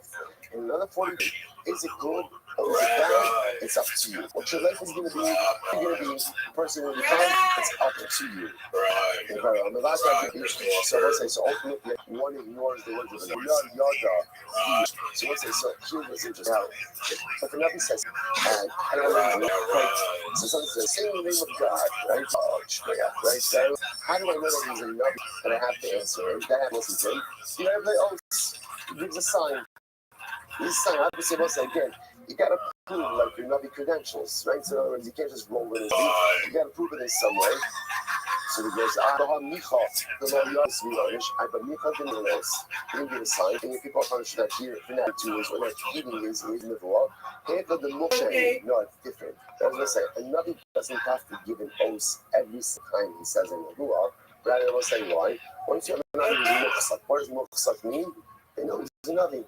In another 40 days, is it good or is it bad? It's up to you. What your life is going to be, you're going to be the person who you become, it's up to you. On the last so let's say, so ultimately, one ignores the words of another. So let's say, so here's what's interesting. But the Rabbi says, and I don't know, right? So someone says, say the name of God, right? Oh, right? So how do I know that he's a Rabbi? And I have to answer, that happens to him. You know, everybody else gives a sign. This sign, I have to say, once again, you got to prove like your Navi credentials, right? So in other words, you can't just roll with it. You got to prove it in some way. So he goes, Micha, the Lord Yos Milosh, I but Micha didn't know this. He didn't give a sign. And if people are understood that here, for now, 2 years, when they're eating his mitzvah, Heka the Moshe, no, it's different. That's what I say. A Navi doesn't have to give an oath every time he says a Nebuah. Rather, I will say why. Once you have a Navi who's Mukhsak, what does Mukhsak mean? They know he's a Navi.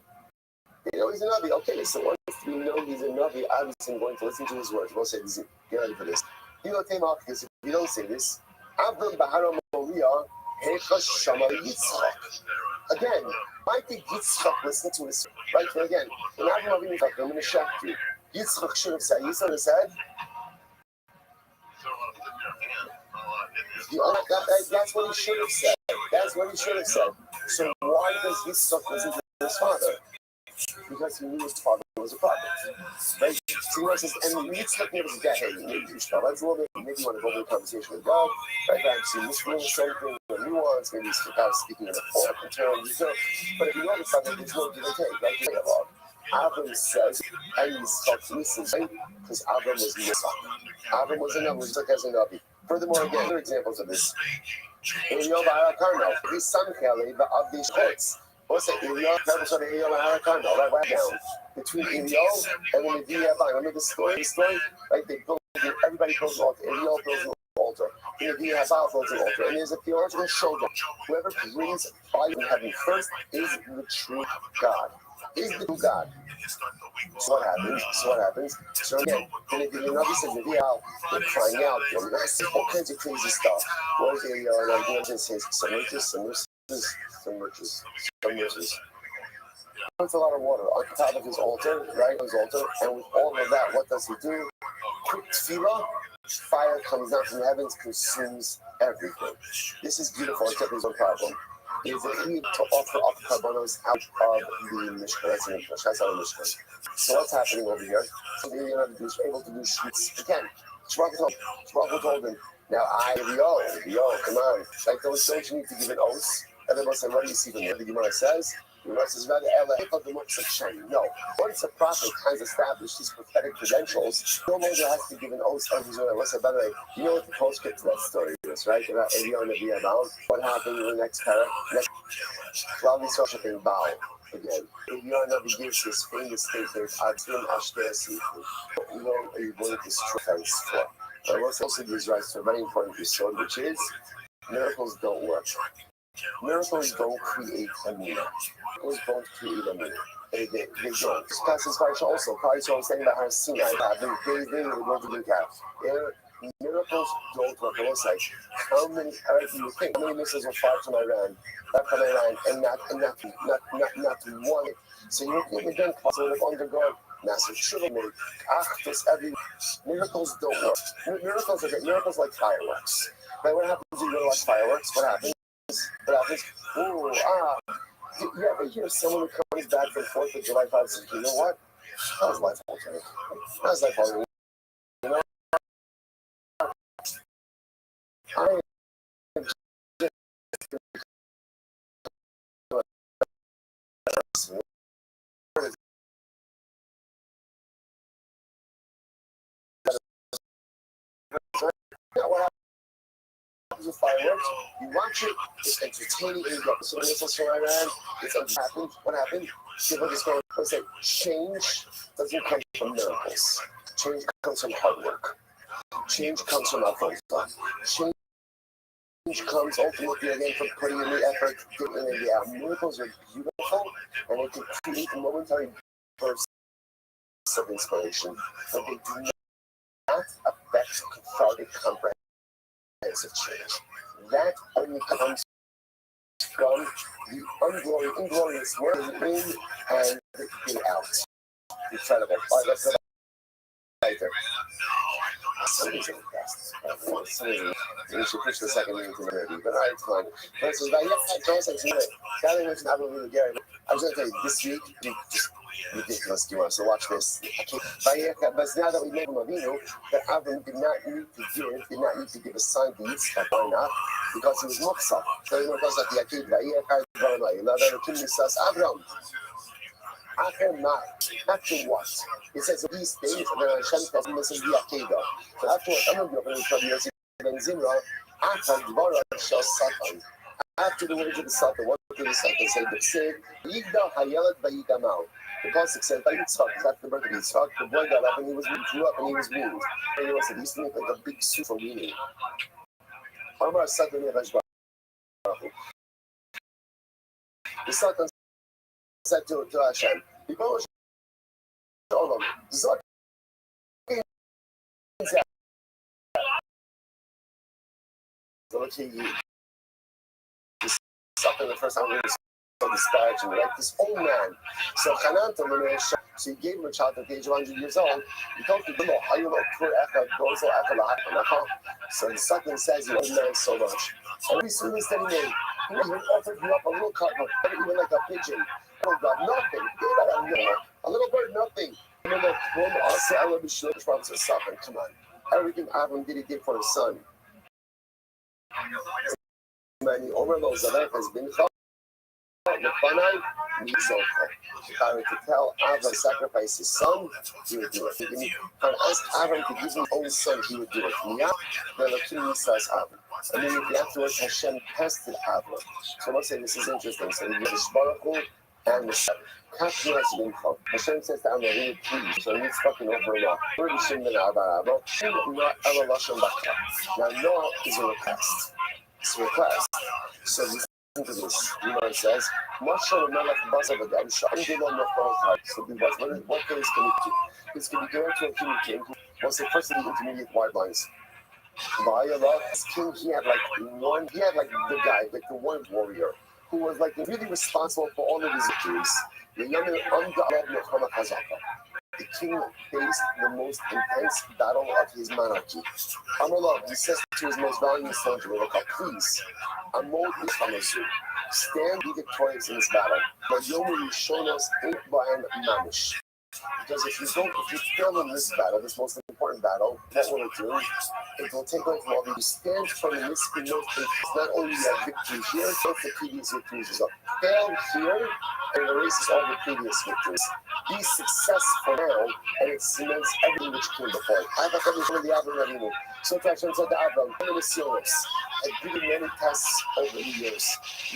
They know he's a Navi. Okay, so once we know he's a Navi, obviously I'm going to listen to his words. We'll say, get ready for this. You don't take off because if you don't say this, Avram Bahara Moria, Hecha Shama Yitzchak. Again, why did Yitzchak listen to his right? So again, when Avram Avinu said, I'm going to shock you. Yitzchak should have said, Yitzchak have said, that's what he should have said. That's what he should have said. So why does Yitzchak listen to his father? Because he knew his father was a prophet. Right? So he says, and Yitzchak never says, hey, maybe that's a little bit, maybe you want to go over the conversation with God, right? I've seen this room something, a nuance, maybe he's speaking in a foreign terms, but if you notice something, there's no give and take, right? Dialogue. Avram says, and Yitzchak listens, right? Because Avram was Yitzchak. Avram was a Navi, Yitzchak as a Navi. Furthermore, again, other examples of this. Elio Ba'arakarno, his son Kelly, the Abdi Shchotz. What's that? Elio, right down. Between Elio and the Nevi Abba. Remember the story? Right? They built, everybody builds an altar. Elio builds an altar. The Nevi Abba builds an altar. And there's a theological showdown. Whoever brings fire in heaven first is the true God. Is the true God. So what happens? So again, the Nevi says, Nevi Al, they're crying out. All kinds of crazy stuff. What is Elio? And I'm going to say some riches. puts a lot of water on top of his altar, right? His altar, and with all of that, what does he do? Quick tefillah, fire comes down from the heavens, consumes everything. This is beautiful, except there's one problem. Is that he to offer up karbanos out of the Mishkan. That's an English. That's not a Mishkan. So what's happening over here? So you're able to do shmutz again. Shmuel told him, now come on. Like, don't you need to give an oath? And then we'll say, what do you see from there? The Gemara says, no. Once a prophet has established his prophetic credentials, no longer has to give an oath of his own. Listen, by the way, you know what the postscript to that story is, right? About Eliyahu Nevi Abal. What happened in the next paragraph? Cloudly social thing, Baal. Again, Eliyahu Nevi gives this famous statement, Adrim Ashter. You know, you wanted this defense for. But also gives rise to a very important episode, which is miracles don't work. Miracles don't create a meaning. Miracles don't create a meaning. They don't. This passes by also. Parisha was saying about her Sinai. They were to do that. Miracles don't work. I was like, how many? You think how many missiles were fired from Iran, and not one? So you think again, possible to undergo massive shuvah. Every miracles don't work. Miracles like fireworks. Like what happens when you go to watch fireworks? What happens? Ooh, you ever hear someone who comes back from 4th of July 5 says, you know what? How's life altering? How's life altering? You know? I am just what happens with fireworks? You watch it, it's entertaining, and you got so many missiles from Iran, it's happened. What happened? People just go, let's say, change doesn't come from miracles. Change comes from hard work. Change comes from effort. Change comes ultimately again from putting in the effort, getting in the out. Miracles are beautiful, and they can create momentary bursts of inspiration, but they do not affect cathartic comprehensive change. That only comes from the inglorious work in and the out. Incredible. All right, let's go back there. Somebody's impressed. We should push the second into the movie, but all right, it's fine. This is I was going to tell you, this week, just ridiculous. You want us to watch this? But now that we made Avinu, that Avram did not need to give a sign to Yitzchak. Why not? Because he was Moksa. So he goes like the Akid, Avram. After what? It says these things, and then Hashem tells him this is the Akedah. So afterwards, I'm going to be opening from Yosef ben Zimra, after the words of the Satan, what did the Satan say? They said, Yigdal Hayelet Vayidamal. The Pasuk said, Yitzchak, after the birth of Yitzchak, the boy got up and he grew up and he was weaned. And he was used to make like a big suit for weaning. The Satan said to Hashem, something the first time we so disparaging, like this old man. So so he gave him a child at the age of 100 years old. He told him, so the second says, you old man so much. And we soon as he even offered you up a little cut, even like a pigeon. Oh God, nothing. A little bird, nothing. Come on. Everything Avram did, he did for his son. Many overloads of earth has been thought. If I were to tell Avram to sacrifice his son, he would do it. If I asked Avram to give his own son, he would do it. And then afterwards, Hashem tested Avram. So let's say this is interesting. So you have Baruch Hu and the Hashem says to Avram, please. So he's fucking over and off. Now Noah is a request. It's a request. So listen to this. Gemara says, so what this can do? This can be directed to a human king who was the first of the intermediate wide lines. This king, he had like the guy, like the one warrior who was like really responsible for all of these victories. The king faced the most intense battle of his monarchy. Amalov, he says to his most valiant soldier, please, Amod Ishamasu, stand, be victorious in this battle. Because if you fail in this battle, this most important battle, what will it do? It will take away from all you stand from this it's not only a victory here, but the previous victories as well. Fail here and erases all the previous victories. Be successful now, and it cements everything which came before. I thought that was one of the Abraham. So to actually said the Abraham, one of the serious, and given many tests over the years.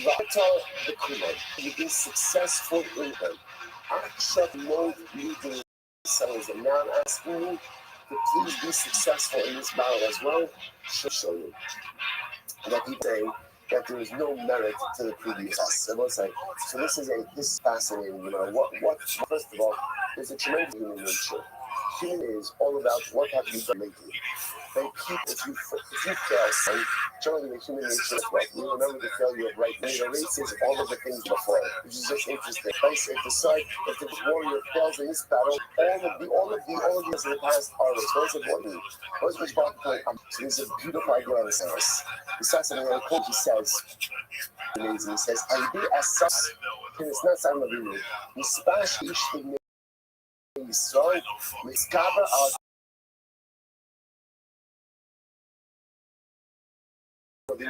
Vata the Kuman, you be successful in them. Accept no leading sellers, and now I'm asking you to please be successful in this battle as well. Show you that people say that there is no merit to the previous tests. So let's say, so this is fascinating. What first of all, there's a tremendous human nature. Human is all about what have you done lately. If you fail, son, generally the human nature is what you remember the failure of right. It erases all of the things before, which is just interesting. If the warrior fails in this battle, all of the years in the past are responsible. So there's a beautiful idea in this house. Besides something that quote he says, amazing. He says, "I be as such, and it's not something of you. Mispash ish Yisrael, miskaba al." What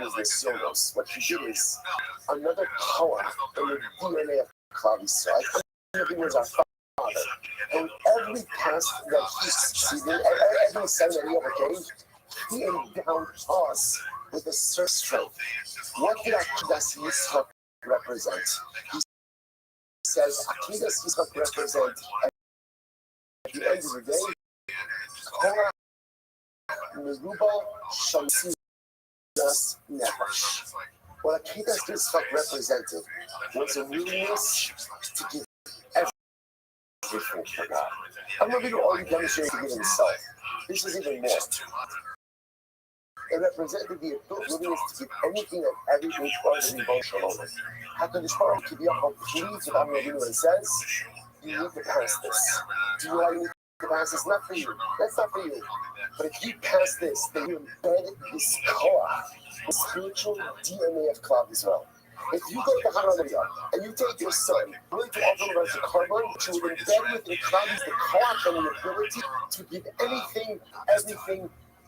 he did is another power in the DNA of Klal Yisrael. He was our father, and every task that he succeeded, every sin that he overcame, he endowed us with a certain strength. What did Akidas Yitzchak represent? He says Akidas Yitzchak represent at the end of the day, Korah Meruba Shamsi. Just nefesh. What Akidas Yitzchak represented was a willingness to give everything for God. I'm not going to already demonstrate to give himself. This is even more. It represented the willingness to give anything and everything for the devotion of it. HaKadosh Baruch Hu pleads with Avraham and says, you need to pass this. Do you know why you need to pass this? Not for you. That's not for you. But if you pass this, then you embed this core, the spiritual DNA of Klal Yisrael. If you go to Hallelujah and you take your son, willing to offer him as a carbon, to embed within Klal Yisrael the core and the ability to give everything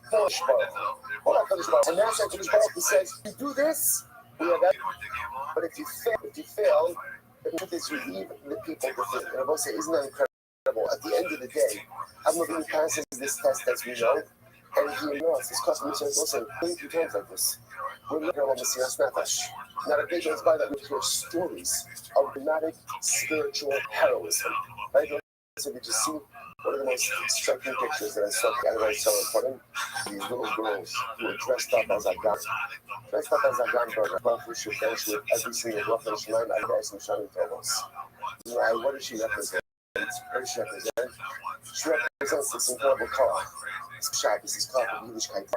for Shbaruch. And that's what Shbaruch says, you do this, we have that. But if you fail, then this you leave the people to think. And I will say, isn't that incredible? At the end of the day, Avraham passes this test as we know, and he knows his customer says, listen, 22 times like this. We're looking at Messias Nefesh. Not a day goes by that we hear stories of dramatic spiritual heroism. Right? So did you see one of the most striking pictures that I saw so important? These little girls who were dressed up as Agam. Dressed up as Agam burger. Roughly should finish with every single Rothschild Shemaim, I guess, and Shani Tobos. What does she represent? She represents this incredible car. This is car from Yiddishkeit.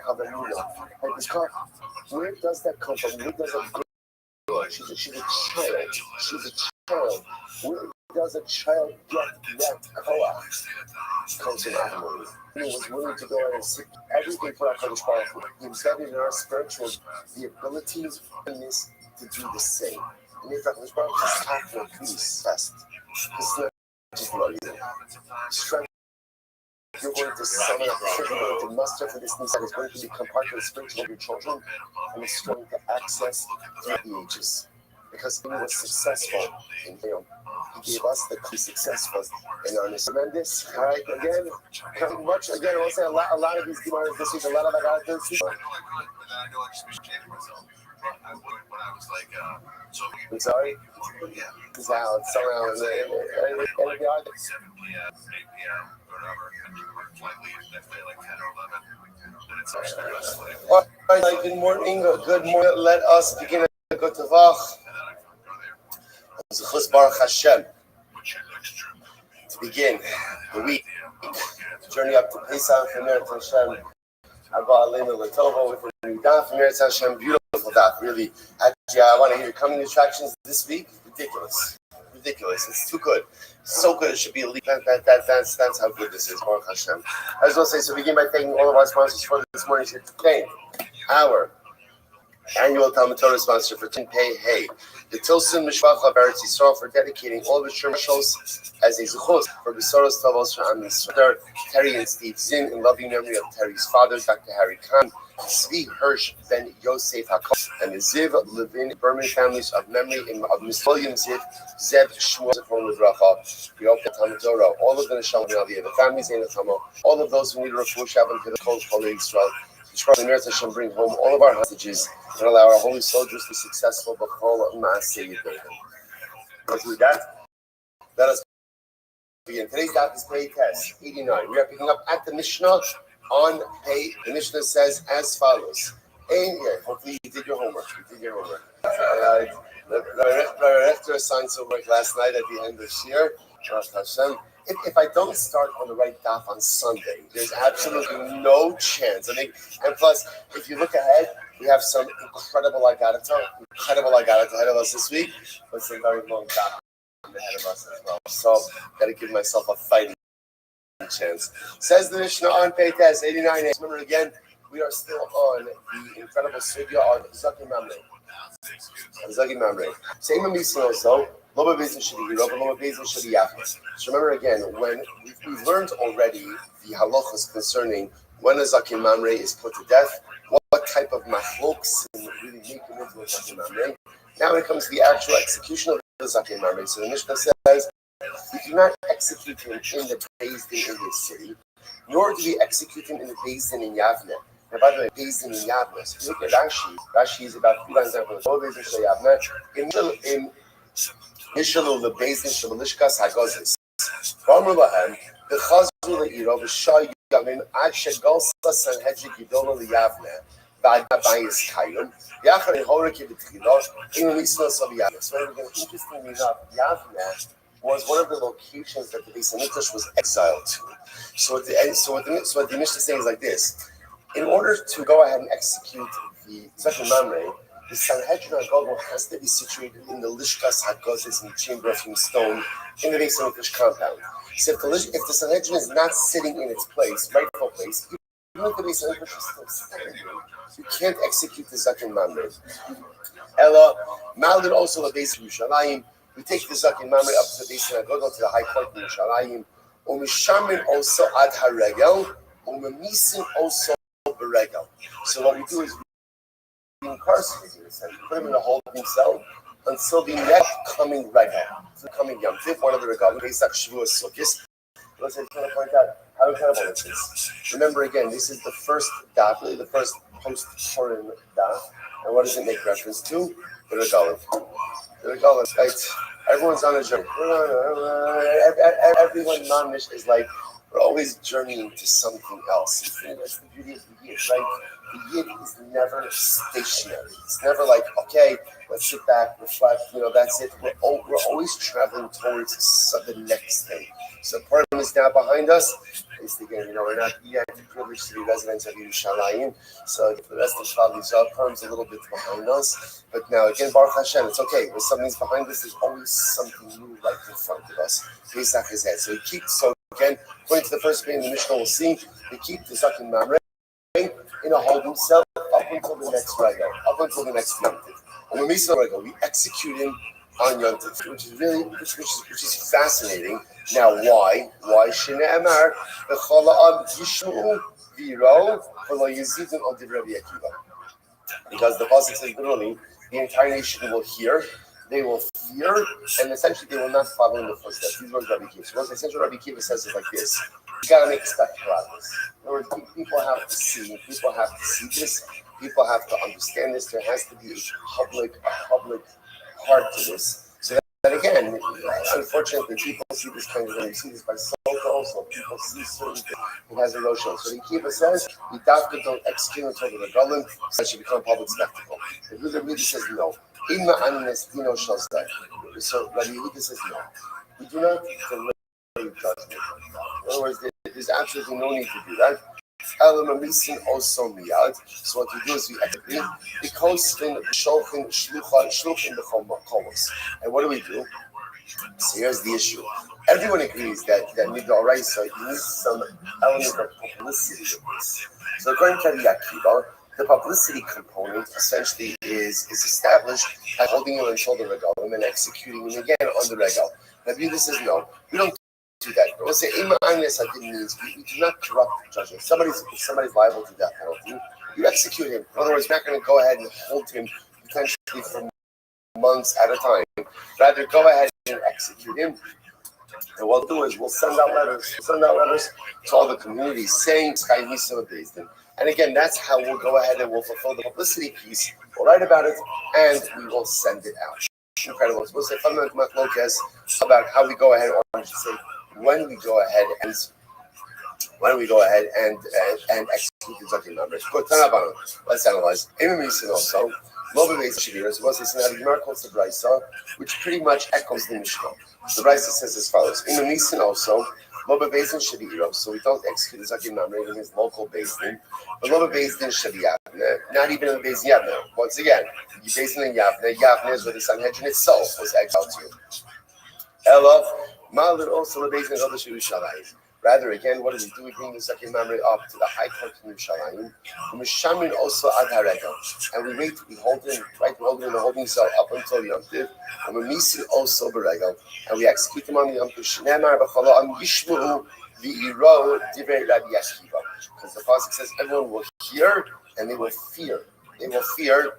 Where does that come from? Where does a girl? She's a child. She's a child. Where does a child get that car? Comes from Avraham. He was willing to go out and seek everything for our HaKadosh Baruch Hu. He embedded in our spiritual the ability and this to do the same. And if HaKadosh Baruch Hu is after peace best, it's not just about you. Strength. You're going to summon up, you're going to muster for this new set. It's going to become part of the spiritual of your children, and it's going to access through the ages. Because he was successful in him. He gave us the key successful in our tremendous. All right, again, coming much again. I want to say a lot of these Gemaras this week, a lot of that this week. I'm sorry? Because now it's somewhere in the yard. 7 p.m., 8 p.m., whatever. Flight leaves next day like 10 or 11. All right, good morning. Good morning. Let us begin a good tavach. Baruch Hashem. To begin the week, journey up to Pesach from Eretz Hashem. Abba Aleinu Latova with a new daf from Eretz Hashem. Beautiful daf. Really, actually, I want to hear your coming attractions this week. Ridiculous. It's too good. So good. It should be elite. That's how good this is. Baruch Hashem. I was going to say, so begin by thanking all of our sponsors for this morning's today. Our annual Talmud Torah sponsor for Tin Pei Hey, the Tilson Mishpacha Beretz Yisrael, for dedicating all the Shemashos as a zuchos for Besoros Tovos for Am Yisrael. Terry and Steve Zinn, in loving memory of Terry's father, Dr. Harry Khan, Zvi Hirsch Ben Yosef Hakos, and the Ziv Levin Berman families of memory of Miss William Ziv, Zev Shmuel Zechron Livracha. We hope that Talmud Torah, all of the Neshama Aliyah, the families in the Tamo, all of those who need a refuah Shabbat to the Kol Chol Yisrael. The Meretz Hashem bring home all of our hostages and allow our holy soldiers to be successful. B'chol Maaseh Yedeihem. Let's do that. Let us begin. Today's daf is Pei Tes 89. We are picking up at the Mishnah on Pei. The Mishnah says as follows. Hopefully you did your homework. The rector assigned some work last night at the end of Shir. Hashem. If I don't start on the right daf on Sunday, there's absolutely no chance. And plus, if you look ahead, we have some incredible Agadata ahead of us this week, but some very long daf ahead of us as well. So, got to give myself a fighting chance. Says the Mishnah on Pei Tes 89. Remember again, we are still on the incredible sugya of Zakim Mamre. Same Amisim also. So remember again, when we've learned already the halachas concerning when a Zakim Mamre is put to death, what type of machloks really make him into a Zakim Mamre. Now when it comes to the actual execution of the Zakim Mamre, so the Mishnah says, we do not execute him in the Beis Din in his city, nor do we execute him in the Beis Din in Yavne. Now, by the way, Beis Din in Yavne, so if you look at Rashi is about 3 lines down from the Beis Din Yavne. In Nishalu the Beis Din Shamalishkas Hagozis. V'amru lahem v'chazru le'iro v'shay yamin ad shegalsa sanhedrin gidolo liyavne v'ad bayis kayum v'yachar ehorek v'tchilo in Nishalu Yavne. So interestingly enough, Yavne was one of the locations that the Beis Hamikdash was exiled to. So what the Mishnah is saying is like this: in order to go ahead and execute the Zakim Mamre, the Sanhedrin HaGadol has to be situated in the Lishkas HaGozis, in the chamber of hewn stone, in the Beis Hamikdash compound. So if the Sanhedrin is not sitting in its place, rightful place, even if the Beis Hamikdash is still standing, you can't execute the Zakim Mamre. Ella, Malid also the Beis Yerushalayim. We take the Zakim Mamre up to the Beis HaGadol, to the High Court in Yerushalayim. Umishamin also ad haregel, umemisin also beregel. So what we do is incarcerated, essentially. Put him in a holding cell until the next coming regal, the coming Yom Tiv, one of the regalim, Pesach, Shavuos, Sukkot. Let's say, trying to point out how incredible this is. Remember again, this is the first daf, really the first post-Purim daf, and what does it make reference to? The regalim. The regalim, right? Everyone's on a journey. Everyone non-mish is like, we're always journeying to something else. That's the beauty of the Yid, right? The Yid is never stationary. It's never like, okay, let's sit back, reflect, that's it. We're always traveling towards the next thing. So Purim is now behind us. Again, we're not yet privileged to be residents of Yerushalayim. So the rest of Shavuot, Purim's a little bit behind us. But now again, Baruch Hashem, it's okay. When something's behind us, there's always something new right in front of us. Pesach is ahead. So again, according to the first page in the Mishnah, we'll see we keep the Zakim Mamre in a holding cell up until the next regal, up until the next Yom Tiv. And when we say regal, we execute him on Yom Tiv, which is fascinating. Now, why? Why Shne'emar v'chol ha'am yishma'u v'yirau v'lo yizidun al divrei Rabbi Akiva? Because the pasuk says literally, the entire nation will hear, they will fear, and essentially they will not follow in the footsteps. These words Rabbi Akiva. So what essentially Rabbi Akiva says is like this: you gotta make spectaculars. In other words, people have to see this. People have to understand this. There has to be a public part to this. So that again, unfortunately, people see this kind of thing. You see this by Solka also. People see certain things. It has a Rothschild. So the Kiva says, the doctor don't execute until the Regalim, so it should become a public spectacle. The Rabbi says no. So Rabbi Yehuda says no. We do not delay judgment. In other words, there's absolutely no need to do that. Also miyad. So what we do is we execute the kostin shulchin shluchin b'chol. And what do we do? So here's the issue. Everyone agrees that Migdal Raisa needs some element of publicity in this. So according to Rabbi Akiva, the publicity component essentially is established by holding him until the regal and executing him again on the regal. Rabbi Yehuda says no, we don't do that. We'll say Ima Agnes means we do not corrupt judgment. If somebody's liable to death penalty, you execute him. In other words, you're not going to go ahead and hold him potentially for months at a time. Rather, go ahead and execute him. And what we'll do is we'll send out letters to all the communities saying Sky Misa Bezdin. And again, that's how we'll go ahead and we'll fulfill the publicity piece. We'll write about it and we will send it out. Incredible. We'll say fundamental machlokes about how we go ahead, or I should say when we go ahead and execute the Zakim numbers. But let's analyze. Also, which pretty much echoes the Mishnah. The Brisa says as follows: in the Nisan also, Loba Bezdin should be Eero, so we don't execute the Zakim number in his local Bezdin. But Loba Bezdin should be Yavne, not even in the Bezdin Yavne. Once again, you Bezdin in Yavne. Yavne is where the Sanhedrin itself was exiled to. Ella, Malin also the Bezdin of the Yerushalayim. Rather, again, what do? We bring the Zakim Mamre up to the high court in Yerushalayim. Mishamin also ad harega, and we hold him in the holding cell up until Yom Tiv. And we misi also berega, and we execute him on the Yom Tiv. Shneimar b'chala am yishmu v'iro divrei Rabbi Akiva, because the pasuk says everyone will hear and they will fear. They will fear.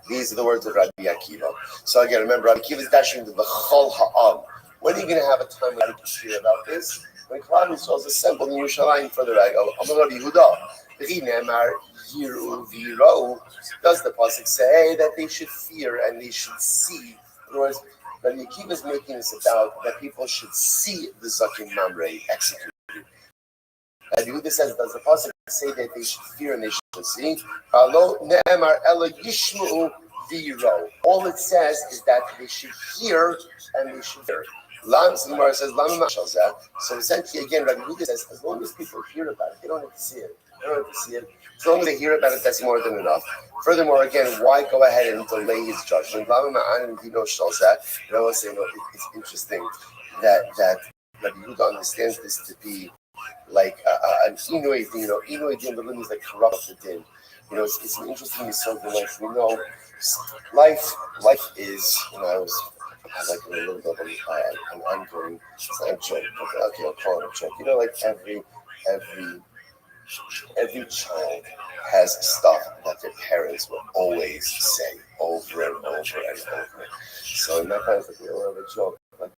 These are the words of Rabbi Akiva. So again, remember, Rabbi Akiva is dashing the v'chol ha'am. When are you going to have a time where you can hear about this? When Klal Yisrael is assembled in Yerushalayim for the regal, Rabbi Yehuda, does the pasuk say that they should fear and they should see? In other words, Rabbi Akiva is making this about that people should see the Zakim Mamre executed. Rabbi Yehuda says, does the pasuk say that they should fear and they should see? All it says is that they should hear and they should fear. So essentially, again, Rabbi Yehuda says, as long as people hear about it, they don't have to see it. As long as they hear about it, that's more than enough. Furthermore, again, why go ahead and delay his judgment? I will say, it's interesting that Rabbi Yehuda understands this to be like an Inouye din. Inouye din, the means like corrupt the din. It's an interesting sort of life. We know life is, I like a little bit of an ongoing, it's not a joke, okay, I'll call it a joke. Like every child has stuff that their parents will always say over and over and over. So in that kind of like a little bit of a joke, like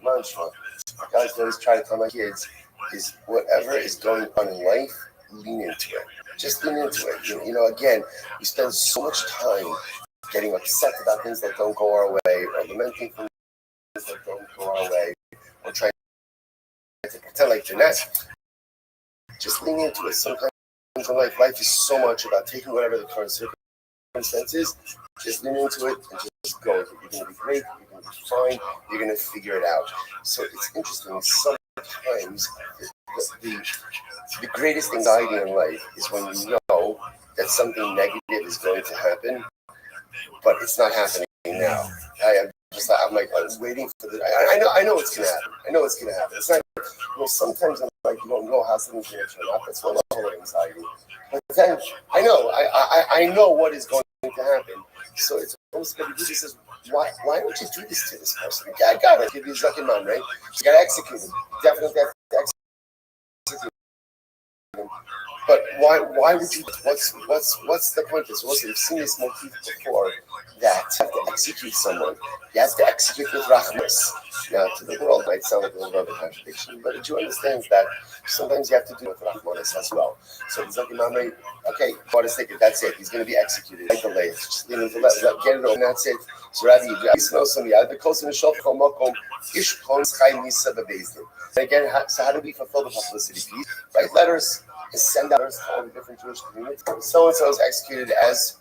mantra, guys always try to tell my kids is whatever is going on in life, lean into it. Just lean into it. Again, we spend so much time getting upset about things that don't go our way, or lamenting things that don't go our way, or trying to pretend like they're not. Just lean into it. Sometimes in life is so much about taking whatever the current circumstance is, just lean into it and just go with it. You're going to be great, you're going to be fine, you're going to figure it out. So it's interesting. Sometimes the greatest anxiety in life is when you know that something negative is going to happen, but it's not happening now. I'm waiting for the. I know it's gonna happen. It's not. Sometimes you don't know how something's gonna turn out. That's one level of anxiety. But then I know what is going to happen. So it's almost like he says, why would you do this to this person? I gotta give you Zakim man, right? You gotta execute him. Definitely have to execute him. But why would you? What's the point of this? We've seen this motif before, that you have to execute someone. You have to execute with rachmas. Now, to the world, it might sound like a little bit of a contradiction, but the Jew understands that sometimes you have to do it with rachmanis as well. So the Zakim Mamre, okay, bought his ticket, that's it. He's going to be executed. Like delay it. Just let get it over, and that's it. So Rabbi, again, so how do we fulfill the publicity piece? Write letters and send letters to all the different Jewish communities. So and so is executed as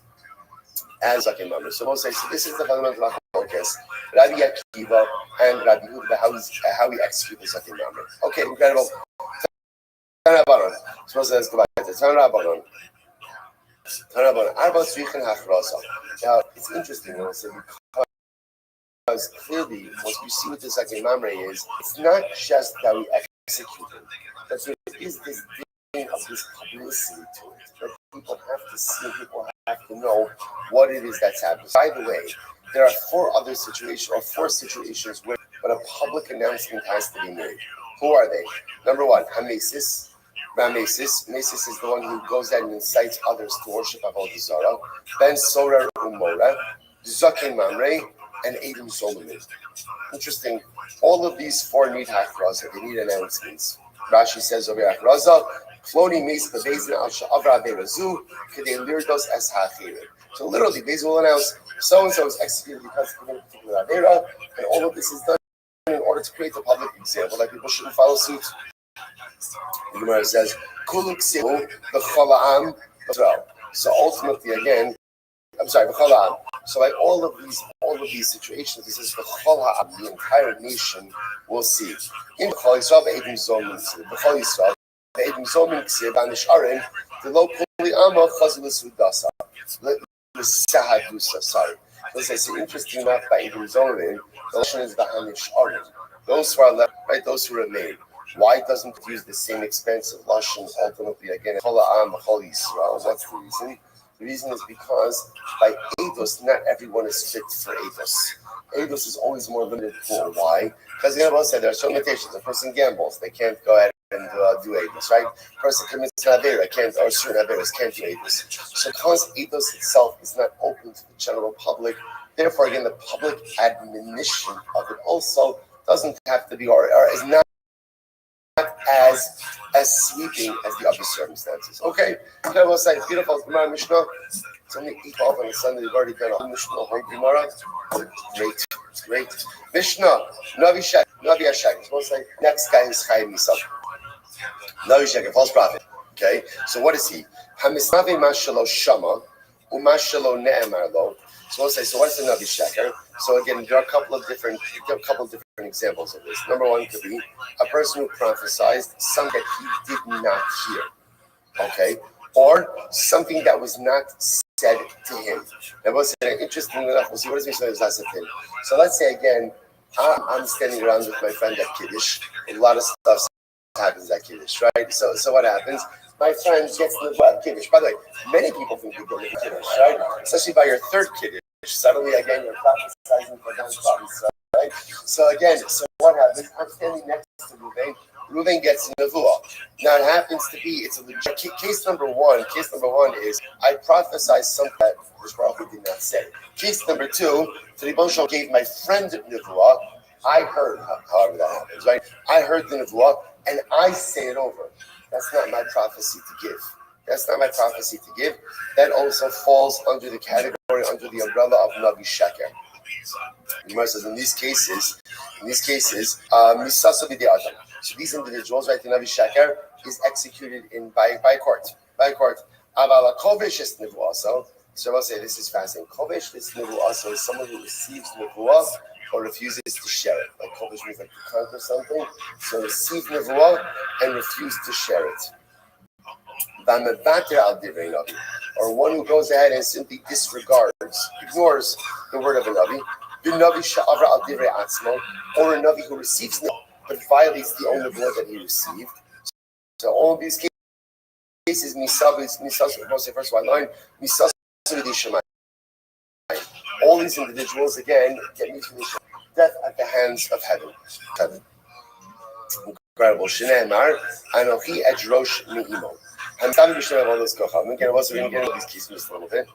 Zakim Mamre. So we'll say, so this is the fundamental focus. Rabbi Akiva and Rabbi Yehuda, how we execute the Zakim Mamre. Okay, incredible. Tanabaron. Suppose let's go back to Tanabaron. Now, it's interesting when I say because clearly what you see with the second mamre is it's not just that we execute it, but there is this thing of this publicity to it. That people have to see, people have to know what it is that's happening. By the way, there are four situations where but a public announcement has to be made. Who are they? Number one, Hamesis. Ramesis. Mesis is the one who goes out and incites others to worship Avodah Zarah. Ben Sorer Umora, Zaken Mamre, and Edom Solomon. Interesting. All of these four need hafraza. They need announcements. Rashi says over hafraza, Kloni Mes Bebezin Al Sha'avra Berazu, Kede Lirdos Es Hachir. So literally, Bez will announce so and so is executed because of a particular avera, and all of this is done in order to create a public example that people shouldn't follow suit. The Gemara says, "Kuluk simu b'chola'am Israel." So ultimately, again, I'm sorry, b'chola'am. So like all of these situations, this is b'chola'am. The entire nation will see. In b'chol Yisrael, b'edim zomin, b'chol Yisrael, b'edim zomin ksiv anisharim, v'lo kuli ama chazul esudasa, l'sahadusa. Sorry. This is interesting enough by edim zomin. The lesson is v'hanisharim. Those who are left, right? Those who remain. Why doesn't it use the same expensive lashon ultimately again? What's the reason? The reason is because by Eidos, not everyone is fit for Eidos. Eidos is always more limited pool. Why? Because the Gemara said there are some limitations. A person gambles, they can't go ahead and do Eidos, right? A person commits an Avera, or certain Averas can't do Eidos. So because Eidos itself is not open to the general public, therefore again the public admonition of it also doesn't have to be or is not as sweeping as the other circumstances. Okay, that was like beautiful Gemara Mishnah. It's only 8:12 on a Sunday. We've already done a Mishnah, whole Gemara. Great. Mishnah, Navi Ashak. It's almost like next guy is Chaim Misam. Navi Ashak, a false prophet. Okay, so what is he? Hamisnavi Mashalo Shama, Umashalo Ne'emar Lo. So we'll say, so what's the Navi Sheker? So again, there are a couple of different examples of this. Number one could be a person who prophesied something that he did not hear, okay, or something that was not said to him. That was interesting enough. We'll see what does he say. So let's say again, I'm standing around with my friend at Kiddush. A lot of stuff happens at Kiddush, right? So what happens? My friend gets the Kiddush. By the way, many people think you get the Kiddush, right? Especially by your third Kiddush. Suddenly, again, you're prophesizing for God's promise, right? So what happens? I'm standing next to Reuven. Reuven gets a nevuah. Now, it happens to be, it's a legit case number one. Case number one is, I prophesied something that Rosh Baruch did not say. Case number two, Tzibon gave my friend nevuah. I heard, however that happens, right? I heard the nevuah, and I say it over. That's not my prophecy to give. That also falls under the category, under the umbrella of Navi Sheker. Gemara says in these cases, Misasa b'di Adam. So these individuals, right, the Navi Sheker is executed by court. Avala kovesh is nevuah. So I'll say this is fascinating. Kovesh is nevuah. So is someone who receives nevuah or refuses to share it. Like kovesh means like to conquer something. So receive nevuah and refuse to share it. Or one who goes ahead and simply ignores the word of a Navi, or a Navi who receives Navi but violates the only word that he received. So all of these cases, first one line, all these individuals again get death at the hands of heaven. Incredible. Shneimar, Anochi Edrosh Mi'imo. I'm starting to share all those kochavim. Again, we're going to get into these keys just a little bit.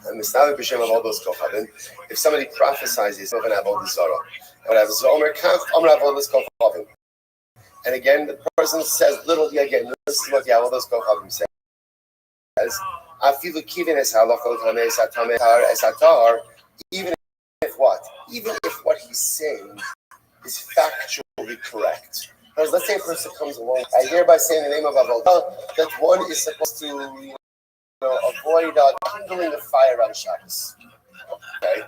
I'm starting to share all those kochavim. If somebody prophesies, he's not going to have all this Zorah. And I have Zomer Kaf, I'm going to have all this kochavim. And again, the person says literally again, this is what the Avodos Kochavim says. Afilu kivin es halachot hamei es atar, even if what he's saying is factually correct. Because let's say a person comes along, I hereby say in the name of Avodah that one is supposed to avoid kindling a fire on Shabbos. Okay?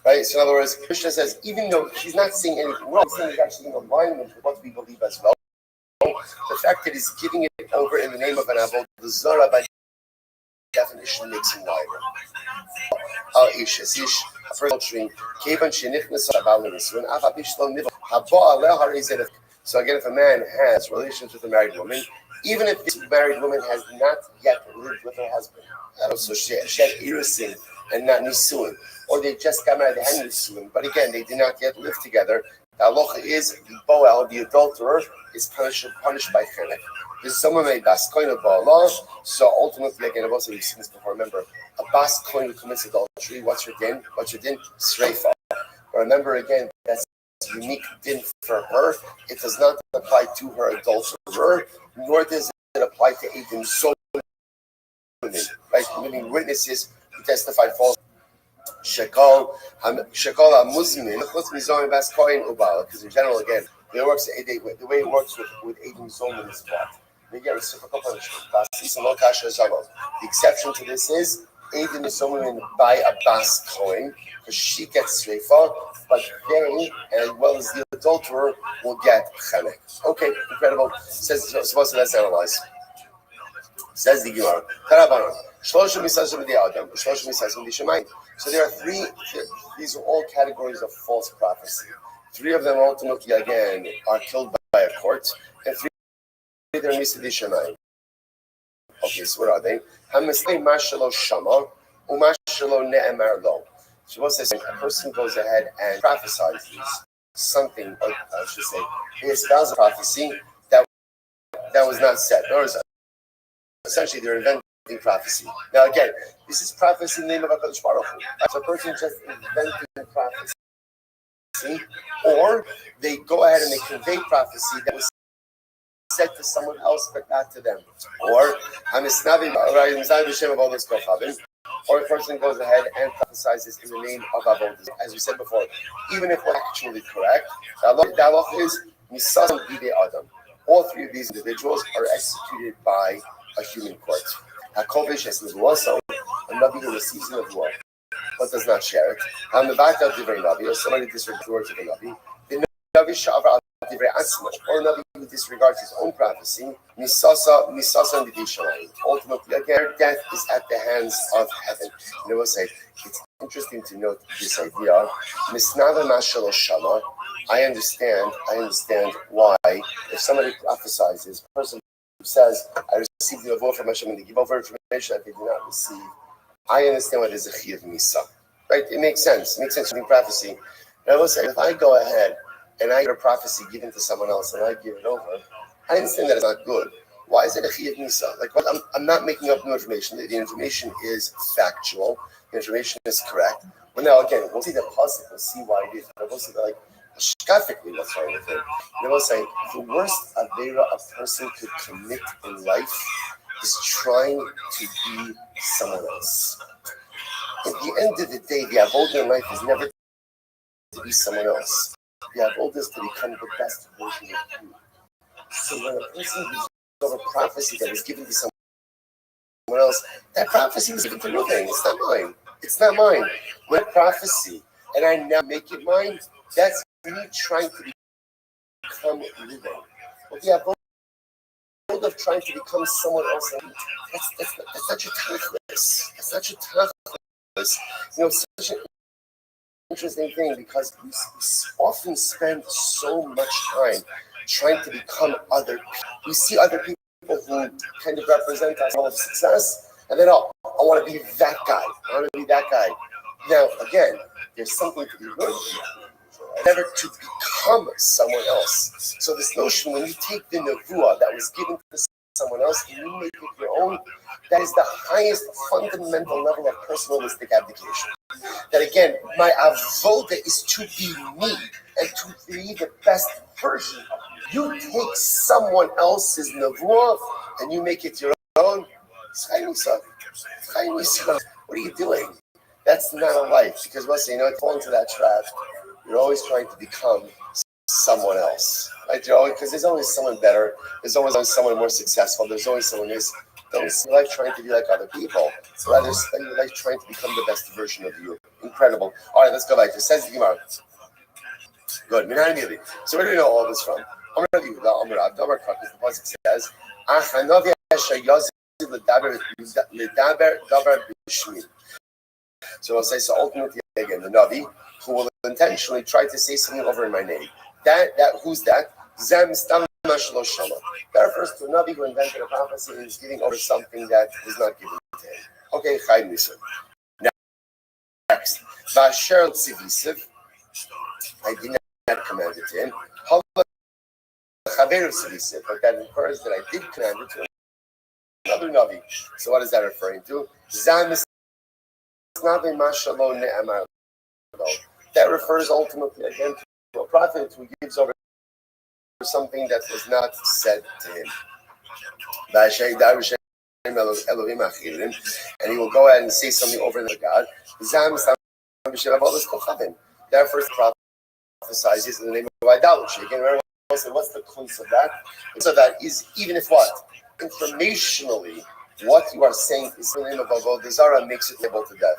Right? So in other words, Krishna says, even though he's not saying anything wrong, he's saying he's actually in alignment with what we believe as well. The fact that he's giving it over in the name of an avodah zarah by definition makes him liable. A person so again, if a man has relations with a married woman, even if this married woman has not yet lived with her husband, so she had irusin and not nisuin, or they just got married, they had nisuin, but again, they did not yet live together. The halacha is the boel, the adulterer, is punished by chenek. This is someone made bas kohen of ba'alah. So ultimately, again, I've also seen this before. Remember, a bas kohen who commits adultery, what's your din? Sreifa. But remember again, that's a unique din for her. It does not apply to her adulterer, nor does it apply to Eidim Zonin, right? Meaning witnesses who testified false. Shekol HaMuzmin, bas kohen ubal. Because in general, again, the way it works with Eidim Zonin is what? They get reciprocal punishment. The exception to this is Eidim Zonin by a bas kohen, because she gets sreifa, but they, as well as the adulterer, will get chenek. Okay, incredible. Says supposed to let's analyze. Says the Gemara. So there are three. These are all categories of false prophecy. Three of them ultimately, again, are killed by a court, and three they're misidishamayim. Okay, so what are they? So what says a person goes ahead and prophesies something, or I should say, he espoused a prophecy that was not said. In other words, essentially, they're inventing prophecy. Now, again, this is prophecy in the name of HaKadosh Baruch Hu. So a person just inventing prophecy, or they go ahead and they convey prophecy that was said to someone else but not to them. Or or a person goes ahead and prophesizes in the name of Avodah. As we said before, even if we're actually correct, the halacha is Misasam Bidei Adam. All three of these individuals are executed by a human court. HaKovish has Nevuah, a Nabi who receives the Nevuah but does not share it. HaMevatel Divrei Nabi, or somebody disregards the words of the Nabi. The Navi Sha'avra Divrei Atzmo, or a Nabi who disregards his own prophecy. Misasa Bidei Shamayim. Ultimately, again, death is at the hands of heaven. You know what I say? It's interesting to note this idea. Misnava Mashalo Shama. I understand why if somebody prophesizes, a person who says, I received the Nevuah from Hashem and they give over information that they do not receive, I understand what is a Chi of Misa. Right? It makes sense. It makes sense in prophecy. And I will say, if I go ahead and I get a prophecy given to someone else and I give it over, I understand that it's not good. Why is it a Chi of Misa? Like, what? I'm not making up new information. The information is factual. The information is correct. But now, again, we'll see the puzzle. We'll see why it is. We'll see like, shkafically, what's wrong with it? You know, saying the worst avera a person could commit in life is trying to be someone else. At the end of the day, the avodah in life is never to be someone else. The avodah is to become the best version of you. So when a person gives over prophecy that was given to someone else, that prophecy was given to nothing. It's not mine. It's not mine. When a prophecy and I now make it mine, that's me trying to become living. But the avodah of trying to become someone else, that's not your tachlis. That's not your tachlis. You know, it's such an interesting thing because we often spend so much time trying to become other people. We see other people who kind of represent us all of success, and then, I want to be that guy. I want to be that guy. Now, again, there's something to be learned from never to become someone else. So this notion, when you take the nevuah that was given to someone else and you make it your own, that is the highest fundamental level of personalistic abdication. That again, my avodah is to be me and to be the best version of me. You take someone else's nevuah and you make it your own. What are you doing? That's not a life. Because once you fall into that trap, you're always trying to become someone else, right? Because there's always someone better. There's always someone more successful. There's always someone who's. Don't spend your life trying to be like other people. So rather spend your life trying to become the best version of you. Incredible. All right, let's go back. It says the Gemara. Good. So where do we know all this from? The pasuk says, so I'll say, so ultimately again, the Navi who will intentionally try to say something over in my name. That who's that? Zem Stam Mashlo Shama. That refers to a Navi who invented a prophecy and is giving over something that was not given to him. Okay, Chaim Nisan. Next, Vasher Tzivisiv. I did not command it to him. But that refers that I did command it to another Navi. So what is that referring to? Zam That refers ultimately again to a prophet who gives over something that was not said to him. And he will go ahead and say something over the God. That first prophesizes in the name of idolatry. Again, remember, what's the clues of that? So that is, even if what? Informationally, what you are saying is in the name of Avodah Zarah makes it able to death.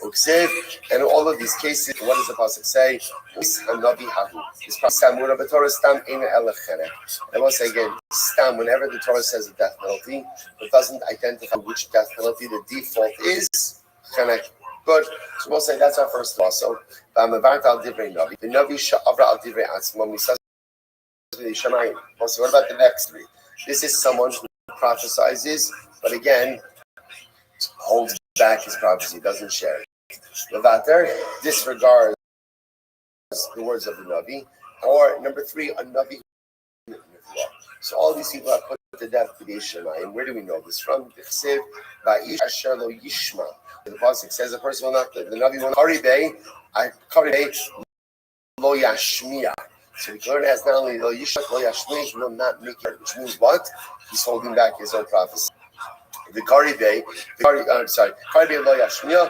And in all of these cases, what does the pasuk say? I will say again, stam, whenever the Torah says a death penalty, it doesn't identify which death penalty. The default is chenek. Good. So we'll say that's our first law. So the Navi sha'avra al divrei atzmo misas v'yishamayim. We'll say, what about the next three? This is someone who prophesizes, but again, holds back his prophecy, doesn't share it. Levater disregards the words of the Navi. Or number three, a Navi. So all these people are put to death to the Yishamayim. Where do we know this from? The pasuk says the person will not, the Navi will not, Karibei lo yashmiya. So we can learn as not only lo yishma, lo yashmiya, he will not make it, which means what? He's holding back his own prophecy. The Karibei lo yashmiya,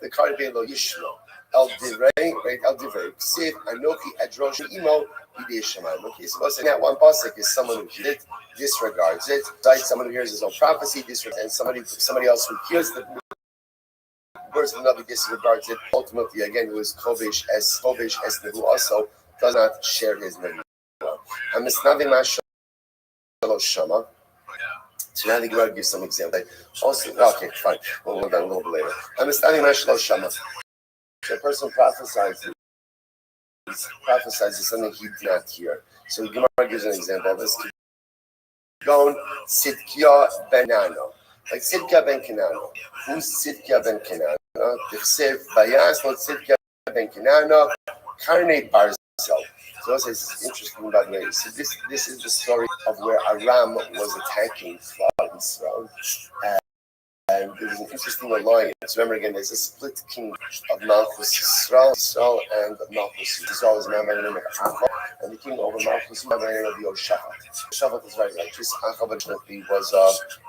the Karibei lo yishma. El divrei, right? El divrei. Ksiv anoki adrosh imo b'dei shemayim. Okay, so what's in that one pasuk is someone who hears it, disregards it. Right? Someone who hears his own prophecy, disregards, and somebody else who hears the words of the Navi, disregards it. Ultimately, again, who is kovish es who also does not share his Navi. And this Navi Mashalo Shama. So now the Gemara gives some examples. Also, okay, fine. We'll go down a little bit later. And this Navi Mashalo Shama. The person prophesies something he did not hear. So the Gemara gives an example of this. Gon Sidkia ben Nano. Like Sidkia ben Kenano. Who's Sidkia ben Kenano? Tichsev Bayas, not Sidkia ben Kenano. Karne Barzel. So it's interesting, by the way. So this is the story of where Aram was attacking Israel. And there was an interesting alliance. Remember again, there's a split king of Malchus Israel and Malchus Israel is a man by the name of Acha, and the king over Malchus is a man by the name of Yoshaphat. Yoshaphat is very righteous. Acha, unfortunately, was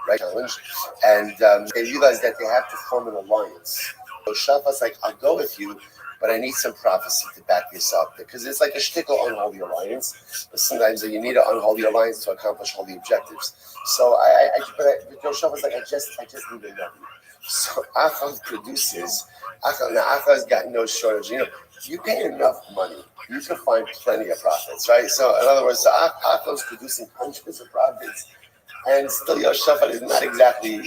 right challenged, and they realized that they have to form an alliance. Yoshaphat's like, I'll go with you, but I need some prophecy to back this up, because it's like a shtickle unholy alliance. But sometimes you need an unholy alliance to accomplish holy objectives. So but Yoshua was like, I just need a Navi. So Achav produces. Achaz's got no shortage. You pay enough money, you can find plenty of prophets, right? So in other words, so Achav's producing hundreds of prophets, and still Yoshua is not exactly.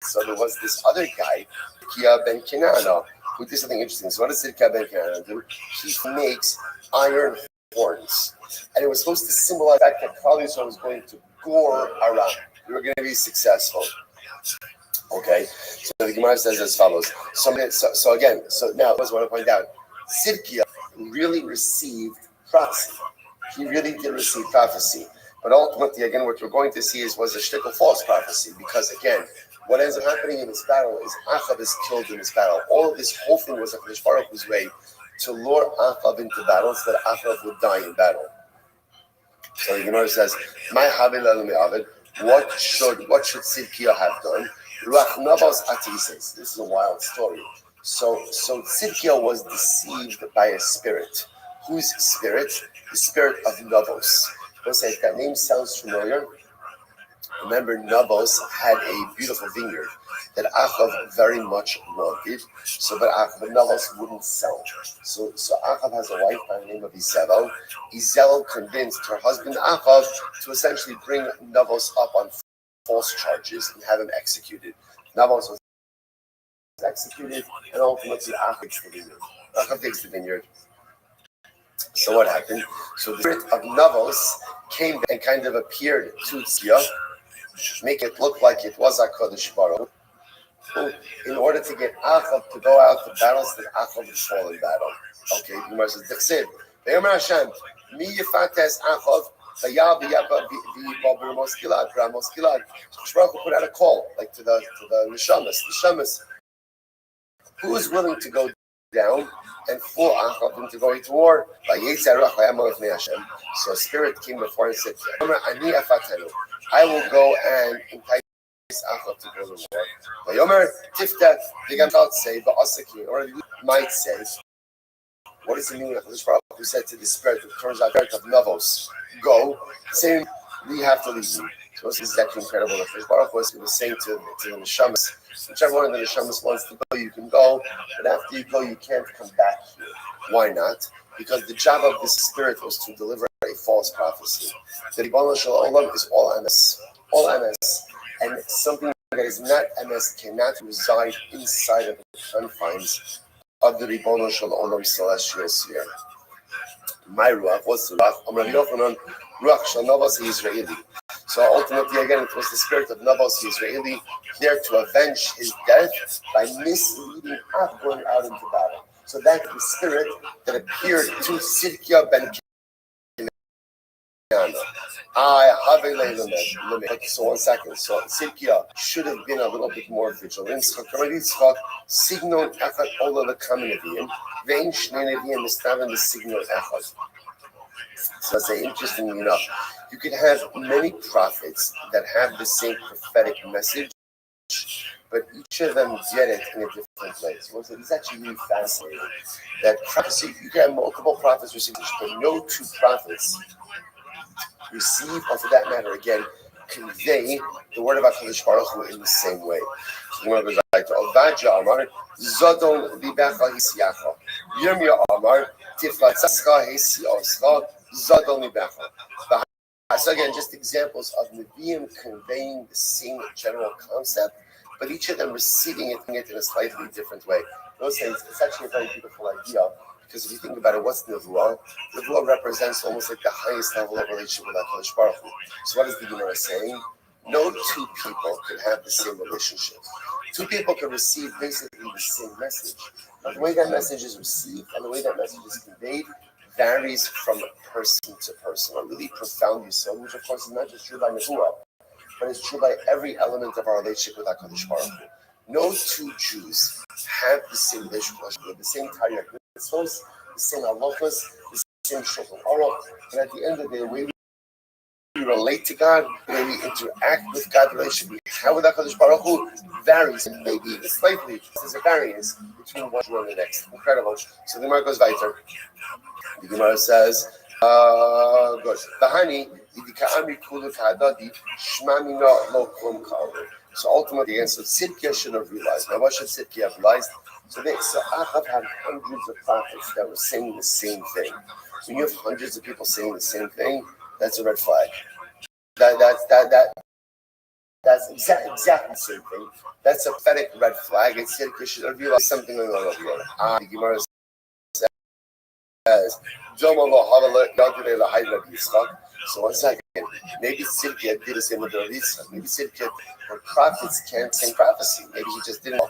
So there was this other guy, Kia ben Kenana, who did something interesting. So what does Kia ben Kenana do? He makes iron horns. And it was supposed to symbolize the fact that Klal Yisrael was going to gore around. We were going to be successful. Okay? So the Gemara says as follows. So now, I just want to point out, Sidkia really received prophecy. He really did receive prophecy. But ultimately, again, what we're going to see was a shtickle false prophecy. Because, again, what ends up happening in this battle is Achav is killed in this battle. All of this whole thing was a Kadosh Baruch Hu's way to lure Achav into battle so that Achav would die in battle. So the Gemara says, what should Tzidkiah have done? This is a wild story. So Tzidkiah was deceived by a spirit. Whose spirit? The spirit of Navos. That name sounds familiar. Remember, Navos had a beautiful vineyard that Achav very much wanted, so that Navos wouldn't sell. So Achav has a wife by the name of Izel. Izel convinced her husband Achav to essentially bring Navos up on false charges and have him executed. Navos was executed, and ultimately Achav takes the vineyard. So what happened? So the spirit of Navos came and kind of appeared to Tzia, make it look like it was HaKadosh Baruch Hu, in order to get Achav to go out to battles that Achav would fall in battle. Okay, the Gemara says, D'chsev, Ve'yomer Hashem, mi yifates Achav, v'yal v'yabba v'yibabur moskilad, gra moskilad. Baruch Hu put out a call, like to the Neshamas. Who is willing to go down and fool Achav into going to war? So a spirit came before and said, I will go and entice Achav to go to war. Vayomer tiftat v'gam say, or you might say, what is the meaning of this? Who said to the spirit, it turns out of Navos, go, saying, we have to leave you. So this is actually incredible. If Baruch was saying to the Neshamas, whichever one of the Neshamas wants to go, you can go, but after you go, you can't come back here. Why not? Because the job of this spirit was to deliver a false prophecy. The Ribbon Shalom is all MS. And something that is not MS cannot reside inside of the confines of the Ribbon Shalom celestial sphere. My Ruach, what's the Ruach? Amar Yochanan, Ruach Shal Navos Israeli. So ultimately, again, it was the spirit of Navos Israeli there to avenge his death by misleading Achav going out into battle. So that's the spirit that appeared to Sidkia ben Kinana. So 1 second. So Sidkia should have been a little bit more vigilant. Signal Echad Ola Lekaminavim. Vein Shnei Neviim is having the signal Echad. So I say, interestingly enough, you could have many prophets that have the same prophetic message, but each of them get it in a different way. So it's actually really fascinating that prophecy, you can have multiple prophets receive this, but no two prophets receive, or for that matter, again, convey the word of HaKadosh Baruch Hu in the same way. So the Gemara goes like, Ovadia Amar, Zodon Libecha Hisiyacha, Yirmiyah Amar, Tiflatzascha Hisioscha, Zodon Libecha. So again, just examples of Nevi'im conveying the same general concept, but each of them receiving it in a slightly different way. Those things, it's actually a very beautiful idea, because if you think about it, what's Nevuah? Nevuah represents almost like the highest level of relationship with HaKadosh Baruch Hu. So what is the Gemara saying? No two people can have the same relationship. Two people can receive basically the same message. But the way that message is received and the way that message is conveyed varies from person to person. A really profound yesod, which of course is not just true by Nevuah, but it's true by every element of our relationship with HaKadosh Baruch Hu. No two Jews have the same relationship, the same Taryag mitzvos, the same halachos, the same shulchan aruch, and at the end of the day, the way we relate to God, the way we interact with God, the relationship we have with HaKadosh Baruch Hu varies, and maybe slightly there's a variance between one Jew and the next. Incredible. So the Gemara goes weiter. The Gemara says, good. Bahani, so ultimately, again, so Tzidkiah should have realized. Now, what should Tzidkiah have realized? So Achav had hundreds of prophets that were saying the same thing. When you have hundreds of people saying the same thing, that's a red flag. That's exactly the same thing. That's a pathetic red flag. It's Tzidkiah should have realized something going on over here. The Gemara says, so 1 second, maybe Tzidkiah did the same with Rabbi. Maybe Tzidkiah, or prophets can't sing prophecy. Maybe he just didn't.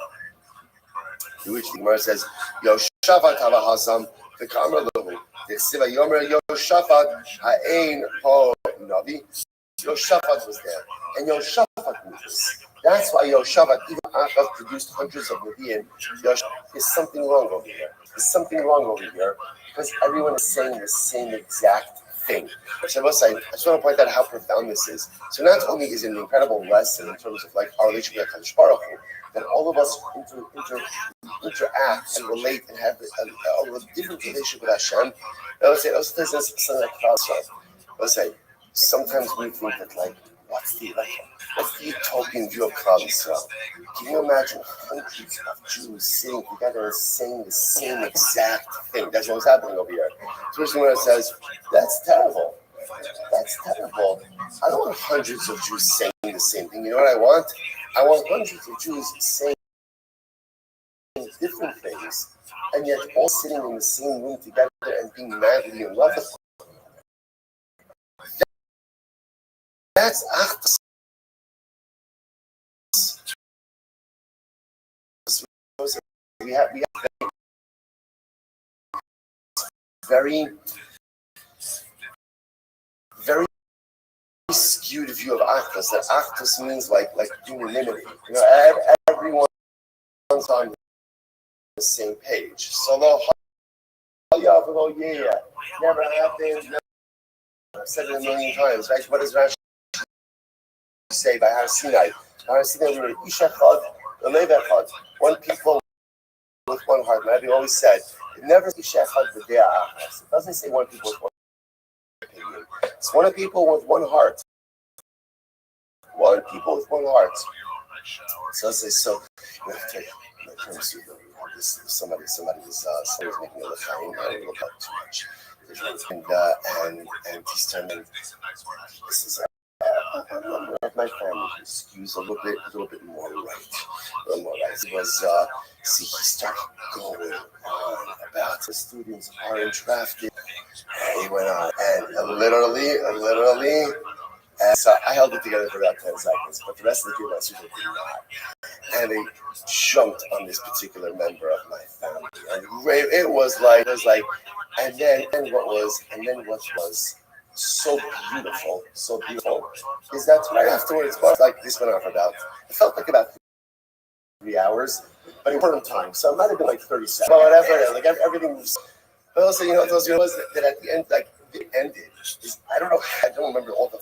To which the Gemara says, Yoshafat Havahasam, the Kamar Lahu, the Siva Yomer Yoshafat, Ha'ain Ho Navi. Yoshafat was there, and Yoshafat knew this. That's why Yoshafat, even Achav produced hundreds of Nevi'im. There's something wrong over here. There's something wrong over here, because everyone is saying the same exact thing. So I just want to point out how profound this is. So not only is it an incredible lesson in terms of like our relationship with HaKadosh Baruch Hu, that all of us interact and relate and have a different relationship with Hashem. Let's say sometimes we think that like, what's the election? What's the utopian view of Klal Yisrael? Can you imagine hundreds of Jews sitting together and saying the same exact thing? That's what's happening over here. So someone says, that's terrible. That's terrible. I don't want hundreds of Jews saying the same thing. You know what I want? I want hundreds of Jews saying different things, and yet all sitting in the same room together and being madly in love. That's Achdus. We have very skewed view of Achdus. That Achdus means like unanimity. You know, everyone's on the same page. So yeah, never happened. I've said it a million times. Right? What does Rashi say by Har Sinai? Har Sinai, we were Ish Echad, Lev Echad, one people with one heart. Rabbi always said, it never says Ish Echad B'dei Achas. It doesn't say one people with one opinion. It's one people with one heart. One people with one heart. So I say, so you have to somebody was making a l'chaim. I didn't look up too much. And he's turning. This is my family skews a little bit more right. It was he started going on about the students aren't drafted. And he went on and literally. And so I held it together for about 10 seconds, but the rest of the people did not. And they jumped on this particular member of my family. And it was like, and then what was so beautiful is that right afterwards, like this went on for about, it felt like about 3 hours, but important time. So it might have been like 30 seconds, but whatever, like everything was, but also, was that at the end, like, it ended. I don't know. I don't remember all the.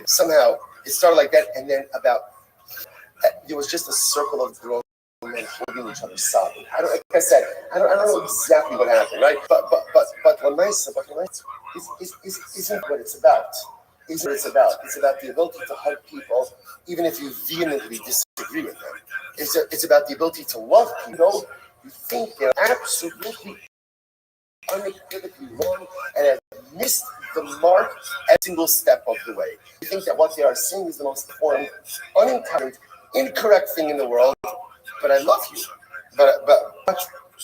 Somehow it started like that, and then there was just a circle of grown men holding each other, sobbing. Like I said, I don't know exactly what happened, right? But Lamaisa isn't what it's about. Isn't what it's about? It's about the ability to hug people, even if you vehemently disagree with them. It's about the ability to love people. You think they're absolutely unequivocally wrong and have missed the mark every single step of the way. You think that what they are saying is the most important, unintelligent, incorrect thing in the world, but I love you. But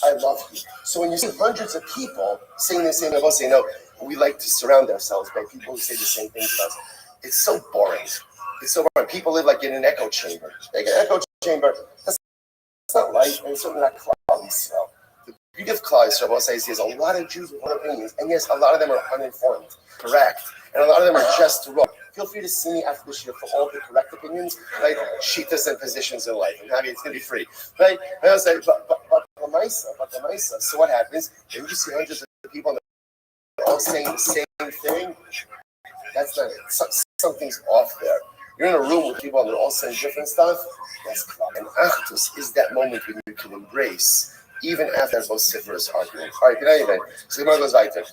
I love you. So when you see hundreds of people saying the same thing, say, no, we like to surround ourselves by people who say the same things to us. It's so boring. People live like in an echo chamber. Like an echo chamber, that's not light, and it's certainly not Klal Yisrael. The beauty of Klal Yisrael says there's a lot of Jews with one opinions, and yes, a lot of them are uninformed, correct, and a lot of them are just wrong. Feel free to see me after this year for all the correct opinions, right? Shitas and positions in life, and it's going to be free, right? And I was like, but the Maisa. So what happens? When you see hundreds of people and they're all saying the same thing, that's not it. Something's off there. You're in a room with people and they're all saying different stuff. That's Klal. And Achdus is that moment when you can embrace, even after there's vociferous argument. All right, good night, man. So the Gemara goes weiter.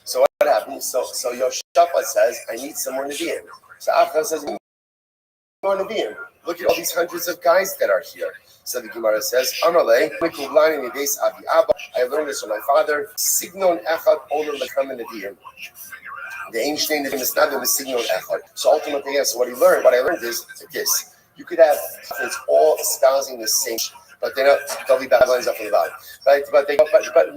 So what happens? So Yoshaphat says, I need some more Nevi'im. So Achdus says, more Nevi'im. Look at all these hundreds of guys that are here. So the Gemara says, I learned this from my father. Signon echad oler lekam Nevi'im. The ancient name is not the signon echad. So ultimately, yes. So what I learned is this. You could have prophets all espousing the same, but they'll be bad lines up from the bottom, right? But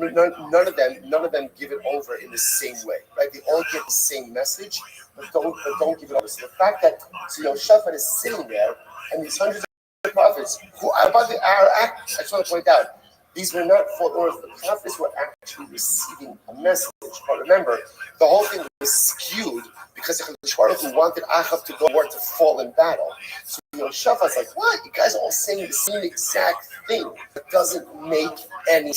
none of them give it over in the same way, right? They all get the same message, but don't give it over. So the fact that Yoshaphat is sitting there, and these hundreds of prophets who are I just want to point out, these were not full orders. The prophets were actually receiving a message. But remember, the whole thing was skewed because the Baruch Hu wanted Achav to go to war to fall in battle. So Yoshaphat's like, what? You guys are all saying the same exact thing. It doesn't make any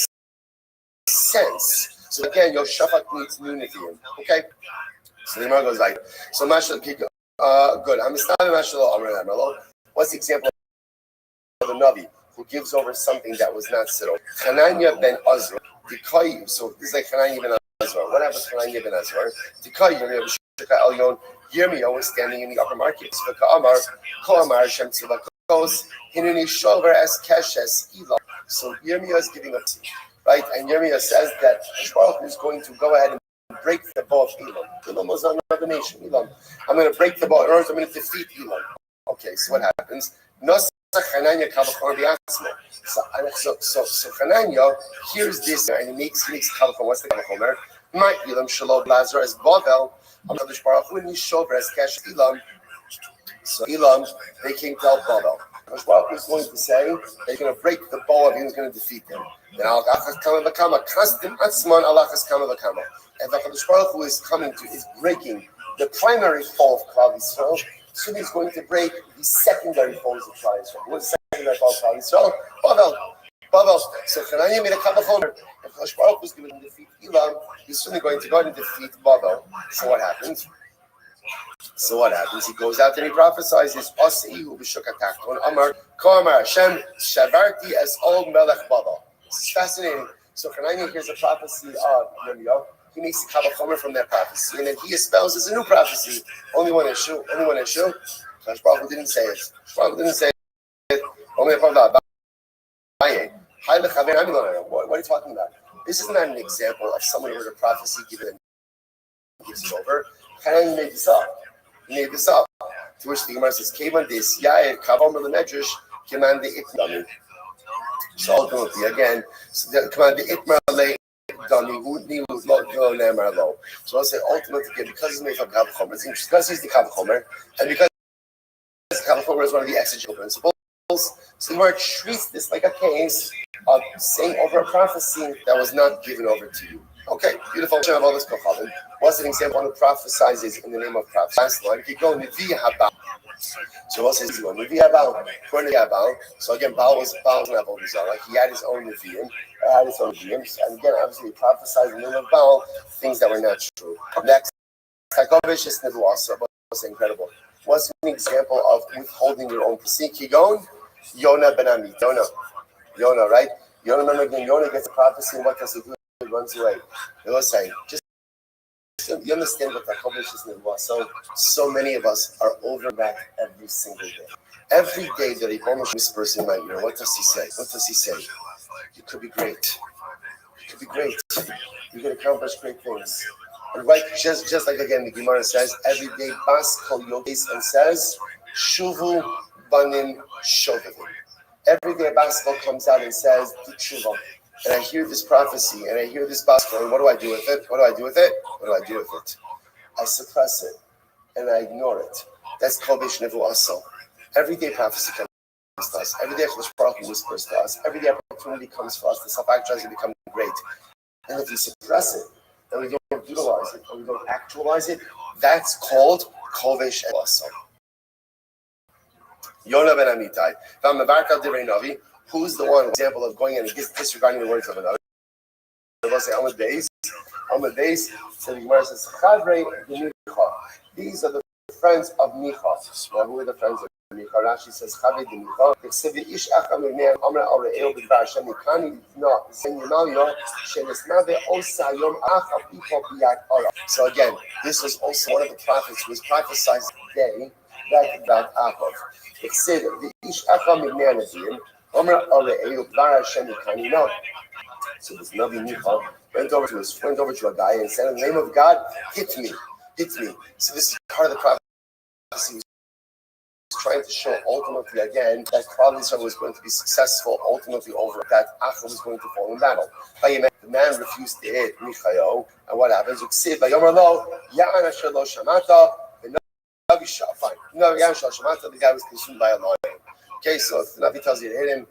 sense. So again, Yoshaphat needs unity. Okay? So the Gemara goes like, so good. What's the example of a Navi who gives over something that was not settled? Hananiah ben Azra, Dikayu. So this is like Hananiah ben Azra. What happened to Hananiah ben Azra? Dikayu, Elyon, Yirmiyahu was standing in the upper market. So Yirmiyahu is giving up, right? And Yirmiyahu says that Baruch is going to go ahead and break the bow of Elam. Elam was another nation. Elam. I'm going to break the bow. In order, I'm going to defeat Elam. Okay, so what happens? So Hananya hears this and he makes Kavachomer. What's the Kavachomer? My Elam Shalom Lazar as Bavel. So Elam, they came to tell Bavel. Rothschild was going to say they're going to break the bow and he was going to defeat them. And the who is coming to is breaking the primary foe of Klal Yisrael. Soon he's going to break the secondary foes of Klal Yisrael. What's the secondary foe of Klal Yisrael? Bavel. So Hananiah made a Kavachomer. If Rothschild was going to defeat Elam, he's soon going to go and defeat Bavel. So what happens? He goes out and he prophesies, Amar, Hashem, Shavarti as old Melech Bavel. This is fascinating. So Hananiah hears a prophecy of Yirmiyahu. He makes a Kavachomer from that prophecy, and then he espouses a new prophecy. Only one issue. Baruch didn't say it. Only a problem. What are you talking about? This is not an example of someone who heard a prophecy given and gives it over. Hananiah made this up. To which the Gemara says, "Kevan this Yair Kavam Medrash command the Itmami." So ultimately, again, command the Itmar. So I'll say ultimately, because he's made from Kavachomer, it's interesting because he's the Kavachomer, and because Kavachomer is one of the exegetical principles. So the Gemara treats this like a case of saying over a prophecy that was not given over to you. Okay, beautiful. What's an example who prophesizes in the name of prophecy? Last line, if you go Nevi Habal. So what says Nevi Habal? So again, Baal was level like he had his own Nevi'im, and again, obviously, he prophesied in the name of Baal things that were not true. Next, Takovish is Nevuasa, was incredible. What's an example of withholding your own proceeding? Kigon, Yonah ben Amit. Yonah, right? Remember again, Yonah gets a prophecy, and what does he do? He runs away. They were saying, you understand what Takovish is Nevuasa? So many of us are over that every single day. Every day that a Bono whispers in my ear, what does he say? You could be great. You can accomplish great things. And right, just like again, the Gemara says, every day Bas Kol Yogis and says, Shuvu Banim Shovavim. Every day Bas Kol comes out and says, do tshuva. And I hear this prophecy, and I hear this Bas Kol, and what do I do with it? I suppress it, and I ignore it. That's Kovish Nevuasa. Every day prophecy comes to us. Every day Baruch whispers to us. Every day opportunity comes for us to self-actualize and become great. And if we suppress it, and we don't utilize it, or we don't actualize it, that's called Kovish Nevuasa. Yonah ben Amitai. Who's the one example of going in and disregarding the words of another? They'll say, on the base, so the Gemara says, these are the friends of Micha. Now, who are the friends of Micha? Rashi says, so again, this was also one of the prophets who was prophesied today that Achov. It said, so this Navi Micha went over to a guy and said, in the name of God, hit me. So this is part of the prophecy. Trying to show ultimately again that Klal Yisrael was going to be successful ultimately over that Achab was going to fall in battle. The man refused to hit Michael, and what happens? Fine. The guy was consumed by a lion. Okay, so if the Navi tells you to hit him,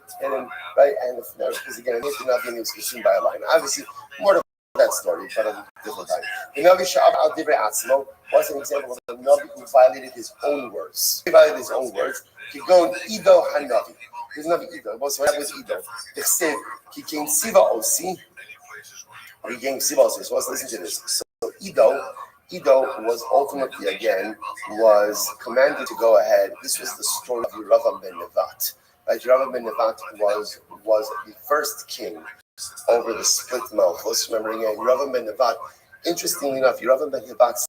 right? And if because again, hit the Navi and he was consumed by a lion. Obviously, more to that story, but a different time. The Navi Sha'ab al Divrei Atzmo was an example of the Navi who violated his own words. He violated his own words. He go Ido Hanavi. His Navi Ido. So that was Ido. They said he came Siva Osi. He came Siva Osi. So let's listen to this. So Ido was ultimately was commanded to go ahead. This was the story of Yeravam ben Nevat. Right, Yeravam ben Nevat was the first king over the split Malchus. Remembering Yeravam ben Nevat. Interestingly enough, Yeravam ben Nevat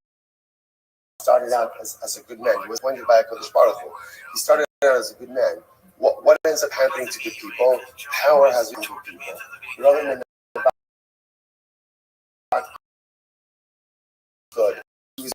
started started out as a good man. He was appointed by HaKadosh Baruch Hu. He started out as a good man. What ends up happening to good people? Power has been good people. Rather than not good. He's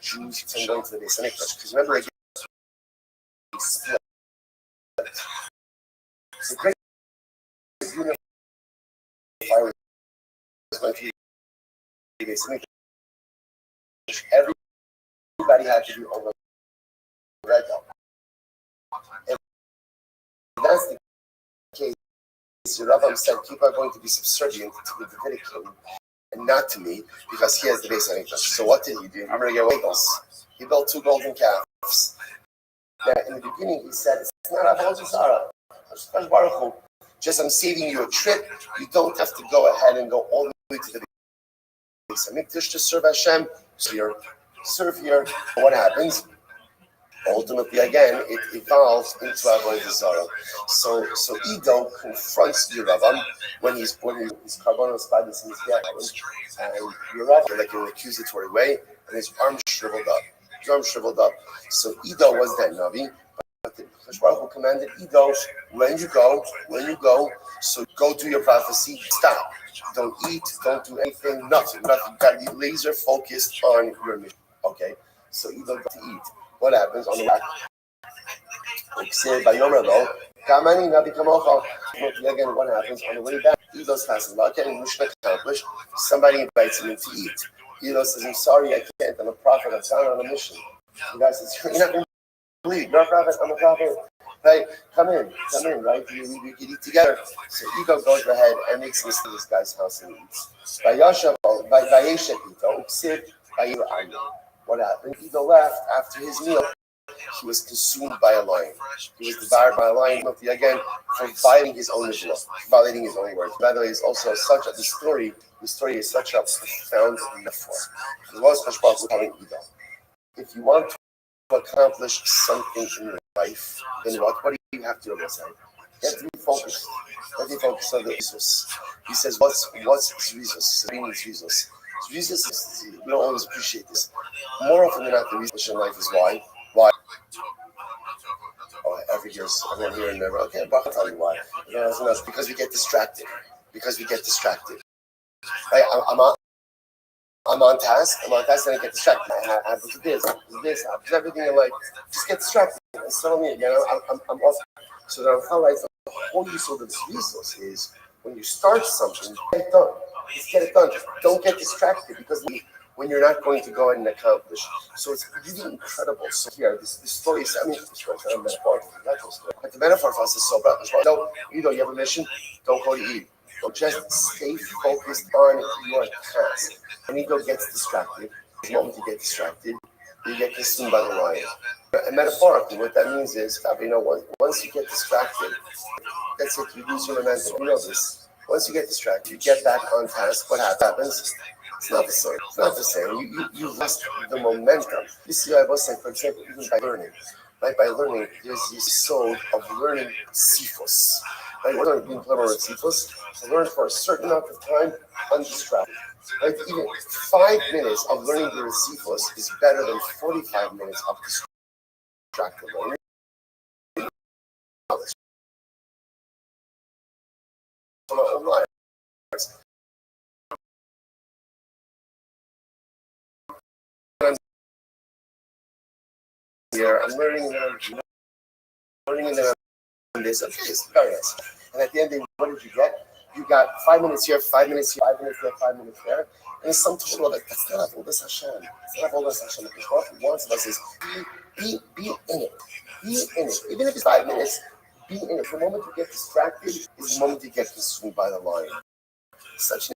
Jews from going to the Beis Hamikdash. Because remember, again, the great unifier was going to be the Beis Hamikdash. Everybody had to be over red belt. If that's the case, Rabbi said people are going to be subservient to the Davidic king and not to me because he has the Beis Hamikdash. So what did he do? I'm going to get Lagos. He built 2 golden calves. Now, in the beginning, he said, it's not a Zara. Just I'm saving you a trip. You don't have to go ahead and go all the way to the Beis Hamikdash to serve Hashem. Serve here. What happens? Ultimately, again, it evolves into Avodah Zarah. So Edo confronts Yeravam when he's karbonos by this in his back, and Yeravam, like in an accusatory way, and his arm shriveled up. So Edo was that Navi, but the Baruch Hu commanded Edo, when you go, so go do your prophecy. Stop. Don't eat. Don't do anything. Nothing. You got to be laser focused on your mission. Okay. So Edo got to eat. What happens on the back? Again, what happens on the way back? Edo's passing by, getting mission accomplished. Somebody invites him in to eat. Edo says, I'm sorry, I can't. I'm a prophet. I'm down on a mission. The guy says, you're not going to believe. You're a prophet. I'm a prophet. Right? Come in. Right? We can eat together. So Edo goes ahead and makes him to this guy's house and eats. What happened? Edo left after his meal. He was consumed by a lion. He was devoured by a lion. Again, for violating his own Mishnah, violating his own words. By the way, it's also the story is such a profound metaphor. The Lord's Hashbach was telling Edo, if you want to accomplish something in your life, then what do you have to do? You have to be focused. You have to be focused on the Jesus. He says, what's Jesus? He means Jesus. Jesus, we don't always appreciate this. More often than not, the reason in life is why. Oh, everyone here and never. Okay, but I'll tell you why. It's because we get distracted. Right? I'm on task, and I get distracted. I have to do this, everything in life. Just get distracted. And suddenly, again, I'm off. So the highlights of the whole use of this resource is when you start something, get it done. Just get it done. Don't get distracted because when you're not going to go ahead and accomplish. So it's really incredible. So here, this story is, this story is not a metaphor, but the metaphor for us is so bad. No, you have a mission, don't go to eat. So just stay focused on your task. When Ego gets distracted, the moment you get distracted, you get consumed by the lion. And metaphorically, what that means is, once you get distracted, that's it, you lose your momentum. You know this. Once you get distracted, you get back on task, what happens? It's not the same. You lost the momentum. You see, I was saying, for example, even by learning. Right? By learning, there's this soul of learning sifos. Right? We're learning being plural of sifos. To learn for a certain amount of time, undistracted. Right? Even 5 minutes of learning the sifos is better than 45 minutes of distracted learning. From our own lives. Here, I'm learning and then I'm this. Okay, it's very nice. And at the end, what did you get? You got 5 minutes here, 5 minutes here, 5 minutes there, 5 minutes there. And it's some total of that's not Avodas Hashem. It's not Avodas Hashem. Because what he wants of us is be in it. Be in it. Even if it's 5 minutes, be in it. The moment you get distracted is the moment you get consumed by the lion. Such an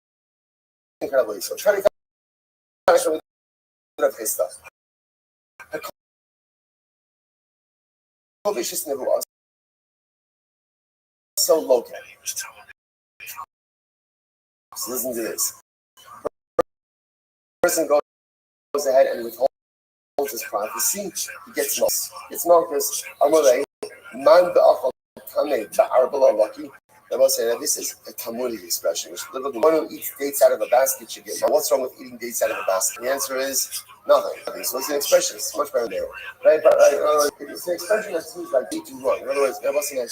incredible. So try to do his stuff. So local. So listen to this. Person goes ahead and withholds his prophecy, he gets Malchus. It's Malchus. Amalei, man be'achal tamei ba'arbala lucky. I will say that this is a Talmudic expression. The one who eats dates out of a basket should get. What's wrong with eating dates out of a basket? The answer is nothing. So it's an expression. It's much better there, right? But it's an expression that seems like way too wrong. In other words, I was saying that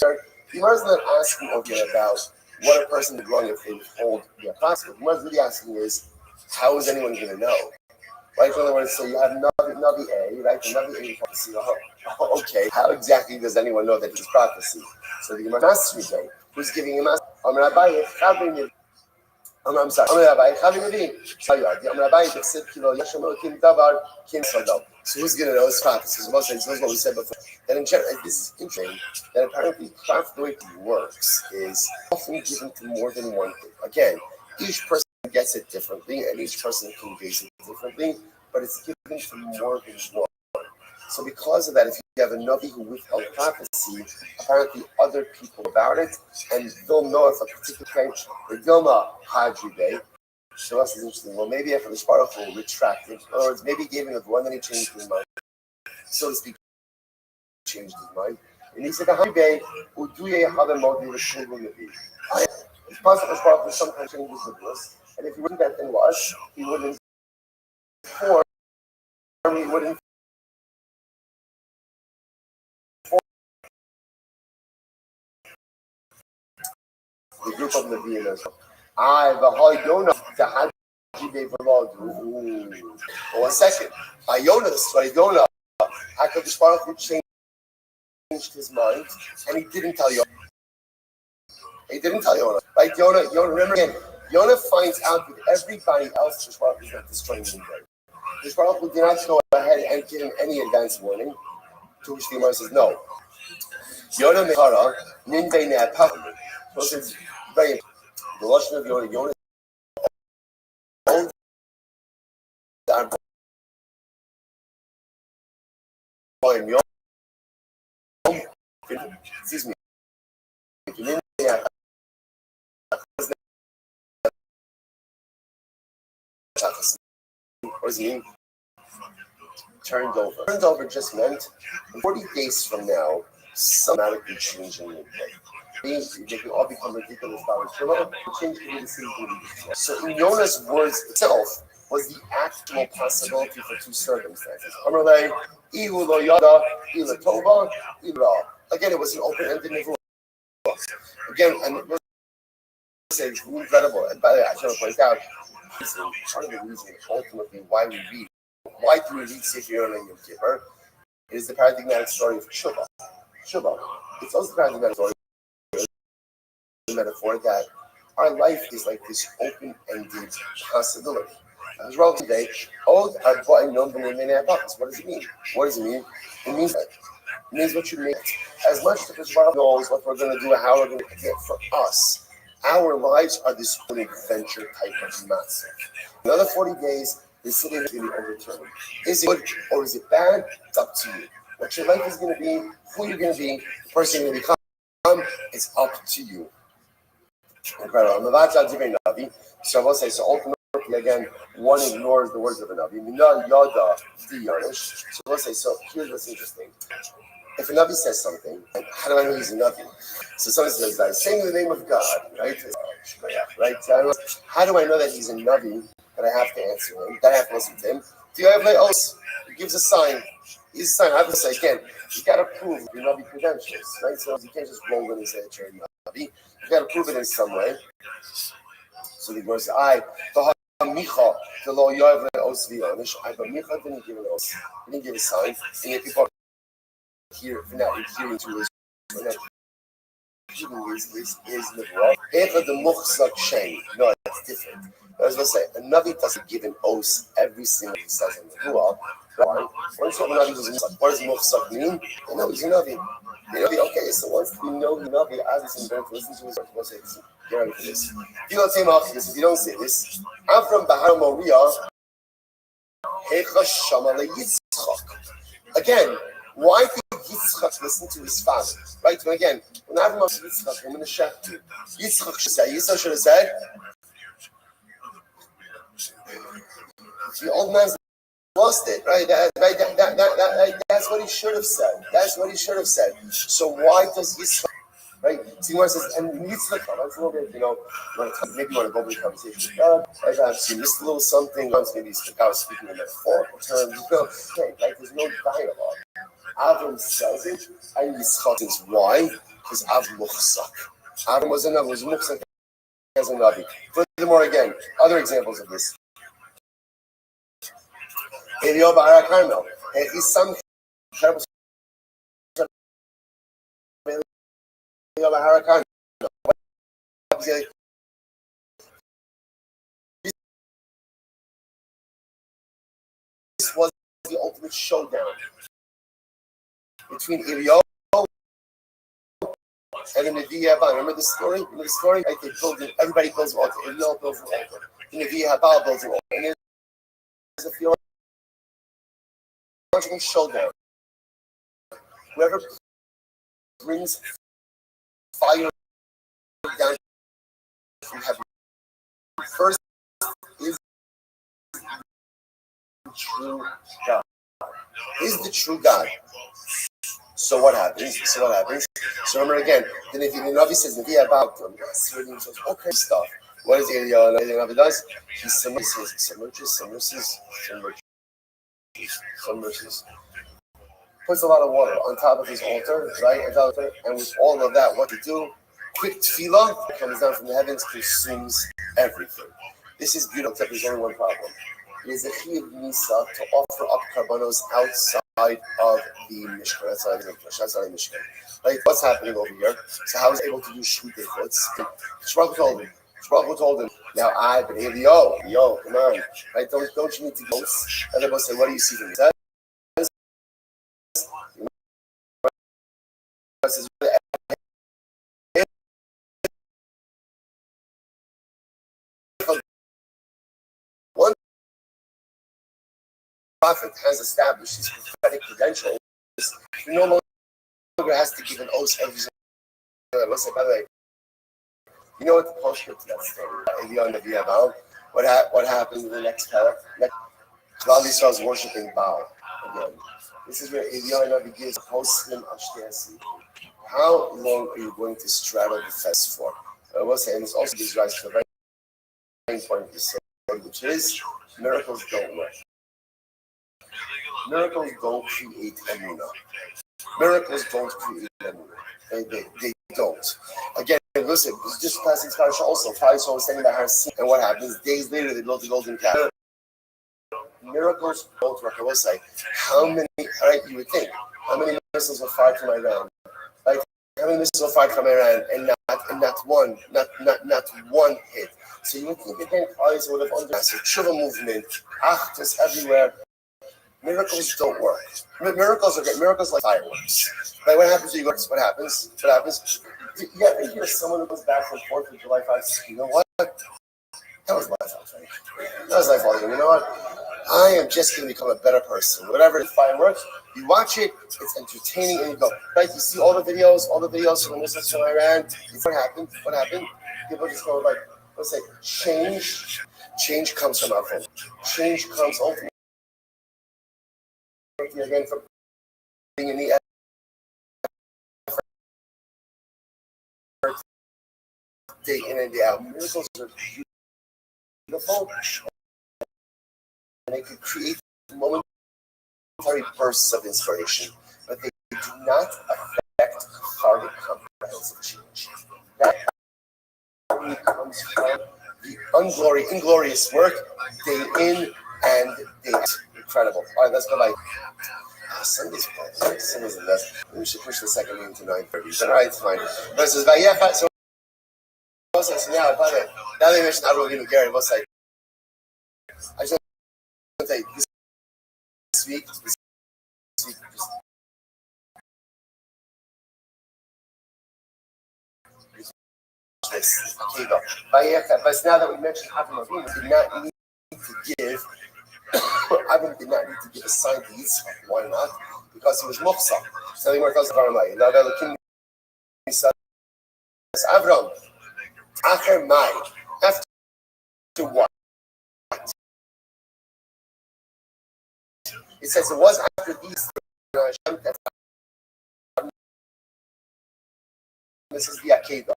the Gemara is not asking about what a person did wrong if they hold the apostle. What Gemara is really asking is, how is anyone going to know? Right? In other words, so you have Navi A, right? The Navi A prophecy. Okay, how exactly does anyone know that it's prophecy? So the Gemara asks me, who's giving him a Rabbi? I'm sorry. So who's going to know his prophecy? So this is what we said before. That in general, this is interesting. That apparently, the way it works is often given to more than one thing. Again, each person gets it differently, and each person conveys it differently. But it's given to more than one. So because of that, if you have a Navi who withheld prophecy, apparently other people about it, and they'll know if a particular case, the Dilma Hadribe. So that's interesting. Well, maybe after the Baruch will retract it, or maybe he gave him the one that he changed his mind. So to speak, changed his mind. And he said, Hadribe, Uduye Hadamodi Rishul Navi. It's possible as Baruch sometimes changes the list, and if he wouldn't get in was, he wouldn't form, he wouldn't. The group of Nevi'im as well. The Well, 1 second. Jonas, HaKadosh Baruch Hu changed his mind, and he didn't tell Yonah. Right? Yonah, remember again, Yonah finds out with everybody else Kadosh Baruch Hu is not destroying him. Kadosh Baruch Hu did not go ahead and give him any advance warning, to which the Gemara says no. Yonah Mechara, Ninbei Ne'apach. So it's very important. The Lashon of Yonah excuse me. What does it mean? Turned over. Turned over just meant 40 days from now, some automatically changing the day. They can all become ridiculous about it. Change the season. So in Yonah's words itself was the actual possibility for two circumstances. Again, it was an open-ended nevuah. Again, and it was incredible. And by the way, I should point out, part of the reason ultimately why do we read Sefer Yonah and Yom Kippur is the paradigmatic story of Tshuva. It's also the paradigmatic story, the metaphor that our life is like this open-ended possibility. As well today, what does it mean? It means that. It means what you make. As much as the Rothschild knows what we're going to do, how we're going to get for us, our lives are this own adventure type of massive. Another 40 days, the city is going to be overturned. Is it good or is it bad? It's up to you. What your life is going to be, who you're going to be, the person you're going to become, it's up to you. Incredible. So I will say, so ultimately, again, one ignores the words of a Navi. So let's say, so here's what's interesting. If a Navi says something, how do I know he's a Navi? So someone says, I'm saying the name of God, right? Right? How do I know that he's a Navi, that I have to answer him, that I have to listen to him? Do you have my oath? He gives a sign. He's a sign. I have to say, again, you got to prove your Navi credentials, right? So you can't just roll in and say that you're a Navi. You got to prove it in some way. So the Gemara says, Micha, the law Yoav Os Vionish. But Micha didn't give an oath. He didn't give a sign. And yet people are here for not adhering to his. Is the Echa the Muchzak Shem. No, it's different. I was going to say, a Navi doesn't give an oath every single thing he says in the Torah. Why? Once you have a Navi who's Muchzak, what does Muchzak mean? They know he's a Navi. Okay, so once we know he's a Navi, as it's in to listen to his words, we'll say, get ready for this. If you don't say this, if you don't say this, I'm from Bahar Moria. Again, why did Yitzchak listen to his father? Right? And again, when I have Yitzchak, I'm in the Shech. Yitzchak should have said, the old man's lost it, right? That's what he should have said. That's what he should have said. So why does Yisrael, right? So he says, and he needs to look up. That's a little bit, maybe you want to go over the conversation with God. Right? So you missed a little something. Once maybe God was speaking in metaphorical terms. Okay, right? There's no dialogue. Avram says it, and Yitzchak is why? Because Avram muchsak. Avram was muchsak as a Navi. Furthermore, again, other examples of this. Eliyahu Ba'ara Carmel. He's some terrible. Eliyahu Ba'ara Carmel. This was the ultimate showdown between Eliyahu and the Nevi Habal. Remember the story? Right? They build it. Everybody builds an altar. Eliyahu builds an altar. The Nevi Habal builds an altar. And there's a theological showdown. Whoever brings fire down from heaven first is the true God. Is the true God. So what happens? So remember again, the Navi says, Navi about them. Okay, stuff. What is Eliyahu? And Navi does? He submerges. Puts a lot of water on top of his altar, right? And with all of that, what to do? Quick tefillah comes down from the heavens, consumes everything. This is beautiful, except there's only one problem. It is a chiyuv misa to offer up karbanos outside of the Mishkan. Outside the Mishkan. Like, what's happening over here? So how is he able to do shvutei chutz? Shmuel told him, now I, but yo, come on. Right? Don't you need to go? And they both say, what do you see from this? One prophet has established his prophetic credentials. He no longer has to give an oath every single. Listen, by the way, you know what the postscript to that story? What happens in the next paragraph? Klal Yisrael is worshiping Baal again. This is where Eliyahu begins postscript Ashtesi. How long are you going to straddle the fence for? I will say, and this also gives rise to the very important decision, which is miracles don't work. Miracles don't create emunah. Miracles don't create emunah. They don't. Again, listen, just passing Spanish also. Five souls standing by her seat, and what happens? Days later, they built the golden calf. Miracles don't work. I will say, how many? All right, you would think, how many missiles were fired from Iran? Like, how many missiles were fired from Iran, and not one hit? So you would think again, Christ would have understood Tshuva movement, just everywhere. Miracles don't work. Miracles are great. Miracles like fireworks. Like what happens when you go? What happens? You ever hear someone who goes back from 4th of July 5? You know what? That was my fault. That was my fault. You know what? I am just going to become a better person. Whatever the fireworks, you watch it, it's entertaining, and you go, right? You see all the videos from the missiles from Iran. What happened? People just go like, let's say, change comes from our phone. Change comes ultimately again from being in the effort day in and day out. Miracles are beautiful, and they can create momentary bursts of inspiration, but they do not affect target comprehensive change. That only comes from the inglorious work day in and day out. Incredible. All right, let's go by. Sunday's the best. We should push the second meeting to 9:30. But all right, it's fine. Versus Vayecha. So now they mentioned Avraham Gary. What's like? I just want to say this week. Vayecha. But now that we mentioned Avraham, we did not need to give. Avram did not need to give a sign to Yitzchak. Why not? Because he was Mopsa. So he worked out the Paramai. Now the king says, Avram, Acher Mai, after what? It says it was after these things, this is the Akedah.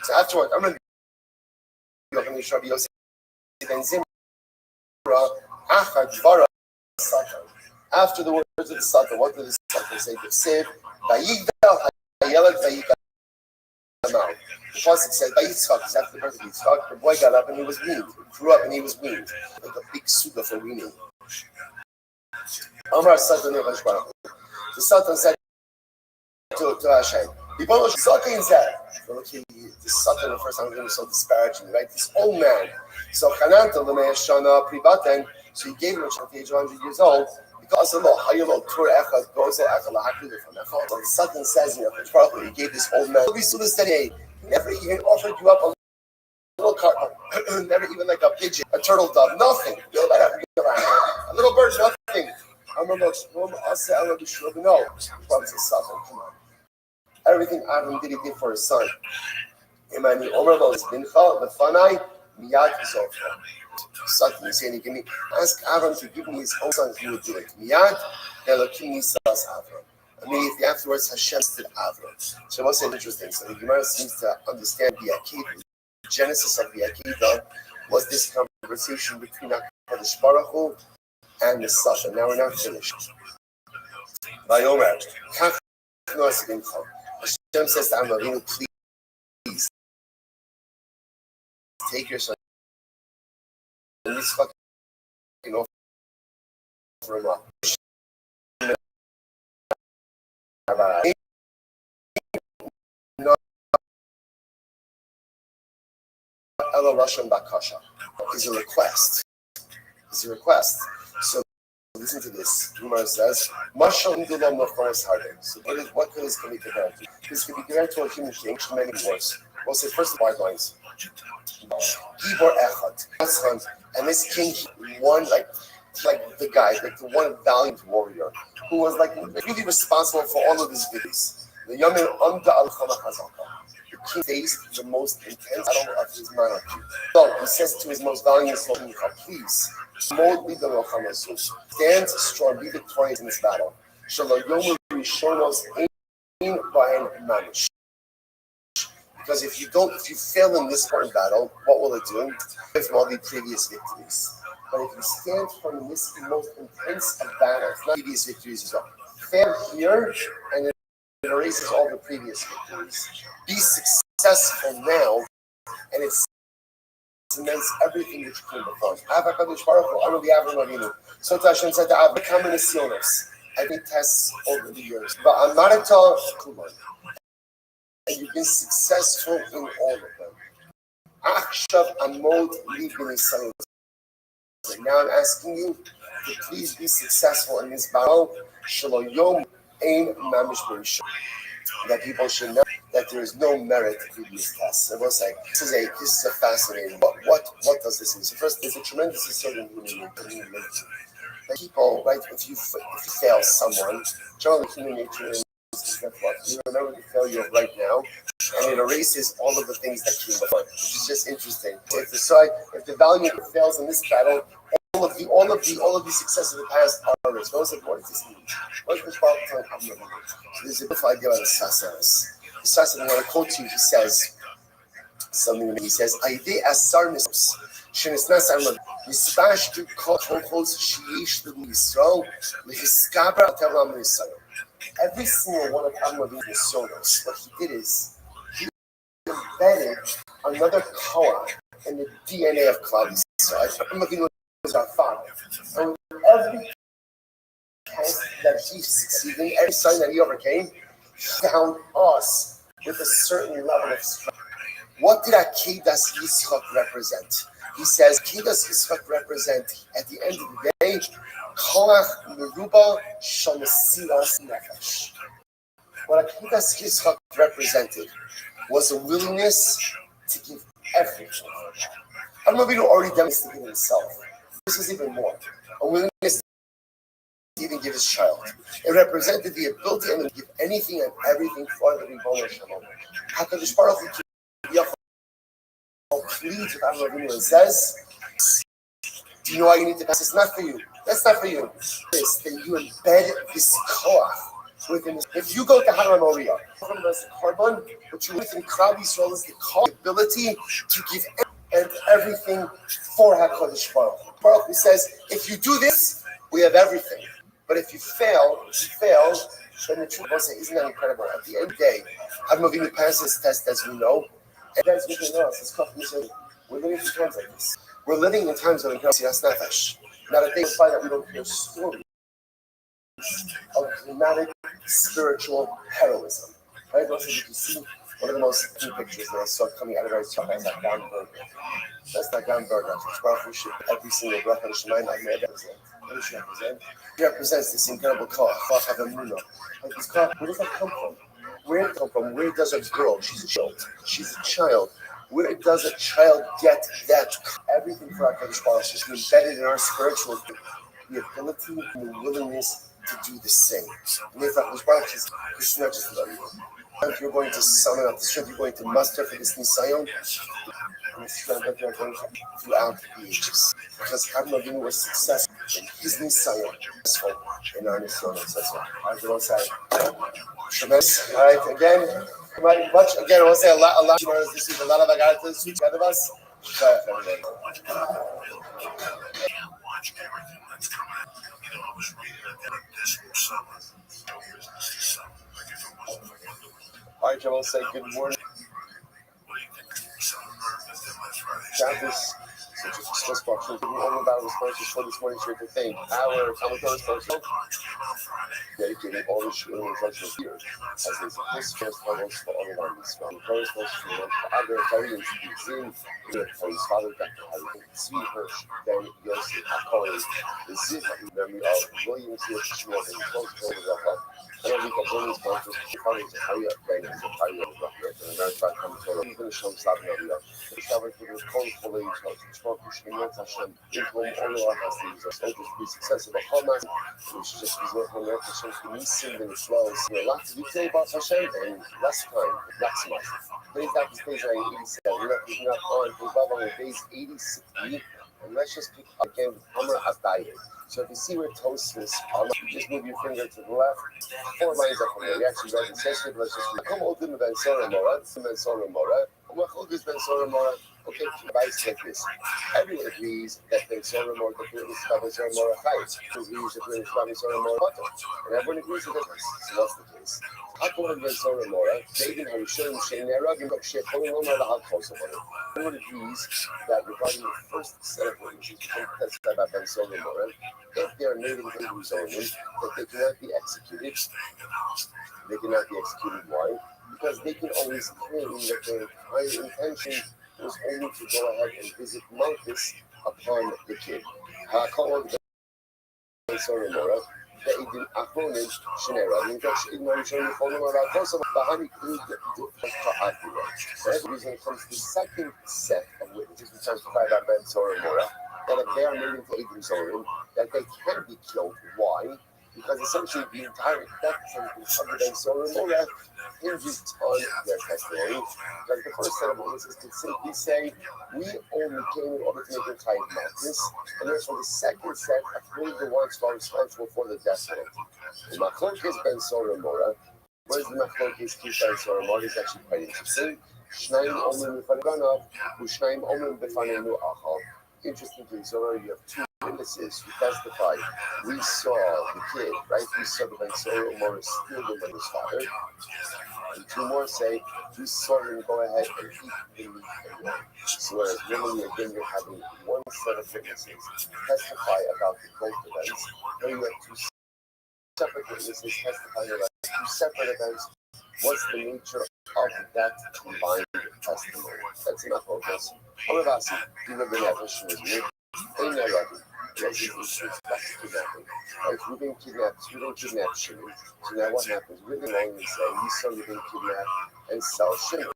So afterwards, I'm going to be Rabbi Yosef ben Zimra, after the words of the Satan, what did the Satan say? They said, Vayigdal Hayelad Vayigdal. The Pasuk said, Vayitzchak, after the birth of Yitzchak, the boy got up and he was weaned. He grew up and he was weaned. Like a big suga for weaning. Amar Satan Nevash Baruch. The Satan said to Hashem, the Satan the first time was so disparaging, right? This old man. So Chananta Lemeshana Pribaten, so he gave him a child at the age of 100 years old. Because of the Satan says, he gave this old man. We saw this today. He never even offered you up a little carton, never even like a pigeon, a turtle dove, nothing. A little bird, nothing. No, from Satan, come on. Everything Adam did, he did for his son. Imani Omerlo is Bincha, the Fanai, Miyad Zofra. Satan, he's saying, ask Avram to give me his own son, he would do it. Miyad, Elohim Nisas Avram. Immediately afterwards, Hashem did Avram. So what's interesting? So the Gemara seems to understand the Akedah. The genesis of the Akedah was this conversation between HaKadosh Baruch Hu and the Satan. Now we're not finished. Vayomer, Kach Nos Bincha. Hashem says to Avram, please take your son. And this fucking offer him up. Ella Russian Bakasha is a request. It's a request. So listen to this. Umar says, Marshal Indulam Nochoros Harden. So what could this be compared to? This could be compared to a human being, many words. We'll say first the white lines. Gibor Echad. And this king, one like the guy, like the one valiant warrior, who was like really responsible for all of his victories. The young man under Al Khamachazaka. The king faced the most intense battle of his monarchy. So he says to his most valiant soldier, please, stand strong, be victorious in this battle. Because if you fail in this important battle, what will it do? It's all the previous victories. But if you stand from this most intense of battles, not previous victories as well, fail here and it erases all the previous victories. Be successful now, and it cements everything that you came before. So Hashem said to Avram, come in the Sionos. I've been tests over the years. But Amarata Kuman. And you've been successful in all of them. Now I'm asking you to please be successful in this battle. That people should know that there is no merit to these tests. I will say this is a fascinating. What does this mean? So first, there's a tremendous assertion in human nature. That people, right? If you fail someone, generally human nature is what you remember the failure of right now, and it erases all of the things that came before, which is just interesting. So if the value fails in this battle, all of the success of the past are erased. What does this mean? What does this Bible tell you? So there's a beautiful idea about the Sasaras. The Sasaras, I'm going to quote to you. He says something. He says, "Aide asarnis shenisnas arman mispashtu kochos sheish l'Yisrael lehiskabra telam l'Yisrael." Every single one of Avramin's sonos, what he did is he embedded another color in the DNA of Klal Yisrael. Avram was our father, and with every test that he succeeded in, every sign that he overcame, he found us with a certain level of strength. What did Akedas Yitzchak represent? He says, Akedas Yitzchak represent, at the end of the day, Kolach Meruba Shamasiras Nefesh. What Akedas Yitzchak represented was a willingness to give everything. Avram already demonstrated himself. This is even more. A willingness to even give his child. It represented the ability to give anything and everything for the Ribono Shalom. HaKadosh Baruch Hu pleads with Avram and says, do you know why you need to pass? It's not for you. That's not for you. It's that you embed this koach within. If you go to Haram Moriah, from the carbon, what you within Klal Yisrael is the ability to give and everything for HaKadosh Baruch Hu. Baruch Hu says, if you do this, we have everything. But if you fail, then the truth was, isn't that incredible? At the end of the day, I've moving to pass this test, as we know, and that's what they know. We're living in times like this. We're living in times of incredible nefesh. Not a day goes by that we don't hear stories of dramatic spiritual heroism. Right? Also, you can see one of the most key pictures that I saw coming out of our talk as that down burger. That's that down burger. Every single breath of the Shemayim I've made represent. What does she represent? She represents this incredible koach of emunah. Like this koach, where does that come from? Where did it come from? Where does a girl? She's a child. Where does a child get that? Everything for our Kadosh Baruch Hu is embedded in our spiritual, the ability and the willingness to do the same. And if our Kadosh Baruch Hu is, this is not just about you. If you're going to summon up the strength, you're going to muster for this Nisayon, and the strength that you're going to throughout the ages. Because Avram Avinu was successful in his Nisayon, successful in our Nisayon. I will say, tremendous. All right, again, I want to say a lot. You know, this week, a lot of Agadah to the suit ahead of us. Watch everything that's coming out. You know, I was reading about this summer. Like if it wasn't for Wonder Woman. All right, I will say good morning. What do you think? Shabbos, such a stress box. We're giving all about responses for this morning's share to thank our Talmud sponsor, dedicating all the share instructions here, as is this first levels for all of our Israel. The first sponsor for other Italians to be seen, for his father, Dr. Harry, Tzvi Hirsch, then Yossi Akoli, the Zip, memory of William C. Shmuel, and close to the Rafa. And then we can join his sponsors, the colleagues of Harry, then the Harry of Rafa, and the American Commodore, even the show Slavic Area. Discovered for the colorful age of the Sparkish in North Hashem, including all of our hostings, soldiers to be successful at Hamas, which is just resort from America, so to be seen in the flows. There are lots of detail about Hashem and less time, maximize it. Today's Dr. Stage 87, we're not on the days 86 and let's just pick up again with Hammer Adayim. So if you see where toast is, you just move your finger to the left, 4 lines up from there. We actually read this yesterday, let's just read. Come on, Ben Sora Mora, Ben Sora Mora. Okay, advice like this. Everyone agrees that Ben Sora Mora, the Kurdish Ben Sora Mora Chayes, because we use the Kurdish Ben Sora Mora Bato. And everyone agrees with this. So what's the case? Hakol Ben Sora Mora, David Harishon, Shane Nerag, and Bakshir, Holy Mora, the Hakos of it. Everyone agrees that regarding the first set of witnesses, testified about Ben Sora Mora, if they are native Hebrews only, that they cannot be executed. They cannot be executed. Why? Because they can always claim that their entire intention was only to go ahead and visit Malchus upon the kid. The reason comes to the second set of witnesses, which testified about Ben Sora Mora, that if they are made into Hebrews only, that they can be killed. Why? Because essentially the entire death sentence of the Ben Sora Mora hinges on their testimony. Because the first set of witnesses can simply say, we only came in order to make a kind of madness, and therefore the second set are really the ones who are responsible for the death penalty. The Machlokes Ben Sora Mora, what is the Machlokes Ben Sora Mora? Is actually quite interesting. Shnaim Omrim B'Faneganav, Ushnaim Omrim B'Fanenu Achal. Interestingly, so you have 2 witnesses who testified. We saw the kid, right? We saw the Ben Sora Mora steal the money's father. And 2 more say, we saw him go ahead and eat the meat and wine. So whereas normally again you're having 1 set of witnesses testify about the both events, now you have 2 separate witnesses testifying about 2 separate events. What's the nature of that combined testimony? That's enough focus. However, you remember that issue is me. Ain't no Rabbi. Yes, it's back to kidnapping. Right? Ruben kidnapped Shimon. So now what happens? Ruben only say he saw Ruben kidnap and sell Shimon.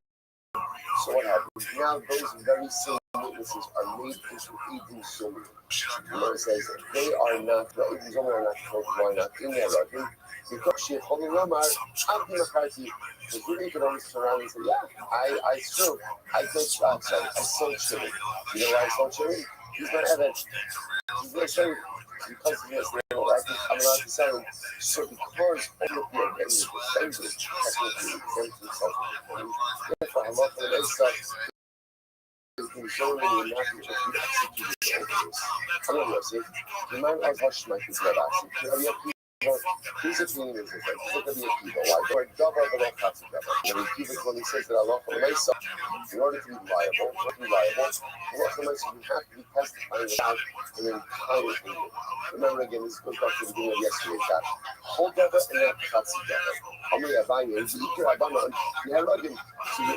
So what happens? Now those very same witnesses are made into Eden Zomri. The Lord says they are not, the Eden Zomri are not told why not in their Rabbi. Because she had told Romar, I'm going to party. The Ruben could always turn around and say, yeah, I sold Shimon. You know why I sold Shimon? He's not Evan. He's not Shimon. because of this, I'm allowed to sell him. So because all of you are getting defended, technically exempt himself from the claim, therefore Allah has been generally enough to be executed over this. I'm not going to say, the man has hushed my kids, his opinion is different. Look at the Akiva. Why? Or double the law cuts together. The Akiva is when he says that Allah in order to be liable, Allah you have to be testifying about an entire thing. Remember again, this goes back to the beginning of yesterday's that whole double and not cuts together. How many Avaya is equal Rabbanon? You have again to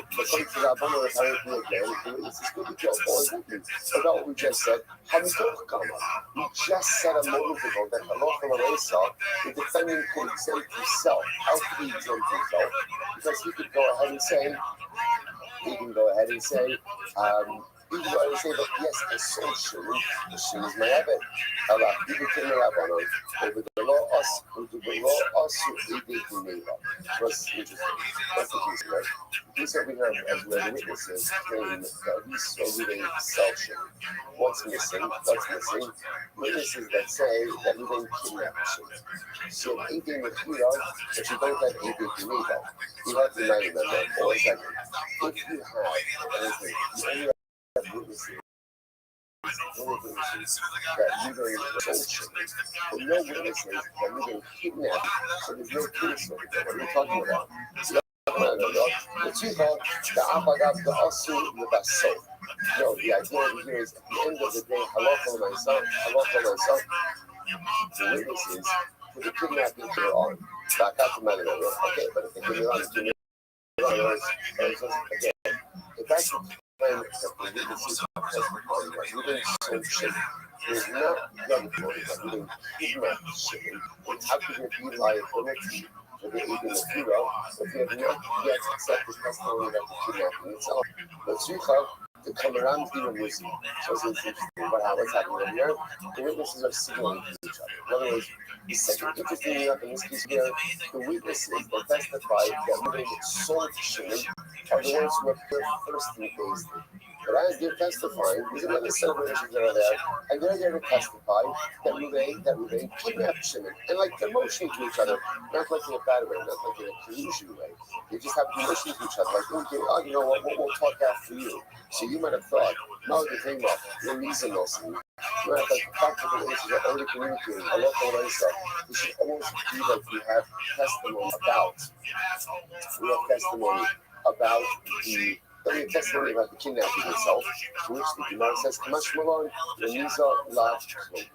according to Rabbanon apparently again, this is good to kill all exactly. About what we just said, Hamitoch Kama. We just said a moment ago that Allah the defendant could exempt himself. How could he exempt himself? Because he could go ahead and say, that yes, the soul shouldn't is my habit. Allah, you can me up on over the law us who did the neighbor. Trust interesting. That's the case, right? These over here as well witnesses claim that we saw reading self-shame. What's missing? Witnesses that say that we didn't kidnap him. So anything with you if you don't have anything to read that, you have to remember that for a second. If you have anything, you only have witnesses. That you don't bullshit. But no witnesses that you didn't kidnap. So there's no case over there. What are you talking about? The two called the Abagab, the Asu, the Baso. No, the idea over here is at the end of the day, halacha myself, the witnesses for the kidnapping are on. Back out to Manila. Okay, but if they give me on, again, if that's the claim that the witnesses are testifying that we didn't sold shit, there's not young body that we didn't kidnap shit, how could there be liability for the aiding of hero if we have not yet accepted testimony that the kidnapping itself? But Zucha, to come around the Muslim. So it's interesting what's happening here. The witnesses are signaling to each other. In other words, the second interesting enough in this case here, the witnesses that testify that we sold shilling are the ones who appear first in the case. But as they're testifying, there's another set of witnesses that are there, and they're there to testify that Ruvain kidnapped Shimon. And like they're motioning to each other, not like in a bad way, not like in a collusion way. They just have to be motioning to each other, like, oh, you know what, we'll talk after you. So you might have thought, no, the thing about the reason also. You might have thought the fact that the witnesses are already communicating, Allah Ta'ala, this should almost be like we have testimony about the kidnapping itself, to which the Gemara says, Kamash Malon, Reniza, Lav, Clothing.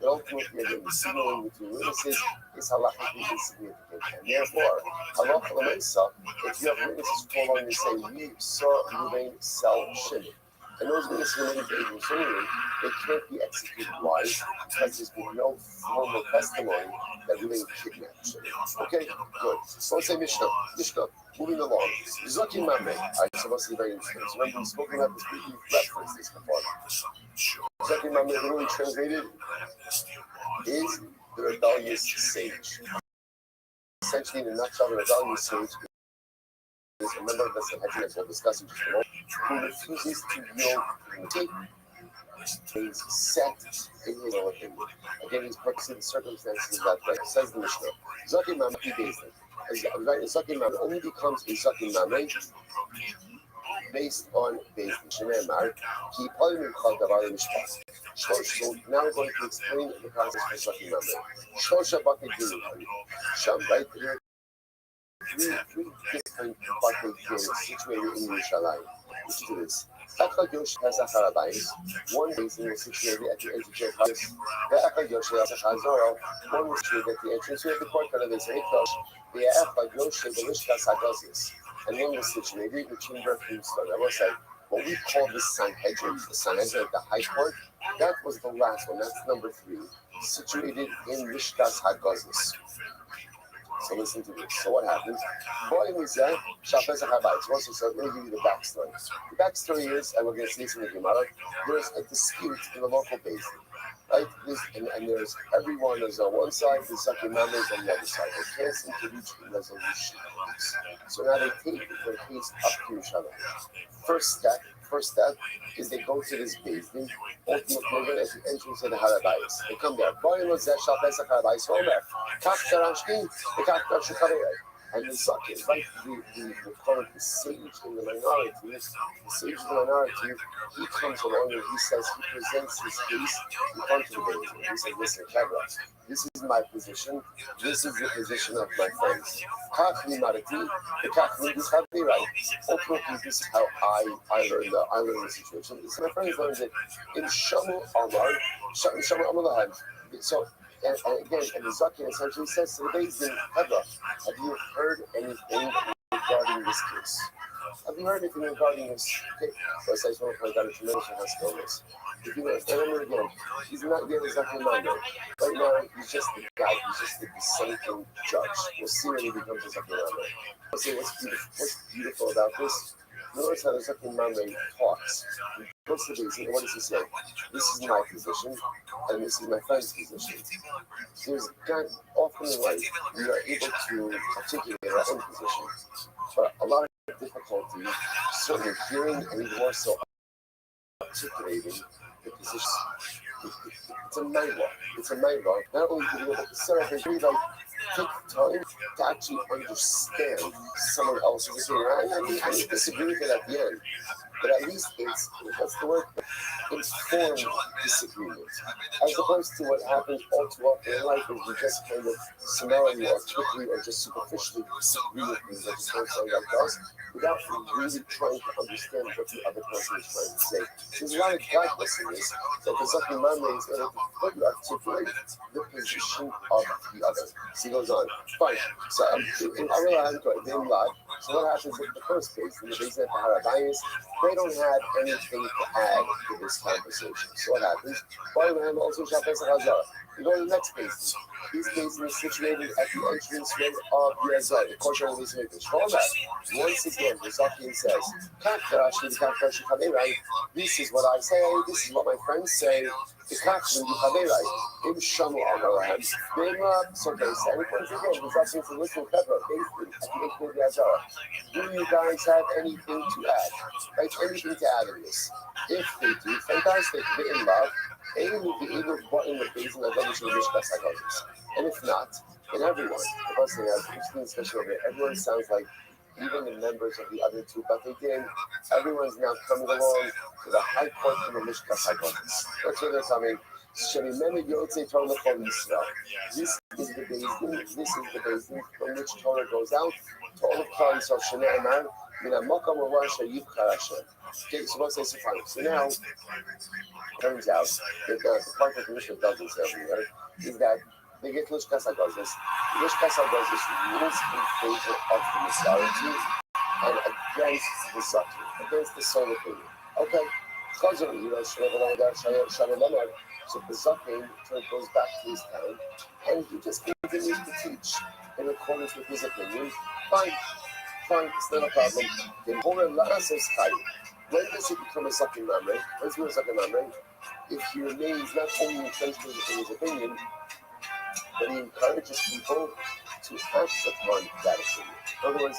But ultimately, again, the signaling between witnesses is halachically insignificant. And therefore, halacha l'meisa, if you have witnesses who come along and say, we saw Ruvain sell Shimon, and those witnesses remain in Shimon, they can't be executed. Why? Because there's been no formal testimony that Ruvain kidnapped Shimon. Okay, good. So let's say Mishnah. Moving along. Zaki Mamre. So must be very interesting. So when we've spoken about this, we've referenced this before. Zaki Mamre, literally translated, is the rebellious sage. Essentially, in a nutshell, the rebellious sage is a member of the Sanhedrin, as we'll discuss in just a moment, who refuses to yield dignity. Is set in his own opinion. Again, he's purposing the circumstances that way. Says the Mishnah. Zaki Mamre, he based it. Zaki Mamre only becomes a Zaki Mamre based on Shememar. He probably called the Rabbi Mishpat. So now we're going to explain the process for Zaki Mamre. Shosha Bakay Dinu. Sham, right? There are three different Bakay Dinu situated in Yerushalayim. Which is this. Echad Yosh has a Harabais. One basin was situated at the edge of Jericho. The Echad Yosh has a Chazorah. One was situated at the entrance of the courtyard of the Zerikos. The Echad Yosh the Lishkas Hagazis. And one was situated between Berth and Stone. I will say, what we call the Sanhedrin at the High Court, that was the last one. That's number 3. Situated in Lishkas Hagazis. So listen to this. So what happens? Also, so let me give you the backstory. The backstory is, and we're going to see this in the Gemara, there's a dispute in the local basin. Right? And there's everyone is on one side, the Zaki members on the other side. They can't seem to reach the resolution. So now they take their case up to each other. First step first step is they go to this basement, ultimately at the entrance of the Harabais. They come there. And the Zakir, right? We call it the sage in the minority. The sage in the minority, he comes along and he says, he presents his case in front of the Beis. He says, listen, Kevra, this is my position. This is the position of my friends. Right? Ultimately, this is how I learned the situation. So my friends learned it in Shamu Amar, Shamu Amar. So, and again, and the Zakir essentially says to the Beis Din, Kevra, have you heard anything regarding this case? Have you heard anything regarding this? Okay, so I say, well, I got a tremendous hospitalist. If you remember again, he's not yet exactly Monday. Right now, he's just the guy. He's just the dissenting judge. We'll see when he becomes exactly Monday. Let's see what's beautiful about this. Notice how the second Monday talks. He goes to the Beis Din, what does he say? This is my position, and this is my friend's position. There's God, often in life, we are able to articulate our own position, but a lot of difficulty, certainly hearing and even more so articulating the position. It's a nightmare. It's a nightmare. Not only do you have to set up and take time to actually understand someone else's opinion. I disagree with it at the end, but at least it's, what's the word? Informed disagreement. As opposed to what happens all too often in life is we just kind of summarily or quickly or just superficially disagree with things that the person does without really trying to understand what the other person is trying to say. There's a lot of guidance in this that the Zakir Mamre is able to fully articulate the position of the other. So he goes on. Fine. So in Live, so what happens with the first case, in the Beis Din Harabayis, they don't have anything to add to this conversation. So what happens? You go to the next case. This case is situated at the entranceway of the Azar, the kosher release makers. Once again, the Zakir says, this is what I say, this is what my friends say. The Kakshim, the Chaverai, in Shamu Amarahem, so they say, once again, the Zakir says, listen, Kevra, basically, at the entrance of the Azar, do you guys have anything to add? Right? Anything to add in this? If they do, fantastic, they're in love. Anyone will be able to put in the Beis Din and if not, then everyone, the person has interesting special over everyone sounds like even the members of the other two Batadim, everyone's now coming along to the high court in the Mishkas HaKodesh. That's where they're coming. This is the Beis Din. This is the Beis Din from which Torah goes out to all of Klal Yisrael. Shne'emar min ha'makam ha'rosh ha'yivchar Hashem. Okay, so let's say Sifan. So now, it turns out that the part that the Mishnah doesn't say everywhere is that they get Lishkas HaGozes. Lishkas HaGozes rules in favor of the majority and against the Zakir, against the sole opinion. Okay, so the Zakir goes back to his town and he just continues to teach in accordance with his opinion. Fine, it's not a problem. When does he become a Zakir Mamre? When does he become a Zakir Mamre? If he remains not only entrenched in his opinion, but he encourages people to act upon that opinion. In other words,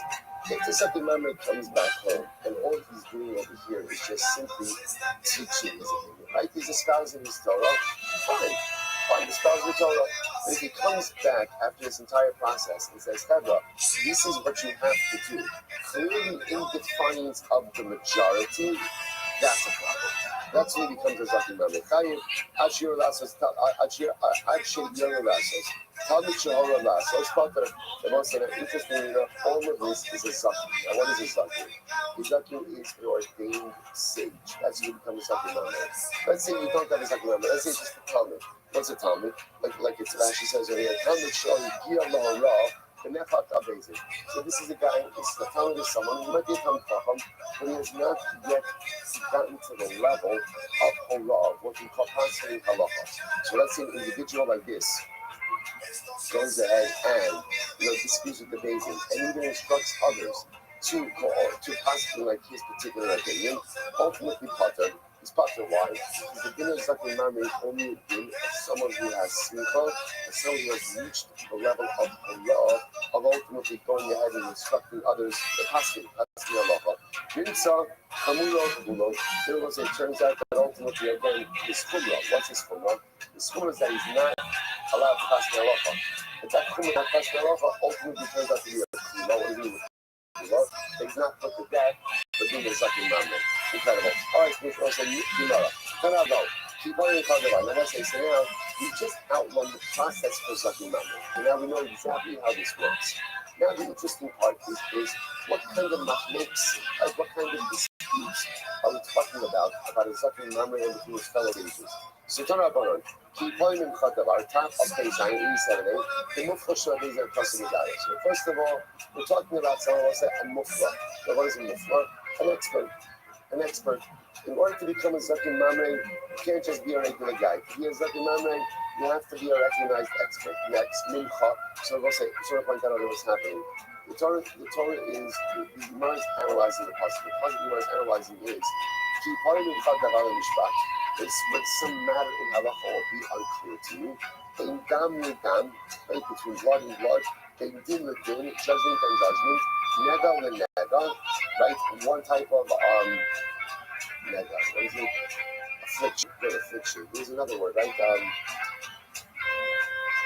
if the Zakir Mamre comes back home and all he's doing over here is just simply teaching his opinion, right? He's espousing his Torah, fine, espousing the Torah. But if he comes back after this entire process and says, Hebra, this is what you have to do, clearly in defiance of the majority, that's a problem. That's when he becomes a Zakir Mamre. Ashir Lasos, Talmud Shahara Lasos, the most interesting enough, all of this is a Zakir. Now, what is a Zakir? The Zakir is an ordained sage. That's when you become a Zakir Mamre. Let's say you don't have a Zakir Mamre. Let's say it's just a Talmud. What's a Talmud? Like it's Rashi says over here, Talmud Shahara Lasos. So this is a guy, the Talmud is someone who might be a Talmud Chacham, but he has not yet gotten to the level of Hora, what we call constantly halacha. So let's say an individual like this goes ahead and disputes with the Beis Din and even instructs others to possibly like his particular opinion, ultimately Potter. He's Potter. Why? Because the dinner Zakir Mamre is only a din of someone who has smicha, and someone who has reached the level of Allah, of ultimately going ahead and instructing others the Paskin halacha. It turns out that ultimately, again, his chumrah. What's his chumrah? His chumrah is that he's not allowed to pass the halacha. But that chumrah not pass the halacha ultimately turns out to be a chumrah. What does it mean? He's not put to death, but being a zakin mamre. Incredible. All right, which also Gemara. Kanado. Keep on in Kagavan. Now let's say, so now we just outlined the process for zakin mamre. And now we know exactly how this works. Now the interesting part is what kind of machlokes, like what kind of disputes are we talking about a zakin mamre and between his fellow ages? So Tanabaran, keep on in Kagavan, top of page 987, the mufla these are possible guys. So first of all, we're talking about someone else, a mufla. So what is a mufla? An expert. An expert. In order to become a zakin mamre, you can't just be a regular guy. To be a zakin mamre, you have to be a recognized expert. Next, mincha. So we'll say, sort of point out what's happening. The Torah is, the Gemara is analyzing the pasuk. The pasuk the Gemara is analyzing is, ki parim mincha davar mishpat. It's when some matter in halacha will be unclear to you. In dam yudam, right, between blood and blood. In din l'din, judgment and judgment. Nega l'nega, right? One type of nega. What is it? Affliction. Good affliction. There's another word, right?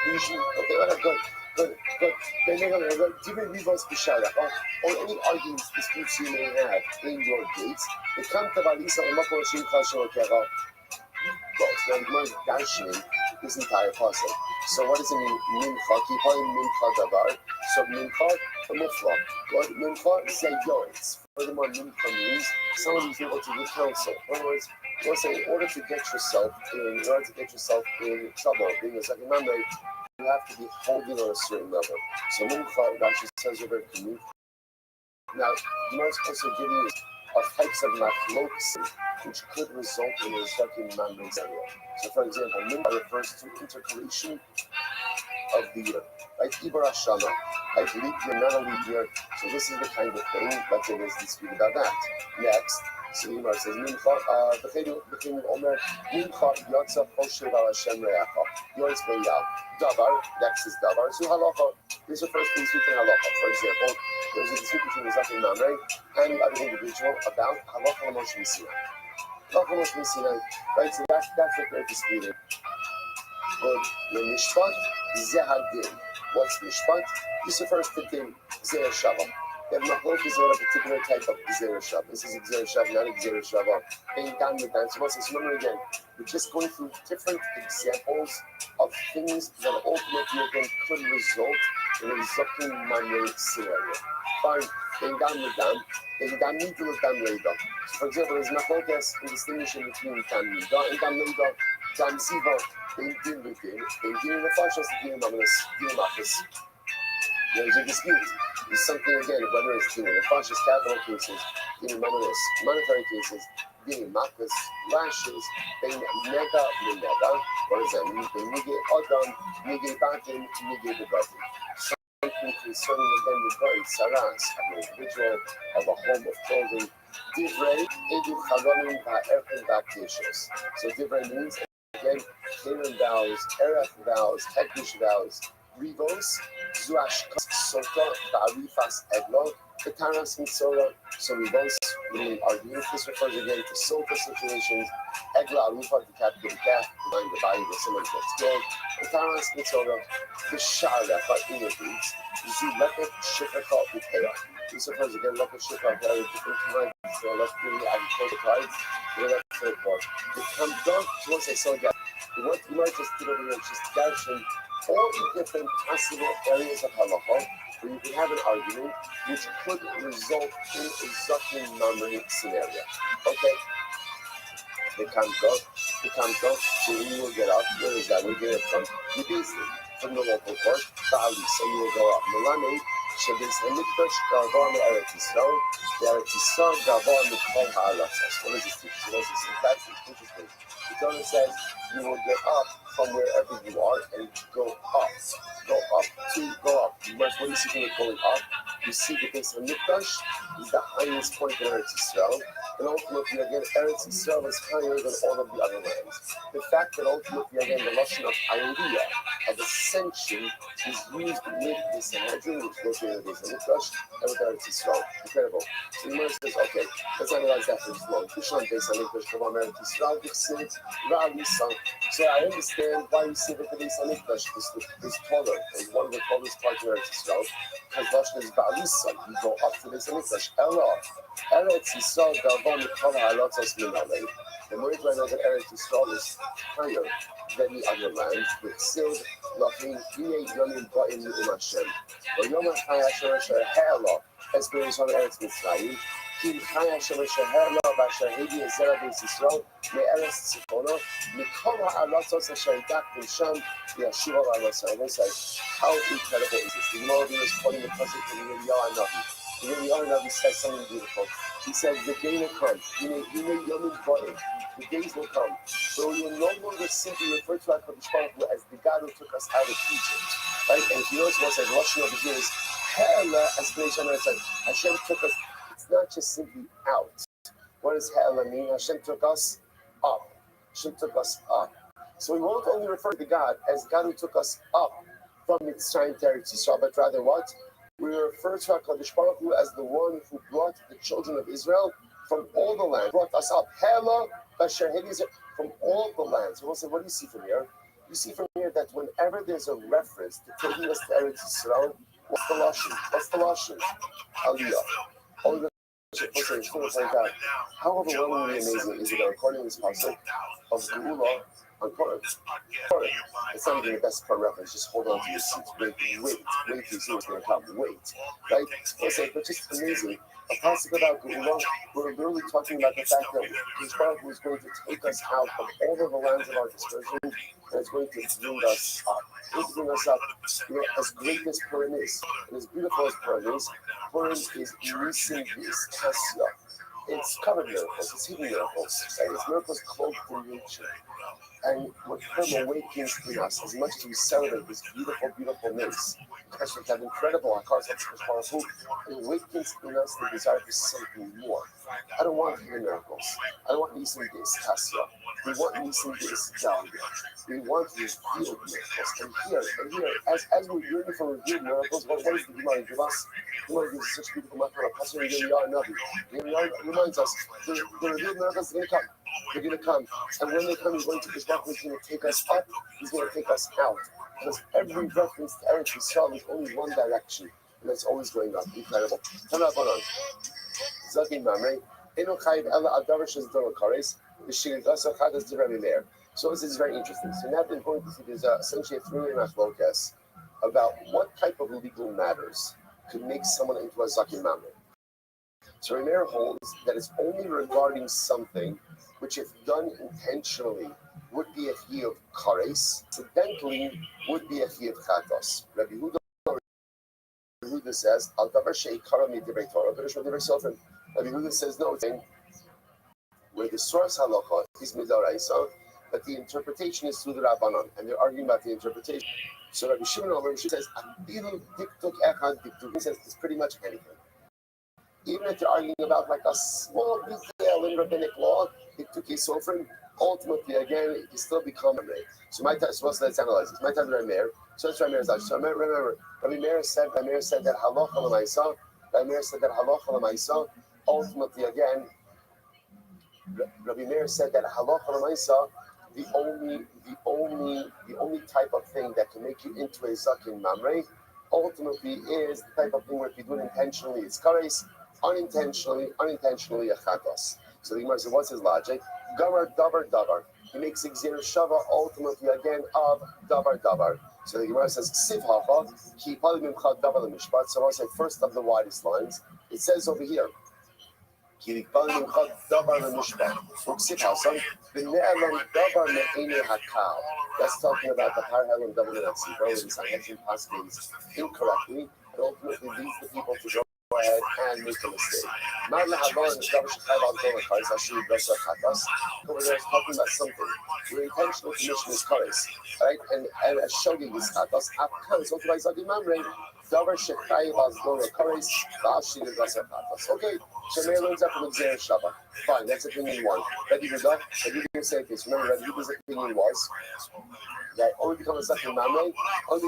Usually, okay, good. Or any arguments, disputes you may have in your gates. The come to Valisa and Makoshim Kasho now the Gemara is darshaning this entire puzzle. So what does it mean? Mincha, kipa mincha davar. So mincha, a mufla. What mincha? Zayyoritz. Furthermore, mincha means someone who's able to give counsel. In other words, we'll say in order to get yourself in trouble, being a zakin mamre, you have to be holding on a certain level. So mincha, Rashi says over here. Now, the Gemara is also giving you types of machlokes which could result in a zakin mamre area. So, for example, mincha refers to intercalation of the year, like Ibar Hashana, like leap year, not a leap year. So this is the kind of thing that there is dispute about that. Next, so the Gemara says, Mincha, B'chein Omer, Mincha Yotza Choshev Al Hashem Re'acha, Yoretz Be'yal, Davar, next is Davar, Zu Halacha. This refers to dispute in Halacha. For example, there's a dispute between the zakin mamre and the other individual about Halacha Moshe Sinai. Halacha Moshe Sinai, right? So that's what they're disputing. Good. Mishpat, Zehadin. What's Mishpat? This refers to Din, Gzera Shava. That Machlok is not a particular type of Gzera Shava. This is a Gzera Shava, not a Gzera Shava. Being done with that. So once remember again, we're just going through different examples of things that ultimately again could result in a zakin mamre scenario. Fine. Being done with them. Being done with them later. So for example, there's Machlok in distinguishing between Dam Nida and Dam Later, Dam Siva. Being deal with it, being dealing with fashions, dealing with there's a dispute. It's something again, whether it's dealing with fascist capital cases, dealing with monetary cases, dealing with lashes, being nega nega. What does that mean? Being nige adam, nige batin, nige begatin. Something concerning again the very saras of an individual, of a home of clothing. Divrei edu chagamin ba'erkin ba'keshos. So divrei means again, Karen vows, Erech vows, Hektish vows, Rivos, Zuashkas, Sota, Ba'arifas, Eglo, Kataras, Mitzora. So Rivos, meaning argument. This refers again to Sota situations. Egla, Arifa, decapitated calf, behind the body where someone gets killed. Kataras, Mitzora, the Shara, but intervenes. Zuleket, Shifaka, Ukea. This refers again, like a Shifaka, very different times. So let's really agricultural tides. The Kamdon, once I saw that, what you might just do over here is just dashing all the different possible areas of halacha where you can have an argument which could result in a zakin mamre scenario. Okay? The Kamdon, so you will get up. Where is that? We'll get it from the local court. So you will go up. Milani, Shabbos Hamikdash, Gavon, Eretz Yisrael. The Eretz Yisrael, Gavon, Mikol Ha'alatzos. What does this teach? So this is that's interesting. The Torah says you will get up from wherever you are and go up. Go up. What do you see when you're going up? You see the base of Mikdash is the highest point in Eretz Yisrael. And ultimately, again, Eretz Yisrael is higher than all of the other lands. The fact that ultimately, again, the Lashon of Aliyah, of ascension, is used with the Sanhedrin, which goes with the Mikdash, and with Eretz Yisrael. Incredible. So the Gemara says, okay, let's analyze that for just a moment. Kushon Beis Hamikdash, Kavam Eretz Yisrael, Dichsiv, Ra'alisam. So I understand why you say that the Beis Hamikdash is taller, is one of the tallest parts of Eretz Yisrael, because Lashon is Ba'alisam. You go up to Beis Hamikdash. Ella, Eretz Yisrael, Gavon, Mikala, Halatzos, Minalei. The more do I know that Eretz Yisrael is higher than the other lands, with Sid, Lachim, Yeh, Yomim, Ba'im, Yu'im Hashem. But Yom HaChai Asher Asher Ha'ala, Espirish on Eretz Mitzrayim, Kim Chai Asher Asher Ha'ala, B'Asher Hedi Ezera Beis Yisrael, Me'eretz Tzipona, Mikol Ha'alatzos Asher Daktim Sham, Yashuv Ha'alatzos. They say, how incredible is this? The Gemara is quoting the passage from Yirmiyahu Navi. Yirmiyahu Navi says something beautiful. He said, the day will come, the days will come, where we will no longer simply refer to HaKadosh Baruch Hu as the God who took us out of Egypt. Right? And if you notice what I said, Rothschild over here is, Ha'ala, as Hashem took us, it's not just simply out. What does Ha'ala mean? Hashem took us up. Hashem took us up. So we won't only refer to God as God who took us up from Mitzrayim to Eretz Yisrael, but rather what? We refer to HaKadosh Baruch Hu as the one who brought the children of Israel from all the land, brought us up. Hela, Basher, from all the lands. So we'll say, what do you see from here? You see from here that whenever there's a reference to taking us to Eretz Yisrael, what's the Lashon? What's the Lashon? Aliyah. How overwhelmingly amazing is it that according to this passage of Geula on Korah, it's not even the best part reference, just hold on to your seats, wait to see what's going to come, wait, right? But just amazing. A passage about Geula, we're literally talking about the fact that this Baruch Hu is going to take us out of all of the lands of our dispersion, and it's going to bring us up. It's bring us up. As great as Purim is, and as beautiful as Purim is Nisim is Kasya. It's covered miracles, it's hidden miracles, and it's miracles cloaked in nature. And what Purim awakens in us, as much as we celebrate this beautiful, beautiful news, because we have incredible Hakaras HaKadosh Baruch Hu, it awakens in us the desire for something more. I don't want hidden miracles. I don't want Nisim Beis Kasya. We want Nisim Beis Dalia. We want these revealed miracles. And here, as we're yearning for revealed miracles, what does the Gemara give us? The Gemara gives us such beautiful matter. Pastor Yirmiyahu Navi. Yirmiyahu reminds us the revealed miracles are going to come. They're going to come. And when they come, he's going to take us up. He's going to take us out. Because every reference to Eretz Yisrael is only one direction. And that's always going up. Incredible. Come on. Zakin Mamre. Eno Chayiv Ela Adavar Shez Dor Kares. V'Shigasa Chadas de Rabbi Meir. So this is very interesting. So now we're going to see there's essentially a three-way machlokas about what type of legal matters could make someone into a Zakin Mamre. So Rabbi Meir holds that it's only regarding something which, if done intentionally, would be a chi of kares, accidentally would be a chi of chatos. Rabbi Huda says, "Al davar sheikara midivrei Torah, but Rabbi Huda says no thing where the source halacha is midaraisa, but the interpretation is through the Rabbanan, and they're arguing about the interpretation. So Rabbi Shimon says, "Afilu diktuk echad diktuk." He says it's pretty much anything. Even if they're arguing about like a small detail in rabbinic law, diktuk sofrim. Ultimately, again, it can still become a Meir. So let's analyze this. My time Rabbi Meir. So that's Rabbi Meir's argument. So remember, Rabbi Meir said that halacha l'maisa. Rabbi Meir said that halacha l'maisa. Ultimately, again, Rabbi Meir said that halacha l'maisa, the only type of thing that can make you into a zakin mamre, ultimately is the type of thing where if you do it intentionally, it's kares, unintentionally a chatos. So the Gemara says, what's his logic? Gamar davar. He makes exir shava ultimately again of davar. So the Gemara says, siv hacha, ki palim imchad davar l'mishpat. So I want to say first of the widest lines. It says over here, ki palim imchad davar l'mishpat. Uksiv hasan, v'ne'elam davar me'ene hakal. That's talking about the parhelim davar l'natsi. Where the Sanhedrin possibly incorrectly, and ultimately leads the people to go ahead and make a mistake. Over there is talking about something where intentional commission is kares, right? And a shogig is chatas. Afkan is also by zakim mamre. Davar Shekai Bazgona Kares, Bashi the Gasapatas. Okay, Shemay learns that from Xer Shabbat. Fine, that's opinion one. Rabbi Yehuda say this. Remember, Rabbi Yehuda's opinion was that only become a second mamre, on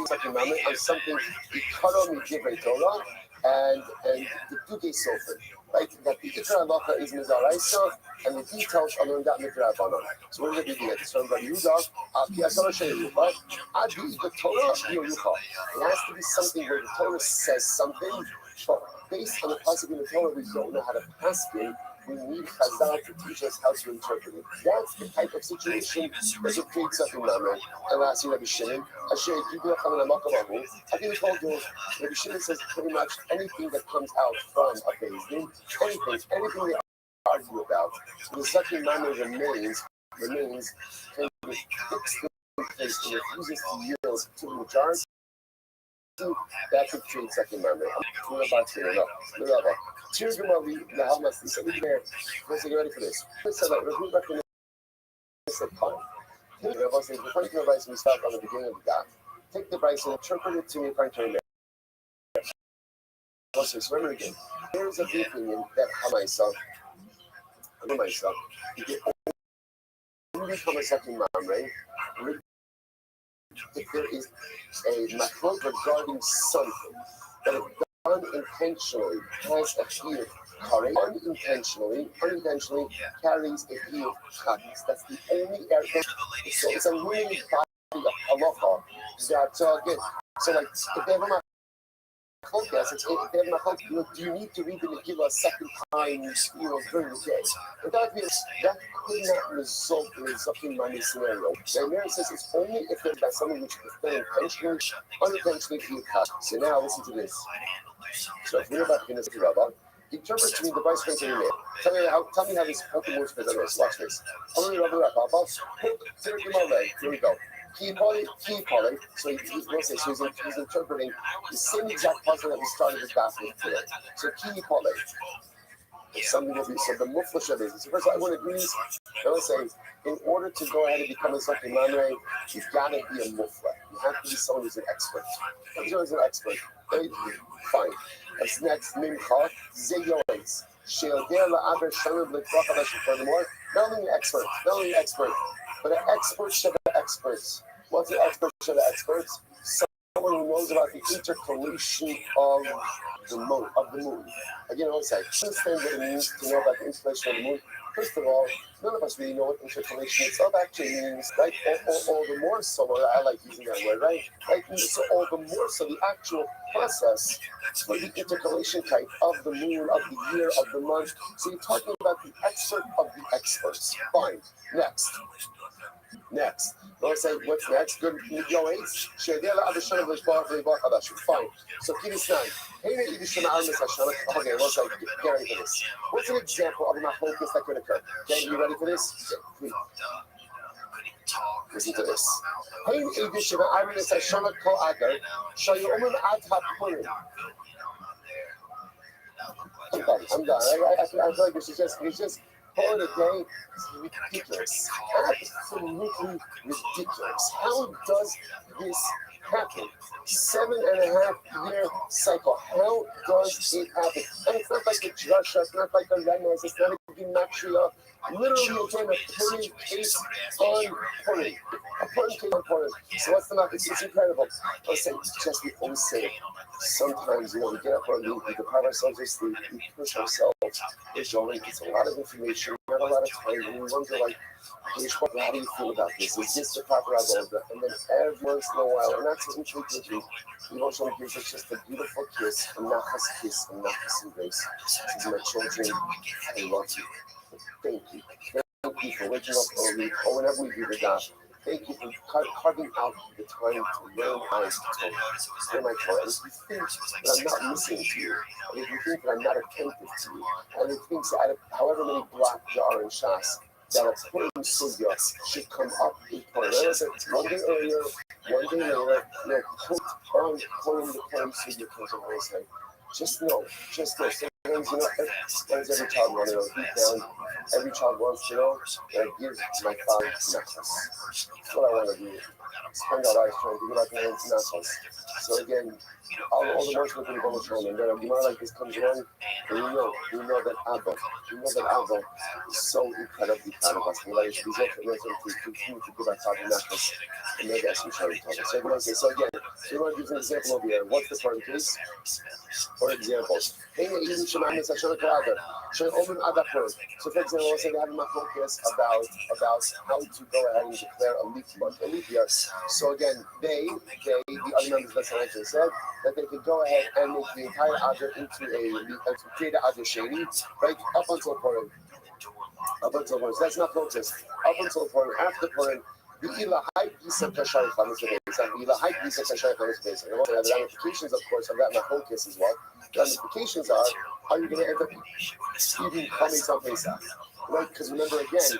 something Ikara Midivrei Torah and the Duke Sofer. Right? That the Ikra Halacha is Mizaraisa and the details are learned out Midrabanan. So what did we do? It's from Rabbi Yehuda, Akiyatara Sheyucha, Adi the Torah Yucha. It has to be something where the Torah says something, but based on the pasuk in the Torah, we don't know how to pass it. We need Chazal to teach us how to interpret it. That's the type of situation that would create something Mamer. And last year, Rabbi Shimon, I think it's called Rabbi Shimon says pretty much anything that comes out from a Beis Din, anything they argue about, the Zakin Mamer remains can be fixed in place and refuses to yield to the majority. That could create Zakin Mamer. I'm about to know. Here's the Rabbi, the Hamas, he said, let's get ready for this. He said that Rabbi recognized the time. Rabbi says, according to the advice we start on the beginning of the daf, take the advice and interpret it to me according to the Rabbi says, remember again, there is a the opinion that Hamaisa, you can only become a second mamre if there is a machlok regarding something that unintentionally has a hiyuv kares, unintentionally carries a hiyuv kares. That's the only area. So it's a really body of halacha that again. So like if they have a machlok, do you need to read the Megillah a second time, during the day? And that could not result in a Zakin Mamer scenario. The Amir says it's only if there's something which is done intentionally, unintentionally hiyuv kares. So now listen to this. So if we're about to finish the Rabbi, interpret to me the vice president. Tell me how this open words for the rest. Watch this. Here we go. Keep calling. So he's interpreting the same exact puzzle that we started the daf with today. So keep calling. Something will be so the muflash of it. So first, everyone agrees. I would say, in order to go ahead and become a Zakin Mamer, you've got to be a mufla. You have to be someone who's an expert. Who's an expert? Fine. That's next. Mincha zeyoretz. She'odeh la'aver shalom l'tvach. Furthermore, not only an expert, but an expert should have experts. What's an expert should have experts? Someone who knows about the intercalation of the moon. Again, I would say, understand what it means to know about the intercalation of the moon. First of all, none of us really know what intercalation itself actually means, right? All the more so, I like using that word, right? So all the more so, the actual process for the intercalation type of the moon, of the year, of the month. So you're talking about the expert of the experts. Fine. Next. Lord say, what's next? Good. Fine. So keep this down. Okay, Lord say, get ready for this. What's an example of a machlokes that could occur? Okay, you ready for this? Yeah, listen to this. I'm done. I feel like it's just call it a day. It's ridiculous. Absolutely ridiculous. How does this happen? 7.5 year cycle. How does it happen? And it's not like a drasha, it's not like a remez, it's not a gematria. Literally, again, a Purim case on Purim. A Purim case on Purim. So what's the matter? It's incredible. I'll say, just we always say it. Sometimes, we get up early, we deprive ourselves of sleep, we push ourselves. It's a lot of information, not a lot of time, and we wonder, like, how do you feel about this? Is this the proper Avodah? And then every once in a while, and that's infrequently, emotional gives us just a beautiful kiss, a nachas embrace. Says, my children, I love you. Thank you. Thank you for waking up early, or whenever we do the daf. Thank you for carving out the time to learn how to hear my Torah. And if you think that I'm not listening to you, and if you think that I'm not attentive to you, and if you think that however many blocks there are in Shas, that a Purim sugya should come up in Purim. As I said, one day earlier, one day later, put on Purim, the Purim sugya comes on Wednesday. Just know. Sometimes, every child running on deep down, Every child wants to know that I give my father nachas. That's what I want to do. Spend our lives trying to give our parents nachas. So again, all the more so we go to and then a Gemara like this comes along, and we know that Abba is so incredibly proud of us. And that is result of us to continue to give our father nachas and make us sharing Torah. So everyone says, so again, so you want to give an example over here. What's the current case? For example, so for example, let's say they have a focus about how to go ahead and declare a leap month, a leap year. So again, the other members of the Sanhedrin said that they could go ahead and make the entire Adar into to create an Adar Sheni, right, up until Purim. So that's not focus. Up until Purim, after Purim, the ramifications, of course, of that focus is what? The ramifications are you going to end up even coming someplace else? Right? Because remember again,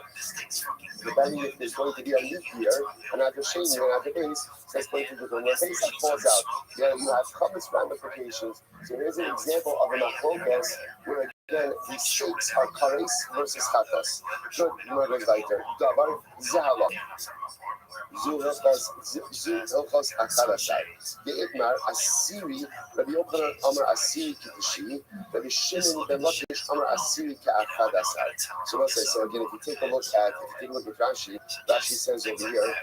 depending if there's going to be a leap year, and after Sheni and after base, that's going to be when Pesach falls out. You have countless ramifications. So here's an example of a machlokas where again the stakes are kares versus chatas. Good, remember later. Davar zahalom. Zulchos Achadasai. The Itmar Asiri, Rabbi Yochanan Amar Asiri Kitishi, Rabbi Shimon Ben Lakish Amar Asiri Ka'achadasai. So let's say, so again, if you take a look at Rashi, Rashi says over here,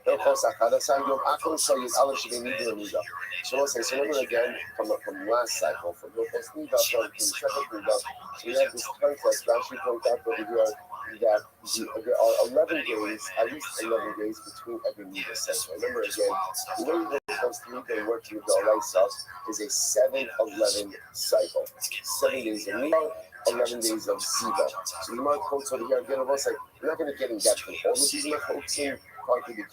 Zulchos Achadasai Yom Akon Sayid Aleph Shebei Nida Nida. So let's say, so remember again from last cycle, from Zulchos Nida from second Nida, so we have this context. Rashi pointed out over here that there are 11 days, at least 11 days between every Nida cycle. Remember again, the way you're supposed to Nida and work to Nida life is a 7-11 cycle. 7 days of Nida, 11 days of Ziva. So the Gemara quotes over here again, almost like, we're not going to get in depth in all of these Mechoksim, partly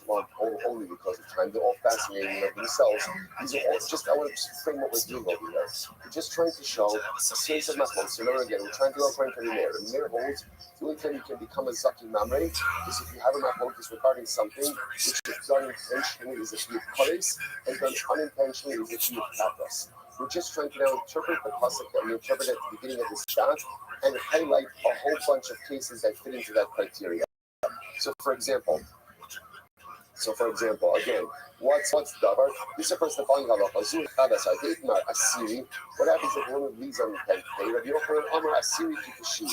only because of time. They're all fascinating of themselves. These are all just, I want to frame what we're doing over here. We're just trying to show a series of Mechoksim. Remember again, we're trying to go according to the Meir. The Meir holds the only time you can become a Zaki Mamre is if you have a Mechokis regarding something which is done intentionally is if you have Kares, and done unintentionally is if you have Kapras. We're just trying to now interpret the pasuk that we interpreted at the beginning of this shot and highlight a whole bunch of cases that fit into that criteria. So for example, again, what's davar? This refers to the following halacha. Zul chadas ha'deitmar asiri. What happens if one of these on the 10th day? Rabbi Yochanan Amar asiri k'tishi.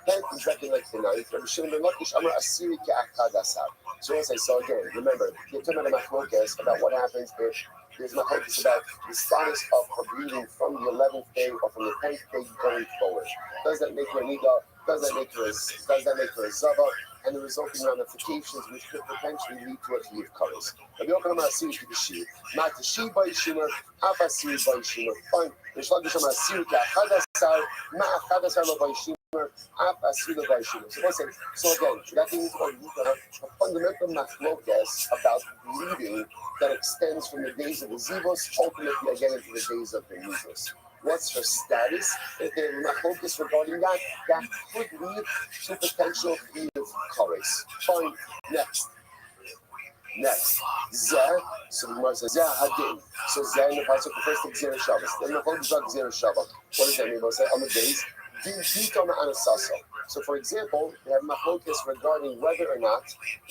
10th exactly like the 9th. Rabbi Shimon ben Lakish Amar asiri k'achadasar. So as I saw again, remember, you're talking about a machlokas about what happens if there's machlokas about the status of breathing from the 11th day or from the 10th day going forward. Does that make her a nida? Does that make her a zava? And the resulting ramifications which could potentially lead to a chiyuv kares. Rabbi Yochanan asiri k'tishi. Not tishi by shimer, af asiri by shimer. Fine. Rish Lakish Amar asiri k'achadasar, ma achadasar lo by shimer. So again, that means a fundamental machlokas about bleeding that extends from the days of the Zivos, ultimately again into the days of the Nizos. What's her status? If there is machlokas regarding that could lead to potential chiyuv kares. Fine. Next, Zeh. So the Gemara says Zeh Hadin. So Zeh in the pasuk refers to Gzera Shabbos. Then the focus on Gzera Shabbos. What does that mean? Say on the days. So, for example, we have machlokas regarding whether or not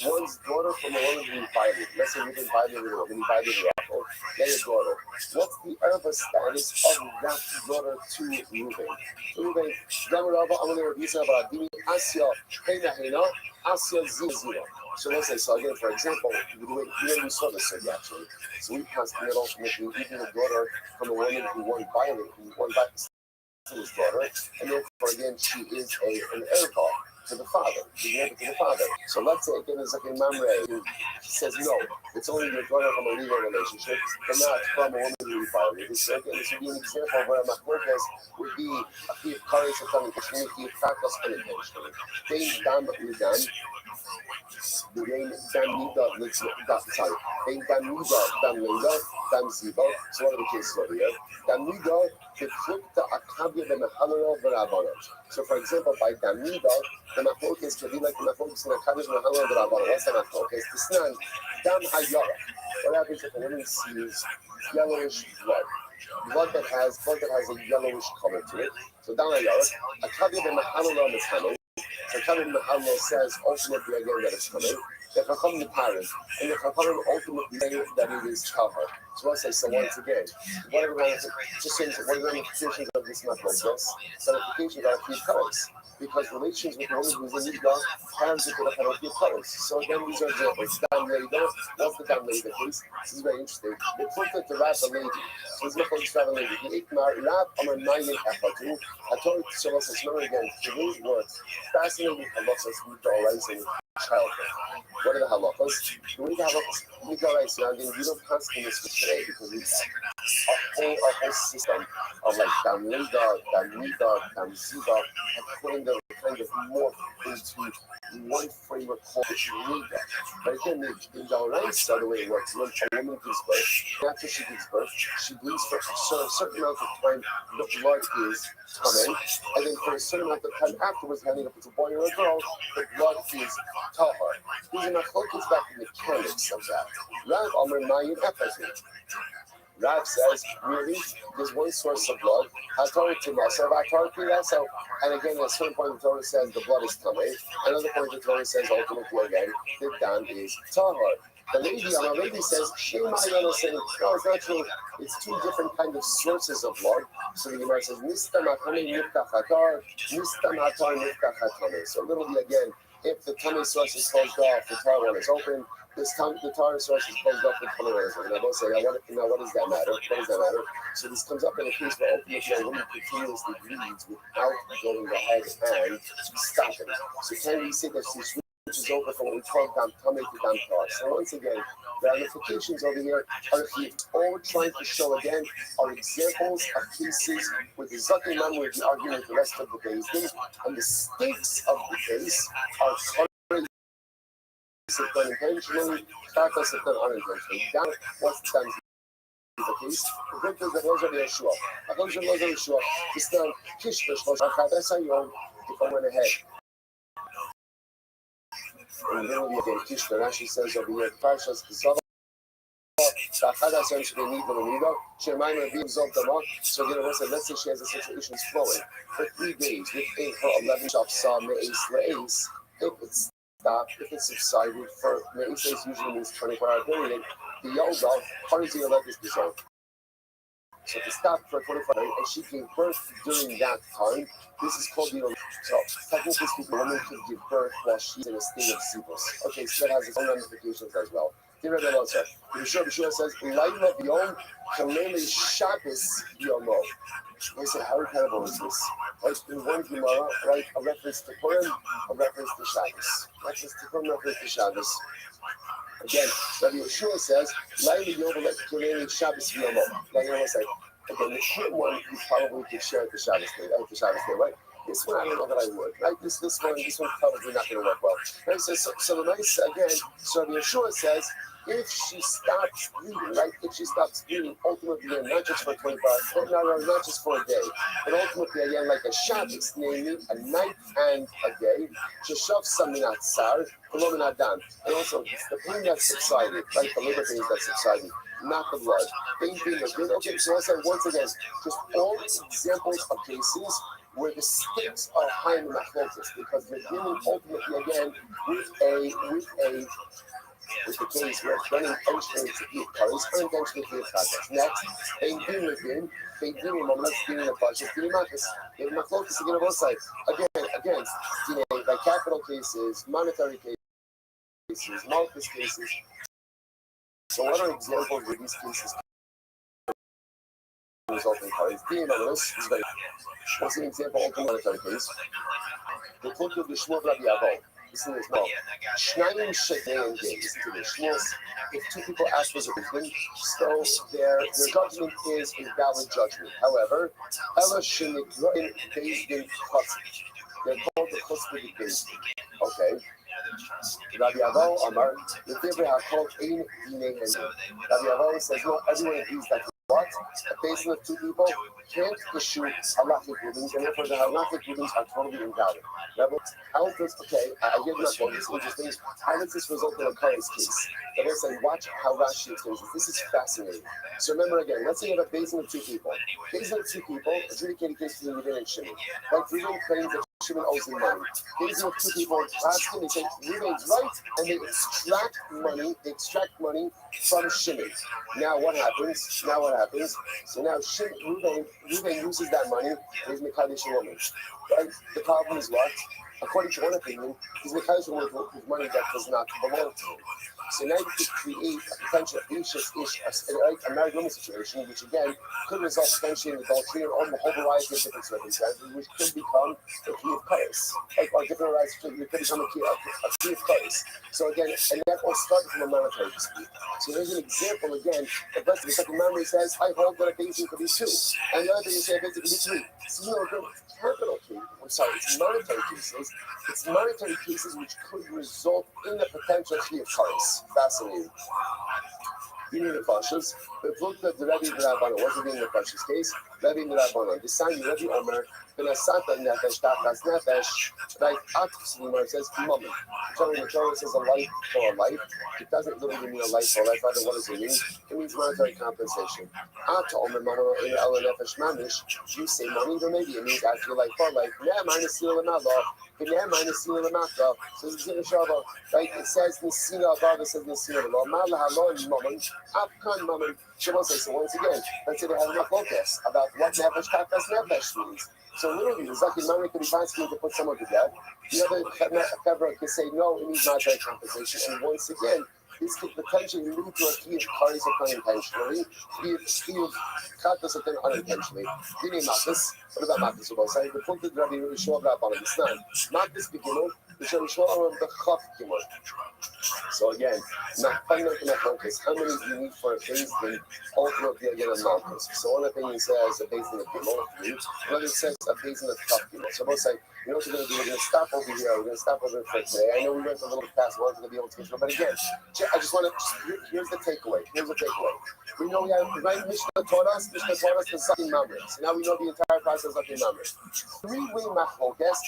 one's daughter from a woman who invited. Let's say we've invited a woman, invited Rachel, then a daughter. What's the erva status of that daughter to Reuben? So Reuben, Damarava, I'm going to review some about Dimi, Asya, Hena Hena, Asya Zizina. So let's say, so again, for example, we saw this already actually. So we passed the middle, even a daughter from a woman who won violent, to his daughter, and therefore again she is an erva to the father, So let's say again it's like a mamre who says no, it's only your daughter from a legal relationship, but not from a woman who violated. This would be an example of where a machlokas would be a chiyuv kares or something which means chiyuv chatas unintentionally. Bein dam lidam. Bein dam nida dam ziba. So what are the cases over here? Dam nida. So, for example, by Damida, the machlokas could be like the machlokas in the Kaddish Mahalal B'Rabbanan. What's the machlokas? The Snan, Dam Hayara. What happens if a woman sees yellowish blood that has a yellowish color to it? So, Dam Hayara, a Kaddish Mahalal Mitzvah. So Kevin Mahalo says ultimately again that it's coming. The Chacham the parent, and the Chacham ultimately say that it is Tahar. So I say, so once again, what are the ramifications of this method? Yes, the ramifications are three colors. Because relations with the woman who's in Nidra has to put up a few colors. So again, these are examples. Dam Leida, what's the Dam Leida case? This is very interesting. They put it to Rab a lady. So it's not going to Rab a lady. The Ikmar, Rab, Amar Nayin Echadu, Hator Tsolos, remember again, the way it works, fascinating halachas with the arising childhood. What are the halachas? The way the halachas with the arising, again, we don't constantly switch today because we our whole system of like Dam Leida, Dam Nida, Dam Ziva, have putting the kind of morph into one framework called Nida. But again, in the Oraisa, the way it works, when a woman gives birth, after she gives birth, she bleeds for a certain amount of time, the blood is coming, and then for a certain amount of time afterwards, depending if it's a boy or a girl, the blood is tahar. These are not focused back in the mechanics of that. Rav Amar Mayin Epazim. Rav says, really, there's one source of blood. Hatar to Masav, Hatar to Masav. And again, at a certain point, the Torah says the blood is coming. Another point, the Torah says ultimately again, the dam is tahar. The lady says, Shema Yana saying, no, it's not true. It's two different kind of sources of blood. So the Gemara says, Nistam Atame Niftach Hatar, Nistam Hatar Niftach Hatame. So literally again, if the tummy source is closed off, the tar one is open. The tar source is closed off, the tummy one is open. I both say, now what does that matter? What does that matter? So this comes up in a case where ultimately a woman continuously bleeds without going ahead and stopping. So can we say that she switches over from what we call dam tummy to dam tar? So once again, the ramifications over here are huge. All we're trying to show again are examples of cases where the Zaki man will be arguing with the rest of the Beis Din, and the stakes of the case are currently done intentionally, practice done unintentionally. Down what's done the case. The good thing that was on the Yeshua. I don't know the Yeshua. It's done Kishmish was Akadasayom if I went ahead. And then we get Kishmish, Rashi says over here, Parshas Kizava. So let's say she has a situation flowing for 3 days within her 11 shafsa me'es. If it's stopped, if it's subsided for me'es usually means 24-hour period, the yoga, Harizia leg is dissolved. So if it's stopped for 24 hours and she gave birth during that time, this is called the so technically speaking, a woman could give birth while she's in a state of zibus. Okay, so that has its own ramifications as well. The Yeshua says, Laila B'yom Kalele Shabbos Yomo. They say, how incredible is this? Right, in one Gemara, right, a reference to Purim, a reference to Shabbos. Reference to Purim, reference to Shabbos. Again, Rabbi Yeshua says, Laila Yom Kalele Shabbos Yomo. Now you're going to say, okay, the Purim one, you probably could share the Shabbos day, right? This one, I don't know that I would, right? This one probably not going to work well. Right? So the nice, again, so Rabbi Yeshua says, if she stops bleeding, right? If she stops bleeding, ultimately, not just for 24 hours, not just for a day, but ultimately, again, like a Shabbos, namely a night and a day, Sheshav Saminat Sar, Kolominat Dan. And also, it's the pain that subsided, right? The labor pains that subsided, not the blood. Pain being a good. Okay, so I said once again, just all examples of cases where the stakes are high in the machlokas, because we're dealing ultimately again with the case where it's running intentionally to eat curries, unintentionally to eat tacos. Next, Bein Dinim, let's deal in the budget, Dinimakis, in machlokas again on both sides. Again, like capital cases, monetary cases, malchus cases. So what are examples where these cases result in curries? Dinimakis is very. What's an example of a monetary case? The Kultu of the Shmuel Rabbi Avo. Listen to this now. Shnayim Shekneim Gay. Listen to this. Shmuel, if two people ask for a reason, so their judgment is a valid judgment. However, Ella Shenikroim Beis Din Chutz. They're called the Chutzpah Beis Din. Okay. Rabbi Avo Amar, the Dibra HaKol Ein Dinei Henry. Rabbi Avo says, no, everyone agrees that what? A basin of two people can't issue halachic rulings, and therefore the halachic rulings are totally invalid. Rabbi, how does, okay, I hear that one, it's interesting. How does this result in a current case? But let's say, watch how Rashi explains this. This is fascinating. So remember again, let's say you have a basin of two people. Basin of two people, adjudicated case between Reuben and Shimon. Like Reuben claims that Shimon owes him money. These are two people asking, they say Reuben's right, and they extract money from Shimon. Now what happens? So now Reuben uses that money and he's Mekadesh a woman. Right? The problem is what? According to one opinion, he's Mekadesh a woman with money that does not belong to him. So now you could create a potential a married woman situation, which again could result potentially in adultery and a whole variety of different circumstances, which could become a key of chaos. Or different rights could become a key of chaos. So again, and that all started from a monetary dispute. So here's an example again. The second memory says, I hold that a basin could be two. And the other thing you say a basin could be three. So it's monetary cases which could result in a potential key of chaos. Fascinating. You need the Pashas, but look at the Rabbi and the Rabbanon. What's it in the Pashas case? Rabbi and the Rabbanon. The sign the Rabbi Omer, Benasata Nefesh, Takas Nefesh, right? It says, Moment. The Torah says a life for a life. It doesn't literally mean a life for a life. Rather, what does it mean? It means monetary compensation. Ata Omer, Mano, in El Nefesh Mamish, you say money, but maybe it means actually life for life. Nah, minus Sila Lamala. So it's in the Shabbat, right? It says Nisina above, it says Nisina below. Mala Halon Moment, Afkan Moment. So once again, let's say they have enough focus about what Nefesh Takas Nefesh means. So literally, the Zaki Mami could be fascinating to put someone to death. The other February can say, no, it needs monetary compensation. And once again, this could potentially lead to a key of karis unintentionally, key of katas unintentionally. Dini matas, what about matas? We'll say the point that Rabbi Yeshua Rabbi on the matas begimel, the Yeshua on the chaf gimel. So again, how many do you need for a base thing? Ultimately, again, a matas. So one opinion says a base in the gimel, another says a base in the chaf gimel. So both say, you know what we're going to do? We're going to stop over here. We're going to stop over for today. I know we went a little past. We're going to be able to get through, but again, I just want to. Here's the takeaway. We know we have right. Mishnah taught us the Zakin Mamre. So now we know the entire process of Zakin Mamre. Three-way machlokas.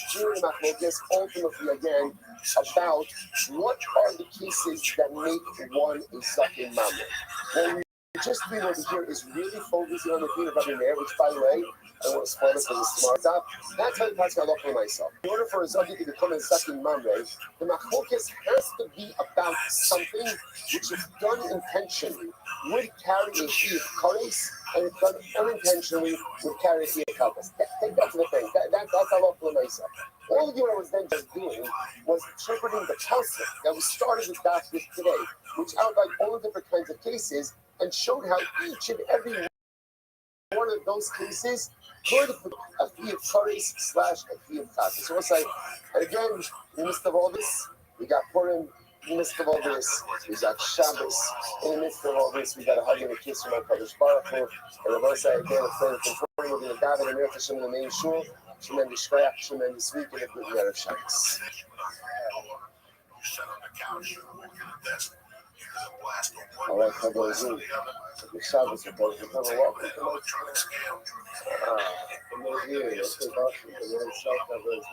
Ultimately, again, about what are the cases that make one a Zakin Mamre. Well, we just been over here is really focusing on the theme of Rabbi Meir, which, by the way, I want to spoil it because it's smart stuff. That's how I look for myself. In order for a Zaki to become a Zakin Mamre, the machlokas has to be about something which, if done intentionally, would carry a key of kares, and if done unintentionally, would carry a key of kapas. Take that to the thing. That's how I look for myself. All you I was then just doing was interpreting the pasuk that we started with that with today, which outlined all the different kinds of cases and showed how each and every one of those cases could a key of kares / a key of kapas. So we'll say, and again, in the midst of all this, we got Purim. In the midst of all this, we got Shabbos. In the midst of all this, we got a hug and a kiss from our Kadosh Baruch Hu. And I say again, a friend of control, we're going to dive in America Hashem in the main shul. Tremendous shkoyach, tremendous week, and a good year of Shabbos. All right, Kabbalah Zoom. The Shabbos are both welcome to my from those years, the very self that was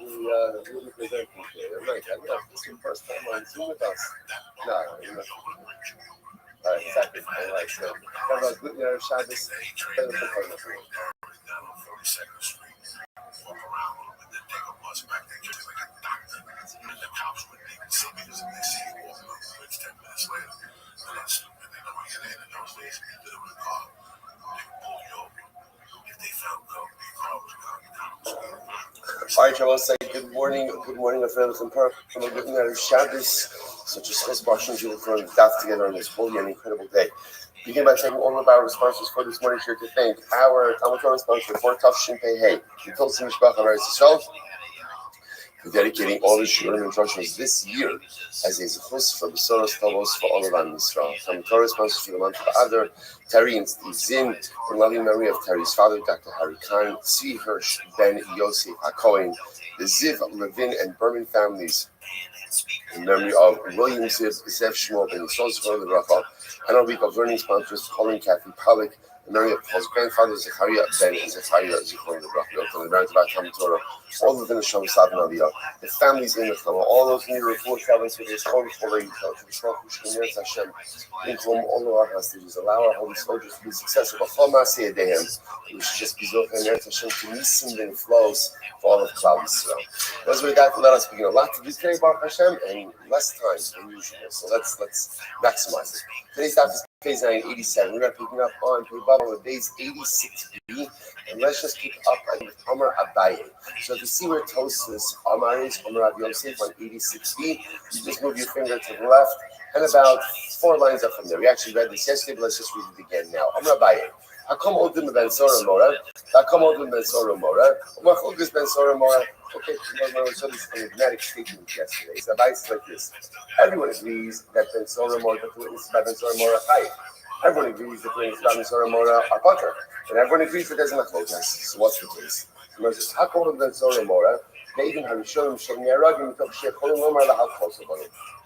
really presenting here. Right, I know this is the first time on Zoom with us. No, all right, second, I like so. Kabbalah good year of Shabbos. All right, I will say good morning, Afrelich and Perk. From a good night of Shabbos, such as this Boston Jew from Daf together on this holy and incredible day. Begin by thanking all of our sponsors for this morning. Here to thank our Talmud Torah sponsor for Tav Shin Pei Hey, Yitzhak Mishpach of Eretz Yisrael, for dedicating all the Shurim and Drushos this year as a zechus for Besoros Tovos for all of Am Yisrael. Talmud Torah sponsors for the month of Adar, Terry and Steve Zinn, in loving memory of Terry's father, Dr. Harry Khan, Tzvi Hirsch, Ben Yosef HaKohen, the Ziv, Levin, and Berman families, in memory of William Ziv, Zev Shmuel, Ben Yisrael, the Rafa, and our week of learning sponsors, Colin, Kathy Pollack, Mary of Paul's grandfather, Zechariah ben Zechariah, Zichron the Torah, all of the Neshama Sadhan Aliyah, the families in the Chama, all those who need refuah travels with his Chol Cholei, to Shmach Ushkemer Hashem, including all of our hostages, allow our holy soldiers to be successful. B'chol Masei Yedehem, we should just be Zoch and Eretz Hashem to Nisim and flows for all of Klal Yisrael. Those with that, let us begin. A lot to do today, Baruch Hashem, and less time than usual. So let's maximize it. Today's daf is page 987. We're going to pick up on days 86b, and let's just pick up on Amar Abaye. So if you see where Tosfos Amar is, Amar Rav Yosef on 86b, you just move your finger to the left, and about 4 lines up from there. We actually read this yesterday, but let's just read it again now. Amar Abaye. Hakom Odim ben Sora Mora, Hakom Odim ben Sora Mora, Umachulgus ben Sora Mora. Okay, we saw this enigmatic statement yesterday. So it's like this. Everyone agrees that Ben Sora Mora, the witnesses by Ben Sora Mora, are chayiv. Everyone agrees that the witnesses by Ben Sora Mora are potter. And everyone agrees that there's an achlokas. So what's the case? Hakom ben Sora Mora,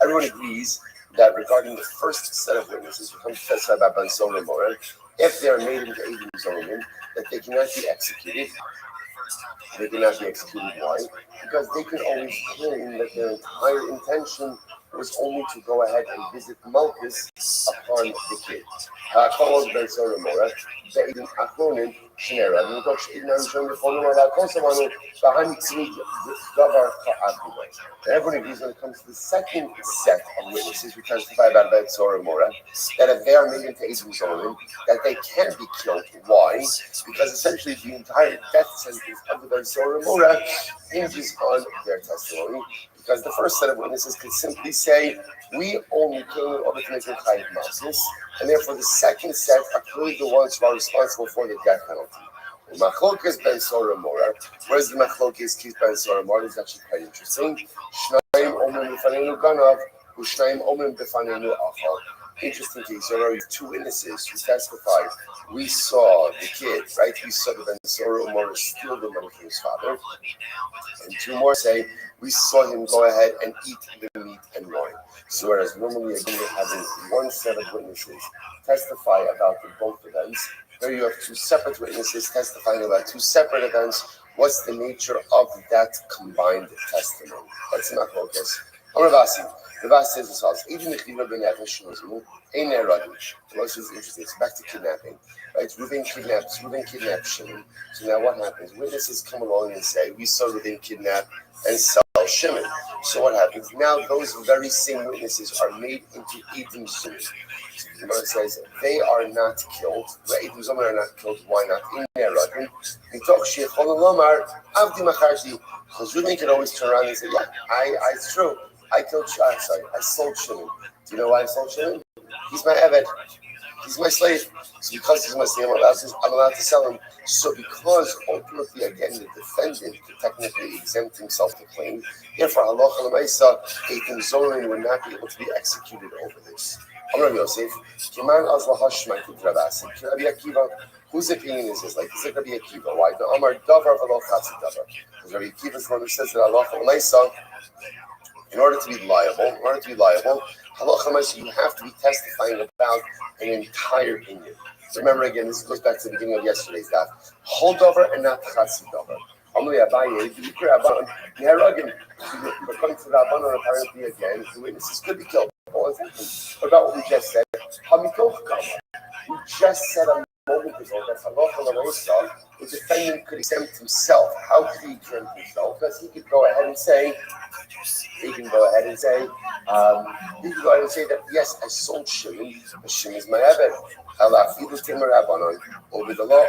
everyone agrees that regarding the first set of witnesses who come to testify about Ben Sora Mora, if they are made into Eidim Zolim, that they cannot be executed. They cannot be executed. Why? Because they can always claim that their entire intention was only to go ahead and visit Malchus upon the kid. Everyone agrees when it comes to the second set of witnesses who testify about Ben Sora Mora, that if they are made into Eidim Zolim, that they can be killed. Why? Because essentially the entire death sentence of the Ben Sora Mora hinges on their testimony. Because the first set of witnesses could simply say, we only came in order to make a chayiv malchus, and therefore the second set are clearly the ones who are responsible for the death penalty. Machlokes ben Sora Mora. Where's the machlokes Keith ben Sora Mora? Is actually quite interesting. Shnayim omrim b'fanenu ganav, u'shnayim omrim b'fanenu achal. Interesting case. There are 2 witnesses who testified. We saw the kid, right? We saw the Ben Sora Mora steal the money from his father. And 2 more say, we saw him go ahead and eat the meat and wine. So whereas normally again you're having 1 set of witnesses testify about the both events, here you have 2 separate witnesses testifying about 2 separate events. What's the nature of that combined testimony? That's not focus. The verse says as follows: even if you have been ain't there rubbish. The verse is interesting. It's back to kidnapping. Right? Reuben kidnaps Shimon. So now what happens? Witnesses come along and say, we saw Reuben kidnap and sell Shimon. So what happens? Now those very same witnesses are made into Eidim Zolim. The Gemara says they are not killed. The Eidim Zolim are not killed. Why not? In their rugby. Because Reuben can always turn around and say, yeah, it's true. I sold Shimon. Do you know why I sold Shimon? He's my Eved. He's my slave. So because he's my slave, I'm allowed to sell him. So because ultimately, again, the defendant could technically exempt himself to claim, therefore, halacha l'maisa, Eidim Zolim would not be able to be executed over this. Rabbi Yosef, Kiman az lahashma k'drabas. Rabbi Akiva, whose opinion is this? Like, this is Rabbi Akiva. Why? The Amar davar v'lo chatzi davar. Because Rabbi Akiva's one who says that halacha l'maisa, in order to be liable, halacha l'maisa, you have to be testifying about an entire opinion. Remember again, this goes back to the beginning of yesterday's daf. Whole davar and not chatzi davar. Amalei Abaye, the Ikra Rabban, Neharagim. According to Rabban, apparently again, the witnesses could be killed. What about what we just said? We just said a moment ago that halacha l'maisa, the defendant could exempt himself. How could he exempt himself? Because he could go ahead and say, that yes, I sold Shimon, but Shimon is my Eved. Over the law,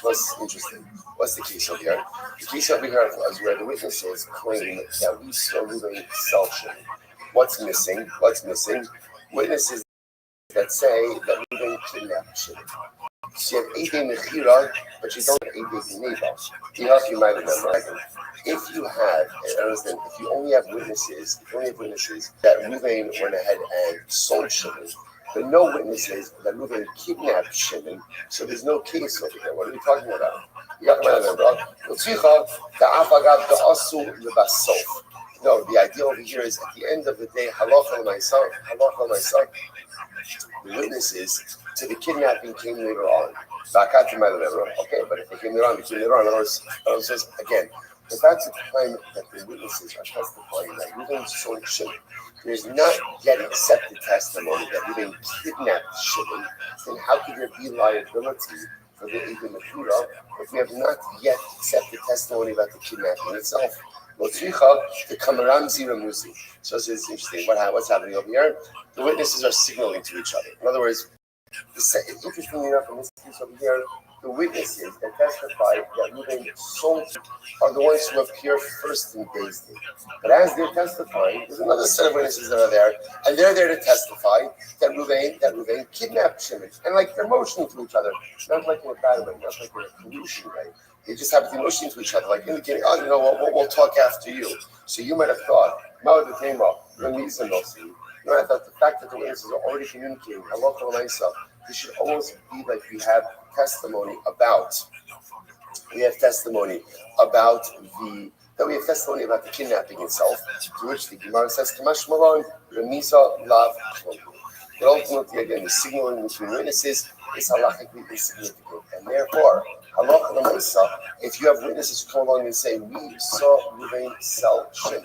what's interesting? What's the case over here? The case over here is where the witnesses claim that we saw Reuben sell Shimon. What's missing? Witnesses that say that Reuben kidnapped Shimon. So you have Eidei Mechira, but you don't have Eidei Neiva. You might remember. If you only have witnesses that Reuben went ahead and sold Shimon, but no witnesses that Reuben kidnapped Shimon, so there's no case over there. What are we talking about? You got to remember. The No, the idea over here is at the end of the day, halacha myself, the witnesses to the kidnapping came later on. Okay, but if they came later on, In other words, again, if that's the time that the witnesses are testifying that Reuben sold Shimon, there's not yet accepted testimony that Reuben kidnapped Shimon, then how could there be liability for the Ibn Mekura if we have not yet accepted testimony about the kidnapping itself? The Kamaramzi Ramuzi. So this is interesting. What's happening over here? The witnesses are signaling to each other. In other words, interestingly enough, in this case over here, the witnesses that testify that Reuben sold are the ones who appear first in Beis Din. But as they're testifying, there's another set of witnesses that are there, and they're there to testify that Reuben kidnapped Shimon. And like they're motioning to each other, not like in a bad way, not like in a collusion way. They just happen to be motioning to each other, like indicating, oh, you know what, we'll talk after you. So you might have thought, I thought the fact that the witnesses are already communicating, this should almost be like we have testimony about the kidnapping itself, to which the Gemara says, Kamash Malon, Remisa Lav Klum. But ultimately, again, the signaling between witnesses is halachically insignificant. And therefore, halacha l'maisa, if you have witnesses who come along and say, we saw Reuben sell Shimon,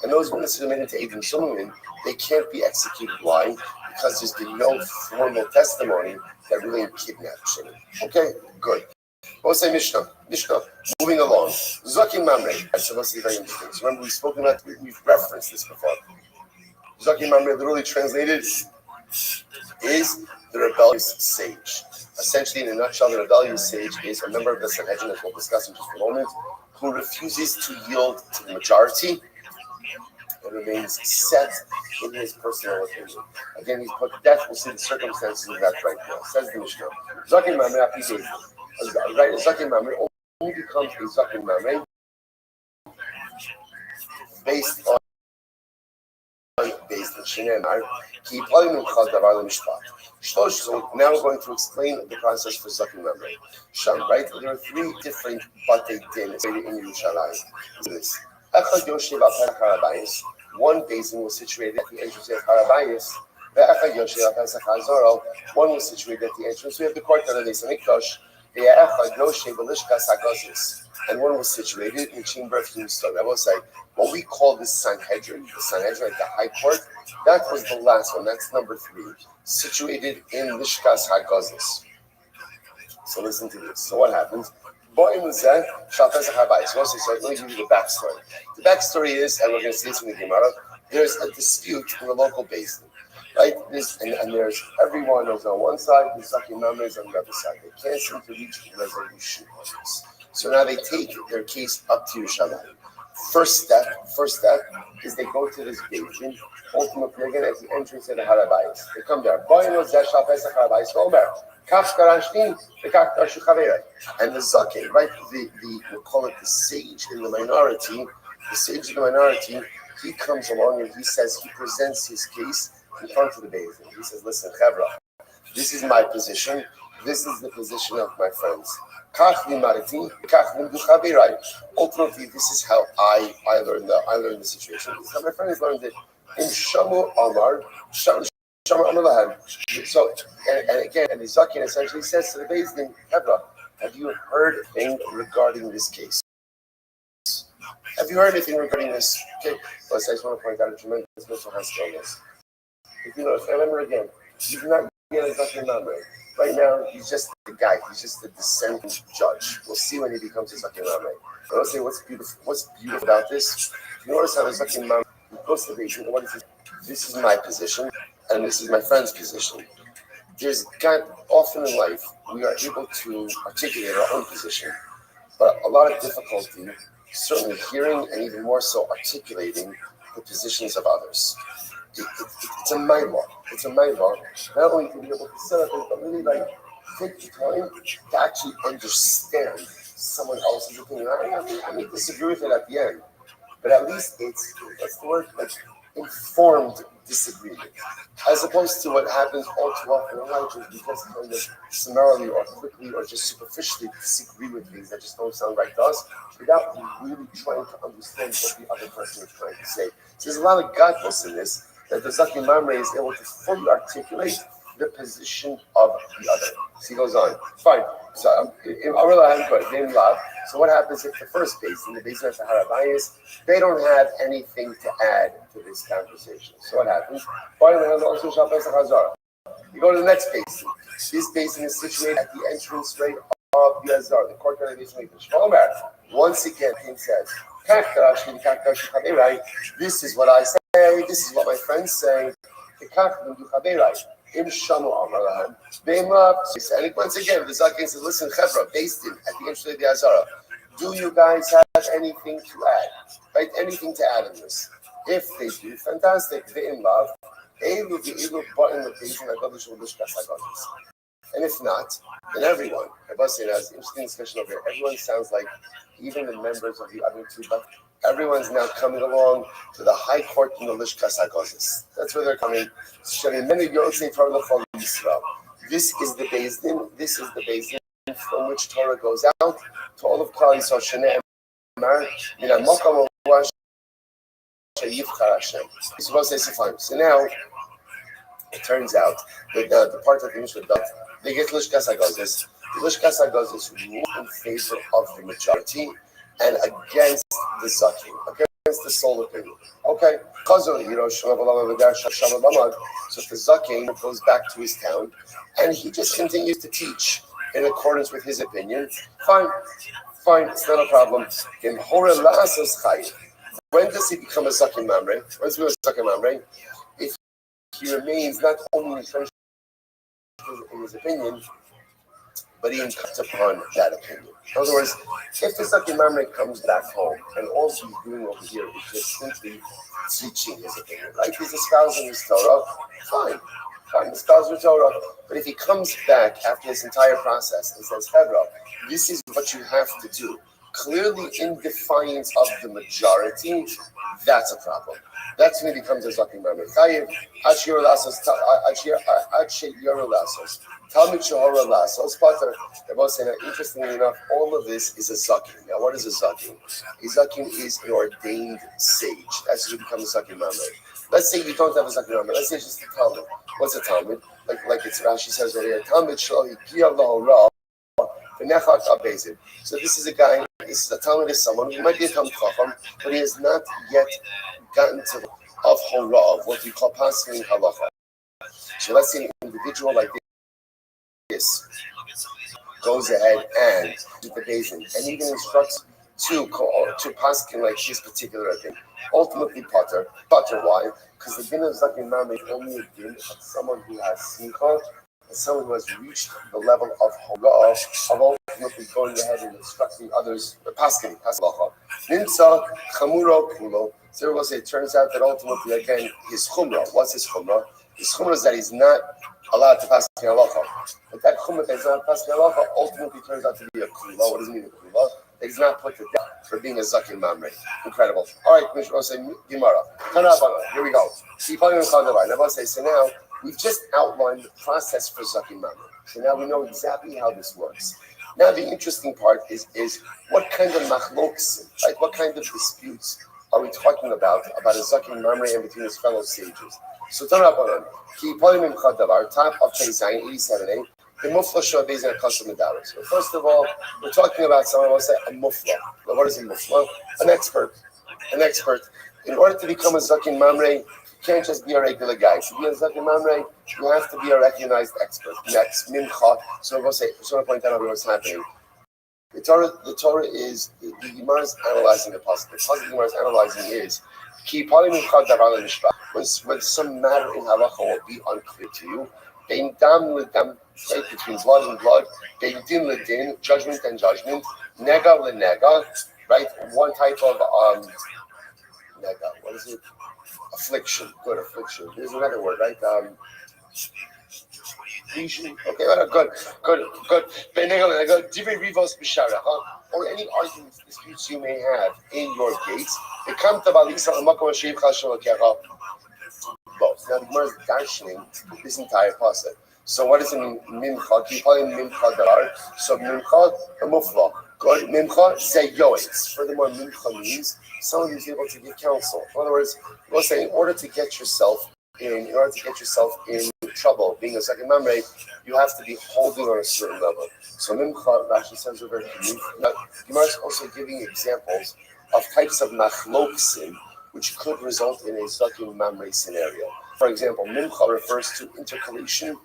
and those witnesses are made into Eidim Shimon, they can't be executed. Why? Because there's been no formal testimony that Reuben kidnapped Shimon. Okay, good. We'll say Mishnah, moving along. Zakin Mamre. That's supposed to be very interesting. So remember, we've referenced this before. Zakin Mamre, literally translated, is the rebellious sage. Essentially, in a nutshell, the rebellious sage is a member of the Sanhedrin, as we'll discuss in just a moment, who refuses to yield to the majority and remains set in his personal opinion. Again, he's put to death. We'll see the circumstances of that right now. Says the Mishnah. Zakin Mamre, right? Zakin Mamre only becomes a Zakin Mamre based on Shinemar. So now we're going to explain the process for Zakin Mamre. Sham, right? There are three different Batei Din in Yerushalayim. This. One basin was situated at the entrance of Harabayis. One was situated at the entrance. We have the courtyard of the Beis Hamikdash. And one was situated in the chamber of Tombstone. I will say, what we call the Sanhedrin, like the High Court, that was the last one. That's number 3, situated in Lishkas HaGazis. So listen to this. So what happens? So let me give you the backstory. The backstory is, and we're going to see this in the Gemara, there's a dispute in the local basin. Right? And there's everyone is on one side, the Zakin Mamre is on the other side. They can't seem to reach a resolution on this. So now they take their case up to Yerushalayim. First step is they go to this basin, ultimately again at the entrance of the Harabayis. They come there. And the Zakin, right? We call it the sage in the minority. The sage in the minority, he comes along and he presents his case in front of the basin. He says, listen, Chevra, this is my position. This is the position of my friends. Ultimately, this is how I learned the situation. This is how my friends learned it. In Shamu Amar, Shamu Amar. So, and again, and the Zakin essentially says to the Beis Din, Hebra, have you heard anything regarding this case? Have you heard anything regarding this? Okay, well, I just want to point out a tremendous mental stillness. If you notice, remember again, he's not yet a Zakin Mamre. Right now, he's just the guy. He's just the dissenting judge. We'll see when he becomes a Zakin Mamre. But I'll say what's beautiful about this. You notice how the Zakin Mamre goes to the Beis Din. What is this? This is my position, and this is my friend's position. Often in life, we are able to articulate our own position, but a lot of difficulty, certainly hearing and even more so articulating the positions of others. It's a mind law. It's a mind law. Not only to be able to set up it, but really take the time to actually understand someone else's opinion. I may disagree with it at the end, but at least it's informed disagreement, as opposed to what happens all too often in life is because kind of summarily or quickly or just superficially disagree with things that just don't sound right to us without really trying to understand what the other person is trying to say. So there's a lot of godless in this that the Zaki Mamre is able to fully articulate the position of the other. So he goes on. Fine. So so what happens if the first base and the base of the Harabayas, they don't have anything to add to this conversation? So what happens? You go to the next basin. This basin is situated at the entrance rate of the Azar, the courtyard of the Ishmaelish. Once again, he says, this is what I say, this is what my friends say. And once again, the Zakin says, listen, Chevra, based in at the entrance of the Azara, do you guys have anything to add? Right? Anything to add in this? If they do, fantastic. They're in love. And if not, then everyone. Rabbi said, that's an interesting discussion over here. Everyone sounds like even the members of the other two, but everyone's now coming along to the high court in the Lishkas HaGozis. That's where they're coming. This is the Beis Din. This is the Beis Din from which Torah goes out to all of Klal Yisrael. So now it turns out that the part of the Mishnah does, they get Lishkas HaGozis. The Lishkas HaGozis rule in favor of the majority and against the Zakim, against the sole opinion. Okay. So if the Zakim goes back to his town and he just continues to teach in accordance with his opinion, fine, it's not a problem. When does he become a Zakim Mamre? When does he become a Zakim Mamre? If he remains not only entrenched in his opinion, but he incuts upon that opinion. In other words, if the Zakim Mamre comes back home and all he's doing over here is just simply teaching his opinion, right? He's espousing his Torah, fine, espousing Torah. But if he comes back after this entire process and says, Hebra, this is what you have to do, clearly in defiance of the majority, that's a problem. That's when he becomes a Zakim Mamre. Talmud Shahara Lasos Pater. They're both saying that, interestingly enough, all of this is a Zakim. Now, what is a Zakim? A Zakim is an ordained sage. That's when you become a Zakim Mamre. Let's say you don't have a Zakim Mamre. Let's say it's just a Talmud. What's a Talmud? Like it's Rashi says over here. Talmud Shahi Piyah Lahora. So this is a guy, this is a Talmud is someone who might be a Talmud Chacham, but he has not yet gotten to of Hora, of what we call Paskin Halacha. So let's say an individual like this goes ahead and do the basin, and even instructs to Paskin like his particular thing. Ultimately, Potter, why? Because the din of Zakim Mamre is only a din of someone who has Simcha, someone who has reached the level of Hora, of ultimately going ahead and instructing others, Paskin, Nimsa, Chamuro, Kulo. So we'll say it turns out that ultimately, again, his Chumrah. What's his Chumrah? His Chumrah is that he's not allowed to pass the halacha. But that Chumrah that he's not passing the halacha ultimately turns out to be a Kula. What does it mean, a Kula? That he's not put to death for being a Zakim Mamre. Incredible. All right, Mishnah will say, Gemara. Here we go. So now, we've just outlined the process for Zakim Mamre. So now we know exactly how this works. Now the interesting part is what kind of machloks, right? What kind of disputes are we talking about a Zakim Mamre and between his fellow sages? So top of page 87a, the mufla show based on custom medaris. So first of all, we're talking about someone who will say a mufla. Now, what is a mufla? An expert. In order to become a Zakim Mamre, you can't just be a regular guy. To be a Zakim Mamre, you have to be a recognized expert. Next, mimcha. So we'll say, I just want to point out what's happening. The Torah is, the Gemara is analyzing the pasuk. The pasuk the Gemara is analyzing is, when some matter in halacha will be unclear to you, bein dam ledam, right, between blood and blood, bein din ledin, judgment and judgment, nega lenega, right, one type of nega, what is it? Affliction, good affliction. There's another word, right? Okay, good. Or any arguments, disputes you may have in your gates, both. Now the Gemara is darshaning this entire pasuk. So what does it mean? Mimcha, do you call it mimcha darar? So mimcha, a mufla. Good. Mimcha, zeyoitz. Furthermore, mimcha means someone who's able to give counsel. In other words, we'll say in order to get yourself in trouble, being a second membre, you have to be holding on a certain level. So Mimcha, Rashi says, are very unique. Now, Gemara is also giving examples of types of machloksim which could result in a zakin mamre scenario. For example, Mimcha refers to intercalation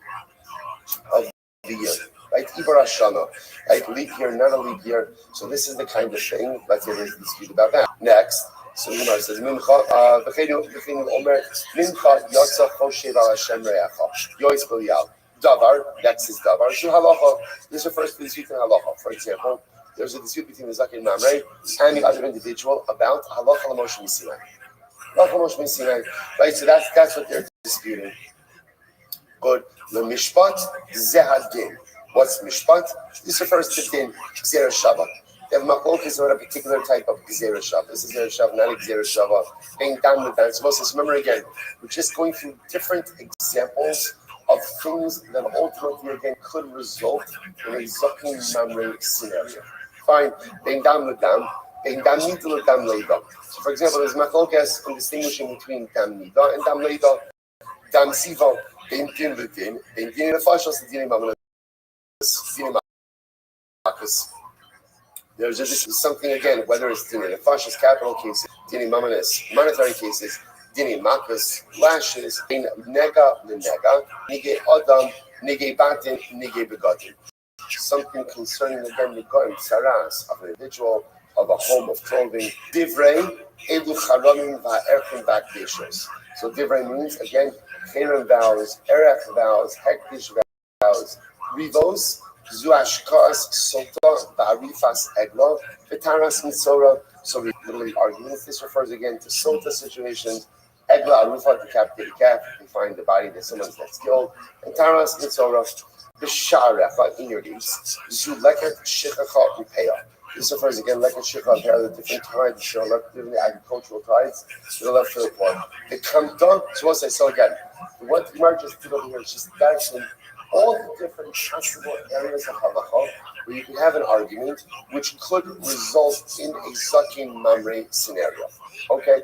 of the year, right? Ibar Hashana, right? Leap year, not a leap year. So this is the kind of thing. Let's say there's a dispute about that. Next. So the Gemara says, Mincha, Omer, Mincha, Yotza, Choshev, Al Hashem, Re'acha, Yois, B'lial, Davar, next is Davar, Shu Halacha, this refers to the dispute in Halacha. For example, there's a dispute between the Zakin Mamre and the other individual about Halacha L'Moshe Misinai. Halacha L'Moshe Misinai, right? So that's what they're disputing. Good. L'Mishpat, Zehad Din. What's Mishpat? This refers to Din, Gzera Shabbat. They have machlokes on a particular type of gzera shav. This is gzera shav, not a gzera shava. Being done with that. So remember again, we're just going through different examples of things that ultimately again could result in a zakin mamre scenario. Fine. Being done with them. Being dam nida or dam leida. So for example, there's machlokes in distinguishing between dam nida and dam leida. Dam siva. Being din with din. Being din in the fashos and din in mamre. This is something again, whether it's dini nefashis, capital cases, dini mamanis, monetary cases, dini makas, lashes, nega lenega, nige adam, nige batin, nige begatin. Something concerning again the goyim saras of an individual, of a home of clothing. Divrei elu charamim va'erkim bakdishos. So divrei means again keren vows, erech vows, hektish vows, rivos. Zuashkas Sota Barifas Eglo, Vitaras Mitsora. So we literally arguments. This refers again to Sota situations. Egla Arufa, decapitated calf, you find the body that someone's that's killed. And Taras Mitsora, Bisharecha in your deeds. Zuleket Shikacha Repair. This refers again, Leket Shikacha Repair, the different tides, show left different agricultural tides, they're left for the poor. The Kamta, so what's I saw again? What the Gemara just did over here is just actually all the different possible areas of halacha where you can have an argument which could result in a zakin mamre scenario. Okay?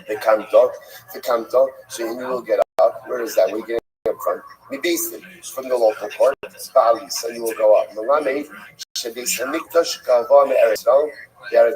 The kamta, so you will get up. Where is that? Where you get up from? Basically, from the local court, Bali, so you will go up. Melamed, Shebeis Hamikdash, Gava Me'eretz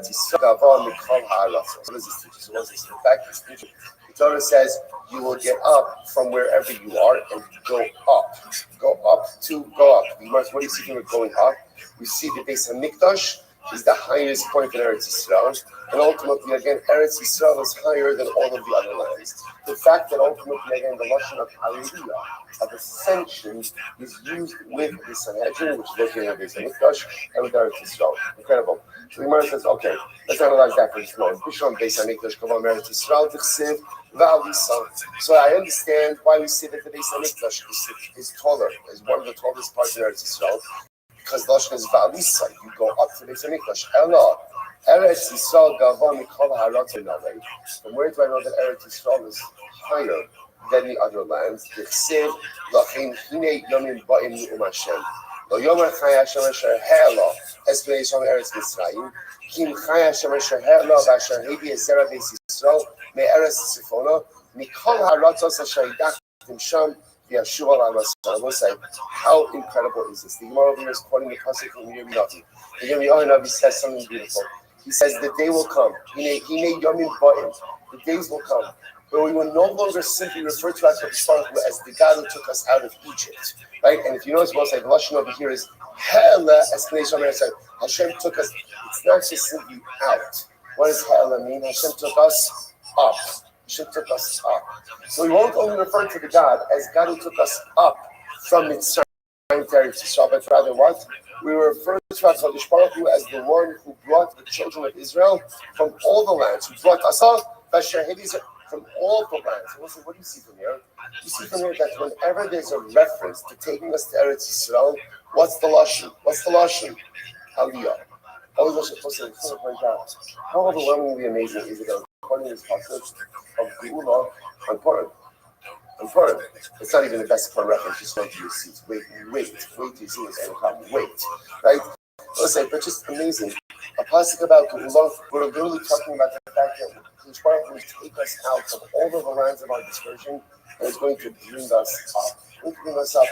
Yisrael, Gava Mikol Ha'aretz. What does this teach? So what's this? In fact, this teaches. The Torah says you will get up from wherever you are and go up. Go up. What do you see when we're going up? We see the Beis Hamikdash is the highest point in Eretz Yisrael. And ultimately, again, Eretz Yisrael is higher than all of the other lands. The fact that ultimately, again, the Lashon of Aliyah, of ascension, is used with the Sanhedrin, which is located in Beis Hamikdash, and with Eretz Yisrael. Incredible. So the Gemara says, okay, let's analyze that for just a moment. Bishon Beis Hamikdash, Kavam Eretz Yisrael, Tichsiv, V'Alisa. So I understand why we say that the Beis Hamikdash is taller, is one of the tallest parts of Eretz Yisrael, because Lashon is V'Alisa. You go up to Beis Hamikdash. Ella. Eretz Yisrael Gava Mikol Ha'aretz. From where do I know that Eretz Yisrael is higher than the other lands? Dichsiv Lachin Hine Yomim Ba'im Nu'um Hashem. Lo Yomer Chai Hashem Asher Ha'ela Esplei Yishom Eretz Mitzrayim Kim Chai Hashem Asher Ha'ela V'Asher Hevi Ezera Beis Yisrael Me'eretz Tzifona Mikol Ha'aretzos Asher Yidachtim Sham V'Yashuv Al We'll say, how incredible is this? The Gemara over here is quoting the pasuk from Yirmiyahu. The Yirmiyahu says something beautiful. He says the day will come. He made Yomim Ba'im. The days will come where we will no longer simply refer to HaKadosh Baruch Hu as the God who took us out of Egypt, right? And if you notice, we'll say the lashon over here is Ha'ela Esplei Shomer. Hashem took us. It's not just simply out. What does Ha'ela mean? Hashem took us up. Hashem took us up. So we won't only refer to the God as God who took us up from Mitzrayim to Eretz Yisrael, but rather what? We refer to HaKadosh Baruch Hu as the one who brought the children of Israel from all the lands, who brought us up, from all the lands. So listen, what do you see from here? You see from here that whenever there's a reference to taking us to Eretz Yisrael, what's the lashon? Aliyah. How overwhelmingly amazing is it that according to this passage of Geula, on Purim. On Purim. It's not even the best Purim reference. Just wait till you see it. Wait till you see what's going to come. Wait, right? Listen, but just amazing. A pasuk about Geulah. We're literally talking about the fact that His Baruch will take us out of all of the lines of our dispersion and is going to bring us up. Going to bring us up.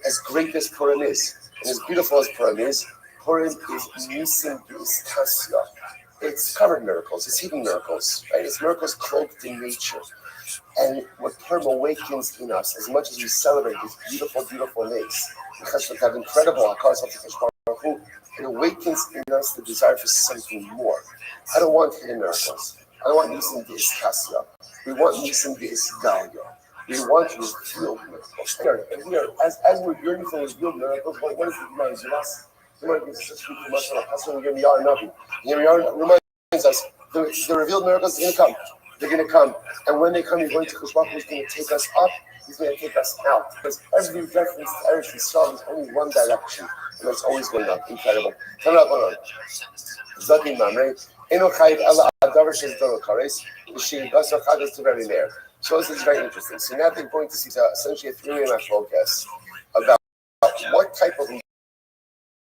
As great as Purim is, and as beautiful as Purim is Nisim Kasya. It's covered miracles. It's hidden miracles, right? It's miracles cloaked in nature. And what Purim awakens in us, as much as we celebrate this beautiful, beautiful days, because we have incredible Hakaras of the Baruch Hu, it awakens in us the desire for something more. I don't want hidden miracles. I don't want Nisim Kasya. We want Nisim Galya. We want to reveal miracles. And here, as we're yearning for those real miracles, what is the Gemara in us? The Gemara gives us such much of Yirmiyahu Navi. Yirmiyahu reminds us the revealed miracles are going to come. They're going to come. And when they come, you're going to Kushbach, who's going to take us up, he's going to take us out. Because every reference to Eretz Yisrael is only one direction. And it's always going up. Incredible. Turn up on. Zakin Mamre. Eno Chayiv Ela Adavar Shez Dolo Kares. Yishir Gasar Chagas to Rabbi Meir. So this is very interesting. So now they're going to see essentially a 3-minute focus about what type of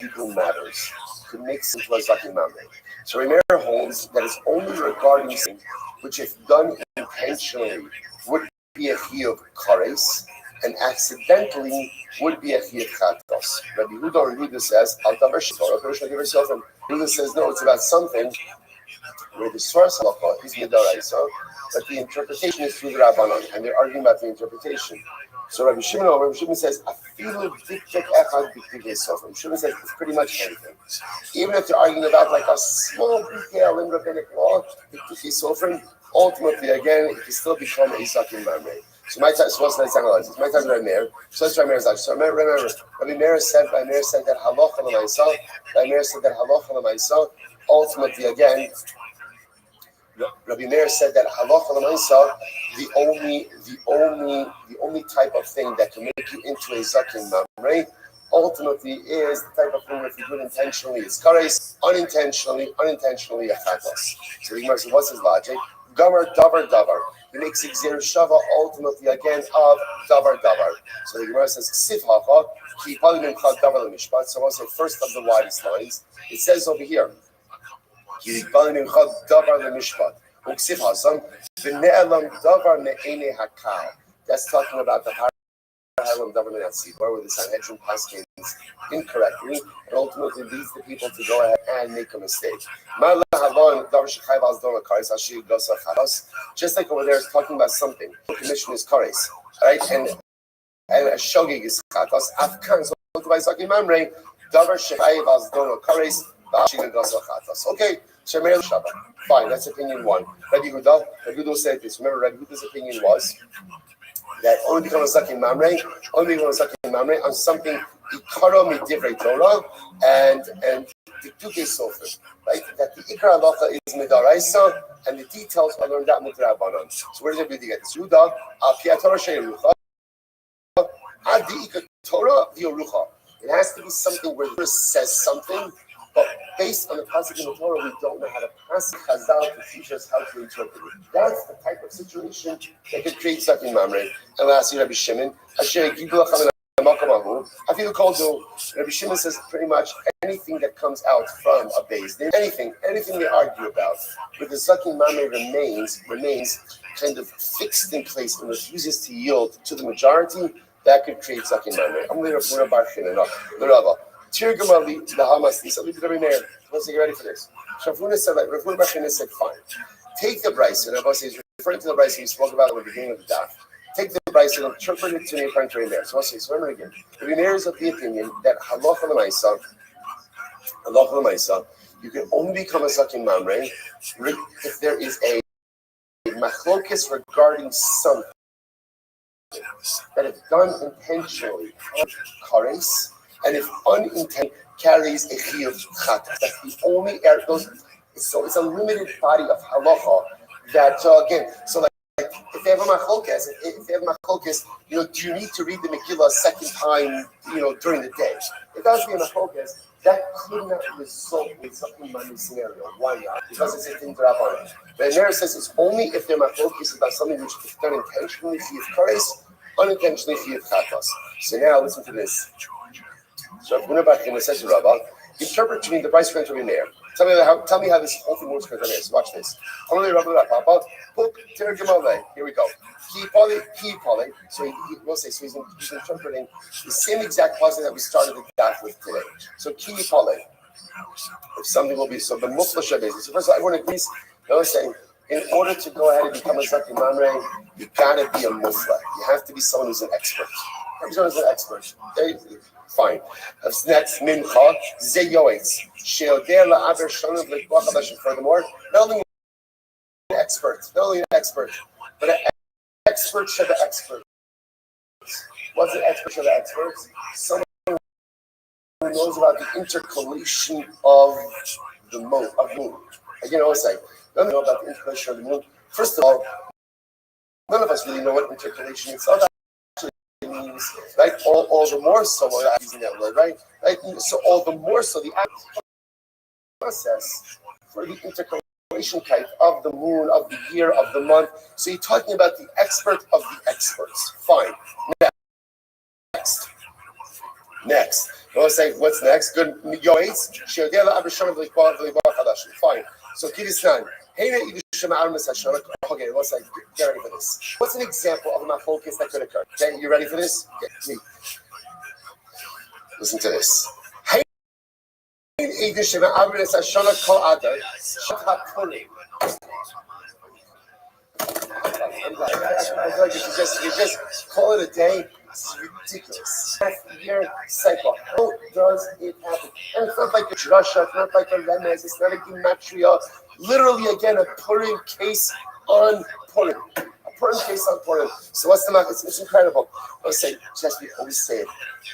legal matters could make sense to a Zakin Mamre. So Rabbi Meir holds that it's only regarding sin, which if done intentionally would be a chiyuv kares, and accidentally would be a chiyuv chatos. Rabbi Huda says, Al davar shetorah, Rosh give herself, and Huda says, no, it's about something where the source halacha is midaraisa, but the interpretation is through the Rabbanon, and they're arguing about the interpretation. So Rabbi Shimon says, Afilu diktek echad b'ktivei sofer. Rabbi Shimon says it's pretty much anything. Even if they're arguing about like a small detail in rabbinic law, b'ktivei sofer, ultimately again it can still become a zakin mamre. So my time, so let's analyze this. My time is Rabbi Meir. So let's try Meir's life. So remember, Rabbi Meir said that halacha l'maisa. Rabbi Meir said that halacha l'maisa. Ultimately again, Rabbi Meir said that halacha l'maisa, the only type of thing that can make you into a zakin mamre, ultimately is the type of thing if you do it intentionally, it's kares, unintentionally a chatos. So the Gemara says, what's his logic? Gamar davar. He makes exir shava ultimately again of davar. So the Gemara says, ksiv hacha, ki palim imchad davar l'mishpat. So I want to say first of the widest lines. It says over here, ki palim imchad davar l'mishpat. Uksiv hazam, v'ne'elam davar me'ene hakal. That's talking about the where the Sanhedrin passes incorrectly and ultimately leads the people to go ahead and make a mistake. Just like over there, it's talking about something. The commission is kares, right? And a shogig is chatos. Afkan so by Zakin Mamre, davar shechayev as dono kares, ba'ashig gasa chatos. Okay, shemer Shabbat. Fine, that's opinion one. Rabbi Huda said this. Remember, Rabbi Huda's opinion was that only become a Zakin Mamre on something Ikara midivrei Torah and the Duke Sofer, right? That the Ikra halacha is midaraisa and the details are learned out midrabanan. So where does everybody get this? Yuda al piatorah she'erucha ad the Ikra Torah v'yorucha. It has to be something where the verse says something, but based on the passage in the Torah, we don't know how to pass Chazal to teach us how to interpret it. That's the type of situation that could create Zakin Mamre. And lastly, Rabbi Shimon, I feel called to Rabbi Shimon says pretty much anything that comes out from a base, anything they argue about, but the Zakin Mamre remains kind of fixed in place and refuses to yield to the majority, that could create Zakin Mamre. I'm going to Rabbi Shimon. Tirgamali the Hamas. He said, "Look at Rabbi Meir. Let's get ready for this." Shavuna said, "Like Rav Bashina said, fine. Take the Bryce." And Rabbi is referring to the Bryce he spoke about at the beginning of the daf. Take the Bryce and interpret it to me according to Rabbi Meir. So I'll say, so remember again. Rabbi Meir is of the opinion that halacha l'maisa, you can only become a Zakin Mamre if there is a machlokes regarding something that if done intentionally, kares. And if unintentional carries a chiyuv chatas, that's the only area. So it's a limited body of halacha that again. So like if have a machlokes, do you need to read the Megillah a second time, during the day? If that was being a machlokes, that could not result in something money scenario. Why not? Because it's a thing to Rabbi. The Nera says it's only if they're machlokes about something which is done intentionally for your kares, unintentionally for your chatas. So now listen to this. So if we're back in the session, Rabbi, interpret to me the price range of your Nera. Tell me how this whole thing works for the Nera. So watch this. Here we go. So we'll say, so he's interpreting the same exact positive that we started the daf with today. So ki pale, if something will be so the mufla basis. So first of all, everyone agrees. They're saying in order to go ahead and become a zaki mamre, you gotta be a mufla. You have to be someone who's an expert. Everyone's an expert. Fine. Next, mincha ze yoetz sheodeh la'aver shonav lekbach hadash. Furthermore, not only an expert, but an expert should the experts. What's an expert should the experts? Someone who knows about the intercalation of the moon. Again, I always say, none of us know about the intercalation of the moon. First of all, none of us really know what intercalation is. So that actually means, right? All the more so, we're using that word, right? So all the more so, the process for the intercalation type of the moon, of the year, of the month. So you're talking about the expert of the experts. Fine. Next. What's next? Good. Fine. So Kiristan. Okay, let's get ready for this. What's an example of a machlokes that could occur? Okay, you ready for this? Okay. Listen to this. I was like, you just call it a day. It's ridiculous. Half-year cycle. How does it happen? And it's not like a drasha, it's not like a remez, it's not a gematria. Literally, again, a Purim case on Purim. So what's the matter? It's incredible. I say, we always say it.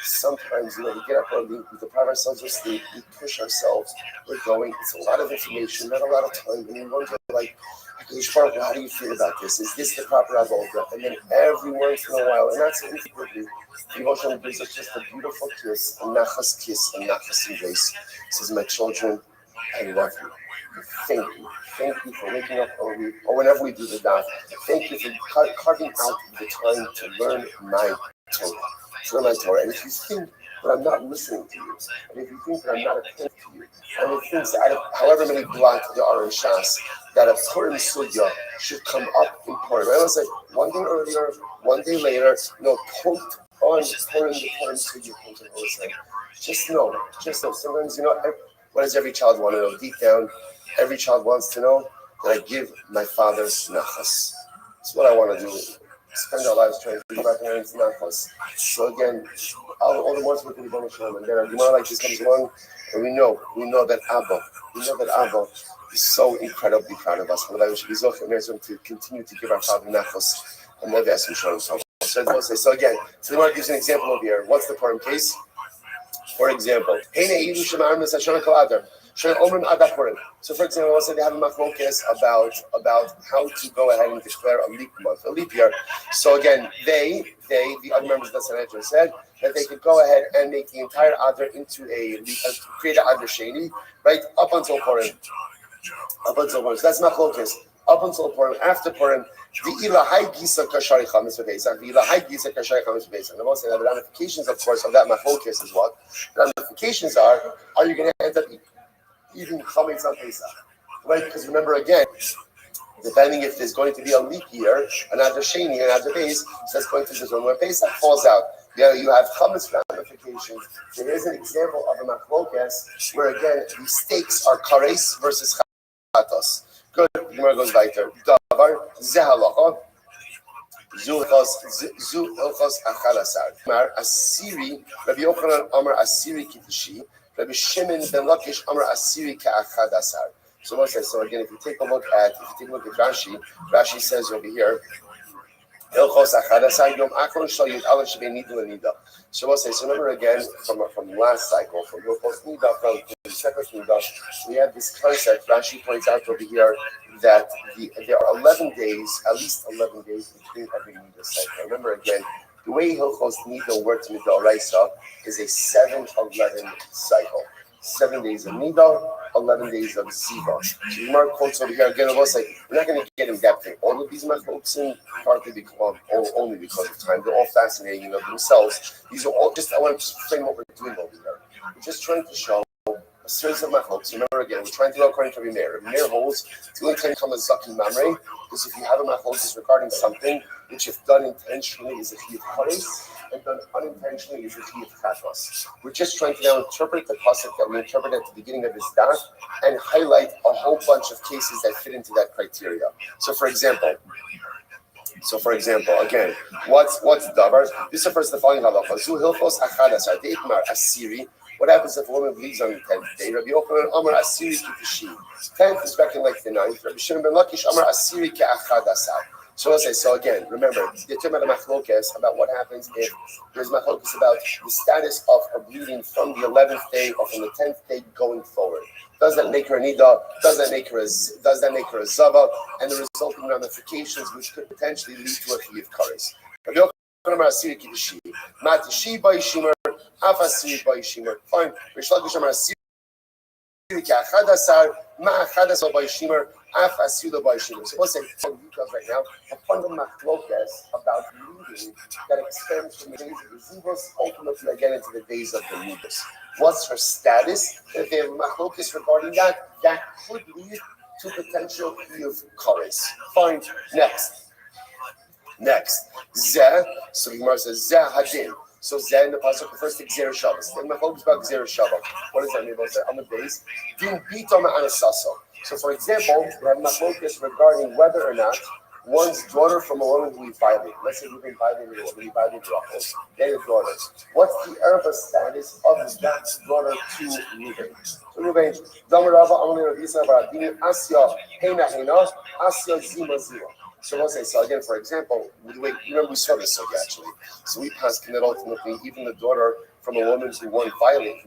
Sometimes, we get up early, we deprive ourselves of sleep, we push ourselves, we're going. It's a lot of information, not a lot of time. And you wonder, how do you feel about this? Is this the proper avodah? And then every once in a while, and that's what we do. Devotion brings us just a beautiful kiss, a nachas embrace. Says, my children, I love you. Thank you for waking up early, or whenever we do the daf. Thank you for carving out the time to learn my Torah. And if you think that I'm not listening to you, and if you think that I'm not attentive to you, and if you think that out of however many blocks there are in Shas, that a Purim sugya should come up in Purim. I was like, one day earlier, one day later, poked on Purim, the Purim sugya. Just know. Sometimes, what does every child want to know? Deep down, every child wants to know that I give my father's nachas. That's what I want to do. Spend our lives trying to give our parents nachas. So again, all the more to look at the Rebbeinu Shalom. And then a Gemara like this comes along, and we know that Abba is so incredibly proud of us. We should be zochim to continue to give our father nachas and never ask him Shalom. So again, the Gemara gives an example over here. What's the Purim case? For example, so for example, let's say they have a machlokes about how to go ahead and declare a leap month, a leap year. So again, the other members of the Sanhedrin said that they could go ahead and make the entire Adar into create an Adar Sheni, right, up until Purim. So that's machlokes. Up until Purim, after Purim, the ilahai gisa kashari chametz v'peisach, the ilahai gisa kashari chametz v'peisach. And I want to say that the ramifications, of course, of that machlokes is what? The ramifications are you going to end up eating chametz on Pesach, right? Because remember again, depending if there's going to be a leap year, another sheni, another base, so that's going to be when Pesach falls out. You have chametz ramifications. There is an example of a machlokes where again the stakes are kares versus chatos. Good. Gemara goes weiter. Davar zehalacha zu hilchos achalasar. Mar asiri Rabbi Yochanan Amar asiri kitishi. Rabbi Shimon ben Lakish Amar asiri ka'achadasar. So again, if you take a look at Rashi says over here. Hilchos achadasar yom achron shal yud aleph shebei nida lenida. So remember again from last cycle, from Hilchos nida from Masechus Nida, we have this concept. Rashi points out over here that there are 11 days, at least 11 days between every Nida cycle. Remember again, the way Hilchos Nida works in Midoraisa is a 7-11 cycle. 7 days of Nida, 11 days of Ziva. So the Gemara quotes over here again. We're not going to get in depth in all of these machlokes, partly because only because of time. They're all fascinating of themselves. These are all just. I want to just frame what we're doing over here. We're just trying to show a series of machlokes. Remember again, we're trying to go according to Rabbi Meir. Rabbi Meir holds to can come as Zaki Mamre, because if you have a machlokes regarding something which, if done intentionally, is a chiyuv charis, and done unintentionally is a chiyuv chatos. We're just trying to now interpret the pasuk that we interpreted at the beginning of this daf and highlight a whole bunch of cases that fit into that criteria. So, for example, again, what's davar? This refers to the following halacha. Zu hilchos achadas deitmar asiri. What happens if a woman leaves on the 10th day? Rabbi Yochanan Amar Asiri Kitishi. 10th is reckoned like the 9th. Rabbi Shimon ben Lakish Amar Asiri Ke'achadasar. So let's say, so again, remember, you're talking about a machlokes, about what happens if there's machlokes about the status of her bleeding from the 11th day or from the 10th day going forward. Does that make her a nida? Does that make her a zava? And the resulting ramifications, which could potentially lead to a chiyuv kares. Rabbi Yochanan Amar Asiri Kitishi. Matishi Ba'ishimer. Fine. Rish Lakish Amar Asiri Ke'achadasar Ma'achadasar Ba'ishimer Af Asila Ba'ishimer. So we'll say details right now. A fundamental machlokes about bleeding that extends from the days of the zivos ultimately again into the days of the nidus. What's her status? If they have machlokes regarding that could lead to potential chiyuv kares. Fine. Next. Zeh. So the Gemara says Zeh Hadin. So Zeh in the pasuk refers to Gzeir Shabbos. Then my focus about Gzeir Shabbos. What does that mean? On the base, Din Bito Ma'anasaso. So, for example, we have machlokes regarding whether or not one's daughter from a woman who we violated. Let's say we've been violating a woman, we violated Rothschild. They're the daughters. What's the erva status of that daughter to Reuben? So Reuben, Damarava Amali Ravisa Varadini Asya Hena Asya Zima Zima. So we'll say, so again, for example, remember we saw this actually. So we passed that ultimately even the daughter from a woman who won violent,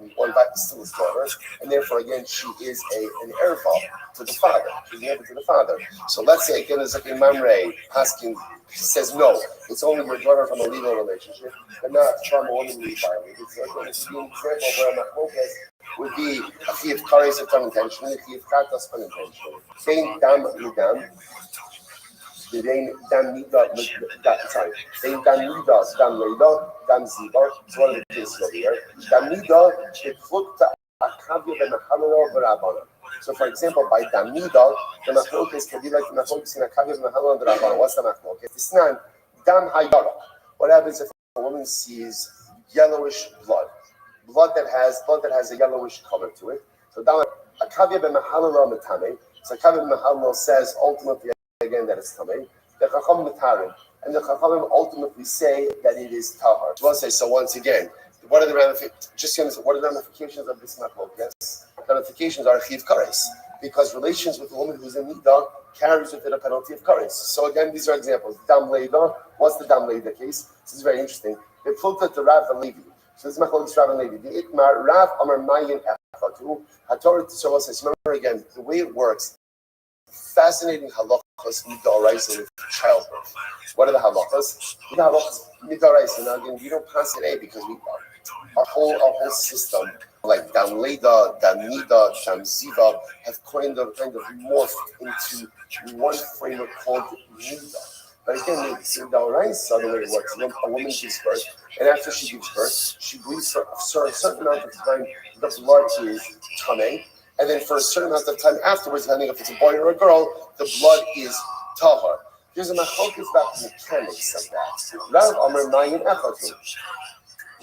still his daughter, and therefore again she is an erva to the father. She's an erva to the father. So let's say again, as like Mamre asking says no, it's only your daughter from a legal relationship, but not from a woman who violated. So again, it's an example where a machlokes would be a chiyuv kares if done intentionally, a chiyuv chatas unintentionally. Saying dam lidam. Dam nida, dam leida, dam ziva. It's one of the cases over here. Dam nida, it looked at akavya b'mechalala v'rabana. So, for example, by dam nida, the machlokes can be like the machlokes in akavya b'mechalala v'rabana. What's the machlokes? It's not dam hayara. What happens if a woman sees yellowish blood that has a yellowish color to it? So, dam akavya b'mechalala metame. So, akavya b'mechalala says ultimately again that it's tamei. The chacham mitarim, and the chachamim ultimately say that it is tahar. So we'll say, so once again, what are the ramifications? What are the ramifications of this machlokes? The ramifications are a chiyuv kares, because relations with a woman who's in nida carries with it a penalty of kares. So again, these are examples. Dam leida. What's the dam leida case? This is very interesting. They put it to Rav and Levi. So this is machlokes Rav and Levi. The itmar Rav Amar Mayin Echatu Hatorah. So we'll say, remember again, the way it works. Fascinating halachas midaraisa with childbirth. What are the halachas? The halachas midaraisa. Now again, we don't pass it because our whole system, like dam leida, dam nida, dam ziva, have kind of morphed into one framework called nida. But again, the midaraisa, the way it works, when a woman gives birth, and after she gives birth, she bleeds for a certain amount of time. The blood is tamei. And then for a certain amount of time afterwards, depending if it's a boy or a girl, the blood is tahar. There's a machlokes about the mechanics of that. Rav Amar Mayin Echatu.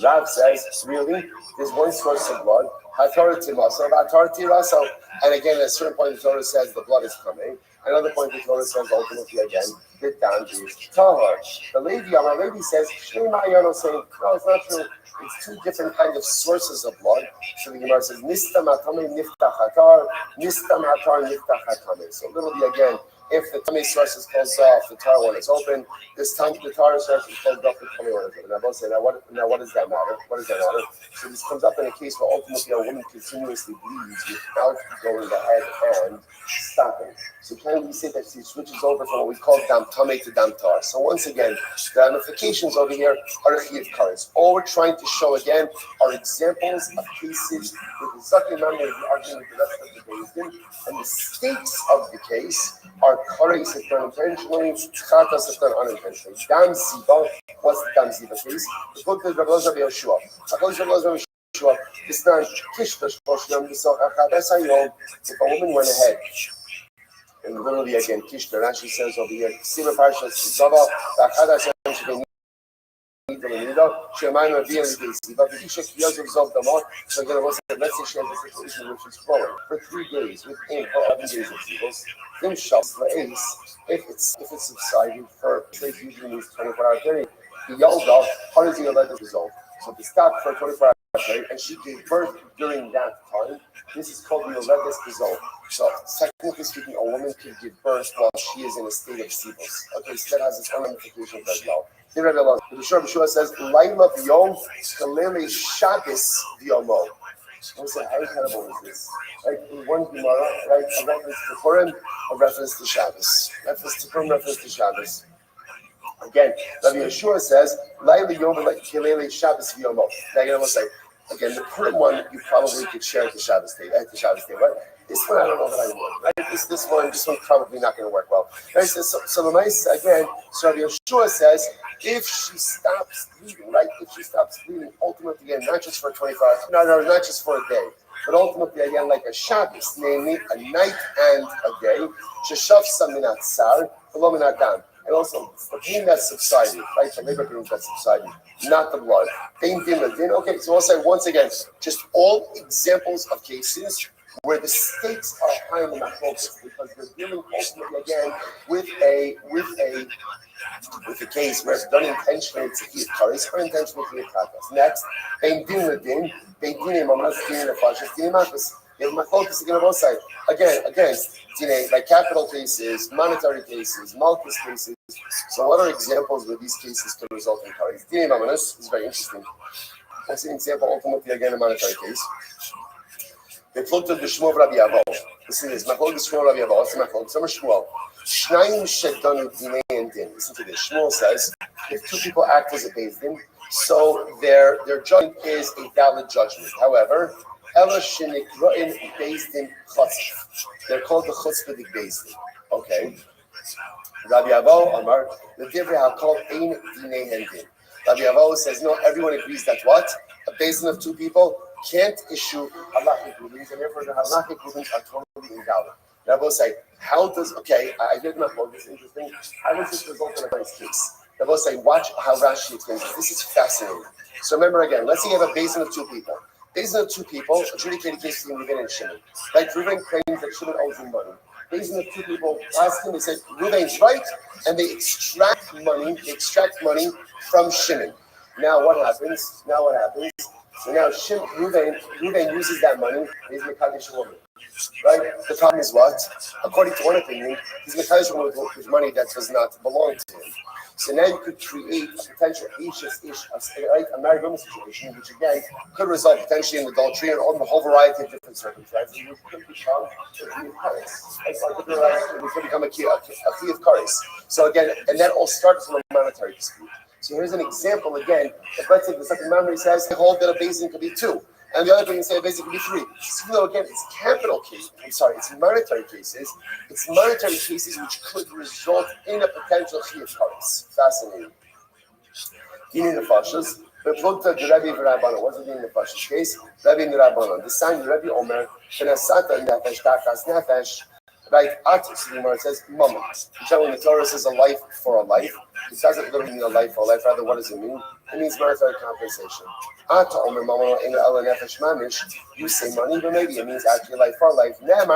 Rav says, really, there's one source of blood. Hatorah Timasa, Hatorah Tirasa. And again, at a certain point, the Torah says the blood is coming. Another point, the Torah says ultimately again, the dam is tahar. The Levi says, Shema Ayano saying, no, it's not true. It's two different kinds of sources of blood. So the Gemara says, Nistam Hatame Niftach Hatar, Nistam Hatar Niftach Hatame. So literally again, If the tummy source is closed off, the tar one is open. This time the tar source is closed off, the tummy one is open. Now, both say, now what does that matter? What does that matter? So this comes up in a case where ultimately a woman continuously bleeds without going ahead and stopping. So can we say that she switches over from what we call dam tame to dam tar? So once again, the ramifications over here are a chiyuv kares. All we're trying to show again are examples of cases with the Zaki Mamre arguing with the rest of the Bezdin, and the stakes of the case are kares if done intentionally, chatas if done unintentionally. Dam ziba, what's the dam ziba case? The book is Rabbi Yoshua. This man, if a woman went ahead, and literally again, Kishta, Rashi says over here, Sima Parshas Zava, Achada Hashem Shemayim Aviyah L'Geisi, but the Isha Kiyaz of Damar, so again, let's say she has a situation which is flowing for 3 days, within 11 days of Zivos, then Shas La'es, if it's subsided for, say, usually means 24-hour period, the Yalda, how does the let this result? So if it stopped for 24 hours period, and she gave birth during that time, this is called the Yoledes Result. So technically speaking, a woman can give birth while she is in a state of Sivos. Okay, so that has its own ramifications as well. The Shua says, Laila V'yom, Kalele Shabbos V'yomo. I say, how incredible is this? Like in one Gemara, right, a reference to Purim, a reference to Shabbos. Reference to Purim, reference to Shabbos. Again, Rabbi Yeshua says, Laila Yom Kalele Shabbos V'yomo. Now you're going to say, again, the Purim one, you probably could share at the Shabbos day, right? This one, I don't know that I would, right? This one probably not going to work well. Right? So the mice, again, so Rabbi Yeshua says, if she stops bleeding, right? If she stops bleeding, ultimately, again, not just for 24 hours, not just for a day, but ultimately, again, like a Shabbos, namely a night and a day, Sheshav Saminat Sar, Velominat Dam. And also, the pain that's subsided, right? The labor pain that's subsided, not the blood. Pain din. Okay, so I'll say once again, just all examples of cases where the stakes are high in the machlokas, because we're dealing ultimately again with a case where it's done intentionally to keep kares, unintentionally to keep katas. Next, pain din ladin, pain din mamas din nefashis din makas. You have machlokas again on both sides. Again, like capital cases, monetary cases, malchus cases. So what are examples where these cases can result in kares? Din mamas is very interesting. That's an example ultimately again a monetary case. They float to the Shmuel of Rabbi Avo. Listen to this. Machol the Shmuel of Rabbi Avo. What's the Machol? Some Shmuel. Shnayim shedanu dinei and din. Listen to this. Shmuel says, if 2 people act as a beis din, so their judgment is a valid judgment. However, ela shenikroin beis din chutzpah. They're called the chutzpah beis din. Okay. Rabbi Avo Amar the divrei hakol ein dinei and din. Rabbi Avo says no. Everyone agrees that what a beis din of 2 people can't issue halachic rulings, and therefore the halachic rulings are totally invalid. Now, I will say, how does, I did not know this interesting, how does this result in a nice case? I will say, watch how Rashi explains this. This is fascinating. So remember again, let's say you have a basin of 2 people. Basin of 2 people, adjudicated cases between Reuven and Shimon. Like Reuven claims that Shimon owes him money. Basin of 2 people ask him, they say, Reuven's right, and they extract money from Shimon. Now what happens? So now Reuven uses that money, and he's Mekadesh woman. Right? The problem is what? According to one opinion, he's Mekadesh woman with money that does not belong to him. So now you could create a potential a married woman situation, which again could result potentially in adultery and on the whole variety of different circumstances. You could become a key of kares. You could become a key of kares. So again, and that all starts from a monetary dispute. So here's an example again. If let's say the second memory says, hold that a basin could be 2, and the other thing say a basin could be 3. So again, it's capital cases. It's monetary cases. It's monetary cases which could result in a potential chiyuv kares. Fascinating. Dinin nefashos. Beplugta the Rabbi v'Rabbanon. What's the Dinin nefashos case? Rabbi and Rabbanon. The sign Rabbi Omer shenasata nefesh takas nefesh. Right, it says moment. Generally, the Torah says a life for a life. It doesn't literally mean a life for a life. Rather, what does it mean? It means monetary compensation. You say money, but maybe it means actually life for life. Right?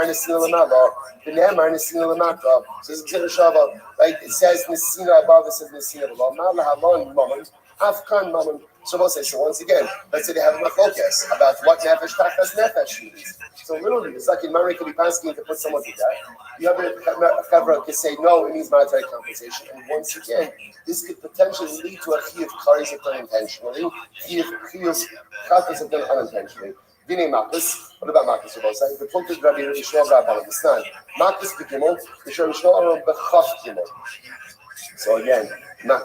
It says Nesina above, it says Nesina below. Afkan moment. So we'll say, so once again, let's say they have a focus about what nefesh tachas nefesh means. So literally, it's like in Mary could be asking to put someone to death. You have a chavra can say no, it means monetary compensation. And once again, this could potentially lead to a chiyuv kares if done intentionally, chiyuv kares if done unintentionally. Dine makas. What about makas? We'll say the point is Rabbi Yishmael Rabbi understand. Makas b'gimel, Yishmael Yishmael b'chaf gimel. So again,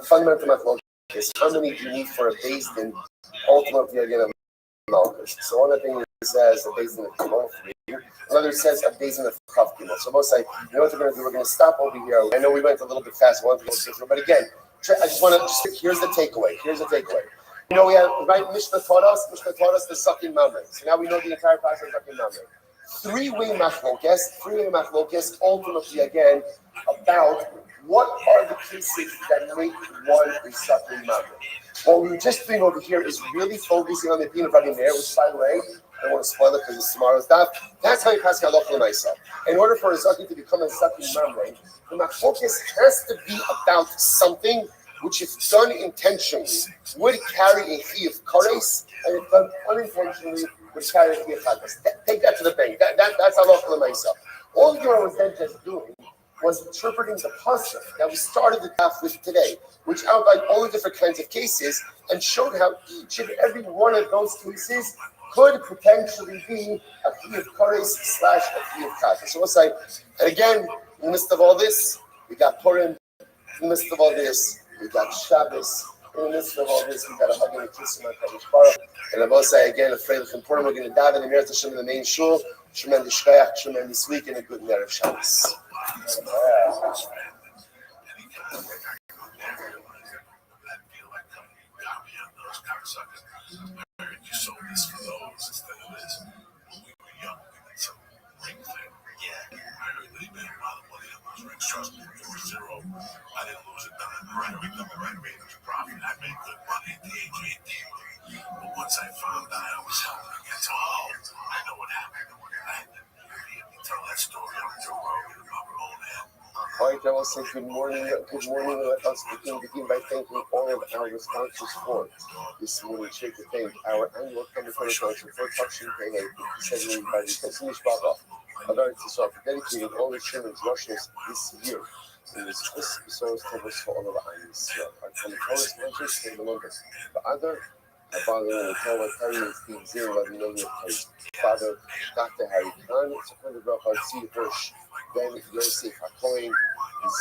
fundamental mathematics is how many do you need for a base din ultimately again of malchus. So one of the things it says a base din of gimel 3. Another says a base din of chaf gimel. So both say, you know what we're going to do? We're going to stop over here. I know we went a little bit fast. I want to go through, but again, I just want to here's the takeaway. You know, we have right Mishnah taught us the sucking membrane. So now we know the entire process of sucking membrane. Three-way machlokes, ultimately again about what are the cases that make one a sucking membrane. What we're just doing over here is really focusing on the opinion of Rabbi Meir, which by the way, I don't want to spoil it because it's tomorrow's daf. That's how you pass halacha l'maisa. In order for a sucking to become a sucking membrane, the machlokes has to be about something which, if done intentionally, would carry a chiyuv kares, and if done unintentionally, would carry a chiyuv chatas. Take that to the bank. That's halacha l'maisa. All the Gemara was then just doing was interpreting the pasuk that we started the daf with today, which outlined all the different kinds of cases and showed how each and every one of those cases could potentially be a chiyuv kares / a chiyuv chatas. So we'll say, and again, in the midst of all this, we got Purim. In the midst of all this, we got Shabbos. In the midst of all this, we got a hug and a kiss from HaKadosh Baruch. And I will say again, afraid of Purim, we're going to daven in Meretz Hashem in the main shul. Tremendous shkayach, tremendous week, and a good Erev Shabbos. Trust me, it was zero. I didn't lose a dime. I made good money at the age of 18. But once I found out I was helping get to home, I know what happened. You tell that story on Joe Rogan about my own head. All right, I will say good morning. Let us begin by thanking all of our sponsors for this morning. Check to thank our annual conference for touching Pei 7 by the Kasimish Baba. For dedicating all the children's Russians this year in this episode covers for all of our Israel. Our conference sponsors for the number. The other, our father and Torah Terry Steve 011 million Father Dr. Harry Khan, Second Rothschild C. Hirsch, Ben Yosef HaKohen,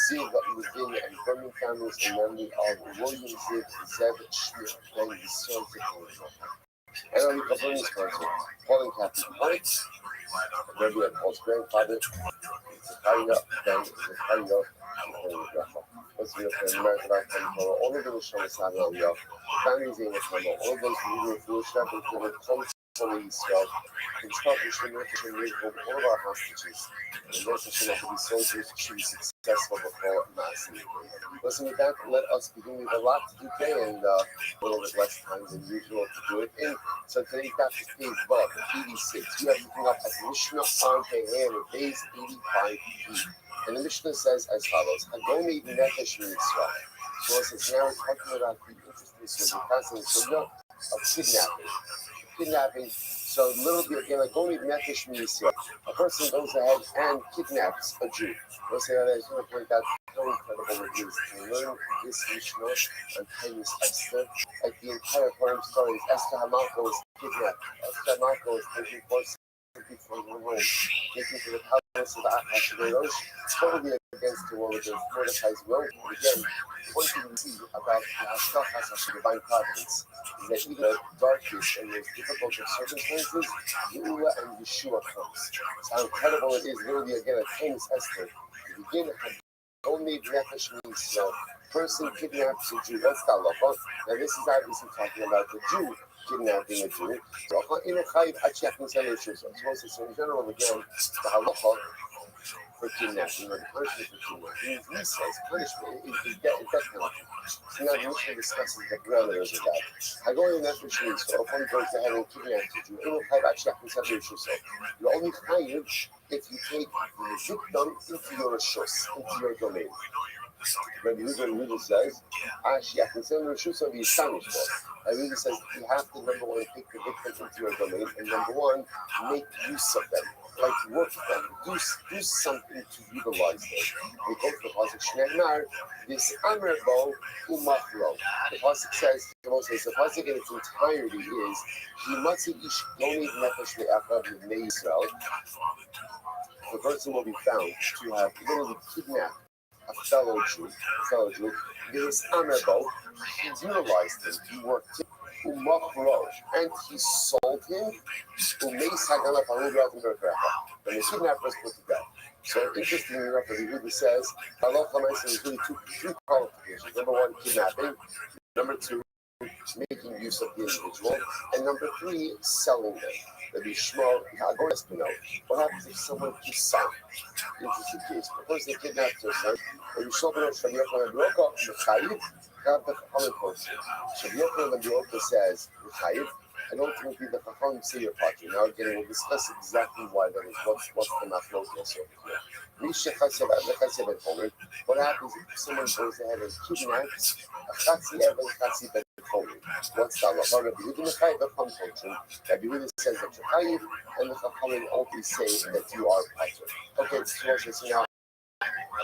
Ziv Levin and Berman families in memory of William Ziv, Zev Schmidt, Ben Yisrael Ziv. And our conference sponsor, Paul and Kathy White. Rabbi and Paul's grandfather, Zechariah, Ben Zechariah, was here for American Lifetime Torah, all of the Rishon Aliyah, the families in Israel, all of those who were Jewish, including constantly Israel, construction, all of our hostages, and those who should be soldiers should be successful before massing. Listen, with that, let us begin. We have a lot to do today and a little bit less time than usual to do it in. So today's daf is page 86. You have to bring up at Mishnah on Pe'er, page 85b. And the Mishnah says as follows: Hagoni nefesh mitzvah. So it says now we're talking about the interesting sugya of kidnapping. So a little bit again, Hagoni nefesh mitzvah. A person goes ahead and kidnaps a Jew. We'll say that I just want to point out how incredible it is to learn this Mishnah on Tainis Esther. Like the entire Purim story is Esther Hamalka was kidnapped. Esther Hamalka was taken from the room, taken to the palace of the Ahasuerus, totally against the will of Mordecai's will. Again, one thing we see about the Hashgachas of divine providence is that even the darkest and most difficult of circumstances, Yehuda and Yeshua comes. So how incredible it is, literally again, at Tainis Esther. To begin, only nefesh means person kidnaps a Jew. That's the halacha. Now this is obviously talking about the Jew kidnapping a Jew. So in general, again, the halacha for kidnapping, or the punishment for kidnapping, he says punishment is death penalty. So now the Mishnah discusses the parameters of that. Hagoi nefesh means so if one goes ahead and kidnaps a Jew, you're only chayiv if you take the victim into your rishus, into your domain. Rabbi Yehuda says, Ashiach, instead of Rishus, be astonished for. Rabbi Yehuda says, you have to, number one, take the victim into your domain, and number one, make use of them. Like work them, do something to utilize them. We go to the pasuk Shneimar, this Amerbo Umachro. The pasuk says, the pasuk in its entirety is, Himatzi ish yoniv nefesh le'achav l'bnei Yisrael. The person will be found to have literally kidnapped a fellow Jew, this Amerbo, he utilized him, he worked him. And he sold him to Meis Hagala Parudat and Berkaracha. And the kidnapper was put to death. So interestingly enough, the Yehuda says, Allah is really three qualifications. Number one, kidnapping. Number two, making use of the individual. And number three, selling them. Rabbi Shmuel, I go to know what happens if someone keeps son. Interesting case. The person kidnaps their son, and you show them Shabbat Broka, Mechayiv, have the Chachamim quotes it. Shabbat Broka says, Mechayiv, and ultimately the Chachamim say your party. Now again, we'll discuss exactly why that is. What's the maflot also here. What happens if someone goes ahead and kidnaps a Chatzi Evan, Chatzi Ben Cholim? What's the halacha? Rabbi Yehuda Mechayiv upon Chotrim. Rabbi Yehuda says that you're Chayiv, and the Chachamim only say that you are Pater. Okay, so now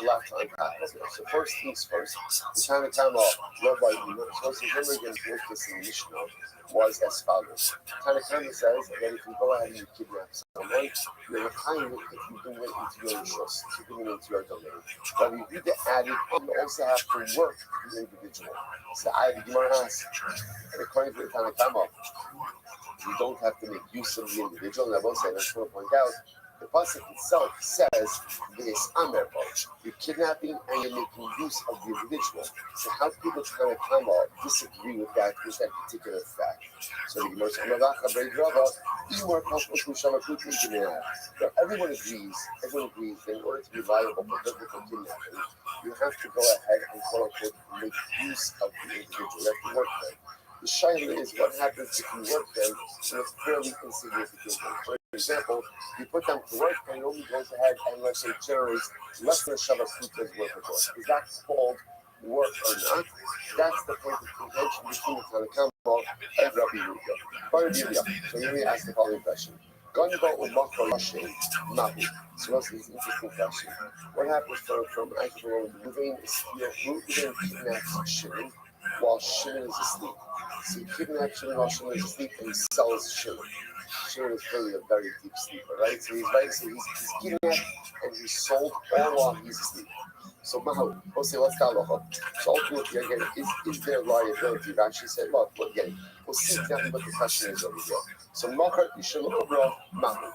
a lot to unpack here. So first things first, the time of Rabbi, so remember again, this in Mishnah was as follows. Tanakama says that if you go ahead and you kidnap someone, you're Chayiv if you bring it into your trust, to bring it into your domain. But you need to add it, you also have to work the individual. So I have the Gemara asks, and according to the Tanakama, you don't have to make use of the individual. And I will say, and I just want to point out, the pasuk itself says this Amerbo. You're kidnapping and you're making use of the individual. So how people trying to come up disagree with that particular fact? So the Gemara says, everyone agrees that in order to be liable for biblical kidnapping, you have to go ahead and quote unquote make use of the individual. You have to work them. The shaila is what happens if you work them in a fairly insignificant way. For example, you put them to work and it only goes ahead and let's say generates less than a Shabbat Fruita's worth of work. Is that called work or not? That's the point of contention between the Tanakama and Rabbi Yehuda. So let me ask the following question. So that's an interesting question. What happens from actual Ruvain kidnaps Shimon while Shimon is asleep? So he kidnaps Shimon while Shimon is asleep and he sells Shimon. Shimon is really a very deep sleeper, right? So he's kidnapped and he's sold all while he's asleep. So Mahu, we'll say let's go. So ultimately again, is there liability? Rashi said, look, again, we'll see exactly what the question is over here. So Machar Ishal Obra Mahu.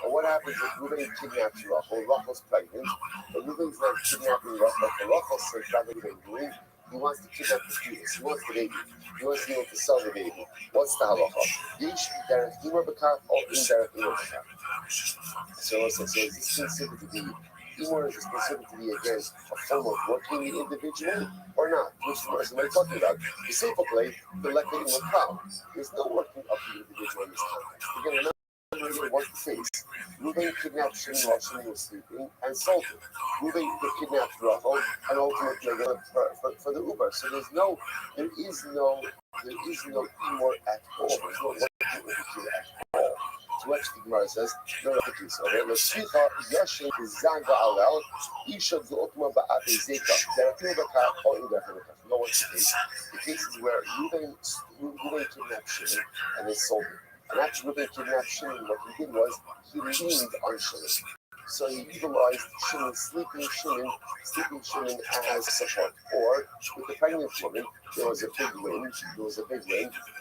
And what happens if Reuben kidnaps Rachel? Rachel's pregnant, but Reuben's not kidnapping Rachel. For Rachel's sake, rather than doing, he wants to kidnap the fetus. He wants the baby. He wants to be able to sell the baby. What's the halacha? Yesh derech imor b'kaf or inderech imor b'kaf. So is this considered to be imor? Is this considered to be again a form of working the individual or not? Which is what I'm talking about. The simple play, the lekka imor cow. There's no working of the individual in this context. Again, remember. What's the face? Reuben kidnapped Shimon while Shimon was sleeping and sold him. Reuben kidnapped Rachel and ultimately for the Uber. So there is no imor at all. There's no working at all. To which the Gemara says, no refugees. Okay, L'shicha yashin zaga alel isha d'otma ba'ate zeka. Derechim b'kar or inderechim b'kar. No one's the case. The case is where Reuben kidnapped Shimon and they sold him. And actually, Reuben kidnapped Shimon. What he did was he leaned on Shimon. So he utilized Shimon, sleeping Shimon as support. Or with the pregnant woman, there was a big wind,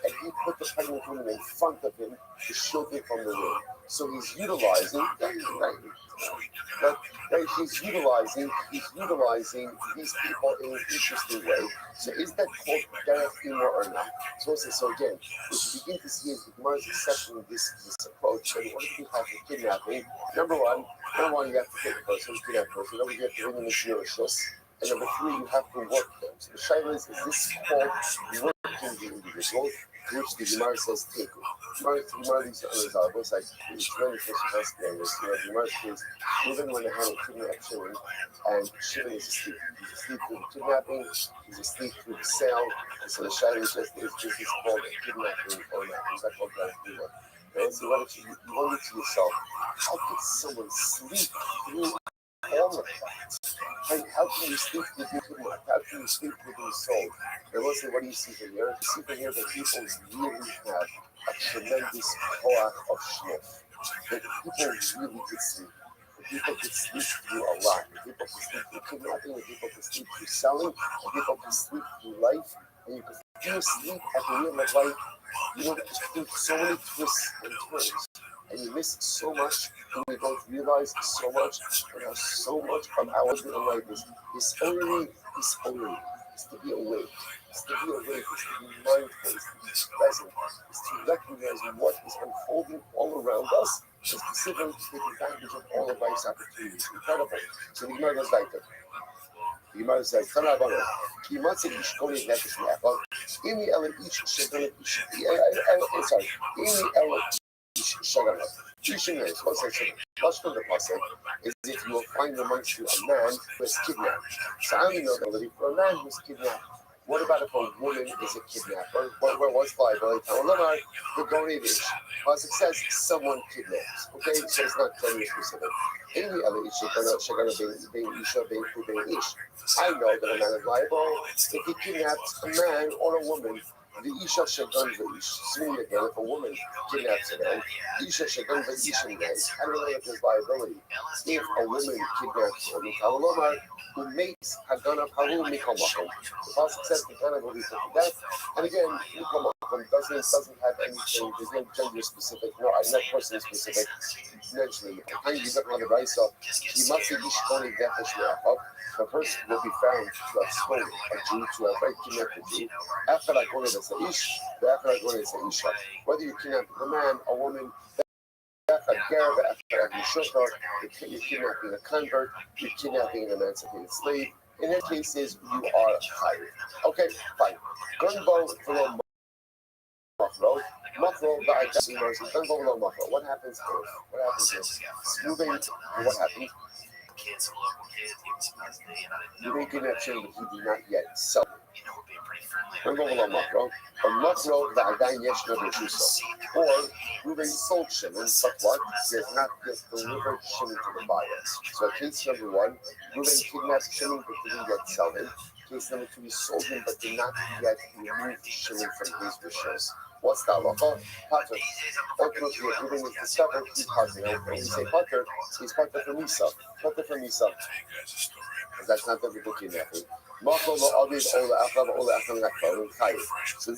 and he put the pregnant woman in front of him to shield him from the wind. So he's utilizing these people in an interesting way. So is that called derech imor or not? So again, what you begin to see is the Gemara is accepting this approach. And in order to have the kidnapping, number one, you have to take the person, kidnap the person. Number two, you have to bring him into your shus. And number three, you have to work them. So the shaila is this called working the individual, which the Gemara says take. Gemara these are both like it's very first areas. The Gemara says even when they had a kidnap Shimon, and Shimon is asleep. He's asleep through the kidnapping, he's asleep through the sale, and so the shaila is just this is called a kidnapping or not. Is that called that? And so you wonder to yourself, how could someone sleep through all of that? How can you sleep with your kidnap? How can you sleep with your soul? And listen, what do you see from here? You see from here that people really have a tremendous koach of shliff. That people really could sleep. People could sleep through a lot. People could sleep through kidnapping, people could sleep through selling, people could sleep through life, and you could sleep at the wheel of life. You know, through so many twists and turns, and you miss so much, and you don't realize so much, and how so much of our life is only to be awake. It's to be awake, it's to be mindful, it's to be present, it's to recognize what is unfolding all around us, and specifically to take advantage of all of life's opportunities. Incredible. So the Gemara goes like that. The Gemara says, sorry, in the What's from the pasuk is if you will find amongst you a man who is kidnapped. So I only know the ability for a man who is kidnapped. What about if a woman is a kidnapper? What's liability? The Gonivish. Pasuk says someone kidnaps. Okay, so it's not gender specific. Any other issue, I know that a man is liable if he kidnaps a man or a woman. The Isha Shagun Vish, meaning again, if a woman kidnaps a man, Isha Shagun Vish, I don't know if there's liability. If a woman kidnaps a woman, who makes Hagana Paru Mikamacham. The Pasuk says the Hagana will be put to death. And again, Mikamacham doesn't have anything, there's no gender specific, no person specific. Mentioning the time you don't have the right, so he must be Ishkoni Defesh. The person will be found to have stolen a Jew, to have kidnapped a Jew. After I go to the Ish, after I go to the Isha. Whether you kidnap a man, a woman, you're kidnapping a convert, you're kidnapping an emancipated slave. In that cases, you are hired. Okay, fine. Gunbow below Mafro. Mafro, what happens here? What happens here? Moving, what happens? You make an action that you do not yet sell. Or Ruben sold shimon, but what? He has not yet delivered shimon to the buyer. So case number one, Ruben kidnapped shimon but didn't yet sell him. Case number two, he sold him but did not yet remove shimon from his rishos. What's that halacha? Pater. Ultimately, if Ruben is discovered, he's pater. When we say pater, he's pater for Misa. Pater for Misa. That's not the kidnapping. So this is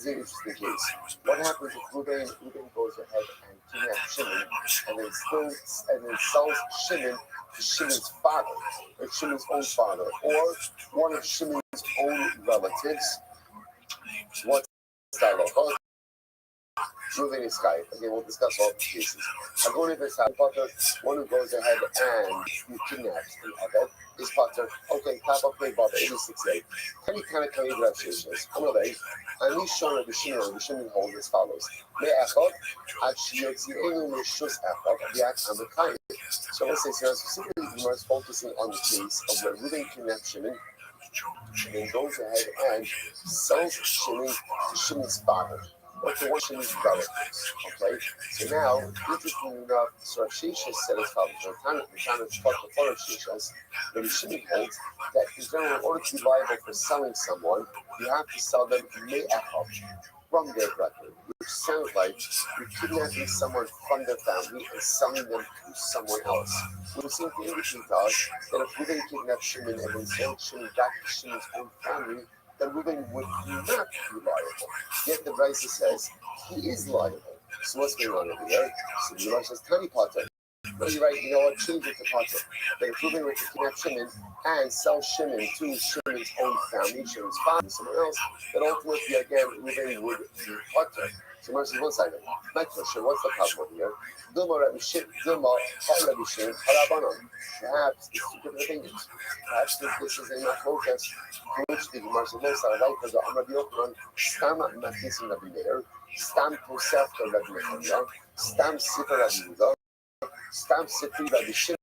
an interesting case. What happens if Ruben goes ahead and kidnaps Shimon and then sells Shimon to Shimon's father, or Shimon's own father, or one of Shimon's own relatives? What's that law? Ruben is Skype. Okay, we'll discuss all the cases. I'm going to this house, one who goes ahead and kidnaps the other is Potter. Okay, top up play Bob 86A. Any kind of Rav Shishas. Anyway, and he's shown the Shimon holds as follows. So let's say, so specifically, we must focusing on the case of where Ruben kidnaps Shimon and then goes ahead and sells Shimon to Shimon's father. Or to one Shimon's relatives. Okay? So now, interestingly enough, so Shishas said as follows. The time of Shishas, when Shimon holds that in general, in order to be liable for selling someone, you have to sell them from their brethren, which sounds like you're kidnapping someone from their family and selling them to someone else. We would seem to indicate to us that if Reuben kidnapped Shimon and then sold Shimon back to Shimon's own family, then Reuben would not be liable. Yet the Brisa says he is liable. So what's going on over here? So the Gemara says, Tani Potter. you right, you know what, change it to Potter. But if Reuben were to kidnap Shimon and sell Shimon to Shimon's own family, Shimon's father, someone else, then ultimately again Reuben would be Potter. So mercy one second. My question, what's the problem here? Perhaps it's two different opinions. Perhaps this is a machlokas to which the Gemara says, "I like because I'm Rabbi Yochanan, stam matnisim Rabbi Meir, stam tosef to Rabbi Yehuda, stam sifra Rabbi Yehuda, stam sifri Rabbi Shimon."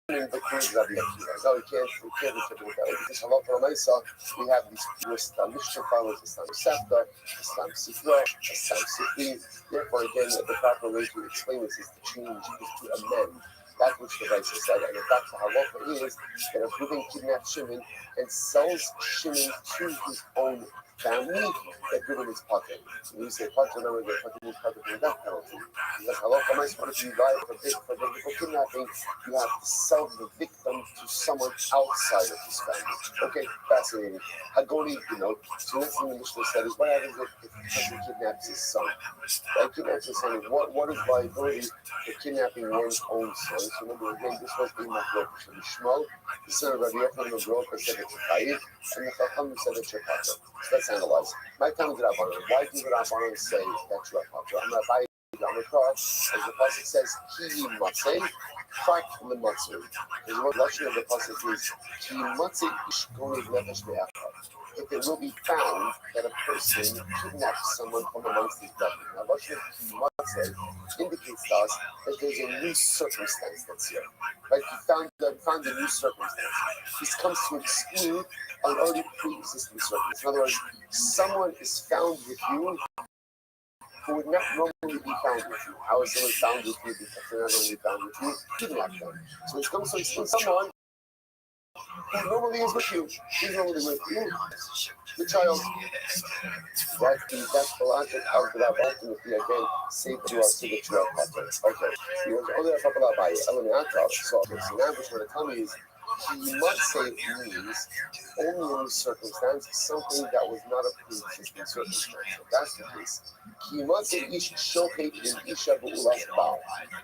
The king Rabbi Akiva. No, we can't interpret it that way because Allah for Maisa, we have these pure Stam Mishrafa, the Stam Sefta, the Stam Sifra, the Stam Sifri. Therefore, again, the proper way to explain this is to change, is to amend that which the Raisa said. And in fact, the halacha is that if Reuben kidnaps Shimon and sells Shimon to his own family, that Reuben is potter. When you say potter, remember that potter means potter from death penalty. Because halacha might want to be liable for kidnapping, you have to sell the victim to someone outside of his family. Okay, fascinating. Hagoni, so next thing the Mishnah said is what happens if the person kidnaps his son? Right, kidnaps his son. What is liability for kidnapping one's own son? So remember again, this was being machlokas. The Shmuel, the son of Rabbi Yochanan of Rothschild said it's Chayiv, and the Chacham said it's Shekata. So let's analyze. My time is Rabbanon. Why do the Rabbanon say that's Shekata? I'm Rabbi. As the pasuk says, "Ki matzei, fak lematzei." The word Russian of the pasuk is "Ki matzei ish gonev nefesh be'achad." If it will be found that a person kidnaps someone from amongst his brethren. Now, Russian "Ki matzei" indicates to us that there's a new circumstance that's here. Like he found a new circumstance. This comes to exclude an already pre-existing circumstance. In other words, someone is found with you who would not normally be found with you. How is someone found with you if they're not normally found with you? Kidnap them. So it comes to exclude someone who normally is with you. He's normally with you. The child. That's the logic of the Rabbi. Ultimately, again, say to us to the Torah. Okay. You want to only have a couple of Rabbi. So now what you're going to tell me is he must say means only in this circumstance something that was not a pre-existing circumstance. If that's the case, he must say ish shochet in isha bu'ulas ba'al.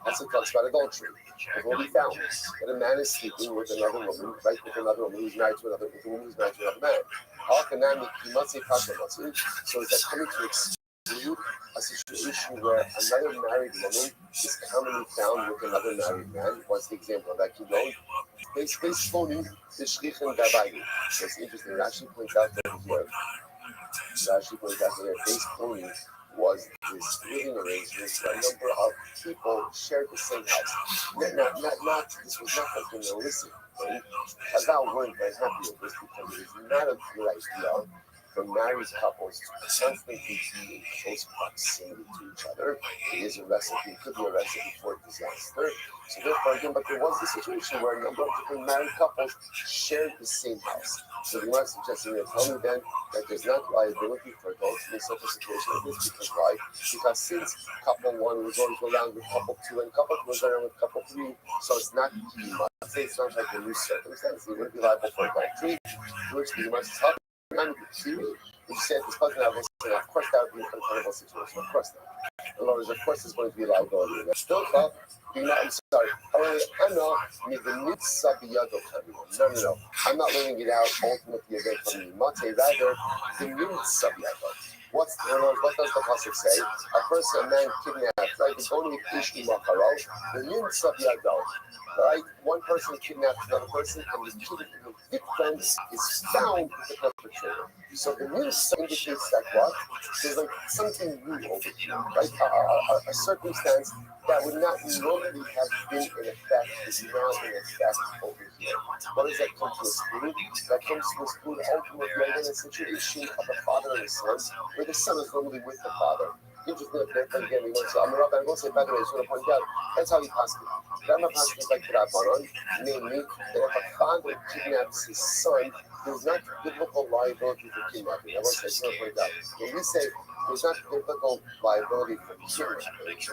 That's what talks about adultery. We've already found that a man is sleeping with another woman, right, with another woman who's married to another, with a woman who's married to another man. He must say so is that coming to exclude a situation where another married woman is commonly found with another married man? What's the example of that? Keep going. Basically, Shlonim, the Shlichin Gabayim. It's interesting. Rashi points out that here, base Shlonim was this living arrangement where a number of people shared the same house. This was not something illicit. Chazal weren't very happy with this because it is not a good idea for married couples to constantly be in close proximity to each other. It is a recipe, it could be a recipe for disaster. So therefore, again, but there was a situation where a number of different married couples shared the same house. So the Gemara suggesting that tell me then that there's not liability for adults in such a situation like this. Because why? Because since couple one was going to go around with couple two and couple two was around with couple three, so it's not it's not like a new circumstance. He wouldn't be liable for adultery, which the Gemara says, you said this husband, of course that would be an incredible situation. Of course not. In other words, of course there's going to be liability. That's still tough. I'm sorry. No. I'm not learning it out ultimately again from the Mate, rather the Mitzvah. What does the pasuk say? A man kidnapped, right? The only issue the Mitzvah. Right? One person kidnaps another person, and the victim is found with the perpetrator. So the news indicates that what? There's like something new over here, right? A circumstance that would not normally have been in effect is now in effect over here. What does that come to exclude? That comes to exclude ultimately in a situation of a father and a son, where the son is normally with the father. Interesting, again, I'm a rabbi, I'm going to say, by the way, I just want to point out, that's how he passed it. Rama passed it like Rabbanon, namely, that if a father kidnaps his son, there's not biblical liability for kidnapping. I want to point out. When we say there's not biblical liability for kidnapping,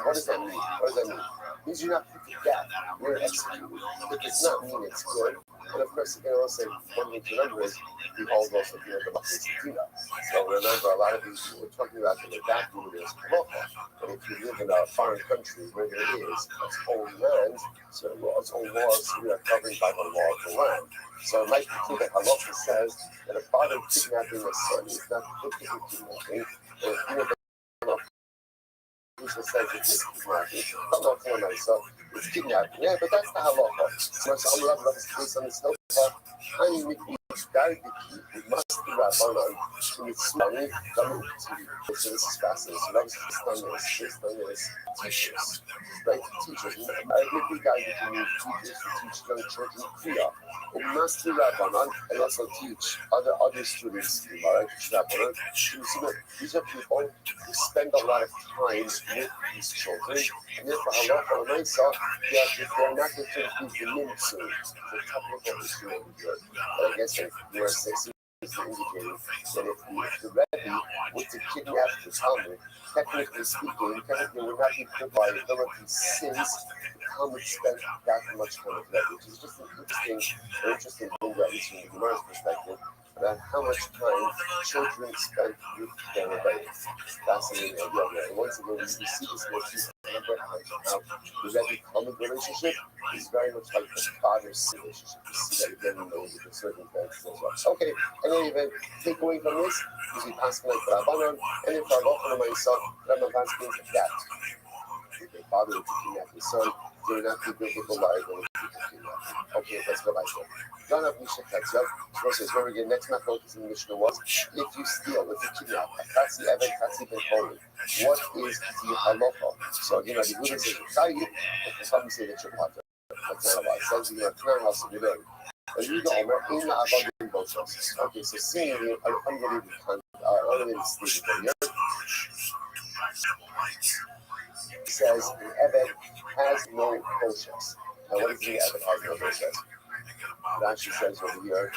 what does that mean? It means you're not put to death, you're executed. It does not mean it's good. And of course, you can also one thing to remember is we all also deal with the Machlis Tina. So remember, a lot of these we're talking about the vacuum is halacha. But if you live in a foreign country where there is its own land, so its own laws, we are governed by the law of the land. So it might be true that halacha says that a father kidnapping a son is not typical kidnapping. Who's the says it's kidnapping? I'm not for myself. It's kidnapping. Yeah, but that's the halacha. So I'm allowed to based on this halacha. I mean, we must be Rabbanon. It's money. So this is fascinating. So that was this teachers. Right? Teachers. I think we guys can use teachers to teach young children Kriya. We must be Rabbanon and also teach other students. Right? These are people who spend a lot of time with these children, and therefore halacha l'maisa, they're not going to be the nimtzu. The technical issue over here. But I guess you are saying indicating that if the Rabbi were to kidnap the Talmud, technically speaking, technically would not be put by liability since the Talmud spent that much time with Rabbi, which is just an interesting thing, at least from the Gemara's perspective, about how much time children spend with their Rabbi. Fascinating idea. And once again, we see this motif. Remember how the Rabbi-Talmud relationship is very much like the father-son relationship. You see that again in those with certain events as well. Okay, in any event, take away from this is we pass like Rabbanon, and if Rabbanon myself, Rabbanon passing that. If the father is kidnap his son, they will not be biblical liability to kidnap. Okay, let's go back there. None of Misha Ketzel. Versus where again, next method in the Mishnah was if you steal, if you kidnap, Katsi Evan, Katsi Ben Holy. What is the halacha? So again, the Buddha says, but some say that you're potter. That's not about it. It says, Knan also be there. But you don't know, in the Avadim Boshas. Okay, so seeing the unbelievable statement here. It says, the Ebed has no Boshas. Now, what does the Ebed has no Boshas? Rashi says over here,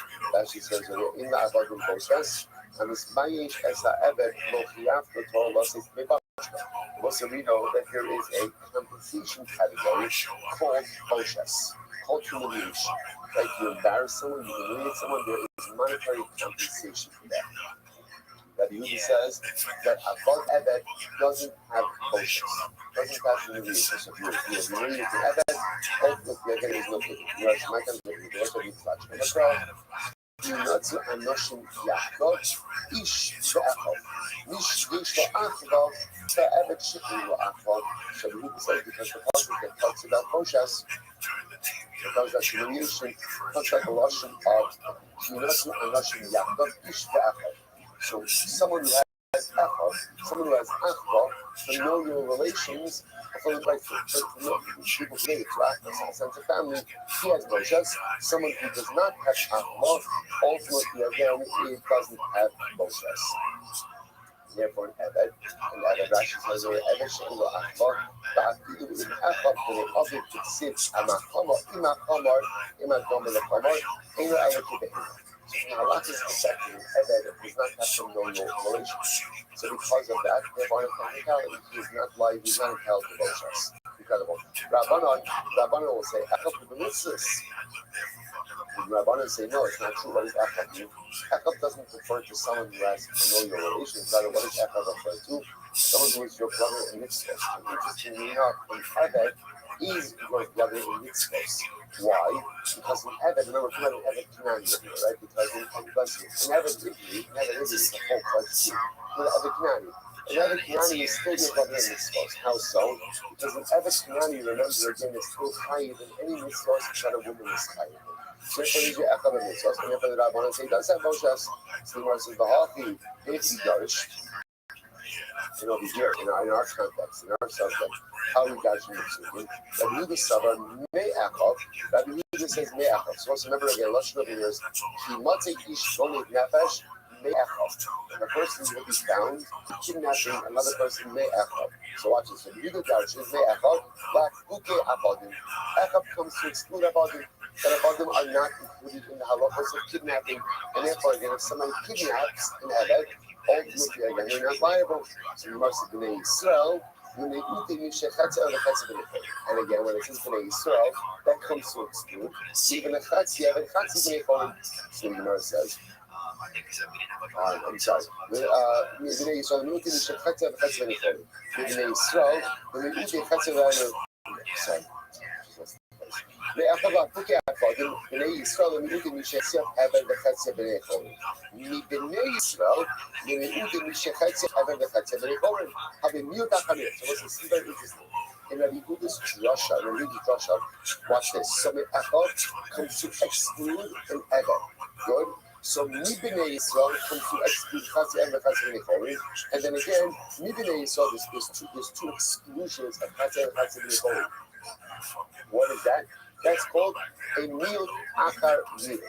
in the Avadim Boshas, and this Mayish Esa Ebed Mochiaf the Torah Lasis Mebashka. Also, we know that there is a compensation category called Boshas, called humiliation. Like you embarrass someone, you humiliate someone, there is monetary compensation for that. Rabbi Yehuda says that Avad Ebed doesn't have Boshas, doesn't have humiliation. So if you humiliate the Ebed, ultimately again is no good. You are Shemakan, you also need Flach. Yinatzu Anoshim Yaakov, Ish Ve'achov, Nish Yish Ve'achov, Ve'ebed Shikri Ve'achov. So the Yehuda says because the pasuk that talks about Boshas, because that humiliation comes like a lashon of Yinatzu Anoshim Yaakov, Ish Ve'achov. So someone who has Achov, someone who has Achva, familial relations, for people today, it's in the sense of family, he has Boshas. Someone who does not have Achva, ultimately again, he doesn't have Boshas. Therefore, an Ebed, and Ebed Rashi says, or Ebed She'ilo Achva, Ta'afidu in Achva, when it often sits, Amachamar, Imachamar, Imadomel Achamar, Eino Ebed Kibehim. Now, Allah is protecting Ebed does not have familial relations. So because of that, therefore, in practicality, he is not live, he's not entitled to Boshas. Incredible. Rabbanon will say, Echab the mitzvahs. Rabbanon say, no, it's not true. What does Echab mean? Echab doesn't refer to someone who has familial relations. Rather, what does Echab refer to? Someone who is your brother in mitzvahs. And interestingly enough, in Ebed is your brother in mitzvahs. Why? Because in Ebed, remember, we have an Ebed Knani here, right? Because in Ebed is the whole place. Ebed Knani. And Ebed Knani is still your brother in mitzvahs. How so? Because in Ebed Knani, remember, again, is still higher than any mitzvahs that a woman is higher than. So therefore, he's your Echad mitzvahs. And therefore, the Rabbanon say, he does have Boshas. So the Gemara says, V'hachi, if he does, over here, in our context, in our subject, how we got you Rabbi Yehuda Savar Me'achov. Rabbi Yehuda says Me'achov. So let's remember again, lashon over here is Ki Matzei Ish Shonei Nefesh Me'achov. And the person will be found kidnapping another person Me'achov. So watch this. Rabbi Yehuda Darshan Me'achov Lach Uke Avadim. Echad comes to exclude Avadim. That Avadim are not included in the halachos of kidnapping. And therefore, again, if somebody kidnaps an Ebed, ultimately, again, they're not liable. So you must have been Israel. And again, when it says Bnei Yisrael, that comes to exclude. Even the Chatzia, and Chatzia Bnei Cholim, so the Gemara says. I'm sorry. Bnei Yisrael, Miutim Mishech Chatzia, Chatzia Bnei Cholim. Bnei Yisrael, Miutim Chatzia Bnei Cholim. Sorry. בני ישראל למיעוט מי שחצי עבד וחצי בני חולים. מבני ישראל למיעוט מי שחצי עבד וחצי בני חולים. המיעוט החמיר. So this is very interesting. In Rabbi Yehuda's drasha, watch this. So Echad comes to exclude an Eved. Good. So Mibnei Yisrael comes to exclude Chatzi and Chatzi Bnei Cholim, and then again Mibnei Yisrael there's two exclusions of Chatzi and Chatzi Bnei Cholim. What is that? That's called a miut achar miut.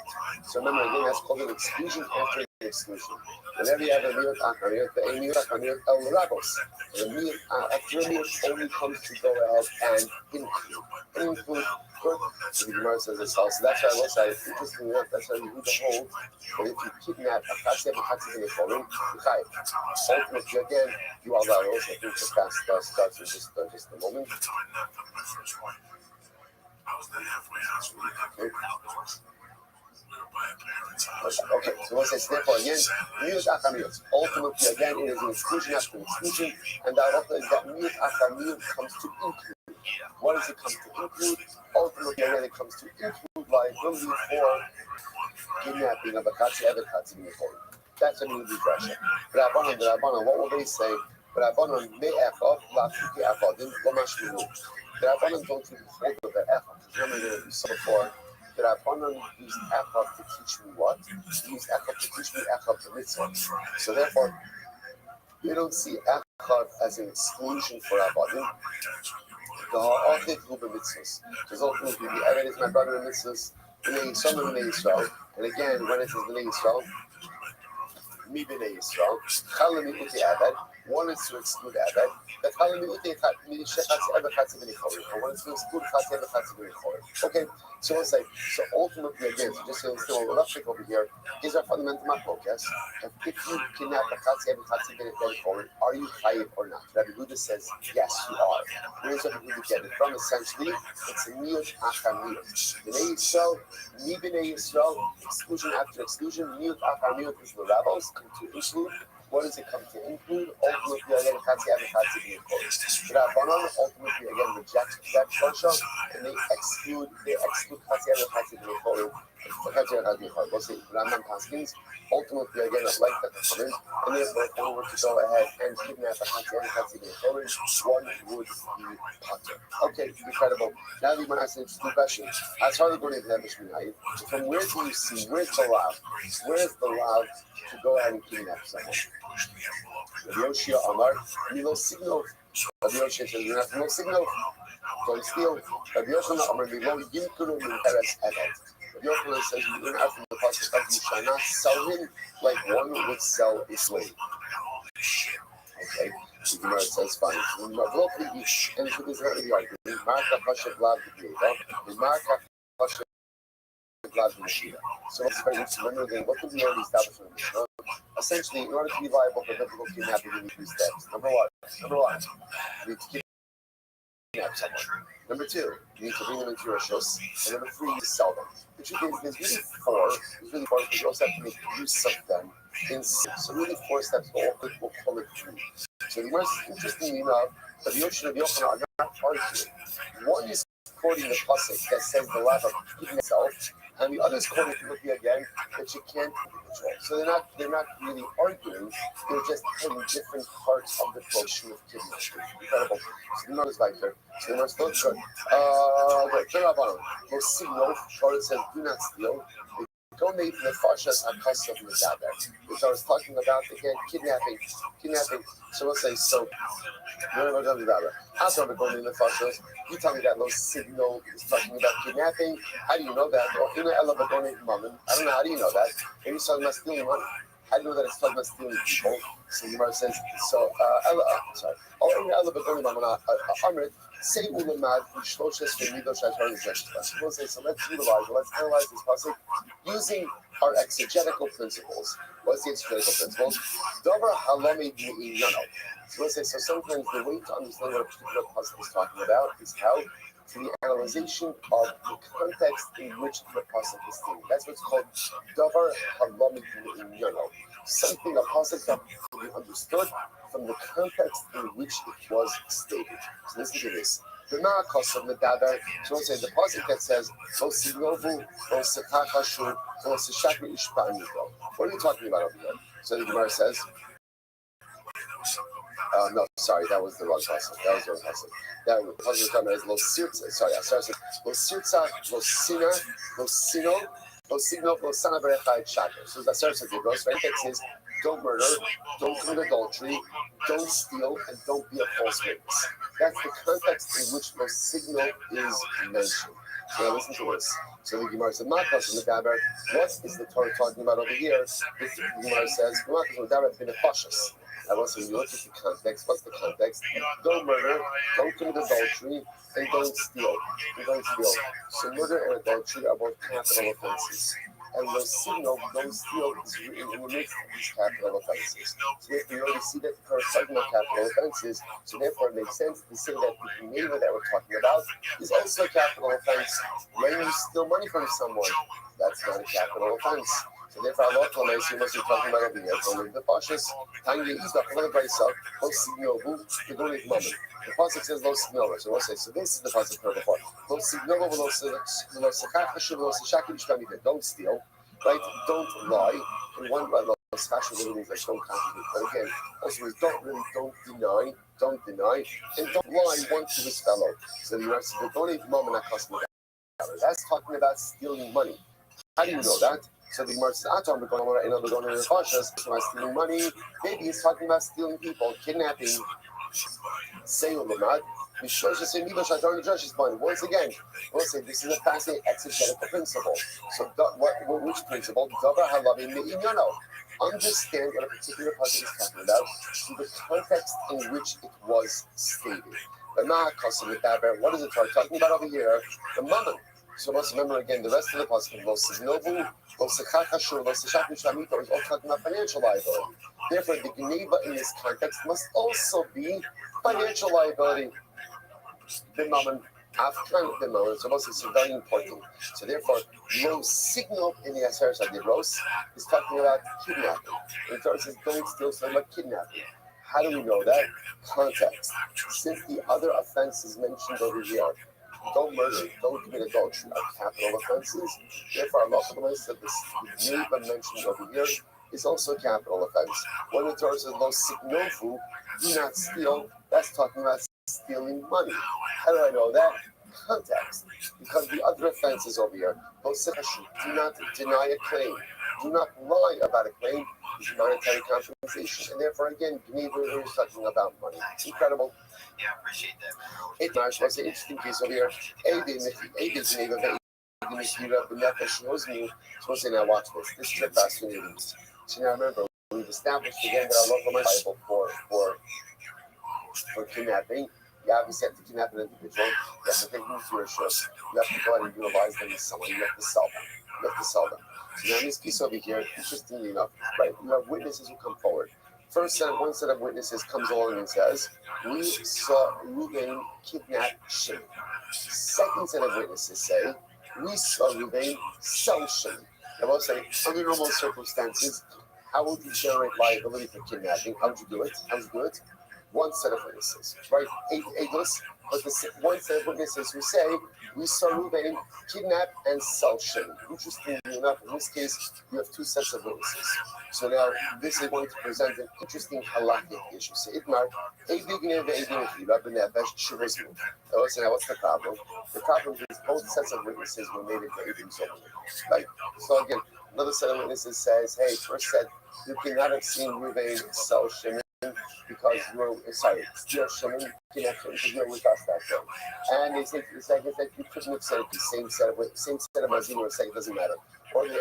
So remember again, that's called an exclusion after an exclusion. Whenever you have a miut achar miut, a miut achar miut el rabos. A miut after a miut only comes to go ahead and include. Good. So the Gemara says this also. That's why I will say, interestingly enough, that's why you do the whole. But if you kidnap a chatzia and a chatzia in the forum, you chayiv. Ultimately, again, you are allowed. I think the fast starts in just a moment. Okay, so we'll say, therefore, again, miut achar miut. Ultimately, again, it is an exclusion after an exclusion, and the halacha is that miut achar miut comes to include. What does it come to include? Ultimately, again, it comes to include liability for kidnapping of a Chatzi Eved Chatzi Bnei Cholim. That's a new drasha. Rabbanon, what will they say? Rabbanon me'echad la'chuki achadim lo mashminu. The Rabbanon don't even hold of the echad. Remember, we saw before. The Rabbanon used echad to teach me what? He used echad to teach me echad the mitzvah. So therefore, we don't see echad as an exclusion for Rabbanon. The ha'achid hu b'mitzvahs. Because ultimately, the Eved is my brother in mitzvahs. Bnei Yisrael, and again, when it says Bnei Yisrael, mi Bnei Yisrael, chala mi'uti Eved. One is to exclude Eved. The chala mi'uti shechatzi Eved chatzi Bnei Cholim. And one is to exclude chatzi Eved chatzi Bnei Cholim. Okay, so let's say, so ultimately again, so just so it's still a rough trick over here, is our fundamental machlok, yes? If you kidnap a chatzi Eved chatzi Bnei Cholim, are you chayiv or not? Rabbi Yehuda says, yes, you are. Where does Rabbi Yehuda get it from? Essentially, it's a miut achar miut. Bnei Yisrael, mi Bnei Yisrael, exclusion after exclusion, miut achar miut is the rabbis come to include. What does it come to include? Ultimately, again, Chatzi Eved Chatzi Bnei Cholim. Rabbanon ultimately again reject that drasha, and they exclude Chatzi Eved Chatzi Bnei Cholim. We'll see. Rambam Paskins ultimately again like that to come in, and therefore if one were to go ahead and kidnap a Chatzi Eved Chatzi Bnei Cholim, one would be potter. Okay, incredible. Now the Gemara asks two questions. As far as going into that Mishnah, from where do you see where's the law? Where's the law to go ahead and kidnap someone? Rabbi Yoshia Amar, no signal. Rabbi Yoshia says, you have no signal. Don't steal. Rabbi Yoshia Amar, no yimkuru min eretz Eved. Rabbi Yoshia says, you learn out from the pasuk that you shall not sell him like one would sell a slave. Okay. The Gemara says, fine. And for this not the argument, Marka Pasha Vlad the Geva, Marka Pasha Vlad the Mashida. So it's very interesting. Remember again, what did we already establish in the Mishnah? Essentially, in order to be viable for biblical kidnapping, you need three steps. Number one, you need to kidnap someone. Number two, you need to bring them into your shus. And number three, you sell them. The truth is, there's really four, because you also have to make use of them in six. So really 4 steps, we'll call it 3. So the most interesting enough, but the Yoshua and the Yochanan are not arguing. One is quoting the pasuk that says the lav of keeping itself, and the other is quoting Timothy again that you can't control. So they're not really arguing. They're just hitting different parts of the portion of kidnapping. Incredible. So the notice like there. So the most good. No signal. Torah says do not steal. Donate the fashas akasov medaber, which I was talking about again, kidnapping. So let's say after the donate the fashas, you tell me that no signal is talking about kidnapping. How do you know that? Or I don't know. How do you know that? Maybe it's talking about stealing money. How do you know that it's talking about stealing people? So the Gemara says so. Say ulamad v'shloshes v'midosh ha'torah. We'll say so. Let's analyze this pasuk using are exegetical principles. What's the exegetical principles? Davar halami mi'iyano. So let's say, so sometimes the way to understand what a particular pasuk is talking about is how to the analyzation of the context in which the pasuk is stated. That's what's called davar halami mi'iyano. Something, a pasuk that can be understood from the context in which it was stated. So listen to this. The Ma'akos of the Dabar, so we'll say the pasuk that says, "Lo signovu, lo sekachashu, lo seshakri ishpa'anito." What are you talking about over here? So the Gemara says, no, sorry, that was the wrong pasuk. That was the wrong pasuk. That the pasuk we're talking about is "Lo sirtza." Sorry, "Lo sirtza, lo sina, lo sino, lo signo, lo sana berechai shaker." So the source of the verse, right? Text is, don't murder, don't commit adultery, don't steal, and don't be a false witness. That's the context in which the signal is mentioned. So now listen to this. So the Gemara says, "Makas in the Dabar." What is the Torah talking about over here? The Gemara says, "Makas in the Dabar been a cautious." Now, also, when you look at the context, what's the context? Don't murder, don't commit adultery, and don't steal. And don't steal. So murder and adultery are both capital offenses. And the signal, don't steal, is written in the midst of these capital offenses. So if we already see that the Torah is talking about capital offenses, so therefore it makes sense to say that the neighbor that we're talking about is also a capital offense. When you steal money from someone, that's not a capital offense. So therefore, Allah Ta'ala see what you're talking about over here. Only the Pashas, Tanya is the Kavana Baisa, Lo Signovu, the Donate Mammon. The Pasuk says Lo Signova. So we'll say, so this is the Pasuk for before. Lo Signova, Lo Sakachashu, Lo Sashaki Ishtamita. Don't steal, right? Don't lie. And one by Lo Sakachashu really means like don't contradict. But again, also means don't deny, and don't lie one to his fellow. So the rest of the Donate Mammon are custom. That's talking about stealing money. How do you know that? So the Gemara says, "Atom, we're going to the cautious about stealing money. Maybe he's talking about stealing people, kidnapping." Say Ulamad, once again, we'll say this is a fascinating exegetical principle. So, which principle? Understand what a particular pasuk is talking about through the context in which it was stated. What is it talking about over here? The mammon. So let's remember again the rest of the pasuk. Is all talking about financial liability. Therefore, the Geneva in this context must also be financial liability. The mammon, after the mammon, so it's very important. So therefore, no signal in the Aseret Adibros is talking about kidnapping. It says don't steal, so about kidnapping. How do we know that? Context. Since the other offenses mentioned over here, don't murder, don't commit adultery, are capital offenses. Therefore, Allah said this neighbor mentioned over here is also a capital offense. When the Torah says "Lo signofu," do not steal, that's talking about stealing money. How do I know that? Context. Because the other offenses over here, do not deny a claim, do not lie about a claim, is monetary compensation, and therefore again, neighbor is talking about money. Incredible. Yeah, I appreciate that. It's an interesting case over here. So now watch this. This is a fascinating. So now remember, we've established again that I love the Bible for kidnapping. You obviously have to kidnap an individual. You have to take them to your ship. You have to go ahead and utilize them as someone. You have to sell them. So now in this piece over here, interestingly enough, right, you have witnesses who come forward. One set of witnesses comes along and says, "We saw Reuben kidnap Shimon." Second set of witnesses say, "We saw Reuben sell Shimon." Now we'll say, under normal circumstances, how would you generate liability for kidnapping? How would you do it? One set of witnesses, right? Eight Agos, but one set of witnesses who say, "We saw Reuben kidnap and sell Shimon." Interestingly enough, in this case, you have two sets of witnesses. So now, this is going to present an interesting halakhic issue. So Itmar, so now what's the problem? The problem is both sets of witnesses were made into Eidim Zobel. Right? So again, another set of witnesses says, "Hey, first said, you cannot have seen Reuben sell Shimon because steal Shimon, because you're with us that day." And they say, the second said, "You couldn't have said it." The same set of Mazim or second doesn't matter.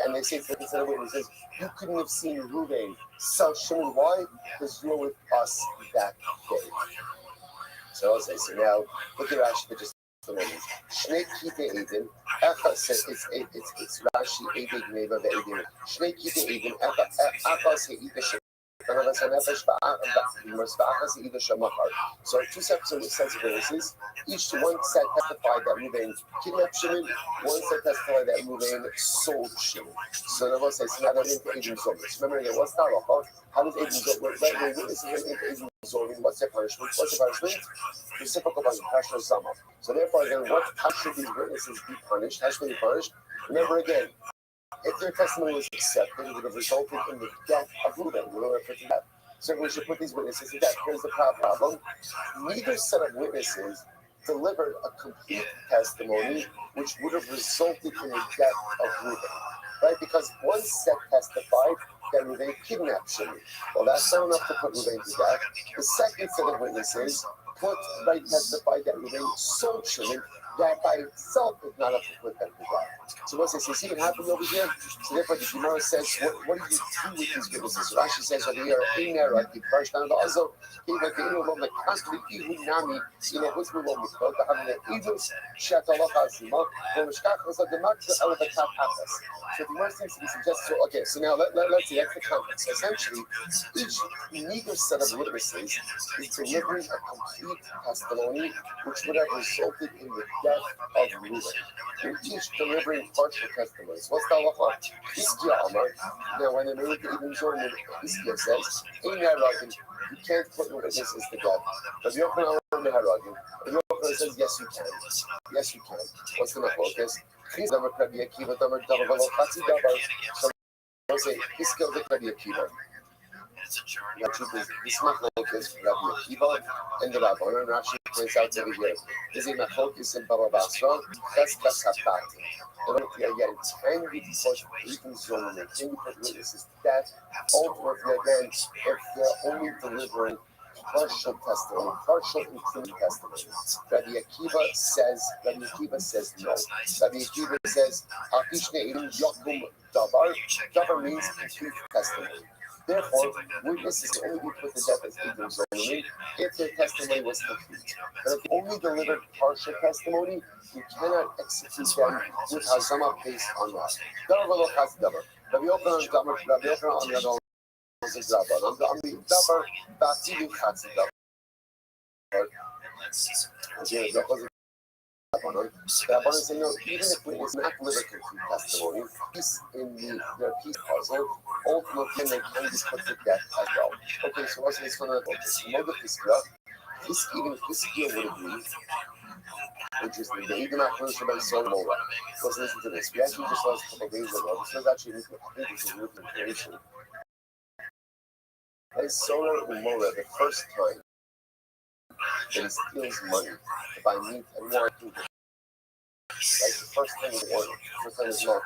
And they say to the set of witnesses, "You couldn't have seen Reuben sell Shimon. Why? Because you're with us that day." So I'll say, so now look at Rashi for just testimonies. Shnei Kite Eden, Echa says it's Rashi Eden Neva Eden. Shnei Kite Eden, Echa Seita so two sets of witnesses, each one set testified that Reuben kidnapped Shimon, one set testified that Reuben sold Shimon. So the Lord says, now they're into Edom Zolis. Remember again, what's that about? How does Edom Zolis, right? Witnesses into Edom Zolis, what's their punishment? What's the punishment? Reciprocal punishment, Pasha Sama. So therefore, again, how should these witnesses be punished? How should they be punished? Remember again, if their testimony was accepted, it would have resulted in the death of Reuben. We would have put to death. So we should put these witnesses to death. Here's the problem. Neither set of witnesses delivered a complete testimony which would have resulted in the death of Reuben. Right? Because one set testified that Reuben kidnapped Shimon. Well, that's not enough to put Reuben to death. The second set of witnesses testified that Reuben sold Shimon. That by itself is not enough to put them to death. So what's this? You see what happened over here? So therefore the Gemara says, what do you do with these witnesses? Rashi says over here, in there, like the first time also, he went to Ilom, like constantly, Nami, what's the one with both the Hamlet, Idus, Shatalachazima, Romishkachas of the Max, Elevatat Atas. So the Gemara seems to be suggesting, so, okay, so now let's see, that's the context. So essentially, neither set of witnesses is delivering a complete testimony which would have resulted in the death of Reuben. They're each delivering partial testimonies. What's the halacha? Iskia Amar. Now, when they made the Ibn Jordan, Iskia says, you can't put witnesses to death. But Yochanan Meharagim. Yochanan says, yes, you can. Yes, you can. What's the machlokes? He's Damar Rabbi Akiva, Damar Davar, Chatzi Davar. So say, Iskia the Rabbi Akiva. The truth is, this machlokes Rabbi Akiva and the Rabbanon, and Rashi points out over here. Is a machlokes in Baba Basra. That's Hatat. And again, can you push Ethan Zolman? Can you put witnesses to death? Ultimately, again, if they're only delivering partial testimony, partial including testimony. Rabbi Akiva says no. Rabbi Akiva says, Apishne Edom Yakum Davar. Davar means complete testimony. Therefore, witnesses can only be put to death as Edom Zolman if their testimony was complete. But if they only delivered partial testimony, you cannot execute them with Hazama based on that. Davar has Davar. Rabbi Yochanan on the other on the Davar, Batilu has Davar. Rabbanon say no, even if we was not delivered complete testimony, peace in their peace puzzle, ultimately they can be put to death as well. Okay, so what's this one? Even if this deal would agree, interesting, the Edom Akron by Sol Mora. Let's listen to this. We actually just saw this a couple of days ago. This was actually, I think this is new information. By Solar Umora, the first time that he steals money to buy meat and wine. Right, the first time is one, the first time is not.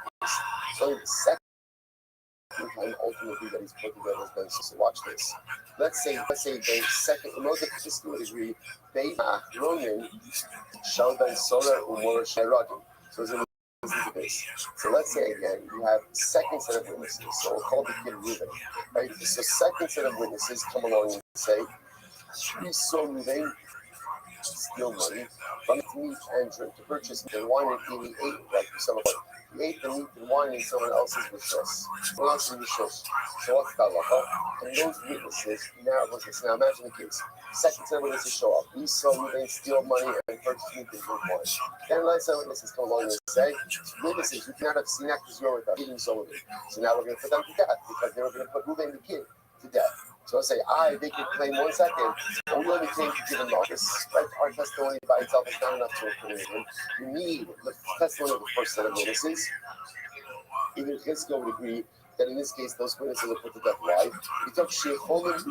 So the second time ultimately that he's put together has been, so watch this. Let's say the second, this would agree, they Ronin shall ben solar umor sheragim. So listen to this. So let's say again, you have second set of witnesses. So we'll call the kid Reuben. Right? So second set of witnesses come along and say, we saw Reuben steal money from meat and drink to purchase meat and wine and eat, he ate like someone. He ate the meat and wine in someone else's rishos. Someone else's rishos. So what's the halacha? And those witnesses, now imagine the case. Second set of witnesses show up. We saw Reuben steal money and purchase meat and drink wine. Then let's say witnesses come along and say, witnesses, you cannot have seen that because you're with us, eating so with it. So now we're going to put them to death because they were going to put Reuben the kid to death. So I say, they could claim 1 second, but we only came to give them notice. Right? Our testimony by itself is not enough to incriminate him. You need the testimony of the first set of witnesses. Even Chizkiah would agree that in this case, those witnesses are put to death. Why? Because Shecholim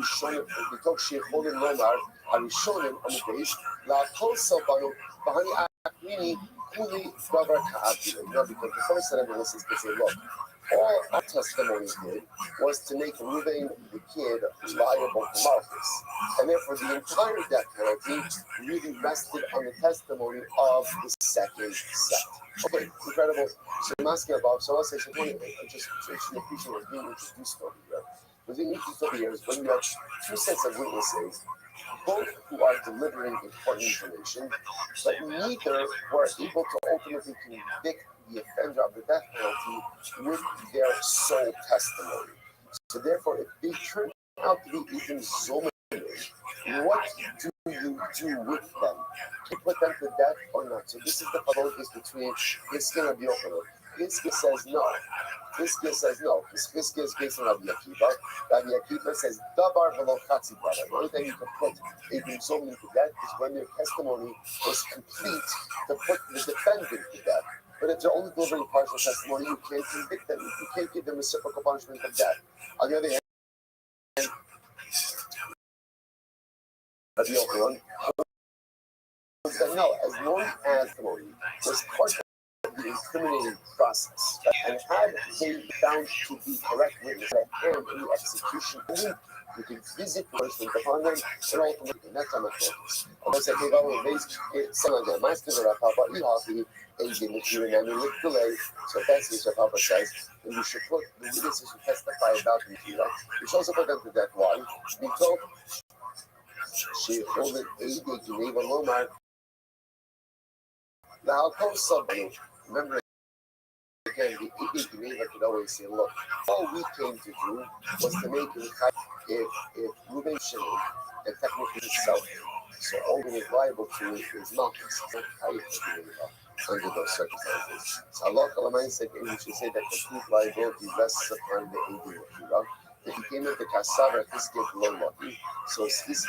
Nomar, Arishonim, Amudesh, La Kol Salbano, Bahani Akrini, Kuli, Bavar Ka'abi. Because the first set of witnesses can say, look, all our testimony did was to make Reuben the kid liable to Malchus. And therefore, the entire death penalty really rested on the testimony of the second set. Okay, incredible. So I'm asking about, so let's say, just appreciate what's being introduced over here. What's interesting over here is when you have two sets of witnesses, both who are delivering important information, but neither were able to ultimately convict the offender of the death penalty with their sole testimony. So therefore, if they turn out to be even Zomin, what do you do with them? Can you put them to death or not? So this is the focus between Hiskey and Rabbi Yochanan. Hiskey says no. Hiskey says no. Hiskey is based on Rabbi Akiva. Rabbi Akiva says davar v'lo chatzi davar. The only thing you can put a Zomin to death is when your testimony is complete to put the defendant to death. But if they're only delivering partial testimony, you can't convict them. You can't give them reciprocal punishment of death. On the other hand, Rabbi Yochanan said no, as long as testimony was part of the incriminating process, and had they found to be correct witness at hand in the execution, you can visit the person upon them, and ultimately, that's on the focus. Almost like they've always some of them. Master of Papa, Ihafi, Asian, Mature, and we delay. So that's what Papa says. And we should put the witnesses who testify about the Mechira, we should also put them to death. Why? Because she hold it aid to neighbor Lomar. Now, come somebody, remember again, the aid to neighbor could always say, look, all we came to do was to make him if Ruben Shimon, and technically himself, so all we is liable to is Malchus, under those circumstances. So Allah Kalamai said, and we should say that complete liability rests upon the aid of if he came into Kasara, this gives low lucky. So this is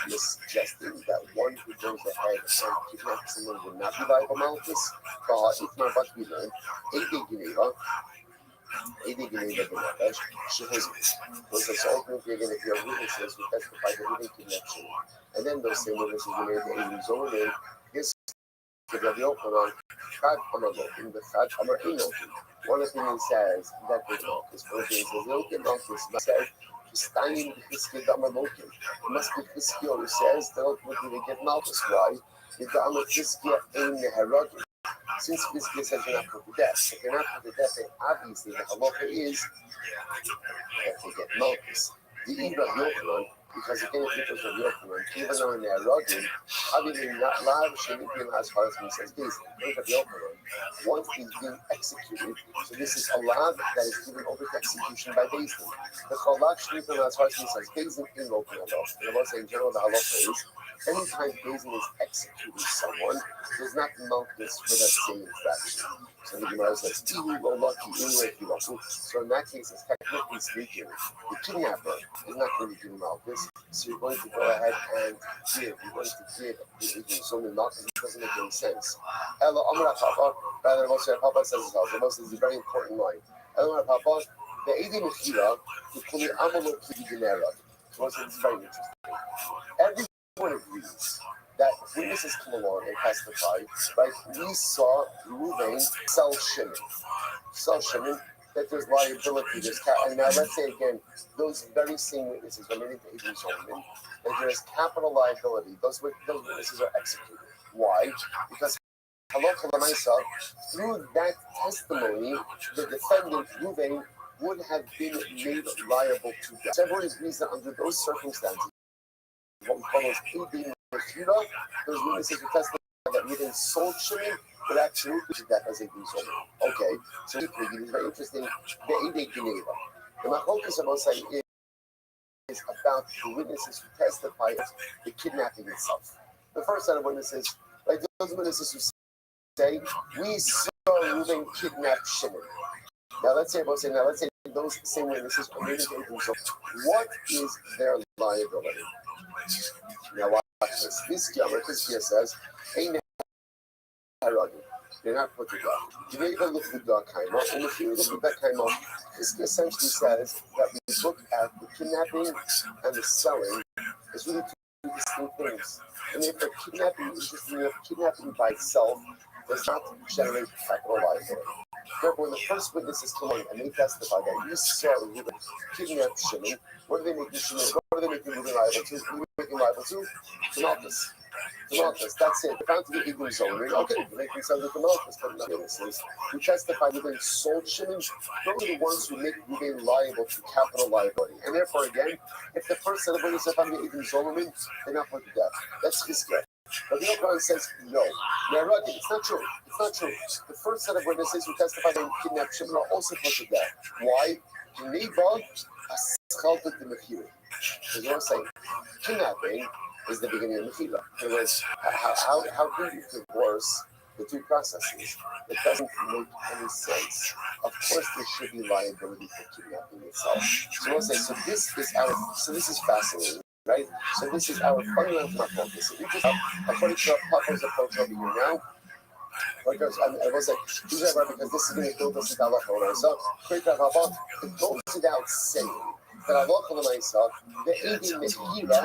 suggesting that one who goes ahead and kidnaps someone would not be liable Malchus. If not, but we learn, Edi Geneva Benadesh, Shehizmus. Those are so ultimately going to be witnesses who testify that he didn't kidnap someone. And then those same witnesses will make a zoning. His Rabbi Yochanan, Chad Amalokim, the Chad Amarino. One opinion says that the Malchus, one opinion says, look at Malchus, says, Stein Hiskey Damalokim. It must be Hiskey who says that ultimately they get Malchus. Why? The Damat Hiskey in the Herod. Since Hiskey says you're not put to death, if you're not put to death, then obviously the halacha is that they get Malchus. The Eve of Yochanan, because again, if it was of Yochanan, even though in the Herod, obviously not loud, shouldn't be as far as he says, basically, of Yochanan, once he's being executed, so this is a law that is given over to execution by Beis Din. The Chalak shouldn't be as far as he says, Beis Din in open halacha. And I want to say in general, the halacha is, anytime Beis Din is executing someone, there's not Malchus for that same infraction. So the Gemara says, so in that case, it's technically speaking, the kidnapper is not going to give Malchus, so you're going to go ahead and give, so many Malchus, it doesn't make any sense. Ella Amra Papa, rather than Papa says this also, this is a very important line. Ella Papa, the Edi Mechira, the Kuli Amalo Kidigenera. So this is very interesting. Everyone agrees that witnesses come along and testify, right? We saw Ruvain sell Shimon, that there's liability, and now let's say again, those very same witnesses are related to Adrian Zolman, that there is capital liability. Those witnesses are executed. Why? Because through that testimony, the defendant, Ruvain, would have been made liable to death. So everyone agrees that under those circumstances, what we call those Adrian those witnesses who testified that within sold Shimon would actually do that as a result. Okay, so it is very interesting. The Eidei Geneva. The Machokas of Osai is about the witnesses who testify the kidnapping itself. The first set of witnesses, like those witnesses who say, we saw Reuben kidnap Shimon. Now let's say those same witnesses are related to Adrian. So what is their liability? Now watch this. This says, they're not put to death. You may even look at the Kaima, and if you look at that Kaima, this essentially says that we look at the kidnapping and the selling as really two distinct things. And if the kidnapping is just kidnapping by itself does not generate capital liability. Therefore, when the first witnesses come in and they testify that you saw Reuben kidnap Shimon, what are they making Shimon? What are they making Reuben liable to? Who are they making liable to? To Malchus. The Malchus, that's it. Found to be Igor Zomer. Okay, they can sell it to Malchus, but not witnesses who testify that they sold Shimon. Those are the ones who make Ruben liable to capital liability. And therefore, again, if the first set of witnesses found to be Igor Zomer, they're not put to death. That's Chizkiah. But the Yochanan says no. Now, Rabbi, it's not true. It's not true. The first set of witnesses who testify they kidnapped Shimon are also put to death. Why? Geneva, Aschalta de Mechira. As you're saying, kidnapping is the beginning of Mechila. In other words, how can you divorce the two processes? It doesn't make any sense. Of course, there should be liability for kidnapping itself. So we'll say, this is fascinating. Right? So this is our fundamental focus. So we just have, according to Papa's approach over here now, because I will say, because this is going to build us into halacha. So, it goes without saying that halacha l'maisa, the Edim Mechira,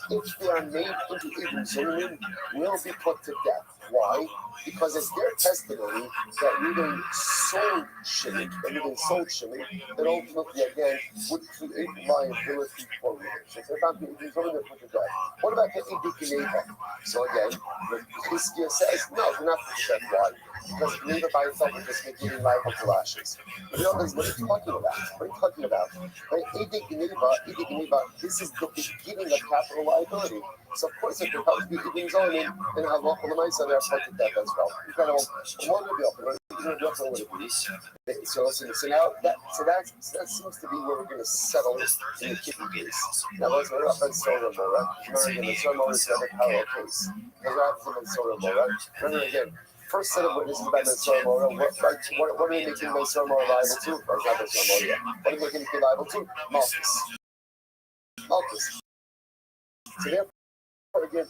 if they are made into Edim Zolim, will be put to death. Why? Because it's their testimony that Reuben sold Shimon, that ultimately again would create liability for Reuben. So they're about to be going to put to death. What about the Edik Geneva? So again, the Chizkiah says, no, they're not put to death. Why? Because Geneva by itself is just making liable to lashes. But what are you talking about? What are you talking about? Right? Edik Geneva, this is the beginning of capital liability. So of course, if it comes to be Edim Zolim, then halacha l'maisa they're put to death as well. Incredible. One will be open. So now that seems to be where we're going to settle in the kidney case. Now let's go up on Sorah Mora. Remember again, the Sorah Mora is another parallel case. Because we're after the Sorah Mora. Remember again, first set of witnesses about the Sorah Mora. What are they making the Sorah Mora liable to? Or is not the Sorah Mora yet? What are they making it liable to? Malchus. So therefore, again,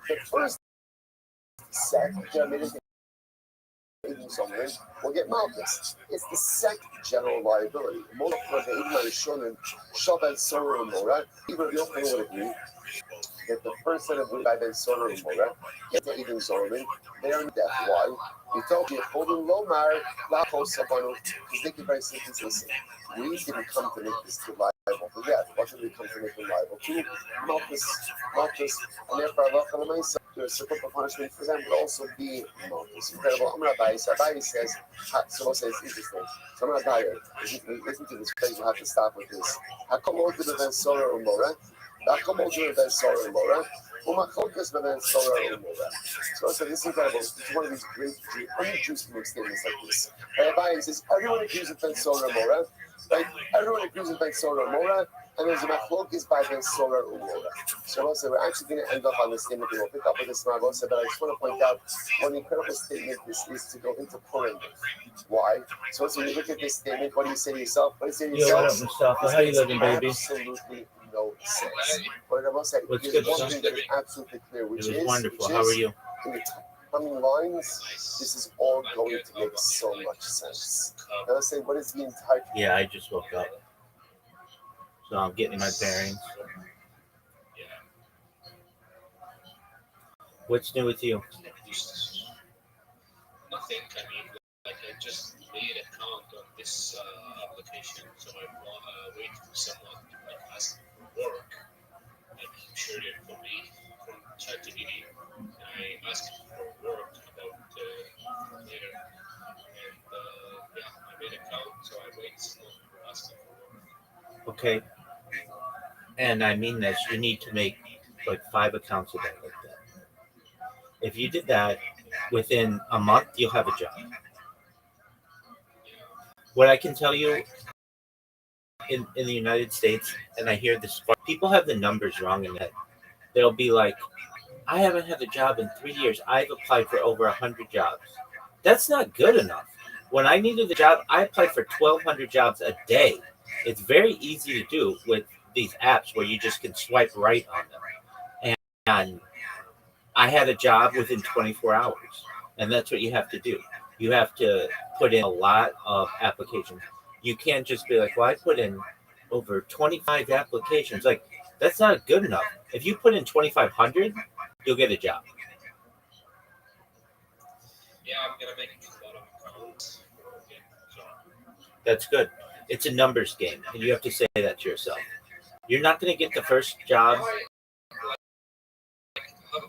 the first set, will get Malchus. It's the second general liability. Most of the Ibn Rishonim, Shabbat Sorah and Mora, even if you don't would agree that the first set of by Ben Sorah and Mora, get the Ibn Zolim, they are in death. Why? We told you, Holding Lomar, Lacho Sabanu, because they can very simply listen. We didn't come to make this too liable for death. What did we come to make them liable to? Malchus, and therefore Allah there's a couple of punishment for them, but also be Malchus. Incredible. Rabbi says, so we'll say it's interesting. So I'm going to die here. Listen to this phrase, we'll have to stop with this. Hakomod to the Ben Sorah and Mora. Hakomod to the Ben Sorah and Mora. Umachokas Ben Sorah and Mora. So this is incredible. It's one of these great, unjuice statements like this. Rabbi says, everyone agrees with Ben Sorah and Mora. Right? Everyone agrees with Ben Sorah and Mora. And there's a machlokes by Ben Sorah and Mora. So also, we're actually going to end up on this statement. We'll pick up with this tomorrow. But I just want to point out what an incredible statement this is to go into Purim. Why? So when you look at this statement, what do you say to yourself? What do you say to yourself? Yo, what up, Mustafa? How you living, baby? Absolutely no sense. But I must say, what's there's good, one thing that is absolutely clear, which is wonderful. How are you? In the coming lines, this is all going to make so much sense. Now let's say, what is the entire? Yeah, I just woke up. So I'm getting my bearings. What's new with you? Nothing. I mean, like I just made an account on this application, so I wait for someone to like ask for work, like share it for me from ChatGPT. I asked for work about later, and I made an account, so I wait someone for asking for work. Okay. And I mean this, you need to make like 5 accounts a day like that. If you did that, within a month, you'll have a job. What I can tell you in the United States, and I hear this, people have the numbers wrong in that they'll be like, I haven't had a job in 3 years. I've applied for over 100 jobs. That's not good enough. When I needed a job, I applied for 1,200 jobs a day. It's very easy to do with these apps where you just can swipe right on them. And I had a job within 24 hours. And that's what you have to do. You have to put in a lot of applications. You can't just be like, well, I put in over 25 applications. Like, that's not good enough. If you put in 2,500, you'll get a job. Yeah, I'm going to make a lot of accounts. That's good. It's a numbers game, and you have to say that to yourself. You're not going to get the first job. How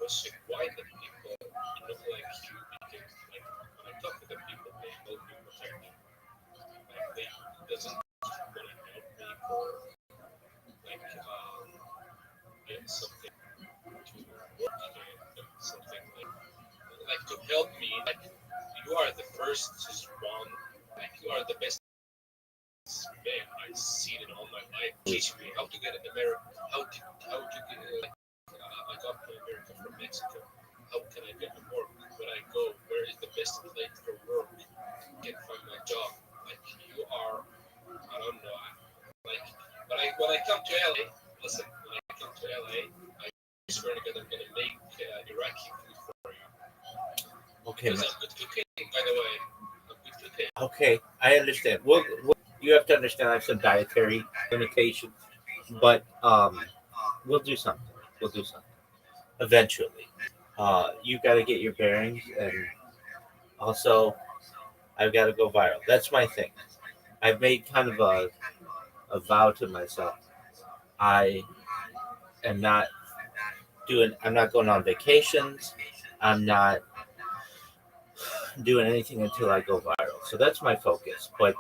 was quiet that people look like you because like when I talk to the people, they help me protect me. Like they doesn't want to help me for like get something to work and something like to help me. Like you are the first to run. Like you are the best man I've seen in all my life. Teach me how to get in America. How to get I got to America from Mexico. How can I get to work? When I go, where is the best place for work? Can find my job. Like you are, I don't know. Like when I come to LA, listen. When I come to LA, I swear to God, I'm gonna make Iraqi food for you. Okay, Because I'm good cooking, by the way. I'm good cooking. okay, I understand. Well, you have to understand I have some dietary limitations, but we'll do something. We'll do something eventually. You got to get your bearings, and also I've got to go viral. That's my thing. I've made kind of a vow to myself. I am not doing. I'm not going on vacations. I'm not doing anything until I go viral. So that's my focus. But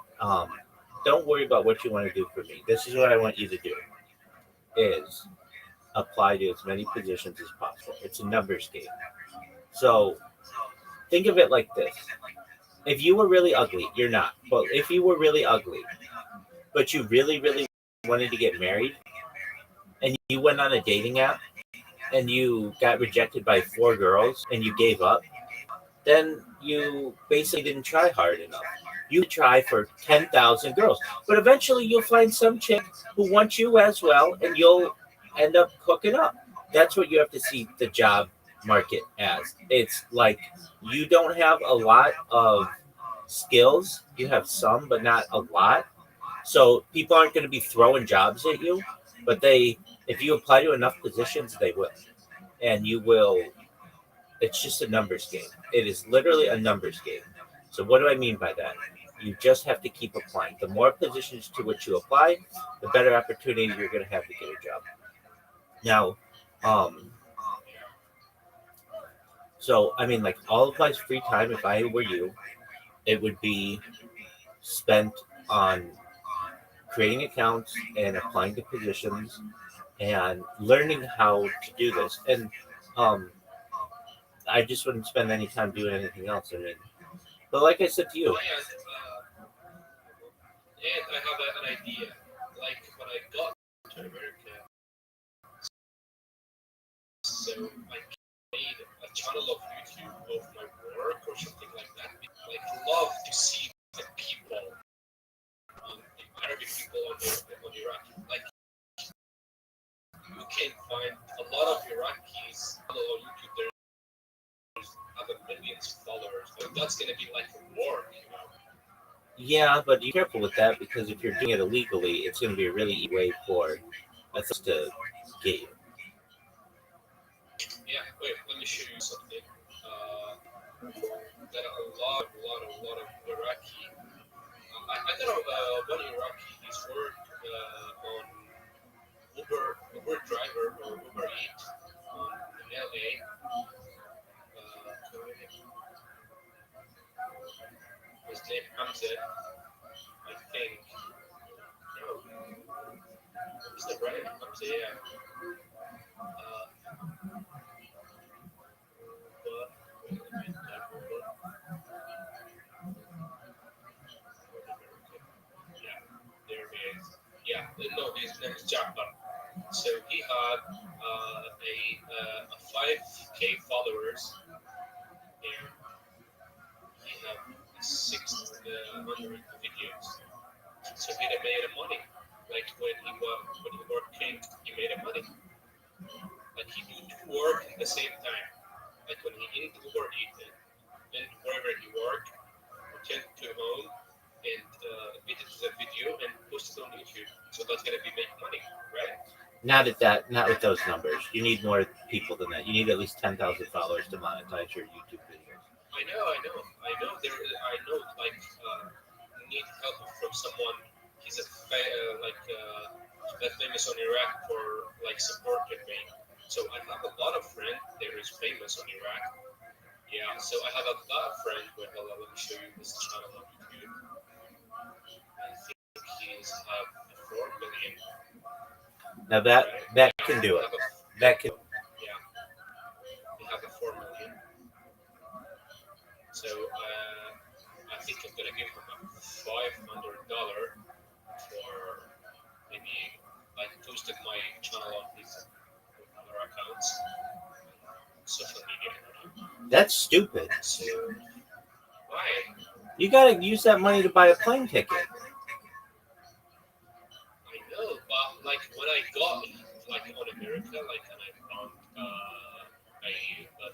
don't worry about what you want to do for me. This is what I want you to do: is apply to as many positions as possible. It's a numbers game. So think of it like this: if you were really ugly, you're not. But if you were really ugly, but you really, really wanted to get married, and you went on a dating app, and you got rejected by 4 girls, and you gave up, then you basically didn't try hard enough. You try for 10,000 girls, but eventually you'll find some chick who wants you as well, and you'll end up hooking up. That's what you have to see the job market as. It's like you don't have a lot of skills, you have some, but not a lot. So people aren't going to be throwing jobs at you, but if you apply to enough positions, they will, and you will. It's just a numbers game. It is literally a numbers game. So what do I mean by that? You just have to keep applying. The more positions to which you apply, the better opportunity you're going to have to get a job. Now, so I mean, like all of my free time, if I were you, it would be spent on creating accounts and applying to positions and learning how to do this. And um, I just wouldn't spend any time doing anything else. I mean, but like I said to you, And I have an idea. Like when I got to America, so I made a channel of YouTube of my work or something like that. Like love to see the people, the Arabic people on Iraq. Like you can find a lot of Iraqis on YouTube. There's other millions of followers. So that's gonna be like a war, you know. yeah, but be careful with that because if you're doing it illegally, it's going to be a really easy way for us to get you. Yeah, wait, let me show you something. That a lot of Iraqi. I got one Iraqi. He's worked on Uber driver or Uber Eat in LA. His name Hamza, I think. No, is that right? Hamza, yeah. But wait, let me type Uber. Yeah, there he is. Yeah, no, his name is Jafar. So he had a 5K followers and he had 600 videos. So he made a money. Like when he working, he made a money. Like he do two work at the same time. Like when he in Uber eating, then wherever he work, return to home and edit the video and post it on YouTube. So that's gonna be make money, right? Not with those numbers. You need more people than that. You need at least 10,000 followers to monetize your YouTube videos. I know. Like, need help from someone. He's famous on Iraq for like supporting me. So I have a lot of friends. There is who's famous on Iraq. Yeah, so I have a friend. Wait, hold on, let me show you his channel on YouTube. I think he's have 4 million. Now that can do it. That can. Yeah, he have a 4 million. So I think I'm gonna give him a $500 for maybe like posting my channel on his other accounts, social media. That's stupid. So why? You gotta use that money to buy a plane ticket. I know, but like when I got like on America, like and I found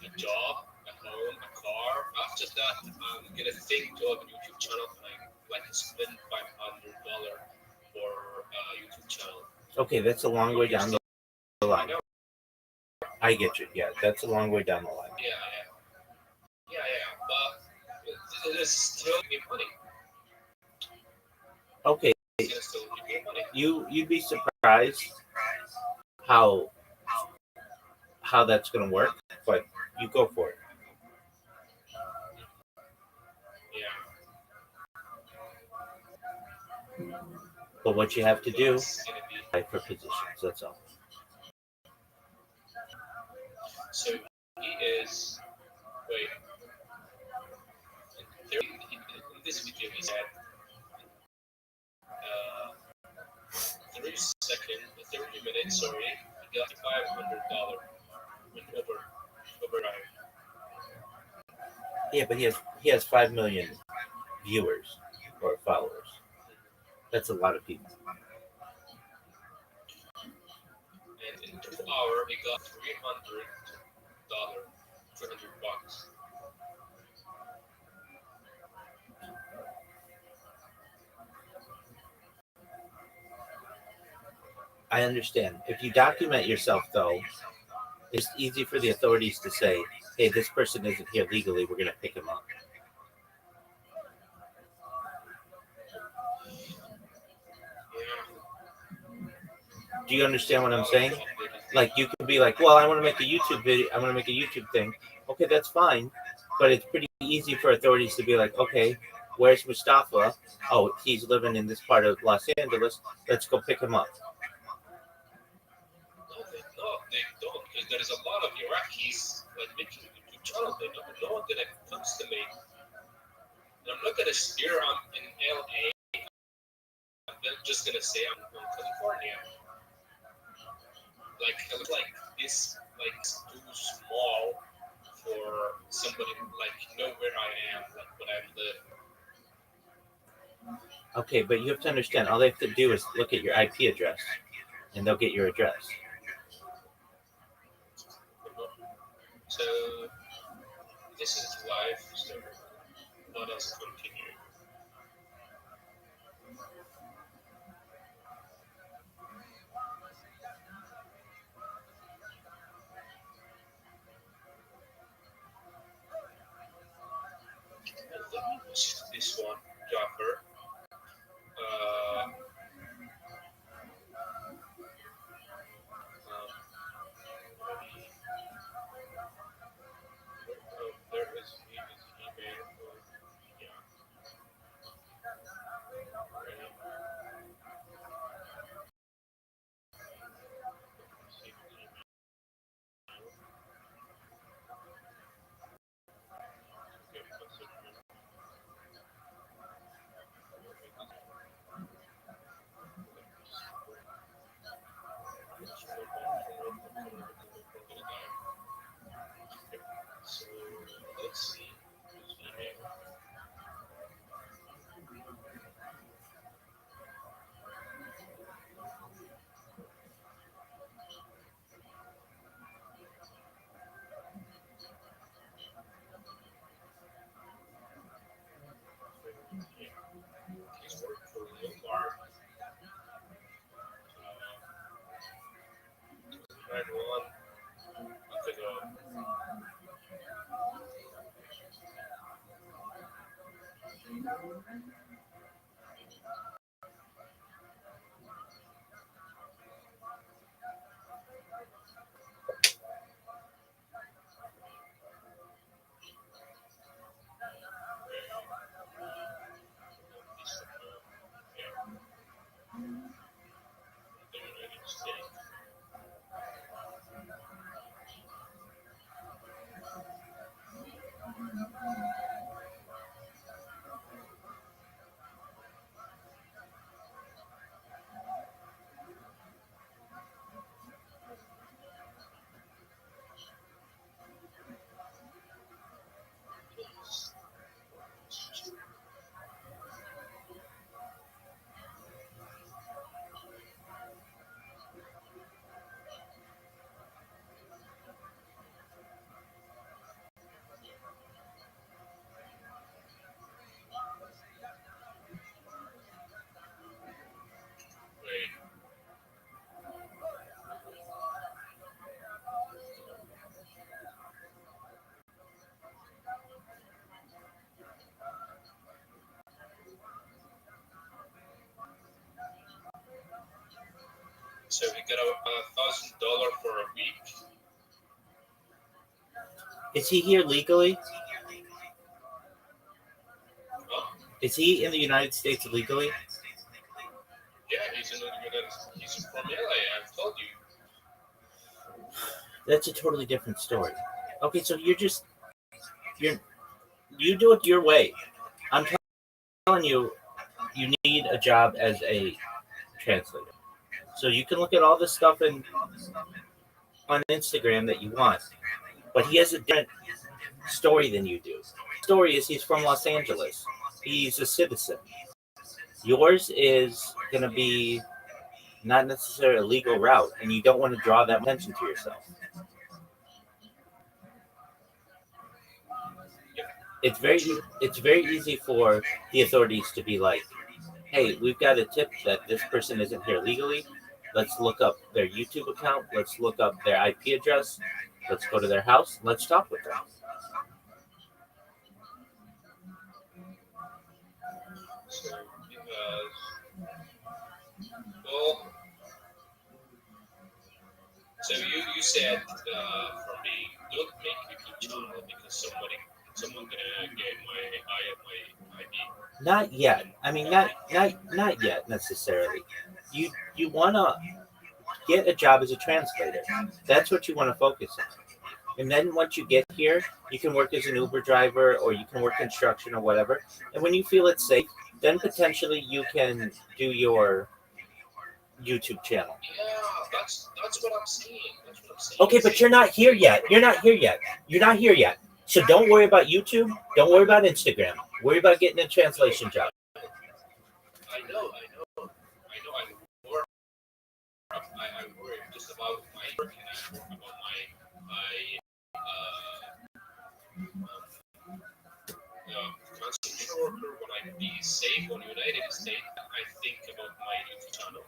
a job, a home, a car. After that, I'm gonna think to have a YouTube channel and I like spend $500 for a YouTube channel. Okay, that's a long way down the I line. know. I get you. Yeah, that's a long way down the line. Yeah, but it is still give me money. Okay, It's gonna still give me money. you'd be surprised how that's gonna work, but you go for it. Yeah. But what you have to do It's gonna be fight for positions. That's all. so he is wait. In this video he said 30 minutes, sorry, he got $500 went override. Yeah, but he has 5 million viewers or followers. That's a lot of people. And in 2 hours he got $300. $300. I understand. If you document yourself, though, it's easy for the authorities to say, "Hey, this person isn't here legally. We're going to pick him up." Yeah. Do you understand what I'm saying? Like, you could be like, "Well, I want to make a YouTube video. I want to make a YouTube thing." Okay, that's fine, but it's pretty easy for authorities to be like, "Okay, where's Mustafa? Oh, he's living in this part of Los Angeles. Let's go pick him up." They don't, because there is a lot of Iraqis like making YouTube channels. They don't know that it comes to me. And I'm not gonna steer. I'm in LA. I'm just gonna say I'm from California. Like I look like this, like too small for somebody like know where I am, like what I live. Okay, but you have to understand. All they have to do is look at your IP address, and they'll get your address. So this is life. So let us continue. This one, Jaffer. Uh, there is his email. Yeah. So let's see his email. He's worked for Walmart. Red one month ago. $1,000 for a week. Is he here legally? Huh? Is he in the United States legally? Yeah, he's in the United. He's from LA. I've told you. That's a totally different story. Okay, so you do it your way. I'm telling you, you need a job as a translator. So you can look at all the stuff on Instagram that you want, but he has a different story than you do. Story is he's from Los Angeles. He's a citizen. Yours is going to be not necessarily a legal route, and you don't want to draw that attention to yourself. It's very easy for the authorities to be like, hey, we've got a tip that this person isn't here legally. Let's look up their YouTube account. Let's look up their IP address. Let's go to their house. Let's talk with them. So, well, so you said for me, don't make YouTube channel because someone gonna get my ID. Not yet. I mean, not yet necessarily. You want to get a job as a translator. That's what you want to focus on. And then once you get here, you can work as an Uber driver or you can work construction or whatever. And when you feel it's safe, then potentially you can do your YouTube channel. Yeah, that's what I'm saying. That's what I'm saying. Okay, but you're not here yet. You're not here yet. You're not here yet. So don't worry about YouTube. Don't worry about Instagram. Worry about getting a translation job. I know. I'm more. I'm worried just about my work and about my construction worker. When I be safe on United States, I think about my YouTube channel.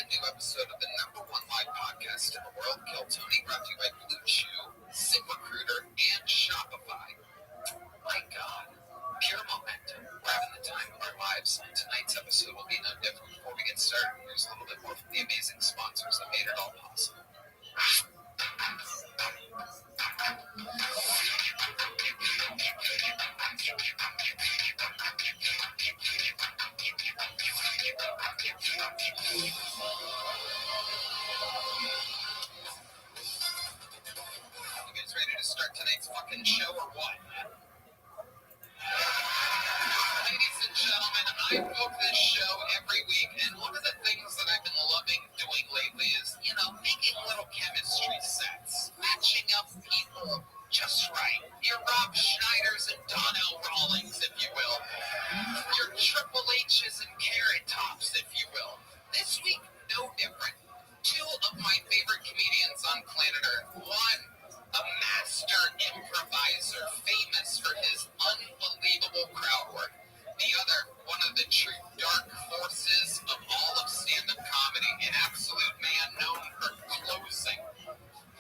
brand new episode of the #1 live podcast in the world, Kill Tony, brought to you by Blue Chew, ZipRecruiter, and Shopify. My God, pure momentum. We're having the time of our lives. Tonight's episode will be no different. Before we get started, here's a little bit more from the amazing sponsors that made it all possible. You guys ready to start tonight's fucking show or what? Ladies and gentlemen, I book this show every week, and one of the things that I've been loving doing lately is, making little chemistry sets, matching up people just right. Your Rob Schneiders and Donnell Rawlings, if you will. Your Triple H's and Carrot Tops, if you will. This week, no different. Two of my favorite comedians on planet Earth. One, a master improviser, famous for his unbelievable crowd work. The other, one of the true dark forces of all of stand-up comedy, an absolute man known for closing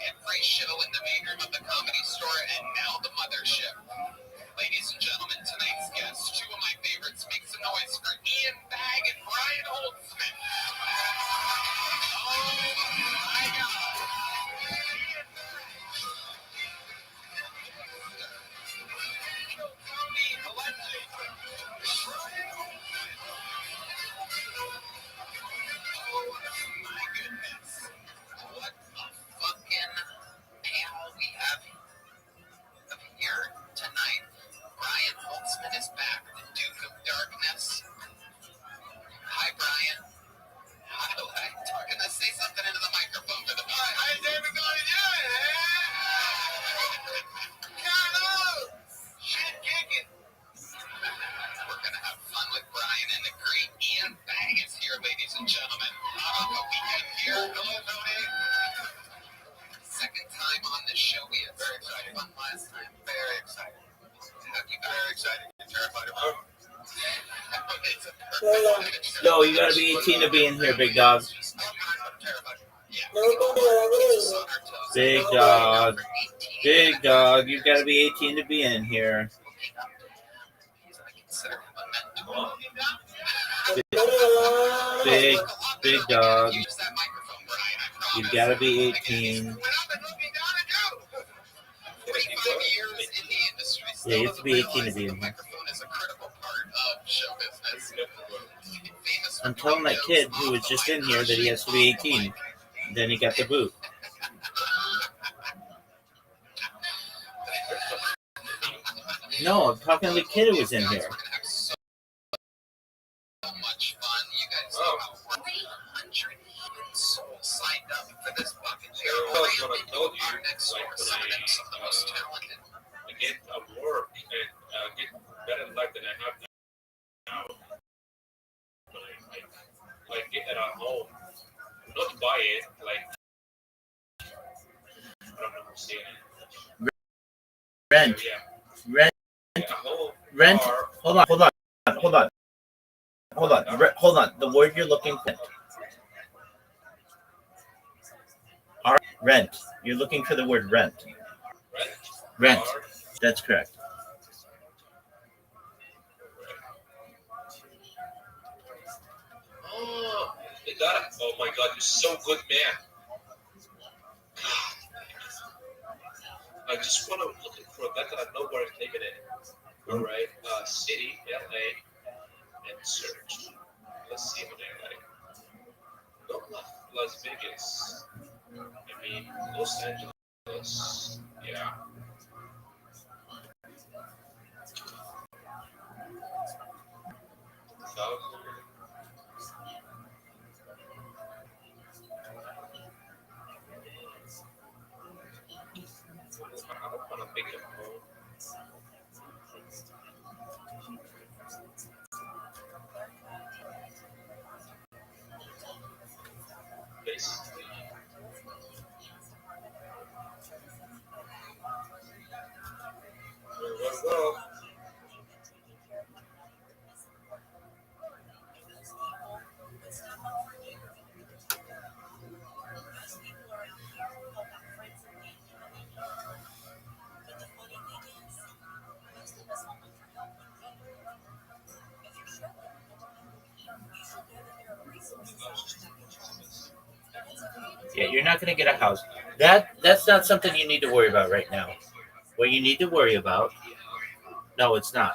every show in the main room of the Comedy Store and now the Mothership. Ladies and gentlemen, tonight's guests, two of my favorites, make some noise for Ian Bagg and Brian Holtzman. Oh my God. Ian Bagg. Tony, the legend. Brian Holtzman. Oh my goodness. What a fucking panel we have here tonight. Brian Holtzman is back, the Duke of Darkness. Hi, Brian. I'm going to say something into the microphone for the podcast. Hi, David. Carlo! Shit kicking. We're going to have fun with Brian, and the great Ian Bagg is here, ladies and gentlemen. Hot on the weekend here. Hello, Tony. Second time on this show. We had very exciting fun last time. Very excited. Have you been very excited? You're terrified about it? Yo, you gotta be 18 to be in here, big dog. Big dog. Big dog, you gotta be 18 to be in here. Big dog. You gotta be 18. Yeah, you have to be 18 to be in here. I'm telling that kid who was just in here that he has to be 18. Then he got the boot. No, I'm talking to the kid who was in here. So much fun. You guys know how 300 souls signed up for this bucket. Our next source, some of the most talented. Get a work and get better life than I have now. But I get it at home. Not buy it, I don't know how to say it. Rent. Yeah. Rent. Hold on. The word you're looking for. Rent. You're looking for the word rent. Rent. That's correct. Oh, they got it. Oh my God, you're so good, man. I just want to look for that. I know where I'm taking it. All right, city, LA, and search. Let's see what they're like. Not Las Vegas. I mean, Los Angeles. Yeah. I don't want to make it home. Basically. Well. Yeah, you're not going to get a house. That's not something you need to worry about right now. What you need to worry about, no, it's not.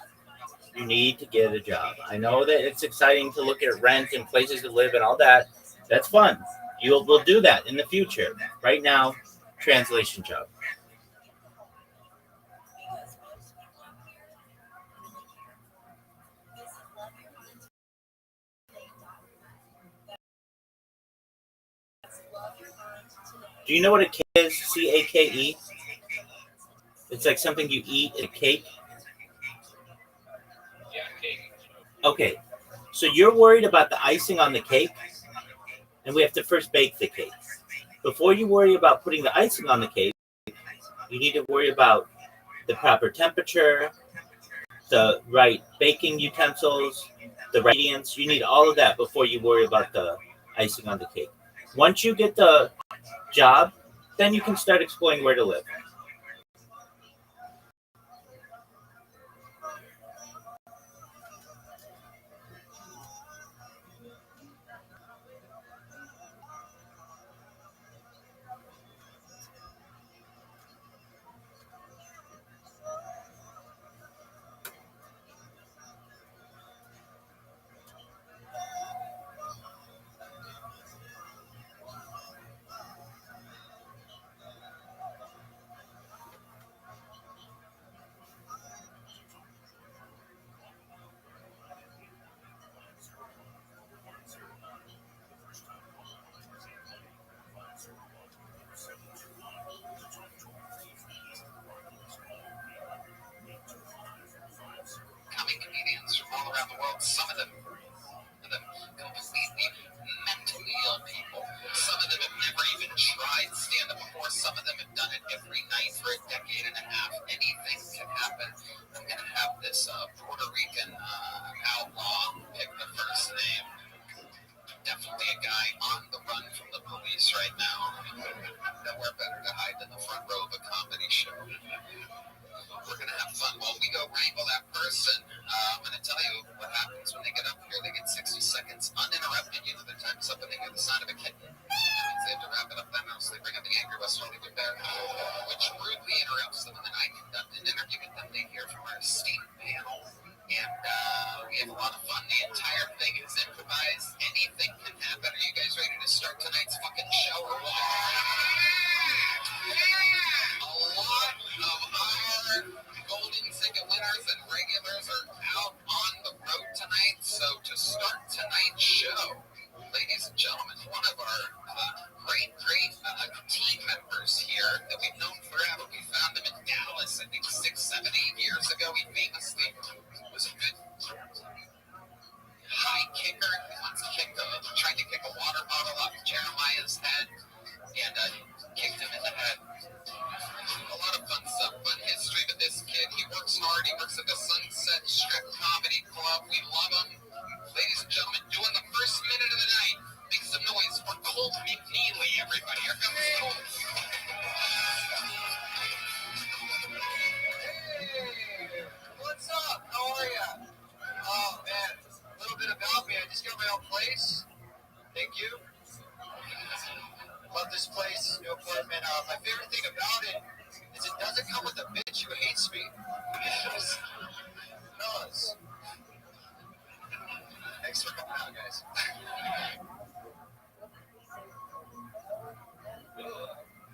You need to get a job. I know that it's exciting to look at rent and places to live and all that. That's fun. We'll do that in the future. Right now, translation job. Do you know what a cake is? CAKE. It's like something you eat. A cake. Yeah, cake. Okay, so you're worried about the icing on the cake, and we have to first bake the cake. Before you worry about putting the icing on the cake, you need to worry about the proper temperature, the right baking utensils, the right ingredients. You need all of that before you worry about the icing on the cake. Once you get the job, then you can start exploring where to live. Coming comedians from all around the world, some of them completely mentally ill people. Some of them have never even tried stand-up before. Some of them have done it every night for a decade and a half. Anything can happen. I'm going to have this Puerto Rican outlaw pick the first name. Definitely a guy on the run from the police right now. Nowhere better to hide than the front row of a comedy show. We're going to have fun while we go wrangle that person. I'm going to tell you what happens when they get up here. They get 60 seconds uninterrupted. You know, their time's up and they hear the sound of a kitten. That means they have to wrap it up then, or else they bring up the angry West Hollywood bear, which rudely interrupts them, and then I conduct an interview with them. They hear from our esteemed panel. And we have a lot of fun. The entire thing is improvised. Anything can happen. Are you guys ready to start tonight's fucking show or what? A lot of our golden ticket winners and regulars are out on the road tonight. So to start tonight's show, ladies and gentlemen, one of our great team members here that we've known forever. We found him in Dallas, I think 6, 7, 8 years ago. He famously was a good high kicker. He once tried to kick a water bottle off Jeremiah's head and kicked him in the head. A lot of fun stuff, fun history with this kid. He works hard. He works at the Sunset Strip Comedy Club. We love him. Ladies and gentlemen, doing the first minute of the night. Make some noise for Colt McNeely, everybody. Here comes Colt. Hey, what's up? How are ya? Oh, man. A little bit about me. I just got my own place. Thank you. Love this place, new apartment. My favorite thing about it is it doesn't come with a bitch who hates me. Fellas. Thanks for coming out, guys.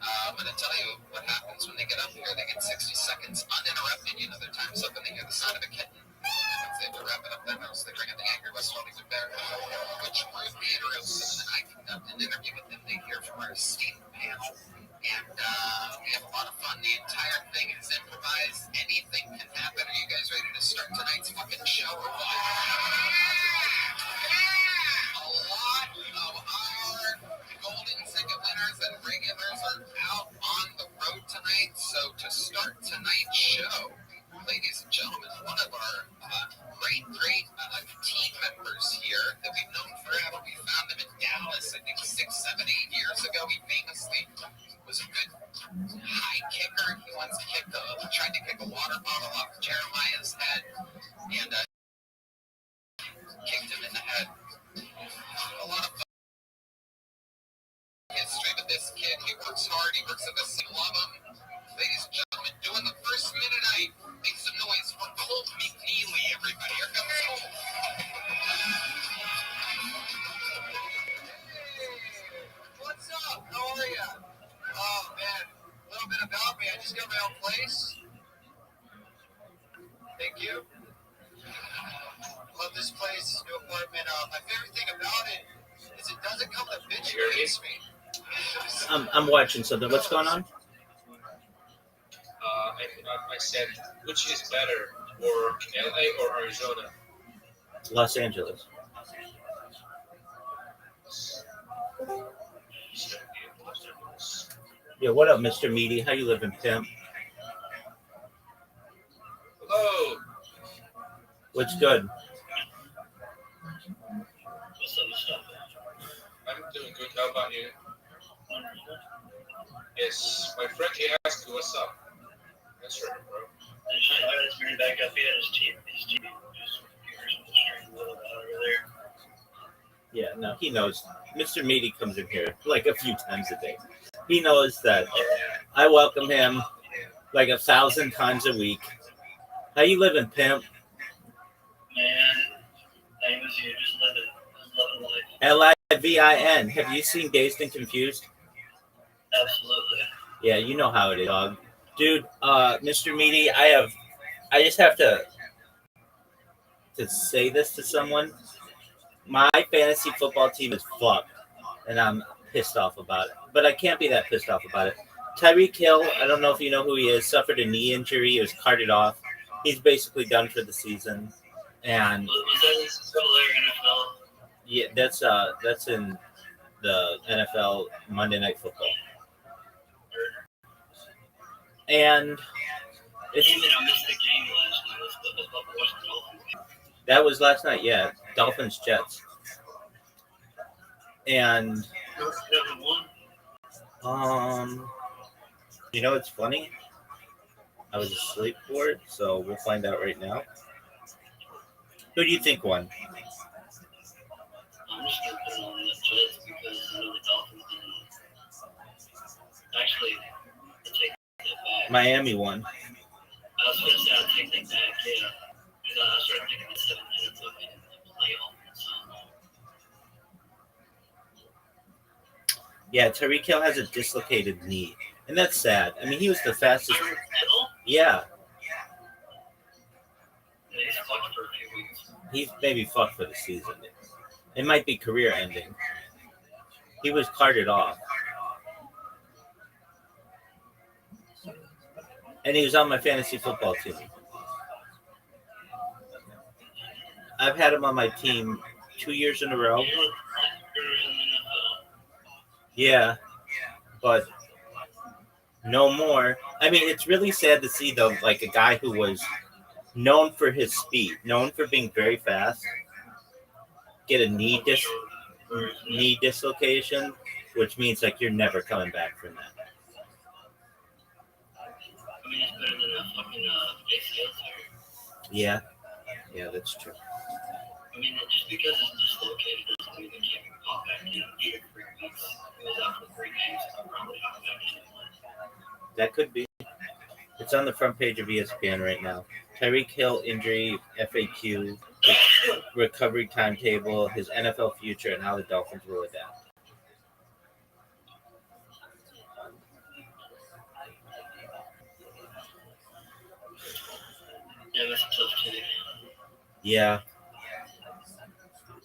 I'm going to tell you what happens when they get up here. They get 60 seconds uninterrupted. You know, their time's up and they hear the sound of a kitten. Once they have to wrap it up then, or else they bring up the angry West Hollywood bear, which rudely interrupts them, and then I conduct an interview with them. They hear from our esteemed panel. And we have a lot of fun. The entire thing is improvised. Anything can happen. Are you guys ready to start tonight's fucking show or what? A lot of our golden ticket winners and regulars are out on the road tonight. So to start tonight's show, ladies and gentlemen, one of our this kid. He works hard. He works at the same love him. Ladies and gentlemen, doing the first Mennonite. Make some noise for Colt McNeely, everybody. Here comes Colt. Hey, what's up? How are you? Oh, man. A little bit about me. I just got my own place. Thank you. Love this place, new apartment. My favorite thing about it is it doesn't come with a bitch who hates me. I'm watching something. What's going on? I said, which is better, or LA or Arizona? Los Angeles. Yeah, what up, Mr. Meaty? How you living, pimp? Hello. What's good? I'm doing good. How about you? Yes, my friend he asked you what's up. That's right, bro. Let's bring it back up. He had his team. Yeah, no, he knows. Mr. Meaty comes in here like a few times a day. He knows that I welcome him like 1,000 times a week. How you living, pimp? Man, I was here just living life. Livin. Have you seen Dazed and Confused? Absolutely. Yeah, you know how it is, dog. Dude, Mr. Meaty, I just have to say this to someone. My fantasy football team is fucked, and I'm pissed off about it. But I can't be that pissed off about it. Tyreek Hill, I don't know if you know who he is, suffered a knee injury. He was carted off. He's basically done for the season. And Was that still there in NFL? yeah, that's in the NFL Monday Night Football. And it's, I missed the game last night. that was last night, yeah. Dolphins Jets. And you know it's funny? I was asleep for it, so we'll find out right now. Who do you think won? I'm just gonna put it on the Jets because I know the Dolphins didn't. Actually, I take that back. Miami won. I was gonna say I'll take that back, yeah. Because I started thinking the 7 minutes of it in the playoff. So. Yeah, Tyreek Hill has a dislocated knee, and that's sad. I mean, he was the fastest. Tyreek Hill? Yeah, Yeah, he's fucked for a few weeks. he's maybe fucked for the season. It might be career ending. He was carted off, and he was on my fantasy football team. I've had him on my team 2 years in a row. Yeah, but no more. I mean, it's really sad to see though, like a guy who was known for his speed, known for being very fast, get a knee dislocation, which means like you're never coming back from that. I mean, it's better than a fucking ACL tear. Yeah, that's true. I mean, just because it's dislocated doesn't mean they can't be caught back in 2 to 3 weeks. It was out for 3 games, so I'm probably not back in. That could be. It's on the front page of ESPN right now. Tyreek Hill injury, FAQ, recovery timetable, his NFL future, and how the Dolphins will adapt. Yeah, that's a tough team. Yeah.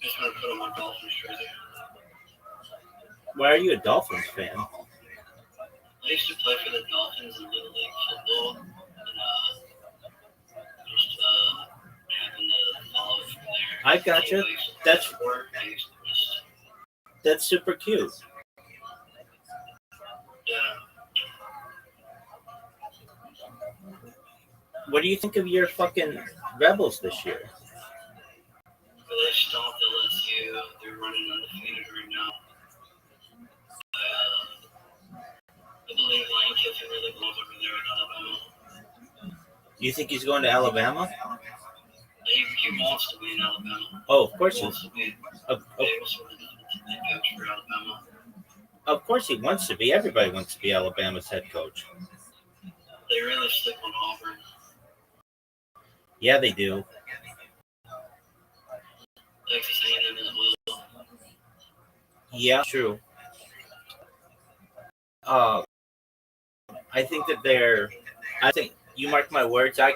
Just want to put on my Dolphins jersey. Why are you a Dolphins fan? I used to play for the Dolphins in Little League football, and just happened to follow it from there. I gotcha. That's super cute. Yeah. What do you think of your fucking Rebels this year? But they stopped LSU. They're running undefeated right now. I believe Lane Kiffin really belongs over there in Alabama. You think he's going to Alabama? He wants to be in Alabama. Oh, of course He he wants to be oh, able to coach for Alabama. Of course he wants to be. Everybody wants to be Alabama's head coach. They really sleep on Auburn. Yeah, they do. Texas A&M as well. Yeah, true. I think that I think, you mark my words, I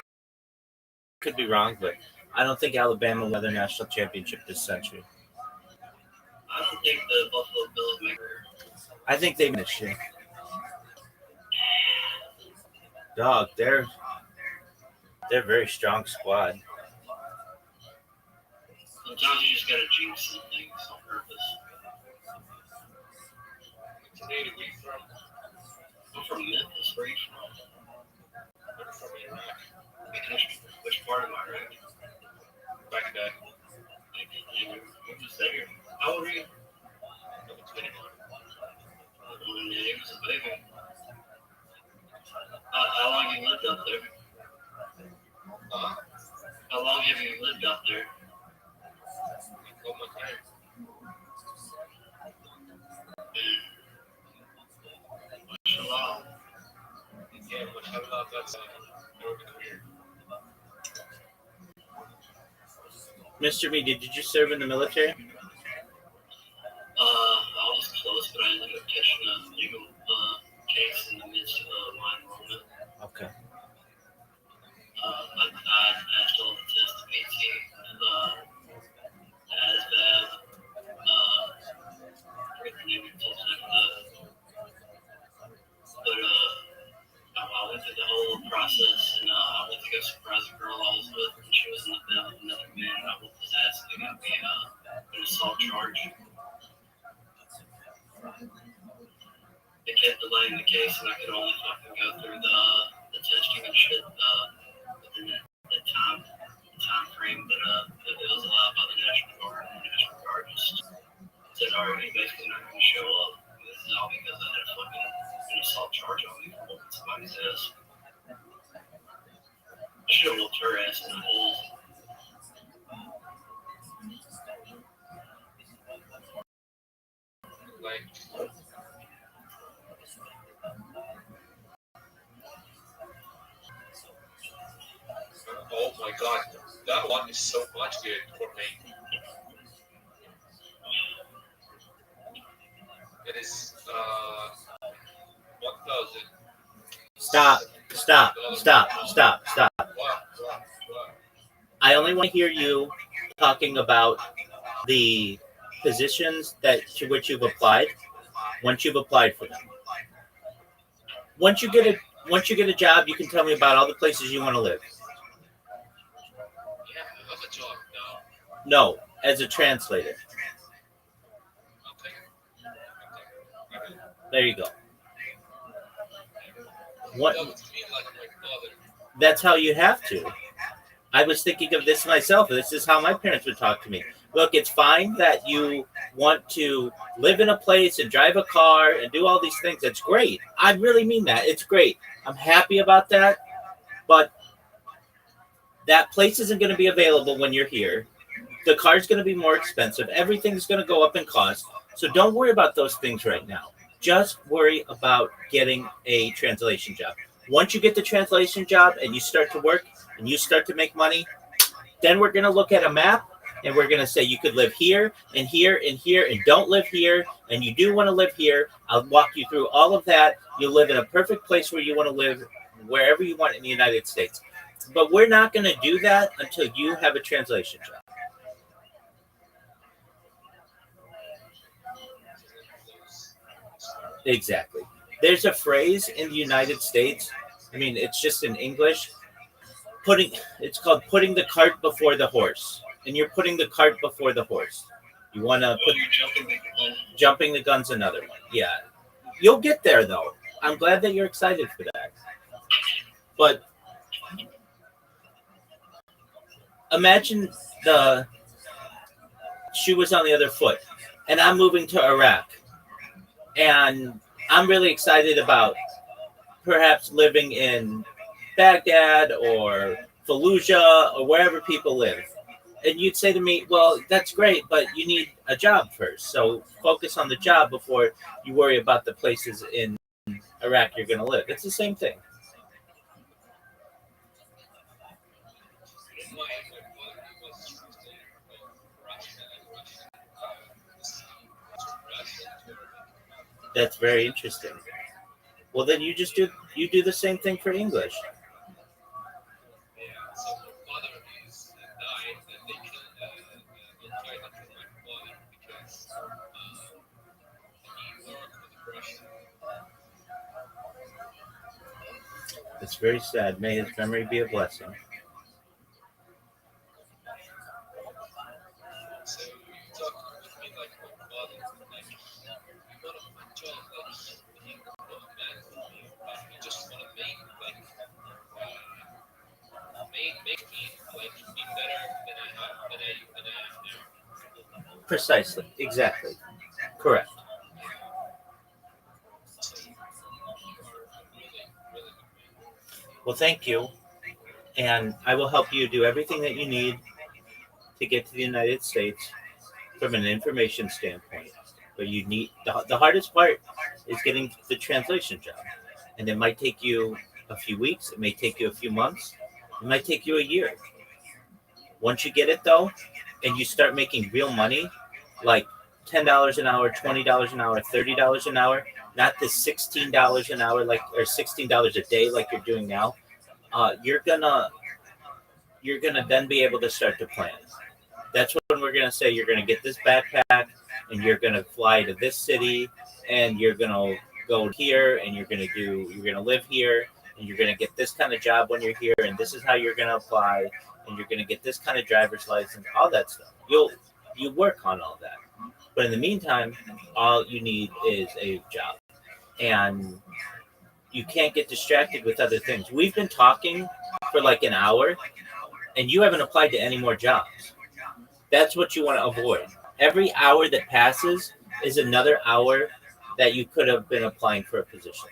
could be wrong, but I don't think Alabama will win their national championship this century. I don't think the Buffalo Bills make her. I think they win this year. Dog, they're a very strong squad. Sometimes you just gotta jinx some things on purpose. Today, we from I'm from Memphis. Where are you from? I'm from Iraq. Which part of Iraq? Baghdad. We're just there. How old are you? I'm 21. When he was a baby. How long have you lived up there? How long have you lived up there? All my time. Mashallah. Yeah, mashallah, that's Arabic career. Mr. B, did you serve in the military? I was close, but I ended up catching a legal case in the midst of my enrollment. Okay. I passed all the tests, the PT, the ASVAB, forget the name of the test after that. But I went through the whole process, and I went to go surprise a girl I was with, and she was in the bed with another man, and I whooped his ass, and they got me an assault charge. They kept delaying the case, and I could only fucking go through the testing and shit within that time frame that it was allowed by the National Guard. And the National Guard just said, all right, you're basically not going to show up. This is all because I had a fucking an assault charge on me for whooping somebody's ass. I should have whooped her ass in the hole. Like, oh my god, that one is so much good for me. It is 1,000. Stop. Wow. I only want to hear you talking about the positions to which you've applied once you've applied for them. Once you get a job, you can tell me about all the places you want to live. Yeah, I have a job now. No, as a translator. Okay. There you go. What? That would feel like my father. That's how you have to. I was thinking of this myself. This is how my parents would talk to me. Look, it's fine that you want to live in a place and drive a car and do all these things. That's great. I really mean that. It's great. I'm happy about that. But that place isn't going to be available when you're here. The car's going to be more expensive. Everything's going to go up in cost. So don't worry about those things right now. Just worry about getting a translation job. Once you get the translation job and you start to work and you start to make money, then we're going to look at a map and we're going to say you could live here and here and here and don't live here. And you do want to live here. I'll walk you through all of that. You'll live in a perfect place where you want to live, wherever you want in the United States. But we're not going to do that until you have a translation job. Exactly. There's a phrase in the United States. I mean, it's just in English. It's called putting the cart before the horse. And you're putting the cart before the horse. You want to put jumping the gun's another one. Yeah. You'll get there, though. I'm glad that you're excited for that. But imagine the shoe was on the other foot. And I'm moving to Iraq. And I'm really excited about perhaps living in Baghdad or Fallujah or wherever people live. And you'd say to me, well, that's great, but you need a job first. So focus on the job before you worry about the places in Iraq you're going to live. It's the same thing. That's very interesting. Well, then you do the same thing for English. It's very sad. May his memory be a blessing. Precisely. Exactly. Correct. Well, thank you. And I will help you do everything that you need to get to the United States from an information standpoint. But you need the hardest part is getting the translation job. And it might take you a few weeks, it may take you a few months, it might take you a year. Once you get it though, and you start making real money, like $10 an hour, $20 an hour, $30 an hour, not the $16 an hour like or $16 a day like you're doing now, you're gonna then be able to start to plan. That's when we're gonna say you're gonna get this backpack and you're gonna fly to this city and you're gonna go here and you're gonna live here and you're gonna get this kind of job when you're here and this is how you're gonna apply and you're gonna get this kind of driver's license, all that stuff. You work on all that. But in the meantime, all you need is a job. And you can't get distracted with other things. We've been talking for like an hour and you haven't applied to any more jobs. That's what you want to avoid. Every hour that passes is another hour that you could have been applying for a position.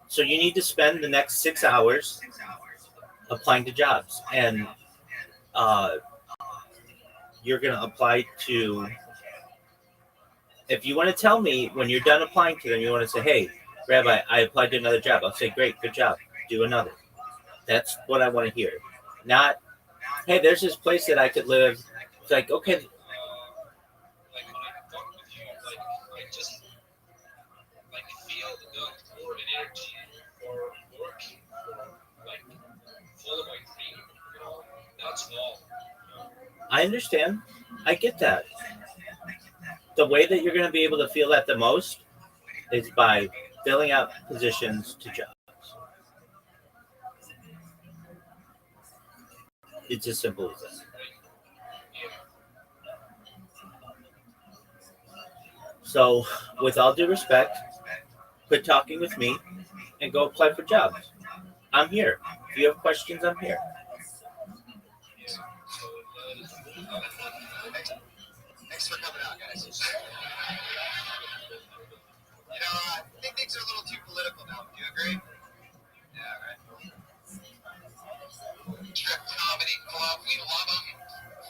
So you need to spend the next 6 hours applying to jobs. And you're going to apply to, if you want to tell me when you're done applying to them, you want to say, hey, Rabbi, I applied to another job. I'll say, great, good job. Do another. That's what I want to hear. Not, hey, there's this place that I could live. It's like, okay. Like when I talk with you, I just feel more energy for working, follow my dream. That's all. I understand. I get that. The way that you're going to be able to feel that the most is by filling out positions to jobs. It's as simple as that. So, with all due respect, quit talking with me and go apply for jobs. I'm here. If you have questions, I'm here. Thanks for coming out, guys. I think things are a little too political now. Do you agree? Yeah, right. Trip Comedy Club, we love them.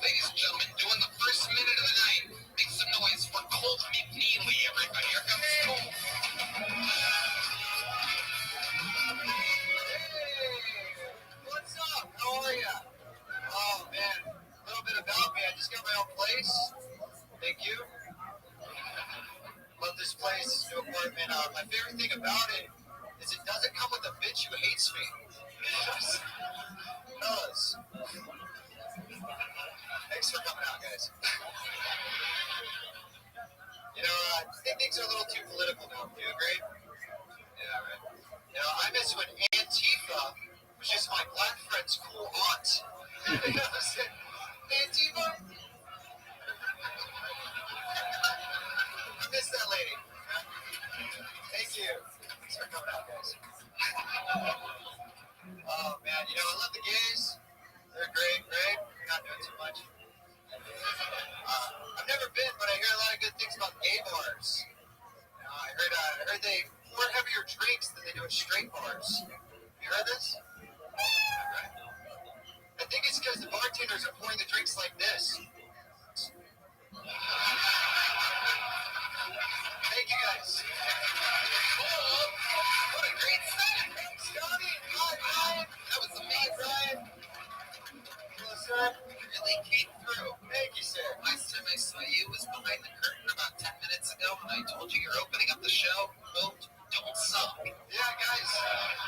Ladies and gentlemen, doing the first minute of the night. Make some noise for Colt McNeely, everybody. Here comes Colt. Hey, what's up? How are ya? Oh, man. A little bit about me. I just got my own place. Thank you. Love this place, this new apartment. My favorite thing about it is it doesn't come with a bitch who hates me. Fellas. Thanks for coming out, guys. I think things are a little too political now. Do you agree? Yeah, right. I miss when Antifa was just my black friend's cool aunt. Antifa? I miss that lady. Thank you. Thanks for coming out, guys. Oh, man. I love the gays. They're great, right? You're not doing too much. for opening up the show. Quote, don't suck. Yeah, guys,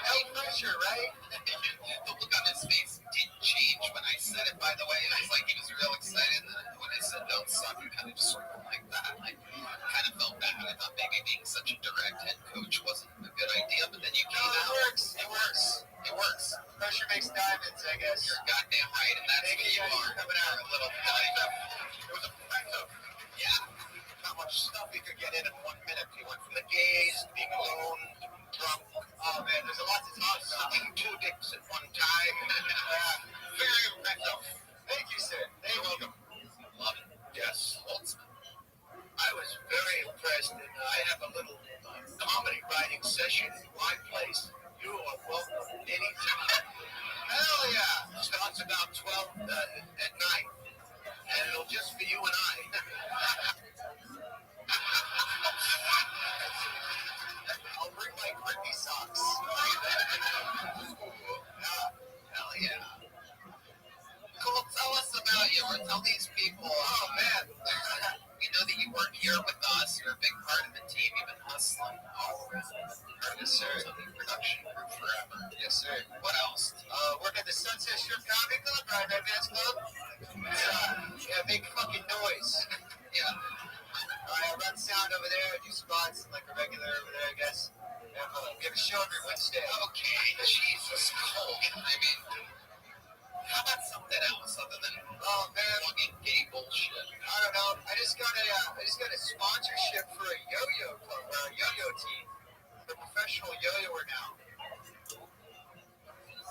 no pressure, right? The look on his face didn't change when I said it, by the way. It was like he was real excited. And when I said don't suck, he kind of just sort of like that. I kind of felt bad. I thought maybe being such a direct head coach wasn't a good idea, but then you came out. It works. It works. It works. Pressure makes diamonds, I guess. You're goddamn right, and that's what you are. Coming out a little effective. It was effective. Yeah. How much stuff he could get in 1 minute. He went from the gays, being alone, drunk. Oh man, there's a lot to talk about. Sucking 2 dicks at one time. Very effective. Thank you, sir. You're welcome. Love it. Yes. Holtzman. I was very impressed, and I have a little comedy writing session in my place. You are welcome anytime. Hell yeah. Starts about 12 at night, and it'll just be you and I. I'll bring my grippy socks. Hell yeah. Cool, tell us about you, or tell these people. Oh, man. We know that you weren't here with us. You're a big part of the team. You've been hustling all around. Yes, sir. The production group forever. Yes, sir. What else? Work at the Sunset Strip Comedy Club, right? Advance Club? Yeah, make fucking noise. Yeah. I run sound over there, do spots like a regular over there, I guess. Give a show every Wednesday. Okay, Jesus, Cole. I mean, how about something else other than fucking gay bullshit? I don't know. I just got a sponsorship for a yo-yo club, or a yo-yo team. The professional yo-yoer now.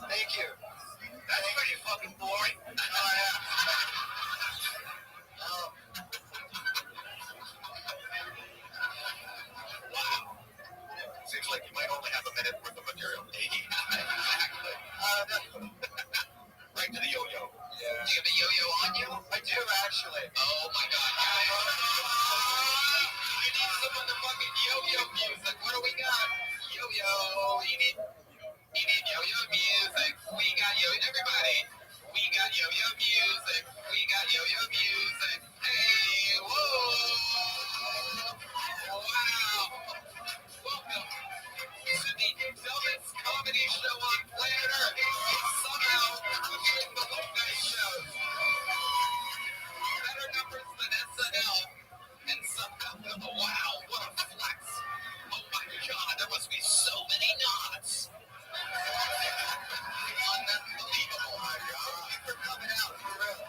Thank you. That's pretty fucking boring. Oh yeah. Wow. Seems like you might only have a minute worth of material. Exactly. Right to the yo-yo. Yeah. Do you have a yo-yo on you? I do, actually. Oh my god. I need someone to fucking yo-yo music. What do we got? Yo-yo. You need yo-yo music. We got everybody. We got yo-yo music. We got yo-yo music. Hey, whoa. Wow. Welcome to the dumbest comedy show on planet Earth. Somehow crushing the late night shows. Better numbers than SNL. And somehow, wow, what a flex. Oh my god, there must be so many knots. Unbelievable. Thank you for coming out, for real.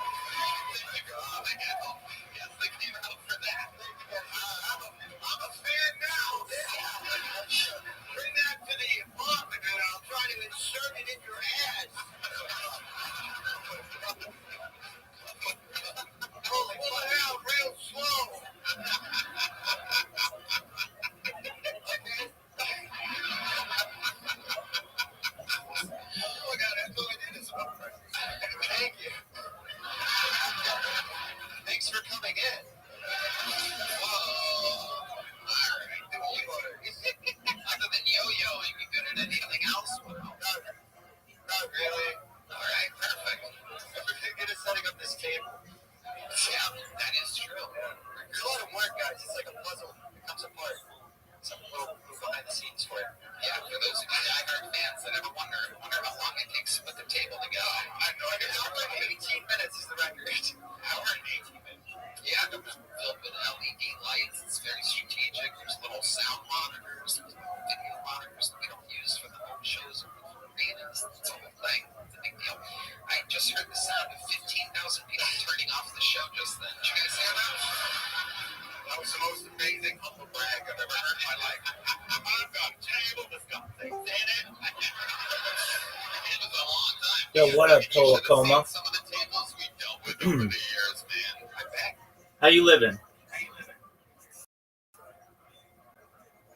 Thank you for coming out. Yes, thank you for that. I'm a fan now. Bring that to the pub, and I'll try to insert it in your ads. Holy, pull it out real slow. Oh, God, that's all I did is thank you. Thanks for coming in. Whoa. All right. Other than yo-yoing, you good at anything else? Not really. All right, perfect. We're good at setting up this table. Yeah, that is true. Yeah. It's a lot of work, guys. It's like a puzzle. It comes apart. Some little behind the scenes for it. Yeah, for those of you diehard fans that ever wonder how long it takes to put the table together. I know. Hour and 18 minutes is the record. Hour and 18 minutes. Yeah, it was filled with LED lights. It's very strategic. There's little sound monitors, video monitors that we don't use for the home shows or for arenas. It's a whole thing. It's a big deal. I just heard the sound of 15,000 people turning off the show just then. Did you guys hear that? That was the most amazing humble brag I've ever heard in my life. I've got a table that's got things in it. It was a long time. Yo, what up, Tolacoma? Some of the tables we dealt with over the years, man. I bet. How you living?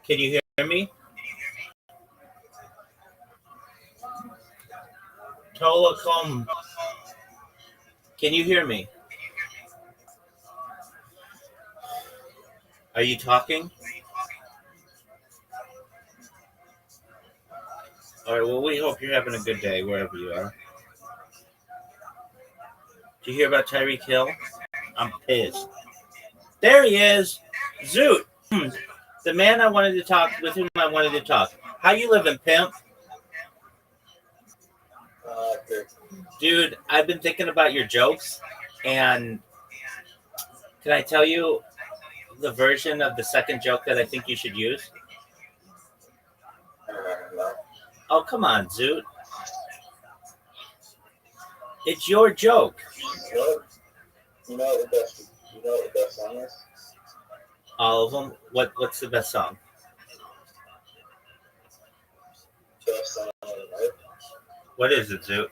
Can you hear me? Tolacoma. Can you hear me? Are you talking? All right, well, we hope you're having a good day wherever you are. Did you hear about Tyreek Hill? I'm pissed. There he is. Zoot. The man I wanted to talk with, whom I wanted to talk. How you living, pimp? Good. Dude, I've been thinking about your jokes, and can I tell you the version of the second joke that I think you should use? No. Oh, come on, Zoot. It's your joke. You know what the best song is? All of them. What's the best song? Best song on earth? What is it, Zoot?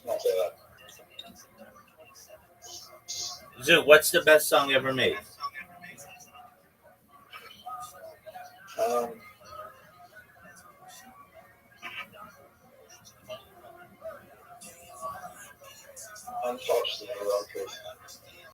Not say that. Zoot, what's the best song ever made? Unfortunately, Rothschild.